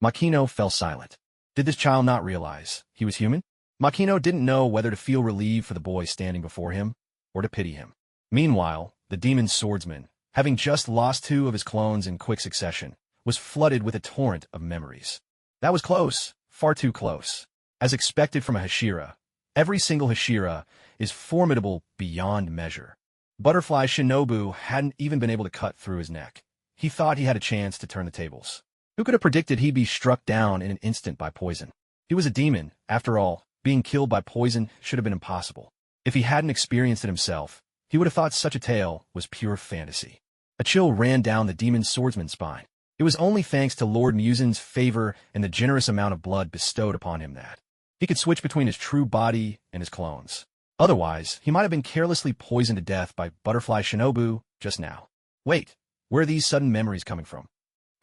Speaker 1: Makino fell silent. Did this child not realize he was human? Makino didn't know whether to feel relieved for the boy standing before him, or to pity him. Meanwhile, the demon swordsman, having just lost 2 of his clones in quick succession, was flooded with a torrent of memories. That was close, far too close. As expected from a Hashira, Every single Hashira is formidable beyond measure. Butterfly Shinobu hadn't even been able to cut through his neck. He thought he had a chance to turn the tables. Who could have predicted he'd be struck down in an instant by poison? He was a demon. After all, being killed by poison should have been impossible. If he hadn't experienced it himself, he would have thought such a tale was pure fantasy. A chill ran down the demon swordsman's spine. It was only thanks to Lord Muzin's favor and the generous amount of blood bestowed upon him that he could switch between his true body and his clones. Otherwise, he might have been carelessly poisoned to death by Butterfly Shinobu just now. Wait, where are these sudden memories coming from?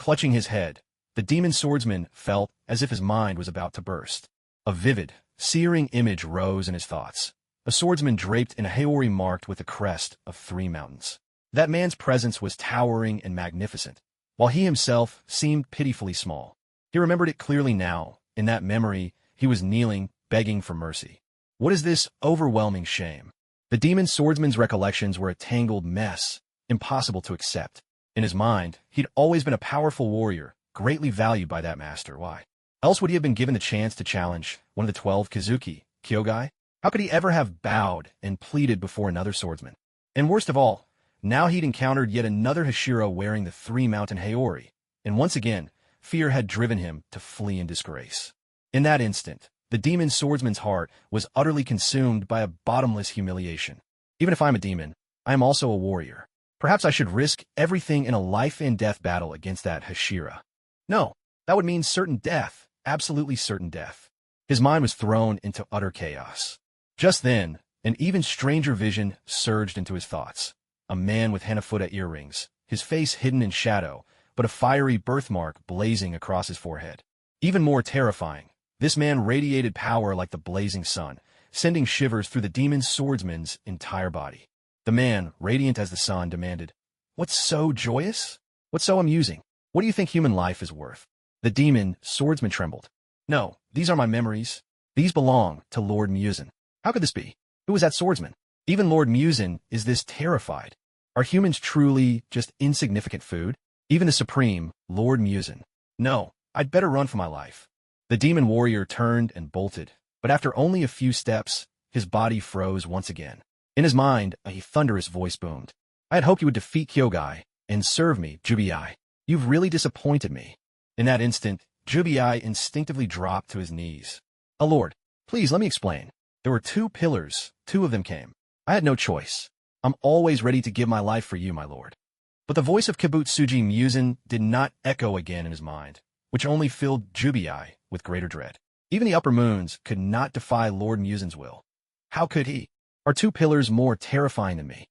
Speaker 1: Clutching his head, the demon swordsman felt as if his mind was about to burst. A vivid, searing image rose in his thoughts. A swordsman draped in a Haori marked with the crest of 3 mountains. That man's presence was towering and magnificent, while he himself seemed pitifully small. He remembered it clearly now. In that memory, he was kneeling, begging for mercy. What is this overwhelming shame? The demon swordsman's recollections were a tangled mess, impossible to accept. In his mind, he'd always been a powerful warrior, greatly valued by that master. Why else would he have been given the chance to challenge one of the 12 Kazuki, Kyogai? How could he ever have bowed and pleaded before another swordsman? And worst of all, now he'd encountered yet another Hashira wearing the 3-mountain Haori, and once again, fear had driven him to flee in disgrace. In that instant, the demon swordsman's heart was utterly consumed by a bottomless humiliation. Even if I'm a demon, I am also a warrior. Perhaps I should risk everything in a life-and-death battle against that Hashira. No, that would mean certain death, absolutely certain death. His mind was thrown into utter chaos. Just then, an even stranger vision surged into his thoughts. A man with Hanafuda earrings, his face hidden in shadow, but a fiery birthmark blazing across his forehead. Even more terrifying, this man radiated power like the blazing sun, sending shivers through the demon swordsman's entire body. The man, radiant as the sun, demanded, "What's so joyous? What's so amusing? What do you think human life is worth?" The demon swordsman trembled. "No, these are my memories. These belong to Lord Muzin." How could this be? Who was that swordsman? Even Lord Muzin is this terrified. Are humans truly just insignificant food? Even the supreme Lord Muzin. No, I'd better run for my life. The demon warrior turned and bolted, but after only a few steps, his body froze once again. In his mind, a thunderous voice boomed. "I had hoped you would defeat Kyogai and serve me, Jubiai. You've really disappointed me." In that instant, Jubiai instinctively dropped to his knees. "Oh Lord, please let me explain. There were 2 pillars, 2 of them came. I had no choice. I'm always ready to give my life for you, my lord." But the voice of Kibutsuji Muzin did not echo again in his mind, which only filled Jubiai with greater dread. Even the upper moons could not defy Lord Muzin's will. How could he? Are 2 pillars more terrifying than me?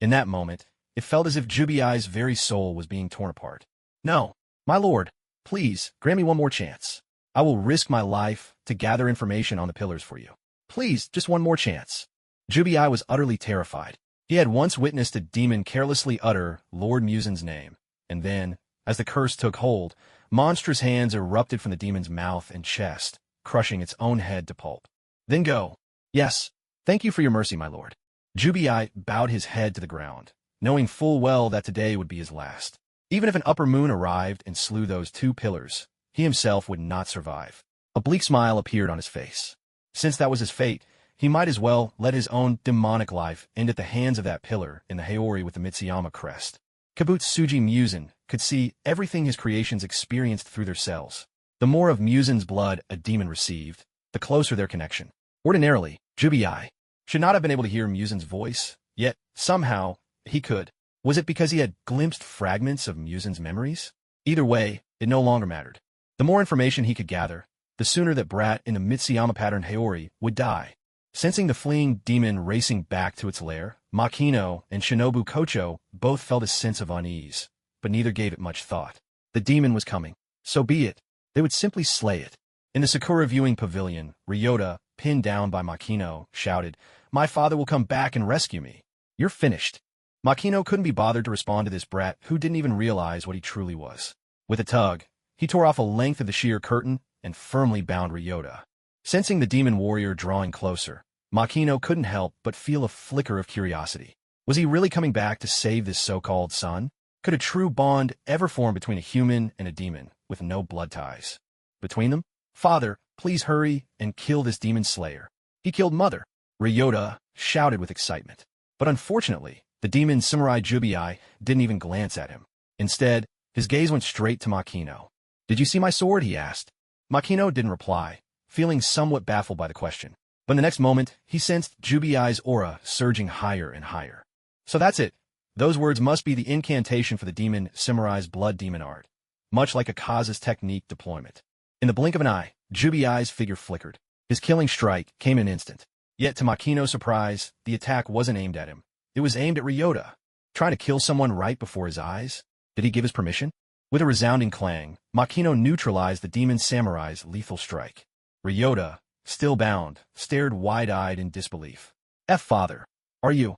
Speaker 1: In that moment, it felt as if Jubiai's very soul was being torn apart. "No, my lord, please, grant me one more chance. I will risk my life to gather information on the pillars for you. Please, just one more chance." Jubiai was utterly terrified. He had once witnessed a demon carelessly utter Lord Muzin's name, and then, as the curse took hold, monstrous hands erupted from the demon's mouth and chest, crushing its own head to pulp. "Then go." "Yes, thank you for your mercy, my lord." Jubiai bowed his head to the ground, knowing full well that today would be his last. Even if an upper moon arrived and slew those 2 pillars, he himself would not survive. A bleak smile appeared on his face. Since that was his fate, he might as well let his own demonic life end at the hands of that pillar in the Haori with the Mitsuyama crest. Kibutsuji Muzin could see everything his creations experienced through their cells. The more of Muzin's blood a demon received, the closer their connection. Ordinarily, Jubiai should not have been able to hear Muzin's voice, yet, somehow, he could. Was it because he had glimpsed fragments of Muzin's memories? Either way, it no longer mattered. The more information he could gather, the sooner that Brat in the Mitsuyama-patterned Haori would die. Sensing the fleeing demon racing back to its lair, Makino and Shinobu Kocho both felt a sense of unease, but neither gave it much thought. The demon was coming. So be it. They would simply slay it. In the Sakura viewing pavilion, Ryota, pinned down by Makino, shouted, "My father will come back and rescue me. You're finished." Makino couldn't be bothered to respond to this brat who didn't even realize what he truly was. With a tug, he tore off a length of the sheer curtain and firmly bound Ryota. Sensing the demon warrior drawing closer, Makino couldn't help but feel a flicker of curiosity. Was he really coming back to save this so-called son? Could a true bond ever form between a human and a demon with no blood ties? Between them? "Father, please hurry and kill this demon slayer." He killed Mother. Ryota shouted with excitement. But unfortunately, the demon samurai Jubiai didn't even glance at him. Instead, his gaze went straight to Makino. "Did you see my sword?" he asked. Makino didn't reply, feeling somewhat baffled by the question. But in the next moment, he sensed Jubiai's aura surging higher and higher. So that's it. Those words must be the incantation for the demon samurai's blood demon art, much like Akaza's technique deployment. In the blink of an eye, Jubiai's figure flickered. His killing strike came in an instant. Yet to Makino's surprise, the attack wasn't aimed at him. It was aimed at Ryota. Trying to kill someone right before his eyes? Did he give his permission? With a resounding clang, Makino neutralized the demon samurai's lethal strike. Ryota, still bound, stared wide-eyed in disbelief. Father, are you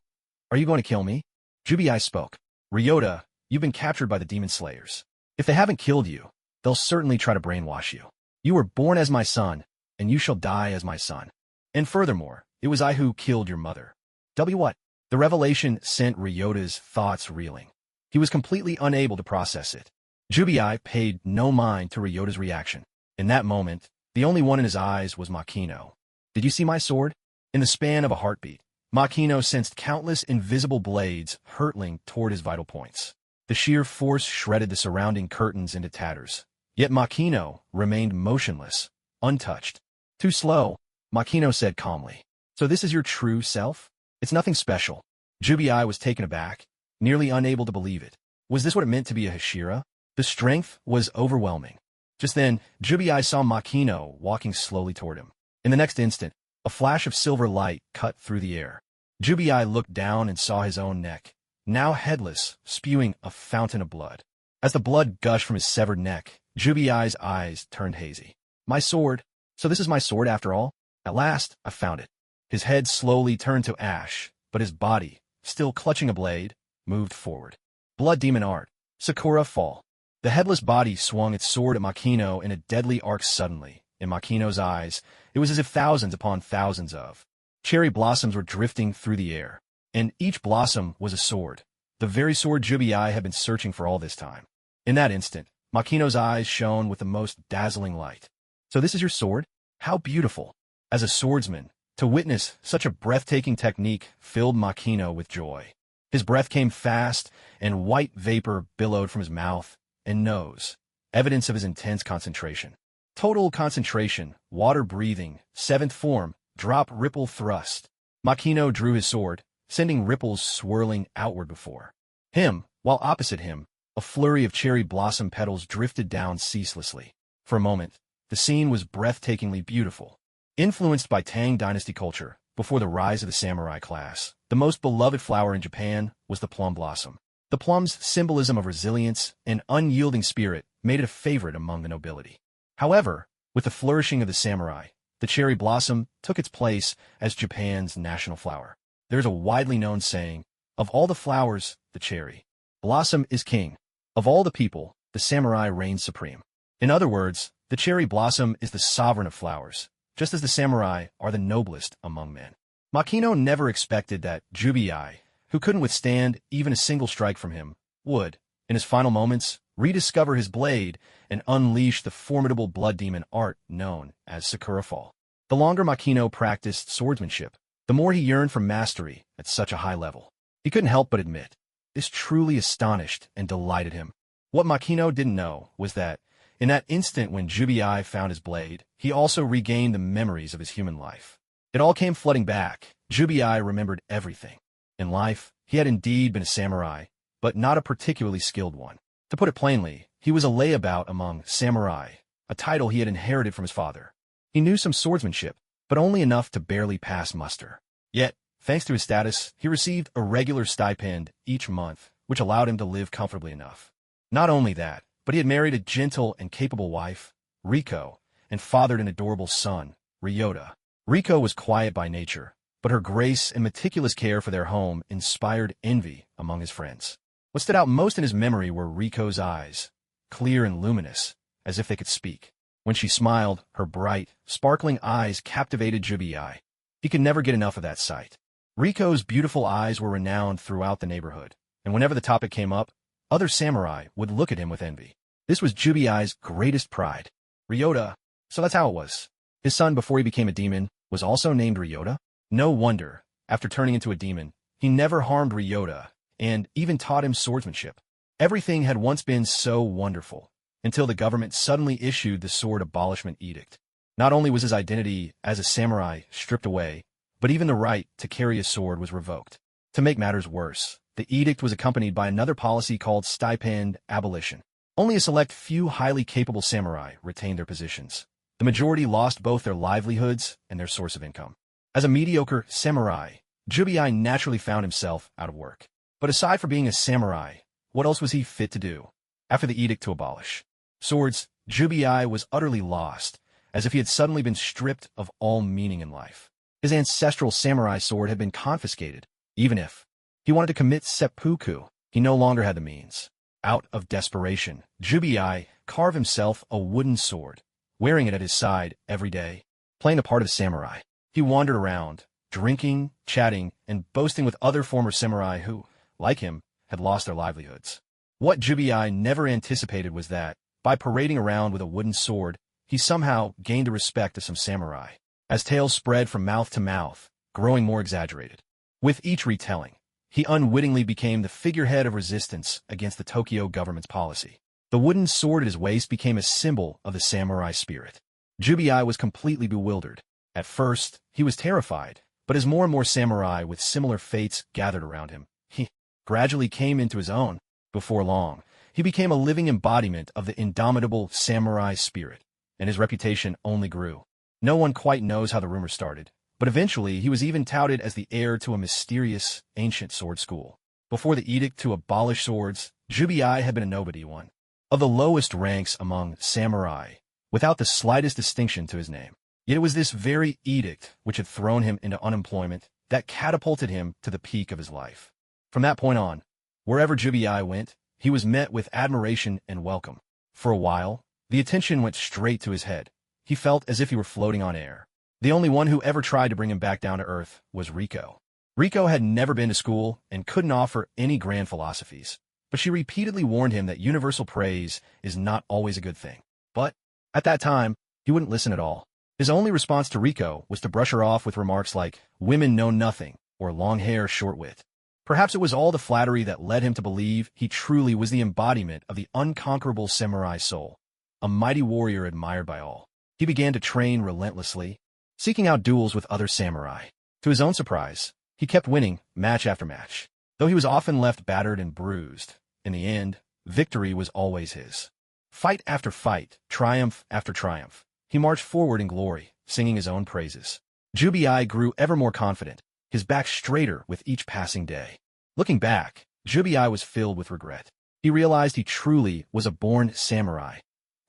Speaker 1: going to kill me?" Jubiai spoke. "Ryota, you've been captured by the demon slayers. If they haven't killed you, they'll certainly try to brainwash you. You were born as my son, and you shall die as my son. And furthermore, it was I who killed your mother." What? The revelation sent Ryota's thoughts reeling. He was completely unable to process it. Jubiai paid no mind to Ryota's reaction. In that moment, the only one in his eyes was Makino. "Did you see my sword?" In the span of a heartbeat, Makino sensed countless invisible blades hurtling toward his vital points. The sheer force shredded the surrounding curtains into tatters. Yet Makino remained motionless, untouched. "Too slow," Makino said calmly. "So this is your true self? It's nothing special." Jubiai was taken aback, nearly unable to believe it. Was this what it meant to be a Hashira? The strength was overwhelming. Just then, Jubiai saw Makino walking slowly toward him. In the next instant, a flash of silver light cut through the air. Jubiai looked down and saw his own neck, now headless, spewing a fountain of blood. As the blood gushed from his severed neck, Jubiai's eyes turned hazy. "My sword? So this is my sword after all? At last, I found it." His head slowly turned to ash, but his body, still clutching a blade, moved forward. Blood demon art. Sakura Fall. The headless body swung its sword at Makino in a deadly arc suddenly. In Makino's eyes, it was as if thousands upon thousands of cherry blossoms were drifting through the air, and each blossom was a sword, the very sword Jubiai had been searching for all this time. In that instant, Makino's eyes shone with the most dazzling light. "So this is your sword? How beautiful!" As a swordsman, to witness such a breathtaking technique filled Makino with joy. His breath came fast, and white vapor billowed from his mouth and nose, evidence of his intense concentration. Total concentration, water breathing, seventh form, drop ripple thrust. Makino drew his sword, sending ripples swirling outward before him, while opposite him, a flurry of cherry blossom petals drifted down ceaselessly. For a moment, the scene was breathtakingly beautiful. Influenced by Tang Dynasty culture, before the rise of the samurai class, the most beloved flower in Japan was the plum blossom. The plum's symbolism of resilience and unyielding spirit made it a favorite among the nobility. However, with the flourishing of the samurai, the cherry blossom took its place as Japan's national flower. There's a widely known saying, "Of all the flowers, the cherry blossom is king. Of all the people, the samurai reigns supreme." In other words, the cherry blossom is the sovereign of flowers, just as the samurai are the noblest among men. Makino never expected that Jubiai, who couldn't withstand even a single strike from him, would, in his final moments, rediscover his blade and unleash the formidable blood demon art known as Sakura Fall. The longer Makino practiced swordsmanship, the more he yearned for mastery at such a high level. He couldn't help but admit, this truly astonished and delighted him. What Makino didn't know was that, in that instant when Jubiai found his blade, he also regained the memories of his human life. It all came flooding back. Jubiai remembered everything. In life, he had indeed been a samurai, but not a particularly skilled one. To put it plainly, he was a layabout among samurai, a title he had inherited from his father. He knew some swordsmanship, but only enough to barely pass muster. Yet, thanks to his status, he received a regular stipend each month, which allowed him to live comfortably enough. Not only that, but he had married a gentle and capable wife, Riko, and fathered an adorable son, Ryota. Riko was quiet by nature, but her grace and meticulous care for their home inspired envy among his friends. What stood out most in his memory were Riko's eyes, clear and luminous, as if they could speak. When she smiled, her bright, sparkling eyes captivated Jubiai. He could never get enough of that sight. Riko's beautiful eyes were renowned throughout the neighborhood, and whenever the topic came up, other samurai would look at him with envy. This was Jubiai's greatest pride. Ryota, so that's how it was. His son before he became a demon, was also named Ryota? No wonder, after turning into a demon, he never harmed Ryota, and even taught him swordsmanship. Everything had once been so wonderful, until the government suddenly issued the Sword Abolishment Edict. Not only was his identity as a samurai stripped away, but even the right to carry a sword was revoked. To make matters worse, the edict was accompanied by another policy called stipend abolition. Only a select few highly capable samurai retained their positions. The majority lost both their livelihoods and their source of income. As a mediocre samurai, Jubiai naturally found himself out of work. But aside from being a samurai, what else was he fit to do? After the edict to abolish swords, Jubiai was utterly lost, as if he had suddenly been stripped of all meaning in life. His ancestral samurai sword had been confiscated. Even if he wanted to commit seppuku, he no longer had the means. Out of desperation, Jubiai carved himself a wooden sword, wearing it at his side every day. Playing the part of samurai, he wandered around, drinking, chatting, and boasting with other former samurai who, like him, had lost their livelihoods. What Jubiai never anticipated was that, by parading around with a wooden sword, he somehow gained the respect of some samurai. As tales spread from mouth to mouth, growing more exaggerated. With each retelling, he unwittingly became the figurehead of resistance against the Tokyo government's policy. The wooden sword at his waist became a symbol of the samurai spirit. Jubiai was completely bewildered. At first, he was terrified, but as more and more samurai with similar fates gathered around him, he gradually came into his own. Before long, he became a living embodiment of the indomitable samurai spirit, and his reputation only grew. No one quite knows how the rumor started, but eventually he was even touted as the heir to a mysterious, ancient sword school. Before the edict to abolish swords, Jubiai had been a nobody one, of the lowest ranks among samurai, without the slightest distinction to his name. Yet it was this very edict which had thrown him into unemployment that catapulted him to the peak of his life. From that point on, wherever Jubiai went, he was met with admiration and welcome. For a while, the attention went straight to his head. He felt as if he were floating on air. The only one who ever tried to bring him back down to earth was Riko. Riko had never been to school and couldn't offer any grand philosophies, but she repeatedly warned him that universal praise is not always a good thing. But, at that time, he wouldn't listen at all. His only response to Riko was to brush her off with remarks like, "Women know nothing," or "long hair, short wit." Perhaps it was all the flattery that led him to believe he truly was the embodiment of the unconquerable samurai soul, a mighty warrior admired by all. He began to train relentlessly, seeking out duels with other samurai. To his own surprise, he kept winning match after match. Though he was often left battered and bruised, in the end, victory was always his. Fight after fight, triumph after triumph, he marched forward in glory, singing his own praises. Jubiai grew ever more confident, his back straighter with each passing day. Looking back, Jubiai was filled with regret. He realized he truly was a born samurai.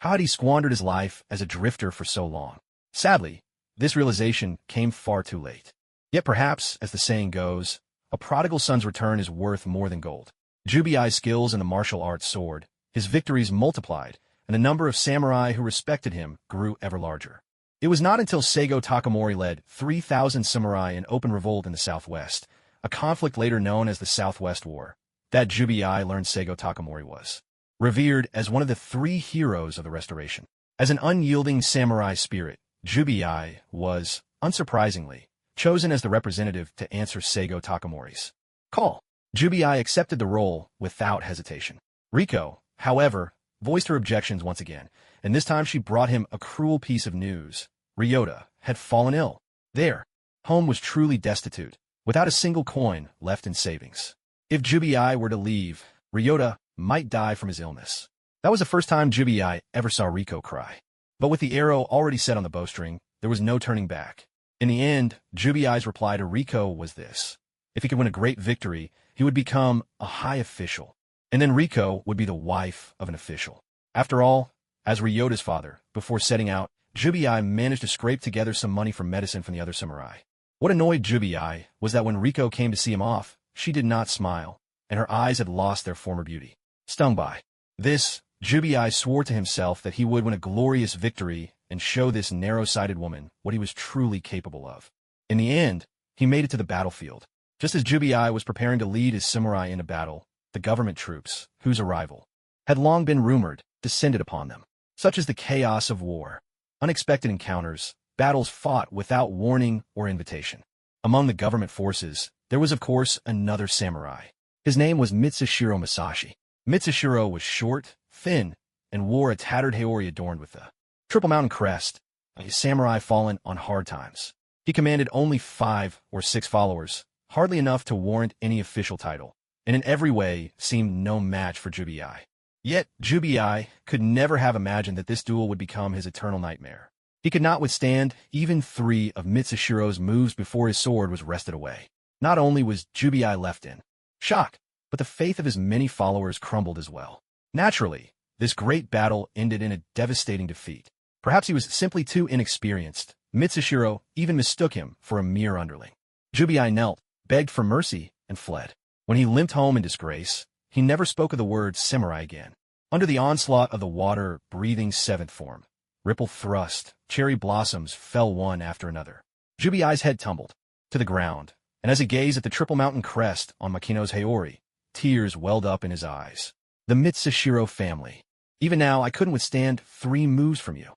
Speaker 1: How had he squandered his life as a drifter for so long? Sadly, this realization came far too late. Yet perhaps, as the saying goes, a prodigal son's return is worth more than gold. Jubiai's skills in the martial arts soared, his victories multiplied, and the number of samurai who respected him grew ever larger. It was not until Seigo Takamori led 3,000 samurai in open revolt in the southwest, a conflict later known as the Southwest War, that Jubiai learned Seigo Takamori was revered as one of the three heroes of the Restoration. As an unyielding samurai spirit, Jubiai was, unsurprisingly, chosen as the representative to answer Seigo Takamori's call. Jubiai accepted the role without hesitation. Riko, however, voiced her objections once again, and this time she brought him a cruel piece of news. Ryota had fallen ill. Their home was truly destitute, without a single coin left in savings. If Jubiai were to leave, Ryota might die from his illness. That was the first time Jubiai ever saw Riko cry. But with the arrow already set on the bowstring, there was no turning back. In the end, Jubiai's reply to Riko was this. If he could win a great victory, he would become a high official. And then Riko would be the wife of an official. After all, as Ryota's father, before setting out, Jubiai managed to scrape together some money for medicine from the other samurai. What annoyed Jubiai was that when Riko came to see him off, she did not smile, and her eyes had lost their former beauty. Stung by this, Jubiai swore to himself that he would win a glorious victory and show this narrow-sighted woman what he was truly capable of. In the end, he made it to the battlefield. Just as Jubiai was preparing to lead his samurai into battle, the government troops, whose arrival had long been rumored, descended upon them. Such is the chaos of war. Unexpected encounters, battles fought without warning or invitation. Among the government forces, there was of course another samurai. His name was Mitsushiro Masashi. Mitsushiro was short, thin, and wore a tattered haori adorned with a triple mountain crest, a samurai fallen on hard times. He commanded only 5 or 6 followers, hardly enough to warrant any official title, and in every way seemed no match for Jubiai. Yet Jubiai could never have imagined that this duel would become his eternal nightmare. He could not withstand even 3 of Mitsushiro's moves before his sword was wrested away. Not only was Jubiai left in shock, but the faith of his many followers crumbled as well. Naturally, this great battle ended in a devastating defeat. Perhaps he was simply too inexperienced. Mitsushiro even mistook him for a mere underling. Jubiai knelt, begged for mercy, and fled. When he limped home in disgrace, he never spoke of the word samurai again. Under the onslaught of the water-breathing 7th form, ripple thrust, cherry blossoms fell one after another. Jubiai's head tumbled to the ground, and as he gazed at the triple mountain crest on Makino's haori, tears welled up in his eyes. The Mitsushiro family. Even now, I couldn't withstand 3 moves from you.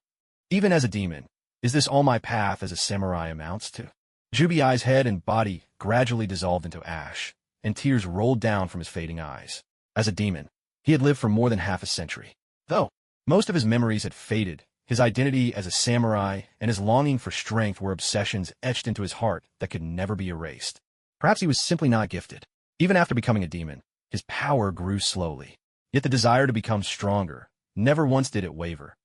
Speaker 1: Even as a demon, is this all my path as a samurai amounts to? Jubiai's head and body gradually dissolved into ash, and tears rolled down from his fading eyes. As a demon, he had lived for more than half a century. Though most of his memories had faded, his identity as a samurai and his longing for strength were obsessions etched into his heart that could never be erased. Perhaps he was simply not gifted. Even after becoming a demon, his power grew slowly. Yet the desire to become stronger, never once did it waver.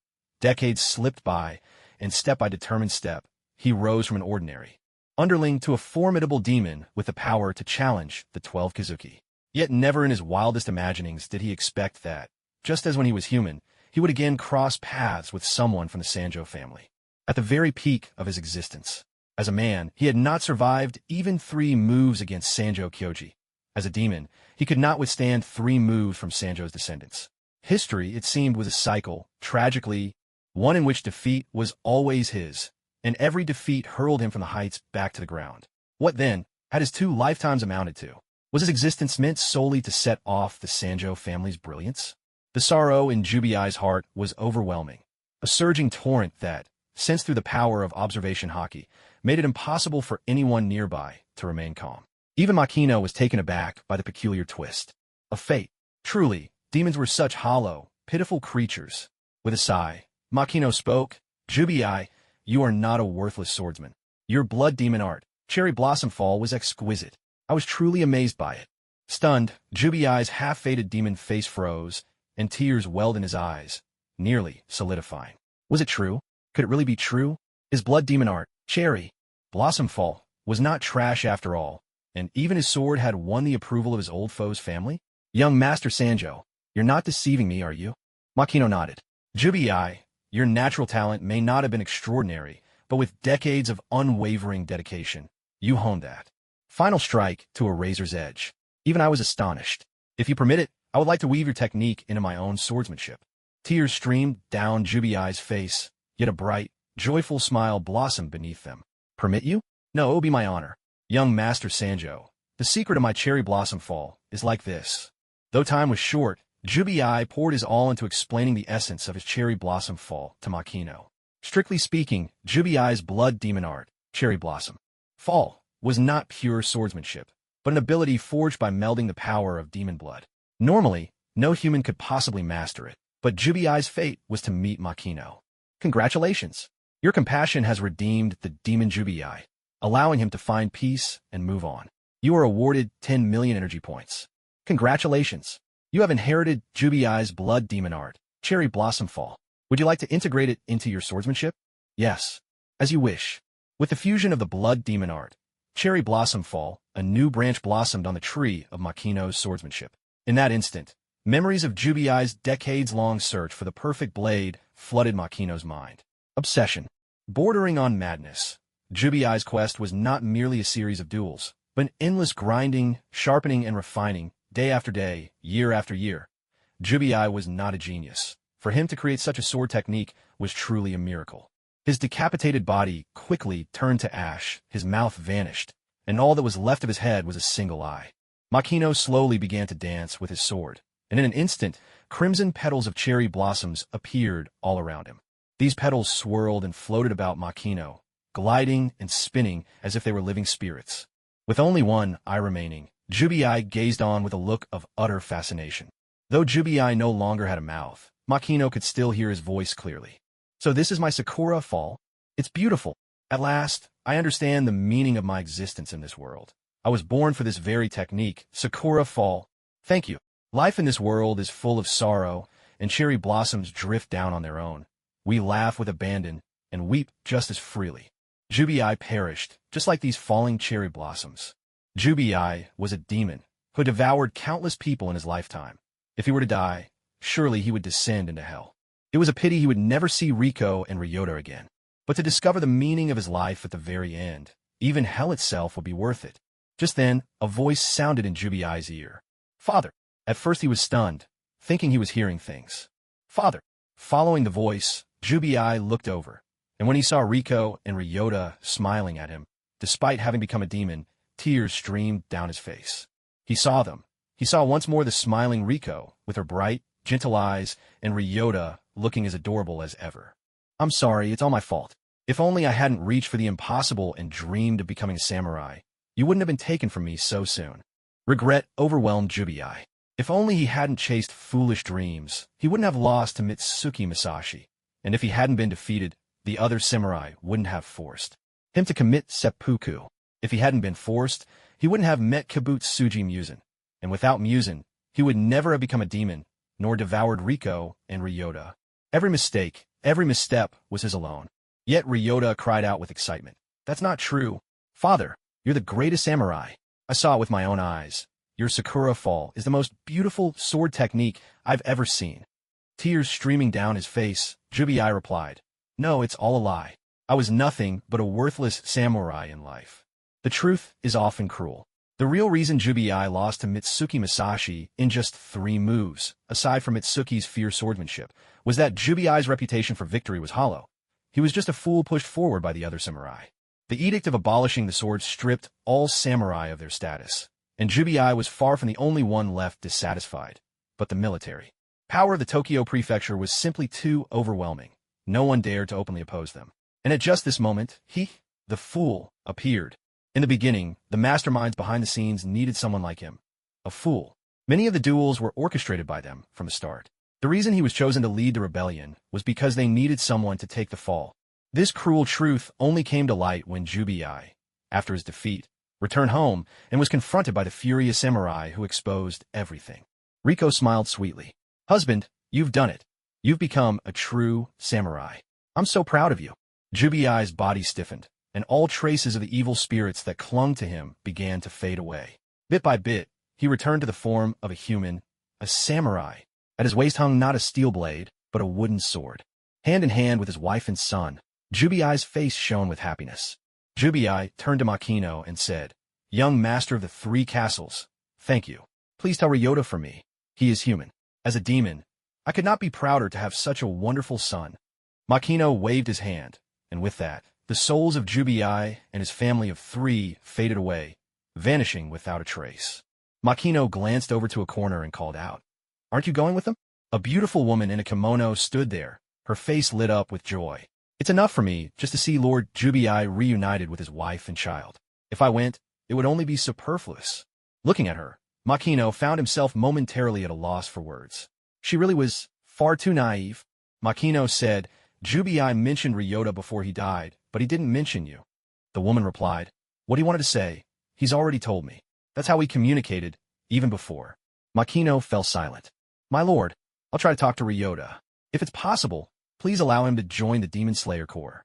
Speaker 1: Decades slipped by, and step by determined step, he rose from an ordinary underling to a formidable demon with the power to challenge the 12 Kizuki. Yet never in his wildest imaginings did he expect that, just as when he was human, he would again cross paths with someone from the Sanjo family. At the very peak of his existence, as a man, he had not survived even 3 moves against Sanjo Kyoji. As a demon, he could not withstand 3 moves from Sanjo's descendants. History, it seemed, was a cycle, tragically, one in which defeat was always his, and every defeat hurled him from the heights back to the ground. What then had his 2 lifetimes amounted to? Was his existence meant solely to set off the Sanjo family's brilliance? The sorrow in Jubiai's heart was overwhelming, a surging torrent that, sensed through the power of observation haki, made it impossible for anyone nearby to remain calm. Even Makino was taken aback by the peculiar twist of fate. Truly, demons were such hollow, pitiful creatures. With a sigh, Makino spoke, "Jubiai, you are not a worthless swordsman. Your blood demon art, Cherry Blossom Fall, was exquisite. I was truly amazed by it." Stunned, Jubiai's half-faded demon face froze, and tears welled in his eyes, nearly solidifying. Was it true? Could it really be true? His blood demon art, Cherry Blossom Fall, was not trash after all, and even his sword had won the approval of his old foe's family? "Young Master Sanjo, you're not deceiving me, are you?" Makino nodded. "Jubiai, your natural talent may not have been extraordinary, but with decades of unwavering dedication, you honed that final strike to a razor's edge. Even I was astonished. If you permit it, I would like to weave your technique into my own swordsmanship." Tears streamed down Jubiai's face, yet a bright, joyful smile blossomed beneath them. "Permit you? No, it will be my honor. Young Master Sanjo, the secret of my Cherry Blossom Fall is like this." Though time was short, Jubiai poured his all into explaining the essence of his Cherry Blossom Fall to Makino. Strictly speaking, Jubiai's blood demon art, Cherry Blossom Fall, was not pure swordsmanship, but an ability forged by melding the power of demon blood. Normally, no human could possibly master it, but Jubiai's fate was to meet Makino. "Congratulations! Your compassion has redeemed the demon Jubiai, allowing him to find peace and move on. You are awarded 10 million energy points. Congratulations! You have inherited Jubiai's blood demon art, Cherry Blossom Fall. Would you like to integrate it into your swordsmanship?" "Yes, as you wish." With the fusion of the blood demon art, Cherry Blossom Fall, a new branch blossomed on the tree of Makino's swordsmanship. In that instant, memories of Jubiai's decades-long search for the perfect blade flooded Makino's mind. Obsession. Bordering on madness, Jubiai's quest was not merely a series of duels, but an endless grinding, sharpening, and refining, day after day, year after year. Jubiai was not a genius. For him to create such a sword technique was truly a miracle. His decapitated body quickly turned to ash, his mouth vanished, and all that was left of his head was a single eye. Makino slowly began to dance with his sword, and in an instant, crimson petals of cherry blossoms appeared all around him. These petals swirled and floated about Makino, gliding and spinning as if they were living spirits. With only one eye remaining, Jubii gazed on with a look of utter fascination. Though Jubii no longer had a mouth, Makino could still hear his voice clearly. So this is my Sakura fall? It's beautiful. At last, I understand the meaning of my existence in this world. I was born for this very technique, Sakura fall. Thank you. Life in this world is full of sorrow, and cherry blossoms drift down on their own. We laugh with abandon and weep just as freely. Jubii perished, just like these falling cherry blossoms. Jubii was a demon who devoured countless people in his lifetime. If he were to die, surely he would descend into hell. It was a pity he would never see Riko and Ryota again. But to discover the meaning of his life at the very end, even hell itself would be worth it. Just then, a voice sounded in Jubii's ear. Father. At first he was stunned, thinking he was hearing things. Father. Following the voice, Jubii looked over, and when he saw Riko and Ryota smiling at him, despite having become a demon, tears streamed down his face. He saw them. He saw once more the smiling Riko, with her bright, gentle eyes, and Ryota looking as adorable as ever. I'm sorry, it's all my fault. If only I hadn't reached for the impossible and dreamed of becoming a samurai, you wouldn't have been taken from me so soon. Regret overwhelmed Jubii. If only he hadn't chased foolish dreams, he wouldn't have lost to Mitsuki Masashi, and if he hadn't been defeated, the other samurai wouldn't have forced him to commit seppuku. If he hadn't been forced, he wouldn't have met Kibutsuji Muzan, and without Muzan, he would never have become a demon, nor devoured Riko and Ryota. Every mistake, every misstep was his alone. Yet Ryota cried out with excitement. That's not true. Father, you're the greatest samurai. I saw it with my own eyes. Your Sakura fall is the most beautiful sword technique I've ever seen. Tears streaming down his face, Jubii replied, No, it's all a lie. I was nothing but a worthless samurai in life. The truth is often cruel. The real reason Jubii lost to Mitsuki Masashi in just 3 moves, aside from Mitsuki's fierce swordsmanship, was that Jubii's reputation for victory was hollow. He was just a fool pushed forward by the other samurai. The edict of abolishing the sword stripped all samurai of their status, and Jubii was far from the only one left dissatisfied. But the military power of the Tokyo prefecture was simply too overwhelming. No one dared to openly oppose them. And at just this moment, he, the fool, appeared. In the beginning, the masterminds behind the scenes needed someone like him. A fool. Many of the duels were orchestrated by them from the start. The reason he was chosen to lead the rebellion was because they needed someone to take the fall. This cruel truth only came to light when Jubii, after his defeat, returned home and was confronted by the furious samurai who exposed everything. Riko smiled sweetly. Husband, you've done it. You've become a true samurai. I'm so proud of you. Jubii's body stiffened, and all traces of the evil spirits that clung to him began to fade away. Bit by bit, he returned to the form of a human, a samurai. At his waist hung not a steel blade, but a wooden sword. Hand in hand with his wife and son, Jubii's face shone with happiness. Jubii turned to Makino and said, Young master of the 3 castles, thank you. Please tell Ryota for me. He is human. As a demon, I could not be prouder to have such a wonderful son. Makino waved his hand, and with that, the souls of Jubii and his family of 3 faded away, vanishing without a trace. Makino glanced over to a corner and called out, Aren't you going with them? A beautiful woman in a kimono stood there, her face lit up with joy. It's enough for me just to see Lord Jubii reunited with his wife and child. If I went, it would only be superfluous. Looking at her, Makino found himself momentarily at a loss for words. She really was far too naive. Makino said, Jubii mentioned Ryota before he died, but he didn't mention you. The woman replied, What he wanted to say, he's already told me. That's how we communicated, even before. Makino fell silent. My lord, I'll try to talk to Ryota. If it's possible, please allow him to join the Demon Slayer Corps.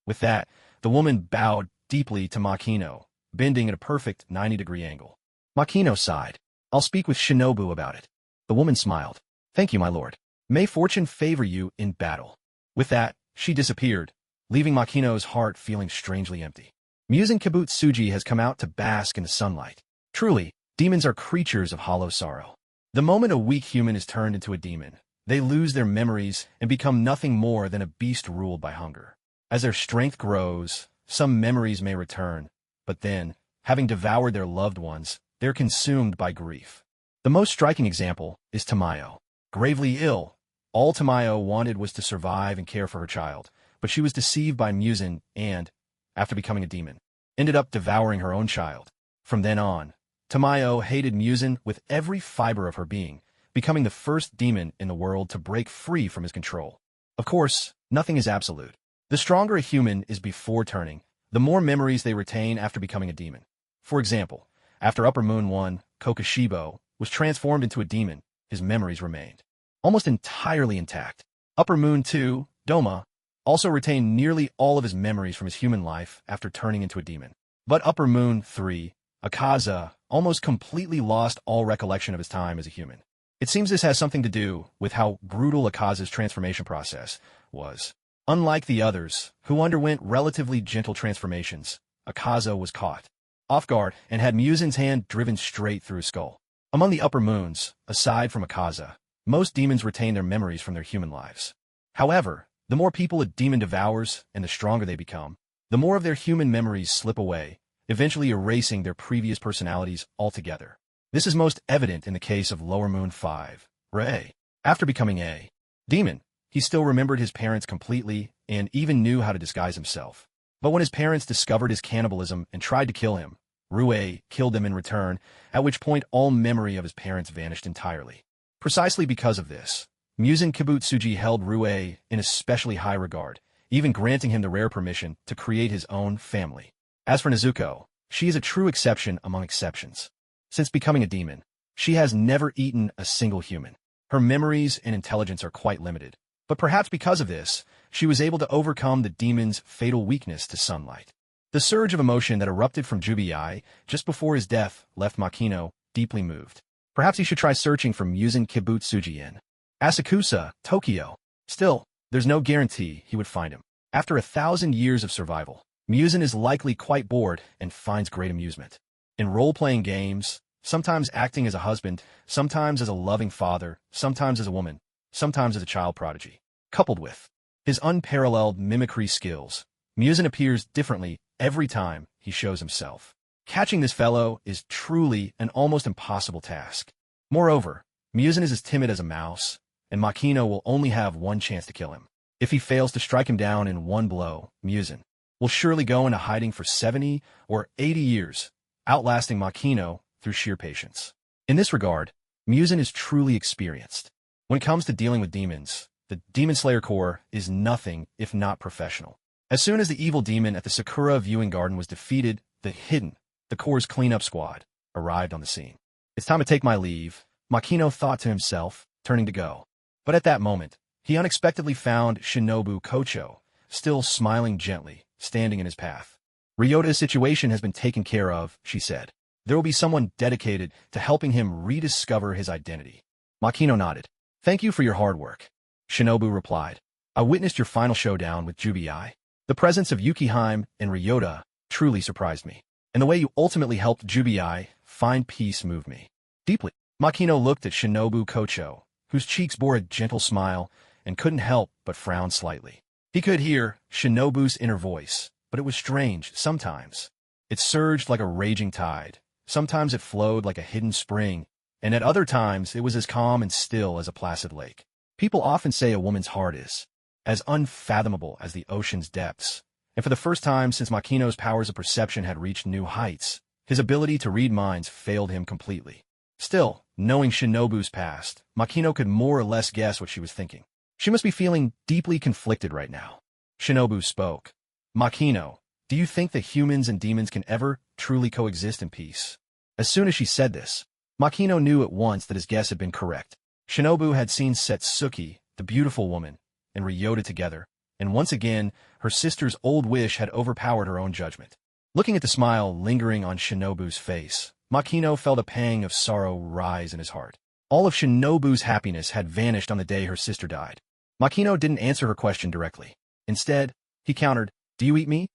Speaker 1: With that, the woman bowed deeply to Makino, bending at a perfect 90-degree angle. Makino sighed. I'll speak with Shinobu about it. The woman smiled. Thank you, my lord. May fortune favor you in battle. With that, she disappeared, leaving Makino's heart feeling strangely empty. Muzan Kibutsuji has come out to bask in the sunlight. Truly, demons are creatures of hollow sorrow. The moment a weak human is turned into a demon, they lose their memories and become nothing more than a beast ruled by hunger. As their strength grows, some memories may return, but then, having devoured their loved ones, they're consumed by grief. The most striking example is Tamayo. Gravely ill, all Tamayo wanted was to survive and care for her child, but she was deceived by Muzan and, after becoming a demon, ended up devouring her own child. From then on, Tamayo hated Muzan with every fiber of her being, becoming the first demon in the world to break free from his control. Of course, nothing is absolute. The stronger a human is before turning, the more memories they retain after becoming a demon. For example, after Upper Moon 1, Kokoshibo was transformed into a demon, his memories remained almost entirely intact. Upper Moon 2, Doma, also retained nearly all of his memories from his human life after turning into a demon. But Upper Moon 3, Akaza, almost completely lost all recollection of his time as a human. It seems this has something to do with how brutal Akaza's transformation process was. Unlike the others, who underwent relatively gentle transformations, Akaza was caught off guard and had Muzan's hand driven straight through his skull. Among the Upper Moons, aside from Akaza, most demons retain their memories from their human lives. However, the more people a demon devours and the stronger they become, the more of their human memories slip away, eventually erasing their previous personalities altogether. This is most evident in the case of Lower Moon 5, Rei. After becoming a demon, he still remembered his parents completely and even knew how to disguise himself. But when his parents discovered his cannibalism and tried to kill him, Rue killed them in return, at which point all memory of his parents vanished entirely. Precisely because of this, Muzan Kibutsuji held Rue in especially high regard, even granting him the rare permission to create his own family. As for Nezuko, she is a true exception among exceptions. Since becoming a demon, she has never eaten a single human. Her memories and intelligence are quite limited, but perhaps because of this, she was able to overcome the demon's fatal weakness to sunlight. The surge of emotion that erupted from Jubiai just before his death left Makino deeply moved. Perhaps he should try searching for Muzan Kibutsuji in Asakusa, Tokyo. Still, there's no guarantee he would find him. After 1,000 years of survival, Muzan is likely quite bored and finds great amusement in role-playing games, sometimes acting as a husband, sometimes as a loving father, sometimes as a woman, sometimes as a child prodigy. Coupled with his unparalleled mimicry skills, Muzan appears differently every time he shows himself. Catching this fellow is truly an almost impossible task. Moreover, Muzan is as timid as a mouse, and Makino will only have one chance to kill him. If he fails to strike him down in one blow, Muzan will surely go into hiding for 70 or 80 years, outlasting Makino through sheer patience. In this regard, Muzan is truly experienced. When it comes to dealing with demons, the Demon Slayer Corps is nothing if not professional. As soon as the evil demon at the Sakura Viewing Garden was defeated, the Corps' cleanup squad arrived on the scene. It's time to take my leave, Makino thought to himself, turning to go. But at that moment, he unexpectedly found Shinobu Kocho, still smiling gently, standing in his path. Ryota's situation has been taken care of, she said. There will be someone dedicated to helping him rediscover his identity. Makino nodded. Thank you for your hard work. Shinobu replied. I witnessed your final showdown with Jubiai. The presence of Yukiheim and Ryota truly surprised me, and the way you ultimately helped Jubiai find peace moved me deeply. Makino looked at Shinobu Kocho, whose cheeks bore a gentle smile, and couldn't help but frown slightly. He could hear Shinobu's inner voice, but it was strange sometimes. It surged like a raging tide, sometimes it flowed like a hidden spring, and at other times it was as calm and still as a placid lake. People often say a woman's heart is as unfathomable as the ocean's depths, and for the first time since Makino's powers of perception had reached new heights, his ability to read minds failed him completely. Still, knowing Shinobu's past, Makino could more or less guess what she was thinking. She must be feeling deeply conflicted right now. Shinobu spoke. Makino, do you think that humans and demons can ever truly coexist in peace? As soon as she said this, Makino knew at once that his guess had been correct. Shinobu had seen Setsuki, the beautiful woman, and Ryota together, and once again, her sister's old wish had overpowered her own judgment. Looking at the smile lingering on Shinobu's face, Makino felt a pang of sorrow rise in his heart. All of Shinobu's happiness had vanished on the day her sister died. Makino didn't answer her question directly. Instead, he countered, Do you eat me?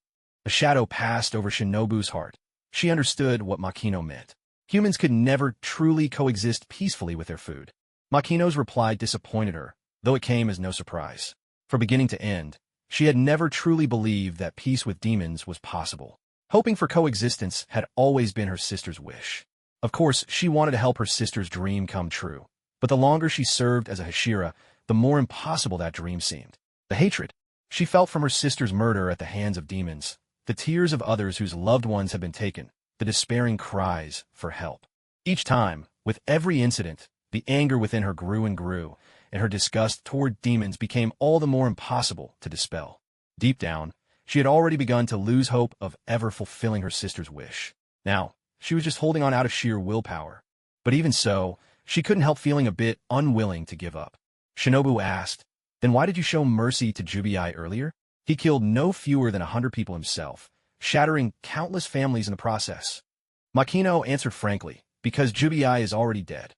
Speaker 1: A shadow passed over Shinobu's heart. She understood what Makino meant. Humans could never truly coexist peacefully with their food. Makino's reply disappointed her, though it came as no surprise. From beginning to end, she had never truly believed that peace with demons was possible. Hoping for coexistence had always been her sister's wish. Of course, she wanted to help her sister's dream come true, but the longer she served as a Hashira, the more impossible that dream seemed. The hatred she felt from her sister's murder at the hands of demons the tears of others whose loved ones had been taken, the despairing cries for help. Each time, with every incident, the anger within her grew and grew, and her disgust toward demons became all the more impossible to dispel. Deep down, she had already begun to lose hope of ever fulfilling her sister's wish. Now, she was just holding on out of sheer willpower. But even so, she couldn't help feeling a bit unwilling to give up. Shinobu asked, "Then why did you show mercy to Jubiai earlier? He killed no fewer than 100 people himself, shattering countless families in the process." Makino answered frankly, "Because Jubiai is already dead."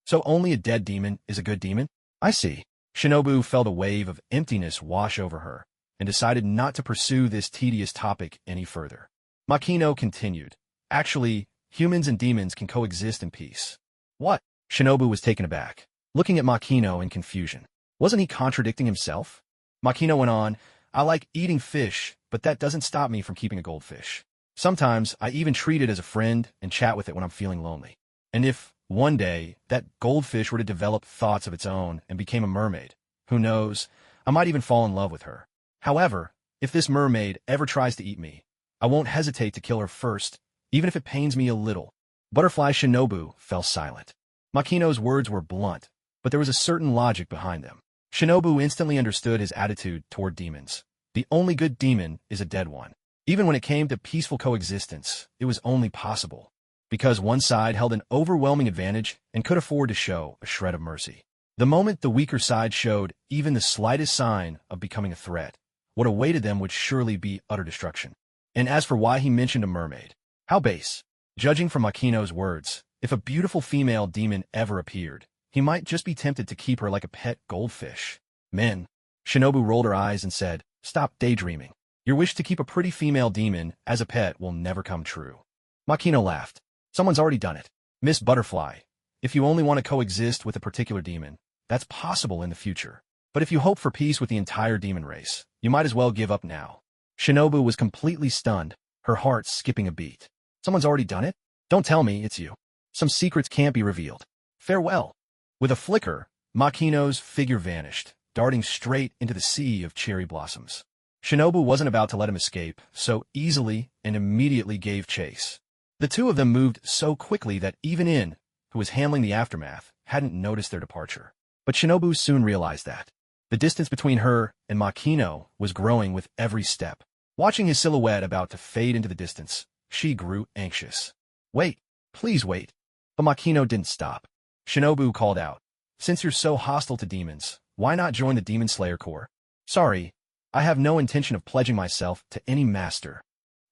Speaker 1: "So only a dead demon is a good demon? I see." Shinobu felt a wave of emptiness wash over her, and decided not to pursue this tedious topic any further. Makino continued, "Actually, humans and demons can coexist in peace." "What?" Shinobu was taken aback, looking at Makino in confusion. Wasn't he contradicting himself? Makino went on, "I like eating fish, but that doesn't stop me from keeping a goldfish. Sometimes I even treat it as a friend and chat with it when I'm feeling lonely. And if, one day, that goldfish were to develop thoughts of its own and became a mermaid, who knows, I might even fall in love with her. However, if this mermaid ever tries to eat me, I won't hesitate to kill her first, even if it pains me a little." Butterfly Shinobu fell silent. Makino's words were blunt, but there was a certain logic behind them. Shinobu instantly understood his attitude toward demons. The only good demon is a dead one. Even when it came to peaceful coexistence, it was only possible because one side held an overwhelming advantage and could afford to show a shred of mercy. The moment the weaker side showed even the slightest sign of becoming a threat, what awaited them would surely be utter destruction. And as for why he mentioned a mermaid, how base. Judging from Makino's words, if a beautiful female demon ever appeared, he might just be tempted to keep her like a pet goldfish. "Men." Shinobu rolled her eyes and said, "Stop daydreaming. Your wish to keep a pretty female demon as a pet will never come true." Makino laughed. "Someone's already done it. Miss Butterfly, if you only want to coexist with a particular demon, that's possible in the future. But if you hope for peace with the entire demon race, you might as well give up now." Shinobu was completely stunned, her heart skipping a beat. "Someone's already done it? Don't tell me it's you. Some secrets can't be revealed. Farewell." With a flicker, Makino's figure vanished, darting straight into the sea of cherry blossoms. Shinobu wasn't about to let him escape so easily and immediately gave chase. The two of them moved so quickly that even In, who was handling the aftermath, hadn't noticed their departure. But Shinobu soon realized that the distance between her and Makino was growing with every step. Watching his silhouette about to fade into the distance, she grew anxious. "Wait, please wait." But Makino didn't stop. Shinobu called out, "Since you're so hostile to demons, why not join the Demon Slayer Corps?" "Sorry, I have no intention of pledging myself to any master."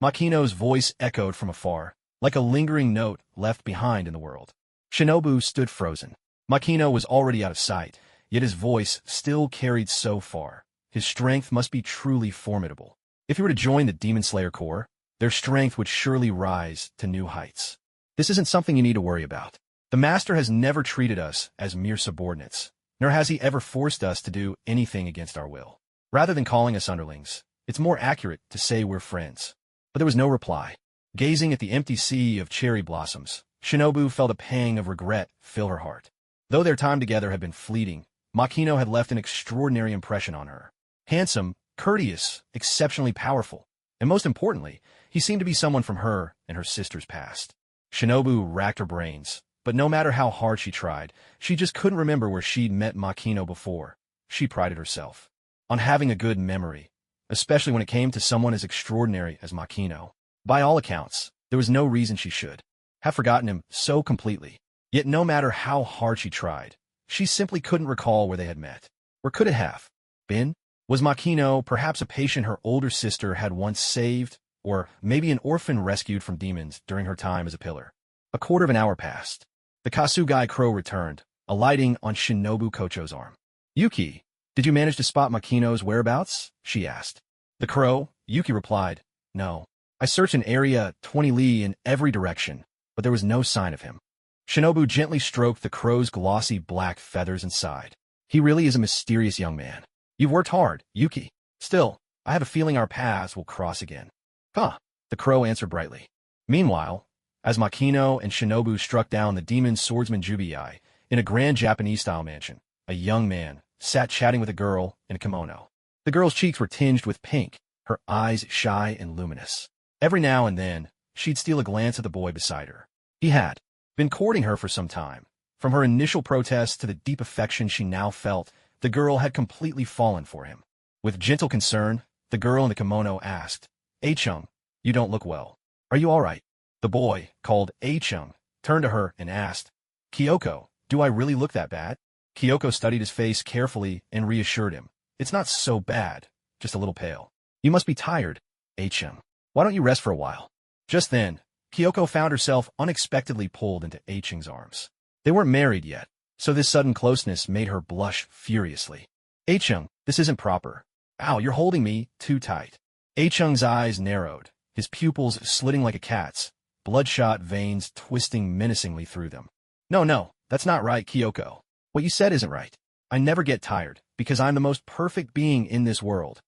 Speaker 1: Makino's voice echoed from afar, like a lingering note left behind in the world. Shinobu stood frozen. Makino was already out of sight, yet his voice still carried so far. His strength must be truly formidable. If he were to join the Demon Slayer Corps, their strength would surely rise to new heights. "This isn't something you need to worry about. The Master has never treated us as mere subordinates, nor has he ever forced us to do anything against our will. Rather than calling us underlings, it's more accurate to say we're friends." But there was no reply. Gazing at the empty sea of cherry blossoms, Shinobu felt a pang of regret fill her heart. Though their time together had been fleeting, Makino had left an extraordinary impression on her. Handsome, courteous, exceptionally powerful, and most importantly, he seemed to be someone from her and her sister's past. Shinobu racked her brains, but no matter how hard she tried, she just couldn't remember where she'd met Makino before. She prided herself on having a good memory, especially when it came to someone as extraordinary as Makino. By all accounts, there was no reason she should have forgotten him so completely. Yet no matter how hard she tried, she simply couldn't recall where they had met. Or could it have been? Was Makino perhaps a patient her older sister had once saved, or maybe an orphan rescued from demons during her time as a pillar? A quarter of an hour passed. The Kasugai crow returned, alighting on Shinobu Kocho's arm. "Yuki, did you manage to spot Makino's whereabouts?" she asked. The crow, Yuki replied, "No. I searched an area 20 li in every direction, but there was no sign of him." Shinobu gently stroked the crow's glossy black feathers and sighed. "He really is a mysterious young man. You've worked hard, Yuki. Still, I have a feeling our paths will cross again." "Huh," the crow answered brightly. Meanwhile, as Makino and Shinobu struck down the demon swordsman Jubiai in a grand Japanese-style mansion, a young man sat chatting with a girl in a kimono. The girl's cheeks were tinged with pink, her eyes shy and luminous. Every now and then, she'd steal a glance at the boy beside her. He had been courting her for some time. From her initial protests to the deep affection she now felt, the girl had completely fallen for him. With gentle concern, the girl in the kimono asked, "A-chung, you don't look well. Are you all right?" The boy, called A-chung, turned to her and asked, "Kyoko, do I really look that bad?" Kyoko studied his face carefully and reassured him, "It's not so bad, just a little pale. You must be tired, A-chung. Why don't you rest for a while?" Just then, Kyoko found herself unexpectedly pulled into A-chung's arms. They weren't married yet, so this sudden closeness made her blush furiously. "A-chung, this isn't proper. Ow, you're holding me too tight." A-chung's eyes narrowed, his pupils slitting like a cat's, bloodshot veins twisting menacingly through them. No, that's not right, Kyoko. What you said isn't right. I never get tired, because I'm the most perfect being in this world."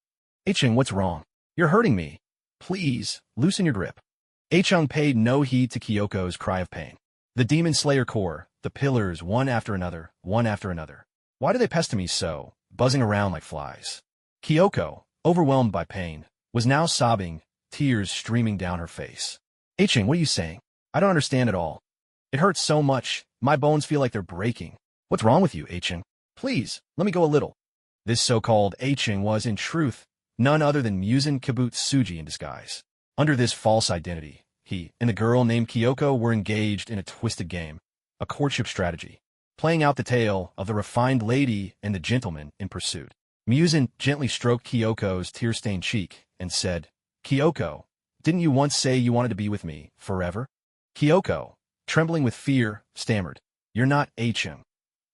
Speaker 1: "A-chung, what's wrong? You're hurting me. Please, loosen your grip." A-chung paid no heed to Kyoko's cry of pain. The Demon Slayer Corps, the pillars, one after another, one after another. Why do they pester me so, buzzing around like flies? Kyoko, overwhelmed by pain, was now sobbing, tears streaming down her face. "A-chung, what are you saying? I don't understand at all. It hurts so much, my bones feel like they're breaking. What's wrong with you, A-chung? Please, let me go a little." This so-called A-chung was, in truth, none other than Muzan Kibutsuji in disguise. Under this false identity, he and the girl named Kyoko were engaged in a twisted game, a courtship strategy, playing out the tale of the refined lady and the gentleman in pursuit. Muzan gently stroked Kyoko's tear-stained cheek and said, "Kyoko, didn't you once say you wanted to be with me forever?" Kyoko, trembling with fear, stammered, "You're not A-chung.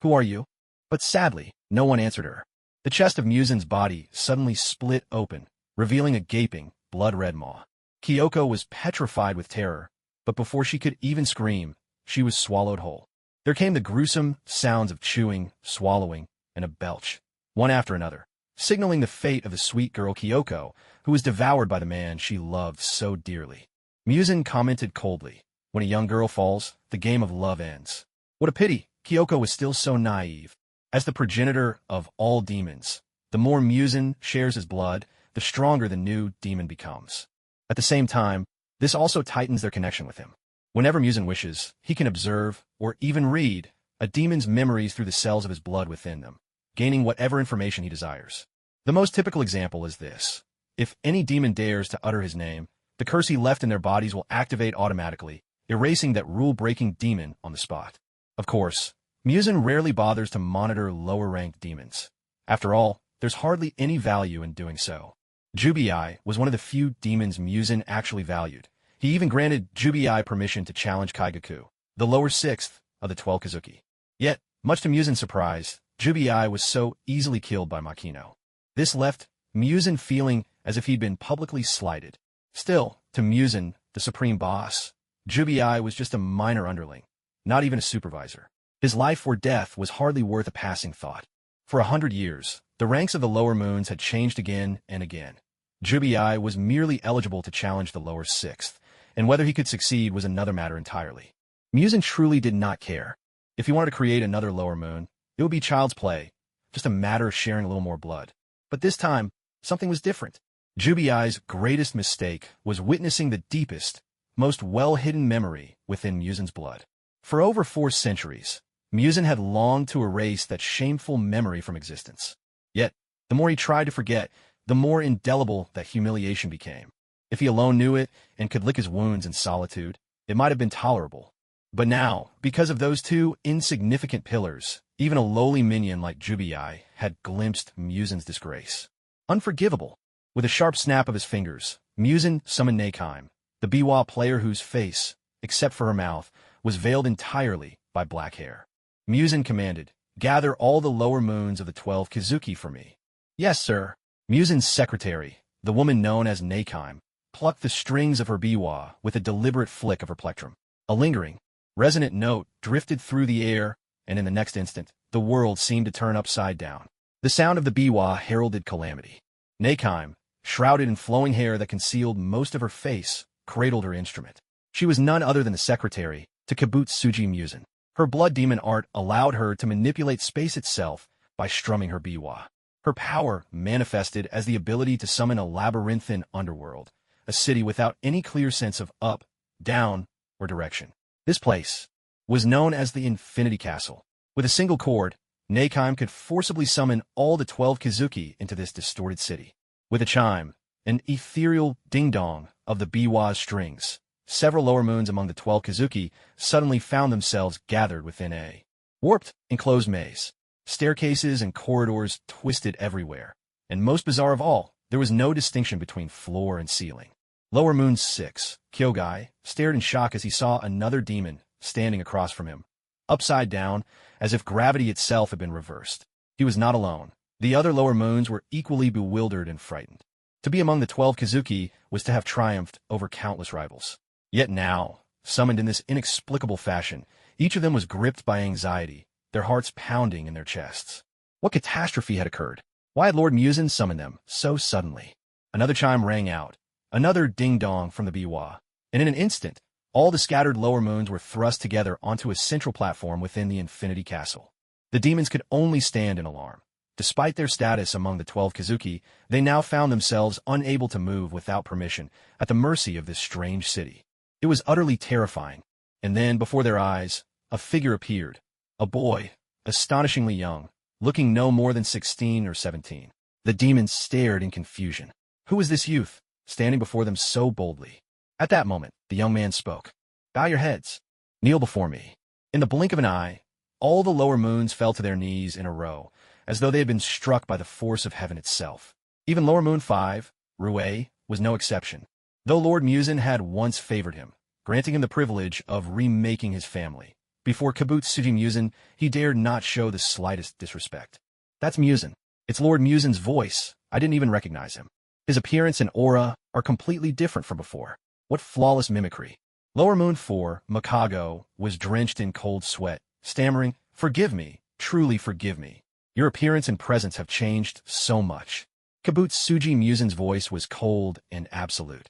Speaker 1: Who are you?" But sadly, no one answered her. The chest of Muzan's body suddenly split open, revealing a gaping, blood-red maw. Kyoko was petrified with terror, but before she could even scream, she was swallowed whole. There came the gruesome sounds of chewing, swallowing, and a belch, one after another, signaling the fate of the sweet girl Kyoko, who was devoured by the man she loved so dearly. Muzan commented coldly, "When a young girl falls, the game of love ends." What a pity, Kyoko was still so naive. As the progenitor of all demons, the more Muzan shares his blood, the stronger the new demon becomes. At the same time, this also tightens their connection with him. Whenever Muzan wishes, he can observe, or even read, a demon's memories through the cells of his blood within them, gaining whatever information he desires. The most typical example is this. If any demon dares to utter his name, the curse he left in their bodies will activate automatically, erasing that rule-breaking demon on the spot. Of course, Muzan rarely bothers to monitor lower-ranked demons. After all, there's hardly any value in doing so. Jubii was one of the few demons Muzan actually valued. He even granted Jubii permission to challenge Kaigaku, the lower sixth of the 12 Kazuki. Yet, much to Muzan's surprise, Jubii was so easily killed by Makino. This left Muzan feeling as if he'd been publicly slighted. Still, to Muzan, the supreme boss, Jubii was just a minor underling, not even a supervisor. His life or death was hardly worth a passing thought. For 100 years, the ranks of the lower moons had changed again and again. Jubii was merely eligible to challenge the lower sixth, and whether he could succeed was another matter entirely. Muzan truly did not care. If he wanted to create another lower moon, it would be child's play, just a matter of sharing a little more blood. But this time, something was different. Jubii's greatest mistake was witnessing the deepest, most well-hidden memory within Muzan's blood. For over 4 centuries, Muzan had longed to erase that shameful memory from existence. Yet, the more he tried to forget, the more indelible that humiliation became. If he alone knew it and could lick his wounds in solitude, it might have been tolerable. But now, because of those 2 insignificant pillars, even a lowly minion like Jubii had glimpsed Muzan's disgrace. Unforgivable. With a sharp snap of his fingers, Muzan summoned Nakeheim, the Biwa player whose face, except for her mouth, was veiled entirely by black hair. Muzan commanded, "Gather all the lower moons of the 12 Kazuki for me." "Yes, sir." Muzan's secretary, the woman known as Nakeheim, plucked the strings of her biwa with a deliberate flick of her plectrum. A lingering, resonant note drifted through the air, and in the next instant, the world seemed to turn upside down. The sound of the biwa heralded calamity. Nakeheim, shrouded in flowing hair that concealed most of her face, cradled her instrument. She was none other than the secretary to Kibutsuji Muzan. Her blood demon art allowed her to manipulate space itself by strumming her biwa. Her power manifested as the ability to summon a labyrinthine underworld, a city without any clear sense of up, down, or direction. This place was known as the Infinity Castle. With a single chord, Nakheim could forcibly summon all the 12 Kizuki into this distorted city. With a chime, an ethereal ding-dong of the biwa's strings, several lower moons among the 12 Kizuki suddenly found themselves gathered within a warped, enclosed maze. Staircases and corridors twisted everywhere, and most bizarre of all, there was no distinction between floor and ceiling. Lower Moon 6, Kyogai, stared in shock as he saw another demon standing across from him, upside down, as if gravity itself had been reversed. He was not alone. The other lower moons were equally bewildered and frightened. To be among the 12 Kizuki was to have triumphed over countless rivals. Yet now, summoned in this inexplicable fashion, each of them was gripped by anxiety, their hearts pounding in their chests. What catastrophe had occurred? Why had Lord Muzin summoned them so suddenly? Another chime rang out, another ding-dong from the biwa, and in an instant, all the scattered lower moons were thrust together onto a central platform within the Infinity Castle. The demons could only stand in alarm. Despite their status among the 12 Kizuki, they now found themselves unable to move without permission, at the mercy of this strange city. It was utterly terrifying. And then, before their eyes, a figure appeared. A boy, astonishingly young, looking no more than 16 or 17. The demons stared in confusion. Who was this youth, standing before them so boldly? At that moment, the young man spoke. "Bow your heads. Kneel before me." In the blink of an eye, all the lower moons fell to their knees in a row, as though they had been struck by the force of heaven itself. Even Lower Moon 5, Rue, was no exception. Though Lord Muzin had once favored him, granting him the privilege of remaking his family, before Kibutsuji Muzin, he dared not show the slightest disrespect. "That's Muzin. It's Lord Muzin's voice. I didn't even recognize him. His appearance and aura are completely different from before. What flawless mimicry." Lower Moon 4, Makago, was drenched in cold sweat, stammering, "Forgive me, truly forgive me. Your appearance and presence have changed so much." Kibutsuji Muzin's voice was cold and absolute.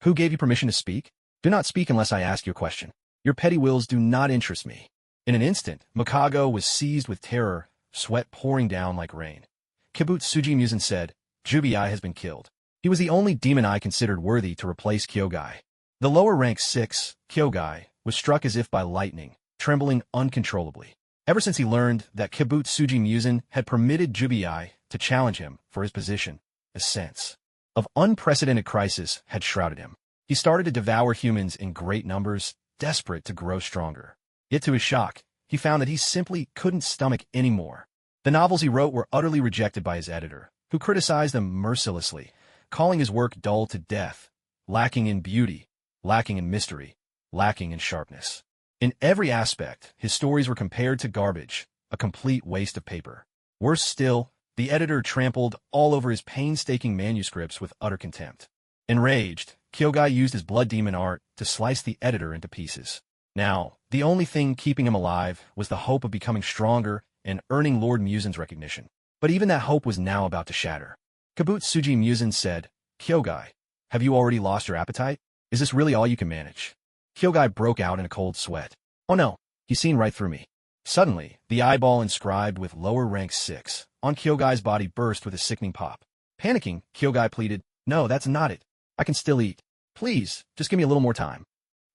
Speaker 1: "Who gave you permission to speak? Do not speak unless I ask you a question. Your petty wills do not interest me." In an instant, Makago was seized with terror, sweat pouring down like rain. Kibutsuji Muzin said, "Jubii has been killed. He was the only demon I considered worthy to replace Kyogai." The lower rank 6, Kyogai, was struck as if by lightning, trembling uncontrollably. Ever since he learned that Kibutsuji Muzin had permitted Jubii to challenge him for his position, a sense of unprecedented crisis had shrouded him. He started to devour humans in great numbers, desperate to grow stronger. Yet to his shock, he found that he simply couldn't stomach any more. The novels he wrote were utterly rejected by his editor, who criticized them mercilessly, calling his work dull to death, lacking in beauty, lacking in mystery, lacking in sharpness. In every aspect, his stories were compared to garbage, a complete waste of paper. Worse still, the editor trampled all over his painstaking manuscripts with utter contempt. Enraged, Kyogai used his blood demon art to slice the editor into pieces. Now, the only thing keeping him alive was the hope of becoming stronger and earning Lord Muzin's recognition. But even that hope was now about to shatter. Kibutsuji Muzin said, "Kyogai, have you already lost your appetite? Is this really all you can manage?" Kyogai broke out in a cold sweat. "Oh no, he's seen right through me." Suddenly, the eyeball inscribed with lower rank 6 on Kyogai's body burst with a sickening pop. Panicking, Kyogai pleaded, "No, that's not it. I can still eat. Please, just give me a little more time."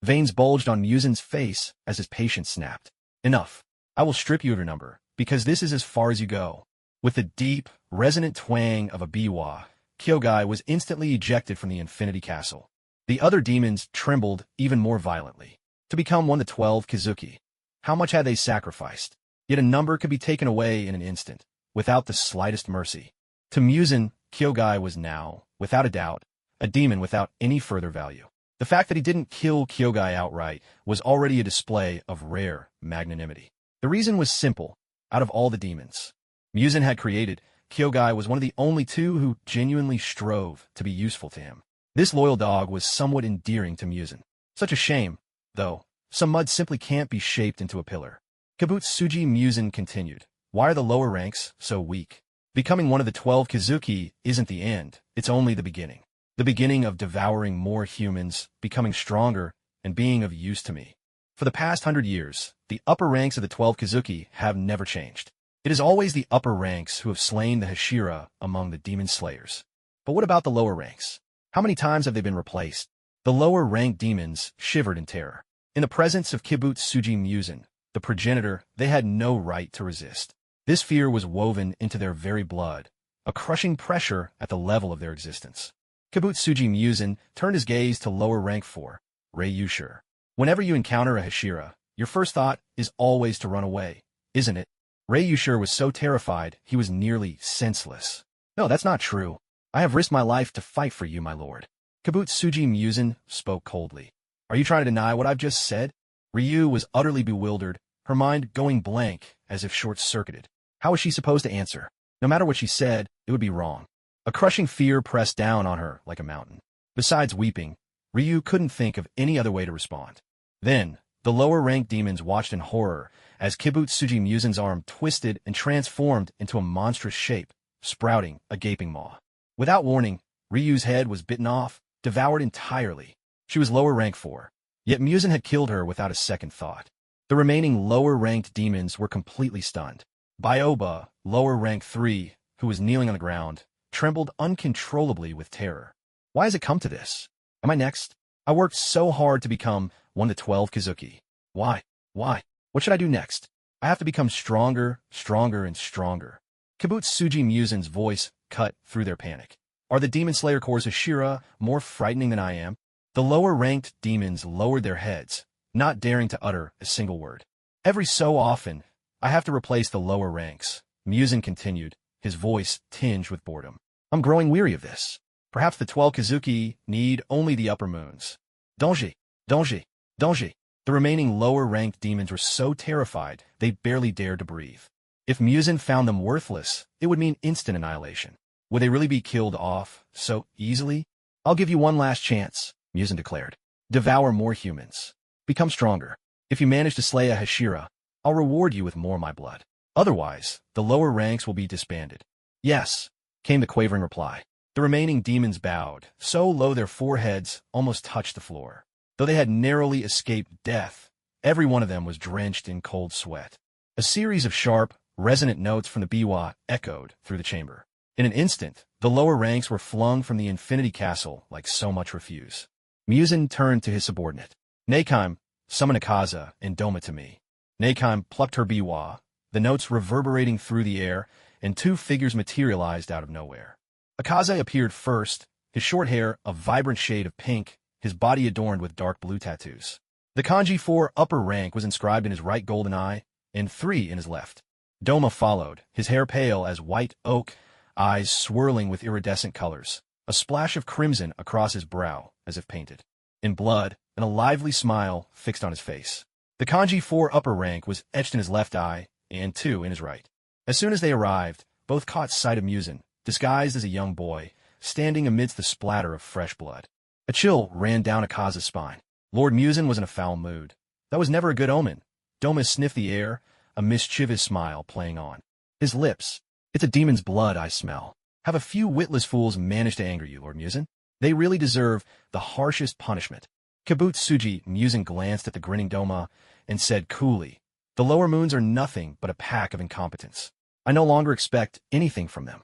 Speaker 1: Veins bulged on Muzin's face as his patience snapped. "Enough. I will strip you of your number, because this is as far as you go." With the deep, resonant twang of a biwa, Kyogai was instantly ejected from the Infinity Castle. The other demons trembled even more violently. To become one of the 12 Kizuki, how much had they sacrificed? Yet a number could be taken away in an instant, without the slightest mercy. To Muzin, Kyogai was now, without a doubt, a demon without any further value. The fact that he didn't kill Kyogai outright was already a display of rare magnanimity. The reason was simple. Out of all the demons Muzin had created, Kyogai was one of the only two who genuinely strove to be useful to him. This loyal dog was somewhat endearing to Muzin. Such a shame, though. Some mud simply can't be shaped into a pillar. Kibutsuji Muzin continued. Why are the lower ranks so weak? Becoming one of the 12 Kizuki isn't the end, it's only the beginning. The beginning of devouring more humans, becoming stronger, and being of use to me. For the past 100 years, the upper ranks of the 12 Kizuki have never changed. It is always the upper ranks who have slain the Hashira among the demon slayers. But what about the lower ranks? How many times have they been replaced? The lower-ranked demons shivered in terror. In the presence of Kibutsuji Musen, the progenitor, they had no right to resist. This fear was woven into their very blood, a crushing pressure at the level of their existence. Kibutsuji Musen turned his gaze to lower rank 4, Rei Yushir. Whenever you encounter a Hashira, your first thought is always to run away, isn't it? Rei Yushir was so terrified he was nearly senseless. No, that's not true. I have risked my life to fight for you, my lord. Kibutsuji Musen spoke coldly. Are you trying to deny what I've just said? Ryu was utterly bewildered, her mind going blank as if short-circuited. How was she supposed to answer? No matter what she said, it would be wrong. A crushing fear pressed down on her like a mountain. Besides weeping, Ryu couldn't think of any other way to respond. Then, the lower-ranked demons watched in horror as Kibutsuji Musen's arm twisted and transformed into a monstrous shape, sprouting a gaping maw. Without warning, Ryu's head was bitten off, devoured entirely. She was lower rank 4, yet Musen had killed her without a second thought. The remaining lower-ranked demons were completely stunned. Byoba, lower rank 3, who was kneeling on the ground, trembled uncontrollably with terror. Why has it come to this? Am I next? I worked so hard to become one of the 12 Kazuki. Why? Why? What should I do next? I have to become stronger, stronger, and stronger. Kibutsuji Musen's voice cut through their panic. Are the Demon Slayer Corps' Hashira more frightening than I am? The lower-ranked demons lowered their heads, not daring to utter a single word. Every so often, I have to replace the lower ranks, Musen continued, his voice tinged with boredom. I'm growing weary of this. Perhaps the 12 Kazuki need only the upper moons. Donji, Donji, Donji. The remaining lower-ranked demons were so terrified they barely dared to breathe. If Musen found them worthless, it would mean instant annihilation. Would they really be killed off so easily? I'll give you one last chance, Musen declared. Devour more humans. Become stronger. If you manage to slay a Hashira, I'll reward you with more of my blood. Otherwise, the lower ranks will be disbanded. Yes, came the quavering reply. The remaining demons bowed, so low their foreheads almost touched the floor. Though they had narrowly escaped death, every one of them was drenched in cold sweat. A series of sharp, resonant notes from the biwa echoed through the chamber. In an instant, the lower ranks were flung from the Infinity Castle like so much refuse. Musen turned to his subordinate. Neikime, summon Akaza and Doma to me. Neikime plucked her biwa, the notes reverberating through the air, and two figures materialized out of nowhere. Akaza appeared first, his short hair a vibrant shade of pink, his body adorned with dark blue tattoos. The kanji 4 upper rank was inscribed in his right golden eye, and 3 in his left. Doma followed, his hair pale as white oak, eyes swirling with iridescent colors, a splash of crimson across his brow, as if painted. In blood, and a lively smile fixed on his face. The kanji 4 upper rank was etched in his left eye, and 2 in his right. As soon as they arrived, both caught sight of Musen, disguised as a young boy, standing amidst the splatter of fresh blood. A chill ran down Akaza's spine. Lord Musen was in a foul mood. That was never a good omen. Doma sniffed the air, a mischievous smile playing on his lips. It's a demon's blood I smell. Have a few witless fools managed to anger you, Lord Musen? They really deserve the harshest punishment. Kibutsuji Musen glanced at the grinning Doma and said coolly, the lower moons are nothing but a pack of incompetents. I no longer expect anything from them.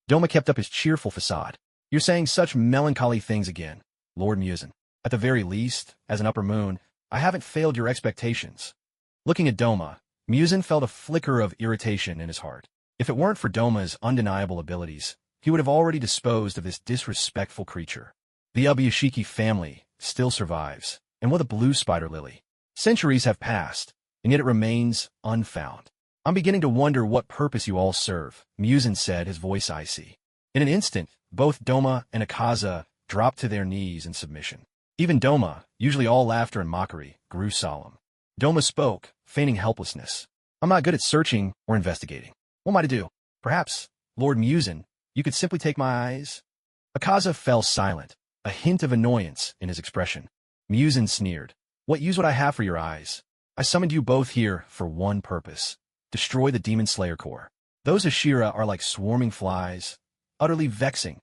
Speaker 1: Doma kept up his cheerful facade. You're saying such melancholy things again, Lord Musen. At the very least, as an upper moon, I haven't failed your expectations. Looking at Doma, Musen felt a flicker of irritation in his heart. If it weren't for Doma's undeniable abilities, he would have already disposed of this disrespectful creature. The Ubuyashiki family still survives, and with a blue spider lily. Centuries have passed, and yet it remains unfound. I'm beginning to wonder what purpose you all serve, Musen said, his voice icy. In an instant, both Doma and Akaza dropped to their knees in submission. Even Doma, usually all laughter and mockery, grew solemn. Doma spoke, feigning helplessness. I'm not good at searching or investigating. What am I to do? Perhaps, Lord Musen, you could simply take my eyes? Akaza fell silent, a hint of annoyance in his expression. Musen sneered. What use would I have for your eyes? I summoned you both here for one purpose. Destroy the Demon Slayer Corps. Those Hashira are like swarming flies, utterly vexing.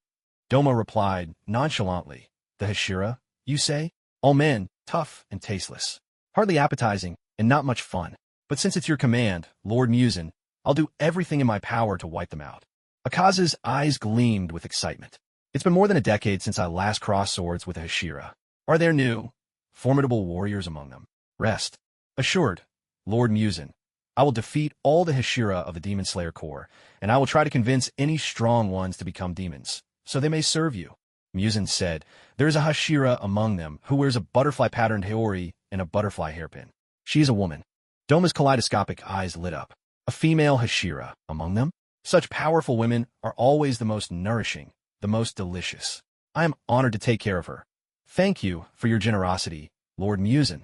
Speaker 1: Doma replied, nonchalantly. The Hashira, you say? All men, tough and tasteless. Hardly appetizing, and not much fun. But since it's your command, Lord Musen, I'll do everything in my power to wipe them out. Akaza's eyes gleamed with excitement. It's been more than a decade since I last crossed swords with a Hashira. Are there new, formidable warriors among them? Rest assured, Lord Muzin. I will defeat all the Hashira of the Demon Slayer Corps, and I will try to convince any strong ones to become demons, so they may serve you. Muzin said, there is a Hashira among them who wears a butterfly-patterned haori and a butterfly hairpin. She is a woman. Doma's kaleidoscopic eyes lit up. A female Hashira among them? Such powerful women are always the most nourishing, the most delicious. I am honored to take care of her. Thank you for your generosity, Lord Muzin.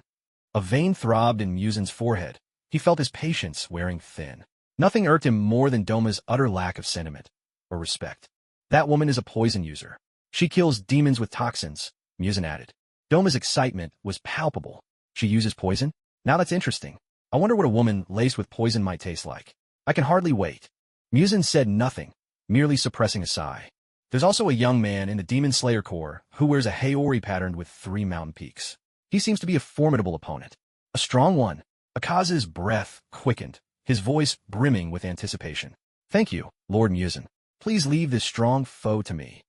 Speaker 1: A vein throbbed in Muzin's forehead. He felt his patience wearing thin. Nothing irked him more than Doma's utter lack of sentiment or respect. That woman is a poison user. She kills demons with toxins, Muzin added. Doma's excitement was palpable. She uses poison? Now that's interesting. I wonder what a woman laced with poison might taste like. I can hardly wait. Muzin said nothing, merely suppressing a sigh. There's also a young man in the Demon Slayer Corps who wears a haori patterned with 3 mountain peaks. He seems to be a formidable opponent. A strong one. Akaza's breath quickened, his voice brimming with anticipation. Thank you, Lord Muzin. Please leave this strong foe to me.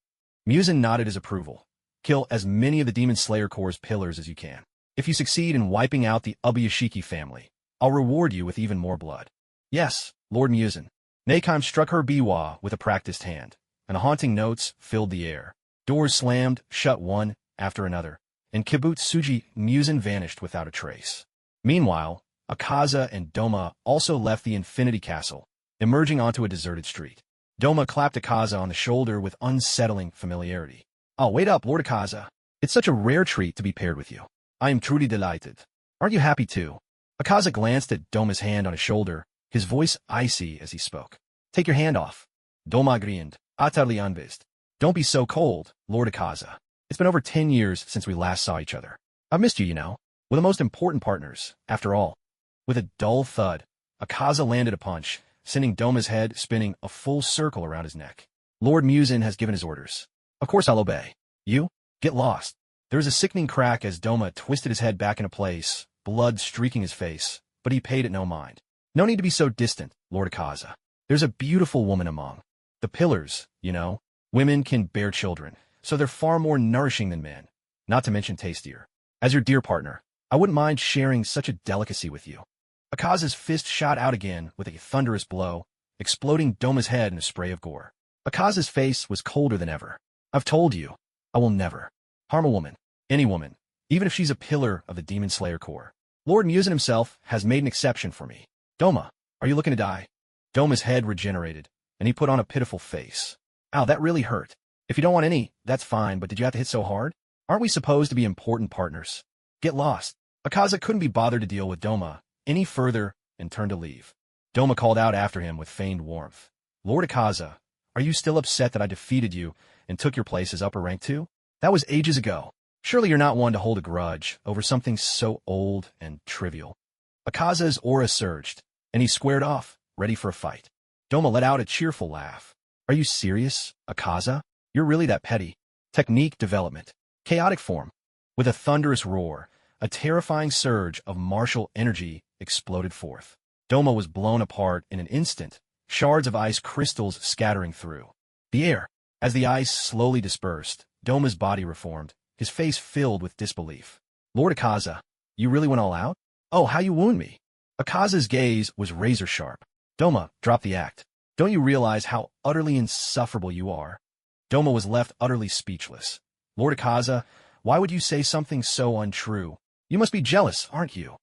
Speaker 1: Muzin nodded his approval. Kill as many of the Demon Slayer Corps' pillars as you can. If you succeed in wiping out the Ubuyashiki family, I'll reward you with even more blood. Yes, Lord Muzin. Nakeim struck her biwa with a practiced hand, and haunting notes filled the air. Doors slammed, shut one after another, and Kibutsuji Muzin vanished without a trace. Meanwhile, Akaza and Doma also left the Infinity Castle, emerging onto a deserted street. Doma clapped Akaza on the shoulder with unsettling familiarity. Oh, wait up, Lord Akaza. It's such a rare treat to be paired with you. I am truly delighted. Aren't you happy too? Akaza glanced at Doma's hand on his shoulder, his voice icy as he spoke. Take your hand off. Doma grinned, utterly unfazed. Don't be so cold, Lord Akaza. It's been over 10 years since we last saw each other. I've missed you, you know. We're the most important partners, after all. With a dull thud, Akaza landed a punch, sending Doma's head spinning a full circle around his neck. Lord Muzin has given his orders. Of course I'll obey. You? Get lost. There was a sickening crack as Doma twisted his head back into place, blood streaking his face, but he paid it no mind. No need to be so distant, Lord Akaza. There's a beautiful woman among the pillars, you know. Women can bear children, so they're far more nourishing than men, not to mention tastier. As your dear partner, I wouldn't mind sharing such a delicacy with you. Akaza's fist shot out again with a thunderous blow, exploding Doma's head in a spray of gore. Akaza's face was colder than ever. I've told you, I will never harm a woman, any woman, even if she's a pillar of the Demon Slayer Corps. Lord Muzin himself has made an exception for me. Doma, are you looking to die? Doma's head regenerated, and he put on a pitiful face. Ow, that really hurt. If you don't want any, that's fine, but did you have to hit so hard? Aren't we supposed to be important partners? Get lost. Akaza couldn't be bothered to deal with Doma any further and turned to leave. Doma called out after him with feigned warmth. Lord Akaza, are you still upset that I defeated you and took your place as upper rank too? That was ages ago. Surely you're not one to hold a grudge over something so old and trivial. Akaza's aura surged, and he squared off, ready for a fight. Doma let out a cheerful laugh. Are you serious, Akaza? You're really that petty? Technique development. Chaotic form. With a thunderous roar, a terrifying surge of martial energy exploded forth. Doma was blown apart in an instant, shards of ice crystals scattering through the air. As the ice slowly dispersed, Doma's body reformed, his face filled with disbelief. Lord Akaza, you really went all out? Oh, how you wound me. Akaza's gaze was razor sharp. Doma, drop the act. Don't you realize how utterly insufferable you are? Doma was left utterly speechless. Lord Akaza, why would you say something so untrue? You must be jealous, aren't you?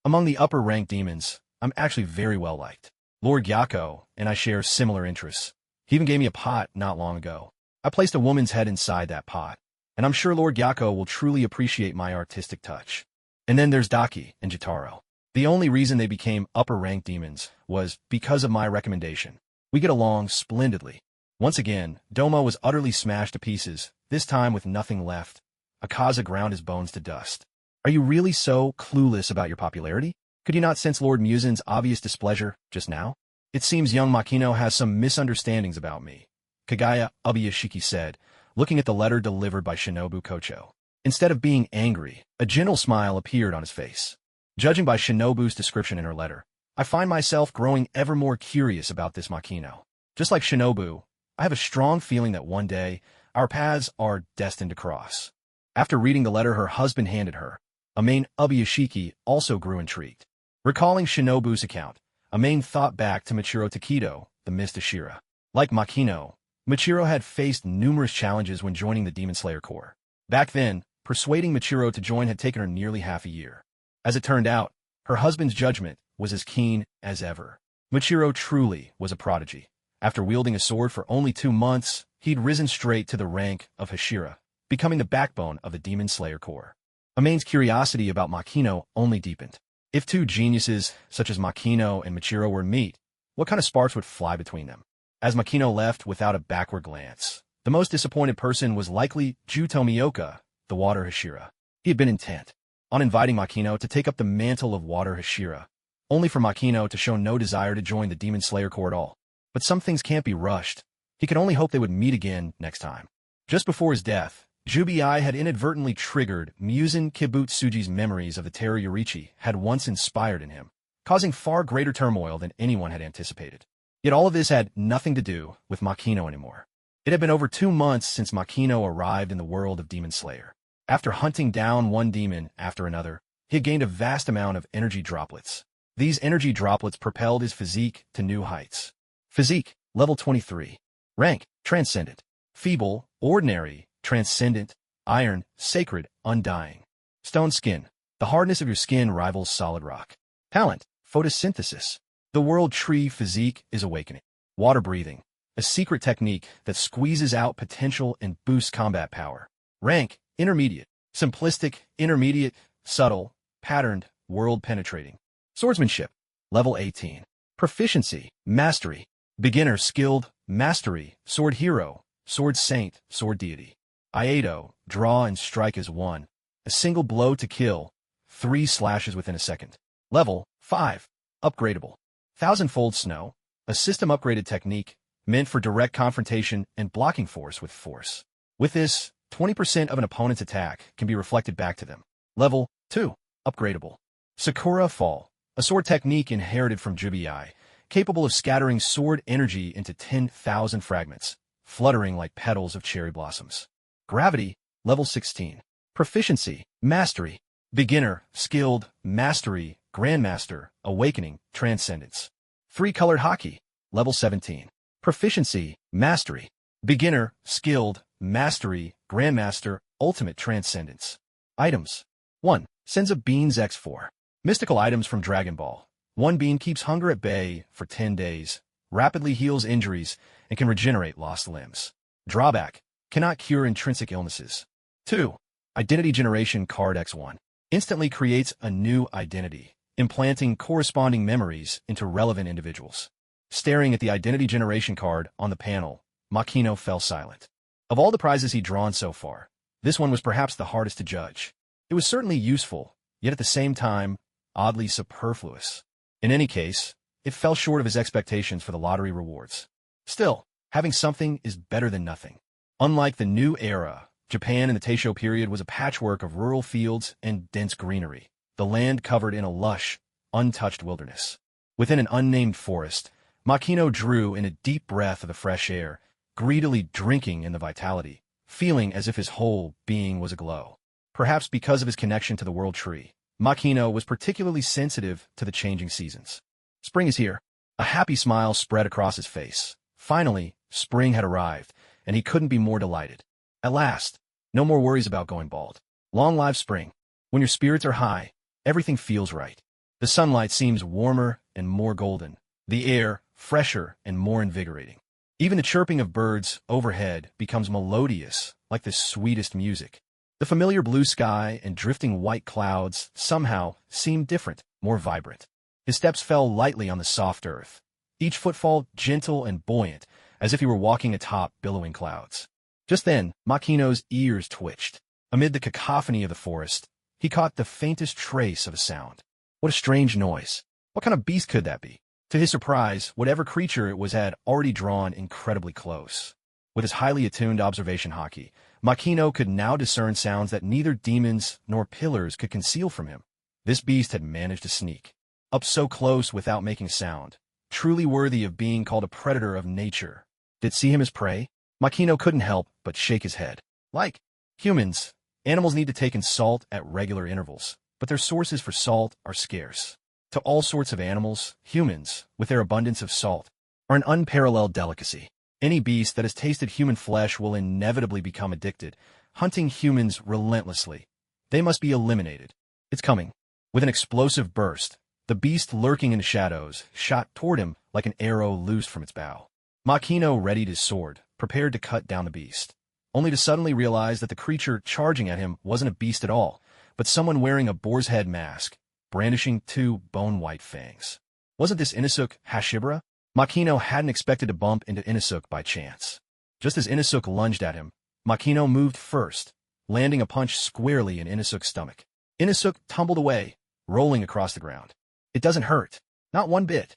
Speaker 1: Among the upper-ranked demons, I'm actually very well liked. Lord Gyako and I share similar interests. He even gave me a pot not long ago. I placed a woman's head inside that pot, and I'm sure Lord Gyako will truly appreciate my artistic touch. And then there's Daki and Jitaro. The only reason they became upper-ranked demons was because of my recommendation. We get along splendidly. Once again, Doma was utterly smashed to pieces, this time with nothing left. Akaza ground his bones to dust. Are you really so clueless about your popularity? Could you not sense Lord Muzin's obvious displeasure just now? It seems young Makino has some misunderstandings about me, Kagaya Ubuyashiki said, looking at the letter delivered by Shinobu Kocho. Instead of being angry, a gentle smile appeared on his face. Judging by Shinobu's description in her letter, I find myself growing ever more curious about this Makino. Just like Shinobu, I have a strong feeling that one day, our paths are destined to cross. After reading the letter her husband handed her, Amain Ubuyashiki also grew intrigued. Recalling Shinobu's account, Amain thought back to Michiro Takedo, the Mist Ashira. Like Makino, Michiro had faced numerous challenges when joining the Demon Slayer Corps. Back then, persuading Michiro to join had taken her nearly half a year. As it turned out, her husband's judgment was as keen as ever. Michiro truly was a prodigy. After wielding a sword for only 2 months, he'd risen straight to the rank of Hashira, becoming the backbone of the Demon Slayer Corps. Amain's curiosity about Makino only deepened. If two geniuses such as Makino and Michiro were to meet, what kind of sparks would fly between them? As Makino left without a backward glance, the most disappointed person was likely Juto Miyoka, the Water Hashira. He had been intent on inviting Makino to take up the mantle of Water Hashira, only for Makino to show no desire to join the Demon Slayer Corps at all. But some things can't be rushed. He could only hope they would meet again next time. Just before his death, Jubi had inadvertently triggered Muzan Kibutsuji's memories of the terror Yorichi had once inspired in him, causing far greater turmoil than anyone had anticipated. Yet all of this had nothing to do with Makino anymore. It had been over 2 months since Makino arrived in the world of Demon Slayer. After hunting down one demon after another, he had gained a vast amount of energy droplets. These energy droplets propelled his physique to new heights. Physique, level 23. Rank, Transcendent. Feeble, Ordinary, Transcendent, Iron, Sacred, Undying. Stone skin. The hardness of your skin rivals solid rock. Talent, Photosynthesis. The world tree physique is awakening. Water breathing. A secret technique that squeezes out potential and boosts combat power. Rank, Intermediate. Simplistic, Intermediate, Subtle, Patterned, World penetrating. Swordsmanship. Level 18. Proficiency, Mastery. Beginner, Skilled, Mastery, Sword Hero, Sword Saint, Sword Deity. Iato, Draw and strike as one. A single blow to kill. 3 slashes within a second. Level 5. Upgradable. Thousandfold Snow. A system upgraded technique meant for direct confrontation and blocking force with force. With this, 20% of an opponent's attack can be reflected back to them. Level 2. Upgradable. Sakura Fall. A sword technique inherited from Jubi, capable of scattering sword energy into 10,000 fragments, fluttering like petals of cherry blossoms. Gravity, level 16. Proficiency, Mastery. Beginner, Skilled, Mastery, Grandmaster, Awakening, Transcendence. 3-colored Haki, level 17. Proficiency, Mastery. Beginner, Skilled, Mastery, Grandmaster, Ultimate Transcendence. Items. 1. Senza Beans X4. Mystical items from Dragon Ball. 1 bean keeps hunger at bay for 10 days, rapidly heals injuries, and can regenerate lost limbs. Drawback. Cannot cure intrinsic illnesses. 2. Identity Generation Card X1. Instantly creates a new identity, implanting corresponding memories into relevant individuals. Staring at the Identity Generation card on the panel, Makino fell silent. Of all the prizes he'd drawn so far, this one was perhaps the hardest to judge. It was certainly useful, yet at the same time, oddly superfluous. In any case, it fell short of his expectations for the lottery rewards. Still, having something is better than nothing. Unlike the new era, Japan in the Taisho period was a patchwork of rural fields and dense greenery, the land covered in a lush, untouched wilderness. Within an unnamed forest, Makino drew in a deep breath of the fresh air, greedily drinking in the vitality, feeling as if his whole being was aglow. Perhaps because of his connection to the world tree, Makino was particularly sensitive to the changing seasons. Spring is here. A happy smile spread across his face. Finally, spring had arrived, and he couldn't be more delighted. At last, no more worries about going bald. Long live spring. When your spirits are high, everything feels right. The sunlight seems warmer and more golden. The air, fresher and more invigorating. Even the chirping of birds overhead becomes melodious, like the sweetest music. The familiar blue sky and drifting white clouds somehow seemed different, more vibrant. His steps fell lightly on the soft earth, each footfall gentle and buoyant, as if he were walking atop billowing clouds. Just then, Makino's ears twitched. Amid the cacophony of the forest, he caught the faintest trace of a sound. What a strange noise. What kind of beast could that be? To his surprise, whatever creature it was had already drawn incredibly close. With his highly attuned observation haki, Makino could now discern sounds that neither demons nor pillars could conceal from him. This beast had managed to sneak. up so close without making sound, truly worthy of being called a predator of nature. Did see him as prey? Makino couldn't help but shake his head. Like humans, animals need to take in salt at regular intervals, but their sources for salt are scarce. To all sorts of animals, humans, with their abundance of salt, are an unparalleled delicacy. Any beast that has tasted human flesh will inevitably become addicted, hunting humans relentlessly. They must be eliminated. It's coming. With an explosive burst, the beast lurking in the shadows shot toward him like an arrow loosed from its bow. Makino readied his sword, prepared to cut down the beast, only to suddenly realize that the creature charging at him wasn't a beast at all, but someone wearing a boar's head mask, brandishing two bone-white fangs. Wasn't this Inosuke Hashibara? Makino hadn't expected to bump into Inosuke by chance. Just as Inosuke lunged at him, Makino moved first, landing a punch squarely in Inosuke's stomach. Inosuke tumbled away, rolling across the ground. It doesn't hurt. Not one bit.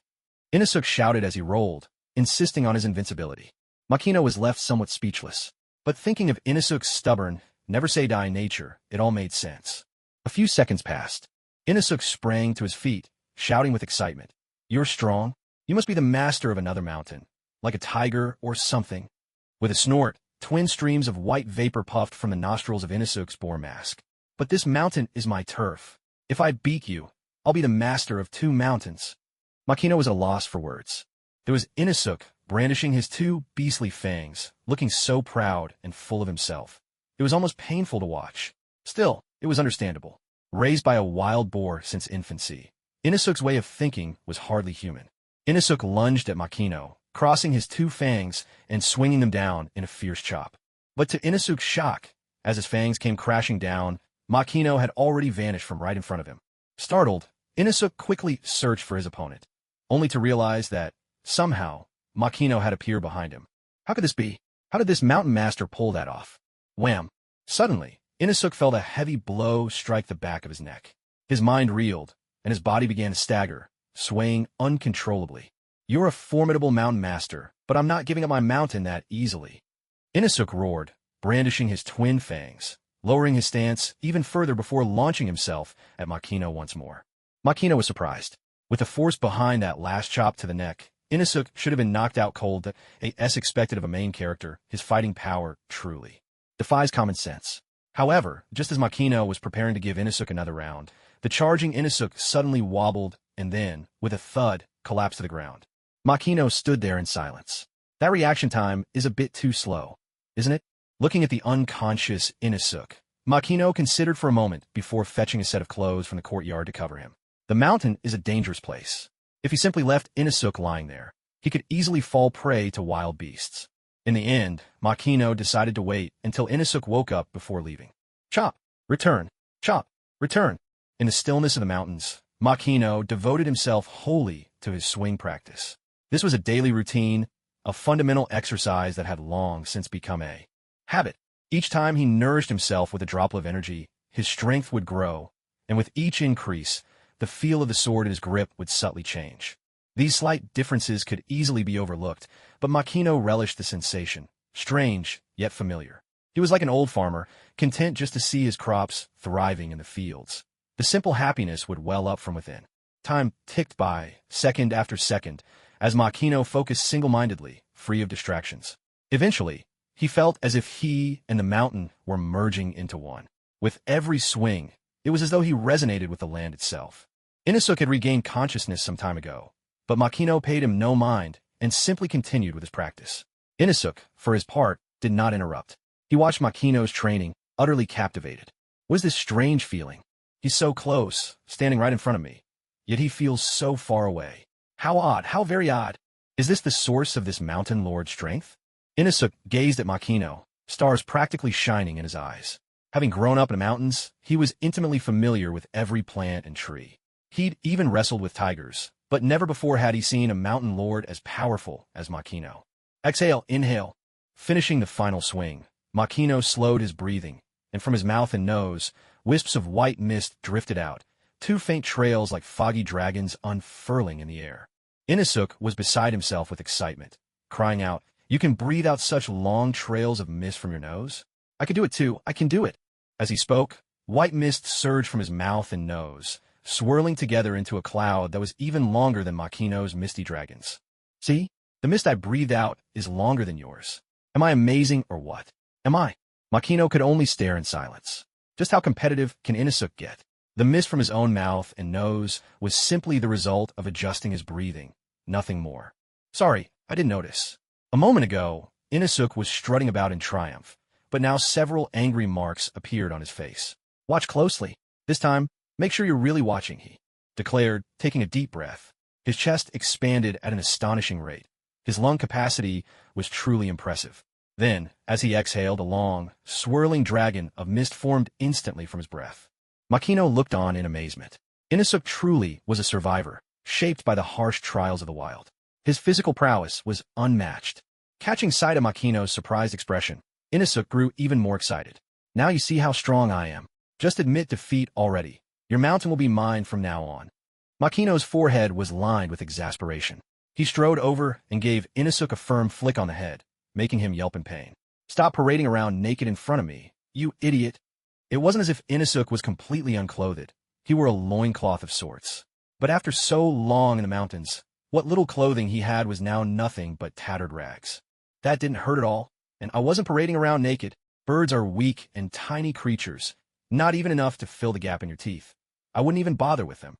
Speaker 1: Inosuke shouted as he rolled, insisting on his invincibility. Makino was left somewhat speechless. But thinking of Inosuke's stubborn, never-say-die nature, it all made sense. A few seconds passed. Inosuke sprang to his feet, shouting with excitement. You're strong? You must be the master of another mountain, like a tiger or something. With a snort, twin streams of white vapor puffed from the nostrils of Inosuke's boar mask. But this mountain is my turf. If I beat you, I'll be the master of 2 mountains. Makino was at a loss for words. There was Inosuke, brandishing his 2 beastly fangs, looking so proud and full of himself. It was almost painful to watch. Still, it was understandable. Raised by a wild boar since infancy, Inosuke's way of thinking was hardly human. Inosuke lunged at Makino, crossing his 2 fangs and swinging them down in a fierce chop. But to Inosuke's shock, as his fangs came crashing down, Makino had already vanished from right in front of him. Startled, Inosuke quickly searched for his opponent, only to realize that, somehow, Makino had appeared behind him. How could this be? How did this mountain master pull that off? Wham! Suddenly, Inosuke felt a heavy blow strike the back of his neck. His mind reeled, and his body began to stagger, swaying uncontrollably. You're a formidable mountain master, but I'm not giving up my mountain that easily. Inosuke roared, brandishing his twin fangs, lowering his stance even further before launching himself at Makino once more. Makino was surprised. With the force behind that last chop to the neck, Inosuke should have been knocked out cold, as expected of a main character. His fighting power truly defies common sense. However, just as Makino was preparing to give Inosuke another round, the charging Inosuke suddenly wobbled and then, with a thud, collapsed to the ground. Makino stood there in silence. That reaction time is a bit too slow, isn't it? Looking at the unconscious Inosuke, Makino considered for a moment before fetching a set of clothes from the courtyard to cover him. The mountain is a dangerous place. If he simply left Inosuke lying there, he could easily fall prey to wild beasts. In the end, Makino decided to wait until Inosuke woke up before leaving. Chop! Return! Chop! Return! In the stillness of the mountains, Makino devoted himself wholly to his swing practice. This was a daily routine, a fundamental exercise that had long since become a habit. Each time he nourished himself with a droplet of energy, his strength would grow, and with each increase, the feel of the sword in his grip would subtly change. These slight differences could easily be overlooked, but Makino relished the sensation, strange yet familiar. He was like an old farmer, content just to see his crops thriving in the fields. The simple happiness would well up from within. Time ticked by, second after second, as Makino focused single-mindedly, free of distractions. Eventually, he felt as if he and the mountain were merging into one. With every swing, it was as though he resonated with the land itself. Inosuke had regained consciousness some time ago, but Makino paid him no mind and simply continued with his practice. Inosuke, for his part, did not interrupt. He watched Makino's training, utterly captivated. What is this strange feeling? He's so close, standing right in front of me, yet he feels so far away. How odd, how very odd. Is this the source of this mountain lord's strength? Inosuke gazed at Makino, stars practically shining in his eyes. Having grown up in the mountains, he was intimately familiar with every plant and tree. He'd even wrestled with tigers, but never before had he seen a mountain lord as powerful as Makino. Exhale, inhale. Finishing the final swing, Makino slowed his breathing, and from his mouth and nose, wisps of white mist drifted out, 2 faint trails like foggy dragons unfurling in the air. Inosuke was beside himself with excitement, crying out, "You can breathe out such long trails of mist from your nose? I can do it too, I can do it." As he spoke, white mist surged from his mouth and nose, swirling together into a cloud that was even longer than Makino's misty dragons. See? The mist I breathed out is longer than yours. Am I amazing or what? Am I? Makino could only stare in silence. Just how competitive can Inosuke get? The mist from his own mouth and nose was simply the result of adjusting his breathing, nothing more. Sorry, I didn't notice. A moment ago, Inosuke was strutting about in triumph, but now several angry marks appeared on his face. Watch closely. This time, make sure you're really watching, he declared, taking a deep breath. His chest expanded at an astonishing rate. His lung capacity was truly impressive. Then, as he exhaled, a long, swirling dragon of mist formed instantly from his breath. Makino looked on in amazement. Inosuke truly was a survivor, shaped by the harsh trials of the wild. His physical prowess was unmatched. Catching sight of Makino's surprised expression, Inosuke grew even more excited. Now you see how strong I am. Just admit defeat already. Your mountain will be mine from now on. Makino's forehead was lined with exasperation. He strode over and gave Inosuke a firm flick on the head, making him yelp in pain. Stop parading around naked in front of me, you idiot. It wasn't as if Inosuke was completely unclothed. He wore a loincloth of sorts. But after so long in the mountains, what little clothing he had was now nothing but tattered rags. That didn't hurt at all, and I wasn't parading around naked. Birds are weak and tiny creatures, not even enough to fill the gap in your teeth. I wouldn't even bother with them.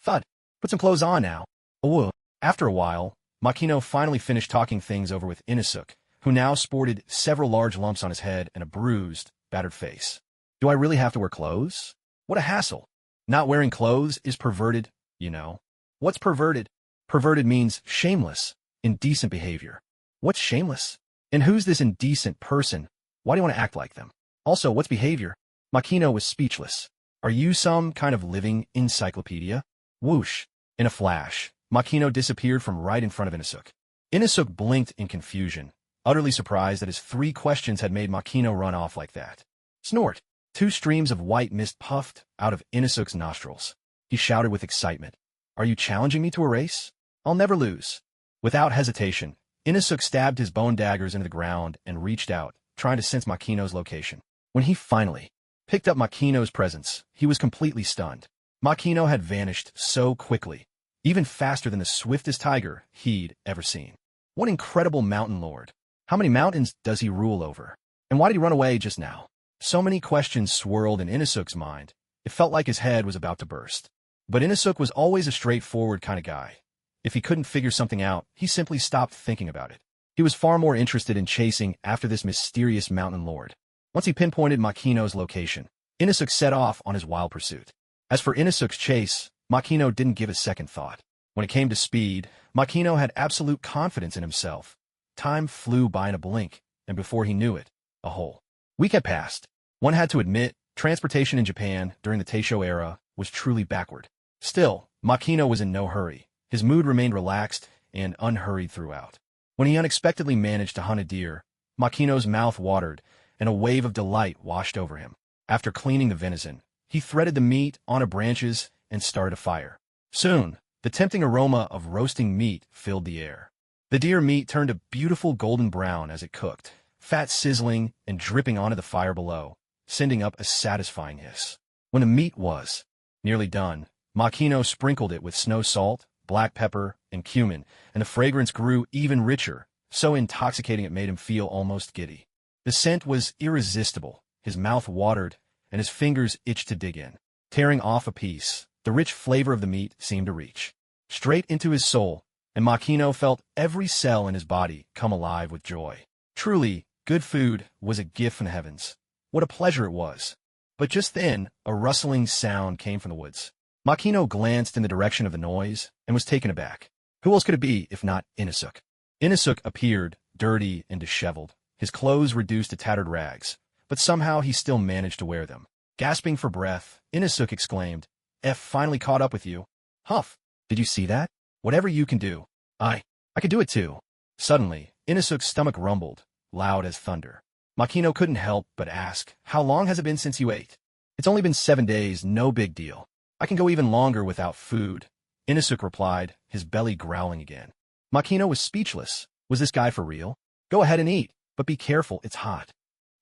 Speaker 1: Thud, put some clothes on now. Oh. After a while, Makino finally finished talking things over with Inosuke, who now sported several large lumps on his head and a bruised, battered face. Do I really have to wear clothes? What a hassle. Not wearing clothes is perverted, you know. What's perverted? Perverted means shameless, indecent behavior. What's shameless? And who's this indecent person? Why do you want to act like them? Also, what's behavior? Makino was speechless. Are you some kind of living encyclopedia? Whoosh. In a flash, Makino disappeared from right in front of Inosuke. Inosuke blinked in confusion, utterly surprised that his 3 questions had made Makino run off like that. Snort. 2 streams of white mist puffed out of Inosuke's nostrils. He shouted with excitement. Are you challenging me to a race? I'll never lose. Without hesitation, Inosuke stabbed his bone daggers into the ground and reached out, trying to sense Makino's location. When he finally picked up Makino's presence, he was completely stunned. Makino had vanished so quickly, even faster than the swiftest tiger he'd ever seen. What incredible mountain lord. How many mountains does he rule over? And why did he run away just now? So many questions swirled in Inosuke's mind, it felt like his head was about to burst. But Inosuke was always a straightforward kind of guy. If he couldn't figure something out, he simply stopped thinking about it. He was far more interested in chasing after this mysterious mountain lord. Once he pinpointed Makino's location, Inosuke set off on his wild pursuit. As for Inosuke's chase, Makino didn't give a second thought. When it came to speed, Makino had absolute confidence in himself. Time flew by in a blink, and before he knew it, a whole week had passed. One had to admit, transportation in Japan during the Taisho era was truly backward. Still, Makino was in no hurry. His mood remained relaxed and unhurried throughout. When he unexpectedly managed to hunt a deer, Makino's mouth watered, and a wave of delight washed over him. After cleaning the venison, he threaded the meat onto branches and started a fire. Soon, the tempting aroma of roasting meat filled the air. The deer meat turned a beautiful golden brown as it cooked, fat sizzling and dripping onto the fire below, sending up a satisfying hiss. When the meat was nearly done, Makino sprinkled it with snow salt, black pepper, and cumin, and the fragrance grew even richer, so intoxicating it made him feel almost giddy. The scent was irresistible, his mouth watered, and his fingers itched to dig in. Tearing off a piece, the rich flavor of the meat seemed to reach straight into his soul, and Makino felt every cell in his body come alive with joy. Truly, good food was a gift from the heavens. What a pleasure it was. But just then, a rustling sound came from the woods. Makino glanced in the direction of the noise and was taken aback. Who else could it be if not Inosuke? Inosuke appeared, dirty and disheveled, his clothes reduced to tattered rags, but somehow he still managed to wear them. Gasping for breath, Inosuke exclaimed, F finally caught up with you. Huff, did you see that? Whatever you can do. I could do it too. Suddenly, Inosuke's stomach rumbled, loud as thunder. Makino couldn't help but ask, how long has it been since you ate? It's only been 7 days, no big deal. I can go even longer without food. Inosuke replied, his belly growling again. Makino was speechless. Was this guy for real? Go ahead and eat, but be careful, it's hot.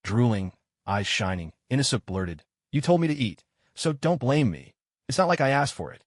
Speaker 1: Drooling, eyes shining, Inosuke blurted, You told me to eat, so don't blame me. It's not like I asked for it.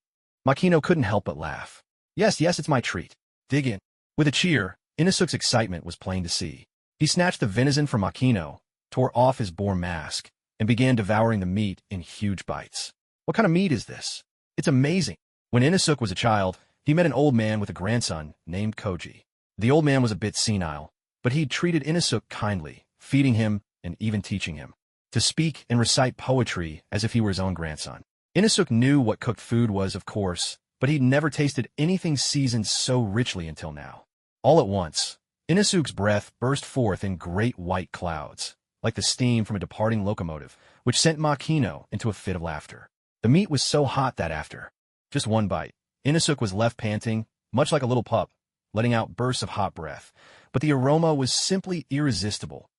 Speaker 1: Makino couldn't help but laugh. Yes, yes, it's my treat. Dig in. With a cheer, Inosuke's excitement was plain to see. He snatched the venison from Makino, tore off his boar mask, and began devouring the meat in huge bites. What kind of meat is this? It's amazing. When Inosuke was a child, he met an old man with a grandson named Koji. The old man was a bit senile, but he treated Inosuke kindly, feeding him and even teaching him to speak and recite poetry as if he were his own grandson. Inosuke knew what cooked food was, of course, but he'd never tasted anything seasoned so richly until now. All at once, Inosuke's breath burst forth in great white clouds, like the steam from a departing locomotive, which sent Makino into a fit of laughter. The meat was so hot that after just one bite, Inosuke was left panting, much like a little pup, letting out bursts of hot breath. But the aroma was simply irresistible.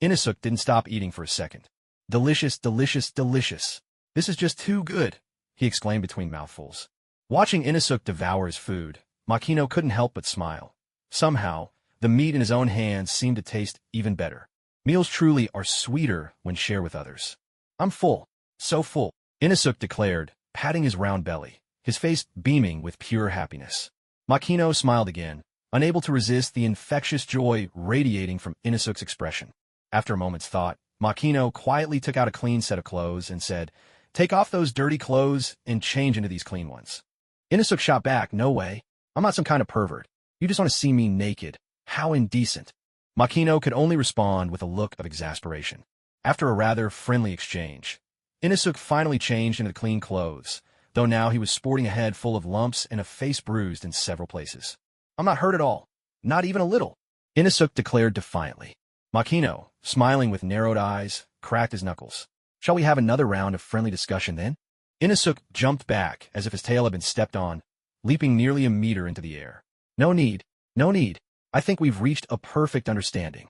Speaker 1: Inosuke didn't stop eating for a second. Delicious, delicious, delicious. This is just too good, he exclaimed between mouthfuls. Watching Inosuke devour his food, Makino couldn't help but smile. Somehow, the meat in his own hands seemed to taste even better. Meals truly are sweeter when shared with others. I'm full, so full, Inosuke declared, patting his round belly, his face beaming with pure happiness. Makino smiled again, unable to resist the infectious joy radiating from Inosuke's expression. After a moment's thought, Makino quietly took out a clean set of clothes and said, "Take off those dirty clothes and change into these clean ones." Inosuke shot back, "No way. I'm not some kind of pervert. You just want to see me naked. How indecent." Makino could only respond with a look of exasperation. After a rather friendly exchange, Inosuke finally changed into the clean clothes, though now he was sporting a head full of lumps and a face bruised in several places. "I'm not hurt at all. Not even a little," Inosuke declared defiantly. Makino, smiling with narrowed eyes, cracked his knuckles. "Shall we have another round of friendly discussion then?" Inosuke jumped back as if his tail had been stepped on, leaping nearly a meter into the air. "No need. No need. I think we've reached a perfect understanding."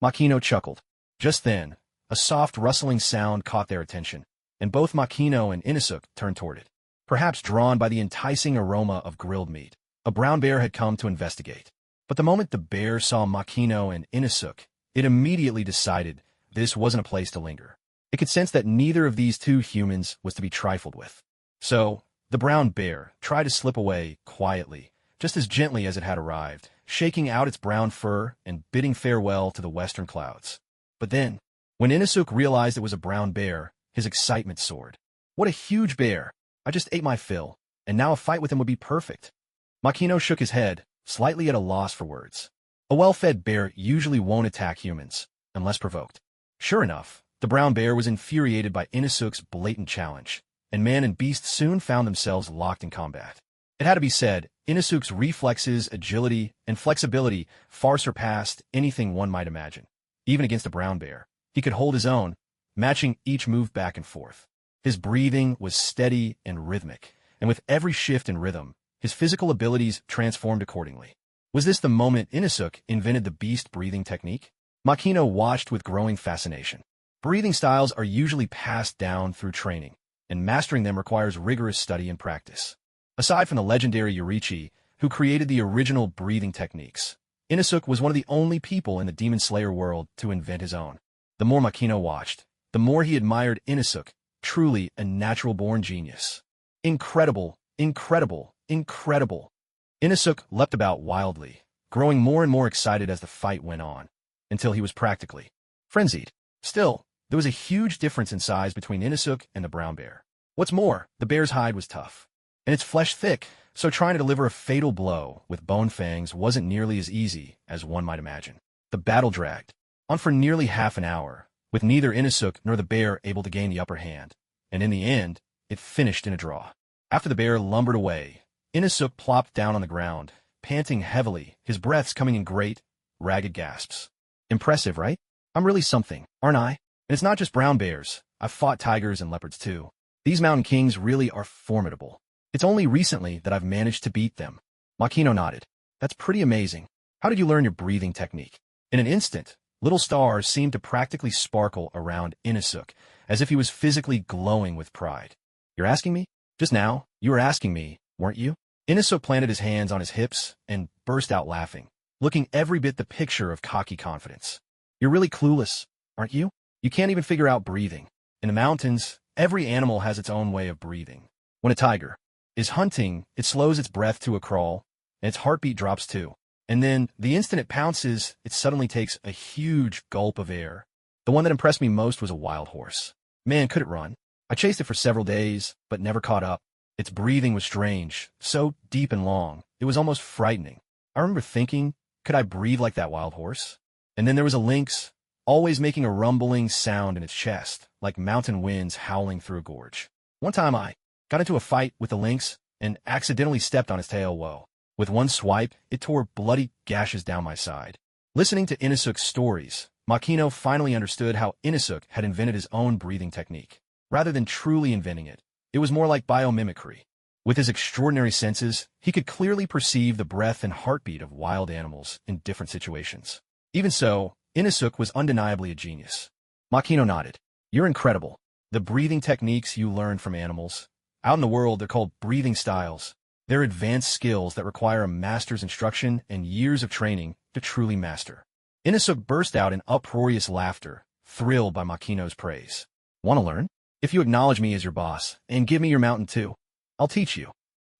Speaker 1: Makino chuckled. Just then, a soft rustling sound caught their attention, and both Makino and Inosuke turned toward it. Perhaps drawn by the enticing aroma of grilled meat, a brown bear had come to investigate. But the moment the bear saw Makino and Inosuke, it immediately decided this wasn't a place to linger. It could sense that neither of these two humans was to be trifled with. So, the brown bear tried to slip away quietly, just as gently as it had arrived, shaking out its brown fur and bidding farewell to the western clouds. But then, when Inosuke realized it was a brown bear, his excitement soared. "What a huge bear! I just ate my fill, and now a fight with him would be perfect." Makino shook his head, slightly at a loss for words. A well-fed bear usually won't attack humans, unless provoked. Sure enough, the brown bear was infuriated by Inosuke's blatant challenge, and man and beast soon found themselves locked in combat. It had to be said, Inosuke's reflexes, agility, and flexibility far surpassed anything one might imagine. Even against a brown bear, he could hold his own, matching each move back and forth. His breathing was steady and rhythmic, and with every shift in rhythm, his physical abilities transformed accordingly. Was this the moment Inosuke invented the beast breathing technique? Makino watched with growing fascination. Breathing styles are usually passed down through training, and mastering them requires rigorous study and practice. Aside from the legendary Yorichi, who created the original breathing techniques, Inosuke was one of the only people in the Demon Slayer world to invent his own. The more Makino watched, the more he admired Inosuke, truly a natural-born genius. Incredible, incredible, incredible. Inosuke leapt about wildly, growing more and more excited as the fight went on, until he was practically frenzied. Still, there was a huge difference in size between Inosuke and the brown bear. What's more, the bear's hide was tough, and its flesh thick, so trying to deliver a fatal blow with bone fangs wasn't nearly as easy as one might imagine. The battle dragged on for nearly half an hour, with neither Inosuke nor the bear able to gain the upper hand, and in the end, it finished in a draw. After the bear lumbered away, Inosuke plopped down on the ground, panting heavily, his breaths coming in great, ragged gasps. Impressive, right? I'm really something, aren't I? And it's not just brown bears. I've fought tigers and leopards too. These mountain kings really are formidable. It's only recently that I've managed to beat them. Makino nodded. That's pretty amazing. How did you learn your breathing technique? In an instant, little stars seemed to practically sparkle around Inosuke, as if he was physically glowing with pride. You're asking me? Just now, you were asking me, weren't you? Inosuke planted his hands on his hips and burst out laughing, looking every bit the picture of cocky confidence. You're really clueless, aren't you? You can't even figure out breathing. In the mountains, every animal has its own way of breathing. When a tiger is hunting, it slows its breath to a crawl, and its heartbeat drops too. And then, the instant it pounces, it suddenly takes a huge gulp of air. The one that impressed me most was a wild horse. Man, could it run. I chased it for several days, but never caught up. Its breathing was strange, so deep and long, it was almost frightening. I remember thinking, could I breathe like that wild horse? And then there was a lynx, always making a rumbling sound in its chest, like mountain winds howling through a gorge. One time I got into a fight with the lynx and accidentally stepped on its tail. Whoa. With one swipe, it tore bloody gashes down my side. Listening to Inosuke's stories, Makino finally understood how Inosuke had invented his own breathing technique. Rather than truly inventing it, it was more like biomimicry. With his extraordinary senses, he could clearly perceive the breath and heartbeat of wild animals in different situations. Even so, Inosuke was undeniably a genius. Makino nodded. You're incredible. The breathing techniques you learned from animals. Out in the world, they're called breathing styles. They're advanced skills that require a master's instruction and years of training to truly master. Inosuke burst out in uproarious laughter, thrilled by Makino's praise. Want to learn? If you acknowledge me as your boss, and give me your mountain too, I'll teach you.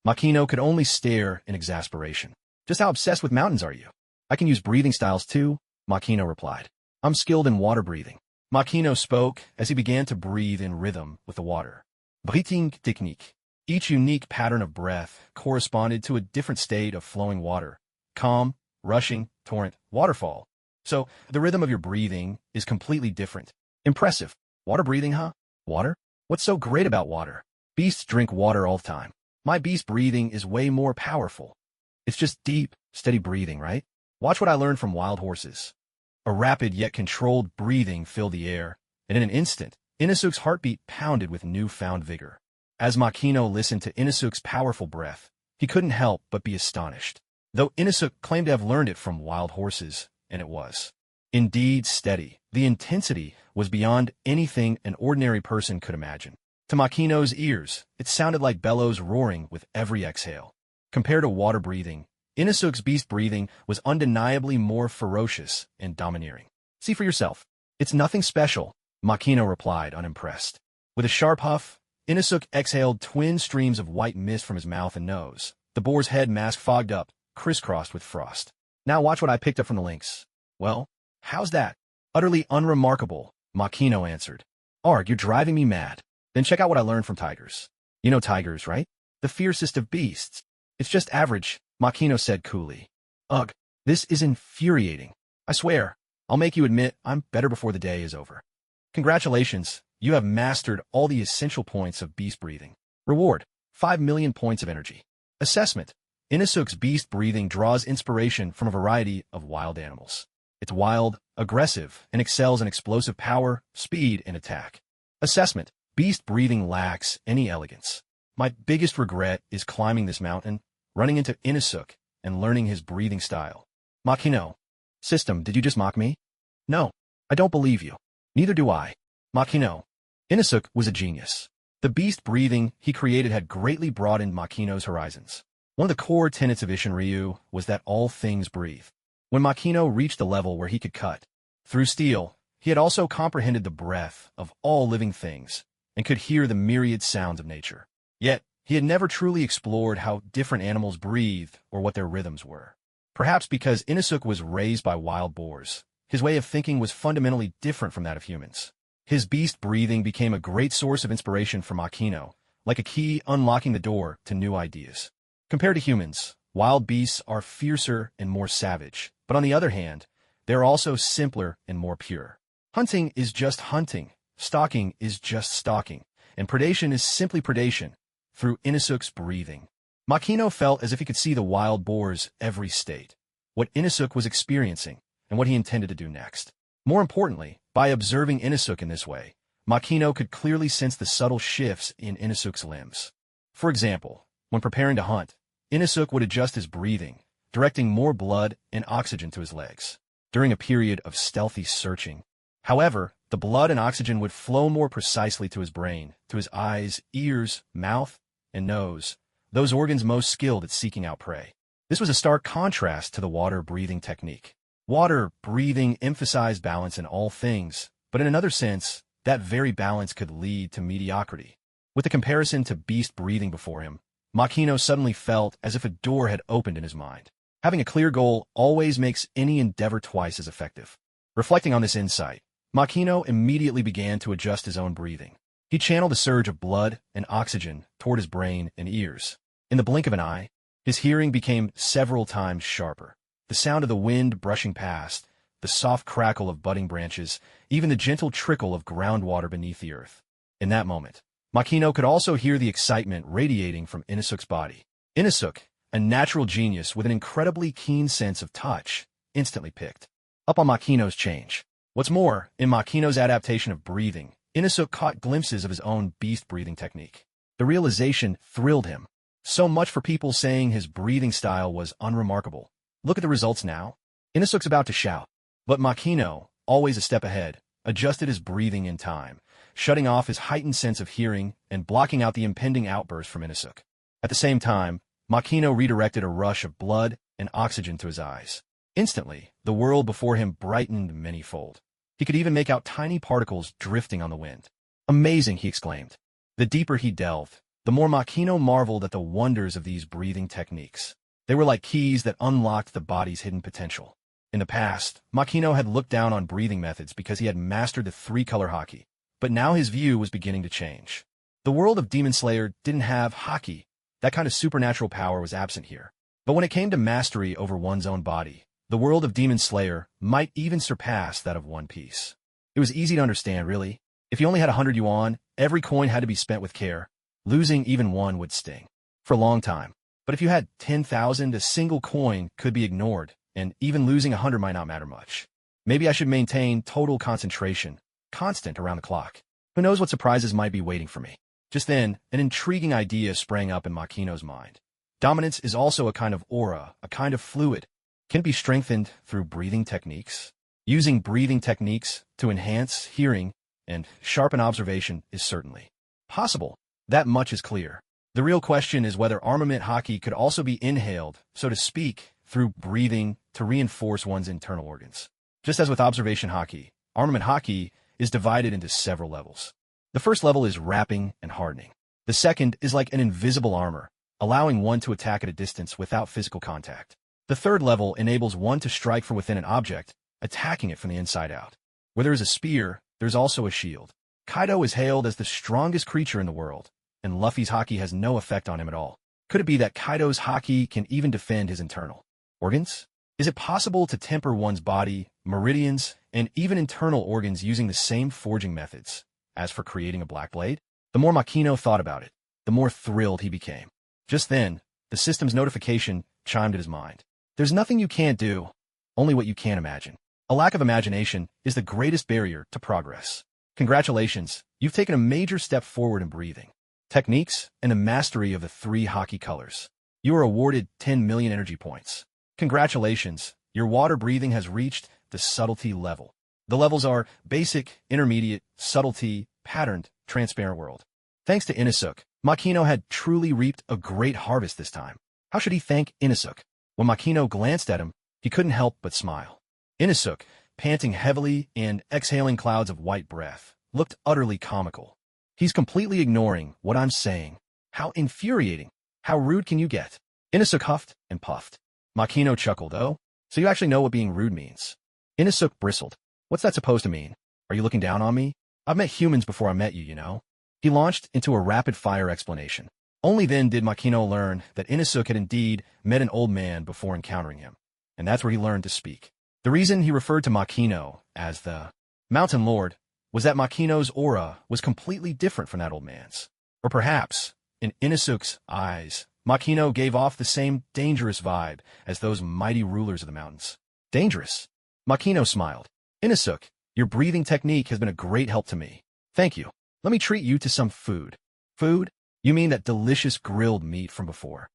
Speaker 1: Makino could only stare in exasperation. Just how obsessed with mountains are you? I can use breathing styles too, Makino replied. I'm skilled in water breathing. Makino spoke as he began to breathe in rhythm with the water. Breathing technique. Each unique pattern of breath corresponded to a different state of flowing water. Calm, rushing, torrent, waterfall. So, the rhythm of your breathing is completely different. Impressive. Water breathing, huh? Water? What's so great about water? Beasts drink water all the time. My beast breathing is way more powerful. It's just deep, steady breathing, right? Watch what I learned from wild horses. A rapid yet controlled breathing filled the air, and in an instant, Inosuke's heartbeat pounded with newfound vigor. As Makino listened to Inosuke's powerful breath, he couldn't help but be astonished. Though Inosuke claimed to have learned it from wild horses, and it was indeed steady, the intensity was beyond anything an ordinary person could imagine. To Makino's ears, it sounded like bellows roaring with every exhale. Compared to water breathing, Inosuke's beast breathing was undeniably more ferocious and domineering. See for yourself. It's nothing special, Makino replied, unimpressed. With a sharp huff, Inosuke exhaled twin streams of white mist from his mouth and nose. The boar's head mask fogged up, crisscrossed with frost. Now watch what I picked up from the lynx. Well, how's that? Utterly unremarkable, Makino answered. Arg, you're driving me mad. Then check out what I learned from tigers. You know tigers, right? The fiercest of beasts. It's just average, Makino said coolly. Ugh, this is infuriating. I swear, I'll make you admit I'm better before the day is over. Congratulations, you have mastered all the essential points of beast breathing. Reward, 5 million points of energy. Assessment, Inosuke's beast breathing draws inspiration from a variety of wild animals. It's wild, aggressive, and excels in explosive power, speed, and attack. Assessment, beast breathing lacks any elegance. My biggest regret is climbing this mountain, running into Inosuke, and learning his breathing style. Makino. System, did you just mock me? No, I don't believe you. Neither do I. Makino. Inosuke was a genius. The beast breathing he created had greatly broadened Makino's horizons. One of the core tenets of Ishinryu was that all things breathe. When Makino reached a level where he could cut through steel, he had also comprehended the breath of all living things and could hear the myriad sounds of nature. Yet, he had never truly explored how different animals breathed or what their rhythms were. Perhaps because Inosuke was raised by wild boars, his way of thinking was fundamentally different from that of humans. His beast breathing became a great source of inspiration for Makino, like a key unlocking the door to new ideas. Compared to humans, wild beasts are fiercer and more savage, but on the other hand, they're also simpler and more pure. Hunting is just hunting, stalking is just stalking, and predation is simply predation, through Inosuke's breathing. Makino felt as if he could see the wild boar's every state, what Inosuke was experiencing, and what he intended to do next. More importantly, by observing Inosuke in this way, Makino could clearly sense the subtle shifts in Inosuke's limbs. For example, when preparing to hunt, Inosuke would adjust his breathing, directing more blood and oxygen to his legs. During a period of stealthy searching, however, the blood and oxygen would flow more precisely to his brain, to his eyes, ears, mouth, and nose, those organs most skilled at seeking out prey. This was a stark contrast to the water breathing technique. Water breathing emphasized balance in all things, but in another sense, that very balance could lead to mediocrity. With the comparison to beast breathing before him, Makino suddenly felt as if a door had opened in his mind. Having a clear goal always makes any endeavor twice as effective. Reflecting on this insight, Makino immediately began to adjust his own breathing. He channeled a surge of blood and oxygen toward his brain and ears. In the blink of an eye, his hearing became several times sharper. The sound of the wind brushing past, the soft crackle of budding branches, even the gentle trickle of groundwater beneath the earth. In that moment, Makino could also hear the excitement radiating from Inosuke's body. Inosuke, a natural genius with an incredibly keen sense of touch, instantly picked up on Makino's change. What's more, in Makino's adaptation of breathing, Inosuke caught glimpses of his own beast-breathing technique. The realization thrilled him. So much for people saying his breathing style was unremarkable. Look at the results now. Inosuke's about to shout. But Makino, always a step ahead, adjusted his breathing in time, shutting off his heightened sense of hearing and blocking out the impending outburst from Inosuke. At the same time, Makino redirected a rush of blood and oxygen to his eyes. Instantly, the world before him brightened many-fold. He could even make out tiny particles drifting on the wind. Amazing, he exclaimed. The deeper he delved, the more Makino marveled at the wonders of these breathing techniques. They were like keys that unlocked the body's hidden potential. In the past, Makino had looked down on breathing methods because he had mastered the three-color haki, but now his view was beginning to change. The world of Demon Slayer didn't have haki. That kind of supernatural power was absent here. But when it came to mastery over one's own body, the world of Demon Slayer might even surpass that of One Piece. It was easy to understand, really. If you only had 100 yuan, every coin had to be spent with care. Losing even one would sting for a long time. But if you had 10,000, a single coin could be ignored, and even losing 100 might not matter much. Maybe I should maintain total concentration, constant around the clock. Who knows what surprises might be waiting for me? Just then, an intriguing idea sprang up in Makino's mind. Dominance is also a kind of aura, a kind of fluid. Can it be strengthened through breathing techniques? Using breathing techniques to enhance hearing and sharpen observation is certainly possible. That much is clear. The real question is whether armament haki could also be inhaled, so to speak, through breathing to reinforce one's internal organs. Just as with observation haki, armament haki is divided into several levels. The first level is wrapping and hardening. The second is like an invisible armor, allowing one to attack at a distance without physical contact. The third level enables one to strike from within an object, attacking it from the inside out. Where there is a spear, there's also a shield. Kaido is hailed as the strongest creature in the world, and Luffy's haki has no effect on him at all. Could it be that Kaido's haki can even defend his internal organs? Is it possible to temper one's body, meridians, and even internal organs using the same forging methods as for creating a black blade? The more Makino thought about it, the more thrilled he became. Just then, the system's notification chimed at his mind. There's nothing you can't do, only what you can't imagine. A lack of imagination is the greatest barrier to progress. Congratulations, you've taken a major step forward in breathing techniques and the mastery of the 3 haki colors. You are awarded 10 million energy points. Congratulations, your water breathing has reached the subtlety level. The levels are basic, intermediate, subtlety, patterned, transparent world. Thanks to Inosuke, Makino had truly reaped a great harvest this time. How should he thank Inosuke? When Makino glanced at him, he couldn't help but smile. Inosuke, panting heavily and exhaling clouds of white breath, looked utterly comical. He's completely ignoring what I'm saying. How infuriating. How rude can you get? Inosuke huffed and puffed. Makino chuckled, oh, so you actually know what being rude means. Inosuke bristled. What's that supposed to mean? Are you looking down on me? I've met humans before I met you, you know. He launched into a rapid-fire explanation. Only then did Makino learn that Inosuke had indeed met an old man before encountering him, and that's where he learned to speak. The reason he referred to Makino as the Mountain Lord was that Makino's aura was completely different from that old man's. Or perhaps, in Inosuke's eyes, Makino gave off the same dangerous vibe as those mighty rulers of the mountains. Dangerous? Makino smiled. Inosuke, your breathing technique has been a great help to me. Thank you. Let me treat you to some food. Food? You mean that delicious grilled meat from before?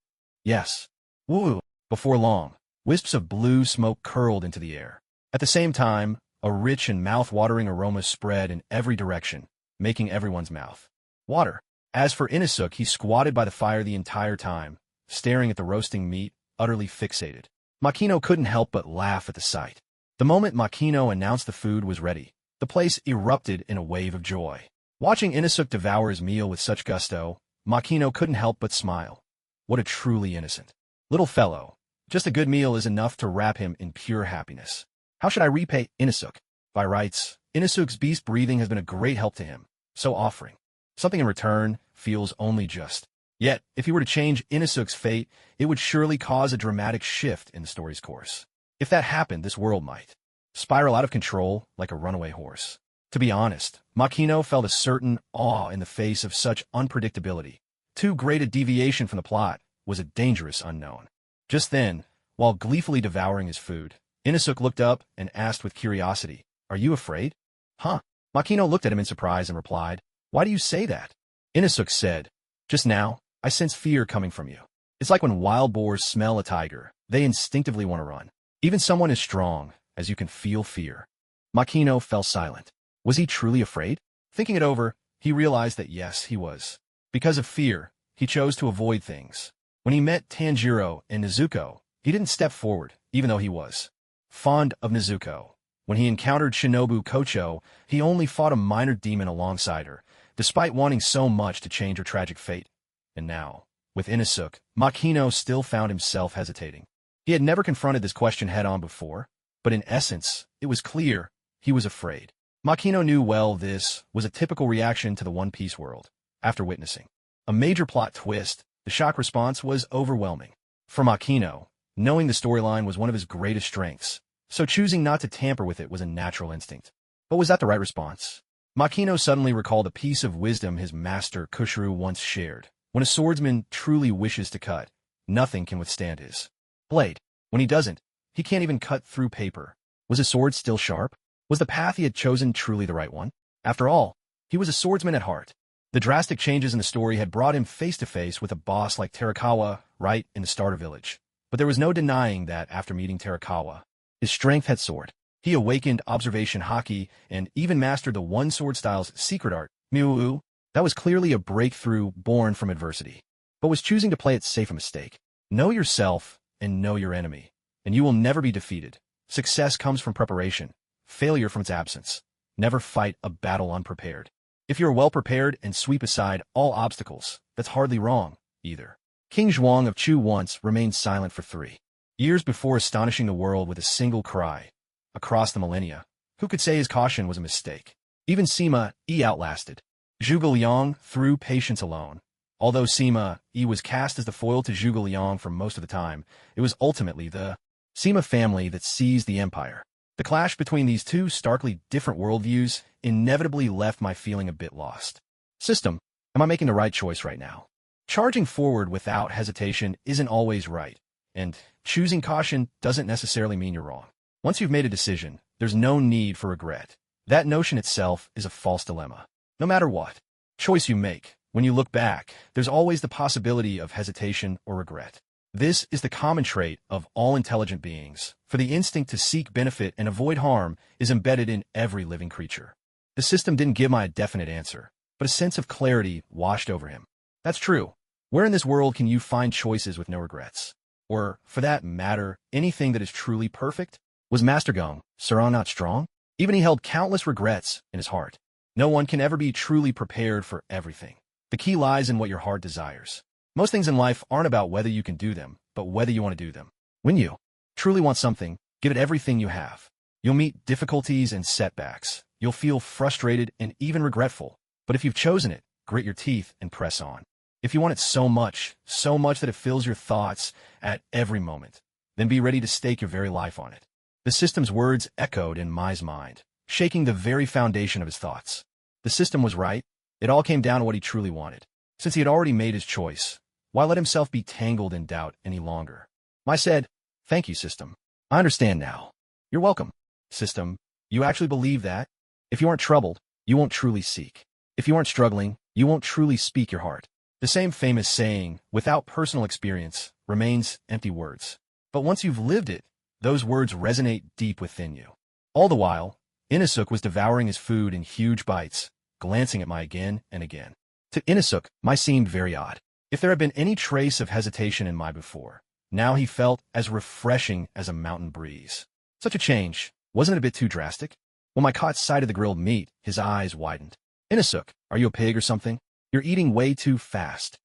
Speaker 1: Yes. Woo! Before long, wisps of blue smoke curled into the air. At the same time, a rich and mouth-watering aroma spread in every direction, making everyone's mouth water. As for Inosuke, he squatted by the fire the entire time, staring at the roasting meat, utterly fixated. Makino couldn't help but laugh at the sight. The moment Makino announced the food was ready, the place erupted in a wave of joy. Watching Inosuke devour his meal with such gusto, Makino couldn't help but smile. What a truly innocent little fellow. Just a good meal is enough to wrap him in pure happiness. How should I repay Inosuke? By rights, Inosuke's beast breathing has been a great help to him, so offering something in return feels only just. Yet, if he were to change Inosuke's fate, it would surely cause a dramatic shift in the story's course. If that happened, this world might spiral out of control like a runaway horse. To be honest, Makino felt a certain awe in the face of such unpredictability. Too great a deviation from the plot was a dangerous unknown. Just then, while gleefully devouring his food, Inosuke looked up and asked with curiosity, "Are you afraid?" "Huh?" Makino looked at him in surprise and replied, "Why do you say that?" Inosuke said, "Just now, I sense fear coming from you. It's like when wild boars smell a tiger, they instinctively want to run. Even someone as strong as you can feel fear." Makino fell silent. Was he truly afraid? Thinking it over, he realized that yes, he was. Because of fear, he chose to avoid things. When he met Tanjiro and Nezuko, he didn't step forward, even though he was fond of Nezuko. When he encountered Shinobu Kocho, he only fought a minor demon alongside her, despite wanting so much to change her tragic fate. And now, with Inosuke, Makino still found himself hesitating. He had never confronted this question head-on before, but in essence, it was clear he was afraid. Makino knew well this was a typical reaction to the One Piece world. After witnessing a major plot twist, the shock response was overwhelming. For Makino, knowing the storyline was one of his greatest strengths, so choosing not to tamper with it was a natural instinct. But was that the right response? Makino suddenly recalled a piece of wisdom his master Kushiro once shared. When a swordsman truly wishes to cut, nothing can withstand his blade. When he doesn't, he can't even cut through paper. Was his sword still sharp? Was the path he had chosen truly the right one? After all, he was a swordsman at heart. The drastic changes in the story had brought him face-to-face with a boss like Terakawa right in the starter village. But there was no denying that after meeting Terakawa, his strength had soared. He awakened observation haki and even mastered the one sword style's secret art, Miu. That was clearly a breakthrough born from adversity. But was choosing to play it safe a mistake? Know yourself and know your enemy, and you will never be defeated. Success comes from preparation, failure from its absence. Never fight a battle unprepared. If you're well prepared and sweep aside all obstacles, that's hardly wrong, either. King Zhuang of Chu once remained silent for 3 years before astonishing the world with a single cry. Across the millennia, who could say his caution was a mistake? Even Sima Yi outlasted Zhuge Liang through patience alone. Although Sima Yi was cast as the foil to Zhuge Liang for most of the time, it was ultimately the Sima family that seized the empire. The clash between these two starkly different worldviews inevitably left my feeling a bit lost. System, am I making the right choice right now? Charging forward without hesitation isn't always right, and choosing caution doesn't necessarily mean you're wrong. Once you've made a decision, there's no need for regret. That notion itself is a false dilemma. No matter what choice you make, when you look back, there's always the possibility of hesitation or regret. This is the common trait of all intelligent beings, for the instinct to seek benefit and avoid harm is embedded in every living creature. The system didn't give my definite answer, but a sense of clarity washed over him. That's true. Where in this world can you find choices with no regrets? Or, for that matter, anything that is truly perfect? Was Master Gong Sura not strong? Even he held countless regrets in his heart. No one can ever be truly prepared for everything. The key lies in what your heart desires. Most things in life aren't about whether you can do them, but whether you want to do them. When you truly want something, give it everything you have. You'll meet difficulties and setbacks. You'll feel frustrated and even regretful. But if you've chosen it, grit your teeth and press on. If you want it so much that it fills your thoughts at every moment, then be ready to stake your very life on it. The system's words echoed in Mai's mind, shaking the very foundation of his thoughts. The system was right. It all came down to what he truly wanted. Since he had already made his choice, why let himself be tangled in doubt any longer? Mai said, "Thank you, system. I understand now." "You're welcome, system. You actually believe that? If you aren't troubled, you won't truly seek. If you aren't struggling, you won't truly speak your heart." The same famous saying, without personal experience, remains empty words. But once you've lived it, those words resonate deep within you. All the while, Inosuke was devouring his food in huge bites, glancing at Mai again and again. To Inosuke, Mai seemed very odd. If there had been any trace of hesitation in Mai before, now he felt as refreshing as a mountain breeze. Such a change, wasn't it a bit too drastic? When Mai caught sight of the grilled meat, his eyes widened. Inosuke, are you a pig or something? You're eating way too fast.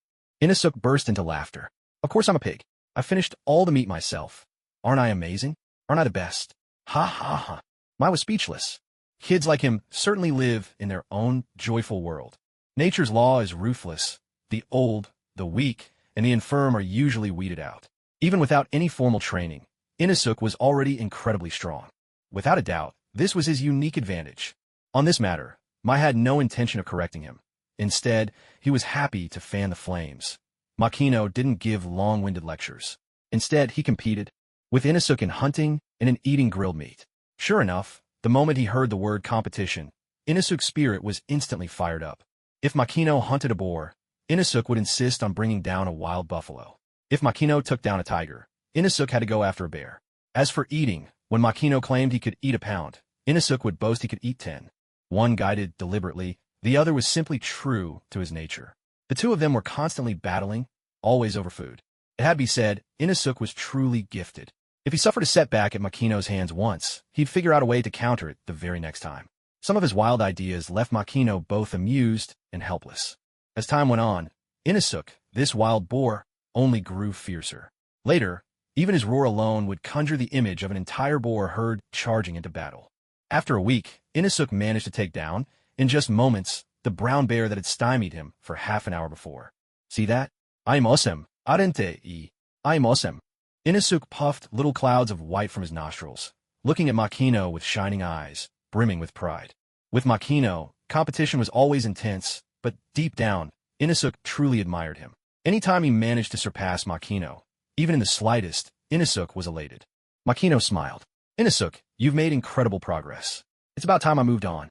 Speaker 1: Inosuke burst into laughter. Of course I'm a pig. I finished all the meat myself. Aren't I amazing? Aren't I the best? Ha ha ha. I was speechless. Kids like him certainly live in their own joyful world. Nature's law is ruthless. The old, the weak, and the infirm are usually weeded out. Even without any formal training, Inosuke was already incredibly strong. Without a doubt, this was his unique advantage. On this matter, Mai had no intention of correcting him. Instead, he was happy to fan the flames. Makino didn't give long-winded lectures. Instead, he competed with Inosuke in hunting and in eating grilled meat. Sure enough, the moment he heard the word competition, Inosuke's spirit was instantly fired up. If Makino hunted a boar, Inosuke would insist on bringing down a wild buffalo. If Makino took down a tiger, Inosuke had to go after a bear. As for eating, when Makino claimed he could eat a pound, Inosuke would boast he could eat 10. One guided deliberately, the other was simply true to his nature. The two of them were constantly battling, always over food. It had to be said, Inosuke was truly gifted. If he suffered a setback at Makino's hands once, he'd figure out a way to counter it the very next time. Some of his wild ideas left Makino both amused and helpless. As time went on, Inosuke, this wild boar, only grew fiercer. Later, even his roar alone would conjure the image of an entire boar herd charging into battle. After a week, Inosuke managed to take down, in just moments, the brown bear that had stymied him for half an hour before. See that? I'm awesome. Arente. I'm awesome. Inosuke puffed little clouds of white from his nostrils, looking at Makino with shining eyes, brimming with pride. With Makino, competition was always intense, but deep down, Inosuke truly admired him. Anytime he managed to surpass Makino, even in the slightest, Inosuke was elated. Makino smiled. Inosuke, you've made incredible progress. It's about time I moved on.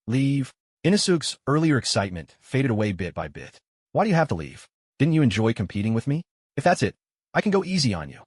Speaker 1: Leave. Inosuke's earlier excitement faded away bit by bit. Why do you have to leave? Didn't you enjoy competing with me? If that's it, I can go easy on you.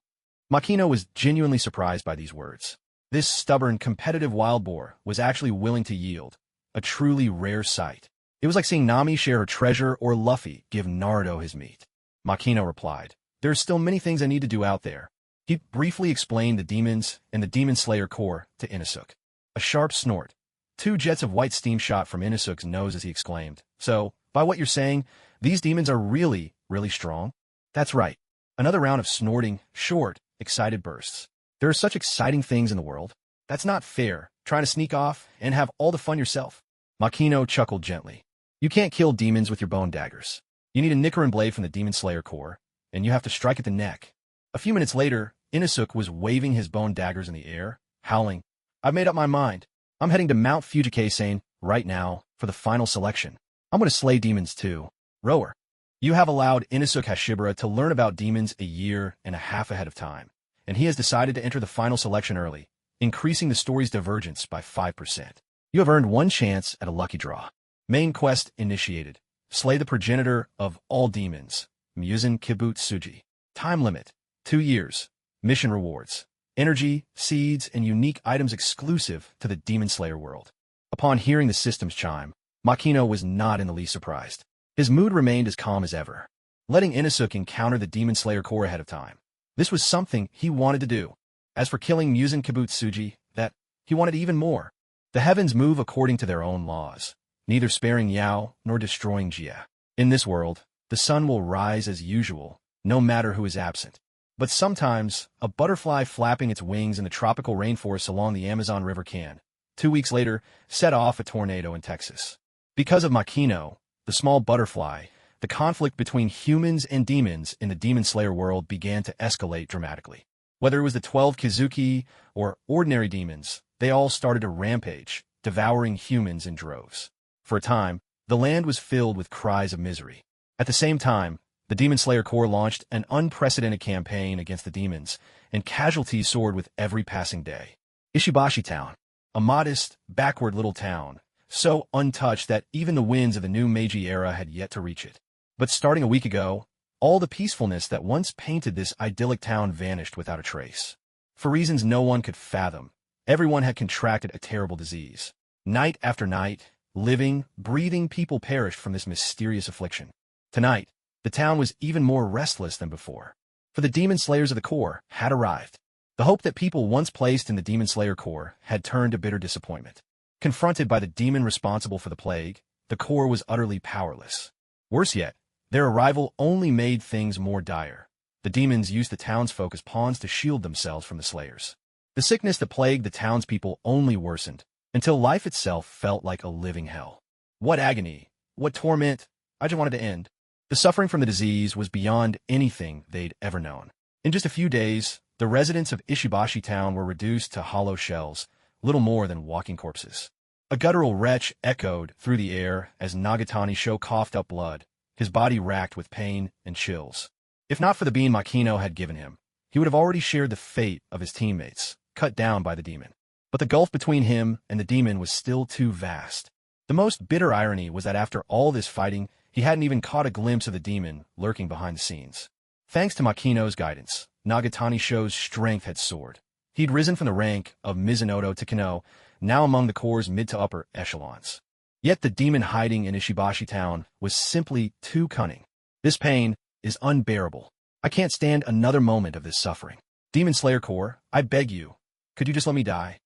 Speaker 1: Makino was genuinely surprised by these words. This stubborn, competitive wild boar was actually willing to yield, a truly rare sight. It was like seeing Nami share her treasure or Luffy give Naruto his meat. Makino replied, "There are still many things I need to do out there." He briefly explained the demons and the Demon Slayer core to Inosuke. A sharp snort. 2 jets of white steam shot from Inosuke's nose as he exclaimed, "So, by what you're saying, these demons are really, really strong?" "That's right." Another round of snorting, short, excited bursts. "There are such exciting things in the world. That's not fair, trying to sneak off and have all the fun yourself." Makino chuckled gently. "You can't kill demons with your bone daggers. You need a Nicaran blade from the Demon Slayer core, and you have to strike at the neck." A few minutes later, Inosuke was waving his bone daggers in the air, howling, "I've made up my mind. I'm heading to Mount Fujikase right now for the final selection. I'm going to slay demons too." Rower. You have allowed Inosuke Hashibara to learn about demons a year and a half ahead of time, and he has decided to enter the final selection early, increasing the story's divergence by 5%. You have earned 1 chance at a lucky draw. Main quest initiated. Slay the progenitor of all demons, Muzen Kibutsuji. Time limit, 2 years. Mission rewards, energy, seeds, and unique items exclusive to the Demon Slayer world. Upon hearing the system's chime, Makino was not in the least surprised. His mood remained as calm as ever, letting Inosuke encounter the Demon Slayer core ahead of time. This was something he wanted to do. As for killing Muzen Kibutsuji, that he wanted even more. The heavens move according to their own laws, neither sparing Yao nor destroying Jia. In this world, the sun will rise as usual, no matter who is absent. But sometimes, a butterfly flapping its wings in the tropical rainforests along the Amazon River can, 2 weeks later, set off a tornado in Texas. Because of Makino, the small butterfly, the conflict between humans and demons in the Demon Slayer world began to escalate dramatically. Whether it was the 12 Kizuki or ordinary demons, they all started a rampage, devouring humans in droves. For a time, the land was filled with cries of misery. At the same time, the Demon Slayer Corps launched an unprecedented campaign against the demons, and casualties soared with every passing day. Ishibashi Town, a modest, backward little town, so untouched that even the winds of the new Meiji era had yet to reach it. But starting a week ago, all the peacefulness that once painted this idyllic town vanished without a trace. For reasons no one could fathom, everyone had contracted a terrible disease. Night after night, living, breathing people perished from this mysterious affliction. Tonight, the town was even more restless than before, for the Demon Slayers of the Corps had arrived. The hope that people once placed in the Demon Slayer Corps had turned to bitter disappointment. Confronted by the demon responsible for the plague, the core was utterly powerless. Worse yet, their arrival only made things more dire. The demons used the townsfolk as pawns to shield themselves from the slayers. The sickness that plagued the townspeople only worsened, until life itself felt like a living hell. What agony! What torment! I just wanted to end. The suffering from the disease was beyond anything they'd ever known. In just a few days, the residents of Ishibashi town were reduced to hollow shells, little more than walking corpses. A guttural retch echoed through the air as Nagatani Sho coughed up blood, his body racked with pain and chills. If not for the bean Makino had given him, he would have already shared the fate of his teammates, cut down by the demon. But the gulf between him and the demon was still too vast. The most bitter irony was that after all this fighting, he hadn't even caught a glimpse of the demon lurking behind the scenes. Thanks to Makino's guidance, Nagatani Sho's strength had soared. He'd risen from the rank of Mizunoto to Kano, now among the Corps' mid to upper echelons. Yet the demon hiding in Ishibashi town was simply too cunning. This pain is unbearable. I can't stand another moment of this suffering. Demon Slayer Corps, I beg you, could you just let me die?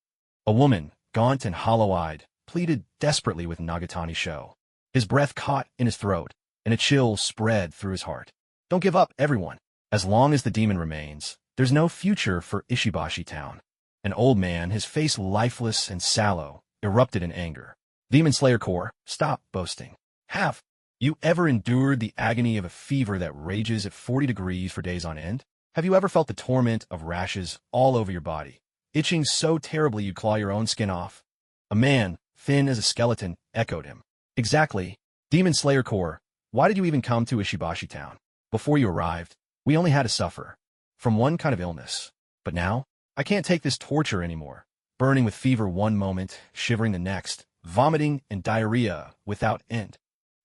Speaker 1: A woman, gaunt and hollow-eyed, pleaded desperately with Nagatani Sho. His breath caught in his throat, and a chill spread through his heart. Don't give up, everyone. As long as the demon remains, there's no future for Ishibashi town. An old man, his face lifeless and sallow, erupted in anger. Demon Slayer Corps, stop boasting. Have you ever endured the agony of a fever that rages at 40 degrees for days on end? Have you ever felt the torment of rashes all over your body, itching so terribly you'd claw your own skin off? A man, thin as a skeleton, echoed him. Exactly. Demon Slayer Corps, why did you even come to Ishibashi town? Before you arrived, we only had to suffer from one kind of illness. But now, I can't take this torture anymore. Burning with fever one moment, shivering the next, vomiting and diarrhea without end.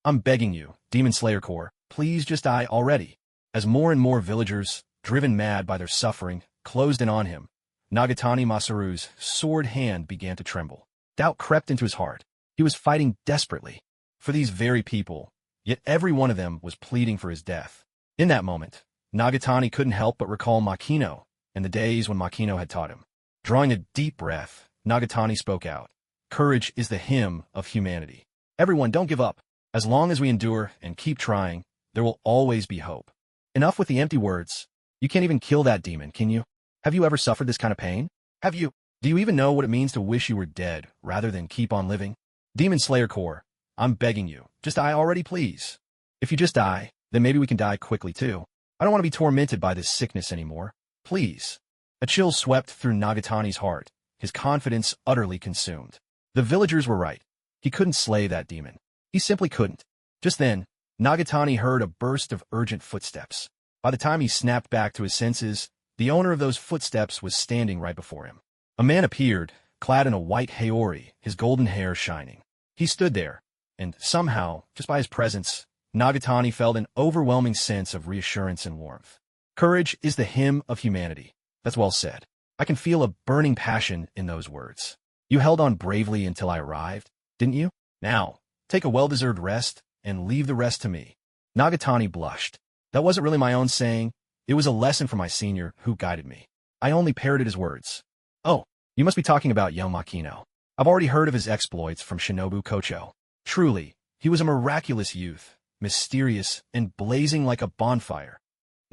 Speaker 1: I'm begging you, Demon Slayer Corps, please just die already. As more and more villagers, driven mad by their suffering, closed in on him, Nagatani Masaru's sword hand began to tremble. Doubt crept into his heart. He was fighting desperately for these very people, yet every one of them was pleading for his death. In that moment, Nagatani couldn't help but recall Makino and the days when Makino had taught him. Drawing a deep breath, Nagatani spoke out. Courage is the hymn of humanity. Everyone, don't give up. As long as we endure and keep trying, there will always be hope. Enough with the empty words. You can't even kill that demon, can you? Have you ever suffered this kind of pain? Have you? Do you even know what it means to wish you were dead rather than keep on living? Demon Slayer Corps, I'm begging you, just die already, please. If you just die, then maybe we can die quickly too. I don't want to be tormented by this sickness anymore. Please. A chill swept through Nagatani's heart, his confidence utterly consumed. The villagers were right. He couldn't slay that demon. He simply couldn't. Just then, Nagatani heard a burst of urgent footsteps. By the time he snapped back to his senses, the owner of those footsteps was standing right before him. A man appeared, clad in a white haori, his golden hair shining. He stood there, and somehow, just by his presence, Nagatani felt an overwhelming sense of reassurance and warmth. Courage is the hymn of humanity. That's well said. I can feel a burning passion in those words. You held on bravely until I arrived, didn't you? Now, take a well-deserved rest and leave the rest to me. Nagatani blushed. That wasn't really my own saying. It was a lesson from my senior who guided me. I only parroted his words. Oh, you must be talking about young Makino. I've already heard of his exploits from Shinobu Kocho. Truly, he was a miraculous youth, mysterious and blazing like a bonfire.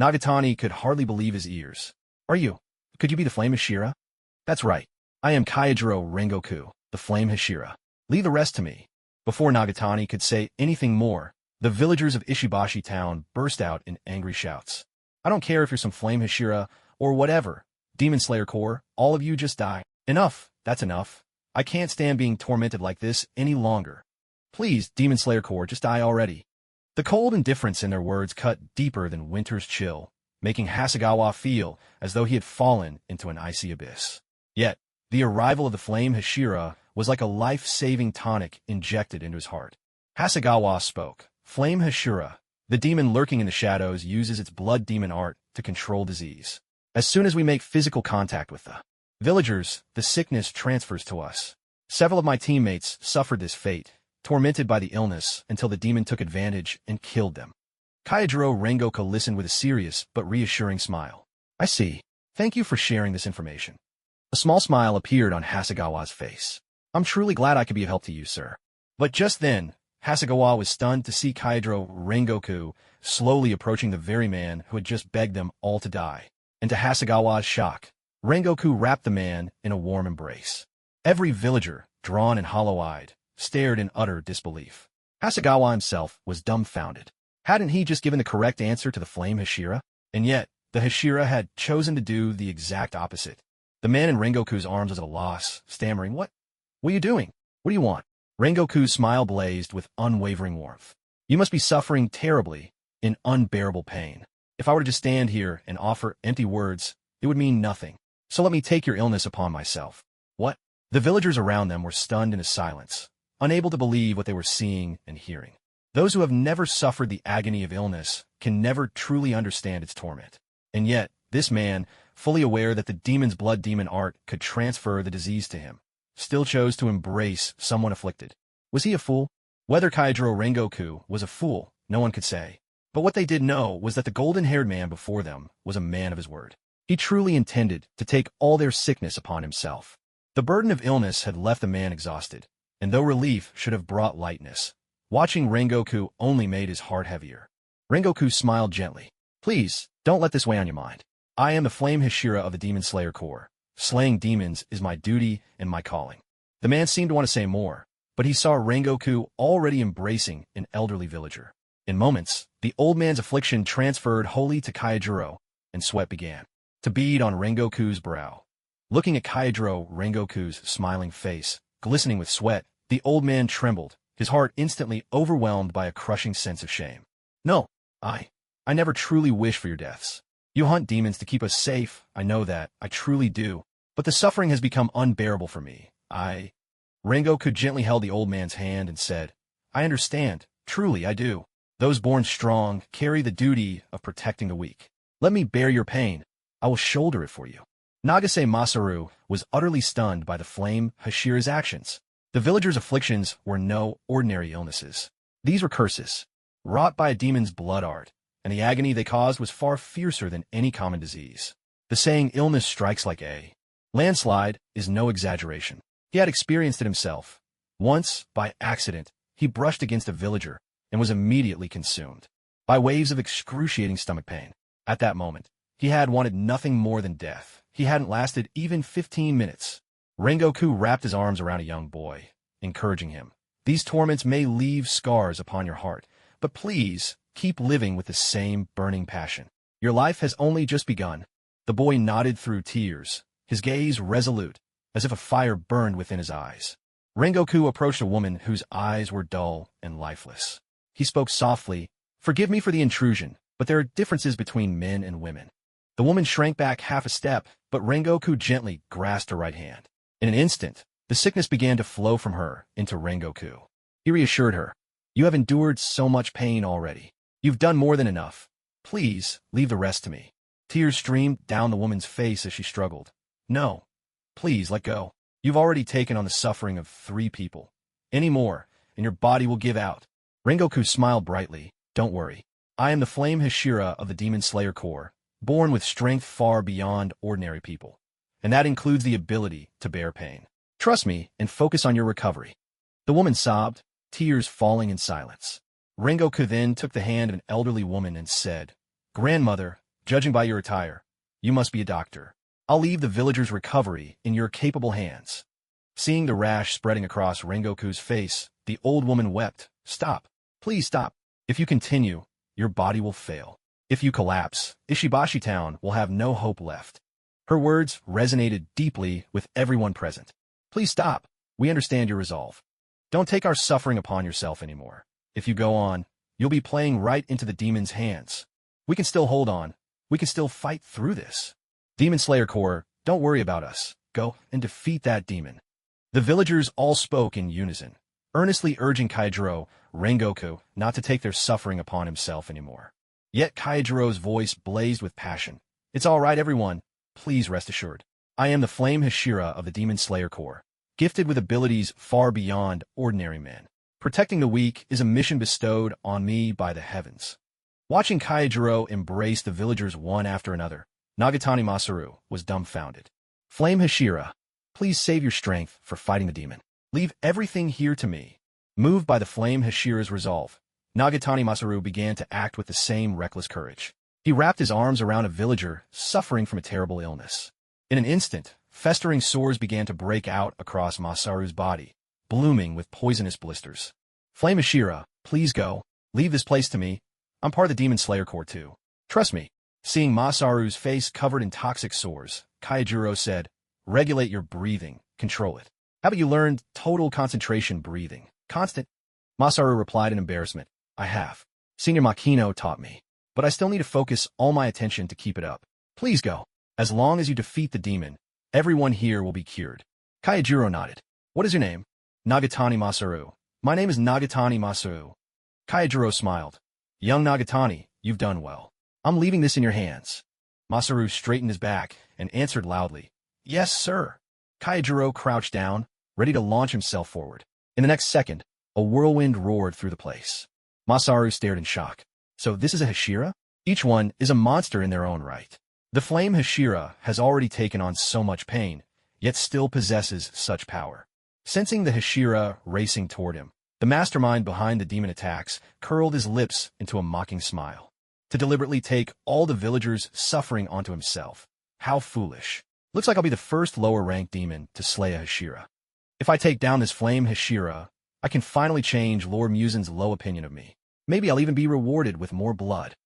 Speaker 1: Nagatani could hardly believe his ears. Could you be the Flame Hashira? That's right. I am Kaijiro Rengoku, the Flame Hashira. Leave the rest to me. Before Nagatani could say anything more, the villagers of Ishibashi town burst out in angry shouts. I don't care if you're some Flame Hashira or whatever. Demon Slayer Corps, all of you just die. Enough, that's enough. I can't stand being tormented like this any longer. Please, Demon Slayer Corps, just die already. The cold indifference in their words cut deeper than winter's chill, making Hasegawa feel as though he had fallen into an icy abyss. Yet, the arrival of the Flame Hashira was like a life-saving tonic injected into his heart. Hasegawa spoke. Flame Hashira, the demon lurking in the shadows, uses its blood demon art to control disease. As soon as we make physical contact with the villagers, the sickness transfers to us. Several of my teammates suffered this fate, tormented by the illness until the demon took advantage and killed them. Kaijiro Rengoku listened with a serious but reassuring smile. I see. Thank you for sharing this information. A small smile appeared on Hasegawa's face. I'm truly glad I could be of help to you, sir. But just then, Hasegawa was stunned to see Kaidro Rengoku slowly approaching the very man who had just begged them all to die. And to Hasegawa's shock, Rengoku wrapped the man in a warm embrace. Every villager, drawn and hollow-eyed, stared in utter disbelief. Hasegawa himself was dumbfounded. Hadn't he just given the correct answer to the flame Hashira? And yet, the Hashira had chosen to do the exact opposite. The man in Rengoku's arms was at a loss, stammering, What are you doing? What do you want? Rengoku's smile blazed with unwavering warmth. You must be suffering terribly, in unbearable pain. If I were to just stand here and offer empty words, it would mean nothing. So let me take your illness upon myself. What? The villagers around them were stunned into silence, unable to believe what they were seeing and hearing. Those who have never suffered the agony of illness can never truly understand its torment. And yet, this man, fully aware that the demon's blood demon art could transfer the disease to him, still chose to embrace someone afflicted. Was he a fool? Whether Kaidro Rengoku was a fool, no one could say. But what they did know was that the golden-haired man before them was a man of his word. He truly intended to take all their sickness upon himself. The burden of illness had left the man exhausted, and though relief should have brought lightness, watching Rengoku only made his heart heavier. Rengoku smiled gently. Please, don't let this weigh on your mind. I am the Flame Hashira of the Demon Slayer Corps. Slaying demons is my duty and my calling. The man seemed to want to say more, but he saw Rengoku already embracing an elderly villager. In moments, the old man's affliction transferred wholly to Kaijiro, and sweat began to bead on Rengoku's brow. Looking at Kaidro Rengoku's smiling face, glistening with sweat, the old man trembled, his heart instantly overwhelmed by a crushing sense of shame. No, I never truly wish for your deaths. You hunt demons to keep us safe, I know that, I truly do. But the suffering has become unbearable for me. Rengoku gently held the old man's hand and said, I understand, truly I do. Those born strong carry the duty of protecting the weak. Let me bear your pain. I will shoulder it for you. Nagase Masaru was utterly stunned by the flame Hashira's actions. The villagers' afflictions were no ordinary illnesses. These were curses, wrought by a demon's blood art, and the agony they caused was far fiercer than any common disease. The saying, illness strikes like a landslide, is no exaggeration. He had experienced it himself. Once, by accident, he brushed against a villager and was immediately consumed by waves of excruciating stomach pain. At that moment, he had wanted nothing more than death. He hadn't lasted even 15 minutes. Rengoku wrapped his arms around a young boy, encouraging him. These torments may leave scars upon your heart, but please keep living with the same burning passion. Your life has only just begun. The boy nodded through tears, his gaze resolute, as if a fire burned within his eyes. Rengoku approached a woman whose eyes were dull and lifeless. He spoke softly, Forgive me for the intrusion, but there are differences between men and women. The woman shrank back half a step, but Rengoku gently grasped her right hand. In an instant, the sickness began to flow from her into Rengoku. He reassured her, You have endured so much pain already. You've done more than enough. Please, leave the rest to me. Tears streamed down the woman's face as she struggled. No. Please, let go. You've already taken on the suffering of 3 people. Any more, and your body will give out. Rengoku smiled brightly. Don't worry. I am the Flame Hashira of the Demon Slayer Corps, born with strength far beyond ordinary people. And that includes the ability to bear pain. Trust me and focus on your recovery. The woman sobbed, tears falling in silence. Rengoku then took the hand of an elderly woman and said, Grandmother, judging by your attire, you must be a doctor. I'll leave the villager's recovery in your capable hands. Seeing the rash spreading across Rengoku's face, the old woman wept. Stop. Please stop. If you continue, your body will fail. If you collapse, Ishibashi Town will have no hope left. Her words resonated deeply with everyone present. Please stop. We understand your resolve. Don't take our suffering upon yourself anymore. If you go on, you'll be playing right into the demon's hands. We can still hold on. We can still fight through this. Demon Slayer Corps, don't worry about us. Go and defeat that demon. The villagers all spoke in unison, earnestly urging Kaijiro Rengoku not to take their suffering upon himself anymore. Yet Kaijiro's voice blazed with passion. It's all right, everyone. Please rest assured. I am the Flame Hashira of the Demon Slayer Corps, gifted with abilities far beyond ordinary men. Protecting the weak is a mission bestowed on me by the heavens. Watching Kaijiro embrace the villagers one after another, Nagatani Masaru was dumbfounded. Flame Hashira, please save your strength for fighting the demon. Leave everything here to me. Moved by the flame Hashira's resolve, Nagatani Masaru began to act with the same reckless courage. He wrapped his arms around a villager suffering from a terrible illness. In an instant, festering sores began to break out across Masaru's body, blooming with poisonous blisters. Flame Hashira, please go. Leave this place to me. I'm part of the Demon Slayer Corps too. Trust me. Seeing Masaru's face covered in toxic sores, Kaijuro said, regulate your breathing, control it. How about you learn total concentration breathing? Constant? Masaru replied in embarrassment. I have. Senior Makino taught me. But I still need to focus all my attention to keep it up. Please go. As long as you defeat the demon, everyone here will be cured. Kaijuro nodded. What is your name? Nagatani Masaru. My name is Nagatani Masaru. Kaijuro smiled. Young Nagatani, you've done well. I'm leaving this in your hands. Masaru straightened his back and answered loudly. Yes, sir. Kaijuro crouched down, ready to launch himself forward. In the next second, a whirlwind roared through the place. Masaru stared in shock. So this is a Hashira? Each one is a monster in their own right. The flame Hashira has already taken on so much pain, yet still possesses such power. Sensing the Hashira racing toward him, the mastermind behind the demon attacks curled his lips into a mocking smile. To deliberately take all the villagers' suffering onto himself. How foolish. Looks like I'll be the first lower-ranked demon to slay a Hashira. If I take down this flame Hashira, I can finally change Lord Musen's low opinion of me. Maybe I'll even be rewarded with more blood.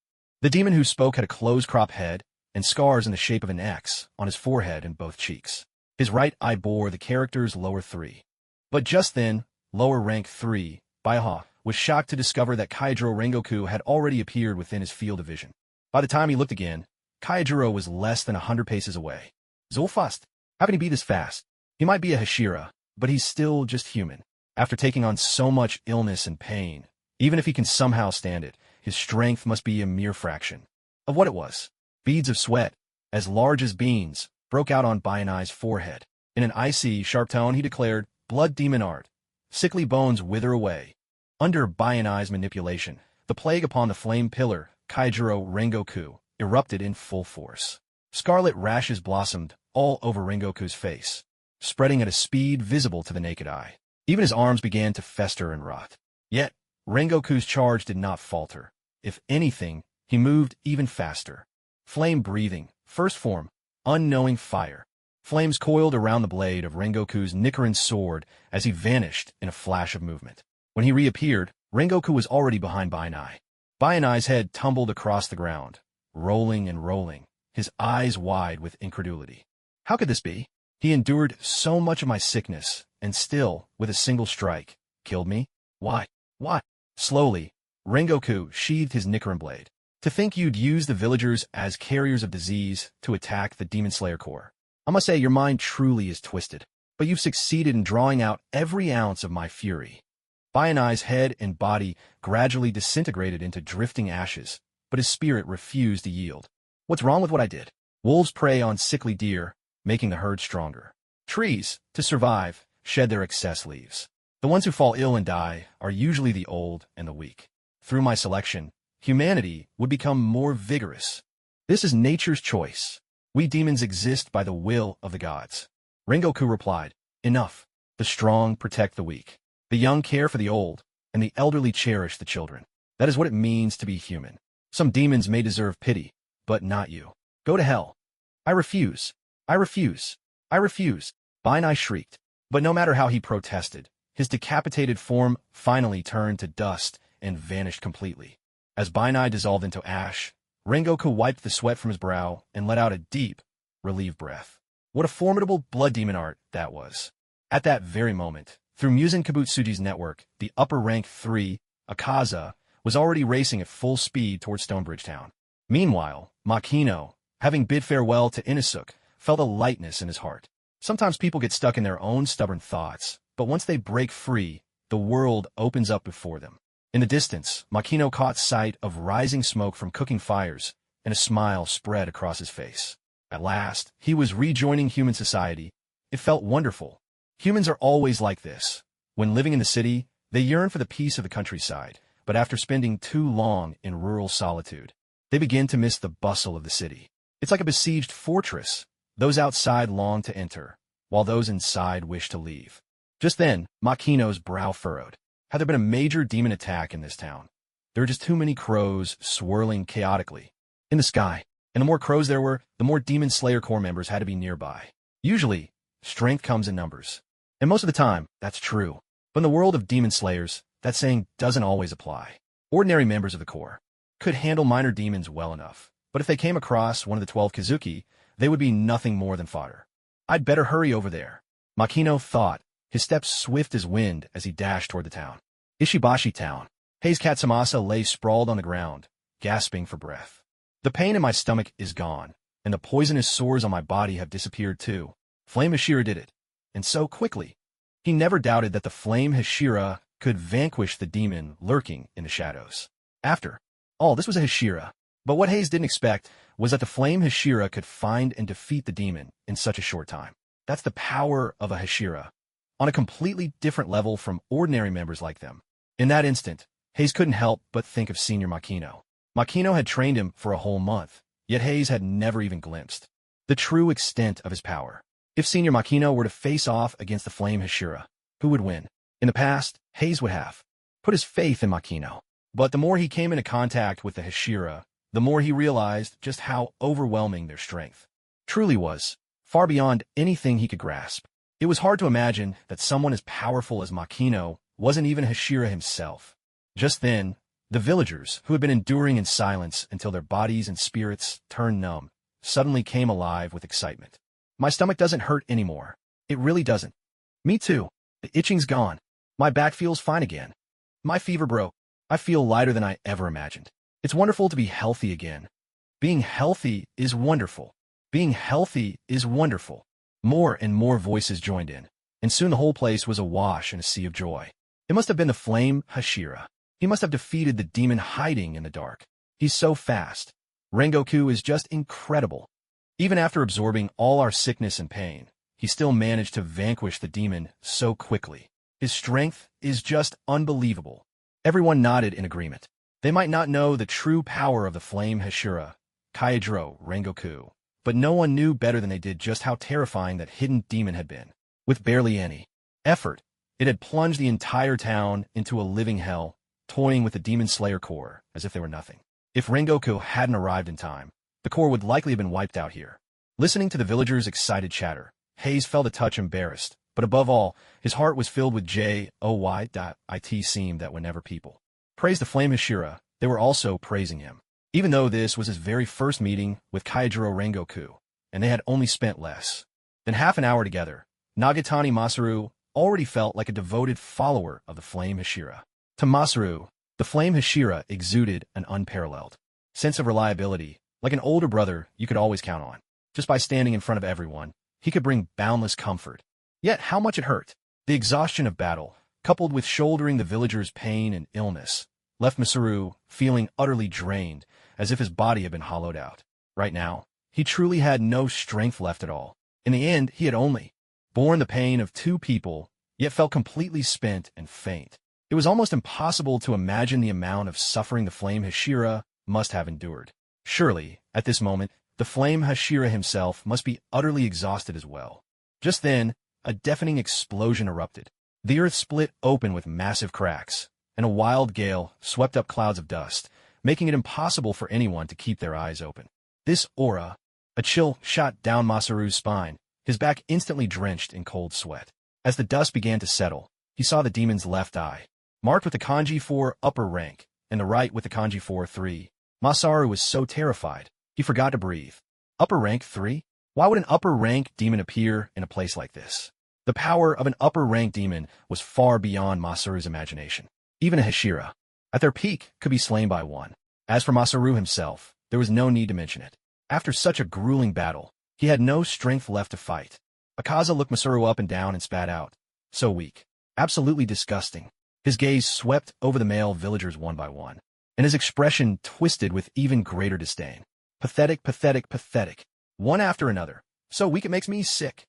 Speaker 1: The demon who spoke had a close-crop head and scars in the shape of an X on his forehead and both cheeks. His right eye bore the character's lower 3. But just then, lower rank 3, Baiha, was shocked to discover that Kaijuro Rengoku had already appeared within his field of vision. By the time he looked again, Kaijuro was less than 100 paces away. Zulfast, how can he be this fast? He might be a Hashira, but he's still just human. After taking on so much illness and pain, even if he can somehow stand it, his strength must be a mere fraction of what it was. Beads of sweat, as large as beans, broke out on Bayanai's forehead. In an icy, sharp tone, he declared, Blood demon art. Sickly bones wither away. Under Bayanai's manipulation, the plague upon the flame pillar, Kaijuro Rengoku, erupted in full force. Scarlet rashes blossomed all over Rengoku's face, spreading at a speed visible to the naked eye. Even his arms began to fester and rot. Yet, Rengoku's charge did not falter. If anything, he moved even faster. Flame breathing, first form, unknowing fire. Flames coiled around the blade of Rengoku's Nichiren sword as he vanished in a flash of movement. When he reappeared, Rengoku was already behind Bayanai. Bayanai's head tumbled across the ground, rolling and rolling, his eyes wide with incredulity. How could this be? He endured so much of my sickness, and still, with a single strike, killed me? Why? Why? Slowly, Rengoku sheathed his Nichiren blade. To think you'd use the villagers as carriers of disease to attack the Demon Slayer Corps. I must say your mind truly is twisted, but you've succeeded in drawing out every ounce of my fury. Bayanai's head and body gradually disintegrated into drifting ashes, but his spirit refused to yield. What's wrong with what I did? Wolves prey on sickly deer, making the herd stronger. Trees, to survive, shed their excess leaves. The ones who fall ill and die are usually the old and the weak. Through my selection, humanity would become more vigorous. This is nature's choice. We demons exist by the will of the gods. Rengoku replied, Enough. The strong protect the weak. The young care for the old, and the elderly cherish the children. That is what it means to be human. Some demons may deserve pity, but not you. Go to hell. I refuse. I refuse. I refuse. Bainai shrieked. But no matter how he protested, his decapitated form finally turned to dust and vanished completely. As Bainai dissolved into ash, Rengoku wiped the sweat from his brow and let out a deep, relieved breath. What a formidable blood demon art that was. At that very moment, through Musen Kabutsuji's network, the upper rank 3, Akaza, was already racing at full speed towards Stonebridge Town. Meanwhile, Makino, having bid farewell to Inosuke, felt a lightness in his heart. Sometimes people get stuck in their own stubborn thoughts, but once they break free, the world opens up before them. In the distance, Makino caught sight of rising smoke from cooking fires, and a smile spread across his face. At last, he was rejoining human society. It felt wonderful. Humans are always like this. When living in the city, they yearn for the peace of the countryside, but after spending too long in rural solitude, they begin to miss the bustle of the city. It's like a besieged fortress. Those outside long to enter, while those inside wish to leave. Just then, Makino's brow furrowed. Had there been a major demon attack in this town? There were just too many crows swirling chaotically in the sky. And the more crows there were, the more Demon Slayer Corps members had to be nearby. Usually, strength comes in numbers. And most of the time, that's true. But in the world of Demon Slayers, that saying doesn't always apply. Ordinary members of the Corps could handle minor demons well enough. But if they came across one of the 12 Kazuki, they would be nothing more than fodder. I'd better hurry over there, Makino thought, his steps swift as wind as he dashed toward the town. Ishibashi Town. Hei's Katsumasa lay sprawled on the ground, gasping for breath. The pain in my stomach is gone, and the poisonous sores on my body have disappeared too. Flame Hashira did it, and so quickly. He never doubted that the Flame Hashira could vanquish the demon lurking in the shadows. After all, this was a Hashira. But what Hei's didn't expect was that the Flame Hashira could find and defeat the demon in such a short time. That's the power of a Hashira, on a completely different level from ordinary members like them. In that instant, Hei's couldn't help but think of Senior Makino. Makino had trained him for a whole month, yet Hei's had never even glimpsed the true extent of his power. If Senior Makino were to face off against the Flame Hashira, who would win? In the past, Hei's would have put his faith in Makino. But the more he came into contact with the Hashira, the more he realized just how overwhelming their strength truly was, far beyond anything he could grasp. It was hard to imagine that someone as powerful as Makino wasn't even Hashira himself. Just then, the villagers, who had been enduring in silence until their bodies and spirits turned numb, suddenly came alive with excitement. My stomach doesn't hurt anymore. It really doesn't. Me too. The itching's gone. My back feels fine again. My fever broke. I feel lighter than I ever imagined. It's wonderful to be healthy again. Being healthy is wonderful. Being healthy is wonderful. More and more voices joined in, and soon the whole place was awash in a sea of joy. It must have been the Flame Hashira. He must have defeated the demon hiding in the dark. He's so fast. Rengoku is just incredible. Even after absorbing all our sickness and pain, he still managed to vanquish the demon so quickly. His strength is just unbelievable. Everyone nodded in agreement. They might not know the true power of the Flame Hashira, Kaijiro Rengoku, but no one knew better than they did just how terrifying that hidden demon had been. With barely any effort, it had plunged the entire town into a living hell, toying with the Demon Slayer Corps as if they were nothing. If Rengoku hadn't arrived in time, the Corps would likely have been wiped out here. Listening to the villagers' excited chatter, Hei's felt a touch embarrassed, but above all, his heart was filled with joy. It seemed that whenever people praised the Flame Hashira, they were also praising him. Even though this was his very first meeting with Kaijiro Rengoku, and they had only spent less than half an hour together, Nagatani Masaru already felt like a devoted follower of the Flame Hashira. To Masaru, the Flame Hashira exuded an unparalleled sense of reliability, like an older brother you could always count on. Just by standing in front of everyone, he could bring boundless comfort. Yet how much it hurt. The exhaustion of battle, coupled with shouldering the villagers' pain and illness, left Masaru feeling utterly drained, as if his body had been hollowed out. Right now, he truly had no strength left at all. In the end, he had only borne the pain of 2 people, yet felt completely spent and faint. It was almost impossible to imagine the amount of suffering the Flame Hashira must have endured. Surely, at this moment, the Flame Hashira himself must be utterly exhausted as well. Just then, a deafening explosion erupted. The earth split open with massive cracks, and a wild gale swept up clouds of dust, making it impossible for anyone to keep their eyes open. This aura, a chill shot down Masaru's spine, his back instantly drenched in cold sweat. As the dust began to settle, he saw the demon's left eye, marked with the kanji 4 upper rank, and the right with the kanji 4 3. Masaru was so terrified, he forgot to breathe. Upper rank 3? Why would an upper rank demon appear in a place like this? The power of an upper rank demon was far beyond Masaru's imagination. Even a Hashira, at their peak, could be slain by one. As for Masaru himself, there was no need to mention it. After such a grueling battle, he had no strength left to fight. Akaza looked Masaru up and down and spat out. So weak. Absolutely disgusting. His gaze swept over the male villagers one by one, and his expression twisted with even greater disdain. Pathetic, pathetic, pathetic. One after another. So weak it makes me sick.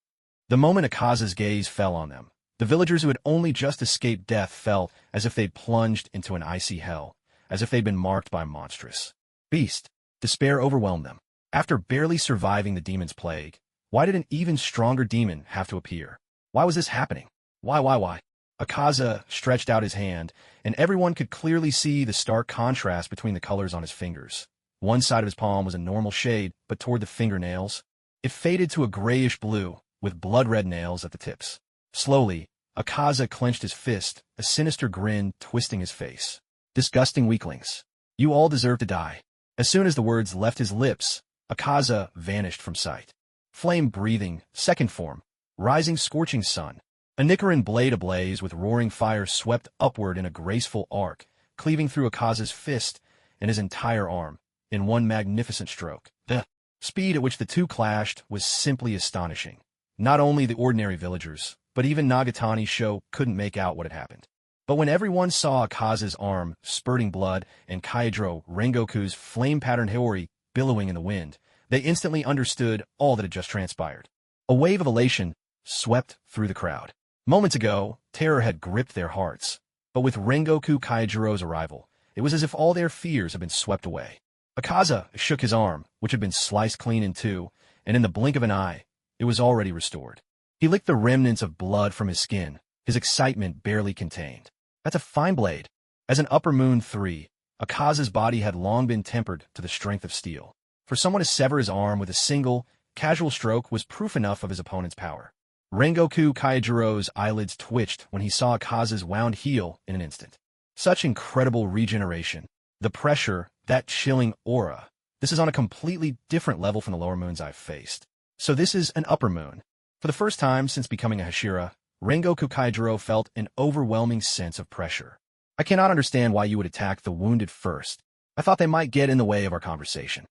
Speaker 1: The moment Akaza's gaze fell on them, the villagers who had only just escaped death felt as if they'd plunged into an icy hell, as if they'd been marked by a monstrous beast. Despair overwhelmed them. After barely surviving the demon's plague, why did an even stronger demon have to appear? Why was this happening? Why? Akaza stretched out his hand, and everyone could clearly see the stark contrast between the colors on his fingers. One side of his palm was a normal shade, but toward the fingernails, it faded to a grayish blue, with blood-red nails at the tips. Slowly, Akaza clenched his fist, a sinister grin twisting his face. Disgusting weaklings. You all deserve to die. As soon as the words left his lips, Akaza vanished from sight. Flame-breathing, second form, rising scorching sun. A Nichiren blade ablaze with roaring fire swept upward in a graceful arc, cleaving through Akaza's fist and his entire arm, in one magnificent stroke. The speed at which the two clashed was simply astonishing. Not only the ordinary villagers, but even Nagatani's show couldn't make out what had happened. But when everyone saw Akaza's arm spurting blood and Kaijiro Rengoku's flame-patterned Hiyori billowing in the wind, they instantly understood all that had just transpired. A wave of elation swept through the crowd. Moments ago, terror had gripped their hearts, but with Rengoku Kaijiro's arrival, it was as if all their fears had been swept away. Akaza shook his arm, which had been sliced clean in two, and in the blink of an eye, it was already restored. He licked the remnants of blood from his skin, his excitement barely contained. That's a fine blade. As an Upper Moon 3, Akaza's body had long been tempered to the strength of steel. For someone to sever his arm with a single, casual stroke was proof enough of his opponent's power. Rengoku Kaijiro's eyelids twitched when he saw Akaza's wound heal in an instant. Such incredible regeneration. The pressure, that chilling aura. This is on a completely different level from the lower moons I've faced. So this is an Upper Moon. For the first time since becoming a Hashira, Rengoku Kaijiro felt an overwhelming sense of pressure. I cannot understand why you would attack the wounded first. I thought they might get in the way of our conversation.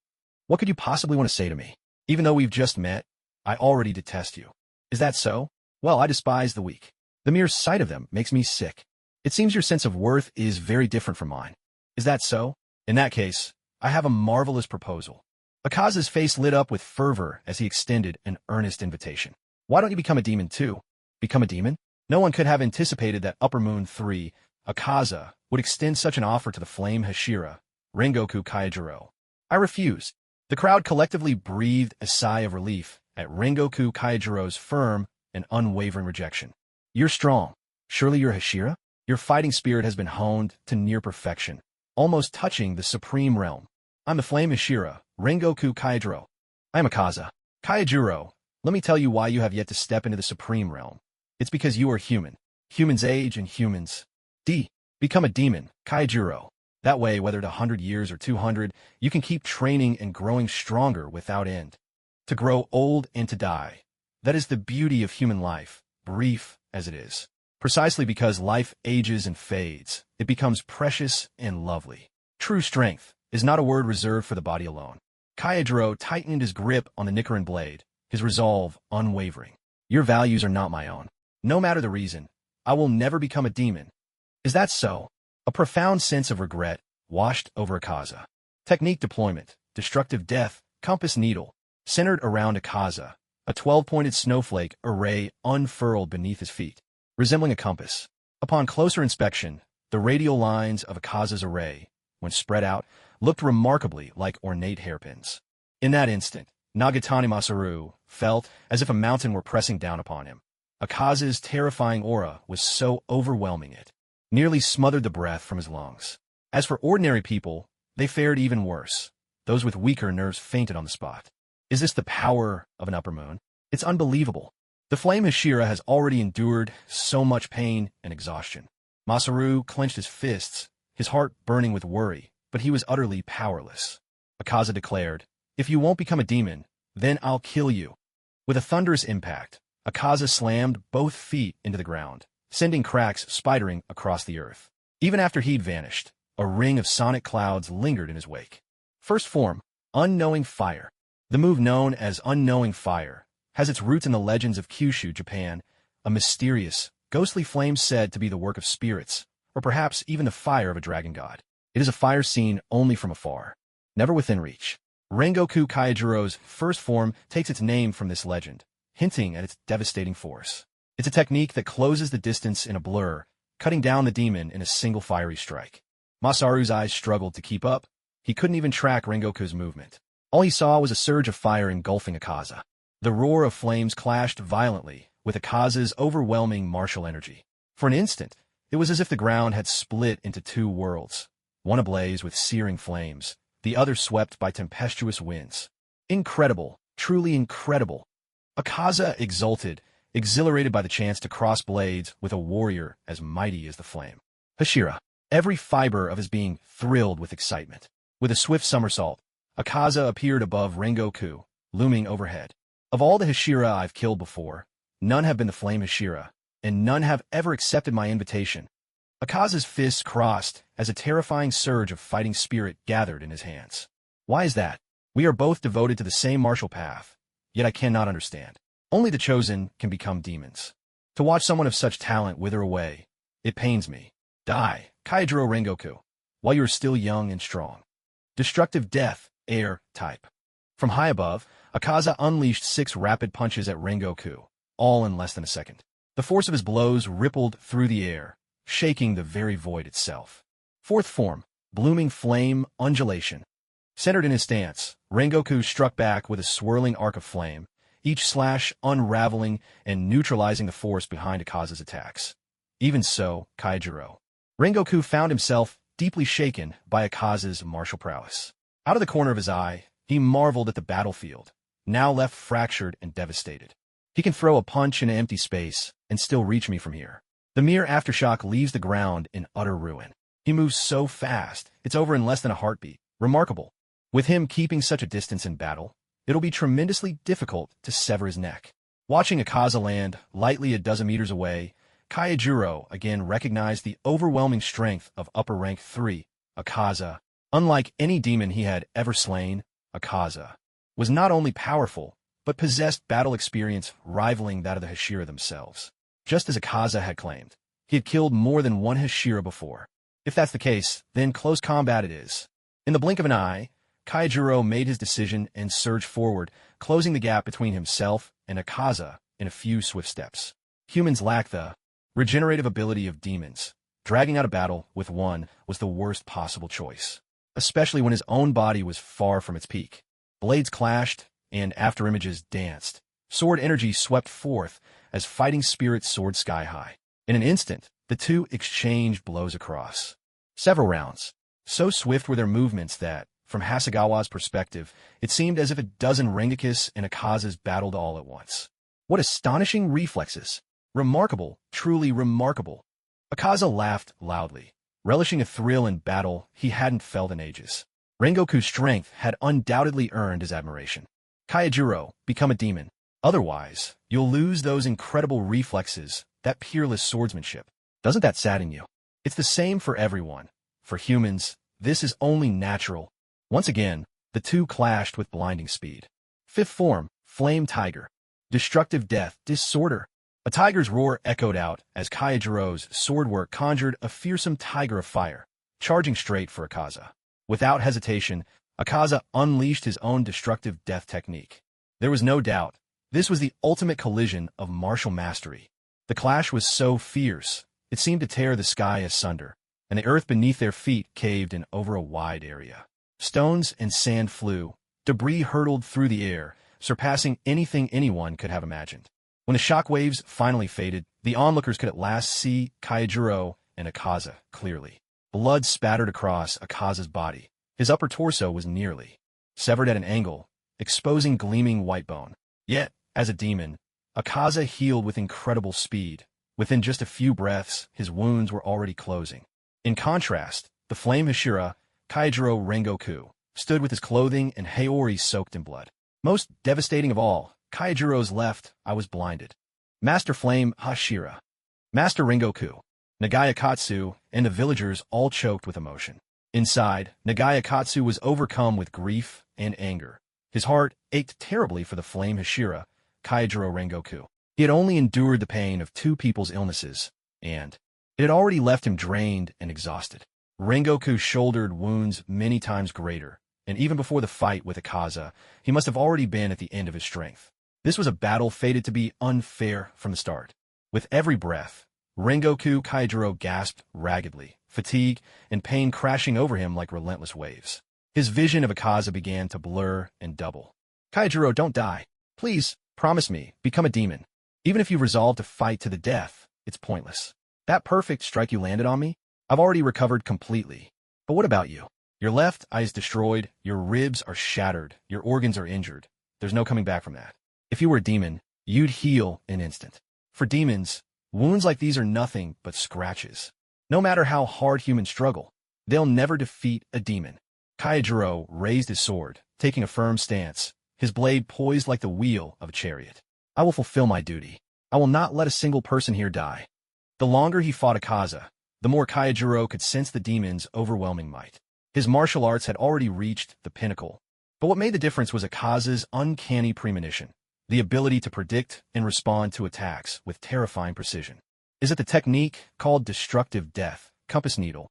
Speaker 1: What could you possibly want to say to me? Even though we've just met, I already detest you. Is that so? Well, I despise the weak. The mere sight of them makes me sick. It seems your sense of worth is very different from mine. Is that so? In that case, I have a marvelous proposal. Akaza's face lit up with fervor as he extended an earnest invitation. Why don't you become a demon too? Become a demon? No one could have anticipated that Upper Moon 3, Akaza, would extend such an offer to the Flame Hashira, Rengoku Kaijiro. I refuse. The crowd collectively breathed a sigh of relief at Rengoku Kaijiro's firm and unwavering rejection. You're strong. Surely you're Hashira? Your fighting spirit has been honed to near perfection, almost touching the supreme realm. I'm the Flame Hashira, Rengoku Kaijiro. I am Akaza. Kaijiro, let me tell you why you have yet to step into the supreme realm. It's because you are human. Humans age and humans become a demon, Kaijiro. That way, whether it's 100 years or 200, you can keep training and growing stronger without end. To grow old and to die. That is the beauty of human life, brief as it is. Precisely because life ages and fades, it becomes precious and lovely. True strength is not a word reserved for the body alone. Kaijiro tightened his grip on the Nichiren blade, his resolve unwavering. Your values are not my own. No matter the reason, I will never become a demon. Is that so? A profound sense of regret washed over Akaza. Technique deployment, destructive death, compass needle, centered around Akaza, a 12-pointed snowflake array unfurled beneath his feet, resembling a compass. Upon closer inspection, the radial lines of Akaza's array, when spread out, looked remarkably like ornate hairpins. In that instant, Nagatani Masaru felt as if a mountain were pressing down upon him. Akaza's terrifying aura was so overwhelming it nearly smothered the breath from his lungs. As for ordinary people, they fared even worse. Those with weaker nerves fainted on the spot. Is this the power of an Upper Moon? It's unbelievable. The Flame Hashira has already endured so much pain and exhaustion. Masaru clenched his fists, his heart burning with worry, but he was utterly powerless. Akaza declared, "If you won't become a demon, then I'll kill you." With a thunderous impact, Akaza slammed both feet into the ground, sending cracks spidering across the earth. Even after he'd vanished, a ring of sonic clouds lingered in his wake. First form, Unknowing Fire. The move known as Unknowing Fire has its roots in the legends of Kyushu, Japan, a mysterious, ghostly flame said to be the work of spirits, or perhaps even the fire of a dragon god. It is a fire seen only from afar, never within reach. Rengoku Kaijiro's first form takes its name from this legend, hinting at its devastating force. It's a technique that closes the distance in a blur, cutting down the demon in a single fiery strike. Masaru's eyes struggled to keep up. He couldn't even track Rengoku's movement. All he saw was a surge of fire engulfing Akaza. The roar of flames clashed violently with Akaza's overwhelming martial energy. For an instant, it was as if the ground had split into two worlds, one ablaze with searing flames, the other swept by tempestuous winds. Incredible, truly incredible. Akaza exulted, exhilarated by the chance to cross blades with a warrior as mighty as the flame. Hashira, every fiber of his being thrilled with excitement. With a swift somersault, Akaza appeared above Rengoku, looming overhead. Of all the Hashira I've killed before, none have been the flame Hashira, and none have ever accepted my invitation. Akaza's fists crossed as a terrifying surge of fighting spirit gathered in his hands. Why is that? We are both devoted to the same martial path, yet I cannot understand. Only the chosen can become demons. To watch someone of such talent wither away, it pains me. Die, Kaijiro Rengoku, while you are still young and strong. Destructive death, air, type. From high above, Akaza unleashed 6 rapid punches at Rengoku, all in less than a second. The force of his blows rippled through the air, shaking the very void itself. Fourth form, blooming flame, undulation. Centered in his stance, Rengoku struck back with a swirling arc of flame, each slash unraveling and neutralizing the force behind Akaza's attacks. Even so, Kaijiro. Rengoku found himself deeply shaken by Akaza's martial prowess. Out of the corner of his eye, he marveled at the battlefield, now left fractured and devastated. He can throw a punch in an empty space and still reach me from here. The mere aftershock leaves the ground in utter ruin. He moves so fast, it's over in less than a heartbeat. Remarkable. With him keeping such a distance in battle, it'll be tremendously difficult to sever his neck. Watching Akaza land lightly a dozen meters away, Kaijiro again recognized the overwhelming strength of upper rank 3, Akaza. Unlike any demon he had ever slain, Akaza was not only powerful, but possessed battle experience rivaling that of the Hashira themselves. Just as Akaza had claimed, he had killed more than one Hashira before. If that's the case, then close combat it is. In the blink of an eye, Kaijiro made his decision and surged forward, closing the gap between himself and Akaza in a few swift steps. Humans lack the regenerative ability of demons. Dragging out a battle with one was the worst possible choice, especially when his own body was far from its peak. Blades clashed, and afterimages danced. Sword energy swept forth as fighting spirits soared sky-high. In an instant, the two exchanged blows across several rounds. So swift were their movements that, from Hasegawa's perspective, it seemed as if a dozen Rengokus and Akazas battled all at once. What astonishing reflexes! Remarkable, truly remarkable. Akaza laughed loudly, relishing a thrill in battle he hadn't felt in ages. Rengoku's strength had undoubtedly earned his admiration. Kaijiro, become a demon. Otherwise, you'll lose those incredible reflexes, that peerless swordsmanship. Doesn't that sadden you? It's the same for everyone. For humans, this is only natural. Once again, the two clashed with blinding speed. Fifth form, Flame Tiger. Destructive death, disorder. A tiger's roar echoed out as Kaijiro's swordwork conjured a fearsome tiger of fire, charging straight for Akaza. Without hesitation, Akaza unleashed his own destructive death technique. There was no doubt, this was the ultimate collision of martial mastery. The clash was so fierce, it seemed to tear the sky asunder, and the earth beneath their feet caved in over a wide area. Stones and sand flew, debris hurtled through the air, surpassing anything anyone could have imagined. When the shockwaves finally faded, the onlookers could at last see Kaijiro and Akaza clearly. Blood spattered across Akaza's body. His upper torso was nearly severed at an angle, exposing gleaming white bone. Yet, as a demon, Akaza healed with incredible speed. Within just a few breaths, his wounds were already closing. In contrast, the flame Hashira, Kaijiro Rengoku, stood with his clothing and Haori soaked in blood. Most devastating of all, Kaijiro's left eye was blinded. Master Flame Hashira, Master Rengoku, Nagaya Katsu, and the villagers all choked with emotion. Inside, Nagaya Katsu was overcome with grief and anger. His heart ached terribly for the flame Hashira, Kaijiro Rengoku. He had only endured the pain of two people's illnesses, and it had already left him drained and exhausted. Rengoku shouldered wounds many times greater, and even before the fight with Akaza, he must have already been at the end of his strength. This was a battle fated to be unfair from the start. With every breath, Rengoku Kaijiro gasped raggedly, fatigue and pain crashing over him like relentless waves. His vision of Akaza began to blur and double. Kaijiro, don't die. Please, promise me, become a demon. Even if you resolve to fight to the death, it's pointless. That perfect strike you landed on me? I've already recovered completely. But what about you? Your left eye is destroyed, your ribs are shattered, your organs are injured. There's no coming back from that. If you were a demon, you'd heal in an instant. For demons, wounds like these are nothing but scratches. No matter how hard humans struggle, they'll never defeat a demon. Kaijiro raised his sword, taking a firm stance, his blade poised like the wheel of a chariot. I will fulfill my duty. I will not let a single person here die. The longer he fought Akaza, the more Kaijiro could sense the demon's overwhelming might. His martial arts had already reached the pinnacle. But what made the difference was Akaza's uncanny premonition, the ability to predict and respond to attacks with terrifying precision. Is it the technique called destructive death, compass needle?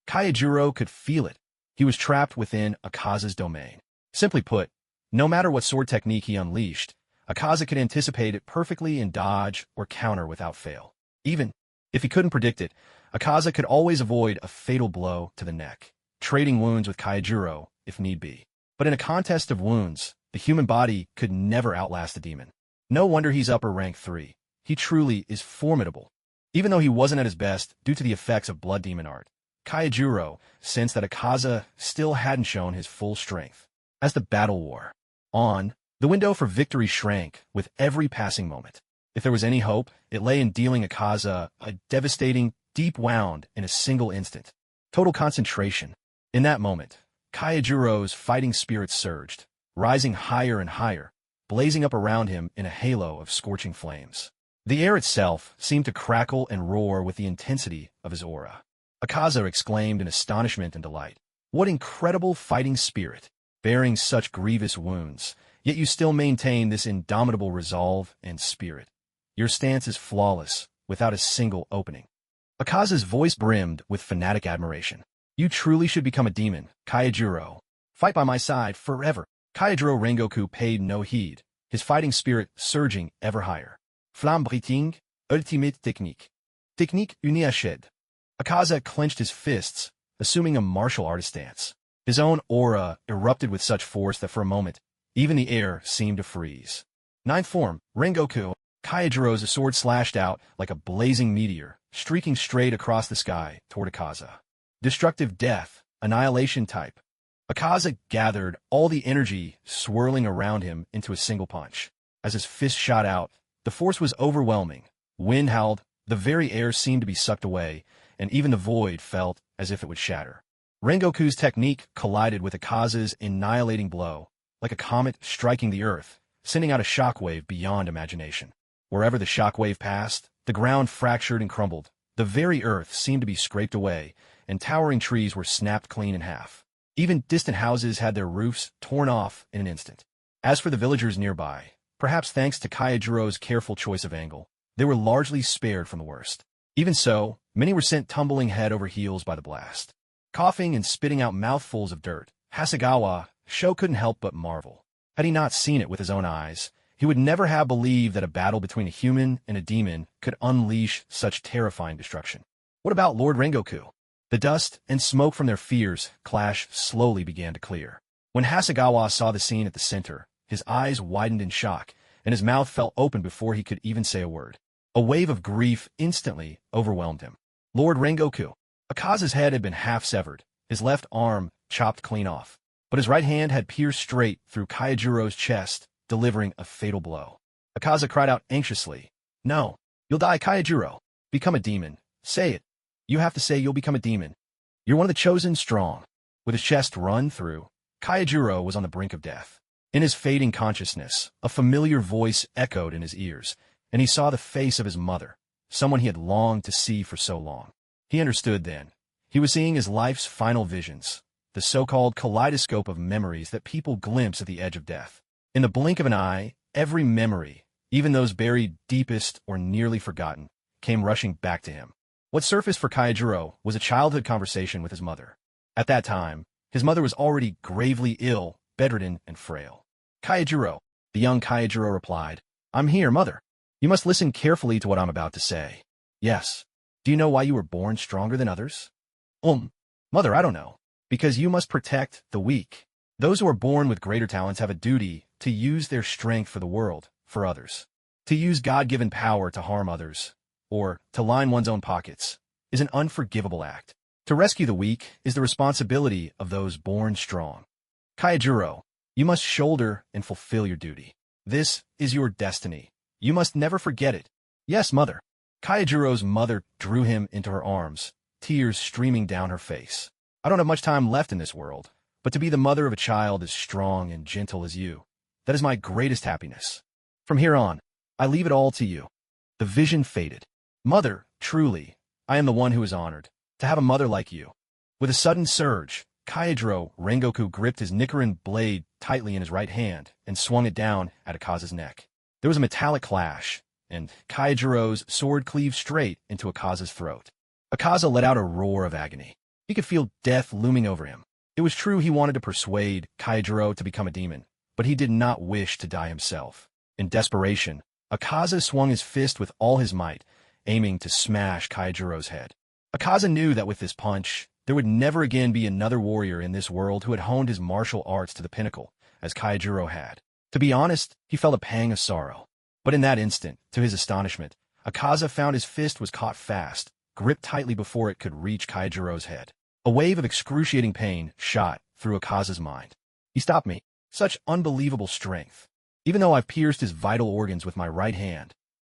Speaker 1: Kaijiro could feel it. He was trapped within Akaza's domain. Simply put, no matter what sword technique he unleashed, Akaza could anticipate it perfectly and dodge or counter without fail. Even if he couldn't predict it, Akaza could always avoid a fatal blow to the neck, trading wounds with Kaijiro if need be. But in a contest of wounds, the human body could never outlast a demon. No wonder he's upper rank 3. He truly is formidable. Even though he wasn't at his best due to the effects of blood demon art, Kaijiro sensed that Akaza still hadn't shown his full strength. As the battle wore on, the window for victory shrank with every passing moment. If there was any hope, it lay in dealing Akaza a devastating, deep wound in a single instant. Total concentration. In that moment, Kaijiro's fighting spirit surged, rising higher and higher, blazing up around him in a halo of scorching flames. The air itself seemed to crackle and roar with the intensity of his aura. Akaza exclaimed in astonishment and delight. What incredible fighting spirit! Bearing such grievous wounds, yet you still maintain this indomitable resolve and spirit. Your stance is flawless, without a single opening. Akaza's voice brimmed with fanatic admiration. You truly should become a demon, Kaijiro. Fight by my side forever. Kaijiro Rengoku paid no heed, his fighting spirit surging ever higher. Flamme breathing, ultimate technique. Technique uniachèd. Akaza clenched his fists, assuming a martial artist stance. His own aura erupted with such force that for a moment, even the air seemed to freeze. Ninth form, Rengoku. Kaijiro's sword slashed out like a blazing meteor, streaking straight across the sky toward Akaza. Destructive death, annihilation type. Akaza gathered all the energy swirling around him into a single punch. As his fist shot out, the force was overwhelming. Wind howled, the very air seemed to be sucked away, and even the void felt as if it would shatter. Rengoku's technique collided with Akaza's annihilating blow, like a comet striking the earth, sending out a shockwave beyond imagination. Wherever the shockwave passed, the ground fractured and crumbled. The very earth seemed to be scraped away, and towering trees were snapped clean in half. Even distant houses had their roofs torn off in an instant. As for the villagers nearby, perhaps thanks to Kaijiro's careful choice of angle, they were largely spared from the worst. Even so, many were sent tumbling head over heels by the blast. Coughing and spitting out mouthfuls of dirt, Hasegawa Sho couldn't help but marvel. Had he not seen it with his own eyes, he would never have believed that a battle between a human and a demon could unleash such terrifying destruction. What about Lord Rengoku? The dust and smoke from their fierce clash slowly began to clear. When Hasegawa saw the scene at the center, his eyes widened in shock, and his mouth fell open before he could even say a word. A wave of grief instantly overwhelmed him. Lord Rengoku. Akaza's head had been half severed, his left arm chopped clean off, but his right hand had pierced straight through Kaijiro's chest, delivering a fatal blow. Akaza cried out anxiously, No, you'll die, Kaijiro. Become a demon. Say it. You have to say you'll become a demon. You're one of the chosen strong. With his chest run through, Kaijiro was on the brink of death. In his fading consciousness, a familiar voice echoed in his ears, and he saw the face of his mother, someone he had longed to see for so long. He understood then. He was seeing his life's final visions, the so-called kaleidoscope of memories that people glimpse at the edge of death. In the blink of an eye, every memory, even those buried deepest or nearly forgotten, came rushing back to him. What surfaced for Kaijiro was a childhood conversation with his mother. At that time, his mother was already gravely ill, bedridden, and frail. Kaijiro, the young Kaijiro replied, I'm here, mother. You must listen carefully to what I'm about to say. Yes. Do you know why you were born stronger than others? Mother, I don't know. Because you must protect the weak. Those who are born with greater talents have a duty to use their strength for the world, for others. To use God-given power to harm others. or to line one's own pockets, is an unforgivable act. To rescue the weak is the responsibility of those born strong. Kaijuro, you must shoulder and fulfill your duty. This is your destiny. You must never forget it. Yes, mother. Kaijuro's mother drew him into her arms, tears streaming down her face. I don't have much time left in this world, but to be the mother of a child as strong and gentle as you, that is my greatest happiness. From here on, I leave it all to you. The vision faded. Mother, truly, I am the one who is honored to have a mother like you. With a sudden surge, Kaijuro Rengoku gripped his Nichiren blade tightly in his right hand and swung it down at Akaza's neck. There was a metallic clash, and Kaijuro's sword cleaved straight into Akaza's throat. Akaza let out a roar of agony. He could feel death looming over him. It was true he wanted to persuade Kaijuro to become a demon, but he did not wish to die himself. In desperation, Akaza swung his fist with all his might, aiming to smash Kaijuro's head. Akaza knew that with this punch, there would never again be another warrior in this world who had honed his martial arts to the pinnacle, as Kaijuro had. To be honest, he felt a pang of sorrow. But in that instant, to his astonishment, Akaza found his fist was caught fast, gripped tightly before it could reach Kaijuro's head. A wave of excruciating pain shot through Akaza's mind. He stopped me. Such unbelievable strength. Even though I've pierced his vital organs with my right hand.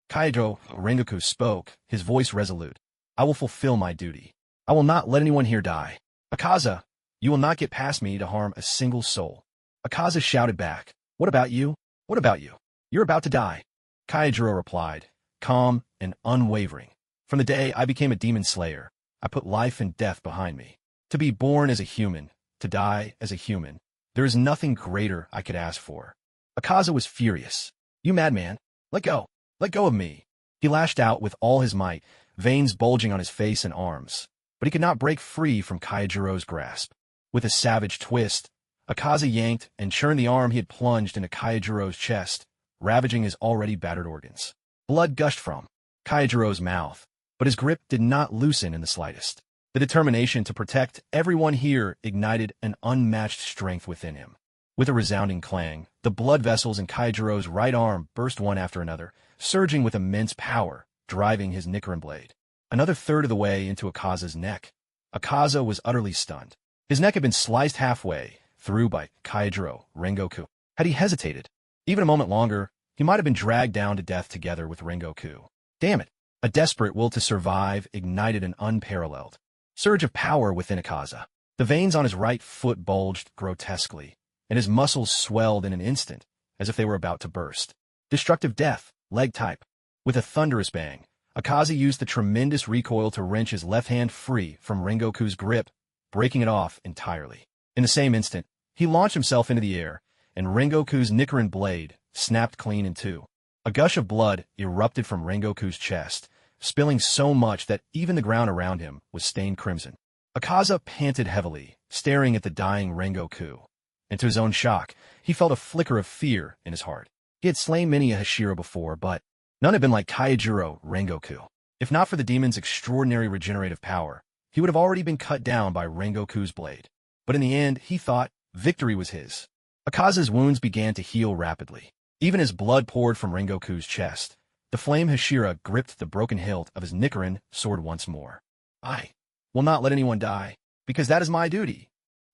Speaker 1: Kaijuro Rengoku spoke, his voice resolute. I will fulfill my duty. I will not let anyone here die. Akaza, you will not get past me to harm a single soul. Akaza shouted back. What about you? What about you? You're about to die. Kaijuro replied, calm and unwavering. From the day I became a demon slayer, I put life and death behind me. To be born as a human, to die as a human, there is nothing greater I could ask for. Akaza was furious. You madman, let go. Let go of me. He lashed out with all his might, veins bulging on his face and arms. But he could not break free from Kaijuro's grasp. With a savage twist, Akaza yanked and churned the arm he had plunged into Kaijuro's chest, ravaging his already battered organs. Blood gushed from Kaijuro's mouth, but his grip did not loosen in the slightest. The determination to protect everyone here ignited an unmatched strength within him. With a resounding clang, the blood vessels in Kaijuro's right arm burst one after another, surging with immense power, driving his Nichiren blade. Another third of the way into Akaza's neck. Akaza was utterly stunned. His neck had been sliced halfway through by Kaijuro Rengoku. Had he hesitated even a moment longer, he might have been dragged down to death together with Rengoku. Damn it! A desperate will to survive ignited an unparalleled surge of power within Akaza. The veins on his right foot bulged grotesquely, and his muscles swelled in an instant, as if they were about to burst. Destructive death, leg type. With a thunderous bang, Akaza used the tremendous recoil to wrench his left hand free from Rengoku's grip, breaking it off entirely. In the same instant, he launched himself into the air, and Rengoku's Nichiren blade snapped clean in two. A gush of blood erupted from Rengoku's chest, spilling so much that even the ground around him was stained crimson. Akaza panted heavily, staring at the dying Rengoku. And to his own shock, he felt a flicker of fear in his heart. He had slain many a Hashira before, but none had been like Kaijuro Rengoku. If not for the demon's extraordinary regenerative power, he would have already been cut down by Rengoku's blade. But in the end, he thought victory was his. Akaza's wounds began to heal rapidly. Even as blood poured from Rengoku's chest, the flame Hashira gripped the broken hilt of his Nichiren sword once more. I will not let anyone die, because that is my duty.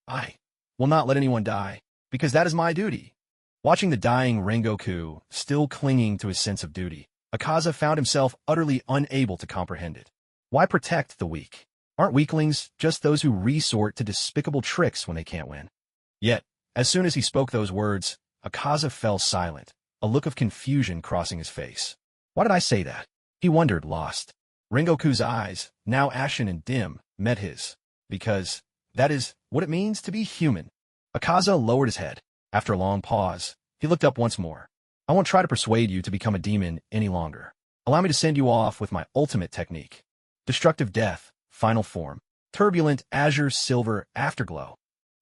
Speaker 1: I will not let anyone die, because that is my duty. Watching the dying Rengoku, still clinging to his sense of duty, Akaza found himself utterly unable to comprehend it. Why protect the weak? Aren't weaklings just those who resort to despicable tricks when they can't win? Yet, as soon as he spoke those words, Akaza fell silent, a look of confusion crossing his face. Why did I say that? He wondered, lost. Rengoku's eyes, now ashen and dim, met his. Because that is what it means to be human. Akaza lowered his head. After a long pause, he looked up once more. I won't try to persuade you to become a demon any longer. Allow me to send you off with my ultimate technique. Destructive death, final form. Turbulent azure silver afterglow.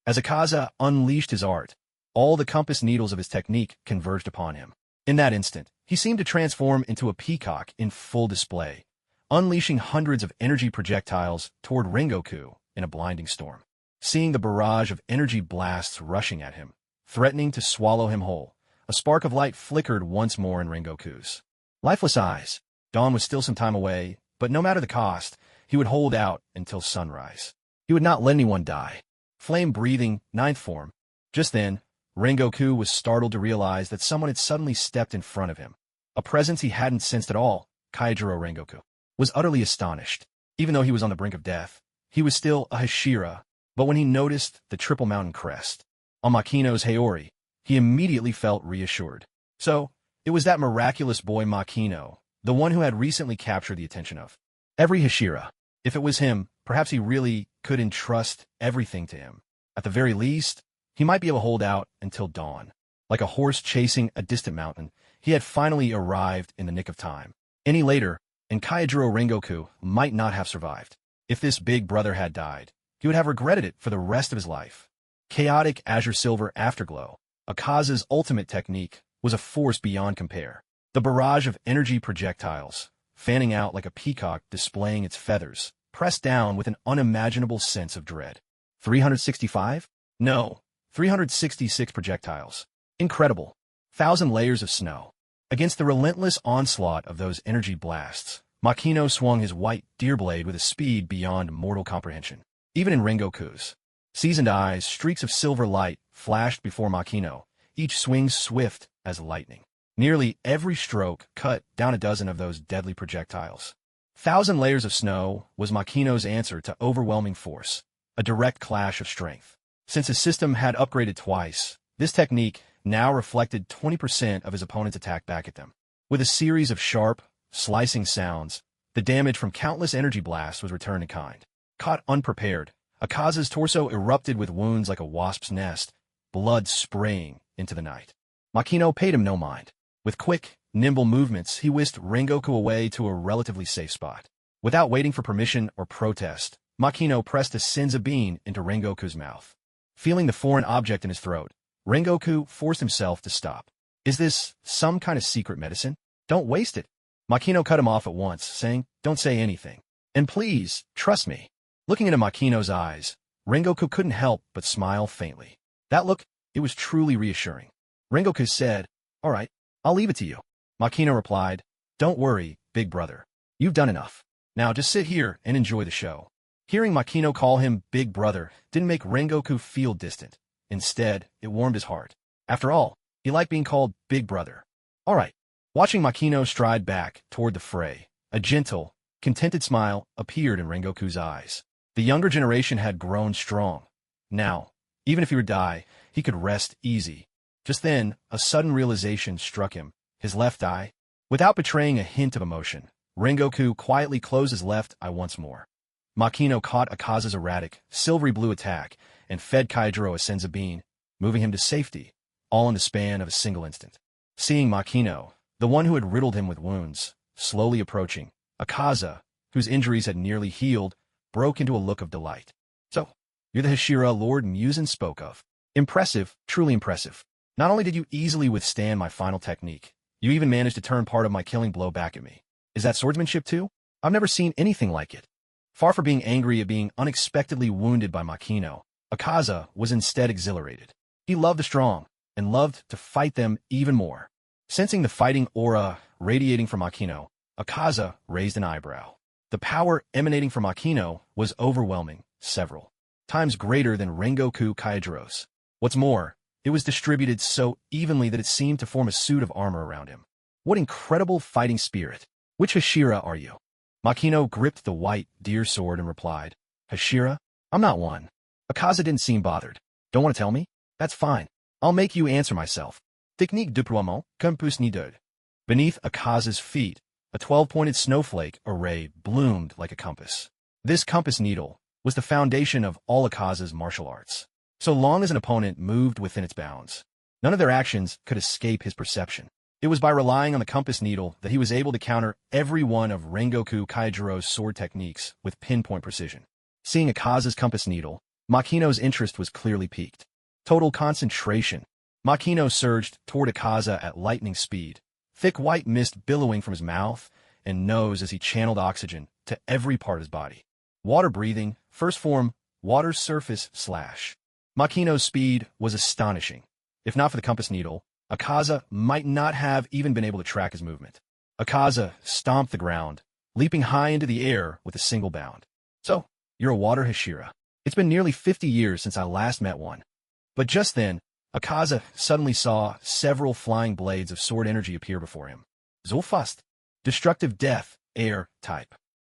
Speaker 1: As Akaza unleashed his art, all the compass needles of his technique converged upon him. In that instant, he seemed to transform into a peacock in full display, unleashing hundreds of energy projectiles toward Rengoku in a blinding storm. Seeing the barrage of energy blasts rushing at him, threatening to swallow him whole, a spark of light flickered once more in Rengoku's lifeless eyes. Dawn was still some time away, but no matter the cost, he would hold out until sunrise. He would not let anyone die. Flame-breathing, ninth form. Just then, Rengoku was startled to realize that someone had suddenly stepped in front of him. A presence he hadn't sensed at all. Kaijiro Rengoku was utterly astonished. Even though he was on the brink of death, he was still a Hashira, but when he noticed the triple mountain crest on Makino's Haori, he immediately felt reassured. So, it was that miraculous boy Makino, the one who had recently captured the attention of every Hashira. If it was him, perhaps he really could entrust everything to him. At the very least, he might be able to hold out until dawn. Like a horse chasing a distant mountain, he had finally arrived in the nick of time. Any later, and Kaijiro Rengoku might not have survived. If this big brother had died, he would have regretted it for the rest of his life. Chaotic azure silver afterglow, Akaza's ultimate technique, was a force beyond compare. The barrage of energy projectiles, fanning out like a peacock displaying its feathers, pressed down with an unimaginable sense of dread. 365? No, 366 projectiles. Incredible. 1,000 layers of snow. Against the relentless onslaught of those energy blasts, Makino swung his white deer blade with a speed beyond mortal comprehension. Even in Rengoku's seasoned eyes, streaks of silver light flashed before Makino, each swing swift as lightning. Nearly every stroke cut down a dozen of those deadly projectiles. 1,000 layers of snow was Makino's answer to overwhelming force, a direct clash of strength. Since his system had upgraded twice, this technique now reflected 20% of his opponent's attack back at them. With a series of sharp, slicing sounds, the damage from countless energy blasts was returned in kind. Caught unprepared, Akaza's torso erupted with wounds like a wasp's nest, blood spraying into the night. Makino paid him no mind. With quick, nimble movements, he whisked Rengoku away to a relatively safe spot. Without waiting for permission or protest, Makino pressed a senzu bean into Rengoku's mouth. Feeling the foreign object in his throat, Rengoku forced himself to stop. Is this some kind of secret medicine? Don't waste it. Makino cut him off at once, saying, don't say anything. And please, trust me. Looking into Makino's eyes, Rengoku couldn't help but smile faintly. That look, it was truly reassuring. Rengoku said, all right, I'll leave it to you. Makino replied, don't worry, big brother. You've done enough. Now just sit here and enjoy the show. Hearing Makino call him big brother didn't make Rengoku feel distant. Instead, it warmed his heart. After all, he liked being called big brother. All right. Watching Makino stride back toward the fray, a gentle, contented smile appeared in Rengoku's eyes. The younger generation had grown strong. Now, even if he would die, he could rest easy. Just then, a sudden realization struck him. His left eye. Without betraying a hint of emotion, Rengoku quietly closed his left eye once more. Makino caught Akaza's erratic, silvery blue attack and fed Kaijiro a senzu bean, moving him to safety, all in the span of a single instant. Seeing Makino, the one who had riddled him with wounds, slowly approaching, Akaza, whose injuries had nearly healed, broke into a look of delight. So, you're the Hashira Lord Muzan spoke of. Impressive, truly impressive. Not only did you easily withstand my final technique, you even managed to turn part of my killing blow back at me. Is that swordsmanship too? I've never seen anything like it. Far from being angry at being unexpectedly wounded by Makino, Akaza was instead exhilarated. He loved the strong, and loved to fight them even more. Sensing the fighting aura radiating from Makino, Akaza raised an eyebrow. The power emanating from Makino was overwhelming, several times greater than Rengoku Kaijiro's. What's more, it was distributed so evenly that it seemed to form a suit of armor around him. What incredible fighting spirit! Which Hashira are you? Makino gripped the white deer sword and replied, Hashira? I'm not one. Akaza didn't seem bothered. Don't want to tell me? That's fine. I'll make you answer myself. Technique déploiement, compass needed. Beneath Akaza's feet, a 12-pointed snowflake array bloomed like a compass. This compass needle was the foundation of all Akaza's martial arts. So long as an opponent moved within its bounds, none of their actions could escape his perception. It was by relying on the compass needle that he was able to counter every one of Rengoku Kaijiro's sword techniques with pinpoint precision. Seeing Akaza's compass needle, Makino's interest was clearly piqued. Total concentration. Makino surged toward Akaza at lightning speed, thick white mist billowing from his mouth and nose as he channeled oxygen to every part of his body. Water breathing, first form, water surface slash. Makino's speed was astonishing. If not for the compass needle, Akaza might not have even been able to track his movement. Akaza stomped the ground, leaping high into the air with a single bound. So, you're a water Hashira. It's been nearly 50 years since I last met one. But just then, Akaza suddenly saw several flying blades of sword energy appear before him. Zulfast, destructive death, air type.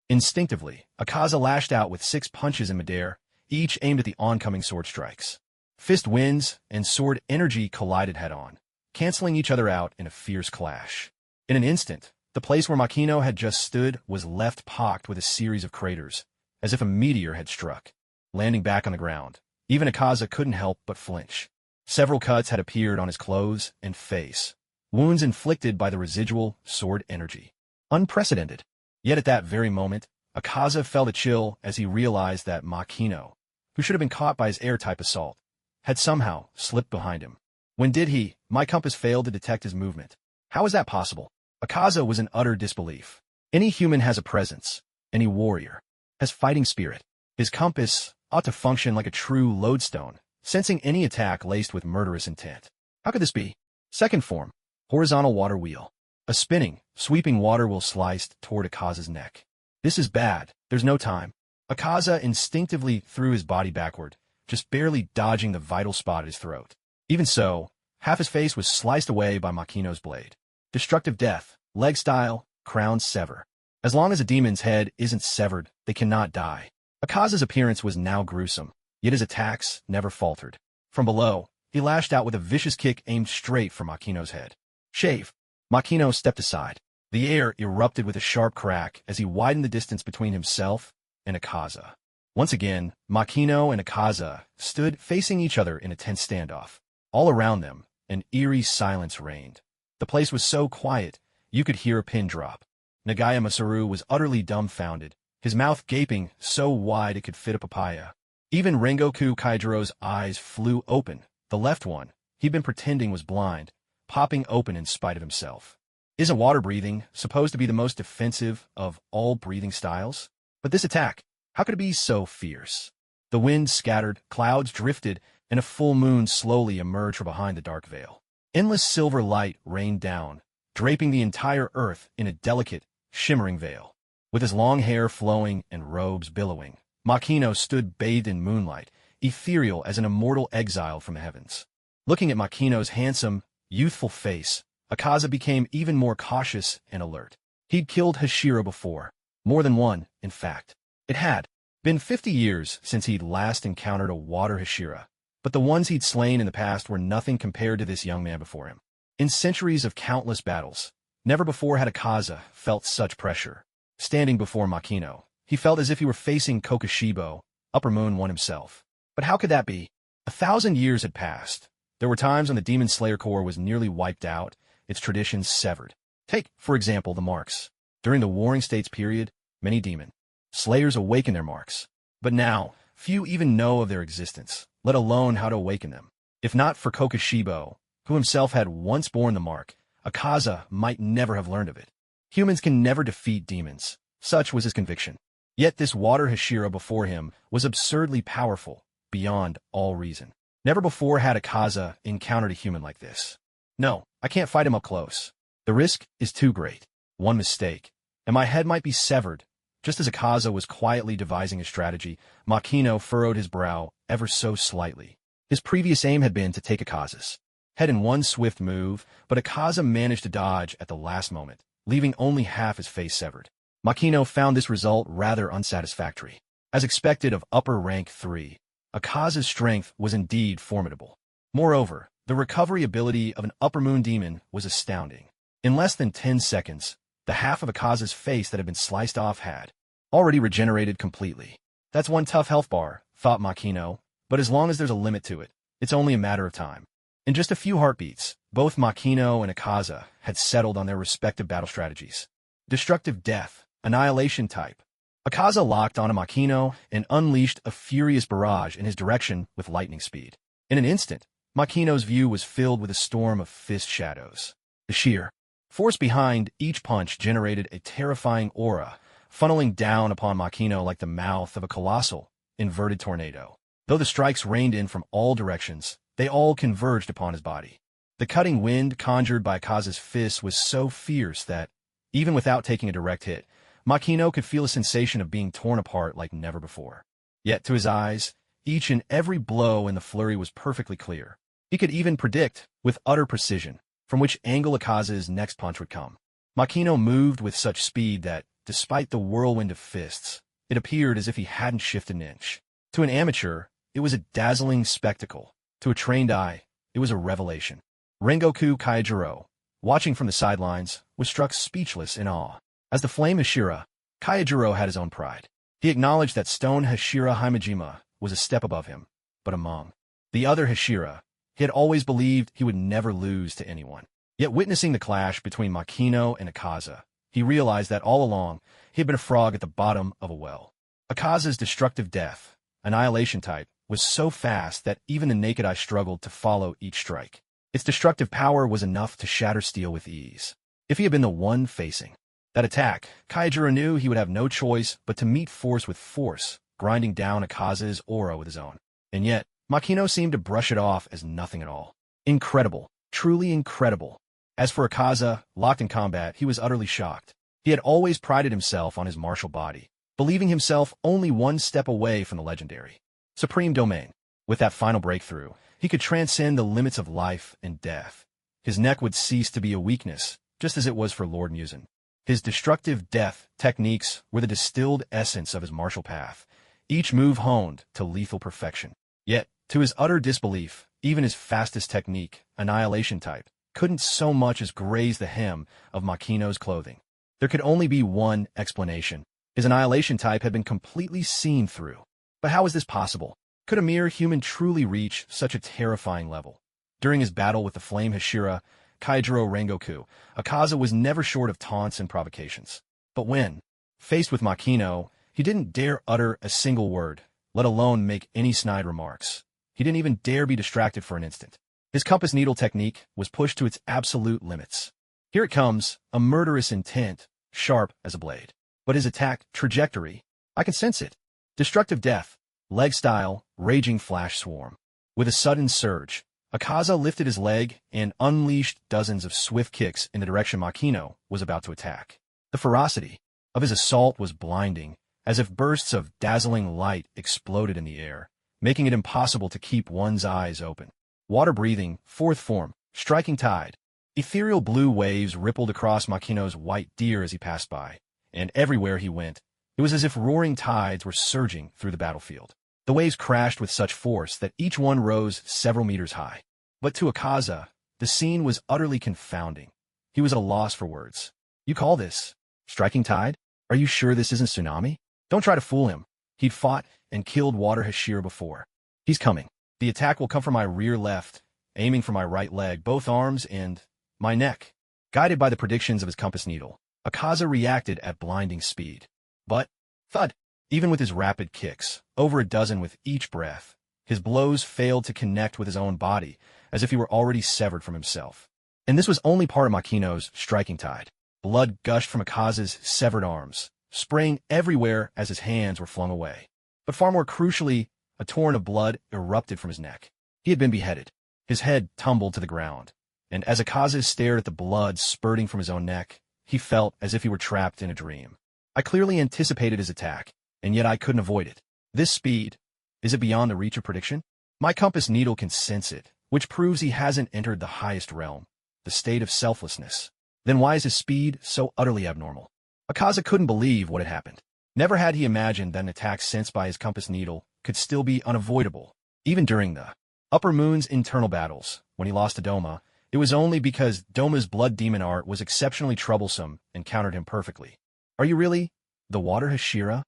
Speaker 1: Instinctively, Akaza lashed out with 6 punches in midair, each aimed at the oncoming sword strikes. Fist winds and sword energy collided head-on, canceling each other out in a fierce clash. In an instant, the place where Makino had just stood was left pocked with a series of craters, as if a meteor had struck. Landing back on the ground, even Akaza couldn't help but flinch. Several cuts had appeared on his clothes and face, wounds inflicted by the residual sword energy. Unprecedented. Yet at that very moment, Akaza felt a chill as he realized that Makino, who should have been caught by his air-type assault, had somehow slipped behind him. When did he? My compass failed to detect his movement. How is that possible? Akaza was in utter disbelief. Any human has a presence. Any warrior has fighting spirit. His compass ought to function like a true lodestone, sensing any attack laced with murderous intent. How could this be? Second form, horizontal water wheel. A spinning, sweeping water wheel sliced toward Akaza's neck. This is bad. There's no time. Akaza instinctively threw his body backward, just barely dodging the vital spot at his throat. Even so, half his face was sliced away by Makino's blade. Destructive death, leg style, crown sever. As long as a demon's head isn't severed, they cannot die. Akaza's appearance was now gruesome, yet his attacks never faltered. From below, he lashed out with a vicious kick aimed straight for Makino's head. Shave. Makino stepped aside. The air erupted with a sharp crack as he widened the distance between himself and Akaza. Once again, Makino and Akaza stood facing each other in a tense standoff. All around them, an eerie silence reigned. The place was so quiet, you could hear a pin drop. Nagaya Masaru was utterly dumbfounded, his mouth gaping so wide it could fit a papaya. Even Rengoku Kaijiro's eyes flew open, the left one, he'd been pretending was blind, popping open in spite of himself. Isn't water breathing supposed to be the most defensive of all breathing styles? But this attack, how could it be so fierce? The wind scattered, clouds drifted, and a full moon slowly emerged from behind the dark veil. Endless silver light rained down, draping the entire earth in a delicate, shimmering veil. With his long hair flowing and robes billowing, Makino stood bathed in moonlight, ethereal as an immortal exile from the heavens. Looking at Makino's handsome, youthful face, Akaza became even more cautious and alert. He'd killed Hashira before, more than one, in fact. It had been 50 years since he'd last encountered a water Hashira, but the ones he'd slain in the past were nothing compared to this young man before him. In centuries of countless battles, never before had Akaza felt such pressure. Standing before Makino, he felt as if he were facing Kokushibo, Upper Moon One himself. But how could that be? 1,000 years had passed. There were times when the Demon Slayer Corps was nearly wiped out, its traditions severed. Take, for example, the marks. During the Warring States period, many demon slayers awakened their marks. But now, few even know of their existence, let alone how to awaken them. If not for Kokushibo, who himself had once borne the mark, Akaza might never have learned of it. Humans can never defeat demons. Such was his conviction. Yet this water Hashira before him was absurdly powerful, beyond all reason. Never before had Akaza encountered a human like this. No, I can't fight him up close. The risk is too great. One mistake, and my head might be severed. Just as Akaza was quietly devising a strategy, Makino furrowed his brow ever so slightly. His previous aim had been to take Akaza's head in one swift move, but Akaza managed to dodge at the last moment, leaving only half his face severed. Makino found this result rather unsatisfactory. As expected of upper rank 3, Akaza's strength was indeed formidable. Moreover, the recovery ability of an Upper Moon demon was astounding. In less than 10 seconds, the half of Akaza's face that had been sliced off had already regenerated completely. That's one tough health bar, thought Makino, but as long as there's a limit to it, it's only a matter of time. In just a few heartbeats, both Makino and Akaza had settled on their respective battle strategies. Destructive death, annihilation type. Akaza locked onto Makino and unleashed a furious barrage in his direction with lightning speed. In an instant, Makino's view was filled with a storm of fist shadows. The sheer force behind each punch generated a terrifying aura, funneling down upon Makino like the mouth of a colossal, inverted tornado. Though the strikes rained in from all directions, they all converged upon his body. The cutting wind conjured by Akaza's fists was so fierce that, Even without taking a direct hit, Makino could feel a sensation of being torn apart like never before. Yet, to his eyes, each and every blow in the flurry was perfectly clear. He could even predict, with utter precision, from which angle Akaza's next punch would come. Makino moved with such speed that, despite the whirlwind of fists, it appeared as if he hadn't shifted an inch. To an amateur, it was a dazzling spectacle. To a trained eye, it was a revelation. Rengoku Kaijiro, watching from the sidelines, was struck speechless in awe. As the Flame Hashira, Kaijiro had his own pride. He acknowledged that Stone Hashira Himejima was a step above him, but among the other Hashira, he had always believed he would never lose to anyone. Yet witnessing the clash between Makino and Akaza, he realized that all along, he had been a frog at the bottom of a well. Akaza's destructive death, annihilation type, was so fast that even the naked eye struggled to follow each strike. Its destructive power was enough to shatter steel with ease. If he had been the one facing that attack, Kaijiro knew he would have no choice but to meet force with force, grinding down Akaza's aura with his own. And yet, Makino seemed to brush it off as nothing at all. Incredible. Truly incredible. As for Akaza, locked in combat, he was utterly shocked. He had always prided himself on his martial body, believing himself only one step away from the legendary Supreme Domain. With that final breakthrough, he could transcend the limits of life and death. His neck would cease to be a weakness, just as it was for Lord Muzan. His destructive death techniques were the distilled essence of his martial path, each move honed to lethal perfection. Yet, to his utter disbelief, even his fastest technique, Annihilation type, couldn't so much as graze the hem of Makino's clothing. There could only be one explanation. His Annihilation type had been completely seen through. But how was this possible? Could a mere human truly reach such a terrifying level? During his battle with the Flame Hashira, Kaijiro Rengoku, Akaza was never short of taunts and provocations. But when faced with Makino, he didn't dare utter a single word, let alone make any snide remarks. He didn't even dare be distracted for an instant. His compass needle technique was pushed to its absolute limits. Here it comes, a murderous intent, sharp as a blade. But his attack trajectory, I can sense it. Destructive death, leg style, raging flash swarm. With a sudden surge, Akaza lifted his leg and unleashed dozens of swift kicks in the direction Makino was about to attack. The ferocity of his assault was blinding, as if bursts of dazzling light exploded in the air, making it impossible to keep one's eyes open. Water-breathing, fourth form, striking tide. Ethereal blue waves rippled across Makino's white deer as he passed by, and everywhere he went, it was as if roaring tides were surging through the battlefield. The waves crashed with such force that each one rose several meters high. But to Akaza, the scene was utterly confounding. He was at a loss for words. You call this striking tide? Are you sure this isn't tsunami? Don't try to fool him. He'd fought and killed Water Hashira before. He's coming. The attack will come from my rear left, aiming for my right leg, both arms, and my neck. Guided by the predictions of his compass needle, Akaza reacted at blinding speed. But, thud! Even with his rapid kicks, over a dozen with each breath, his blows failed to connect with his own body, as if he were already severed from himself. And this was only part of Makino's striking tide. Blood gushed from Akaza's severed arms, spraying everywhere as his hands were flung away. But far more crucially, a torrent of blood erupted from his neck. He had been beheaded. His head tumbled to the ground, and as Akaza stared at the blood spurting from his own neck, he felt as if he were trapped in a dream. I clearly anticipated his attack, and yet I couldn't avoid it. This speed, is it beyond the reach of prediction? My compass needle can sense it, which proves he hasn't entered the highest realm, the state of selflessness. Then why is his speed so utterly abnormal? Akaza couldn't believe what had happened. Never had he imagined that an attack sensed by his compass needle could still be unavoidable. Even during the Upper Moon's internal battles, when he lost to Doma, it was only because Doma's blood demon art was exceptionally troublesome and countered him perfectly. Are you really the Water Hashira?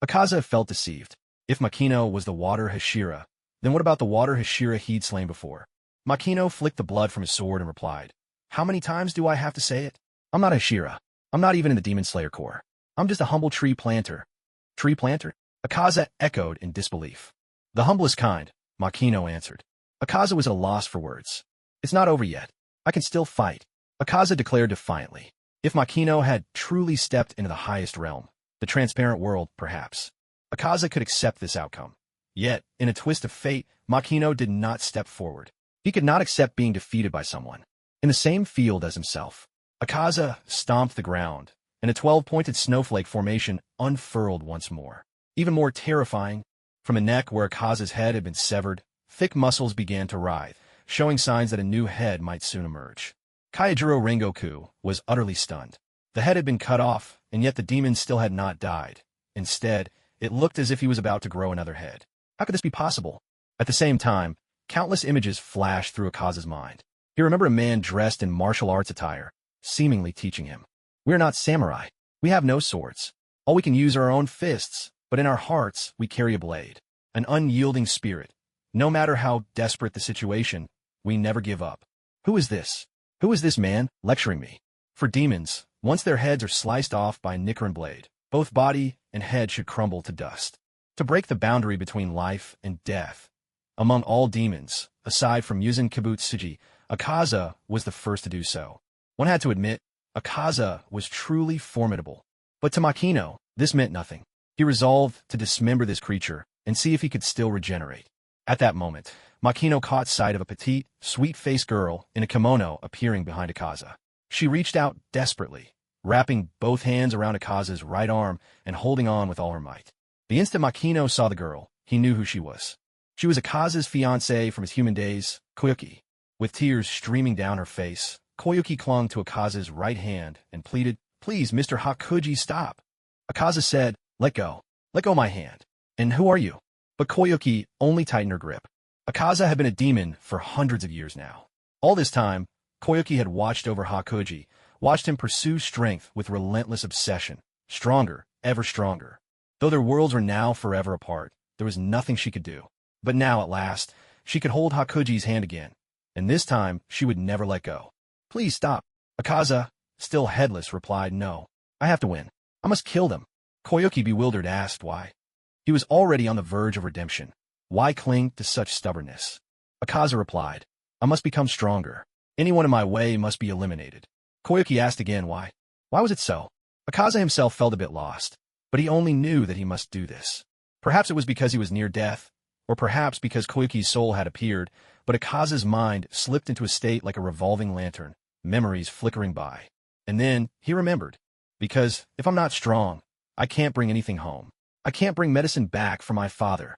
Speaker 1: Akaza felt deceived. If Makino was the Water Hashira, then what about the Water Hashira he'd slain before? Makino flicked the blood from his sword and replied, How many times do I have to say it? I'm not Hashira. I'm not even in the Demon Slayer Corps. I'm just a humble tree planter. Tree planter? Akaza echoed in disbelief. The humblest kind, Makino answered. Akaza was at a loss for words. It's not over yet. I can still fight, Akaza declared defiantly. If Makino had truly stepped into the highest realm, the transparent world, perhaps, Akaza could accept this outcome. Yet, in a twist of fate, Makino did not step forward. He could not accept being defeated by someone in the same field as himself. Akaza stomped the ground, and a 12-pointed snowflake formation unfurled once more. Even more terrifying, from a neck where Akaza's head had been severed, thick muscles began to writhe, showing signs that a new head might soon emerge. Kaijiro Rengoku was utterly stunned. The head had been cut off, and yet the demon still had not died. Instead, it looked as if he was about to grow another head. How could this be possible? At the same time, countless images flashed through Akaza's mind. He remembered a man dressed in martial arts attire, seemingly teaching him. "We are not samurai. We have no swords. All we can use are our own fists, but in our hearts we carry a blade. An unyielding spirit. No matter how desperate the situation, we never give up." Who is this? Who is this man lecturing me? For demons, once their heads are sliced off by a Nichiren blade, both body and head should crumble to dust. To break the boundary between life and death. Among all demons, aside from Yuzin Kibutsuji, Akaza was the first to do so. One had to admit, Akaza was truly formidable. But to Makino, this meant nothing. He resolved to dismember this creature and see if he could still regenerate. At that moment, Makino caught sight of a petite, sweet-faced girl in a kimono appearing behind Akaza. She reached out desperately, wrapping both hands around Akaza's right arm and holding on with all her might. The instant Makino saw the girl, he knew who she was. She was Akaza's fiancée from his human days, Koyuki. With tears streaming down her face, Koyuki clung to Akaza's right hand and pleaded, "Please, Mr. Hakuji, stop." Akaza said, "Let go. Let go my hand. And who are you?" But Koyuki only tightened her grip. Akaza had been a demon for hundreds of years now. All this time, Koyuki had watched over Hakuji, watched him pursue strength with relentless obsession, stronger, ever stronger. Though their worlds were now forever apart, there was nothing she could do. But now, at last, she could hold Hakuji's hand again, and this time she would never let go. "Please stop." Akaza, still headless, replied, "No, I have to win. I must kill them." Koyuki, bewildered, asked why. He was already on the verge of redemption. Why cling to such stubbornness? Akaza replied, "I must become stronger. Anyone in my way must be eliminated." Koyuki asked again why. Why was it so? Akaza himself felt a bit lost, but he only knew that he must do this. Perhaps it was because he was near death, or perhaps because Koyuki's soul had appeared, but Akaza's mind slipped into a state like a revolving lantern, memories flickering by. And then he remembered. Because if I'm not strong, I can't bring anything home. I can't bring medicine back for my father.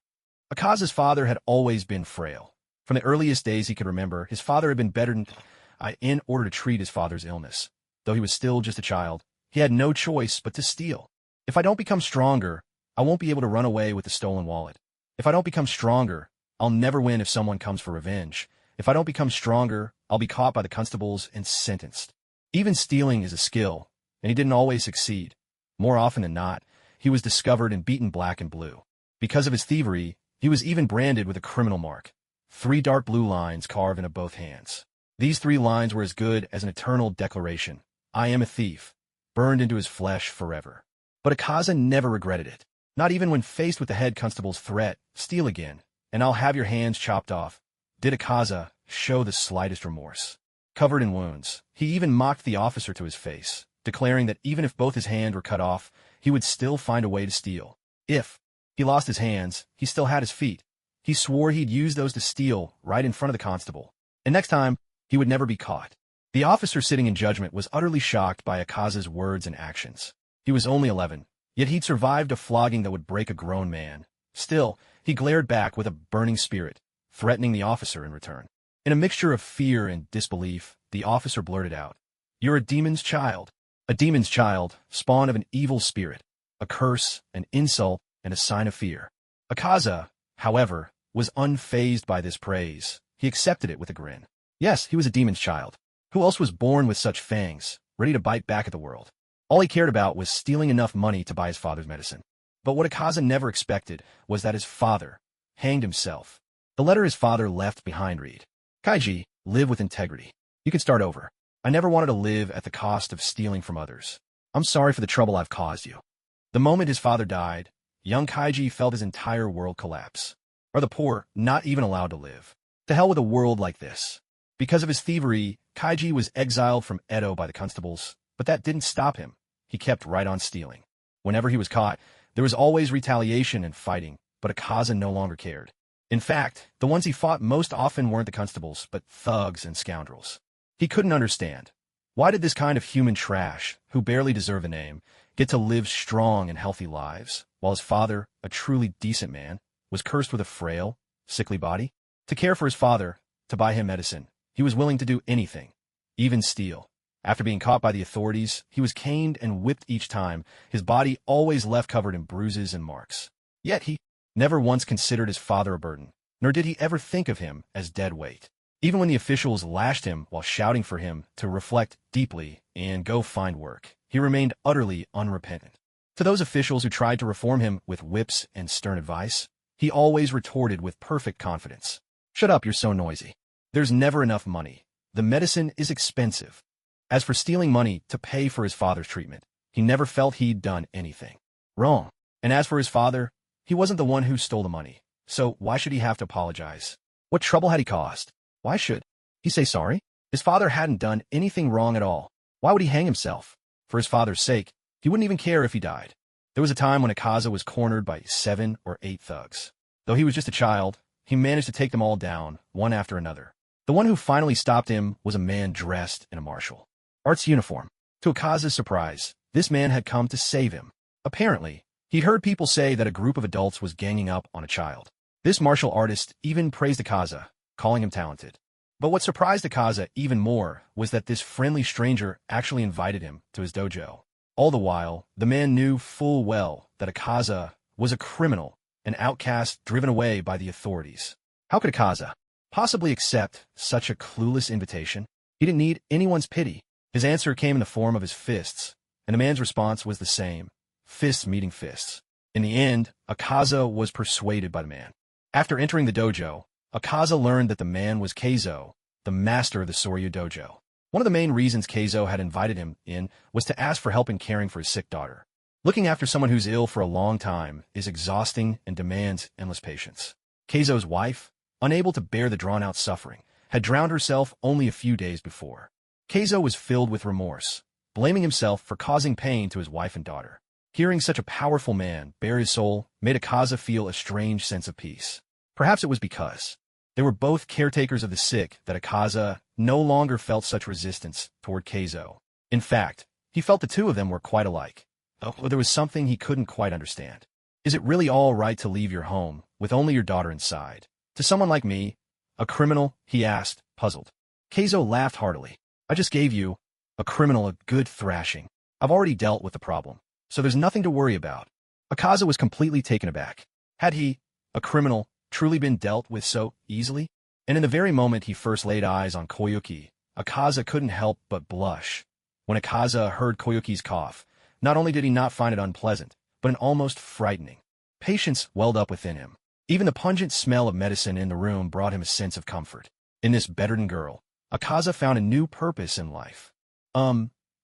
Speaker 1: Akaza's father had always been frail. From the earliest days he could remember, his father had been bettered in order to treat his father's illness. Though he was still just a child, he had no choice but to steal. If I don't become stronger, I won't be able to run away with the stolen wallet. If I don't become stronger, I'll never win if someone comes for revenge. If I don't become stronger, I'll be caught by the constables and sentenced. Even stealing is a skill, and he didn't always succeed. More often than not, he was discovered and beaten black and blue. Because of his thievery, he was even branded with a criminal mark. 3 dark blue lines carved into both hands. These 3 lines were as good as an eternal declaration. "I am a thief," burned into his flesh forever. But Akaza never regretted it. Not even when faced with the head constable's threat, "Steal again, and I'll have your hands chopped off," did Akaza show the slightest remorse. Covered in wounds, he even mocked the officer to his face, declaring that even if both his hands were cut off, he would still find a way to steal. If he lost his hands, he still had his feet. He swore he'd use those to steal right in front of the constable. And next time, he would never be caught. The officer sitting in judgment was utterly shocked by Akaza's words and actions. He was only 11, yet he'd survived a flogging that would break a grown man. Still, he glared back with a burning spirit, threatening the officer in return. In a mixture of fear and disbelief, the officer blurted out, "You're a demon's child. A demon's child, spawn of an evil spirit. A curse, an insult, and a sign of fear." Akaza, however, was unfazed by this praise. He accepted it with a grin. Yes, he was a demon's child. Who else was born with such fangs, ready to bite back at the world? All he cared about was stealing enough money to buy his father's medicine. But what Akaza never expected was that his father hanged himself. The letter his father left behind read, "Kaiji, live with integrity. You can start over. I never wanted to live at the cost of stealing from others. I'm sorry for the trouble I've caused you." The moment his father died, young Kaiji felt his entire world collapse. Are the poor not even allowed to live? To hell with a world like this. Because of his thievery, Kaiji was exiled from Edo by the constables, but that didn't stop him. He kept right on stealing. Whenever he was caught, there was always retaliation and fighting, but Akaza no longer cared. In fact, the ones he fought most often weren't the constables, but thugs and scoundrels. He couldn't understand. Why did this kind of human trash, who barely deserve a name, get to live strong and healthy lives, while his father, a truly decent man, was cursed with a frail, sickly body? To care for his father, to buy him medicine, he was willing to do anything, even steal. After being caught by the authorities, he was caned and whipped each time, his body always left covered in bruises and marks. Yet he never once considered his father a burden, nor did he ever think of him as dead weight. Even when the officials lashed him while shouting for him to reflect deeply and go find work, he remained utterly unrepentant. To those officials who tried to reform him with whips and stern advice, he always retorted with perfect confidence. "Shut up, you're so noisy. There's never enough money. The medicine is expensive." As for stealing money to pay for his father's treatment, he never felt he'd done anything wrong. And as for his father, he wasn't the one who stole the money, so why should he have to apologize? What trouble had he caused? Why should he say sorry? His father hadn't done anything wrong at all. Why would he hang himself? For his father's sake, he wouldn't even care if he died. There was a time when Akaza was cornered by 7 or 8 thugs. Though he was just a child, he managed to take them all down, one after another. The one who finally stopped him was a man dressed in a martial arts uniform. To Akaza's surprise, this man had come to save him. Apparently, he'd heard people say that a group of adults was ganging up on a child. This martial artist even praised Akaza, calling him talented. But what surprised Akaza even more was that this friendly stranger actually invited him to his dojo. All the while, the man knew full well that Akaza was a criminal, an outcast driven away by the authorities. How could Akaza possibly accept such a clueless invitation? He didn't need anyone's pity. His answer came in the form of his fists, and the man's response was the same, fists meeting fists. In the end, Akaza was persuaded by the man. After entering the dojo, Akaza learned that the man was Keizo, the master of the Soryu dojo. One of the main reasons Keizo had invited him in was to ask for help in caring for his sick daughter. Looking after someone who's ill for a long time is exhausting and demands endless patience. Keizo's wife, unable to bear the drawn-out suffering, had drowned herself only a few days before. Keizo was filled with remorse, blaming himself for causing pain to his wife and daughter. Hearing such a powerful man bare his soul made Akaza feel a strange sense of peace. Perhaps it was because they were both caretakers of the sick that Akaza no longer felt such resistance toward Keizo. In fact, he felt the two of them were quite alike. Though there was something he couldn't quite understand. Is it really all right to leave your home with only your daughter inside? To someone like me, a criminal, he asked, puzzled. Keizo laughed heartily. I just gave you, a criminal, a good thrashing. I've already dealt with the problem, so there's nothing to worry about. Akaza was completely taken aback. Had he, a criminal, truly been dealt with so easily? And in the very moment he first laid eyes on Koyuki, Akaza couldn't help but blush. When Akaza heard Koyuki's cough, not only did he not find it unpleasant, but an almost frightening patience welled up within him. Even the pungent smell of medicine in the room brought him a sense of comfort. In this bedridden girl, Akaza found a new purpose in life.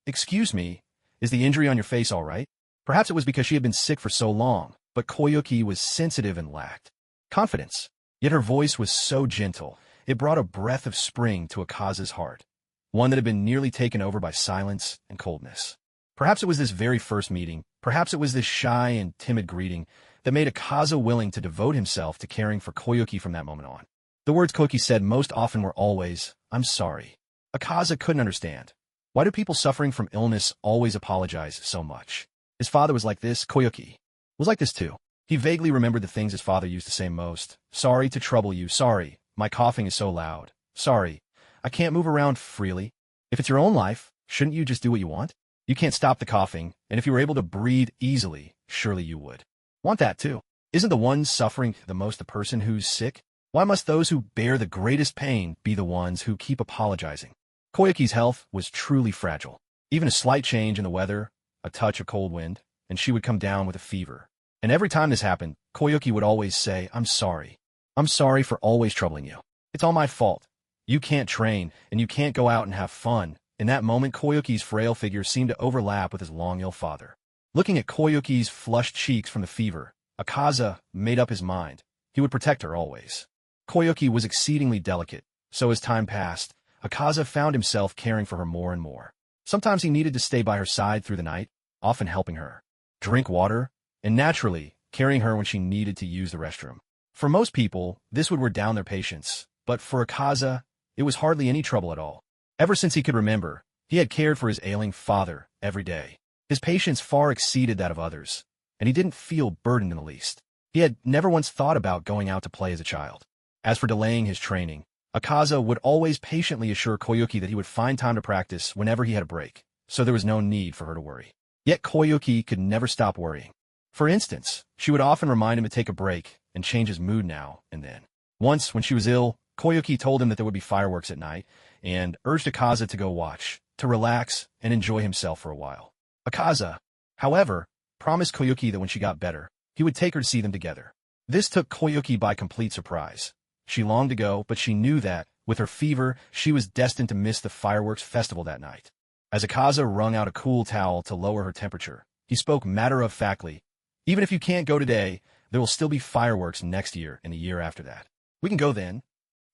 Speaker 1: Excuse me, is the injury on your face all right? Perhaps it was because she had been sick for so long, but Koyuki was sensitive and lacked confidence. Yet her voice was so gentle, it brought a breath of spring to Akaza's heart, one that had been nearly taken over by silence and coldness. Perhaps it was this very first meeting, perhaps it was this shy and timid greeting that made Akaza willing to devote himself to caring for Koyuki from that moment on. The words Koyuki said most often were always, "I'm sorry." Akaza couldn't understand. Why do people suffering from illness always apologize so much? His father was like this, Koyuki was like this too. He vaguely remembered the things his father used to say most. "Sorry to trouble you, sorry, my coughing is so loud. Sorry, I can't move around freely. If it's your own life, shouldn't you just do what you want? You can't stop the coughing, and if you were able to breathe easily, surely you would want that too. Isn't the one suffering the most the person who's sick? Why must those who bear the greatest pain be the ones who keep apologizing?" Koyuki's health was truly fragile. Even a slight change in the weather, a touch of cold wind, and she would come down with a fever. And every time this happened, Koyuki would always say, "I'm sorry. I'm sorry for always troubling you. It's all my fault. You can't train, and you can't go out and have fun." In that moment, Koyuki's frail figure seemed to overlap with his long ill father. Looking at Koyuki's flushed cheeks from the fever, Akaza made up his mind. He would protect her always. Koyuki was exceedingly delicate, so as time passed, Akaza found himself caring for her more and more. Sometimes he needed to stay by her side through the night, often helping her drink water, and naturally, carrying her when she needed to use the restroom. For most people, this would wear down their patience, but for Akaza, it was hardly any trouble at all. Ever since he could remember, He had cared for his ailing father every day. His patience far exceeded that of others, and he didn't feel burdened in the least. He had never once thought about going out to play as a child. As for delaying his training, Akaza would always patiently assure Koyuki that he would find time to practice whenever he had a break, so there was no need for her to worry. Yet Koyuki could never stop worrying. For instance, she would often remind him to take a break and change his mood now and then. Once, when she was ill, Koyuki told him that there would be fireworks at night and urged Akaza to go watch, to relax and enjoy himself for a while. Akaza, however, promised Koyuki that when she got better, he would take her to see them together. This took Koyuki by complete surprise. She longed to go, but she knew that, with her fever, she was destined to miss the fireworks festival that night. As Akaza wrung out a cool towel to lower her temperature, he spoke matter-of-factly, "Even if you can't go today, there will still be fireworks next year and the year after that. We can go then."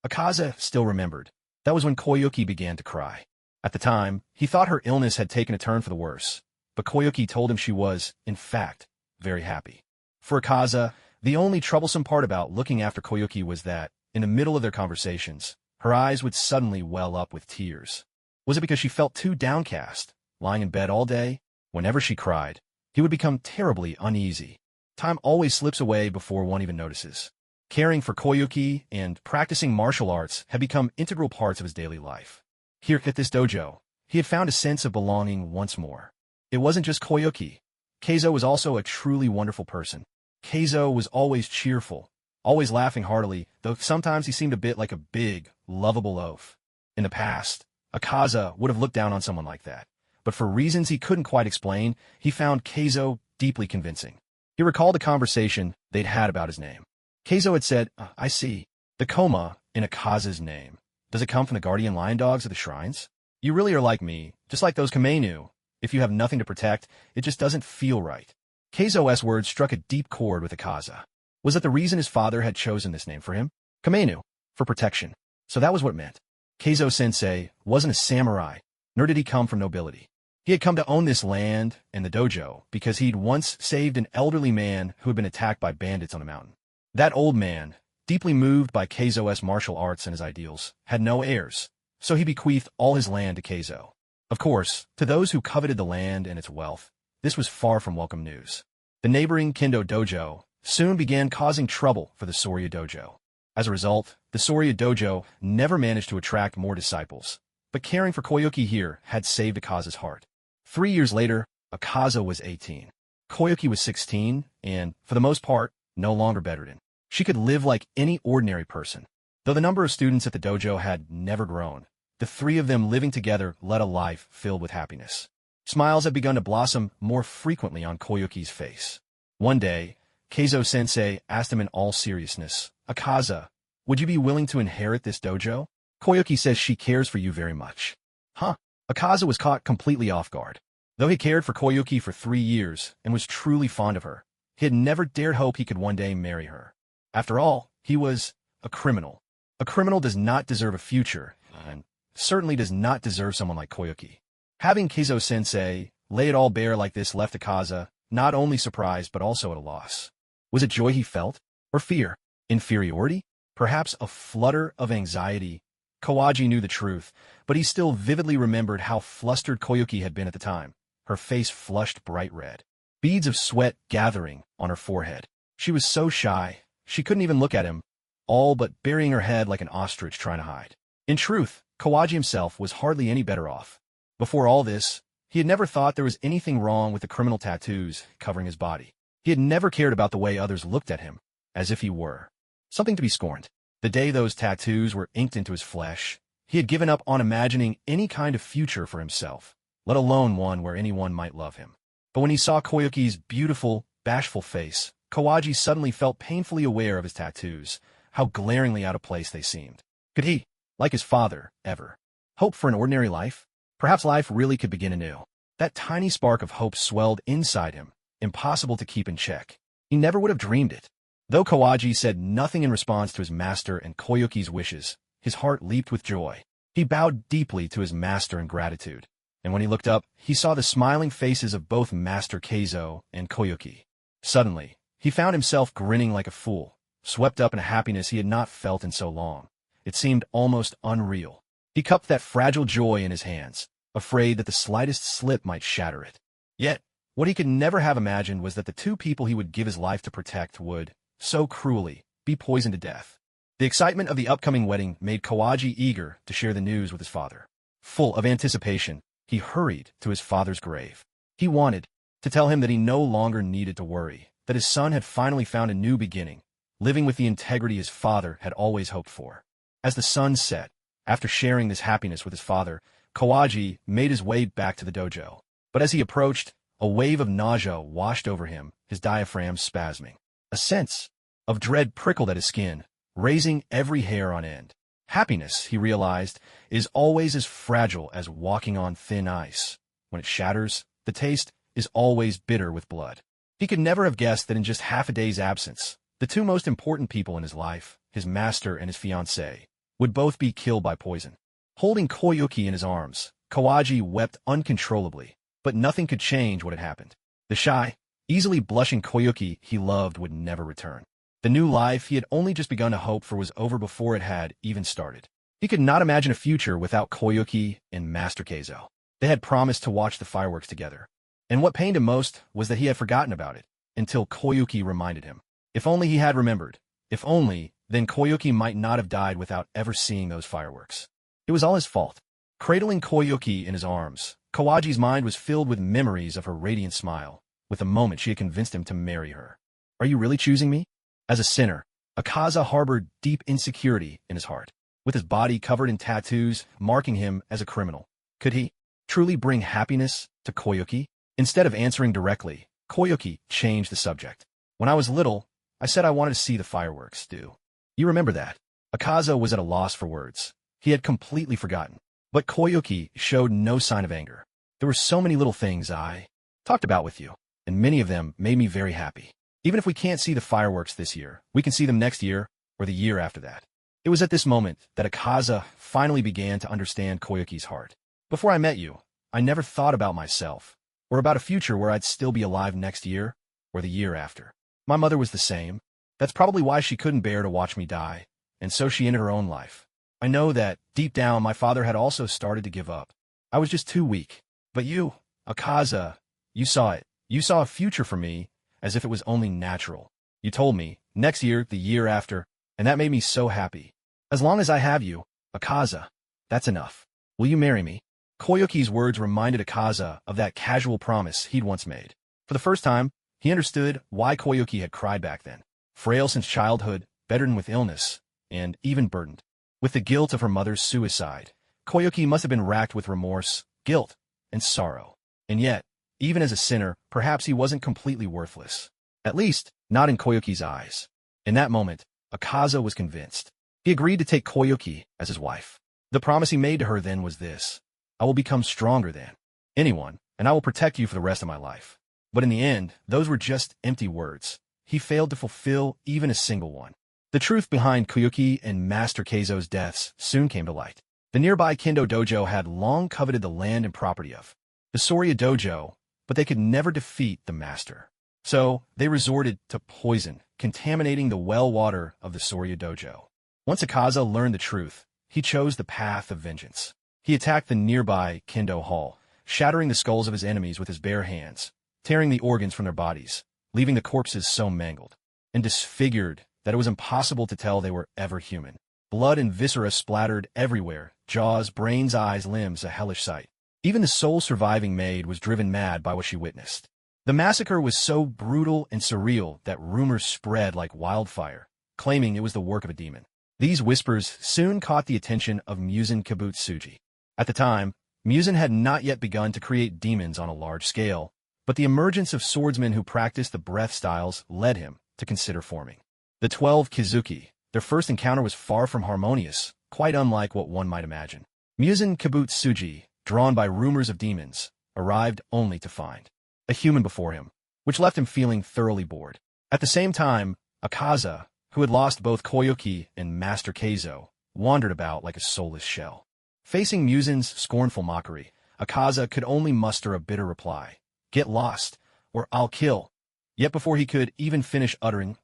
Speaker 1: Akaza still remembered. That was when Koyuki began to cry. At the time, he thought her illness had taken a turn for the worse, but Koyuki told him she was, in fact, very happy. For Akaza, the only troublesome part about looking after Koyuki was that, in the middle of their conversations, her eyes would suddenly well up with tears. Was it because she felt too downcast, lying in bed all day? Whenever she cried, he would become terribly uneasy. Time always slips away before one even notices. Caring for Koyuki and practicing martial arts had become integral parts of his daily life. Here at this dojo, he had found a sense of belonging once more. It wasn't just Koyuki. Keizo was also a truly wonderful person. Keizo was always cheerful, always laughing heartily, though sometimes he seemed a bit like a big, lovable oaf. In the past, Akaza would have looked down on someone like that, but for reasons he couldn't quite explain, he found Keizo deeply convincing. He recalled a conversation they'd had about his name. Keizo had said, "I see. The Koma in Akaza's name. Does it come from the guardian lion dogs of the shrines? You really are like me, just like those Kamenu. If you have nothing to protect, it just doesn't feel right." Keizo's words struck a deep chord with Akaza. Was that the reason his father had chosen this name for him? Kamenu, for protection. So that was what it meant. Keizo-sensei wasn't a samurai, nor did he come from nobility. He had come to own this land and the dojo because he'd once saved an elderly man who had been attacked by bandits on a mountain. That old man, deeply moved by Keizo's martial arts and his ideals, had no heirs, so he bequeathed all his land to Keizo. Of course, to those who coveted the land and its wealth, this was far from welcome news. The neighboring Kendo dojo soon began causing trouble for the Soria dojo. As a result, the Soria dojo never managed to attract more disciples, but caring for Koyuki here had saved Akaza's heart. 3 years later, Akaza was 18. Koyuki was 16, and, for the most part, no longer bedridden. She could live like any ordinary person. Though the number of students at the dojo had never grown, the three of them living together led a life filled with happiness. Smiles had begun to blossom more frequently on Koyuki's face. One day, Keizo-sensei asked him in all seriousness, "Akaza, would you be willing to inherit this dojo? Koyuki says she cares for you very much." Huh? Akaza was caught completely off guard. Though he cared for Koyuki for 3 years and was truly fond of her, he had never dared hope he could one day marry her. After all, he was a criminal. A criminal does not deserve a future, and certainly does not deserve someone like Koyuki. Having Keizo-sensei lay it all bare like this left Akaza not only surprised but also at a loss. Was it joy he felt? Or fear? Inferiority? Perhaps a flutter of anxiety? Kawaji knew the truth, but he still vividly remembered how flustered Koyuki had been at the time, her face flushed bright red, beads of sweat gathering on her forehead. She was so shy, she couldn't even look at him, all but burying her head like an ostrich trying to hide. In truth, Kawaji himself was hardly any better off. Before all this, he had never thought there was anything wrong with the criminal tattoos covering his body. He had never cared about the way others looked at him, as if he were something to be scorned. The day those tattoos were inked into his flesh, he had given up on imagining any kind of future for himself, let alone one where anyone might love him. But when he saw Koyuki's beautiful, bashful face, Kawaji suddenly felt painfully aware of his tattoos, how glaringly out of place they seemed. Could he, like his father, ever hope for an ordinary life? Perhaps life really could begin anew. That tiny spark of hope swelled inside him, impossible to keep in check. He never would have dreamed it. Though Kawaji said nothing in response to his master and Koyuki's wishes, his heart leaped with joy. He bowed deeply to his master in gratitude, and when he looked up, he saw the smiling faces of both Master Keizo and Koyuki. Suddenly, he found himself grinning like a fool, swept up in a happiness he had not felt in so long. It seemed almost unreal. He cupped that fragile joy in his hands. afraid that the slightest slip might shatter it. Yet, what he could never have imagined was that the two people he would give his life to protect would, so cruelly, be poisoned to death. The excitement of the upcoming wedding made Kawaji eager to share the news with his father. Full of anticipation, he hurried to his father's grave. He wanted to tell him that he no longer needed to worry, that his son had finally found a new beginning, living with the integrity his father had always hoped for. As the sun set, after sharing this happiness with his father, Kawaji made his way back to the dojo. But as he approached, a wave of nausea washed over him, his diaphragm spasming. A sense of dread prickled at his skin, raising every hair on end. Happiness, he realized, is always as fragile as walking on thin ice. When it shatters, the taste is always bitter with blood. He could never have guessed that in just half a day's absence, the two most important people in his life, his master and his fiancée, would both be killed by poison. Holding Koyuki in his arms, Kawaji wept uncontrollably, but nothing could change what had happened. The shy, easily blushing Koyuki he loved would never return. The new life he had only just begun to hope for was over before it had even started. He could not imagine a future without Koyuki and Master Keizo. They had promised to watch the fireworks together. And what pained him most was that he had forgotten about it, until Koyuki reminded him. If only he had remembered. If only, then Koyuki might not have died without ever seeing those fireworks. It was all his fault. Cradling Koyuki in his arms, Kawaji's mind was filled with memories of her radiant smile, with the moment she had convinced him to marry her. Are you really choosing me? As a sinner, Akaza harbored deep insecurity in his heart. With his body covered in tattoos, marking him as a criminal. Could he truly bring happiness to Koyuki? Instead of answering directly, Koyuki changed the subject. When I was little, I said I wanted to see the fireworks, do you remember that? Akaza was at a loss for words. He had completely forgotten. But Koyuki showed no sign of anger. There were so many little things I talked about with you, and many of them made me very happy. Even if we can't see the fireworks this year, we can see them next year or the year after that. It was at this moment that Akaza finally began to understand Koyuki's heart. Before I met you, I never thought about myself, or about a future where I'd still be alive next year or the year after. My mother was the same. That's probably why she couldn't bear to watch me die, and so she ended her own life. I know that, deep down, my father had also started to give up. I was just too weak. But you, Akaza, you saw it. You saw a future for me, as if it was only natural. You told me, next year, the year after, and that made me so happy. As long as I have you, Akaza, that's enough. Will you marry me? Koyuki's words reminded Akaza of that casual promise he'd once made. For the first time, he understood why Koyuki had cried back then. Frail since childhood, bedridden with illness, and even burdened with the guilt of her mother's suicide, Koyuki must have been racked with remorse, guilt, and sorrow. And yet, even as a sinner, perhaps he wasn't completely worthless. At least, not in Koyuki's eyes. In that moment, Akaza was convinced. He agreed to take Koyuki as his wife. The promise he made to her then was this: I will become stronger than anyone, and I will protect you for the rest of my life. But in the end, those were just empty words. He failed to fulfill even a single one. The truth behind Koyuki and Master Keizo's deaths soon came to light. The nearby Kendo dojo had long coveted the land and property of the Soria dojo, but they could never defeat the master. So they resorted to poison, contaminating the well water of the Soria dojo. Once Akaza learned the truth, he chose the path of vengeance. He attacked the nearby Kendo hall, shattering the skulls of his enemies with his bare hands, tearing the organs from their bodies, leaving the corpses so mangled and disfigured that it was impossible to tell they were ever human. Blood and viscera splattered everywhere, jaws, brains, eyes, limbs, a hellish sight. Even the sole surviving maid was driven mad by what she witnessed. The massacre was so brutal and surreal that rumors spread like wildfire, claiming it was the work of a demon. These whispers soon caught the attention of Muzan Kibutsuji. At the time, Muzan had not yet begun to create demons on a large scale, but the emergence of swordsmen who practiced the breath styles led him to consider forming the 12 Kizuki. Their first encounter was far from harmonious, quite unlike what one might imagine. Muzan Kibutsuji, drawn by rumors of demons, arrived only to find a human before him, which left him feeling thoroughly bored. At the same time, Akaza, who had lost both Koyuki and Master Keizo, wandered about like a soulless shell. Facing Muzan's scornful mockery, Akaza could only muster a bitter reply: "Get lost, or I'll kill." Yet before he could even finish uttering,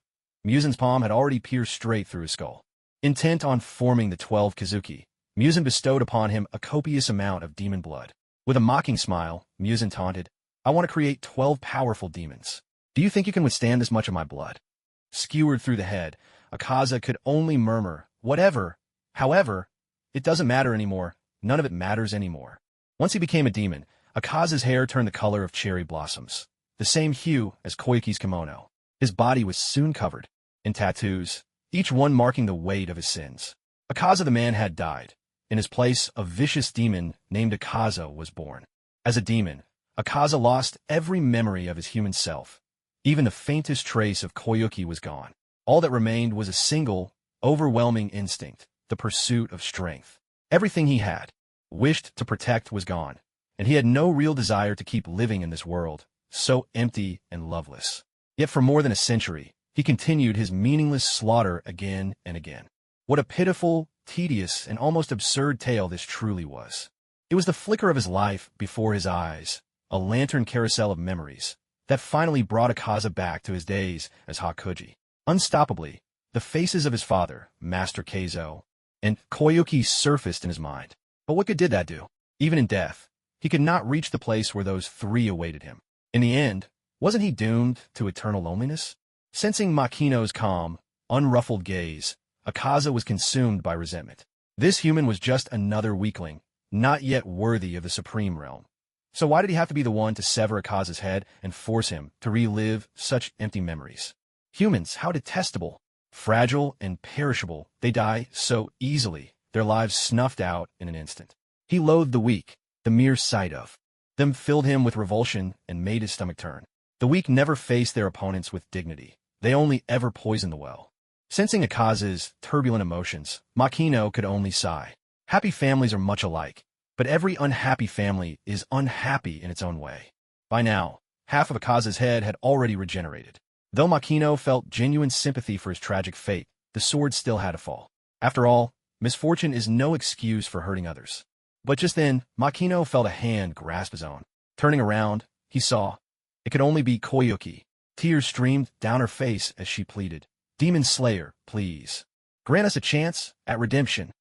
Speaker 1: Muzan's palm had already pierced straight through his skull. Intent on forming the 12 Kizuki, Muzan bestowed upon him a copious amount of demon blood. With a mocking smile, Muzan taunted, I want to create 12 powerful demons. Do you think you can withstand this much of my blood? Skewered through the head, Akaza could only murmur, whatever. However, it doesn't matter anymore. None of it matters anymore. Once he became a demon, Akaza's hair turned the color of cherry blossoms, the same hue as Koyuki's kimono. His body was soon covered in tattoos, each one marking the weight of his sins. Akaza the man had died. In his place, a vicious demon named Akaza was born. As a demon, Akaza lost every memory of his human self. Even the faintest trace of Koyuki was gone. All that remained was a single, overwhelming instinct, the pursuit of strength. Everything he had wished to protect was gone, and he had no real desire to keep living in this world, so empty and loveless. Yet for more than a century, he continued his meaningless slaughter again and again. What a pitiful, tedious, and almost absurd tale this truly was. It was the flicker of his life before his eyes, a lantern carousel of memories, that finally brought Akaza back to his days as Hakuji. Unstoppably, the faces of his father, Master Keizo, and Koyuki surfaced in his mind. But what good did that do? Even in death, he could not reach the place where those three awaited him. In the end, wasn't he doomed to eternal loneliness? Sensing Makino's calm, unruffled gaze, Akaza was consumed by resentment. This human was just another weakling, not yet worthy of the supreme realm. So why did he have to be the one to sever Akaza's head and force him to relive such empty memories? Humans, how detestable! Fragile and perishable, they die so easily, their lives snuffed out in an instant. He loathed the weak, the mere sight of them filled him with revulsion and made his stomach turn. The weak never faced their opponents with dignity. They only ever poisoned the well. Sensing Akaza's turbulent emotions, Makino could only sigh. Happy families are much alike, but every unhappy family is unhappy in its own way. By now, half of Akaza's head had already regenerated. Though Makino felt genuine sympathy for his tragic fate, the sword still had to fall. After all, misfortune is no excuse for hurting others. But just then, Makino felt a hand grasp his own. Turning around, he saw. It could only be Koyuki. Tears streamed down her face as she pleaded, Demon Slayer, please. Grant us a chance at redemption.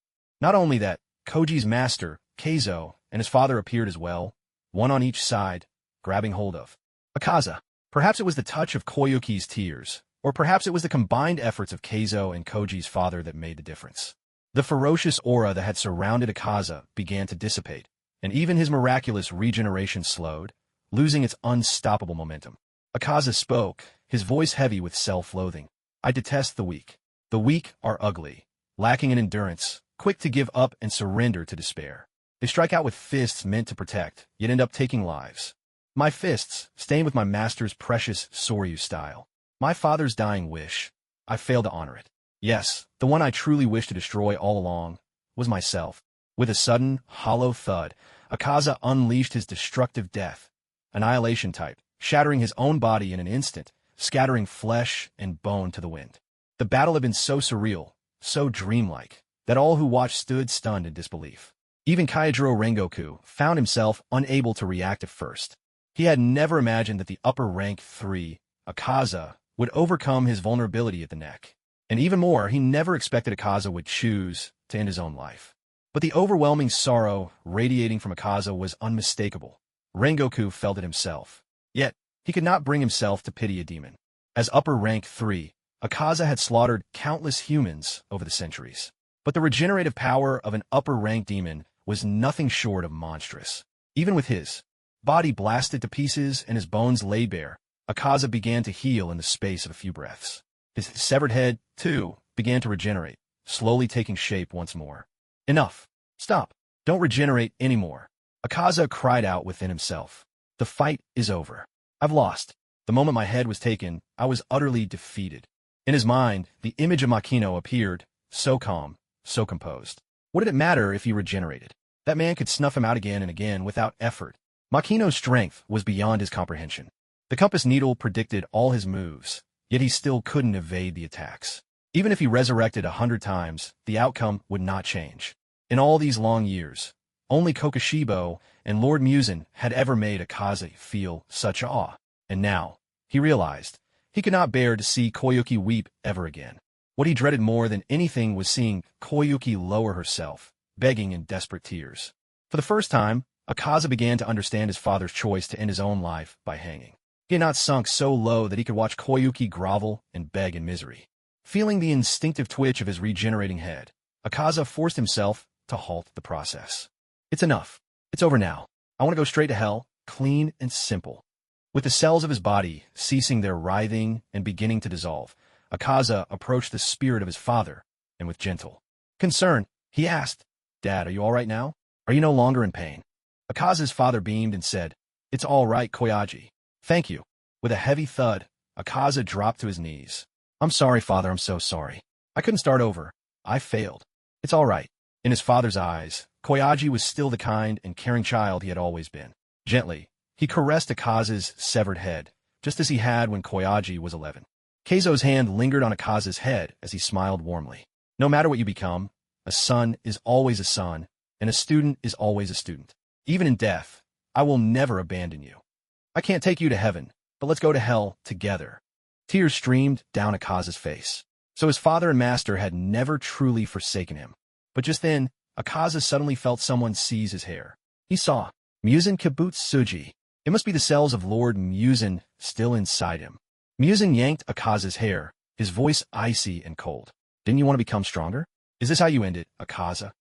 Speaker 1: Not only that, Koji's master, Keizo, and his father appeared as well, one on each side, grabbing hold of Akaza. Perhaps it was the touch of Koyuki's tears, or perhaps it was the combined efforts of Keizo and Koji's father that made the difference. The ferocious aura that had surrounded Akaza began to dissipate, and even his miraculous regeneration slowed, losing its unstoppable momentum. Akaza spoke, his voice heavy with self-loathing. I detest the weak. The weak are ugly, lacking in endurance, quick to give up and surrender to despair. They strike out with fists meant to protect, yet end up taking lives. My fists, stained with my master's precious Soryu style. My father's dying wish. I failed to honor it. Yes, the one I truly wished to destroy all along was myself. With a sudden, hollow thud, Akaza unleashed his destructive death, annihilation type, shattering his own body in an instant, scattering flesh and bone to the wind. The battle had been so surreal, so dreamlike, that all who watched stood stunned in disbelief. Even Kaijiro Rengoku found himself unable to react at first. He had never imagined that the upper rank 3, Akaza, would overcome his vulnerability at the neck. And even more, he never expected Akaza would choose to end his own life. But the overwhelming sorrow radiating from Akaza was unmistakable. Rengoku felt it himself. Yet, he could not bring himself to pity a demon. As upper rank 3, Akaza had slaughtered countless humans over the centuries. But the regenerative power of an upper rank demon was nothing short of monstrous. Even with his body blasted to pieces and his bones laid bare, Akaza began to heal in the space of a few breaths. His severed head, too, began to regenerate, slowly taking shape once more. Enough. Stop. Don't regenerate anymore. Akaza cried out within himself. The fight is over. I've lost. The moment my head was taken, I was utterly defeated. In his mind, the image of Makino appeared, so calm, so composed. What did it matter if he regenerated? That man could snuff him out again and again without effort. Makino's strength was beyond his comprehension. The compass needle predicted all his moves, yet he still couldn't evade the attacks. Even if he resurrected 100 times, the outcome would not change. In all these long years, only Kokushibo and Lord Muzan had ever made Akaza feel such awe. And now, he realized, he could not bear to see Koyuki weep ever again. What he dreaded more than anything was seeing Koyuki lower herself, begging in desperate tears. For the first time, Akaza began to understand his father's choice to end his own life by hanging. He had not sunk so low that he could watch Koyuki grovel and beg in misery. Feeling the instinctive twitch of his regenerating head, Akaza forced himself to halt the process. It's enough. It's over now. I want to go straight to hell, clean and simple. With the cells of his body ceasing their writhing and beginning to dissolve, Akaza approached the spirit of his father, and with gentle concern, he asked, "Dad, are you all right now? Are you no longer in pain?" Akaza's father beamed and said, "It's all right, Koyaji. Thank you." With a heavy thud, Akaza dropped to his knees. "I'm sorry, father, I'm so sorry. I couldn't start over. I failed. It's all right." In his father's eyes, Koyaji was still the kind and caring child he had always been. Gently, he caressed Akaza's severed head, just as he had when Koyaji was 11. Keizo's hand lingered on Akaza's head as he smiled warmly. No matter what you become, a son is always a son, and a student is always a student. Even in death, I will never abandon you. I can't take you to heaven, but let's go to hell together. Tears streamed down Akaza's face. So his father and master had never truly forsaken him. But just then, Akaza suddenly felt someone seize his hair. He saw Muzan Kibutsuji. It must be the cells of Lord Muzan still inside him. Muzan yanked Akaza's hair, his voice icy and cold. "Didn't you want to become stronger? Is this how you end it, Akaza?"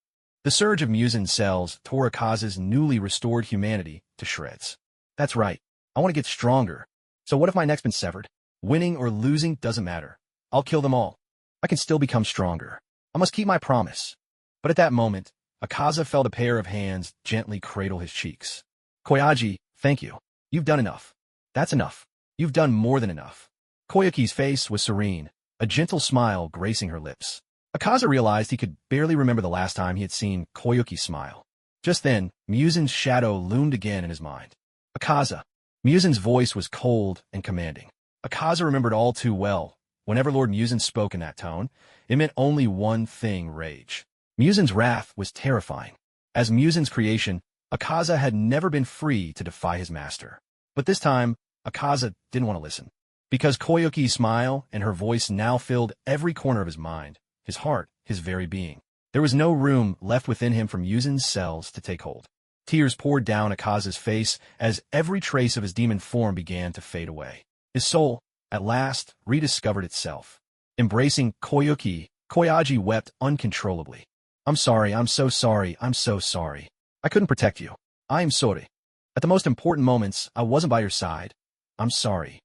Speaker 1: The surge of Muzan's cells tore Akaza's newly restored humanity to shreds. "That's right. I want to get stronger. So what if my neck's been severed? Winning or losing doesn't matter. I'll kill them all. I can still become stronger. I must keep my promise." But at that moment, Akaza felt a pair of hands gently cradle his cheeks. "Koyaji, thank you. You've done enough. That's enough. You've done more than enough." Koyuki's face was serene, a gentle smile gracing her lips. Akaza realized he could barely remember the last time he had seen Koyuki smile. Just then, Muzan's shadow loomed again in his mind. "Akaza." Muzan's voice was cold and commanding. Akaza remembered all too well. Whenever Lord Muzan spoke in that tone, it meant only one thing: rage. Muzan's wrath was terrifying. As Muzan's creation, Akaza had never been free to defy his master. But this time, Akaza didn't want to listen. Because Koyuki's smile and her voice now filled every corner of his mind, his heart, his very being. There was no room left within him for Muzan's cells to take hold. Tears poured down Akaza's face as every trace of his demon form began to fade away. His soul, at last, rediscovered itself. Embracing Koyuki, Koyaji wept uncontrollably. "I'm sorry, I'm so sorry, I'm so sorry. I couldn't protect you. I am sorry. At the most important moments, I wasn't by your side. I'm sorry.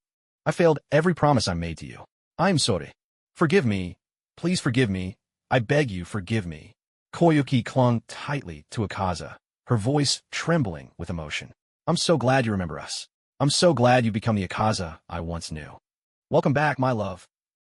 Speaker 1: I failed every promise I made to you. I am sorry. Forgive me. Please forgive me. I beg you, forgive me." Koyuki clung tightly to Akaza, her voice trembling with emotion. "I'm so glad you remember us. I'm so glad you've become the Akaza I once knew. Welcome back, my love."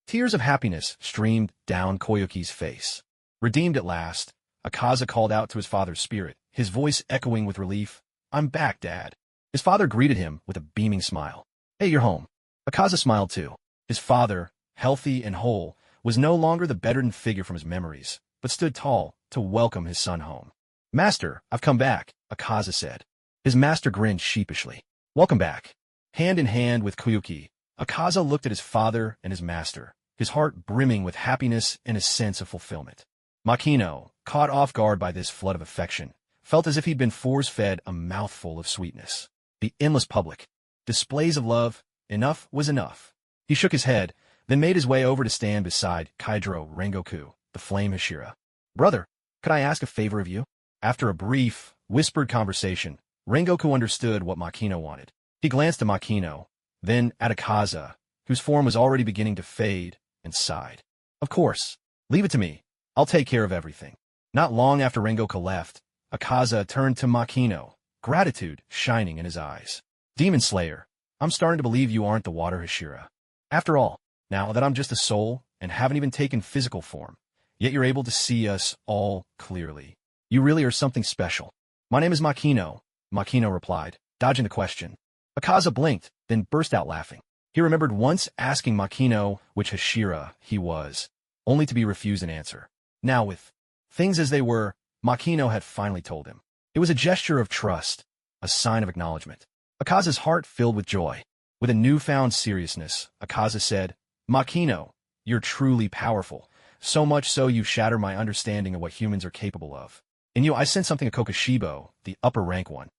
Speaker 1: Tears of happiness streamed down Koyuki's face. Redeemed at last, Akaza called out to his father's spirit, his voice echoing with relief. "I'm back, Dad." His father greeted him with a beaming smile. "Hey, you're home." Akaza smiled too. His father, healthy and whole, was no longer the bedridden figure from his memories, but stood tall to welcome his son home. "Master, I've come back," Akaza said. His master grinned sheepishly. "Welcome back." Hand in hand with Koyuki, Akaza looked at his father and his master, his heart brimming with happiness and a sense of fulfillment. Makino, caught off guard by this flood of affection, felt as if he'd been force-fed a mouthful of sweetness. The endless public displays of love, enough was enough. He shook his head, then made his way over to stand beside Kaidro Rengoku, the flame Hashira. "Brother, could I ask a favor of you?" After a brief, whispered conversation, Rengoku understood what Makino wanted. He glanced at Makino, then at Akaza, whose form was already beginning to fade, and sighed. "Of course. Leave it to me. I'll take care of everything." Not long after Rengoku left, Akaza turned to Makino, gratitude shining in his eyes. "Demon Slayer, I'm starting to believe you aren't the water Hashira. After all, now that I'm just a soul and haven't even taken physical form, yet you're able to see us all clearly. You really are something special." "My name is Makino," Makino replied, dodging the question. Akaza blinked, then burst out laughing. He remembered once asking Makino which Hashira he was, only to be refused an answer. Now with things as they were, Makino had finally told him. It was a gesture of trust, a sign of acknowledgement. Akaza's heart filled with joy. With a newfound seriousness, Akaza said, "Makino, you're truly powerful, so much so you shatter my understanding of what humans are capable of." And I sent something to Kokoshibo, the upper rank one.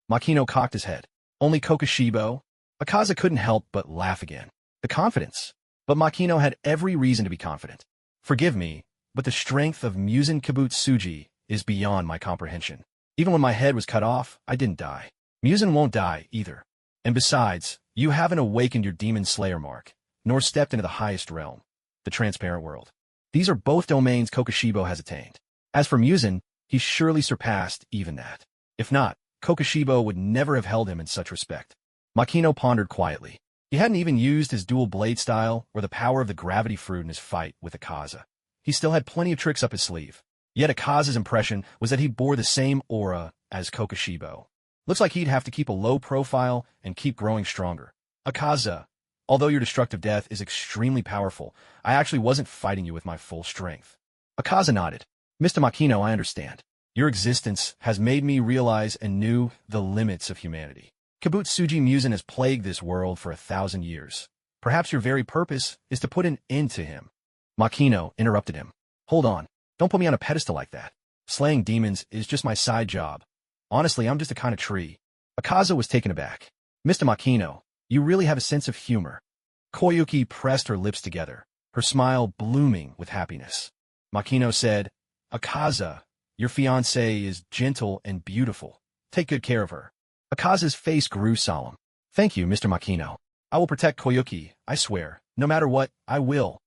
Speaker 1: Makino cocked his head. Only Kokoshibo? Akaza couldn't help but laugh again. The confidence. But Makino had every reason to be confident. Forgive me, but the strength of Muzan Kibutsuji is beyond my comprehension. Even when my head was cut off, I didn't die. Muzan won't die, either. And besides, you haven't awakened your Demon Slayer mark, nor stepped into the highest realm, the transparent world. These are both domains Kokoshibo has attained. As for Muzan, he surely surpassed even that. If not, Kokoshibo would never have held him in such respect. Makino pondered quietly. He hadn't even used his dual blade style or the power of the gravity fruit in his fight with Akaza. He still had plenty of tricks up his sleeve. Yet Akaza's impression was that he bore the same aura as Kokoshibo. Looks like he'd have to keep a low profile and keep growing stronger. Akaza, although your destructive death is extremely powerful, I actually wasn't fighting you with my full strength. Akaza nodded. Mr. Makino, I understand. Your existence has made me realize anew the limits of humanity. Kibutsuji Muzan has plagued this world for 1,000 years. Perhaps your very purpose is to put an end to him. Makino interrupted him. Hold on. Don't put me on a pedestal like that. Slaying demons is just my side job. Honestly, I'm just a kind of tree. Akaza was taken aback. Mr. Makino, you really have a sense of humor. Koyuki pressed her lips together, her smile blooming with happiness. Makino said, Akaza, your fiancée is gentle and beautiful. Take good care of her. Akaza's face grew solemn. Thank you, Mr. Makino. I will protect Koyuki, I swear. No matter what, I will.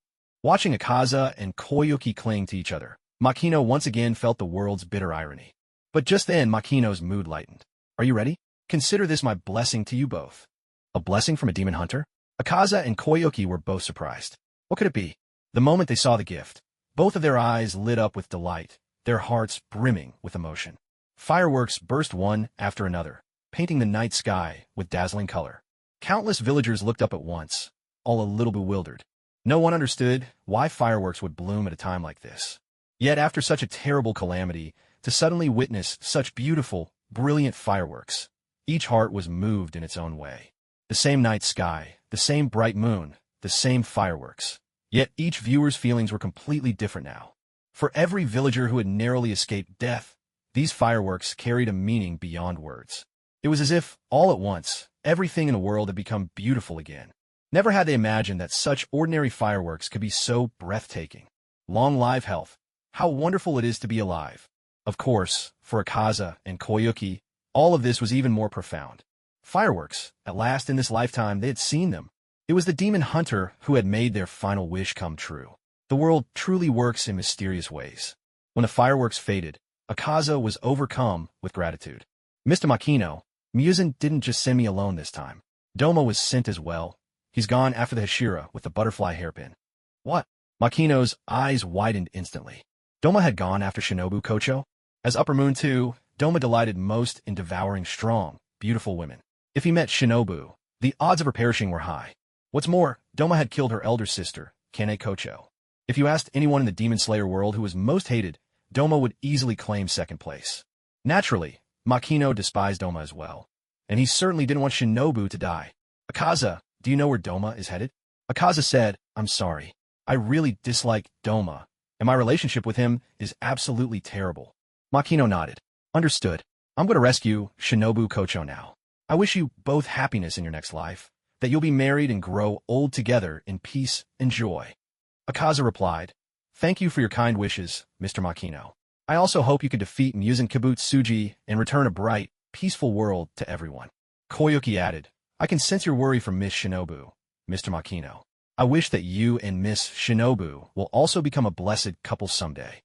Speaker 1: Watching Akaza and Koyuki cling to each other, Makino once again felt the world's bitter irony. But just then, Makino's mood lightened. Are you ready? Consider this my blessing to you both. A blessing from a demon hunter? Akaza and Koyuki were both surprised. What could it be? The moment they saw the gift, both of their eyes lit up with delight, their hearts brimming with emotion. Fireworks burst one after another, painting the night sky with dazzling color. Countless villagers looked up at once, all a little bewildered. No one understood why fireworks would bloom at a time like this. Yet after such a terrible calamity, to suddenly witness such beautiful, brilliant fireworks, each heart was moved in its own way. The same night sky, the same bright moon, the same fireworks. Yet each viewer's feelings were completely different now. For every villager who had narrowly escaped death, these fireworks carried a meaning beyond words. It was as if, all at once, everything in the world had become beautiful again. Never had they imagined that such ordinary fireworks could be so breathtaking. Long live health. How wonderful it is to be alive. Of course, for Akaza and Koyuki, all of this was even more profound. Fireworks, at last in this lifetime they had seen them. It was the demon hunter who had made their final wish come true. The world truly works in mysterious ways. When the fireworks faded, Akaza was overcome with gratitude. Mr. Makino, Muzan didn't just send me alone this time. Doma was sent as well. He's gone after the Hashira with the butterfly hairpin. What? Makino's eyes widened instantly. Doma had gone after Shinobu Kocho? As Upper Moon 2, Doma delighted most in devouring strong, beautiful women. If he met Shinobu, the odds of her perishing were high. What's more, Doma had killed her elder sister, Kane Kocho. If you asked anyone in the Demon Slayer world who was most hated, Doma would easily claim second place. Naturally, Makino despised Doma as well. And he certainly didn't want Shinobu to die. Akaza, do you know where Doma is headed? Akaza said, I'm sorry. I really dislike Doma, and my relationship with him is absolutely terrible. Makino nodded. Understood. I'm going to rescue Shinobu Kocho now. I wish you both happiness in your next life, that you'll be married and grow old together in peace and joy. Akaza replied, Thank you for your kind wishes, Mr. Makino. I also hope you can defeat Muzan Kibutsuji and return a bright, peaceful world to everyone. Koyuki added, I can sense your worry for Miss Shinobu, Mr. Makino. I wish that you and Miss Shinobu will also become a blessed couple someday.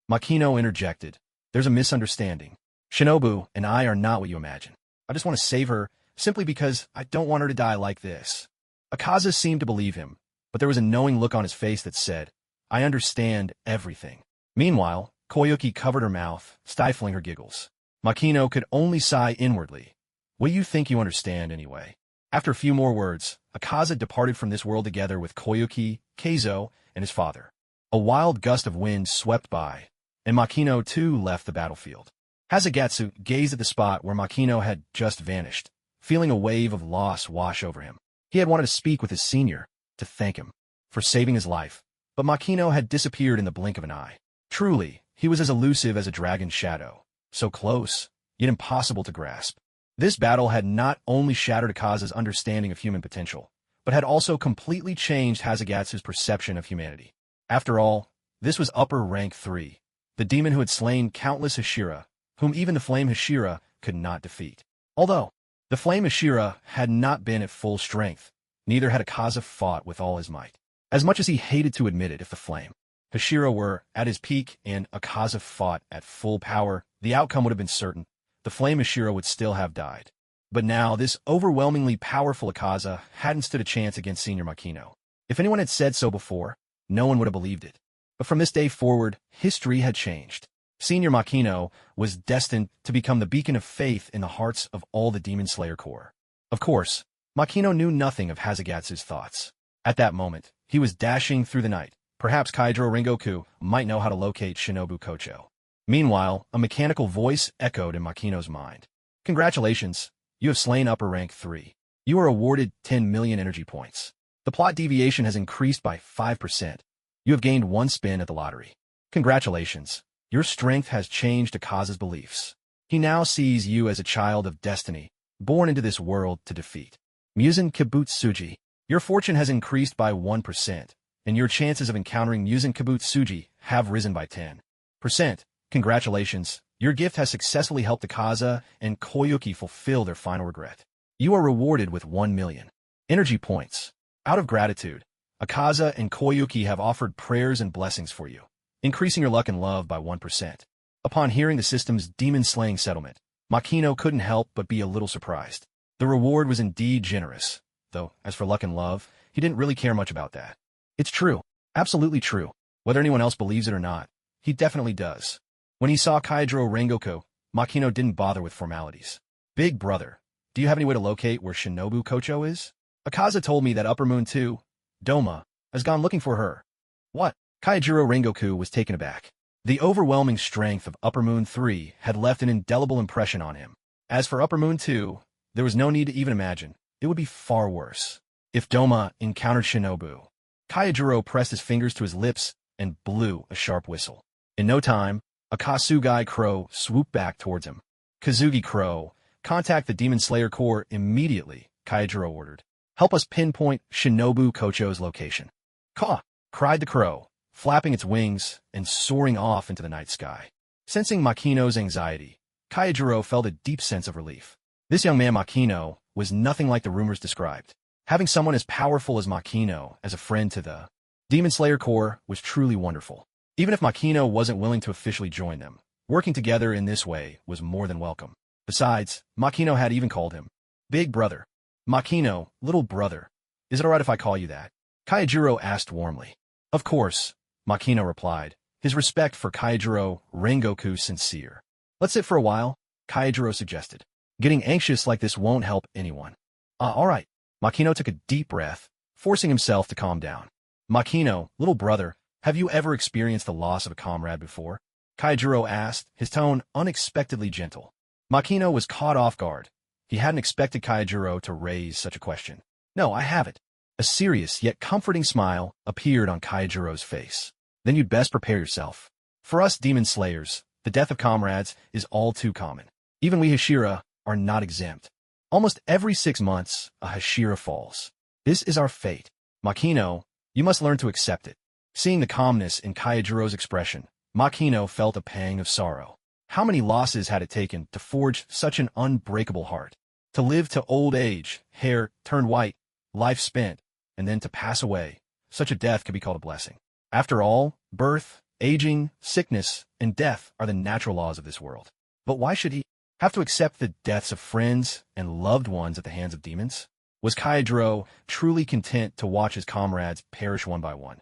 Speaker 1: Makino interjected. There's a misunderstanding. Shinobu and I are not what you imagine. I just want to save her, simply because I don't want her to die like this. Akaza seemed to believe him, but there was a knowing look on his face that said, I understand everything. Meanwhile, Koyuki covered her mouth, stifling her giggles. Makino could only sigh inwardly. What do you think you understand, anyway? After a few more words, Akaza departed from this world together with Koyuki, Keizo, and his father. A wild gust of wind swept by, and Makino too left the battlefield. Hazagatsu gazed at the spot where Makino had just vanished, feeling a wave of loss wash over him. He had wanted to speak with his senior, to thank him for saving his life, but Makino had disappeared in the blink of an eye. Truly, He was as elusive as a dragon's shadow, so close, yet impossible to grasp. This battle had not only shattered Akaza's understanding of human potential, but had also completely changed Hazagatsu's perception of humanity. After all, this was upper rank 3, the demon who had slain countless Hashira, whom even the flame Hashira could not defeat. Although the flame Hashira had not been at full strength, neither had Akaza fought with all his might. As much as he hated to admit it, if the flame Hashira were at his peak and Akaza fought at full power, the outcome would have been certain. The flame Hashira would still have died. But now, this overwhelmingly powerful Akaza hadn't stood a chance against Senior Makino. If anyone had said so before, no one would have believed it. But from this day forward, history had changed. Senior Makino was destined to become the beacon of faith in the hearts of all the Demon Slayer Corps. Of course, Makino knew nothing of Hazagatsu's thoughts. At that moment, he was dashing through the night. Perhaps Kaijiro Rengoku might know how to locate Shinobu Kocho. Meanwhile, a mechanical voice echoed in Makino's mind. Congratulations, you have slain upper rank 3. You are awarded 10 million energy points. The plot deviation has increased by 5%. You have gained 1 spin at the lottery. Congratulations, your strength has changed Akaza's beliefs. He now sees you as a child of destiny, born into this world to defeat. Musen Kibutsuji, your fortune has increased by 1%, and your chances of encountering Musen Kibutsuji have risen by 10%. Congratulations, your gift has successfully helped Akaza and Koyuki fulfill their final regret. You are rewarded with 1 million energy points. Out of gratitude, Akaza and Koyuki have offered prayers and blessings for you, increasing your luck and love by 1%. Upon hearing the system's demon-slaying settlement, Makino couldn't help but be a little surprised. The reward was indeed generous, though, as for luck and love, he didn't really care much about that. It's true, absolutely true. Whether anyone else believes it or not, he definitely does. When he saw Kaijiro Rengoku, Makino didn't bother with formalities. Big brother, do you have any way to locate where Shinobu Kocho is? Akaza told me that Upper Moon 2, Doma, has gone looking for her. What? Kaijiro Rengoku was taken aback. The overwhelming strength of Upper Moon 3 had left an indelible impression on him. As for Upper Moon 2, there was no need to even imagine. It would be far worse. If Doma encountered Shinobu, Kaijiro pressed his fingers to his lips and blew a sharp whistle. In no time, a Kasugai crow swooped back towards him. Kazugi Crow, contact the Demon Slayer Corps immediately, Kaijiro ordered. Help us pinpoint Shinobu Kocho's location. Caw! Cried the crow, flapping its wings and soaring off into the night sky. Sensing Makino's anxiety, Kaijiro felt a deep sense of relief. This young man Makino was nothing like the rumors described. Having someone as powerful as Makino as a friend to the Demon Slayer Corps was truly wonderful. Even if Makino wasn't willing to officially join them, working together in this way was more than welcome. Besides, Makino had even called him Big Brother. Makino, little brother. Is it alright if I call you that? Kaijiro asked warmly. Of course, Makino replied, his respect for Kaijiro Rengoku sincere. Let's sit for a while, Kaijiro suggested. Getting anxious like this won't help anyone. Alright. Makino took a deep breath, forcing himself to calm down. Makino, little brother, have you ever experienced the loss of a comrade before? Kaijiro asked, his tone unexpectedly gentle. Makino was caught off guard. He hadn't expected Kaijiro to raise such a question. No, I haven't. A serious yet comforting smile appeared on Kaijiro's face. Then you'd best prepare yourself. For us Demon Slayers, the death of comrades is all too common. Even we Hashira are not exempt. Almost every 6 months, a Hashira falls. This is our fate. Makino, you must learn to accept it. Seeing the calmness in Kaijiro's expression, Makino felt a pang of sorrow. How many losses had it taken to forge such an unbreakable heart? To live to old age, hair turned white, life spent, and then to pass away. Such a death could be called a blessing. After all, birth, aging, sickness, and death are the natural laws of this world. But why should he have to accept the deaths of friends and loved ones at the hands of demons? Was Kaijiro truly content to watch his comrades perish one by one?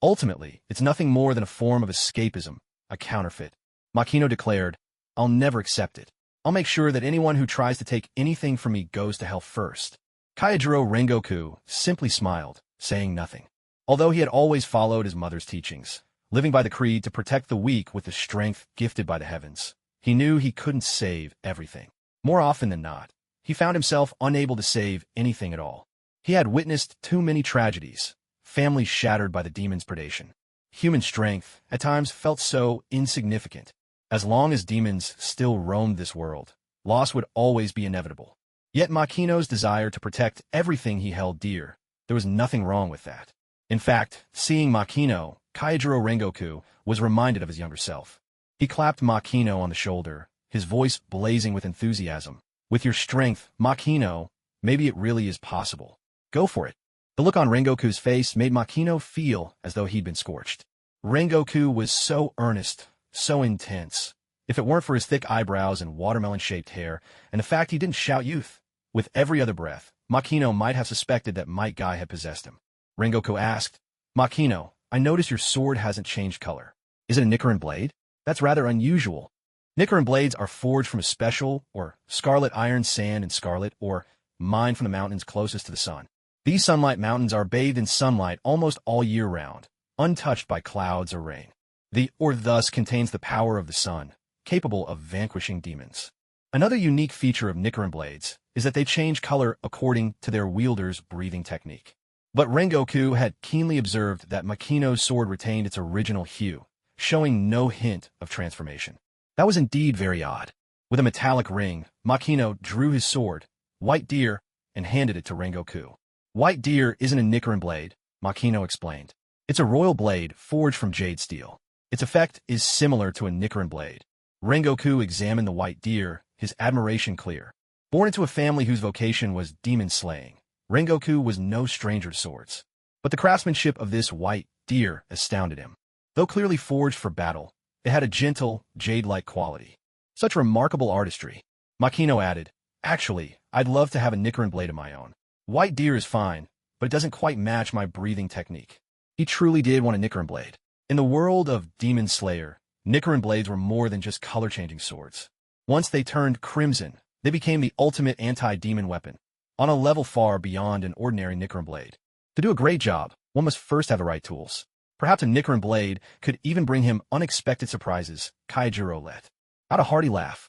Speaker 1: Ultimately, it's nothing more than a form of escapism, a counterfeit. Makino declared, I'll never accept it. I'll make sure that anyone who tries to take anything from me goes to hell first. Kaijiro Rengoku simply smiled, saying nothing. Although he had always followed his mother's teachings, living by the creed to protect the weak with the strength gifted by the heavens, he knew he couldn't save everything. More often than not, he found himself unable to save anything at all. He had witnessed too many tragedies, families shattered by the demon's predation. Human strength, at times, felt so insignificant. As long as demons still roamed this world, loss would always be inevitable. Yet Makino's desire to protect everything he held dear, there was nothing wrong with that. In fact, seeing Makino, Kaijiro Rengoku was reminded of his younger self. He clapped Makino on the shoulder, his voice blazing with enthusiasm. With your strength, Makino, maybe it really is possible. Go for it. The look on Rengoku's face made Makino feel as though he'd been scorched. Rengoku was so earnest, so intense. If it weren't for his thick eyebrows and watermelon-shaped hair, and the fact he didn't shout youth, with every other breath, Makino might have suspected that Might Guy had possessed him. Rengoku asked, Makino, I notice your sword hasn't changed color. Is it a Nichiren blade? That's rather unusual. Nichiren blades are forged from a special, or scarlet iron sand and scarlet, or mined from the mountains closest to the sun. These sunlight mountains are bathed in sunlight almost all year round, untouched by clouds or rain. The ore thus contains the power of the sun, capable of vanquishing demons. Another unique feature of Nichiren blades is that they change color according to their wielder's breathing technique. But Rengoku had keenly observed that Makino's sword retained its original hue, showing no hint of transformation. That was indeed very odd. With a metallic ring, Makino drew his sword, White Deer, and handed it to Rengoku. White Deer isn't a Nichiren blade, Makino explained. It's a royal blade forged from jade steel. Its effect is similar to a Nichiren blade. Rengoku examined the White Deer, his admiration clear. Born into a family whose vocation was demon slaying, Rengoku was no stranger to swords. But the craftsmanship of this White Deer astounded him. Though clearly forged for battle, it had a gentle, jade-like quality. Such remarkable artistry. Makino added, Actually, I'd love to have a Nichiren blade of my own. White Deer is fine, but it doesn't quite match my breathing technique. He truly did want a Nichiren blade. In the world of Demon Slayer, Nichiren blades were more than just color-changing swords. Once they turned crimson, they became the ultimate anti-demon weapon, on a level far beyond an ordinary Nichiren blade. To do a great job, one must first have the right tools. Perhaps a Nichiren blade could even bring him unexpected surprises, Kaijiro let out a hearty laugh.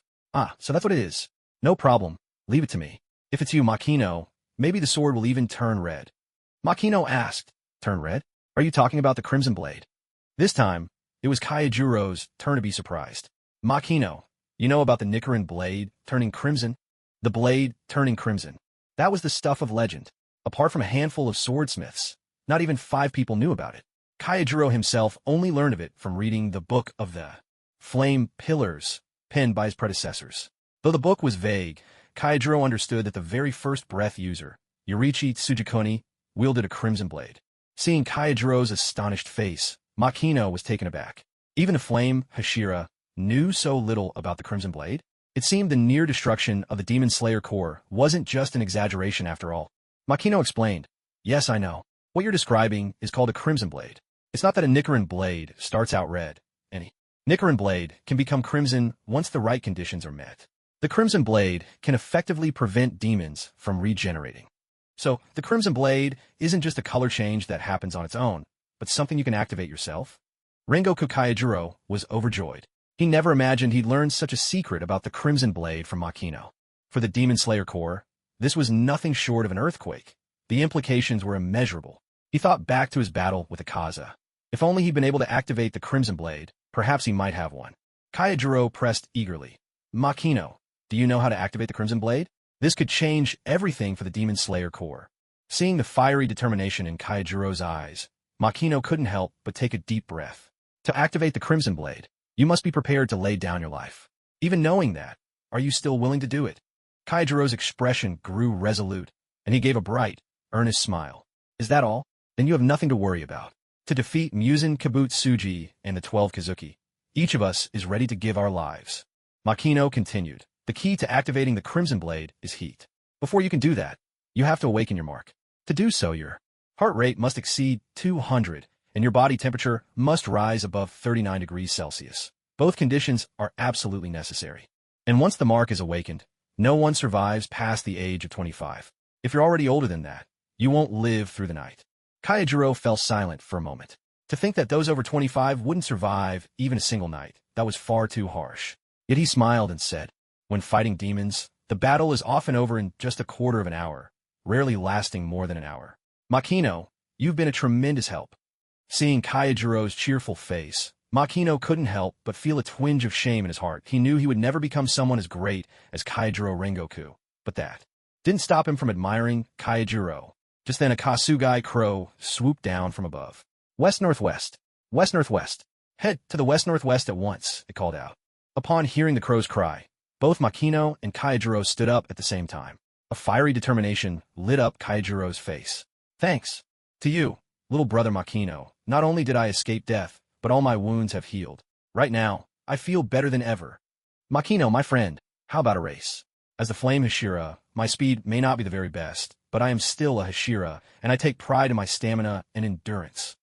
Speaker 1: So that's what it is. No problem, leave it to me. If it's you, Makino, maybe the sword will even turn red. Makino asked, Turn red? Are you talking about the Crimson Blade? This time, it was Kaijuro's turn to be surprised. Makino, you know about the Nichiren blade turning crimson? The blade turning crimson. That was the stuff of legend. Apart from a handful of swordsmiths, not even 5 people knew about it. Kaijiro himself only learned of it from reading the Book of the Flame Pillars, penned by his predecessors. Though the book was vague, Kaijiro understood that the very first breath user, Yoriichi Tsujikoni, wielded a crimson blade. Seeing Kaijuro's astonished face, Makino was taken aback. Even the Flame Hashira knew so little about the Crimson Blade. It seemed the near destruction of the Demon Slayer Corps wasn't just an exaggeration after all. Makino explained, Yes, I know. What you're describing is called a Crimson Blade. It's not that a Nichiren blade starts out red. Any Nichiren blade can become crimson once the right conditions are met. The Crimson Blade can effectively prevent demons from regenerating. So, the Crimson Blade isn't just a color change that happens on its own, but something you can activate yourself? Rengoku Kaijiro was overjoyed. He never imagined he'd learned such a secret about the Crimson Blade from Makino. For the Demon Slayer Corps, this was nothing short of an earthquake. The implications were immeasurable. He thought back to his battle with Akaza. If only he'd been able to activate the Crimson Blade, perhaps he might have one. Kaijiro pressed eagerly. Makino, do you know how to activate the Crimson Blade? This could change everything for the Demon Slayer Corps. Seeing the fiery determination in Kaijuro's eyes, Makino couldn't help but take a deep breath. To activate the Crimson Blade, you must be prepared to lay down your life. Even knowing that, are you still willing to do it? Kaijuro's expression grew resolute, and he gave a bright, earnest smile. Is that all? Then you have nothing to worry about. To defeat Muzan Kibutsuji and the 12 Kazuki, each of us is ready to give our lives. Makino continued. The key to activating the Crimson Blade is heat. Before you can do that, you have to awaken your mark. To do so, your heart rate must exceed 200, and your body temperature must rise above 39 degrees Celsius. Both conditions are absolutely necessary. And once the mark is awakened, no one survives past the age of 25. If you're already older than that, you won't live through the night. Kaijiro fell silent for a moment. To think that those over 25 wouldn't survive even a single night, that was far too harsh. Yet he smiled and said, When fighting demons, the battle is often over in just a quarter of an hour, rarely lasting more than an hour. Makino, you've been a tremendous help. Seeing Kaijuro's cheerful face, Makino couldn't help but feel a twinge of shame in his heart. He knew he would never become someone as great as Kaijuro Rengoku, but that didn't stop him from admiring Kaijuro. Just then a Kasugai crow swooped down from above. West-northwest. West-northwest. Head to the west-northwest at once, it called out. Upon hearing the crow's cry, both Makino and Kaijuro stood up at the same time. A fiery determination lit up Kaijuro's face. Thanks to you, little brother Makino, not only did I escape death, but all my wounds have healed. Right now, I feel better than ever. Makino, my friend, how about a race? As the Flame Hashira, my speed may not be the very best, but I am still a Hashira, and I take pride in my stamina and endurance.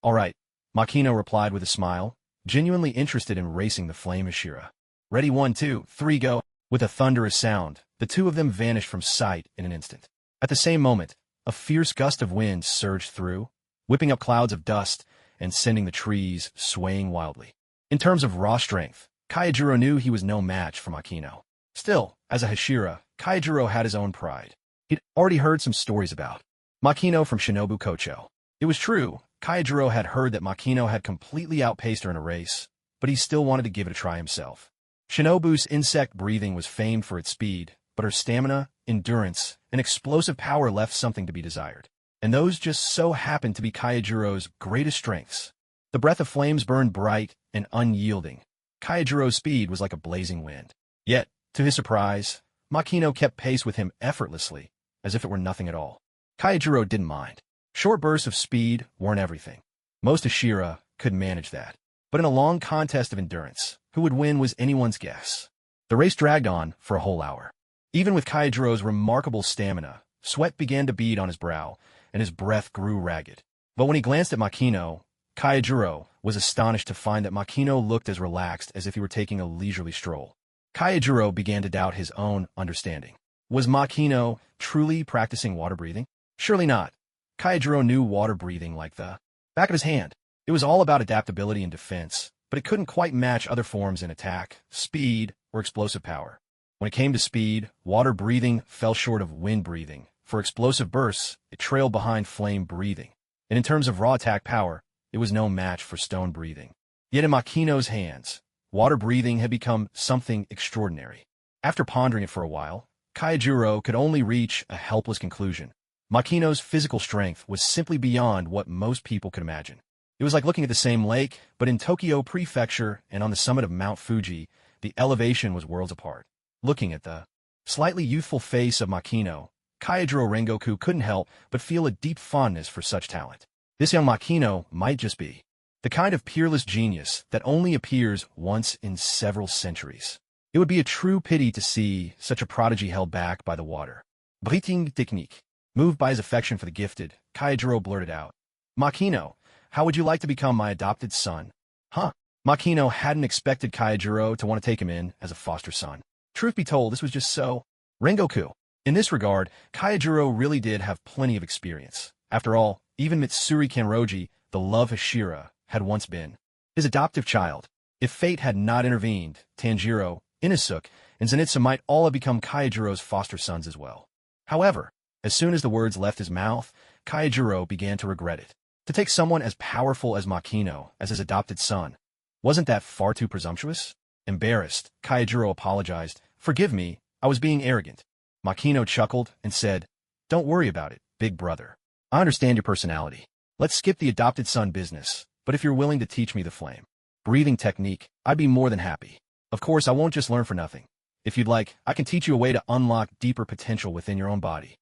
Speaker 1: All right, Makino replied with a smile, genuinely interested in racing the Flame Hashira. Ready, 1, 2, 3, go! With a thunderous sound, the two of them vanished from sight in an instant. At the same moment, a fierce gust of wind surged through, whipping up clouds of dust and sending the trees swaying wildly. In terms of raw strength, Kaijuro knew he was no match for Makino. Still, as a Hashira, Kaijuro had his own pride. He'd already heard some stories about Makino from Shinobu Kocho. It was true, Kaijuro had heard that Makino had completely outpaced her in a race, but he still wanted to give it a try himself. Shinobu's insect breathing was famed for its speed, but her stamina, endurance, and explosive power left something to be desired. And those just so happened to be Kaijuro's greatest strengths. The breath of flames burned bright and unyielding. Kaijuro's speed was like a blazing wind. Yet, to his surprise, Makino kept pace with him effortlessly, as if it were nothing at all. Kaijuro didn't mind. Short bursts of speed weren't everything. Most Ashira could manage that. But in a long contest of endurance, who would win was anyone's guess. The race dragged on for a whole hour. Even with Kaijuro's remarkable stamina, sweat began to bead on his brow, and his breath grew ragged. But when he glanced at Makino, Kaijuro was astonished to find that Makino looked as relaxed as if he were taking a leisurely stroll. Kaijuro began to doubt his own understanding. Was Makino truly practicing water breathing? Surely not. Kaijuro knew water breathing like the back of his hand. It was all about adaptability and defense, but it couldn't quite match other forms in attack, speed, or explosive power. When it came to speed, water breathing fell short of wind breathing. For explosive bursts, it trailed behind flame breathing. And in terms of raw attack power, it was no match for stone breathing. Yet in Makino's hands, water breathing had become something extraordinary. After pondering it for a while, Kaijuro could only reach a helpless conclusion. Makino's physical strength was simply beyond what most people could imagine. It was like looking at the same lake, but in Tokyo Prefecture and on the summit of Mount Fuji, the elevation was worlds apart. Looking at the slightly youthful face of Makino, Kaijuro Rengoku couldn't help but feel a deep fondness for such talent. This young Makino might just be the kind of peerless genius that only appears once in several centuries. It would be a true pity to see such a prodigy held back by the water. Breathing technique. Moved by his affection for the gifted, Kaijuro blurted out, Makino, how would you like to become my adopted son? Huh? Makino hadn't expected Kaijuro to want to take him in as a foster son. Truth be told, this was just so Rengoku. In this regard, Kaijuro really did have plenty of experience. After all, even Mitsuri Kanroji, the love Hashira, had once been his adoptive child. If fate had not intervened, Tanjiro, Inosuke, and Zenitsu might all have become Kaijuro's foster sons as well. However, as soon as the words left his mouth, Kaijuro began to regret it. To take someone as powerful as Makino as his adopted son, wasn't that far too presumptuous? Embarrassed, Kaijuro apologized. Forgive me, I was being arrogant. Makino chuckled and said, Don't worry about it, big brother. I understand your personality. Let's skip the adopted son business, but if you're willing to teach me the flame breathing technique, I'd be more than happy. Of course, I won't just learn for nothing. If you'd like, I can teach you a way to unlock deeper potential within your own body.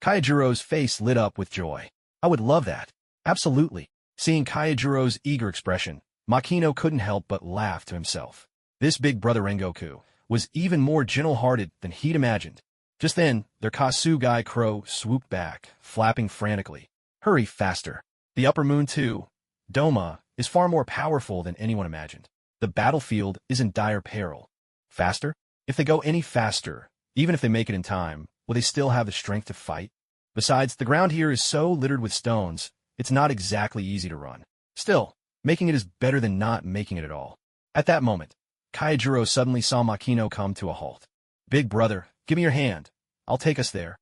Speaker 1: Kaijuro's face lit up with joy. I would love that. Absolutely. Seeing Kaijuro's eager expression, Makino couldn't help but laugh to himself. This big brother Rengoku was even more gentle-hearted than he'd imagined. Just then, their Kasugai crow swooped back, flapping frantically. Hurry faster. The upper moon too, Doma, is far more powerful than anyone imagined. The battlefield is in dire peril. Faster? If they go any faster, even if they make it in time, will they still have the strength to fight? Besides, the ground here is so littered with stones, it's not exactly easy to run. Still, making it is better than not making it at all. At that moment, Kaijuro suddenly saw Makino come to a halt. Big brother, give me your hand. I'll take us there.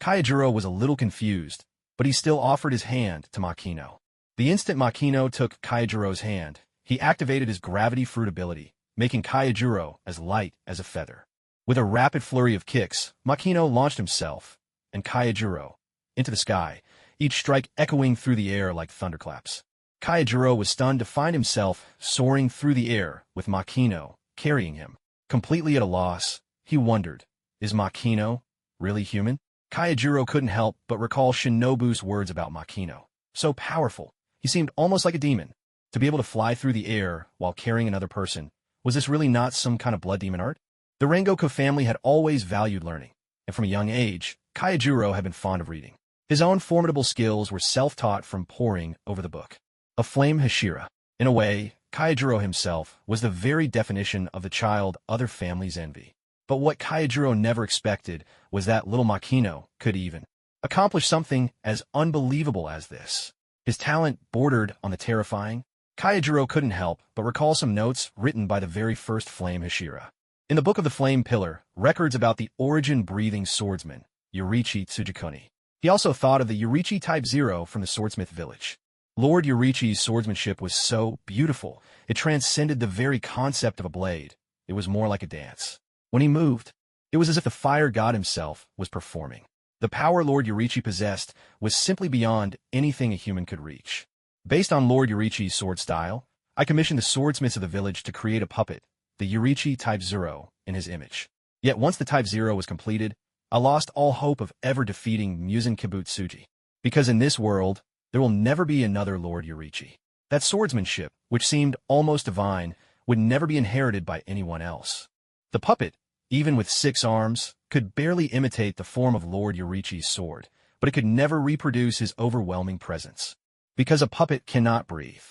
Speaker 1: Kaijuro was a little confused, but he still offered his hand to Makino. The instant Makino took Kaijuro's hand, he activated his gravity fruit ability, making Kaijuro as light as a feather. With a rapid flurry of kicks, Makino launched himself and Kaijuro into the sky, each strike echoing through the air like thunderclaps. Kaijuro was stunned to find himself soaring through the air with Makino carrying him. Completely at a loss, he wondered, is Makino really human? Kaijuro couldn't help but recall Shinobu's words about Makino. So powerful, he seemed almost like a demon. To be able to fly through the air while carrying another person, was this really not some kind of blood demon art? The Rengoku family had always valued learning, and from a young age, Kaijuro had been fond of reading. His own formidable skills were self-taught from poring over the book. A flame Hashira. In a way, Kaijuro himself was the very definition of the child other families envy. But what Kaijuro never expected was that little Makino could even accomplish something as unbelievable as this. His talent bordered on the terrifying. Kaijuro couldn't help but recall some notes written by the very first flame Hashira. In the Book of the Flame Pillar, records about the origin-breathing swordsman, Yurichi Tsujikuni. He also thought of the Yurichi Type 0 from the swordsmith village. Lord Yurichi's swordsmanship was so beautiful, it transcended the very concept of a blade. It was more like a dance. When he moved, it was as if the fire god himself was performing. The power Lord Yurichi possessed was simply beyond anything a human could reach. Based on Lord Yurichi's sword style, I commissioned the swordsmiths of the village to create a puppet, the Yurichi Type 0, in his image. Yet once the Type 0 was completed, I lost all hope of ever defeating Musen Kibutsuji. Because in this world, there will never be another Lord Yurichi. That swordsmanship, which seemed almost divine, would never be inherited by anyone else. The puppet, even with 6 arms, could barely imitate the form of Lord Yurichi's sword, but it could never reproduce his overwhelming presence. Because a puppet cannot breathe.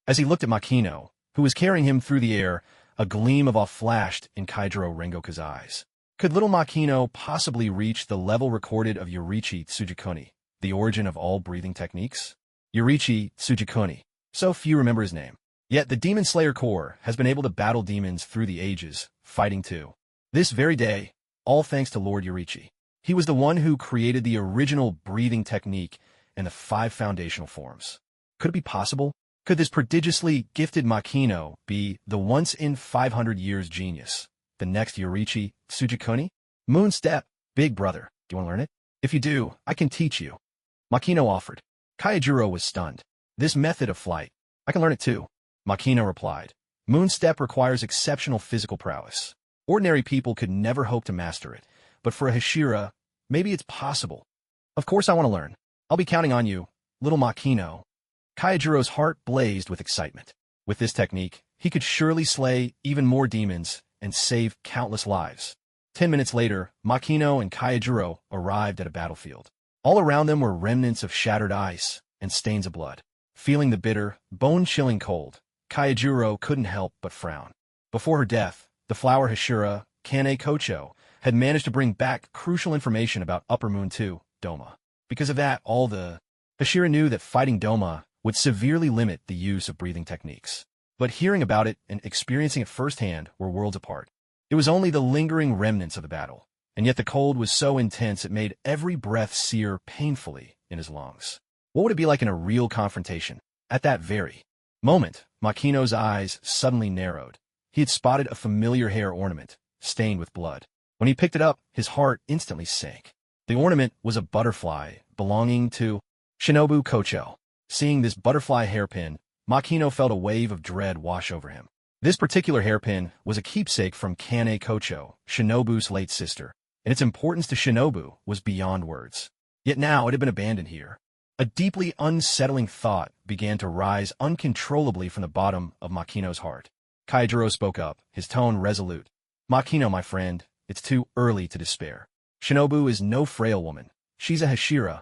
Speaker 1: As he looked at Makino, who was carrying him through the air, a gleam of awe flashed in Kaijuro Rengoku's eyes. Could little Makino possibly reach the level recorded of Yurichi Tsujikuni, the origin of all breathing techniques? Yurichi Tsujikuni. So few remember his name. Yet the Demon Slayer Corps has been able to battle demons through the ages, fighting too. This very day, all thanks to Lord Yurichi. He was the one who created the original breathing technique and the 5 foundational forms. Could it be possible? Could this prodigiously gifted Makino be the once-in-500 years genius, the next Yurichi Tsujikuni? Moon Step, big brother, do you want to learn it? If you do, I can teach you. Makino offered. Kaijuro was stunned. This method of flight, I can learn it too. Makino replied. Moon Step requires exceptional physical prowess. Ordinary people could never hope to master it, but for a Hashira, maybe it's possible. Of course I want to learn. I'll be counting on you, little Makino. Kaijuro's heart blazed with excitement. With this technique, he could surely slay even more demons and save countless lives. 10 minutes later, Makino and Kaijuro arrived at a battlefield. All around them were remnants of shattered ice and stains of blood. Feeling the bitter, bone-chilling cold, Kaijuro couldn't help but frown. Before her death, the flower Hashira, Kane Kocho, had managed to bring back crucial information about Upper Moon 2, Doma. Because of that, all the Hashira knew that fighting Doma would severely limit the use of breathing techniques. But hearing about it and experiencing it firsthand were worlds apart. It was only the lingering remnants of the battle, and yet the cold was so intense it made every breath sear painfully in his lungs. What would it be like in a real confrontation? At that very moment, Makino's eyes suddenly narrowed. He had spotted a familiar hair ornament, stained with blood. When he picked it up, his heart instantly sank. The ornament was a butterfly belonging to Shinobu Kocho. Seeing this butterfly hairpin, Makino felt a wave of dread wash over him. This particular hairpin was a keepsake from Kane Kocho, Shinobu's late sister, and its importance to Shinobu was beyond words. Yet now it had been abandoned here. A deeply unsettling thought began to rise uncontrollably from the bottom of Makino's heart. Kaijuro spoke up, his tone resolute. Makino, my friend, it's too early to despair. Shinobu is no frail woman. She's a Hashira.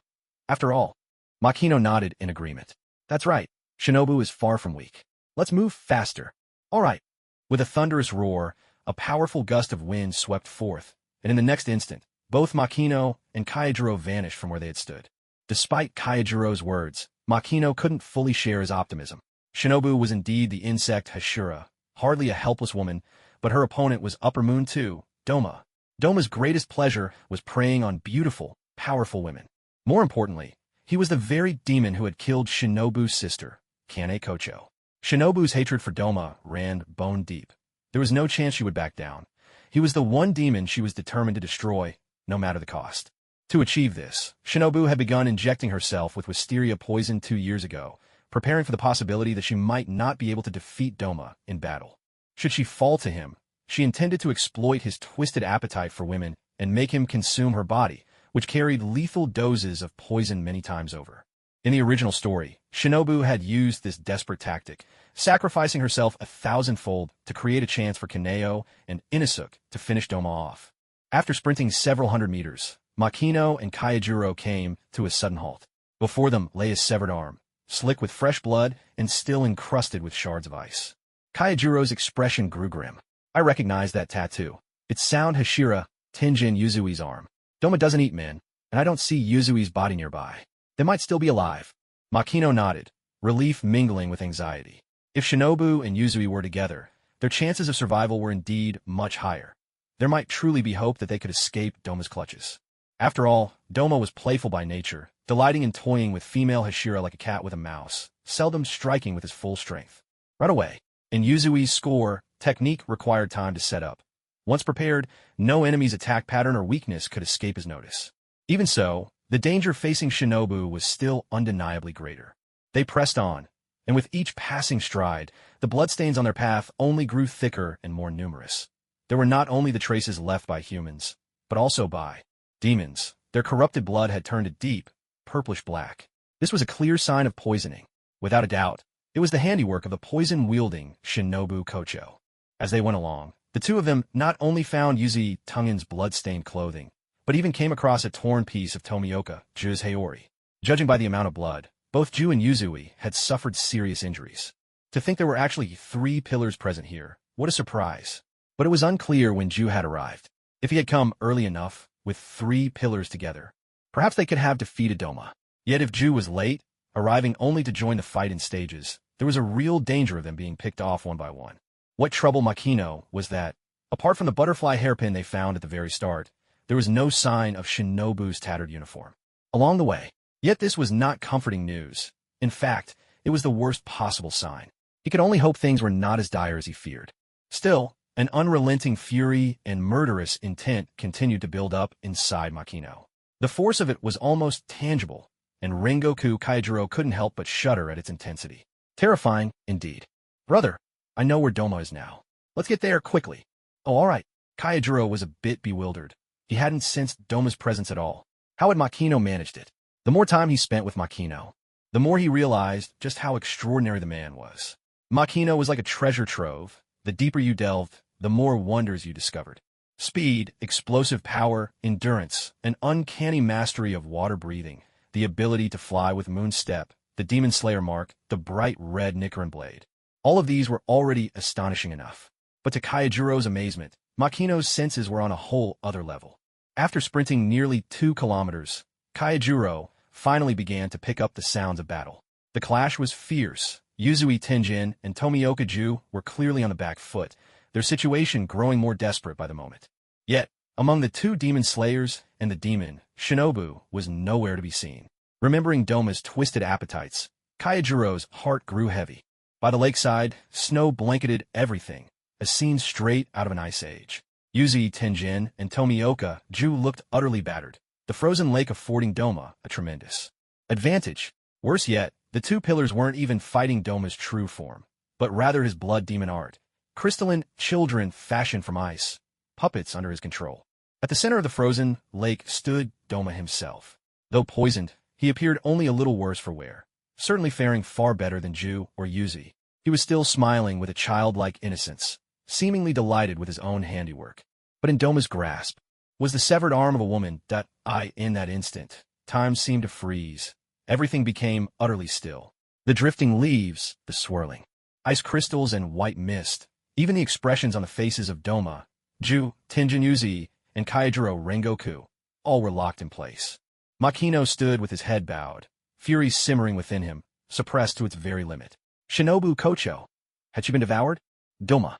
Speaker 1: After all, Makino nodded in agreement. That's right. Shinobu is far from weak. Let's move faster. All right. With a thunderous roar, a powerful gust of wind swept forth, and in the next instant, both Makino and Kaijuro vanished from where they had stood. Despite Kaijuro's words, Makino couldn't fully share his optimism. Shinobu was indeed the insect Hashira, hardly a helpless woman, but her opponent was Upper Moon 2, Doma. Doma's greatest pleasure was preying on beautiful, powerful women. More importantly, He was the very demon who had killed Shinobu's sister, Kane Kocho. Shinobu's hatred for Doma ran bone deep. There was no chance she would back down. He was the one demon she was determined to destroy, no matter the cost. To achieve this, Shinobu had begun injecting herself with wisteria poison 2 years ago, preparing for the possibility that she might not be able to defeat Doma in battle. Should she fall to him, she intended to exploit his twisted appetite for women and make him consume her body, which carried lethal doses of poison many times over. In the original story, Shinobu had used this desperate tactic, sacrificing herself 1,000-fold to create a chance for Kaneo and Inosuke to finish Doma off. After sprinting several hundred meters, Makino and Kaijuro came to a sudden halt. Before them lay his severed arm, slick with fresh blood and still encrusted with shards of ice. Kaijuro's expression grew grim. I recognized that tattoo. It's Sound Hashira, Tenjin Yuzui's arm. Doma doesn't eat men, and I don't see Yuzui's body nearby. They might still be alive. Makino nodded, relief mingling with anxiety. If Shinobu and Yuzui were together, their chances of survival were indeed much higher. There might truly be hope that they could escape Doma's clutches. After all, Doma was playful by nature, delighting in toying with female Hashira like a cat with a mouse, seldom striking with his full strength. Right away, in Yuzui's score, technique required time to set up. Once prepared, no enemy's attack pattern or weakness could escape his notice. Even so, the danger facing Shinobu was still undeniably greater. They pressed on, and with each passing stride, the bloodstains on their path only grew thicker and more numerous. There were not only the traces left by humans, but also by demons. Their corrupted blood had turned a deep, purplish black. This was a clear sign of poisoning. Without a doubt, it was the handiwork of the poison-wielding Shinobu Kocho. As they went along, the two of them not only found Yuzui Tungin's blood-stained clothing, but even came across a torn piece of Tomioka Ju's Haori. Judging by the amount of blood, both Ju and Yuzui had suffered serious injuries. To think there were actually 3 pillars present here, what a surprise. But it was unclear when Ju had arrived. If he had come early enough, with 3 pillars together, perhaps they could have defeated Doma. Yet if Ju was late, arriving only to join the fight in stages, there was a real danger of them being picked off one by one. What troubled Makino was that, apart from the butterfly hairpin they found at the very start, there was no sign of Shinobu's tattered uniform along the way. Yet this was not comforting news. In fact, it was the worst possible sign. He could only hope things were not as dire as he feared. Still, an unrelenting fury and murderous intent continued to build up inside Makino. The force of it was almost tangible, and Rengoku Kaijuro couldn't help but shudder at its intensity. Terrifying, indeed. Brother, I know where Doma is now. Let's get there quickly. Oh, all right. Kaijuro was a bit bewildered. He hadn't sensed Doma's presence at all. How had Makino managed it? The more time he spent with Makino, the more he realized just how extraordinary the man was. Makino was like a treasure trove. The deeper you delved, the more wonders you discovered. Speed, explosive power, endurance, an uncanny mastery of water breathing, the ability to fly with Moon Step, the Demon Slayer mark, the bright red Nichiren blade. All of these were already astonishing enough. But to Kaijuro's amazement, Makino's senses were on a whole other level. After sprinting nearly 2 kilometers, Kaijuro finally began to pick up the sounds of battle. The clash was fierce. Yuzui Tenjin and Tomioka Ju were clearly on the back foot, their situation growing more desperate by the moment. Yet, among the 2 demon slayers and the demon, Shinobu was nowhere to be seen. Remembering Doma's twisted appetites, Kaijuro's heart grew heavy. By the lakeside, snow blanketed everything, a scene straight out of an ice age. Yuzui Tenjin and Tomioka Ju looked utterly battered, the frozen lake affording Doma a tremendous advantage. Worse yet, the 2 pillars weren't even fighting Doma's true form, but rather his blood demon art. Crystalline children fashioned from ice, puppets under his control. At the center of the frozen lake stood Doma himself. Though poisoned, he appeared only a little worse for wear, certainly faring far better than Ju or Yuzui. He was still smiling with a childlike innocence, seemingly delighted with his own handiwork. But in Doma's grasp was the severed arm of a woman that in that instant, time seemed to freeze. Everything became utterly still. The drifting leaves, the swirling ice crystals and white mist, even the expressions on the faces of Doma, Ju, Tenjin Yuzui, and Kaijuro Rengoku, all were locked in place. Makino stood with his head bowed, fury simmering within him, suppressed to its very limit. Shinobu Kocho. Had she been devoured? Doma.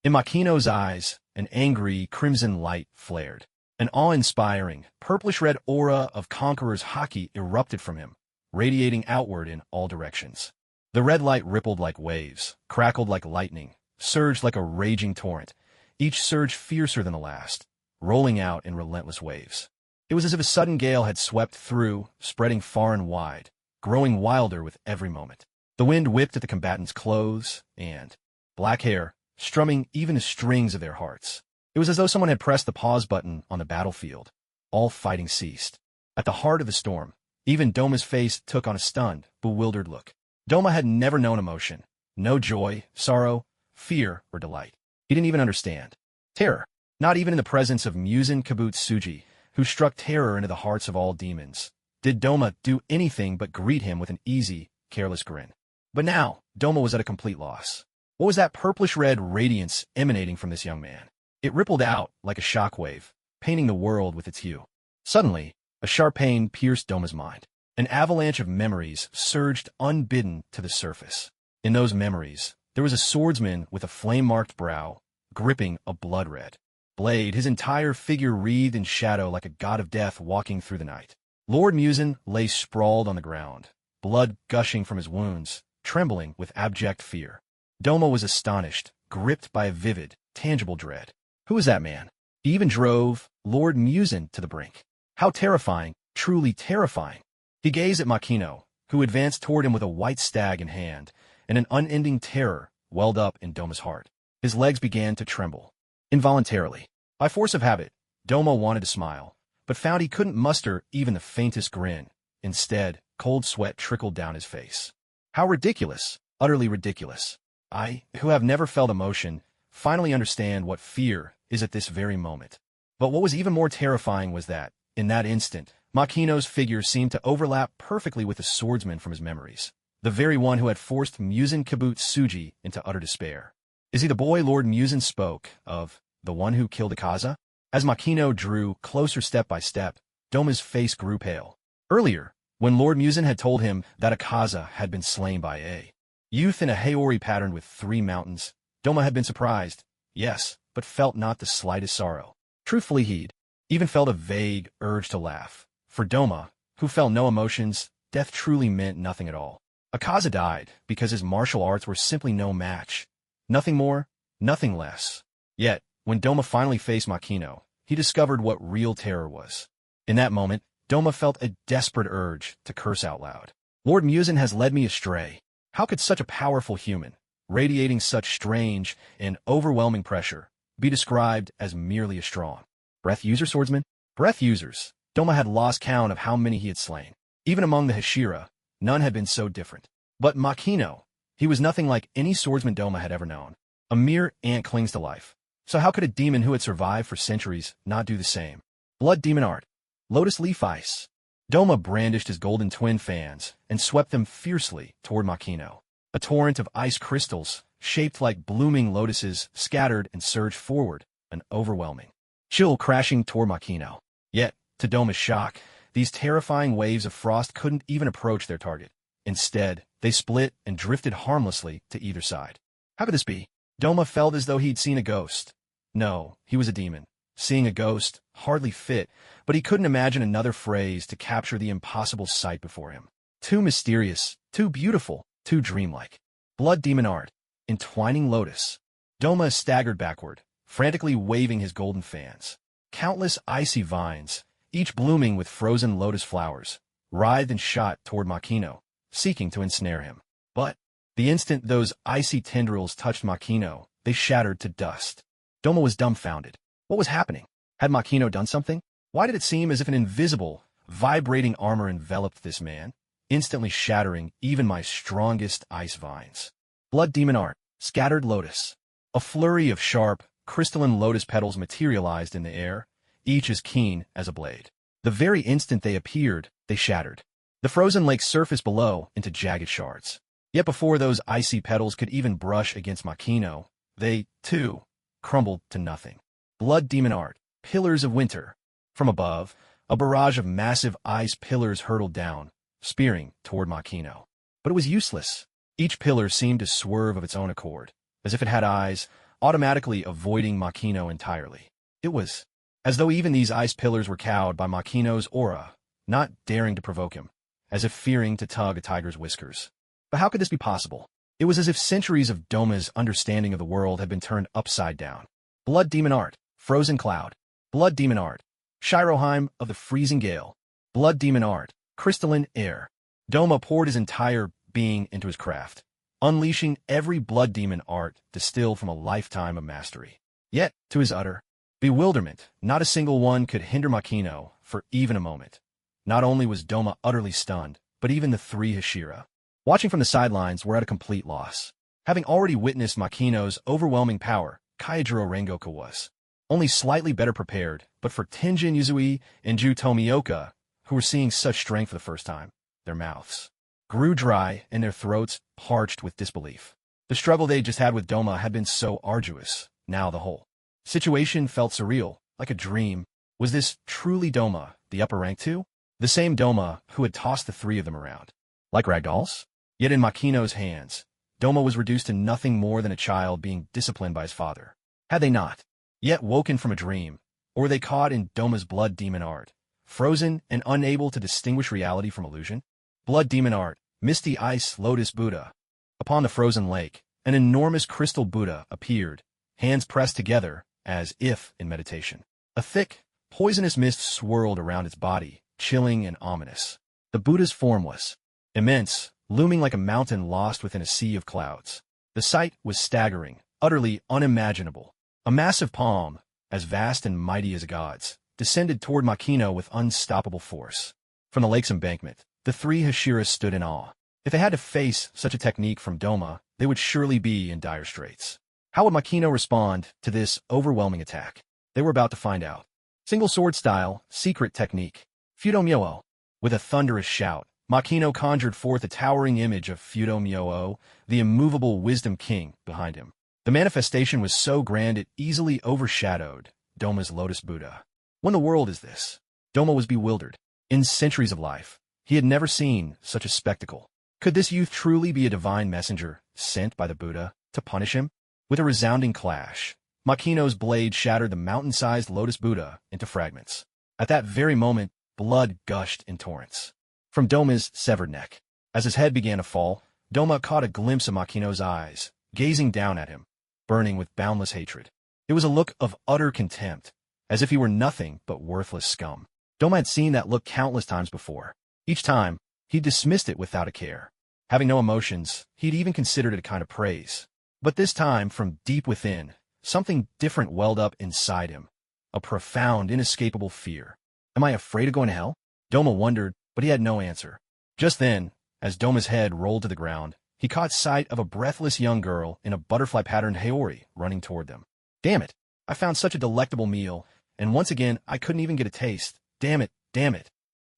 Speaker 1: In Makino's eyes, an angry, crimson light flared. An awe-inspiring, purplish-red aura of Conqueror's haki erupted from him, radiating outward in all directions. The red light rippled like waves, crackled like lightning, surged like a raging torrent, each surge fiercer than the last, rolling out in relentless waves. It was as if a sudden gale had swept through, spreading far and wide, growing wilder with every moment. The wind whipped at the combatants' clothes and black hair, strumming even the strings of their hearts. It was as though someone had pressed the pause button on the battlefield. All fighting ceased. At the heart of the storm, even Doma's face took on a stunned, bewildered look. Doma had never known emotion. No joy, sorrow, fear, or delight. He didn't even understand. Terror. Not even in the presence of Muzan Kibutsuji, who struck terror into the hearts of all demons, did Doma do anything but greet him with an easy, careless grin. But now, Doma was at a complete loss. What was that purplish-red radiance emanating from this young man? It rippled out like a shockwave, painting the world with its hue. Suddenly, a sharp pain pierced Doma's mind. An avalanche of memories surged unbidden to the surface. In those memories, there was a swordsman with a flame-marked brow, gripping a blood-red blade, his entire figure wreathed in shadow like a god of death walking through the night. Lord Muzan lay sprawled on the ground, blood gushing from his wounds, trembling with abject fear. Doma was astonished, gripped by a vivid, tangible dread. Who was that man? He even drove Lord Muzan to the brink. How terrifying, truly terrifying. He gazed at Makino, who advanced toward him with a white stag in hand, and an unending terror welled up in Doma's heart. His legs began to tremble. Involuntarily, by force of habit, Doma wanted to smile, but found he couldn't muster even the faintest grin. Instead, cold sweat trickled down his face. How ridiculous, utterly ridiculous. I, who have never felt emotion, finally understand what fear is at this very moment. But what was even more terrifying was that, in that instant, Makino's figure seemed to overlap perfectly with the swordsman from his memories, the very one who had forced Muzan Kibutsuji into utter despair. Is he the boy Lord Muzan spoke of, the one who killed Akaza? As Makino drew closer step by step, Doma's face grew pale. Earlier, when Lord Muzan had told him that Akaza had been slain by a youth in a Haori pattern with 3 mountains, Doma had been surprised, yes, but felt not the slightest sorrow. Truthfully, he'd even felt a vague urge to laugh. For Doma, who felt no emotions, death truly meant nothing at all. Akaza died because his martial arts were simply no match. Nothing more, nothing less. Yet, when Doma finally faced Makino, he discovered what real terror was. In that moment, Doma felt a desperate urge to curse out loud. Lord Muzan has led me astray. How could such a powerful human, radiating such strange and overwhelming pressure, be described as merely a strong breath user swordsman? Breath users. Doma had lost count of how many he had slain. Even among the Hashira, none had been so different. But Makino, he was nothing like any swordsman Doma had ever known. A mere ant clings to life. So how could a demon who had survived for centuries not do the same? Blood demon art. Lotus leaf ice. Doma brandished his golden twin fans and swept them fiercely toward Makino. A torrent of ice crystals, shaped like blooming lotuses, scattered and surged forward, an overwhelming chill crashing toward Makino. Yet, to Doma's shock, these terrifying waves of frost couldn't even approach their target. Instead, they split and drifted harmlessly to either side. How could this be? Doma felt as though he'd seen a ghost. No, he was a demon. Seeing a ghost, hardly fit, but he couldn't imagine another phrase to capture the impossible sight before him. Too mysterious, too beautiful, too dreamlike. Blood demon art. Entwining lotus. Doma staggered backward, frantically waving his golden fans. Countless icy vines, each blooming with frozen lotus flowers, writhed and shot toward Makino, seeking to ensnare him. But, the instant those icy tendrils touched Makino, they shattered to dust. Doma was dumbfounded. What was happening? Had Makino done something? Why did it seem as if an invisible, vibrating armor enveloped this man, instantly shattering even my strongest ice vines? Blood demon art. Scattered lotus. A flurry of sharp, crystalline lotus petals materialized in the air, each as keen as a blade. The very instant they appeared, they shattered the frozen lake's surface below into jagged shards. Yet before those icy petals could even brush against Makino, they, too, crumbled to nothing. Blood demon art. Pillars of winter. From above, a barrage of massive ice pillars hurtled down, spearing toward Makino. But it was useless. Each pillar seemed to swerve of its own accord, as if it had eyes, automatically avoiding Makino entirely. It was as though even these ice pillars were cowed by Makino's aura, not daring to provoke him. as if fearing to tug a tiger's whiskers. But how could this be possible? It was as if centuries of Doma's understanding of the world had been turned upside down. Blood demon art, frozen cloud. Blood demon art, Shiroheim of the freezing gale. Blood demon art, crystalline air. Doma poured his entire being into his craft, unleashing every blood demon art distilled from a lifetime of mastery. Yet, to his utter bewilderment, not a single one could hinder Makino for even a moment. Not only was Doma utterly stunned, but even the three Hashira, watching from the sidelines, were at a complete loss. Having already witnessed Makino's overwhelming power, Kaijiro Rengoku was only slightly better prepared, but for Tenjin Uzui and Ju Tomioka, who were seeing such strength for the first time, their mouths grew dry and their throats parched with disbelief. The struggle they just had with Doma had been so arduous. Now the whole situation felt surreal, like a dream. Was this truly Doma, the upper rank too? The same Doma who had tossed the three of them around like ragdolls? Yet in Makino's hands, Doma was reduced to nothing more than a child being disciplined by his father. Had they not yet woken from a dream, or were they caught in Doma's blood demon art, frozen and unable to distinguish reality from illusion? Blood demon art, misty ice lotus Buddha. Upon the frozen lake, an enormous crystal Buddha appeared, hands pressed together, as if in meditation. A thick, poisonous mist swirled around its body, chilling and ominous. The Buddha's form was immense, looming like a mountain lost within a sea of clouds. The sight was staggering, utterly unimaginable. A massive palm, as vast and mighty as a god's, descended toward Makino with unstoppable force. From the lake's embankment, the three Hashiras stood in awe. If they had to face such a technique from Doma, they would surely be in dire straits. How would Makino respond to this overwhelming attack? They were about to find out. Single sword style, secret technique. Fudomyo. With a thunderous shout, Makino conjured forth a towering image of Fudomyo, the immovable wisdom king, behind him. The manifestation was so grand it easily overshadowed Doma's Lotus Buddha. When the world is this? Doma was bewildered. In centuries of life, he had never seen such a spectacle. Could this youth truly be a divine messenger sent by the Buddha to punish him? With a resounding clash, Makino's blade shattered the mountain-sized Lotus Buddha into fragments. At that very moment, blood gushed in torrents from Doma's severed neck. As his head began to fall, Doma caught a glimpse of Makino's eyes, gazing down at him, burning with boundless hatred. It was a look of utter contempt, as if he were nothing but worthless scum. Doma had seen that look countless times before. Each time, he dismissed it without a care. Having no emotions, he'd even considered it a kind of praise. But this time, from deep within, something different welled up inside him. A profound, inescapable fear. Am I afraid of going to hell? Doma wondered, but he had no answer. Just then, as Doma's head rolled to the ground, he caught sight of a breathless young girl in a butterfly-patterned haori running toward them. Damn it! I found such a delectable meal, and once again I couldn't even get a taste. Damn it, damn it.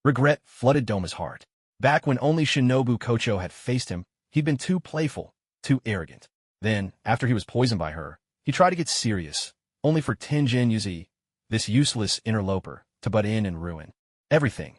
Speaker 1: Regret flooded Doma's heart. Back when only Shinobu Kocho had faced him, he'd been too playful, too arrogant. Then, after he was poisoned by her, he tried to get serious, only for Tenjin Uzui, this useless interloper, to butt in and ruin everything.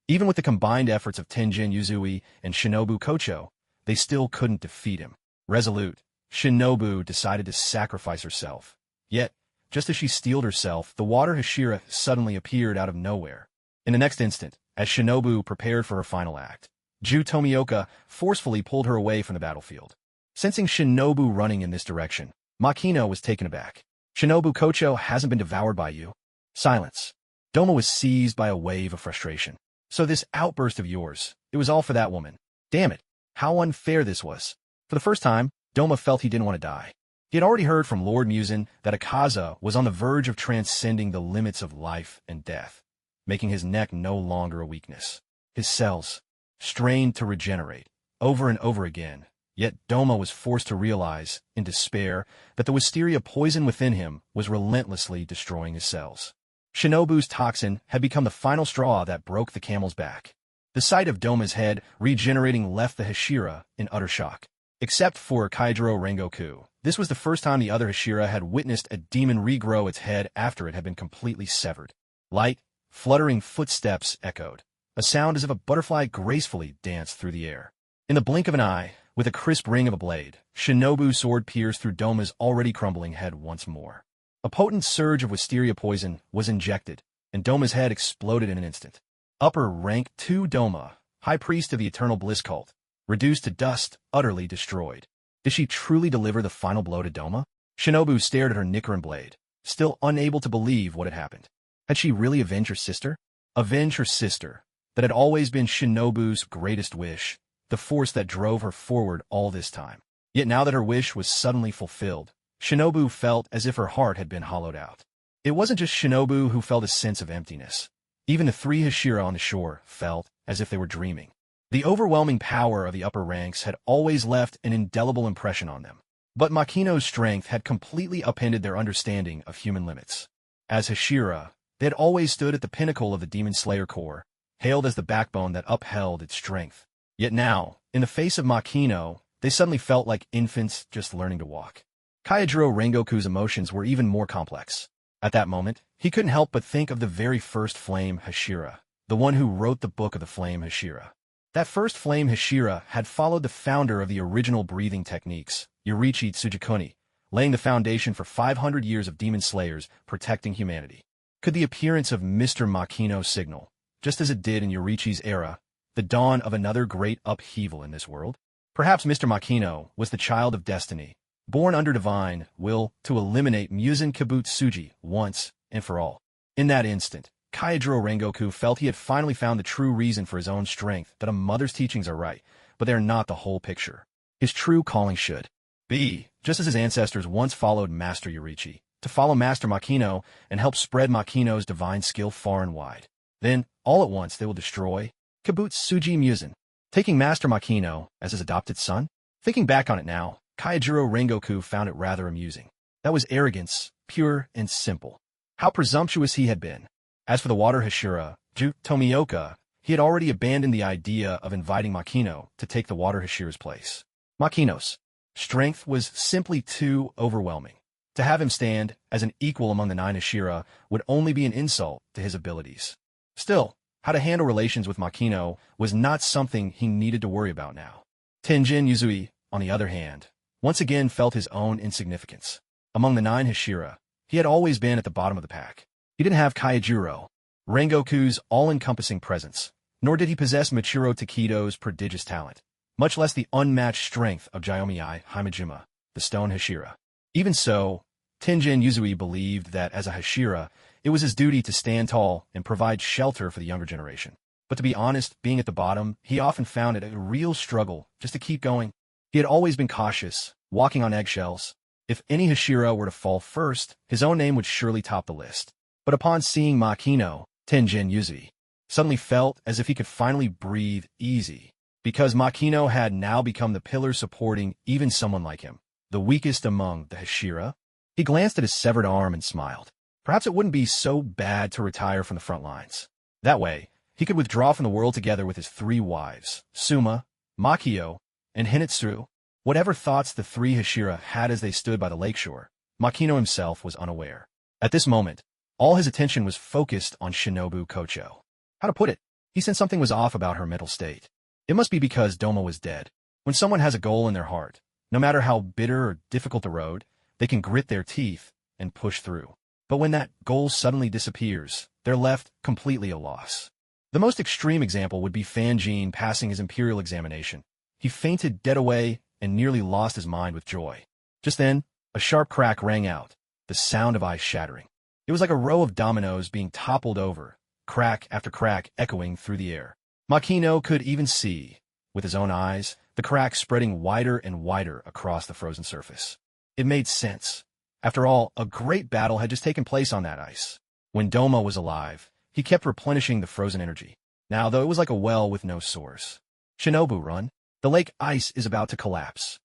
Speaker 1: Even with the combined efforts of Tenjin Uzui and Shinobu Kocho, they still couldn't defeat him. Resolute, Shinobu decided to sacrifice herself. Yet, just as she steeled herself, the water Hashira suddenly appeared out of nowhere. In the next instant, as Shinobu prepared for her final act, Ju Tomioka forcefully pulled her away from the battlefield. Sensing Shinobu running in this direction, Makino was taken aback. Shinobu Kocho hasn't been devoured by you. Silence. Doma was seized by a wave of frustration. So this outburst of yours, it was all for that woman. Damn it, how unfair this was. For the first time, Doma felt he didn't want to die. He had already heard from Lord Muzin that Akaza was on the verge of transcending the limits of life and death, making his neck no longer a weakness. His cells strained to regenerate, over and over again, yet Doma was forced to realize, in despair, that the wisteria poison within him was relentlessly destroying his cells. Shinobu's toxin had become the final straw that broke the camel's back. The sight of Doma's head regenerating left the Hashira in utter shock. Except for Kaijiro Rengoku, this was the first time the other Hashira had witnessed a demon regrow its head after it had been completely severed. Light, fluttering footsteps echoed. A sound as if a butterfly gracefully danced through the air. In the blink of an eye, with a crisp ring of a blade, Shinobu's sword pierced through Doma's already crumbling head once more. A potent surge of wisteria poison was injected, and Doma's head exploded in an instant. Upper rank 2 Doma, high priest of the eternal bliss cult, reduced to dust, utterly destroyed. Did she truly deliver the final blow to Doma? Shinobu stared at her Nicaran blade, still unable to believe what had happened. Had she really avenged her sister? Avenge her sister, that had always been Shinobu's greatest wish, the force that drove her forward all this time. Yet now that her wish was suddenly fulfilled, Shinobu felt as if her heart had been hollowed out. It wasn't just Shinobu who felt a sense of emptiness. Even the three Hashira on the shore felt as if they were dreaming. The overwhelming power of the upper ranks had always left an indelible impression on them. But Makino's strength had completely upended their understanding of human limits. As Hashira, they had always stood at the pinnacle of the Demon Slayer Corps, hailed as the backbone that upheld its strength. Yet now, in the face of Makino, they suddenly felt like infants just learning to walk. Kaijiro Rengoku's emotions were even more complex. At that moment, he couldn't help but think of the very first Flame Hashira, the one who wrote the Book of the Flame Hashira. That first Flame Hashira had followed the founder of the original breathing techniques, Yoriichi Tsujikuni, laying the foundation for 500 years of demon slayers protecting humanity. Could the appearance of Mr. Makino signal, just as it did in Yoriichi's era, the dawn of another great upheaval in this world? Perhaps Mr. Makino was the child of destiny, born under divine will to eliminate Muzan Kibutsuji once and for all. In that instant, Kaijiro Rengoku felt he had finally found the true reason for his own strength, that a mother's teachings are right, but they are not the whole picture. His true calling should be, just as his ancestors once followed Master Yoriichi, to follow Master Makino and help spread Makino's divine skill far and wide. Then, all at once, they will destroy Kibutsuji Muzan, taking Master Makino as his adopted son. Thinking back on it now, Kaijiro Rengoku found it rather amusing. That was arrogance, pure and simple. How presumptuous he had been. As for the water Hashira, Tomioka, he had already abandoned the idea of inviting Makino to take the water Hashira's place. Makino's strength was simply too overwhelming. To have him stand as an equal among the 9 Hashira would only be an insult to his abilities. Still, how to handle relations with Makino was not something he needed to worry about now. Tenjin Uzui, on the other hand, once again felt his own insignificance. Among the 9 Hashira, he had always been at the bottom of the pack. He didn't have Kaijiro Rengoku's all-encompassing presence, nor did he possess Michiro Takedo's prodigious talent, much less the unmatched strength of Jyomiai Himejima, the stone Hashira. Even so, Tenjin Uzui believed that as a Hashira, it was his duty to stand tall and provide shelter for the younger generation. But to be honest, being at the bottom, he often found it a real struggle just to keep going. He had always been cautious, walking on eggshells. If any Hashira were to fall first, his own name would surely top the list. But upon seeing Makino, Tenjin Uzui suddenly felt as if he could finally breathe easy, because Makino had now become the pillar supporting even someone like him, the weakest among the Hashira. He glanced at his severed arm and smiled. Perhaps it wouldn't be so bad to retire from the front lines. That way, he could withdraw from the world together with his 3 wives, Suma, Makio, and Hinetsu. Whatever thoughts the 3 Hashira had as they stood by the lakeshore, Makino himself was unaware. At this moment, all his attention was focused on Shinobu Kocho. How to put it? He sensed something was off about her mental state. It must be because Doma was dead. When someone has a goal in their heart, no matter how bitter or difficult the road, they can grit their teeth and push through. But when that goal suddenly disappears, they're left completely a loss. The most extreme example would be Fanjin passing his imperial examination. He fainted dead away and nearly lost his mind with joy. Just then, a sharp crack rang out, the sound of ice shattering. It was like a row of dominoes being toppled over, crack after crack echoing through the air. Makino could even see, with his own eyes, the crack spreading wider and wider across the frozen surface. It made sense. After all, a great battle had just taken place on that ice. When Doma was alive, he kept replenishing the frozen energy. Now, though, it was like a well with no source. Shinobu, run. The lake ice is about to collapse.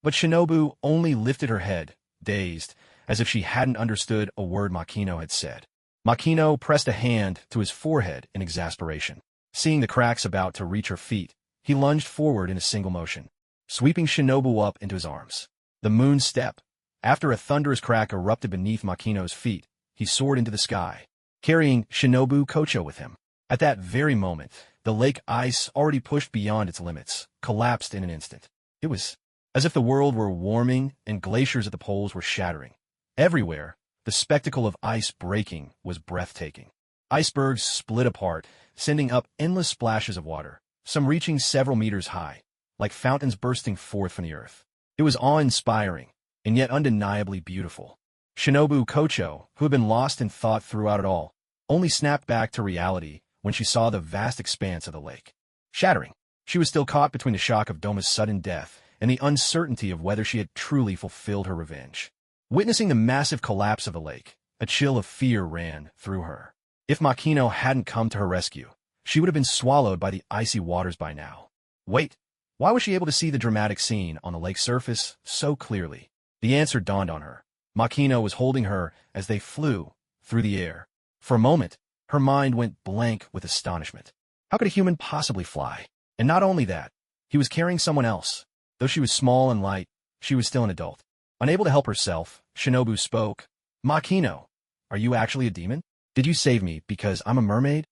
Speaker 1: But Shinobu only lifted her head, dazed, as if she hadn't understood a word Makino had said. Makino pressed a hand to his forehead in exasperation. Seeing the cracks about to reach her feet, he lunged forward in a single motion, sweeping Shinobu up into his arms. The moon step. After a thunderous crack erupted beneath Makino's feet, he soared into the sky, carrying Shinobu Kocho with him. At that very moment, the lake ice, already pushed beyond its limits, collapsed in an instant. It was as if the world were warming and glaciers at the poles were shattering. Everywhere, the spectacle of ice breaking was breathtaking. Icebergs split apart, sending up endless splashes of water, some reaching several meters high, like fountains bursting forth from the earth. It was awe-inspiring, and yet undeniably beautiful. Shinobu Kocho, who had been lost in thought throughout it all, only snapped back to reality when she saw the vast expanse of the lake. Shattering, she was still caught between the shock of Doma's sudden death and the uncertainty of whether she had truly fulfilled her revenge. Witnessing the massive collapse of the lake, a chill of fear ran through her. If Makino hadn't come to her rescue, she would have been swallowed by the icy waters by now. Wait, why was she able to see the dramatic scene on the lake's surface so clearly? The answer dawned on her. Makino was holding her as they flew through the air. For a moment, her mind went blank with astonishment. How could a human possibly fly? And not only that, he was carrying someone else. Though she was small and light, she was still an adult. Unable to help herself, Shinobu spoke. Makino, are you actually a demon? Did you save me because I'm a mermaid?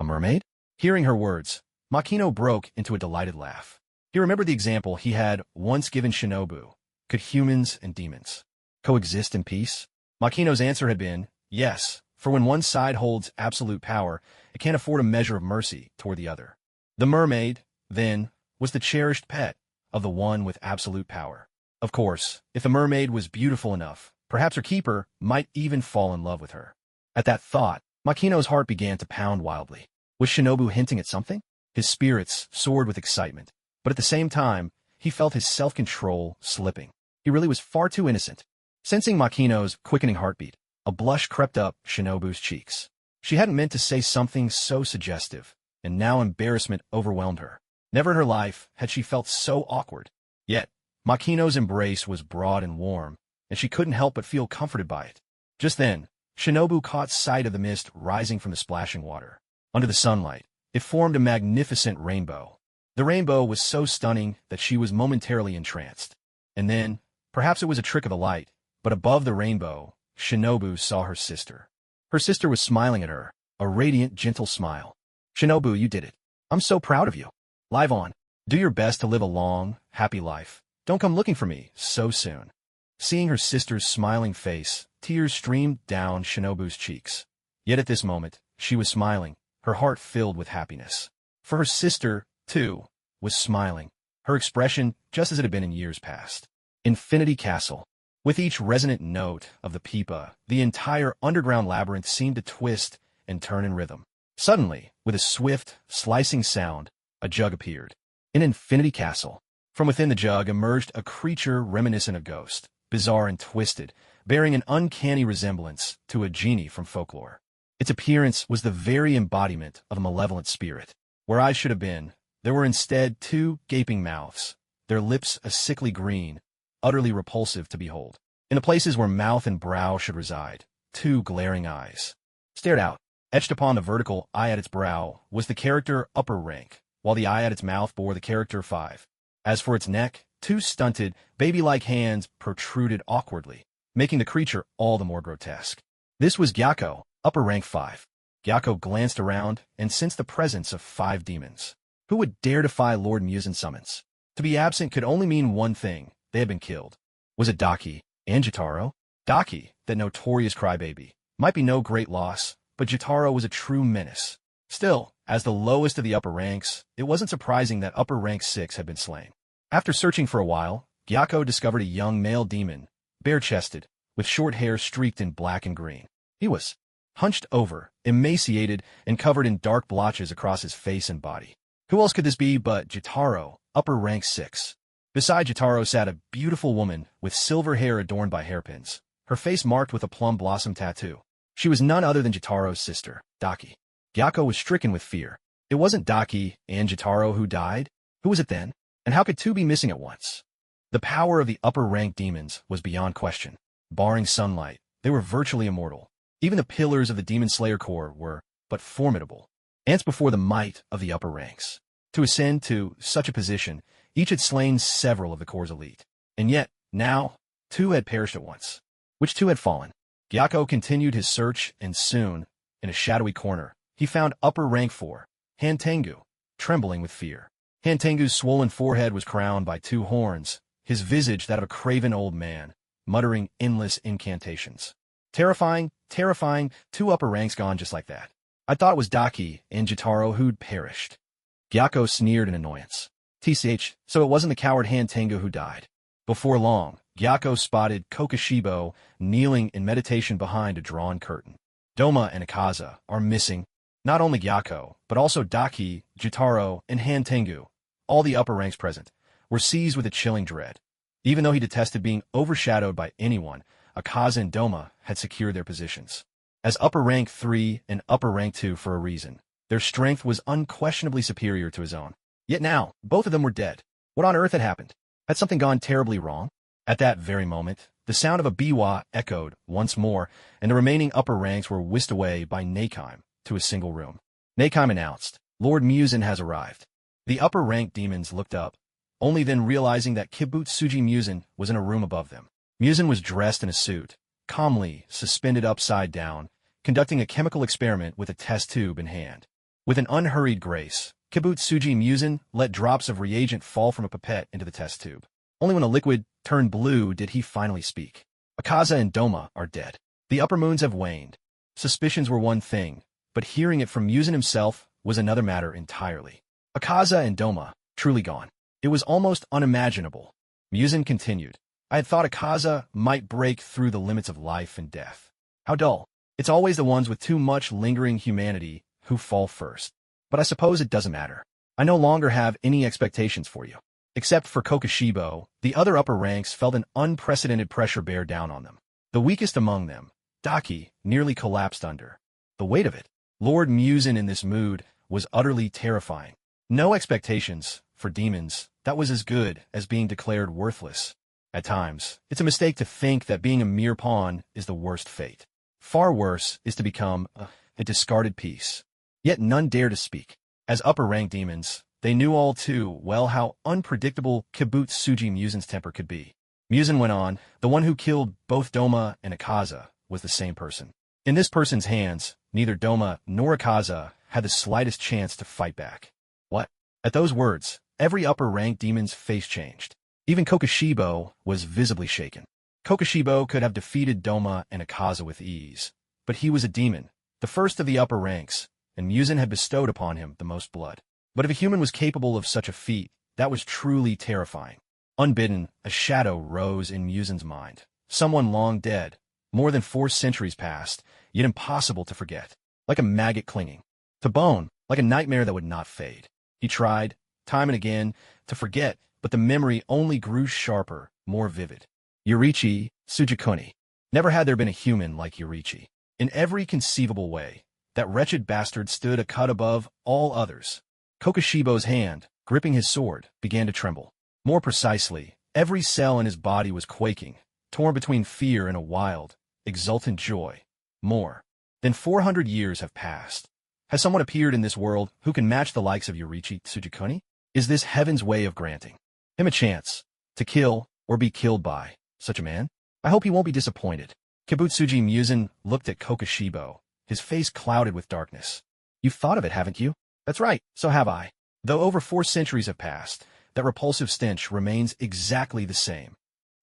Speaker 1: A mermaid? Hearing her words, Makino broke into a delighted laugh. He remembered the example he had once given Shinobu. Could humans and demons coexist in peace? Makino's answer had been, yes, for when one side holds absolute power, it can't afford a measure of mercy toward the other. The mermaid, then, was the cherished pet of the one with absolute power. Of course, if the mermaid was beautiful enough, perhaps her keeper might even fall in love with her. At that thought, Makino's heart began to pound wildly. Was Shinobu hinting at something? His spirits soared with excitement, but at the same time, he felt his self-control slipping. He really was far too innocent. Sensing Makino's quickening heartbeat, a blush crept up Shinobu's cheeks. She hadn't meant to say something so suggestive, and now embarrassment overwhelmed her. Never in her life had she felt so awkward. Yet, Makino's embrace was broad and warm, and she couldn't help but feel comforted by it. Just then, Shinobu caught sight of the mist rising from the splashing water. Under the sunlight, it formed a magnificent rainbow. The rainbow was so stunning that she was momentarily entranced. And then, perhaps it was a trick of the light, but above the rainbow, Shinobu saw her sister. Her sister was smiling at her, a radiant, gentle smile. Shinobu, you did it. I'm so proud of you. Live on. Do your best to live a long, happy life. Don't come looking for me so soon. Seeing her sister's smiling face, tears streamed down Shinobu's cheeks. Yet at this moment, she was smiling, her heart filled with happiness. For her sister, too, was smiling, her expression just as it had been in years past. Infinity Castle. With each resonant note of the pipa, the entire underground labyrinth seemed to twist and turn in rhythm. Suddenly, with a swift, slicing sound, a jug appeared. In Infinity Castle. From within the jug emerged a creature reminiscent of Ghost, bizarre and twisted, bearing an uncanny resemblance to a genie from folklore. Its appearance was the very embodiment of a malevolent spirit. Where eyes should have been, there were instead two gaping mouths, their lips a sickly green, utterly repulsive to behold. In the places where mouth and brow should reside, two glaring eyes stared out. Etched upon the vertical eye at its brow was the character upper rank, while the eye at its mouth bore the character 5. As for its neck, two stunted, baby-like hands protruded awkwardly, making the creature all the more grotesque. This was Gyako, upper rank 5. Gyako glanced around and sensed the presence of 5 demons. Who would dare defy Lord Muzan's summons? To be absent could only mean one thing: they had been killed. Was it Daki and Jotaro? Daki, that notorious crybaby, might be no great loss, but Jotaro was a true menace. Still, as the lowest of the upper ranks, it wasn't surprising that upper rank 6 had been slain. After searching for a while, Gyako discovered a young male demon, bare-chested, with short hair streaked in black and green. He was hunched over, emaciated, and covered in dark blotches across his face and body. Who else could this be but Jotaro, upper rank 6? Beside Jotaro sat a beautiful woman with silver hair adorned by hairpins, her face marked with a plum blossom tattoo. She was none other than Jotaro's sister, Daki. Gyako was stricken with fear. It wasn't Daki and Jotaro who died. Who was it then? And how could two be missing at once? The power of the upper-rank demons was beyond question. Barring sunlight, they were virtually immortal. Even the pillars of the Demon Slayer Corps were but formidable, ants before the might of the upper ranks. To ascend to such a position, each had slain several of the Corps' elite. And yet, now, 2 had perished at once. Which 2 had fallen? Gyako continued his search, and soon, in a shadowy corner, he found upper rank 4, Hantengu, trembling with fear. Hantengu's swollen forehead was crowned by 2 horns, his visage that of a craven old man, muttering endless incantations. Terrifying, terrifying, 2 upper ranks gone just like that. I thought it was Daki and Jotaro who'd perished. Gyako sneered in annoyance. TCH, so it wasn't the coward Han Tengu who died. Before long, Gyako spotted Kokoshibo kneeling in meditation behind a drawn curtain. Doma and Akaza are missing. Not only Gyako, but also Daki, Jutaro, and Han Tengu, all the upper ranks present, were seized with a chilling dread. Even though he detested being overshadowed by anyone, Akaza and Doma had secured their positions. As upper rank 3 and upper rank 2 for a reason, their strength was unquestionably superior to his own. Yet now, both of them were dead. What on earth had happened? Had something gone terribly wrong? At that very moment, the sound of a biwa echoed once more, and the remaining upper ranks were whisked away by Nakeim to a single room. Nakeim announced, "Lord Muzan has arrived." The upper rank demons looked up, only then realizing that Kibutsuji Muzan was in a room above them. Muzan was dressed in a suit, calmly suspended upside down, conducting a chemical experiment with a test tube in hand. With an unhurried grace, Kibutsuji Muzan let drops of reagent fall from a pipette into the test tube. Only when a liquid turned blue did he finally speak. Akaza and Doma are dead. The upper moons have waned. Suspicions were one thing, but hearing it from Muzan himself was another matter entirely. Akaza and Doma, truly gone. It was almost unimaginable. Muzan continued, "I had thought Akaza might break through the limits of life and death. How dull. It's always the ones with too much lingering humanity who fall first. But I suppose it doesn't matter. I no longer have any expectations for you." Except for Kokoshibo, the other upper ranks felt an unprecedented pressure bear down on them. The weakest among them, Daki, nearly collapsed under the weight of it. Lord Muzan in this mood was utterly terrifying. No expectations, for demons, that was as good as being declared worthless. At times, it's a mistake to think that being a mere pawn is the worst fate. Far worse is to become a discarded piece. Yet none dare to speak. As upper-rank demons, they knew all too well how unpredictable Kibutsuji Muzan's temper could be. Muzan went on, "The one who killed both Doma and Akaza was the same person. In this person's hands, neither Doma nor Akaza had the slightest chance to fight back." What? At those words, every upper-rank demon's face changed. Even Kokoshibo was visibly shaken. Kokoshibo could have defeated Doma and Akaza with ease, but he was a demon, the first of the upper ranks, and Muzan had bestowed upon him the most blood. But if a human was capable of such a feat, that was truly terrifying. Unbidden, a shadow rose in Muzan's mind. Someone long dead, more than 4 centuries past, yet impossible to forget. Like a maggot clinging to bone, like a nightmare that would not fade. He tried, time and again, to forget, but the memory only grew sharper, more vivid. Yorichi Tsujikuni. Never had there been a human like Yorichi. In every conceivable way, that wretched bastard stood a cut above all others. Kokoshibo's hand, gripping his sword, began to tremble. More precisely, every cell in his body was quaking, torn between fear and a wild, exultant joy. More than 400 years have passed. Has someone appeared in this world who can match the likes of Yorichi Tsujikuni? Is this heaven's way of granting him a chance to kill or be killed by such a man? I hope he won't be disappointed. Kibutsuji Muzan looked at Kokoshibo, his face clouded with darkness. You've thought of it, haven't you? That's right, so have I. Though over 4 centuries have passed, that repulsive stench remains exactly the same.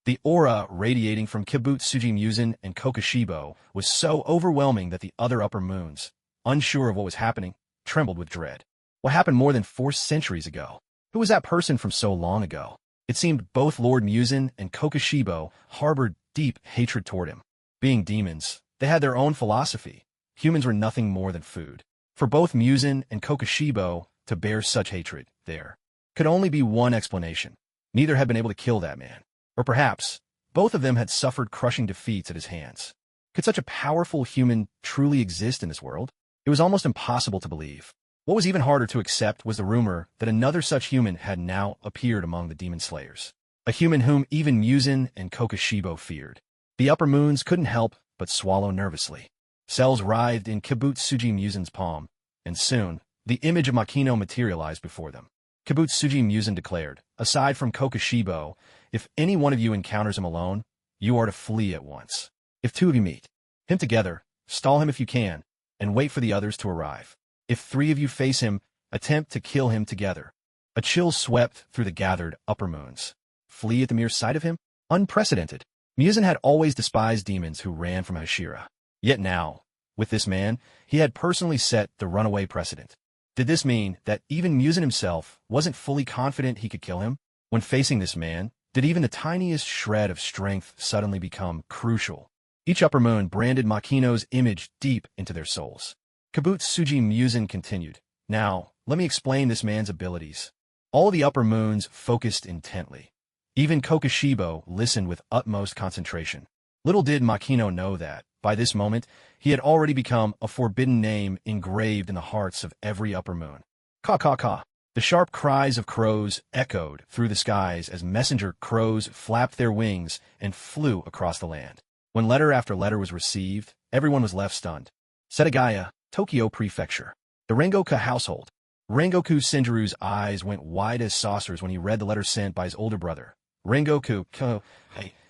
Speaker 1: The aura radiating from Kibutsuji Muzan and Kokoshibo was so overwhelming that the other upper moons, unsure of what was happening, trembled with dread. What happened more than 4 centuries ago? Who was that person from so long ago? It seemed both Lord Muzan and Kokoshibo harbored deep hatred toward him. Being demons, they had their own philosophy. Humans were nothing more than food. For both Muzan and Kokoshibo to bear such hatred, there could only be one explanation. Neither had been able to kill that man. Or perhaps, both of them had suffered crushing defeats at his hands. Could such a powerful human truly exist in this world? It was almost impossible to believe. What was even harder to accept was the rumor that another such human had now appeared among the demon slayers. A human whom even Muzan and Kokoshibo feared. The upper moons couldn't help but swallow nervously. Cells writhed in Kibutsuji Muzan's palm, and soon, the image of Makino materialized before them. Kibutsuji Muzan declared, "Aside from Kokoshibo, if any one of you encounters him alone, you are to flee at once. If 2 of you meet him together, stall him if you can, and wait for the others to arrive. If 3 of you face him, attempt to kill him together." A chill swept through the gathered upper moons. Flee at the mere sight of him? Unprecedented. Muzan had always despised demons who ran from Hashira. Yet now, with this man, he had personally set the runaway precedent. Did this mean that even Muzan himself wasn't fully confident he could kill him? When facing this man, did even the tiniest shred of strength suddenly become crucial? Each upper moon branded Makino's image deep into their souls. Kabutsuji Muzan continued. Now, let me explain this man's abilities. All the upper moons focused intently. Even Kokoshibo listened with utmost concentration. Little did Makino know that, by this moment, he had already become a forbidden name engraved in the hearts of every upper moon. Ka. The sharp cries of crows echoed through the skies as messenger crows flapped their wings and flew across the land. When letter after letter was received, everyone was left stunned. Setagaya, Tokyo Prefecture. The Rengoku household. Rengoku Shinjuru's eyes went wide as saucers when he read the letter sent by his older brother. Rengoku,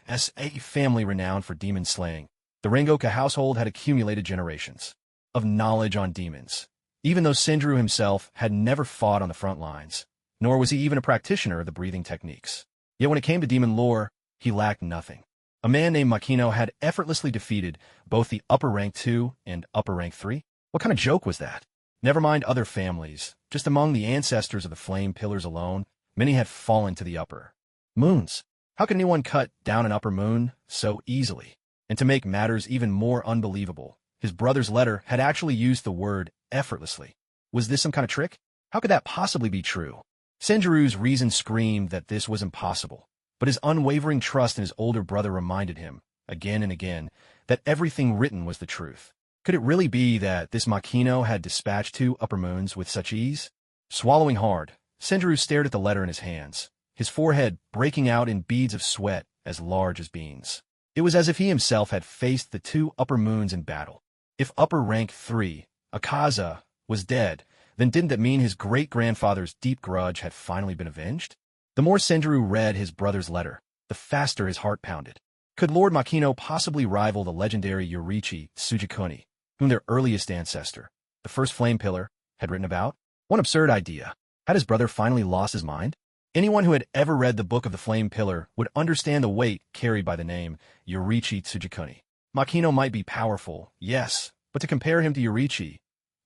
Speaker 1: a family renowned for demon slaying. The Rengoku household had accumulated generations of knowledge on demons. Even though Shinjuru himself had never fought on the front lines, nor was he even a practitioner of the breathing techniques. Yet when it came to demon lore, he lacked nothing. A man named Makino had effortlessly defeated both the upper rank 2 and upper rank 3. What kind of joke was that? Never mind other families, just among the ancestors of the flame pillars alone, many had fallen to the upper moons. How could anyone cut down an upper moon so easily? And to make matters even more unbelievable, his brother's letter had actually used the word effortlessly. Was this some kind of trick? How could that possibly be true? Senjuru's reason screamed that this was impossible, but his unwavering trust in his older brother reminded him, again and again, that everything written was the truth. Could it really be that this Makino had dispatched 2 upper moons with such ease? Swallowing hard, Senjuru stared at the letter in his hands, his forehead breaking out in beads of sweat as large as beans. It was as if he himself had faced the 2 upper moons in battle. If upper rank 3, Akaza, was dead, then didn't that mean his great-grandfather's deep grudge had finally been avenged? The more Senjuru read his brother's letter, the faster his heart pounded. Could Lord Makino possibly rival the legendary Yoriichi Tsujikuni, whom their earliest ancestor, the first flame pillar, had written about? One absurd idea. Had his brother finally lost his mind? Anyone who had ever read the Book of the Flame Pillar would understand the weight carried by the name Yoriichi Tsujikuni. Makino might be powerful, yes, but to compare him to Yoriichi,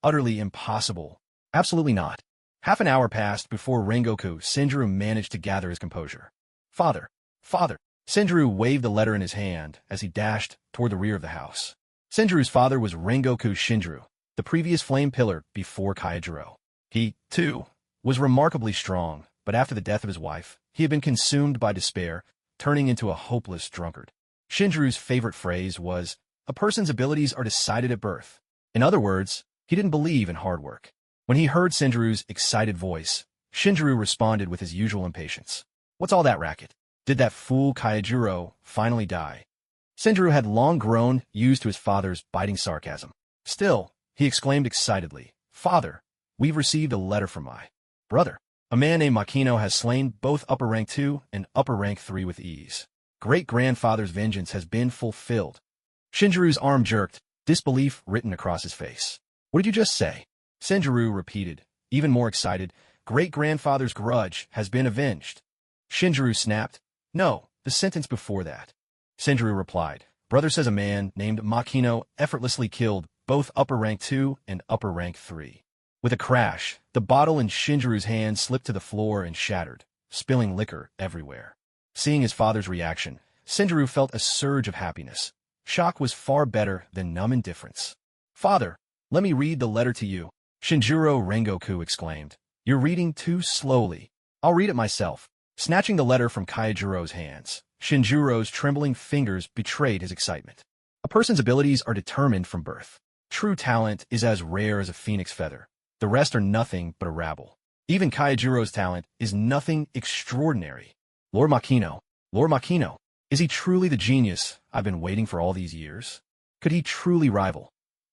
Speaker 1: utterly impossible. Absolutely not. Half an hour passed before Rengoku Shinjuru managed to gather his composure. Father! Shinjuru waved the letter in his hand as he dashed toward the rear of the house. Shinjuru's father was Rengoku Shinjuru, the previous flame pillar before Kaijiro. He, too, was remarkably strong, but after the death of his wife, he had been consumed by despair, turning into a hopeless drunkard. Shinjuru's favorite phrase was, "A person's abilities are decided at birth." In other words, he didn't believe in hard work. When he heard Shinjuru's excited voice, Shinjuru responded with his usual impatience. What's all that racket? Did that fool Kaijiro finally die? Shinjuru had long grown used to his father's biting sarcasm. Still, he exclaimed excitedly, "Father, we've received a letter from my brother. A man named Makino has slain both upper rank 2 and upper rank 3 with ease. Great-grandfather's vengeance has been fulfilled." Shinjuru's arm jerked, disbelief written across his face. "What did you just say?" Shinjuru repeated, even more excited. "Great-grandfather's grudge has been avenged." Shinjuru snapped. "No, the sentence before that." Shinjuru replied, "Brother says a man named Makino effortlessly killed both upper rank 2 and upper rank 3. With a crash, the bottle in Shinjuru's hand slipped to the floor and shattered, spilling liquor everywhere. Seeing his father's reaction, Shinjuru felt a surge of happiness. Shock was far better than numb indifference. "Father, let me read the letter to you," Shinjuro Rengoku exclaimed. "You're reading too slowly. I'll read it myself." Snatching the letter from Kaijuro's hands, Shinjuro's trembling fingers betrayed his excitement. A person's abilities are determined from birth. True talent is as rare as a phoenix feather. The rest are nothing but a rabble. Even Kaijuro's talent is nothing extraordinary. Lord Makino, is he truly the genius I've been waiting for all these years? Could he truly rival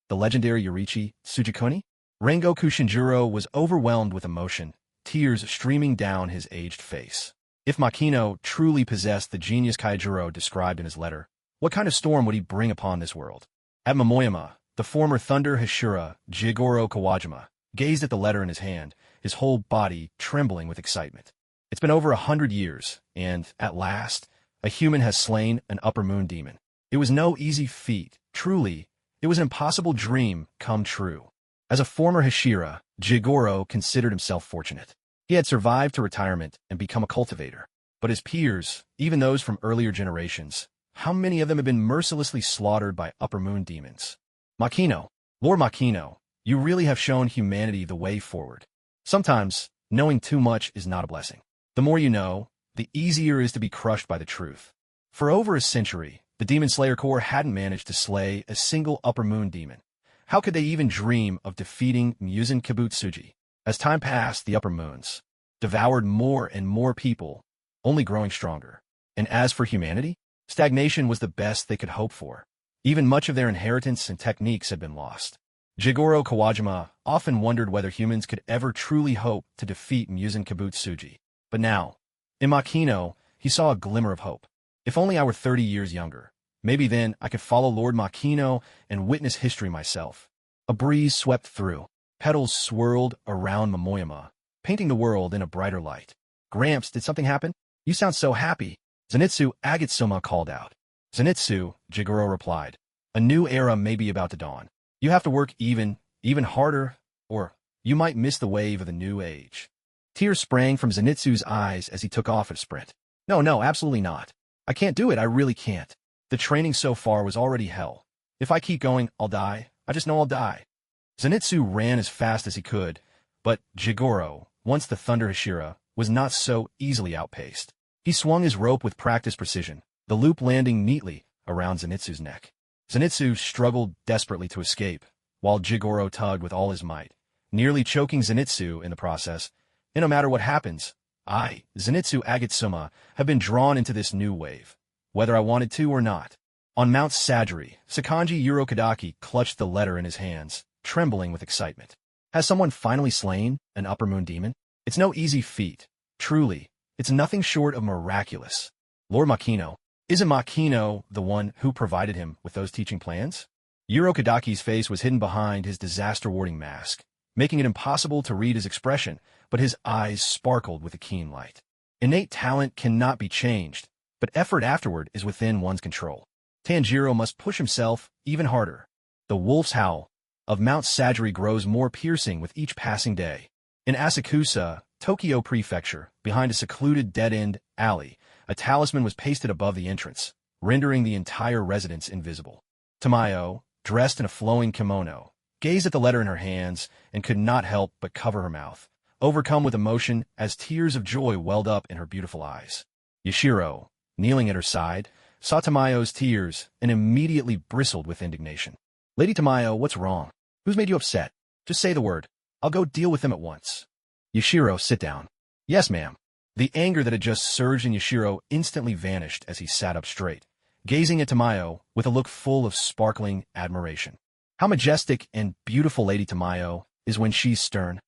Speaker 1: the legendary Yoriichi Tsujikuni? Rengoku Shinjuro was overwhelmed with emotion, tears streaming down his aged face. If Makino truly possessed the genius Kaijuro described in his letter, what kind of storm would he bring upon this world? At Momoyama, the former Thunder Hashira Jigoro Kawajima gazed at the letter in his hand, his whole body trembling with excitement. It's been over 100 years, and, at last, a human has slain an upper moon demon. It was no easy feat. Truly, it was an impossible dream come true. As a former Hashira, Jigoro considered himself fortunate. He had survived to retirement and become a cultivator. But his peers, even those from earlier generations, how many of them have been mercilessly slaughtered by upper moon demons? Makino, Lord Makino, you really have shown humanity the way forward. Sometimes, knowing too much is not a blessing. The more you know, the easier it is to be crushed by the truth. For over a century, the Demon Slayer Corps hadn't managed to slay a single upper moon demon. How could they even dream of defeating Muzan Kibutsuji? As time passed, the upper moons devoured more and more people, only growing stronger. And as for humanity, stagnation was the best they could hope for. Even much of their inheritance and techniques had been lost. Jigoro Kawajima often wondered whether humans could ever truly hope to defeat Muzan Kibutsuji. But now, in Makino, he saw a glimmer of hope. If only I were 30 years younger, maybe then I could follow Lord Makino and witness history myself. A breeze swept through. Petals swirled around Momoyama, painting the world in a brighter light. Gramps, did something happen? You sound so happy. Zenitsu Agatsuma called out. Zenitsu, Jigoro replied. A new era may be about to dawn. You have to work even harder, or you might miss the wave of the new age. Tears sprang from Zenitsu's eyes as he took off at a sprint. No, absolutely not. I can't do it, I really can't. The training so far was already hell. If I keep going, I'll die. I just know I'll die. Zenitsu ran as fast as he could, but Jigoro, once the Thunder Hashira, was not so easily outpaced. He swung his rope with practiced precision, the loop landing neatly around Zenitsu's neck. Zenitsu struggled desperately to escape, while Jigoro tugged with all his might, nearly choking Zenitsu in the process. And no matter what happens, I, Zenitsu Agatsuma, have been drawn into this new wave, whether I wanted to or not. On Mount Sajiri, Sakanji Urokadaki clutched the letter in his hands, trembling with excitement. Has someone finally slain an upper moon demon? It's no easy feat. Truly, it's nothing short of miraculous. Lord Makino, isn't Makino the one who provided him with those teaching plans? Urokadaki's face was hidden behind his disaster-warding mask, making it impossible to read his expression, but his eyes sparkled with a keen light. Innate talent cannot be changed, but effort afterward is within one's control. Tanjiro must push himself even harder. The wolf's howl of Mount Sajiri grows more piercing with each passing day. In Asakusa, Tokyo Prefecture, behind a secluded dead-end alley, a talisman was pasted above the entrance, rendering the entire residence invisible. Tamayo, dressed in a flowing kimono, gazed at the letter in her hands and could not help but cover her mouth, overcome with emotion as tears of joy welled up in her beautiful eyes. Yashiro, kneeling at her side, saw Tamayo's tears and immediately bristled with indignation. Lady Tamayo, what's wrong? Who's made you upset? Just say the word. I'll go deal with them at once. Yashiro, sit down. Yes, ma'am. The anger that had just surged in Yashiro instantly vanished as he sat up straight, gazing at Tamayo with a look full of sparkling admiration. How majestic and beautiful Lady Tamayo is when she's stern.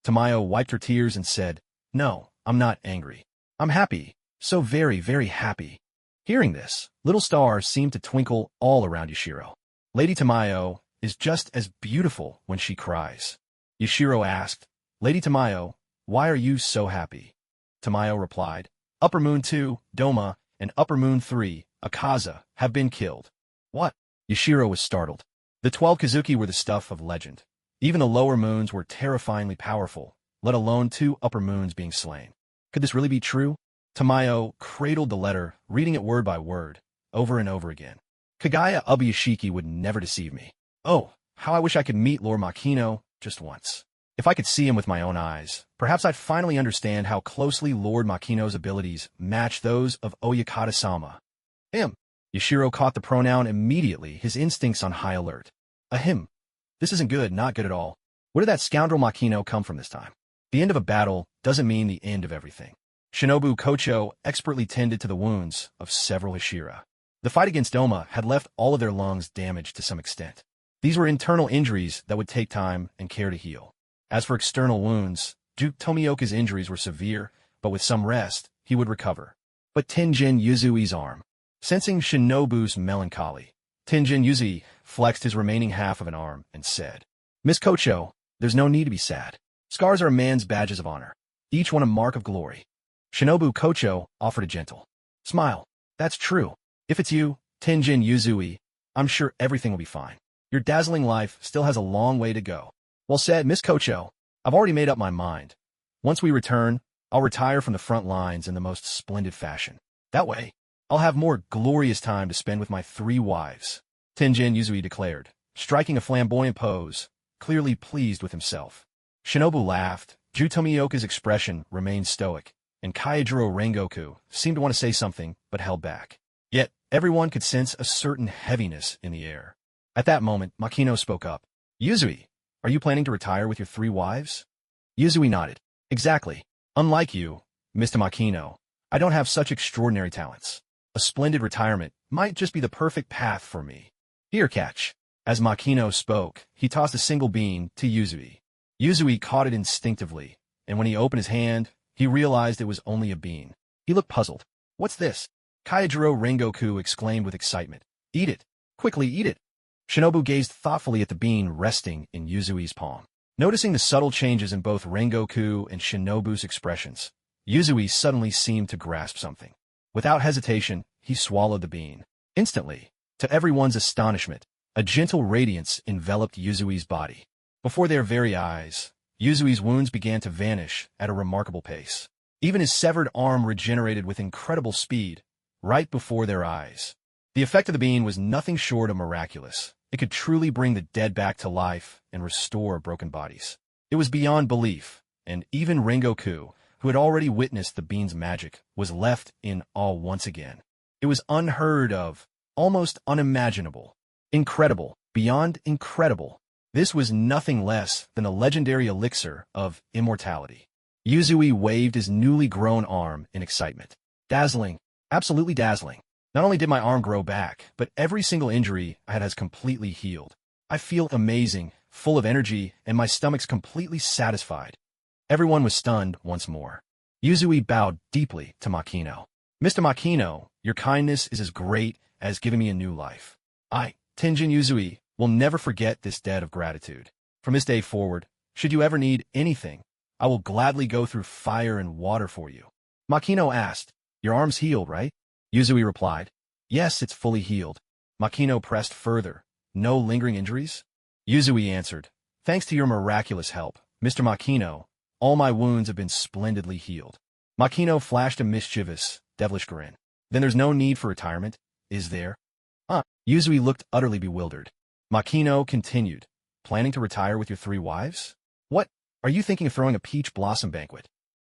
Speaker 1: Tamayo wiped her tears and said, No, I'm not angry. I'm happy. So very, very happy. Hearing this, little stars seemed to twinkle all around Yashiro. Lady Tamayo is just as beautiful when she cries. Yashiro asked, Lady Tamayo, why are you so happy? Tamayo replied, Upper Moon 2, Doma, and Upper Moon 3, Akaza, have been killed. What? Yashiro was startled. The 12 Kazuki were the stuff of legend. Even the lower moons were terrifyingly powerful, let alone 2 upper moons being slain. Could this really be true? Tamayo cradled the letter, reading it word by word, over and over again. Kagaya Ubuyashiki would never deceive me. Oh, how I wish I could meet Lord Makino just once. If I could see him with my own eyes, perhaps I'd finally understand how closely Lord Makino's abilities match those of Oyakata-sama. Him. Yashiro caught the pronoun immediately, his instincts on high alert. A him. This isn't good, not good at all. Where did that scoundrel Makino come from this time? The end of a battle doesn't mean the end of everything. Shinobu Kocho expertly tended to the wounds of several Hashira. The fight against Doma had left all of their lungs damaged to some extent. These were internal injuries that would take time and care to heal. As for external wounds, Duke Tomioka's injuries were severe, but with some rest, he would recover. But Tenjin Yuzui's arm. Sensing Shinobu's melancholy, Tenjin Yuzui flexed his remaining half of an arm and said, Miss Kocho, there's no need to be sad. Scars are a man's badges of honor, each one a mark of glory. Shinobu Kocho offered a gentle smile. That's true. If it's you, Tenjin Yuzui, I'm sure everything will be fine. Your dazzling life still has a long way to go. Well said, Miss Kocho. I've already made up my mind. Once we return, I'll retire from the front lines in the most splendid fashion. That way, I'll have more glorious time to spend with my 3 wives, Tenjin Yuzui declared, striking a flamboyant pose, clearly pleased with himself. Shinobu laughed. Ju Tomioka's expression remained stoic, and Kaijiro Rengoku seemed to want to say something but held back. Yet, everyone could sense a certain heaviness in the air. At that moment, Makino spoke up. Yuzui, are you planning to retire with your 3 wives? Yuzui nodded. Exactly. Unlike you, Mr. Makino, I don't have such extraordinary talents. A splendid retirement might just be the perfect path for me. Here, catch. As Makino spoke, he tossed a single bean to Yuzui. Yuzui caught it instinctively, and when he opened his hand, he realized it was only a bean. He looked puzzled. What's this? Kaijiro Rengoku exclaimed with excitement. Eat it. Quickly eat it. Shinobu gazed thoughtfully at the bean resting in Yuzui's palm. Noticing the subtle changes in both Rengoku and Shinobu's expressions, Yuzui suddenly seemed to grasp something. Without hesitation, he swallowed the bean. Instantly, to everyone's astonishment, a gentle radiance enveloped Yuzui's body. Before their very eyes, Yuzui's wounds began to vanish at a remarkable pace. Even his severed arm regenerated with incredible speed, right before their eyes. The effect of the bean was nothing short of miraculous. It could truly bring the dead back to life and restore broken bodies. It was beyond belief, and even Rengoku, who had already witnessed the bean's magic, was left in awe once again. It was unheard of, almost unimaginable. Incredible, beyond incredible. This was nothing less than a legendary elixir of immortality. Yuzui waved his newly grown arm in excitement. Dazzling, absolutely dazzling. Not only did my arm grow back, but every single injury I had has completely healed. I feel amazing, full of energy, and my stomach's completely satisfied. Everyone was stunned once more. Yuzui bowed deeply to Makino. Mr. Makino, your kindness is as great as giving me a new life. I, Tenjin Yuzui, will never forget this debt of gratitude. From this day forward, should you ever need anything, I will gladly go through fire and water for you. Makino asked, your arm's healed, right? Yuzui replied, yes, it's fully healed. Makino pressed further, no lingering injuries? Yuzui answered, thanks to your miraculous help, Mr. Makino, all my wounds have been splendidly healed. Makino flashed a mischievous, devilish grin. Then there's no need for retirement, is there? Yuzui looked utterly bewildered. Makino continued, planning to retire with your 3 wives? What? Are you thinking of throwing a peach blossom banquet?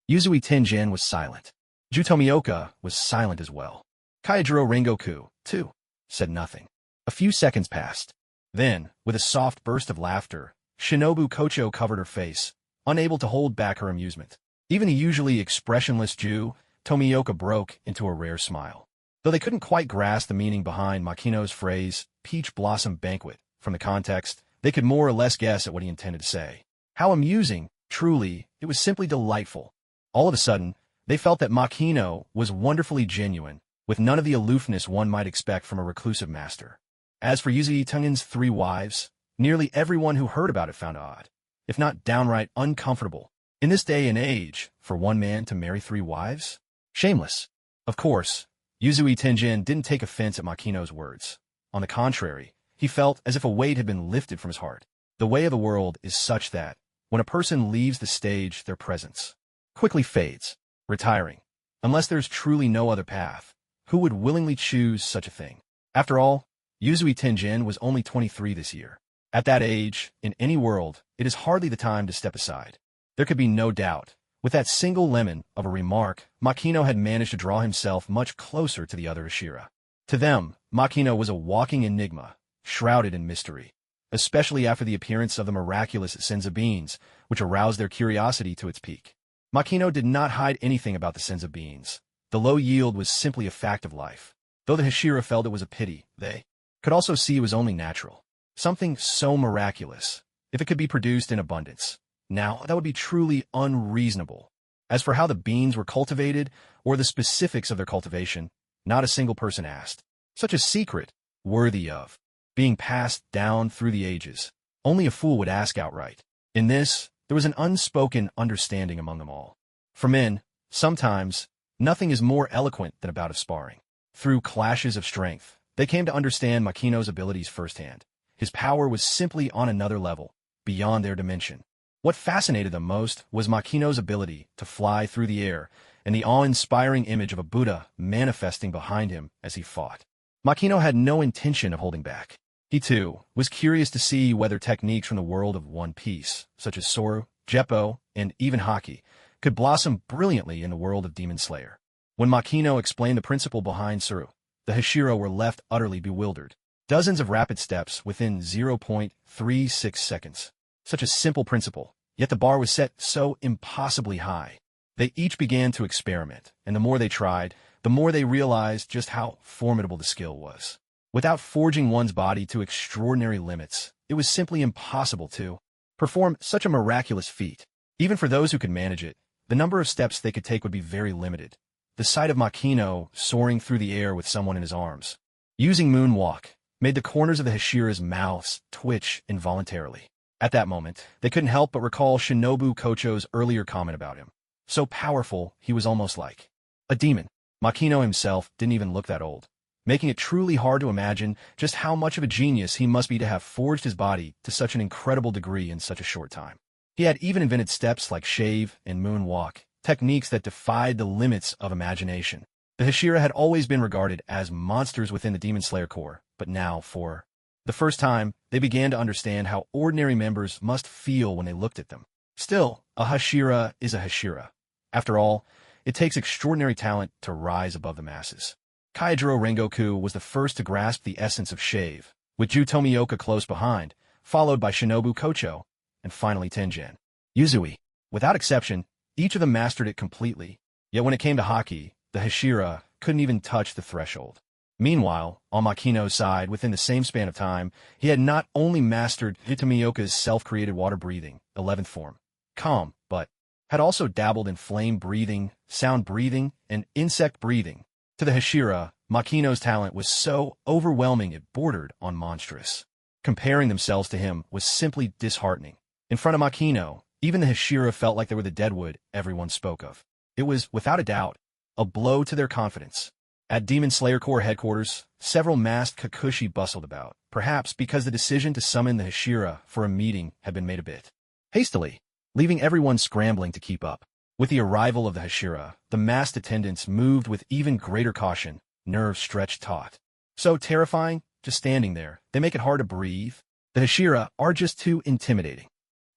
Speaker 1: Yuzui Tenjin was silent. Ju Tomioka was silent as well. Kaijiro Rengoku, too, said nothing. A few seconds passed. Then, with a soft burst of laughter, Shinobu Kocho covered her face, unable to hold back her amusement. Even the usually expressionless Ju Tomioka broke into a rare smile. Though they couldn't quite grasp the meaning behind Makino's phrase, peach blossom banquet, from the context, they could more or less guess at what he intended to say. How amusing, truly, it was simply delightful. All of a sudden, they felt that Makino was wonderfully genuine, with none of the aloofness one might expect from a reclusive master. As for Yuzui Tenjin's 3 wives, nearly everyone who heard about it found odd, if not downright uncomfortable. In this day and age, for one man to marry 3 wives? Shameless. Of course, Yuzui Tenjin didn't take offense at Makino's words. On the contrary, he felt as if a weight had been lifted from his heart. The way of the world is such that, when a person leaves the stage, their presence quickly fades, retiring. Unless there's truly no other path, who would willingly choose such a thing? After all, Yuzui Tenjin was only 23 this year. At that age, in any world, it is hardly the time to step aside. There could be no doubt. With that single lemon of a remark, Makino had managed to draw himself much closer to the other Ashira. To them, Makino was a walking enigma, shrouded in mystery, especially after the appearance of the miraculous senza beans, which aroused their curiosity to its peak. Makino did not hide anything about the senza beans. The low yield was simply a fact of life. Though the Hashira felt it was a pity, they could also see it was only natural. Something so miraculous, if it could be produced in abundance. Now, that would be truly unreasonable. As for how the beans were cultivated, or the specifics of their cultivation, not a single person asked. Such a secret, worthy of being passed down through the ages. Only a fool would ask outright. In this, there was an unspoken understanding among them all. For men, sometimes, nothing is more eloquent than a bout of sparring. Through clashes of strength, they came to understand Makino's abilities firsthand. His power was simply on another level, beyond their dimension. What fascinated them most was Makino's ability to fly through the air and the awe-inspiring image of a Buddha manifesting behind him as he fought. Makino had no intention of holding back. He, too, was curious to see whether techniques from the world of One Piece, such as Soru, Jeppo, and even Haki, could blossom brilliantly in the world of Demon Slayer. When Makino explained the principle behind Soru, the Hashira were left utterly bewildered. Dozens of rapid steps within 0.36 seconds. Such a simple principle, yet the bar was set so impossibly high. They each began to experiment, and the more they tried, the more they realized just how formidable the skill was. Without forging one's body to extraordinary limits, it was simply impossible to perform such a miraculous feat. Even for those who could manage it, the number of steps they could take would be very limited. The sight of Makino soaring through the air with someone in his arms, using moonwalk, made the corners of the Hashira's mouths twitch involuntarily. At that moment, they couldn't help but recall Shinobu Kocho's earlier comment about him. So powerful, he was almost like a demon. Makino himself didn't even look that old, making it truly hard to imagine just how much of a genius he must be to have forged his body to such an incredible degree in such a short time. He had even invented steps like shave and moonwalk, techniques that defied the limits of imagination. The Hashira had always been regarded as monsters within the Demon Slayer Corps, but now, for the first time, they began to understand how ordinary members must feel when they looked at them. Still, a Hashira is a Hashira. After all, it takes extraordinary talent to rise above the masses. Kaijiro Rengoku was the first to grasp the essence of shave, with Ju Tomioka close behind, followed by Shinobu Kocho, and finally Tengen Yuzui. Without exception, each of them mastered it completely, yet when it came to Haki, the Hashira couldn't even touch the threshold. Meanwhile, on Makino's side, within the same span of time, he had not only mastered Tomioka's self-created water-breathing, 11th form, calm, but had also dabbled in flame-breathing, sound-breathing, and insect-breathing. To the Hashira, Makino's talent was so overwhelming it bordered on monstrous. Comparing themselves to him was simply disheartening. In front of Makino, even the Hashira felt like they were the deadwood everyone spoke of. It was, without a doubt, a blow to their confidence. At Demon Slayer Corps headquarters, several masked Kikuchi bustled about, perhaps because the decision to summon the Hashira for a meeting had been made a bit hastily, leaving everyone scrambling to keep up. With the arrival of the Hashira, the masked attendants moved with even greater caution, nerves stretched taut. So terrifying, just standing there, they make it hard to breathe. The Hashira are just too intimidating.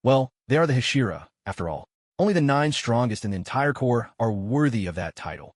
Speaker 1: Well, they are the Hashira, after all. Only the 9 strongest in the entire Corps are worthy of that title.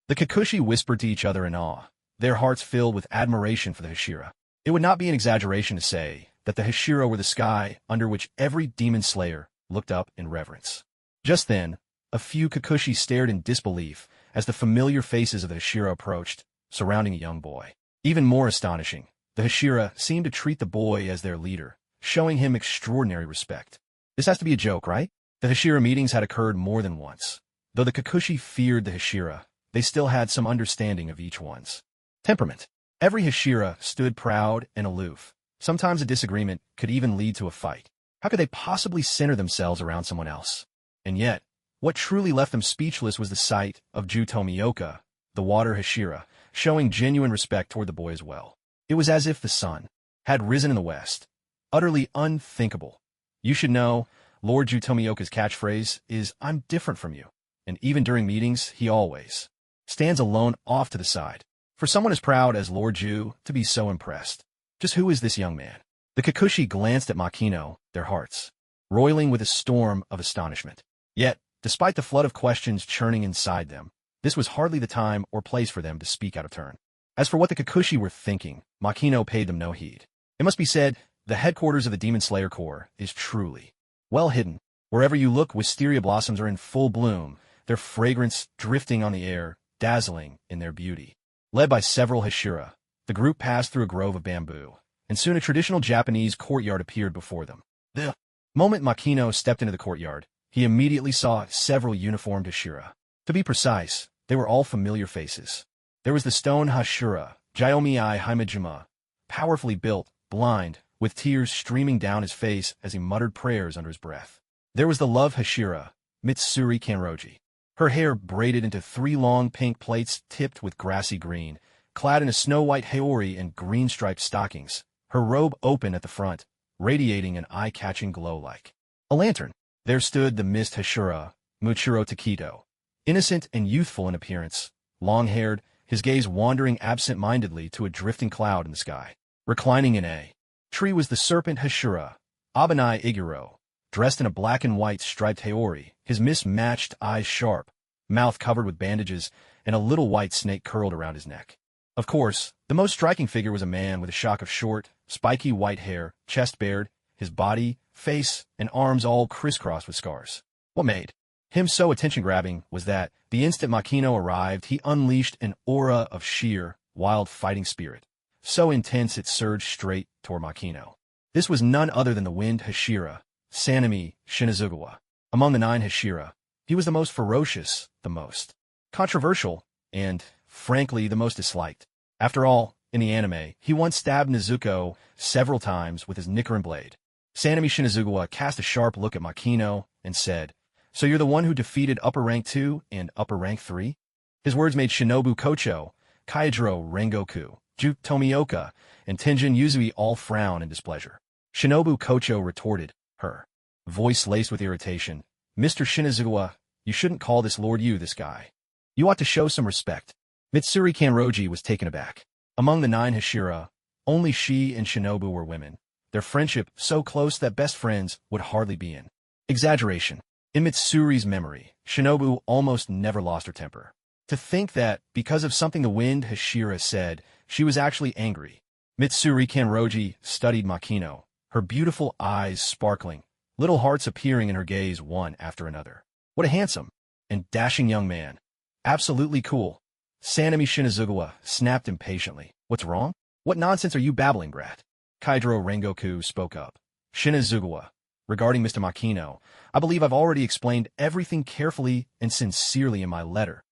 Speaker 1: The Kikuchi whispered to each other in awe, their hearts filled with admiration for the Hashira. It would not be an exaggeration to say that the Hashira were the sky under which every demon slayer looked up in reverence. Just then, a few Kikuchi stared in disbelief as the familiar faces of the Hashira approached, surrounding a young boy. Even more astonishing, the Hashira seemed to treat the boy as their leader, showing him extraordinary respect. This has to be a joke, right? The Hashira meetings had occurred more than once. Though the Kikuchi feared the Hashira, they still had some understanding of each one's temperament. Every Hashira stood proud and aloof. Sometimes a disagreement could even lead to a fight. How could they possibly center themselves around someone else? And yet, what truly left them speechless was the sight of Ju Tomioka, the water Hashira, showing genuine respect toward the boy as well. It was as if the sun had risen in the west. Utterly unthinkable. You should know, Lord Ju Tomioka's catchphrase is, "I'm different from you." And even during meetings, he always stands alone off to the side. For someone as proud as Lord Ju to be so impressed. Just who is this young man? The Kikuchi glanced at Makino, their hearts roiling with a storm of astonishment. Yet, despite the flood of questions churning inside them, this was hardly the time or place for them to speak out of turn. As for what the Kikuchi were thinking, Makino paid them no heed. It must be said, the headquarters of the Demon Slayer Corps is truly well hidden. Wherever you look, wisteria blossoms are in full bloom, their fragrance drifting on the air, dazzling in their beauty. Led by several Hashira, the group passed through a grove of bamboo, and soon a traditional Japanese courtyard appeared before them. The moment Makino stepped into the courtyard, he immediately saw several uniformed Hashira. To be precise, they were all familiar faces. There was the stone Hashira, Jyomi Himejima, powerfully built, blind, with tears streaming down his face as he muttered prayers under his breath. There was the love Hashira, Mitsuri Kanroji. Her hair braided into 3 long pink plaits tipped with grassy green, clad in a snow-white haori and green-striped stockings, her robe open at the front, radiating an eye-catching glow like a lantern. There stood the mist Hashira, Muchiro Takedo, innocent and youthful in appearance, long-haired, his gaze wandering absent-mindedly to a drifting cloud in the sky. Reclining in a tree was the serpent Hashira, Abanai Iguro, dressed in a black and white striped haori, his mismatched eyes sharp, mouth covered with bandages, and a little white snake curled around his neck. Of course, the most striking figure was a man with a shock of short, spiky white hair, chest bared, his body, face, and arms all crisscrossed with scars. What made him so attention-grabbing was that, the instant Makino arrived, he unleashed an aura of sheer, wild fighting spirit, so intense it surged straight toward Makino. This was none other than the wind Hashira, Sanemi Shinazugawa. Among the 9 Hashira, he was the most ferocious, the most controversial, and, frankly, the most disliked. After all, in the anime, he once stabbed Nezuko several times with his Nichiren blade. Sanemi Shinazugawa cast a sharp look at Makino and said, "So you're the one who defeated Upper Rank 2 and Upper Rank 3? His words made Shinobu Kocho, Kaijiro Rengoku, Juk Tomioka, and Tenjin Yuzui all frown in displeasure. Shinobu Kocho retorted, her voice laced with irritation, "Mr. Shinazugawa, you shouldn't call this Lord you this guy. You ought to show some respect." Mitsuri Kanroji was taken aback. Among the 9 Hashira, only she and Shinobu were women, their friendship so close that best friends would hardly be in exaggeration. In Mitsuri's memory, Shinobu almost never lost her temper. To think that, because of something the wind Hashira said, she was actually angry. Mitsuri Kanroji studied Makino, her beautiful eyes sparkling, little hearts appearing in her gaze one after another. What a handsome and dashing young man. Absolutely cool. Sanemi Shinazugawa snapped impatiently. "What's wrong? What nonsense are you babbling, brat?" Kaijiro Rengoku spoke up. "Shinazugawa, regarding Mr. Makino, I believe I've already explained everything carefully and sincerely in my letter."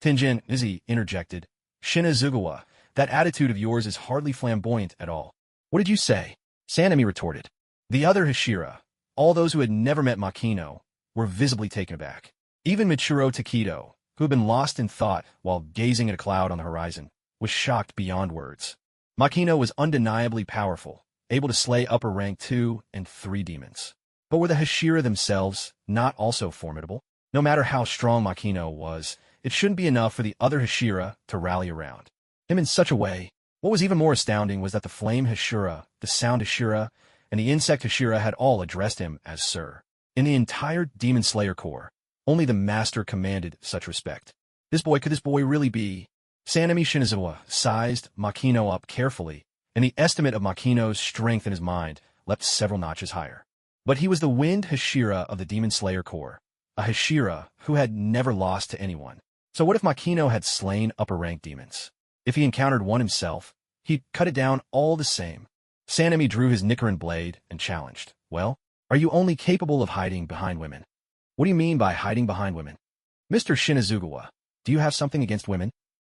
Speaker 1: Tenjin Izzy interjected. "Shinazugawa, that attitude of yours is hardly flamboyant at all." "What did you say?" Sanemi retorted. The other Hashira, all those who had never met Makino, were visibly taken aback. Even Michiro Takedo, who had been lost in thought while gazing at a cloud on the horizon, was shocked beyond words. Makino was undeniably powerful, able to slay upper rank 2 and 3 demons. But were the Hashira themselves not also formidable? No matter how strong Makino was, it shouldn't be enough for the other Hashira to rally around him in such a way. What was even more astounding was that the Flame Hashira, the Sound Hashira, and the Insect Hashira had all addressed him as Sir. In the entire Demon Slayer Corps, only the Master commanded such respect. Could this boy really be? Sanemi Shinazugawa sized Makino up carefully, and the estimate of Makino's strength in his mind leapt several notches higher. But he was the Wind Hashira of the Demon Slayer Corps, a Hashira who had never lost to anyone. So what if Makino had slain upper-rank demons? If he encountered one himself, he'd cut it down all the same. Sanemi drew his Nichiren blade and challenged, "Well, are you only capable of hiding behind women?" "What do you mean by hiding behind women?" "Mr. Shinazugawa, do you have something against women?"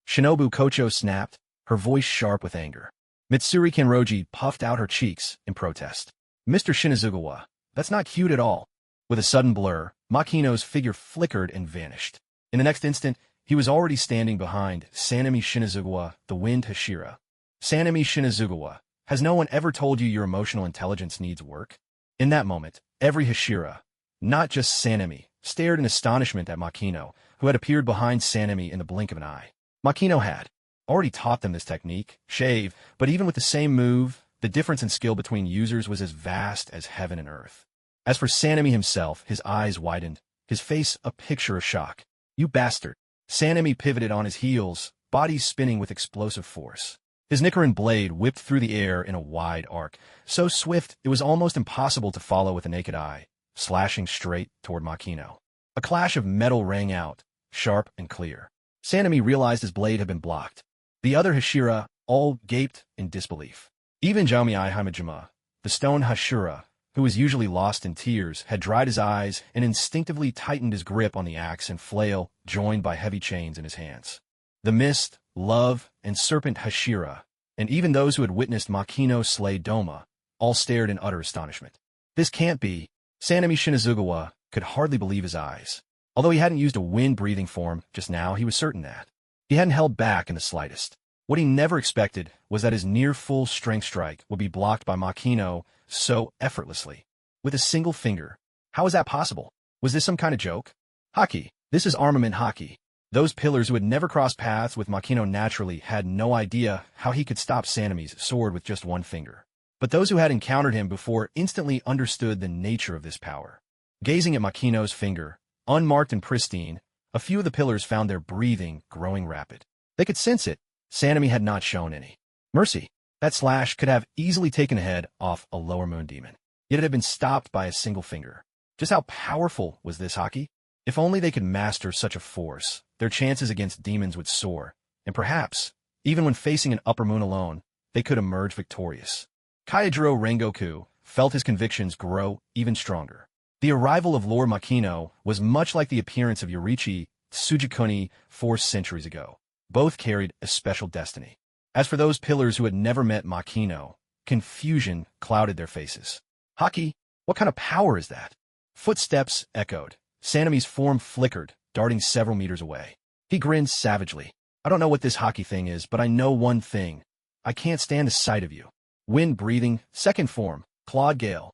Speaker 1: Shinobu Kocho snapped, her voice sharp with anger. Mitsuri Kanroji puffed out her cheeks in protest. "Mr. Shinazugawa, that's not cute at all." With a sudden blur, Makino's figure flickered and vanished. In the next instant, he was already standing behind Sanemi Shinazugawa, the Wind Hashira. "Sanemi Shinazugawa, has no one ever told you your emotional intelligence needs work?" In that moment, every Hashira, not just Sanemi, stared in astonishment at Makino, who had appeared behind Sanemi in the blink of an eye. Makino had already taught them this technique, shave, but even with the same move, the difference in skill between users was as vast as heaven and earth. As for Sanemi himself, his eyes widened, his face a picture of shock. "You bastard." Sanemi pivoted on his heels, body spinning with explosive force. His Nichiren blade whipped through the air in a wide arc, so swift it was almost impossible to follow with the naked eye, slashing straight toward Makino. A clash of metal rang out, sharp and clear. Sanemi realized his blade had been blocked. The other Hashira all gaped in disbelief. Even Jaumiai Himejima, the stone Hashira, who was usually lost in tears, had dried his eyes and instinctively tightened his grip on the axe and flail joined by heavy chains in his hands. The Mist, Love, and Serpent Hashira, and even those who had witnessed Makino slay Doma, all stared in utter astonishment. This can't be. Sanemi Shinazugawa could hardly believe his eyes. Although he hadn't used a wind-breathing form just now, he was certain that he hadn't held back in the slightest. What he never expected was that his near-full strength strike would be blocked by Makino so effortlessly. With a single finger. How is that possible? Was this some kind of joke? Haki. This is armament haki. Those pillars who had never crossed paths with Makino naturally had no idea how he could stop Sanemi's sword with just one finger. But those who had encountered him before instantly understood the nature of this power. Gazing at Makino's finger, unmarked and pristine, a few of the pillars found their breathing growing rapid. They could sense it. Sanemi had not shown any mercy. That slash could have easily taken a head off a lower moon demon. Yet it had been stopped by a single finger. Just how powerful was this haki? If only they could master such a force, their chances against demons would soar, and perhaps, even when facing an upper moon alone, they could emerge victorious. Kyojuro Rengoku felt his convictions grow even stronger. The arrival of Lord Makino was much like the appearance of Yorichi Tsujikuni 4 centuries ago. Both carried a special destiny. As for those pillars who had never met Makino, confusion clouded their faces. Haki? What kind of power is that? Footsteps echoed. Sanemi's form flickered, darting several meters away. He grinned savagely. I don't know what this haki thing is, but I know one thing. I can't stand the sight of you. Wind breathing, second form, Claude Gale.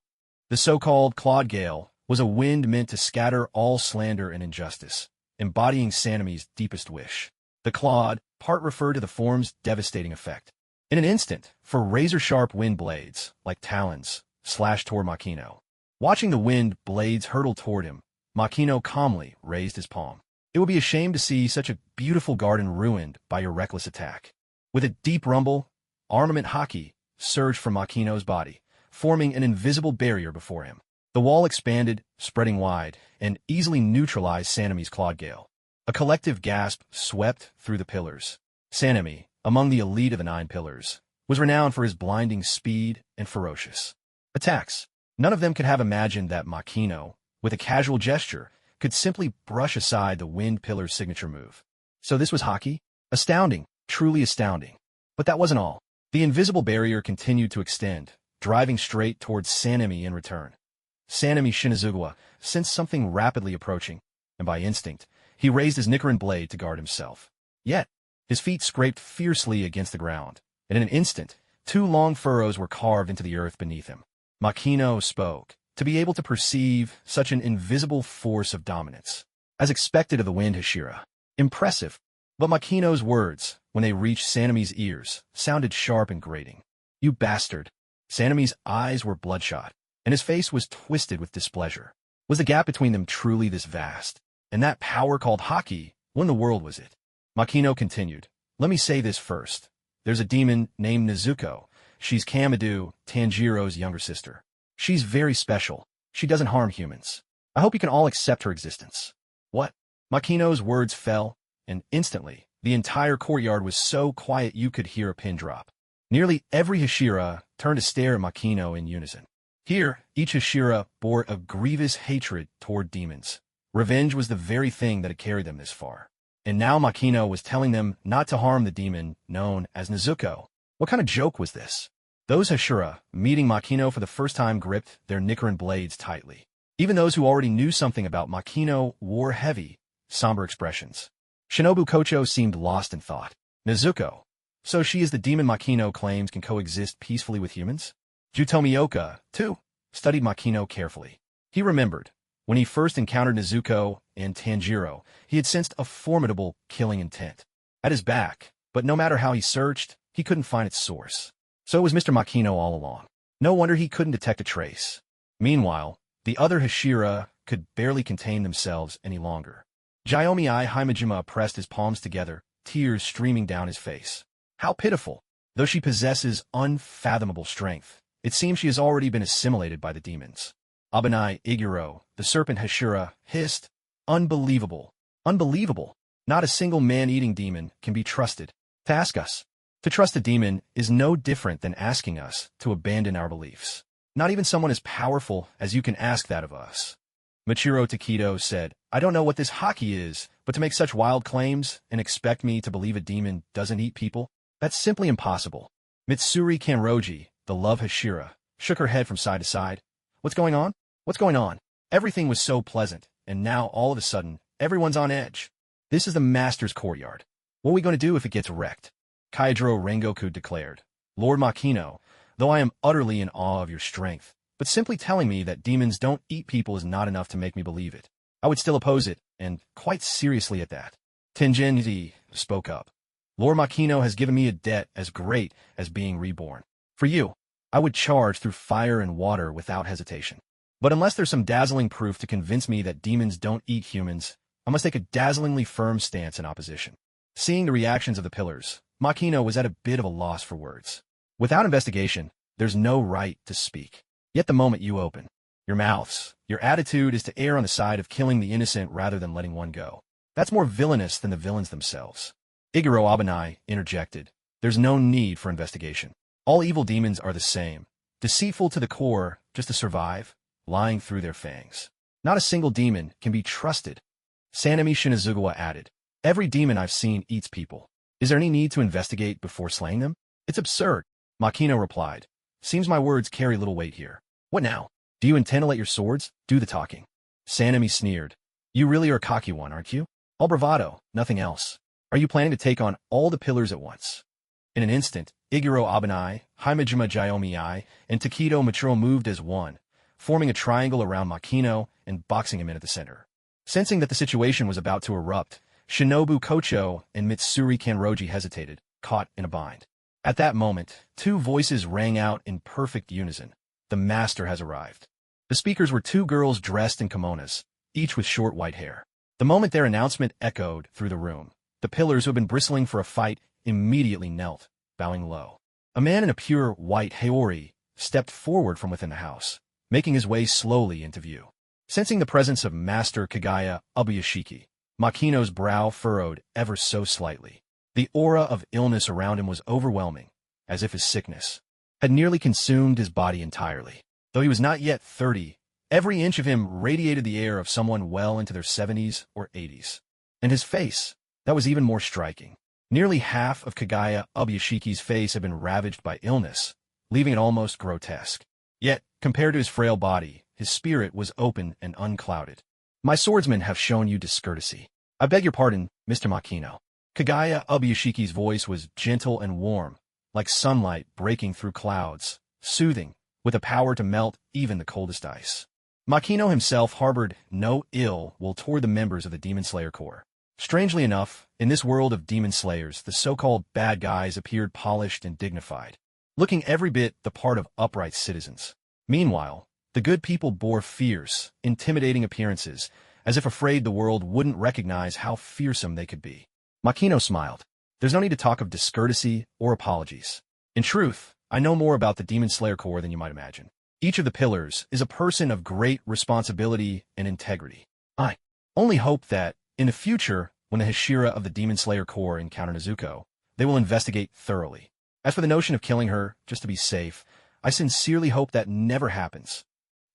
Speaker 1: The so-called Claude Gale was a wind meant to scatter all slander and injustice, embodying Sanemi's deepest wish. The Claude part referred to the form's devastating effect. In an instant, for razor-sharp wind blades, like talons, slashed toward Makino. Watching the wind blades hurtle toward him, Makino calmly raised his palm. It would be a shame to see such a beautiful garden ruined by your reckless attack. With a deep rumble, armament haki surged from Makino's body, forming an invisible barrier before him. The wall expanded, spreading wide, and easily neutralized Sanemi's Claude Gale. A collective gasp swept through the pillars. Sanemi, among the elite of the 9 pillars, was renowned for his blinding speed and ferocious attacks. None of them could have imagined that Makino, with a casual gesture, could simply brush aside the wind pillar's signature move. So this was haki? Astounding, truly astounding. But that wasn't all. The invisible barrier continued to extend, driving straight towards Sanemi in return. Sanemi Shinazugawa sensed something rapidly approaching, and by instinct, he raised his Nichiren blade to guard himself. Yet, his feet scraped fiercely against the ground, and in an instant, 2 long furrows were carved into the earth beneath him. Makino spoke, to be able to perceive such an invisible force of dominance. As expected of the wind Hashira. Impressive. But Makino's words, when they reached Sanemi's ears, sounded sharp and grating. You bastard. Sanemi's eyes were bloodshot, and his face was twisted with displeasure. Was the gap between them truly this vast? And that power called haki, when the world was it? Makino continued, let me say this first. There's a demon named Nezuko. She's Kamadu, Tanjiro's younger sister. She's very special. She doesn't harm humans. I hope you can all accept her existence. What? Makino's words fell, and instantly, the entire courtyard was so quiet you could hear a pin drop. Nearly every Hashira turned to stare at Makino in unison. Here, each Hashira bore a grievous hatred toward demons. Revenge was the very thing that had carried them this far. And now Makino was telling them not to harm the demon known as Nezuko. What kind of joke was this? Those Hashira, meeting Makino for the first time, gripped their Nichiren blades tightly. Even those who already knew something about Makino wore heavy, somber expressions. Shinobu Kocho seemed lost in thought. Nezuko. So she is the demon Makino claims can coexist peacefully with humans? Jutomioka, too, studied Makino carefully. He remembered. When he first encountered Nezuko and Tanjiro, he had sensed a formidable killing intent at his back, but no matter how he searched, he couldn't find its source. So it was Mr. Makino all along. No wonder he couldn't detect a trace. Meanwhile, the other Hashira could barely contain themselves any longer. Jiomi Himejima pressed his palms together, tears streaming down his face. How pitiful! Though she possesses unfathomable strength, it seems she has already been assimilated by the demons. Abanai Iguro, the serpent Hashira, hissed, Unbelievable. Unbelievable. Not a single man-eating demon can be trusted to ask us. To trust a demon is no different than asking us to abandon our beliefs. Not even someone as powerful as you can ask that of us. Michiro Takedo said, I don't know what this haki is, but to make such wild claims and expect me to believe a demon doesn't eat people? That's simply impossible. Mitsuri Kanroji, the love Hashira, shook her head from side to side. What's going on? What's going on? Everything was so pleasant, and now all of a sudden, everyone's on edge. This is the master's courtyard. What are we going to do if it gets wrecked? Kaijiro Rengoku declared. Lord Makino, though I am utterly in awe of your strength, but simply telling me that demons don't eat people is not enough to make me believe it. I would still oppose it, and quite seriously at that. Tenjin spoke up. Lord Makino has given me a debt as great as being reborn. For you, I would charge through fire and water without hesitation. But unless there's some dazzling proof to convince me that demons don't eat humans, I must take a dazzlingly firm stance in opposition. Seeing the reactions of the pillars, Makino was at a bit of a loss for words. Without investigation, there's no right to speak. Yet the moment you open your mouths, your attitude is to err on the side of killing the innocent rather than letting one go. That's more villainous than the villains themselves. Iguro Abanai interjected. There's no need for investigation. All evil demons are the same, deceitful to the core just to survive, lying through their fangs. Not a single demon can be trusted. Sanemi Shinazugawa added. Every demon I've seen eats people. Is there any need to investigate before slaying them? It's absurd. Makino replied. Seems my words carry little weight here. What now? Do you intend to let your swords do the talking? Sanemi sneered. You really are a cocky one, aren't you? All bravado, nothing else. Are you planning to take on all the pillars at once? In an instant, Iguro Abanai, Himejima Jiomi, and Takedo Machiro moved as one, forming a triangle around Makino and boxing him in at the center. Sensing that the situation was about to erupt, Shinobu Kocho and Mitsuri Kanroji hesitated, caught in a bind. At that moment, two voices rang out in perfect unison. The master has arrived. The speakers were two girls dressed in kimonos, each with short white hair. The moment their announcement echoed through the room, the pillars who had been bristling for a fight immediately knelt, bowing low. A man in a pure white haori stepped forward from within the house, making his way slowly into view. Sensing the presence of Master Kagaya Ubuyashiki, Makino's brow furrowed ever so slightly. The aura of illness around him was overwhelming, as if his sickness had nearly consumed his body entirely. Though he was not yet 30, every inch of him radiated the air of someone well into their 70s or 80s. And his face, that was even more striking. Nearly half of Kagaya Ubuyashiki's face had been ravaged by illness, leaving it almost grotesque. Yet, compared to his frail body, his spirit was open and unclouded. My swordsmen have shown you discourtesy. I beg your pardon, Mr. Makino. Kagaya Ubuyashiki's voice was gentle and warm, like sunlight breaking through clouds, soothing, with a power to melt even the coldest ice. Makino himself harbored no ill will toward the members of the Demon Slayer Corps. Strangely enough, in this world of demon slayers, the so-called bad guys appeared polished and dignified, looking every bit the part of upright citizens. Meanwhile, the good people bore fierce, intimidating appearances, as if afraid the world wouldn't recognize how fearsome they could be. Makino smiled. There's no need to talk of discourtesy or apologies. In truth, I know more about the Demon Slayer Corps than you might imagine. Each of the pillars is a person of great responsibility and integrity. I only hope that, in the future, when the Hashira of the Demon Slayer Corps encounter Nezuko, they will investigate thoroughly. As for the notion of killing her, just to be safe, I sincerely hope that never happens.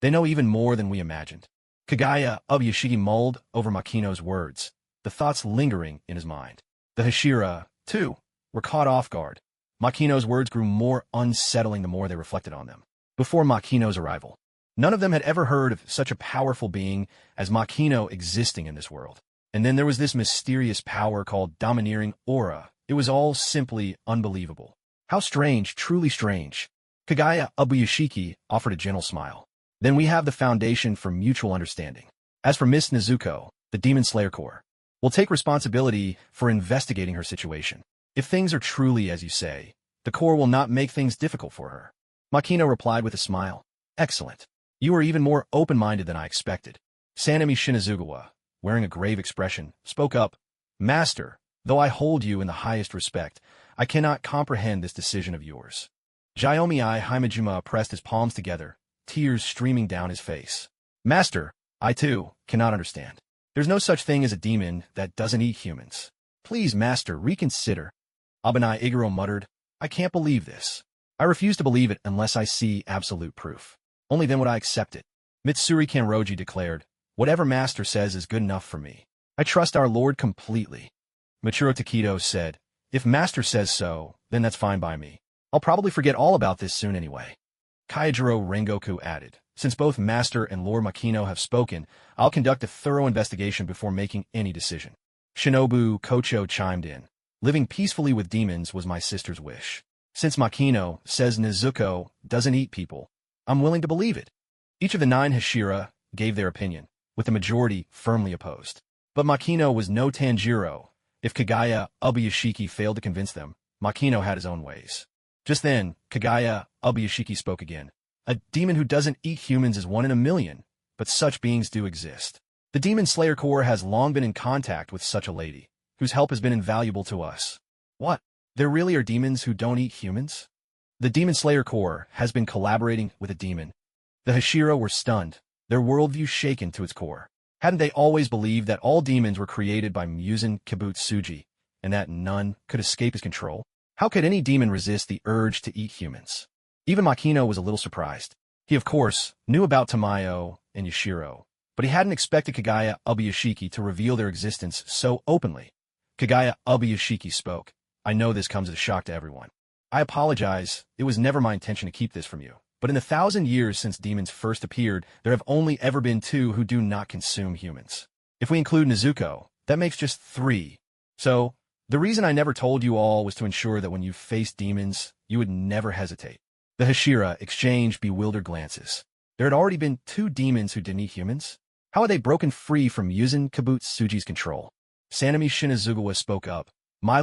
Speaker 1: They know even more than we imagined. Kagaya Ubuyashiki mulled over Makino's words, the thoughts lingering in his mind. The Hashira, too, were caught off guard. Makino's words grew more unsettling the more they reflected on them. Before Makino's arrival, none of them had ever heard of such a powerful being as Makino existing in this world. And then there was this mysterious power called domineering aura. It was all simply unbelievable. How strange, truly strange. Kagaya Ubuyashiki offered a gentle smile. Then we have the foundation for mutual understanding. As for Miss Nezuko, the Demon Slayer Corps will take responsibility for investigating her situation. If things are truly as you say, the Corps will not make things difficult for her. Makino replied with a smile. Excellent. You are even more open-minded than I expected. Sanemi Shinazugawa, wearing a grave expression, spoke up. Master, though I hold you in the highest respect, I cannot comprehend this decision of yours. Jiomi Himejima pressed his palms together, tears streaming down his face. Master, I too cannot understand. There's no such thing as a demon that doesn't eat humans. Please, Master, reconsider. Abanai Iguro muttered, I can't believe this. I refuse to believe it unless I see absolute proof. Only then would I accept it. Mitsuri Kanroji declared, whatever Master says is good enough for me. I trust our Lord completely. Michiro Takedo said, if Master says so, then that's fine by me. I'll probably forget all about this soon anyway. Kaijiro Rengoku added, since both Master and Lord Makino have spoken, I'll conduct a thorough investigation before making any decision. Shinobu Kocho chimed in. Living peacefully with demons was my sister's wish. Since Makino says Nezuko doesn't eat people, I'm willing to believe it. Each of the 9 Hashira gave their opinion, with the majority firmly opposed. But Makino was no Tanjiro. If Kagaya Ubuyashiki failed to convince them, Makino had his own ways. Just then, Kagaya Ubuyashiki spoke again. A demon who doesn't eat humans is 1 in a million, but such beings do exist. The Demon Slayer Corps has long been in contact with such a lady, whose help has been invaluable to us. What? There really are demons who don't eat humans? The Demon Slayer Corps has been collaborating with a demon. The Hashira were stunned, their worldview shaken to its core. Hadn't they always believed that all demons were created by Muzan Kibutsuji, and that none could escape his control? How could any demon resist the urge to eat humans? Even Makino was a little surprised. He, of course, knew about Tamayo and Yashiro, but he hadn't expected Kagaya Ubuyashiki to reveal their existence so openly. Kagaya Ubuyashiki spoke. I know this comes as a shock to everyone. I apologize, it was never my intention to keep this from you. But in the 1,000 years since demons first appeared, there have only ever been 2 who do not consume humans. If we include Nezuko, that makes just 3. So, the reason I never told you all was to ensure that when you faced demons, you would never hesitate. The Hashira exchanged bewildered glances. There had already been 2 demons who didn't eat humans? How had they broken free from Muzan Kibutsuji's control? Sanemi Shinazugawa spoke up. My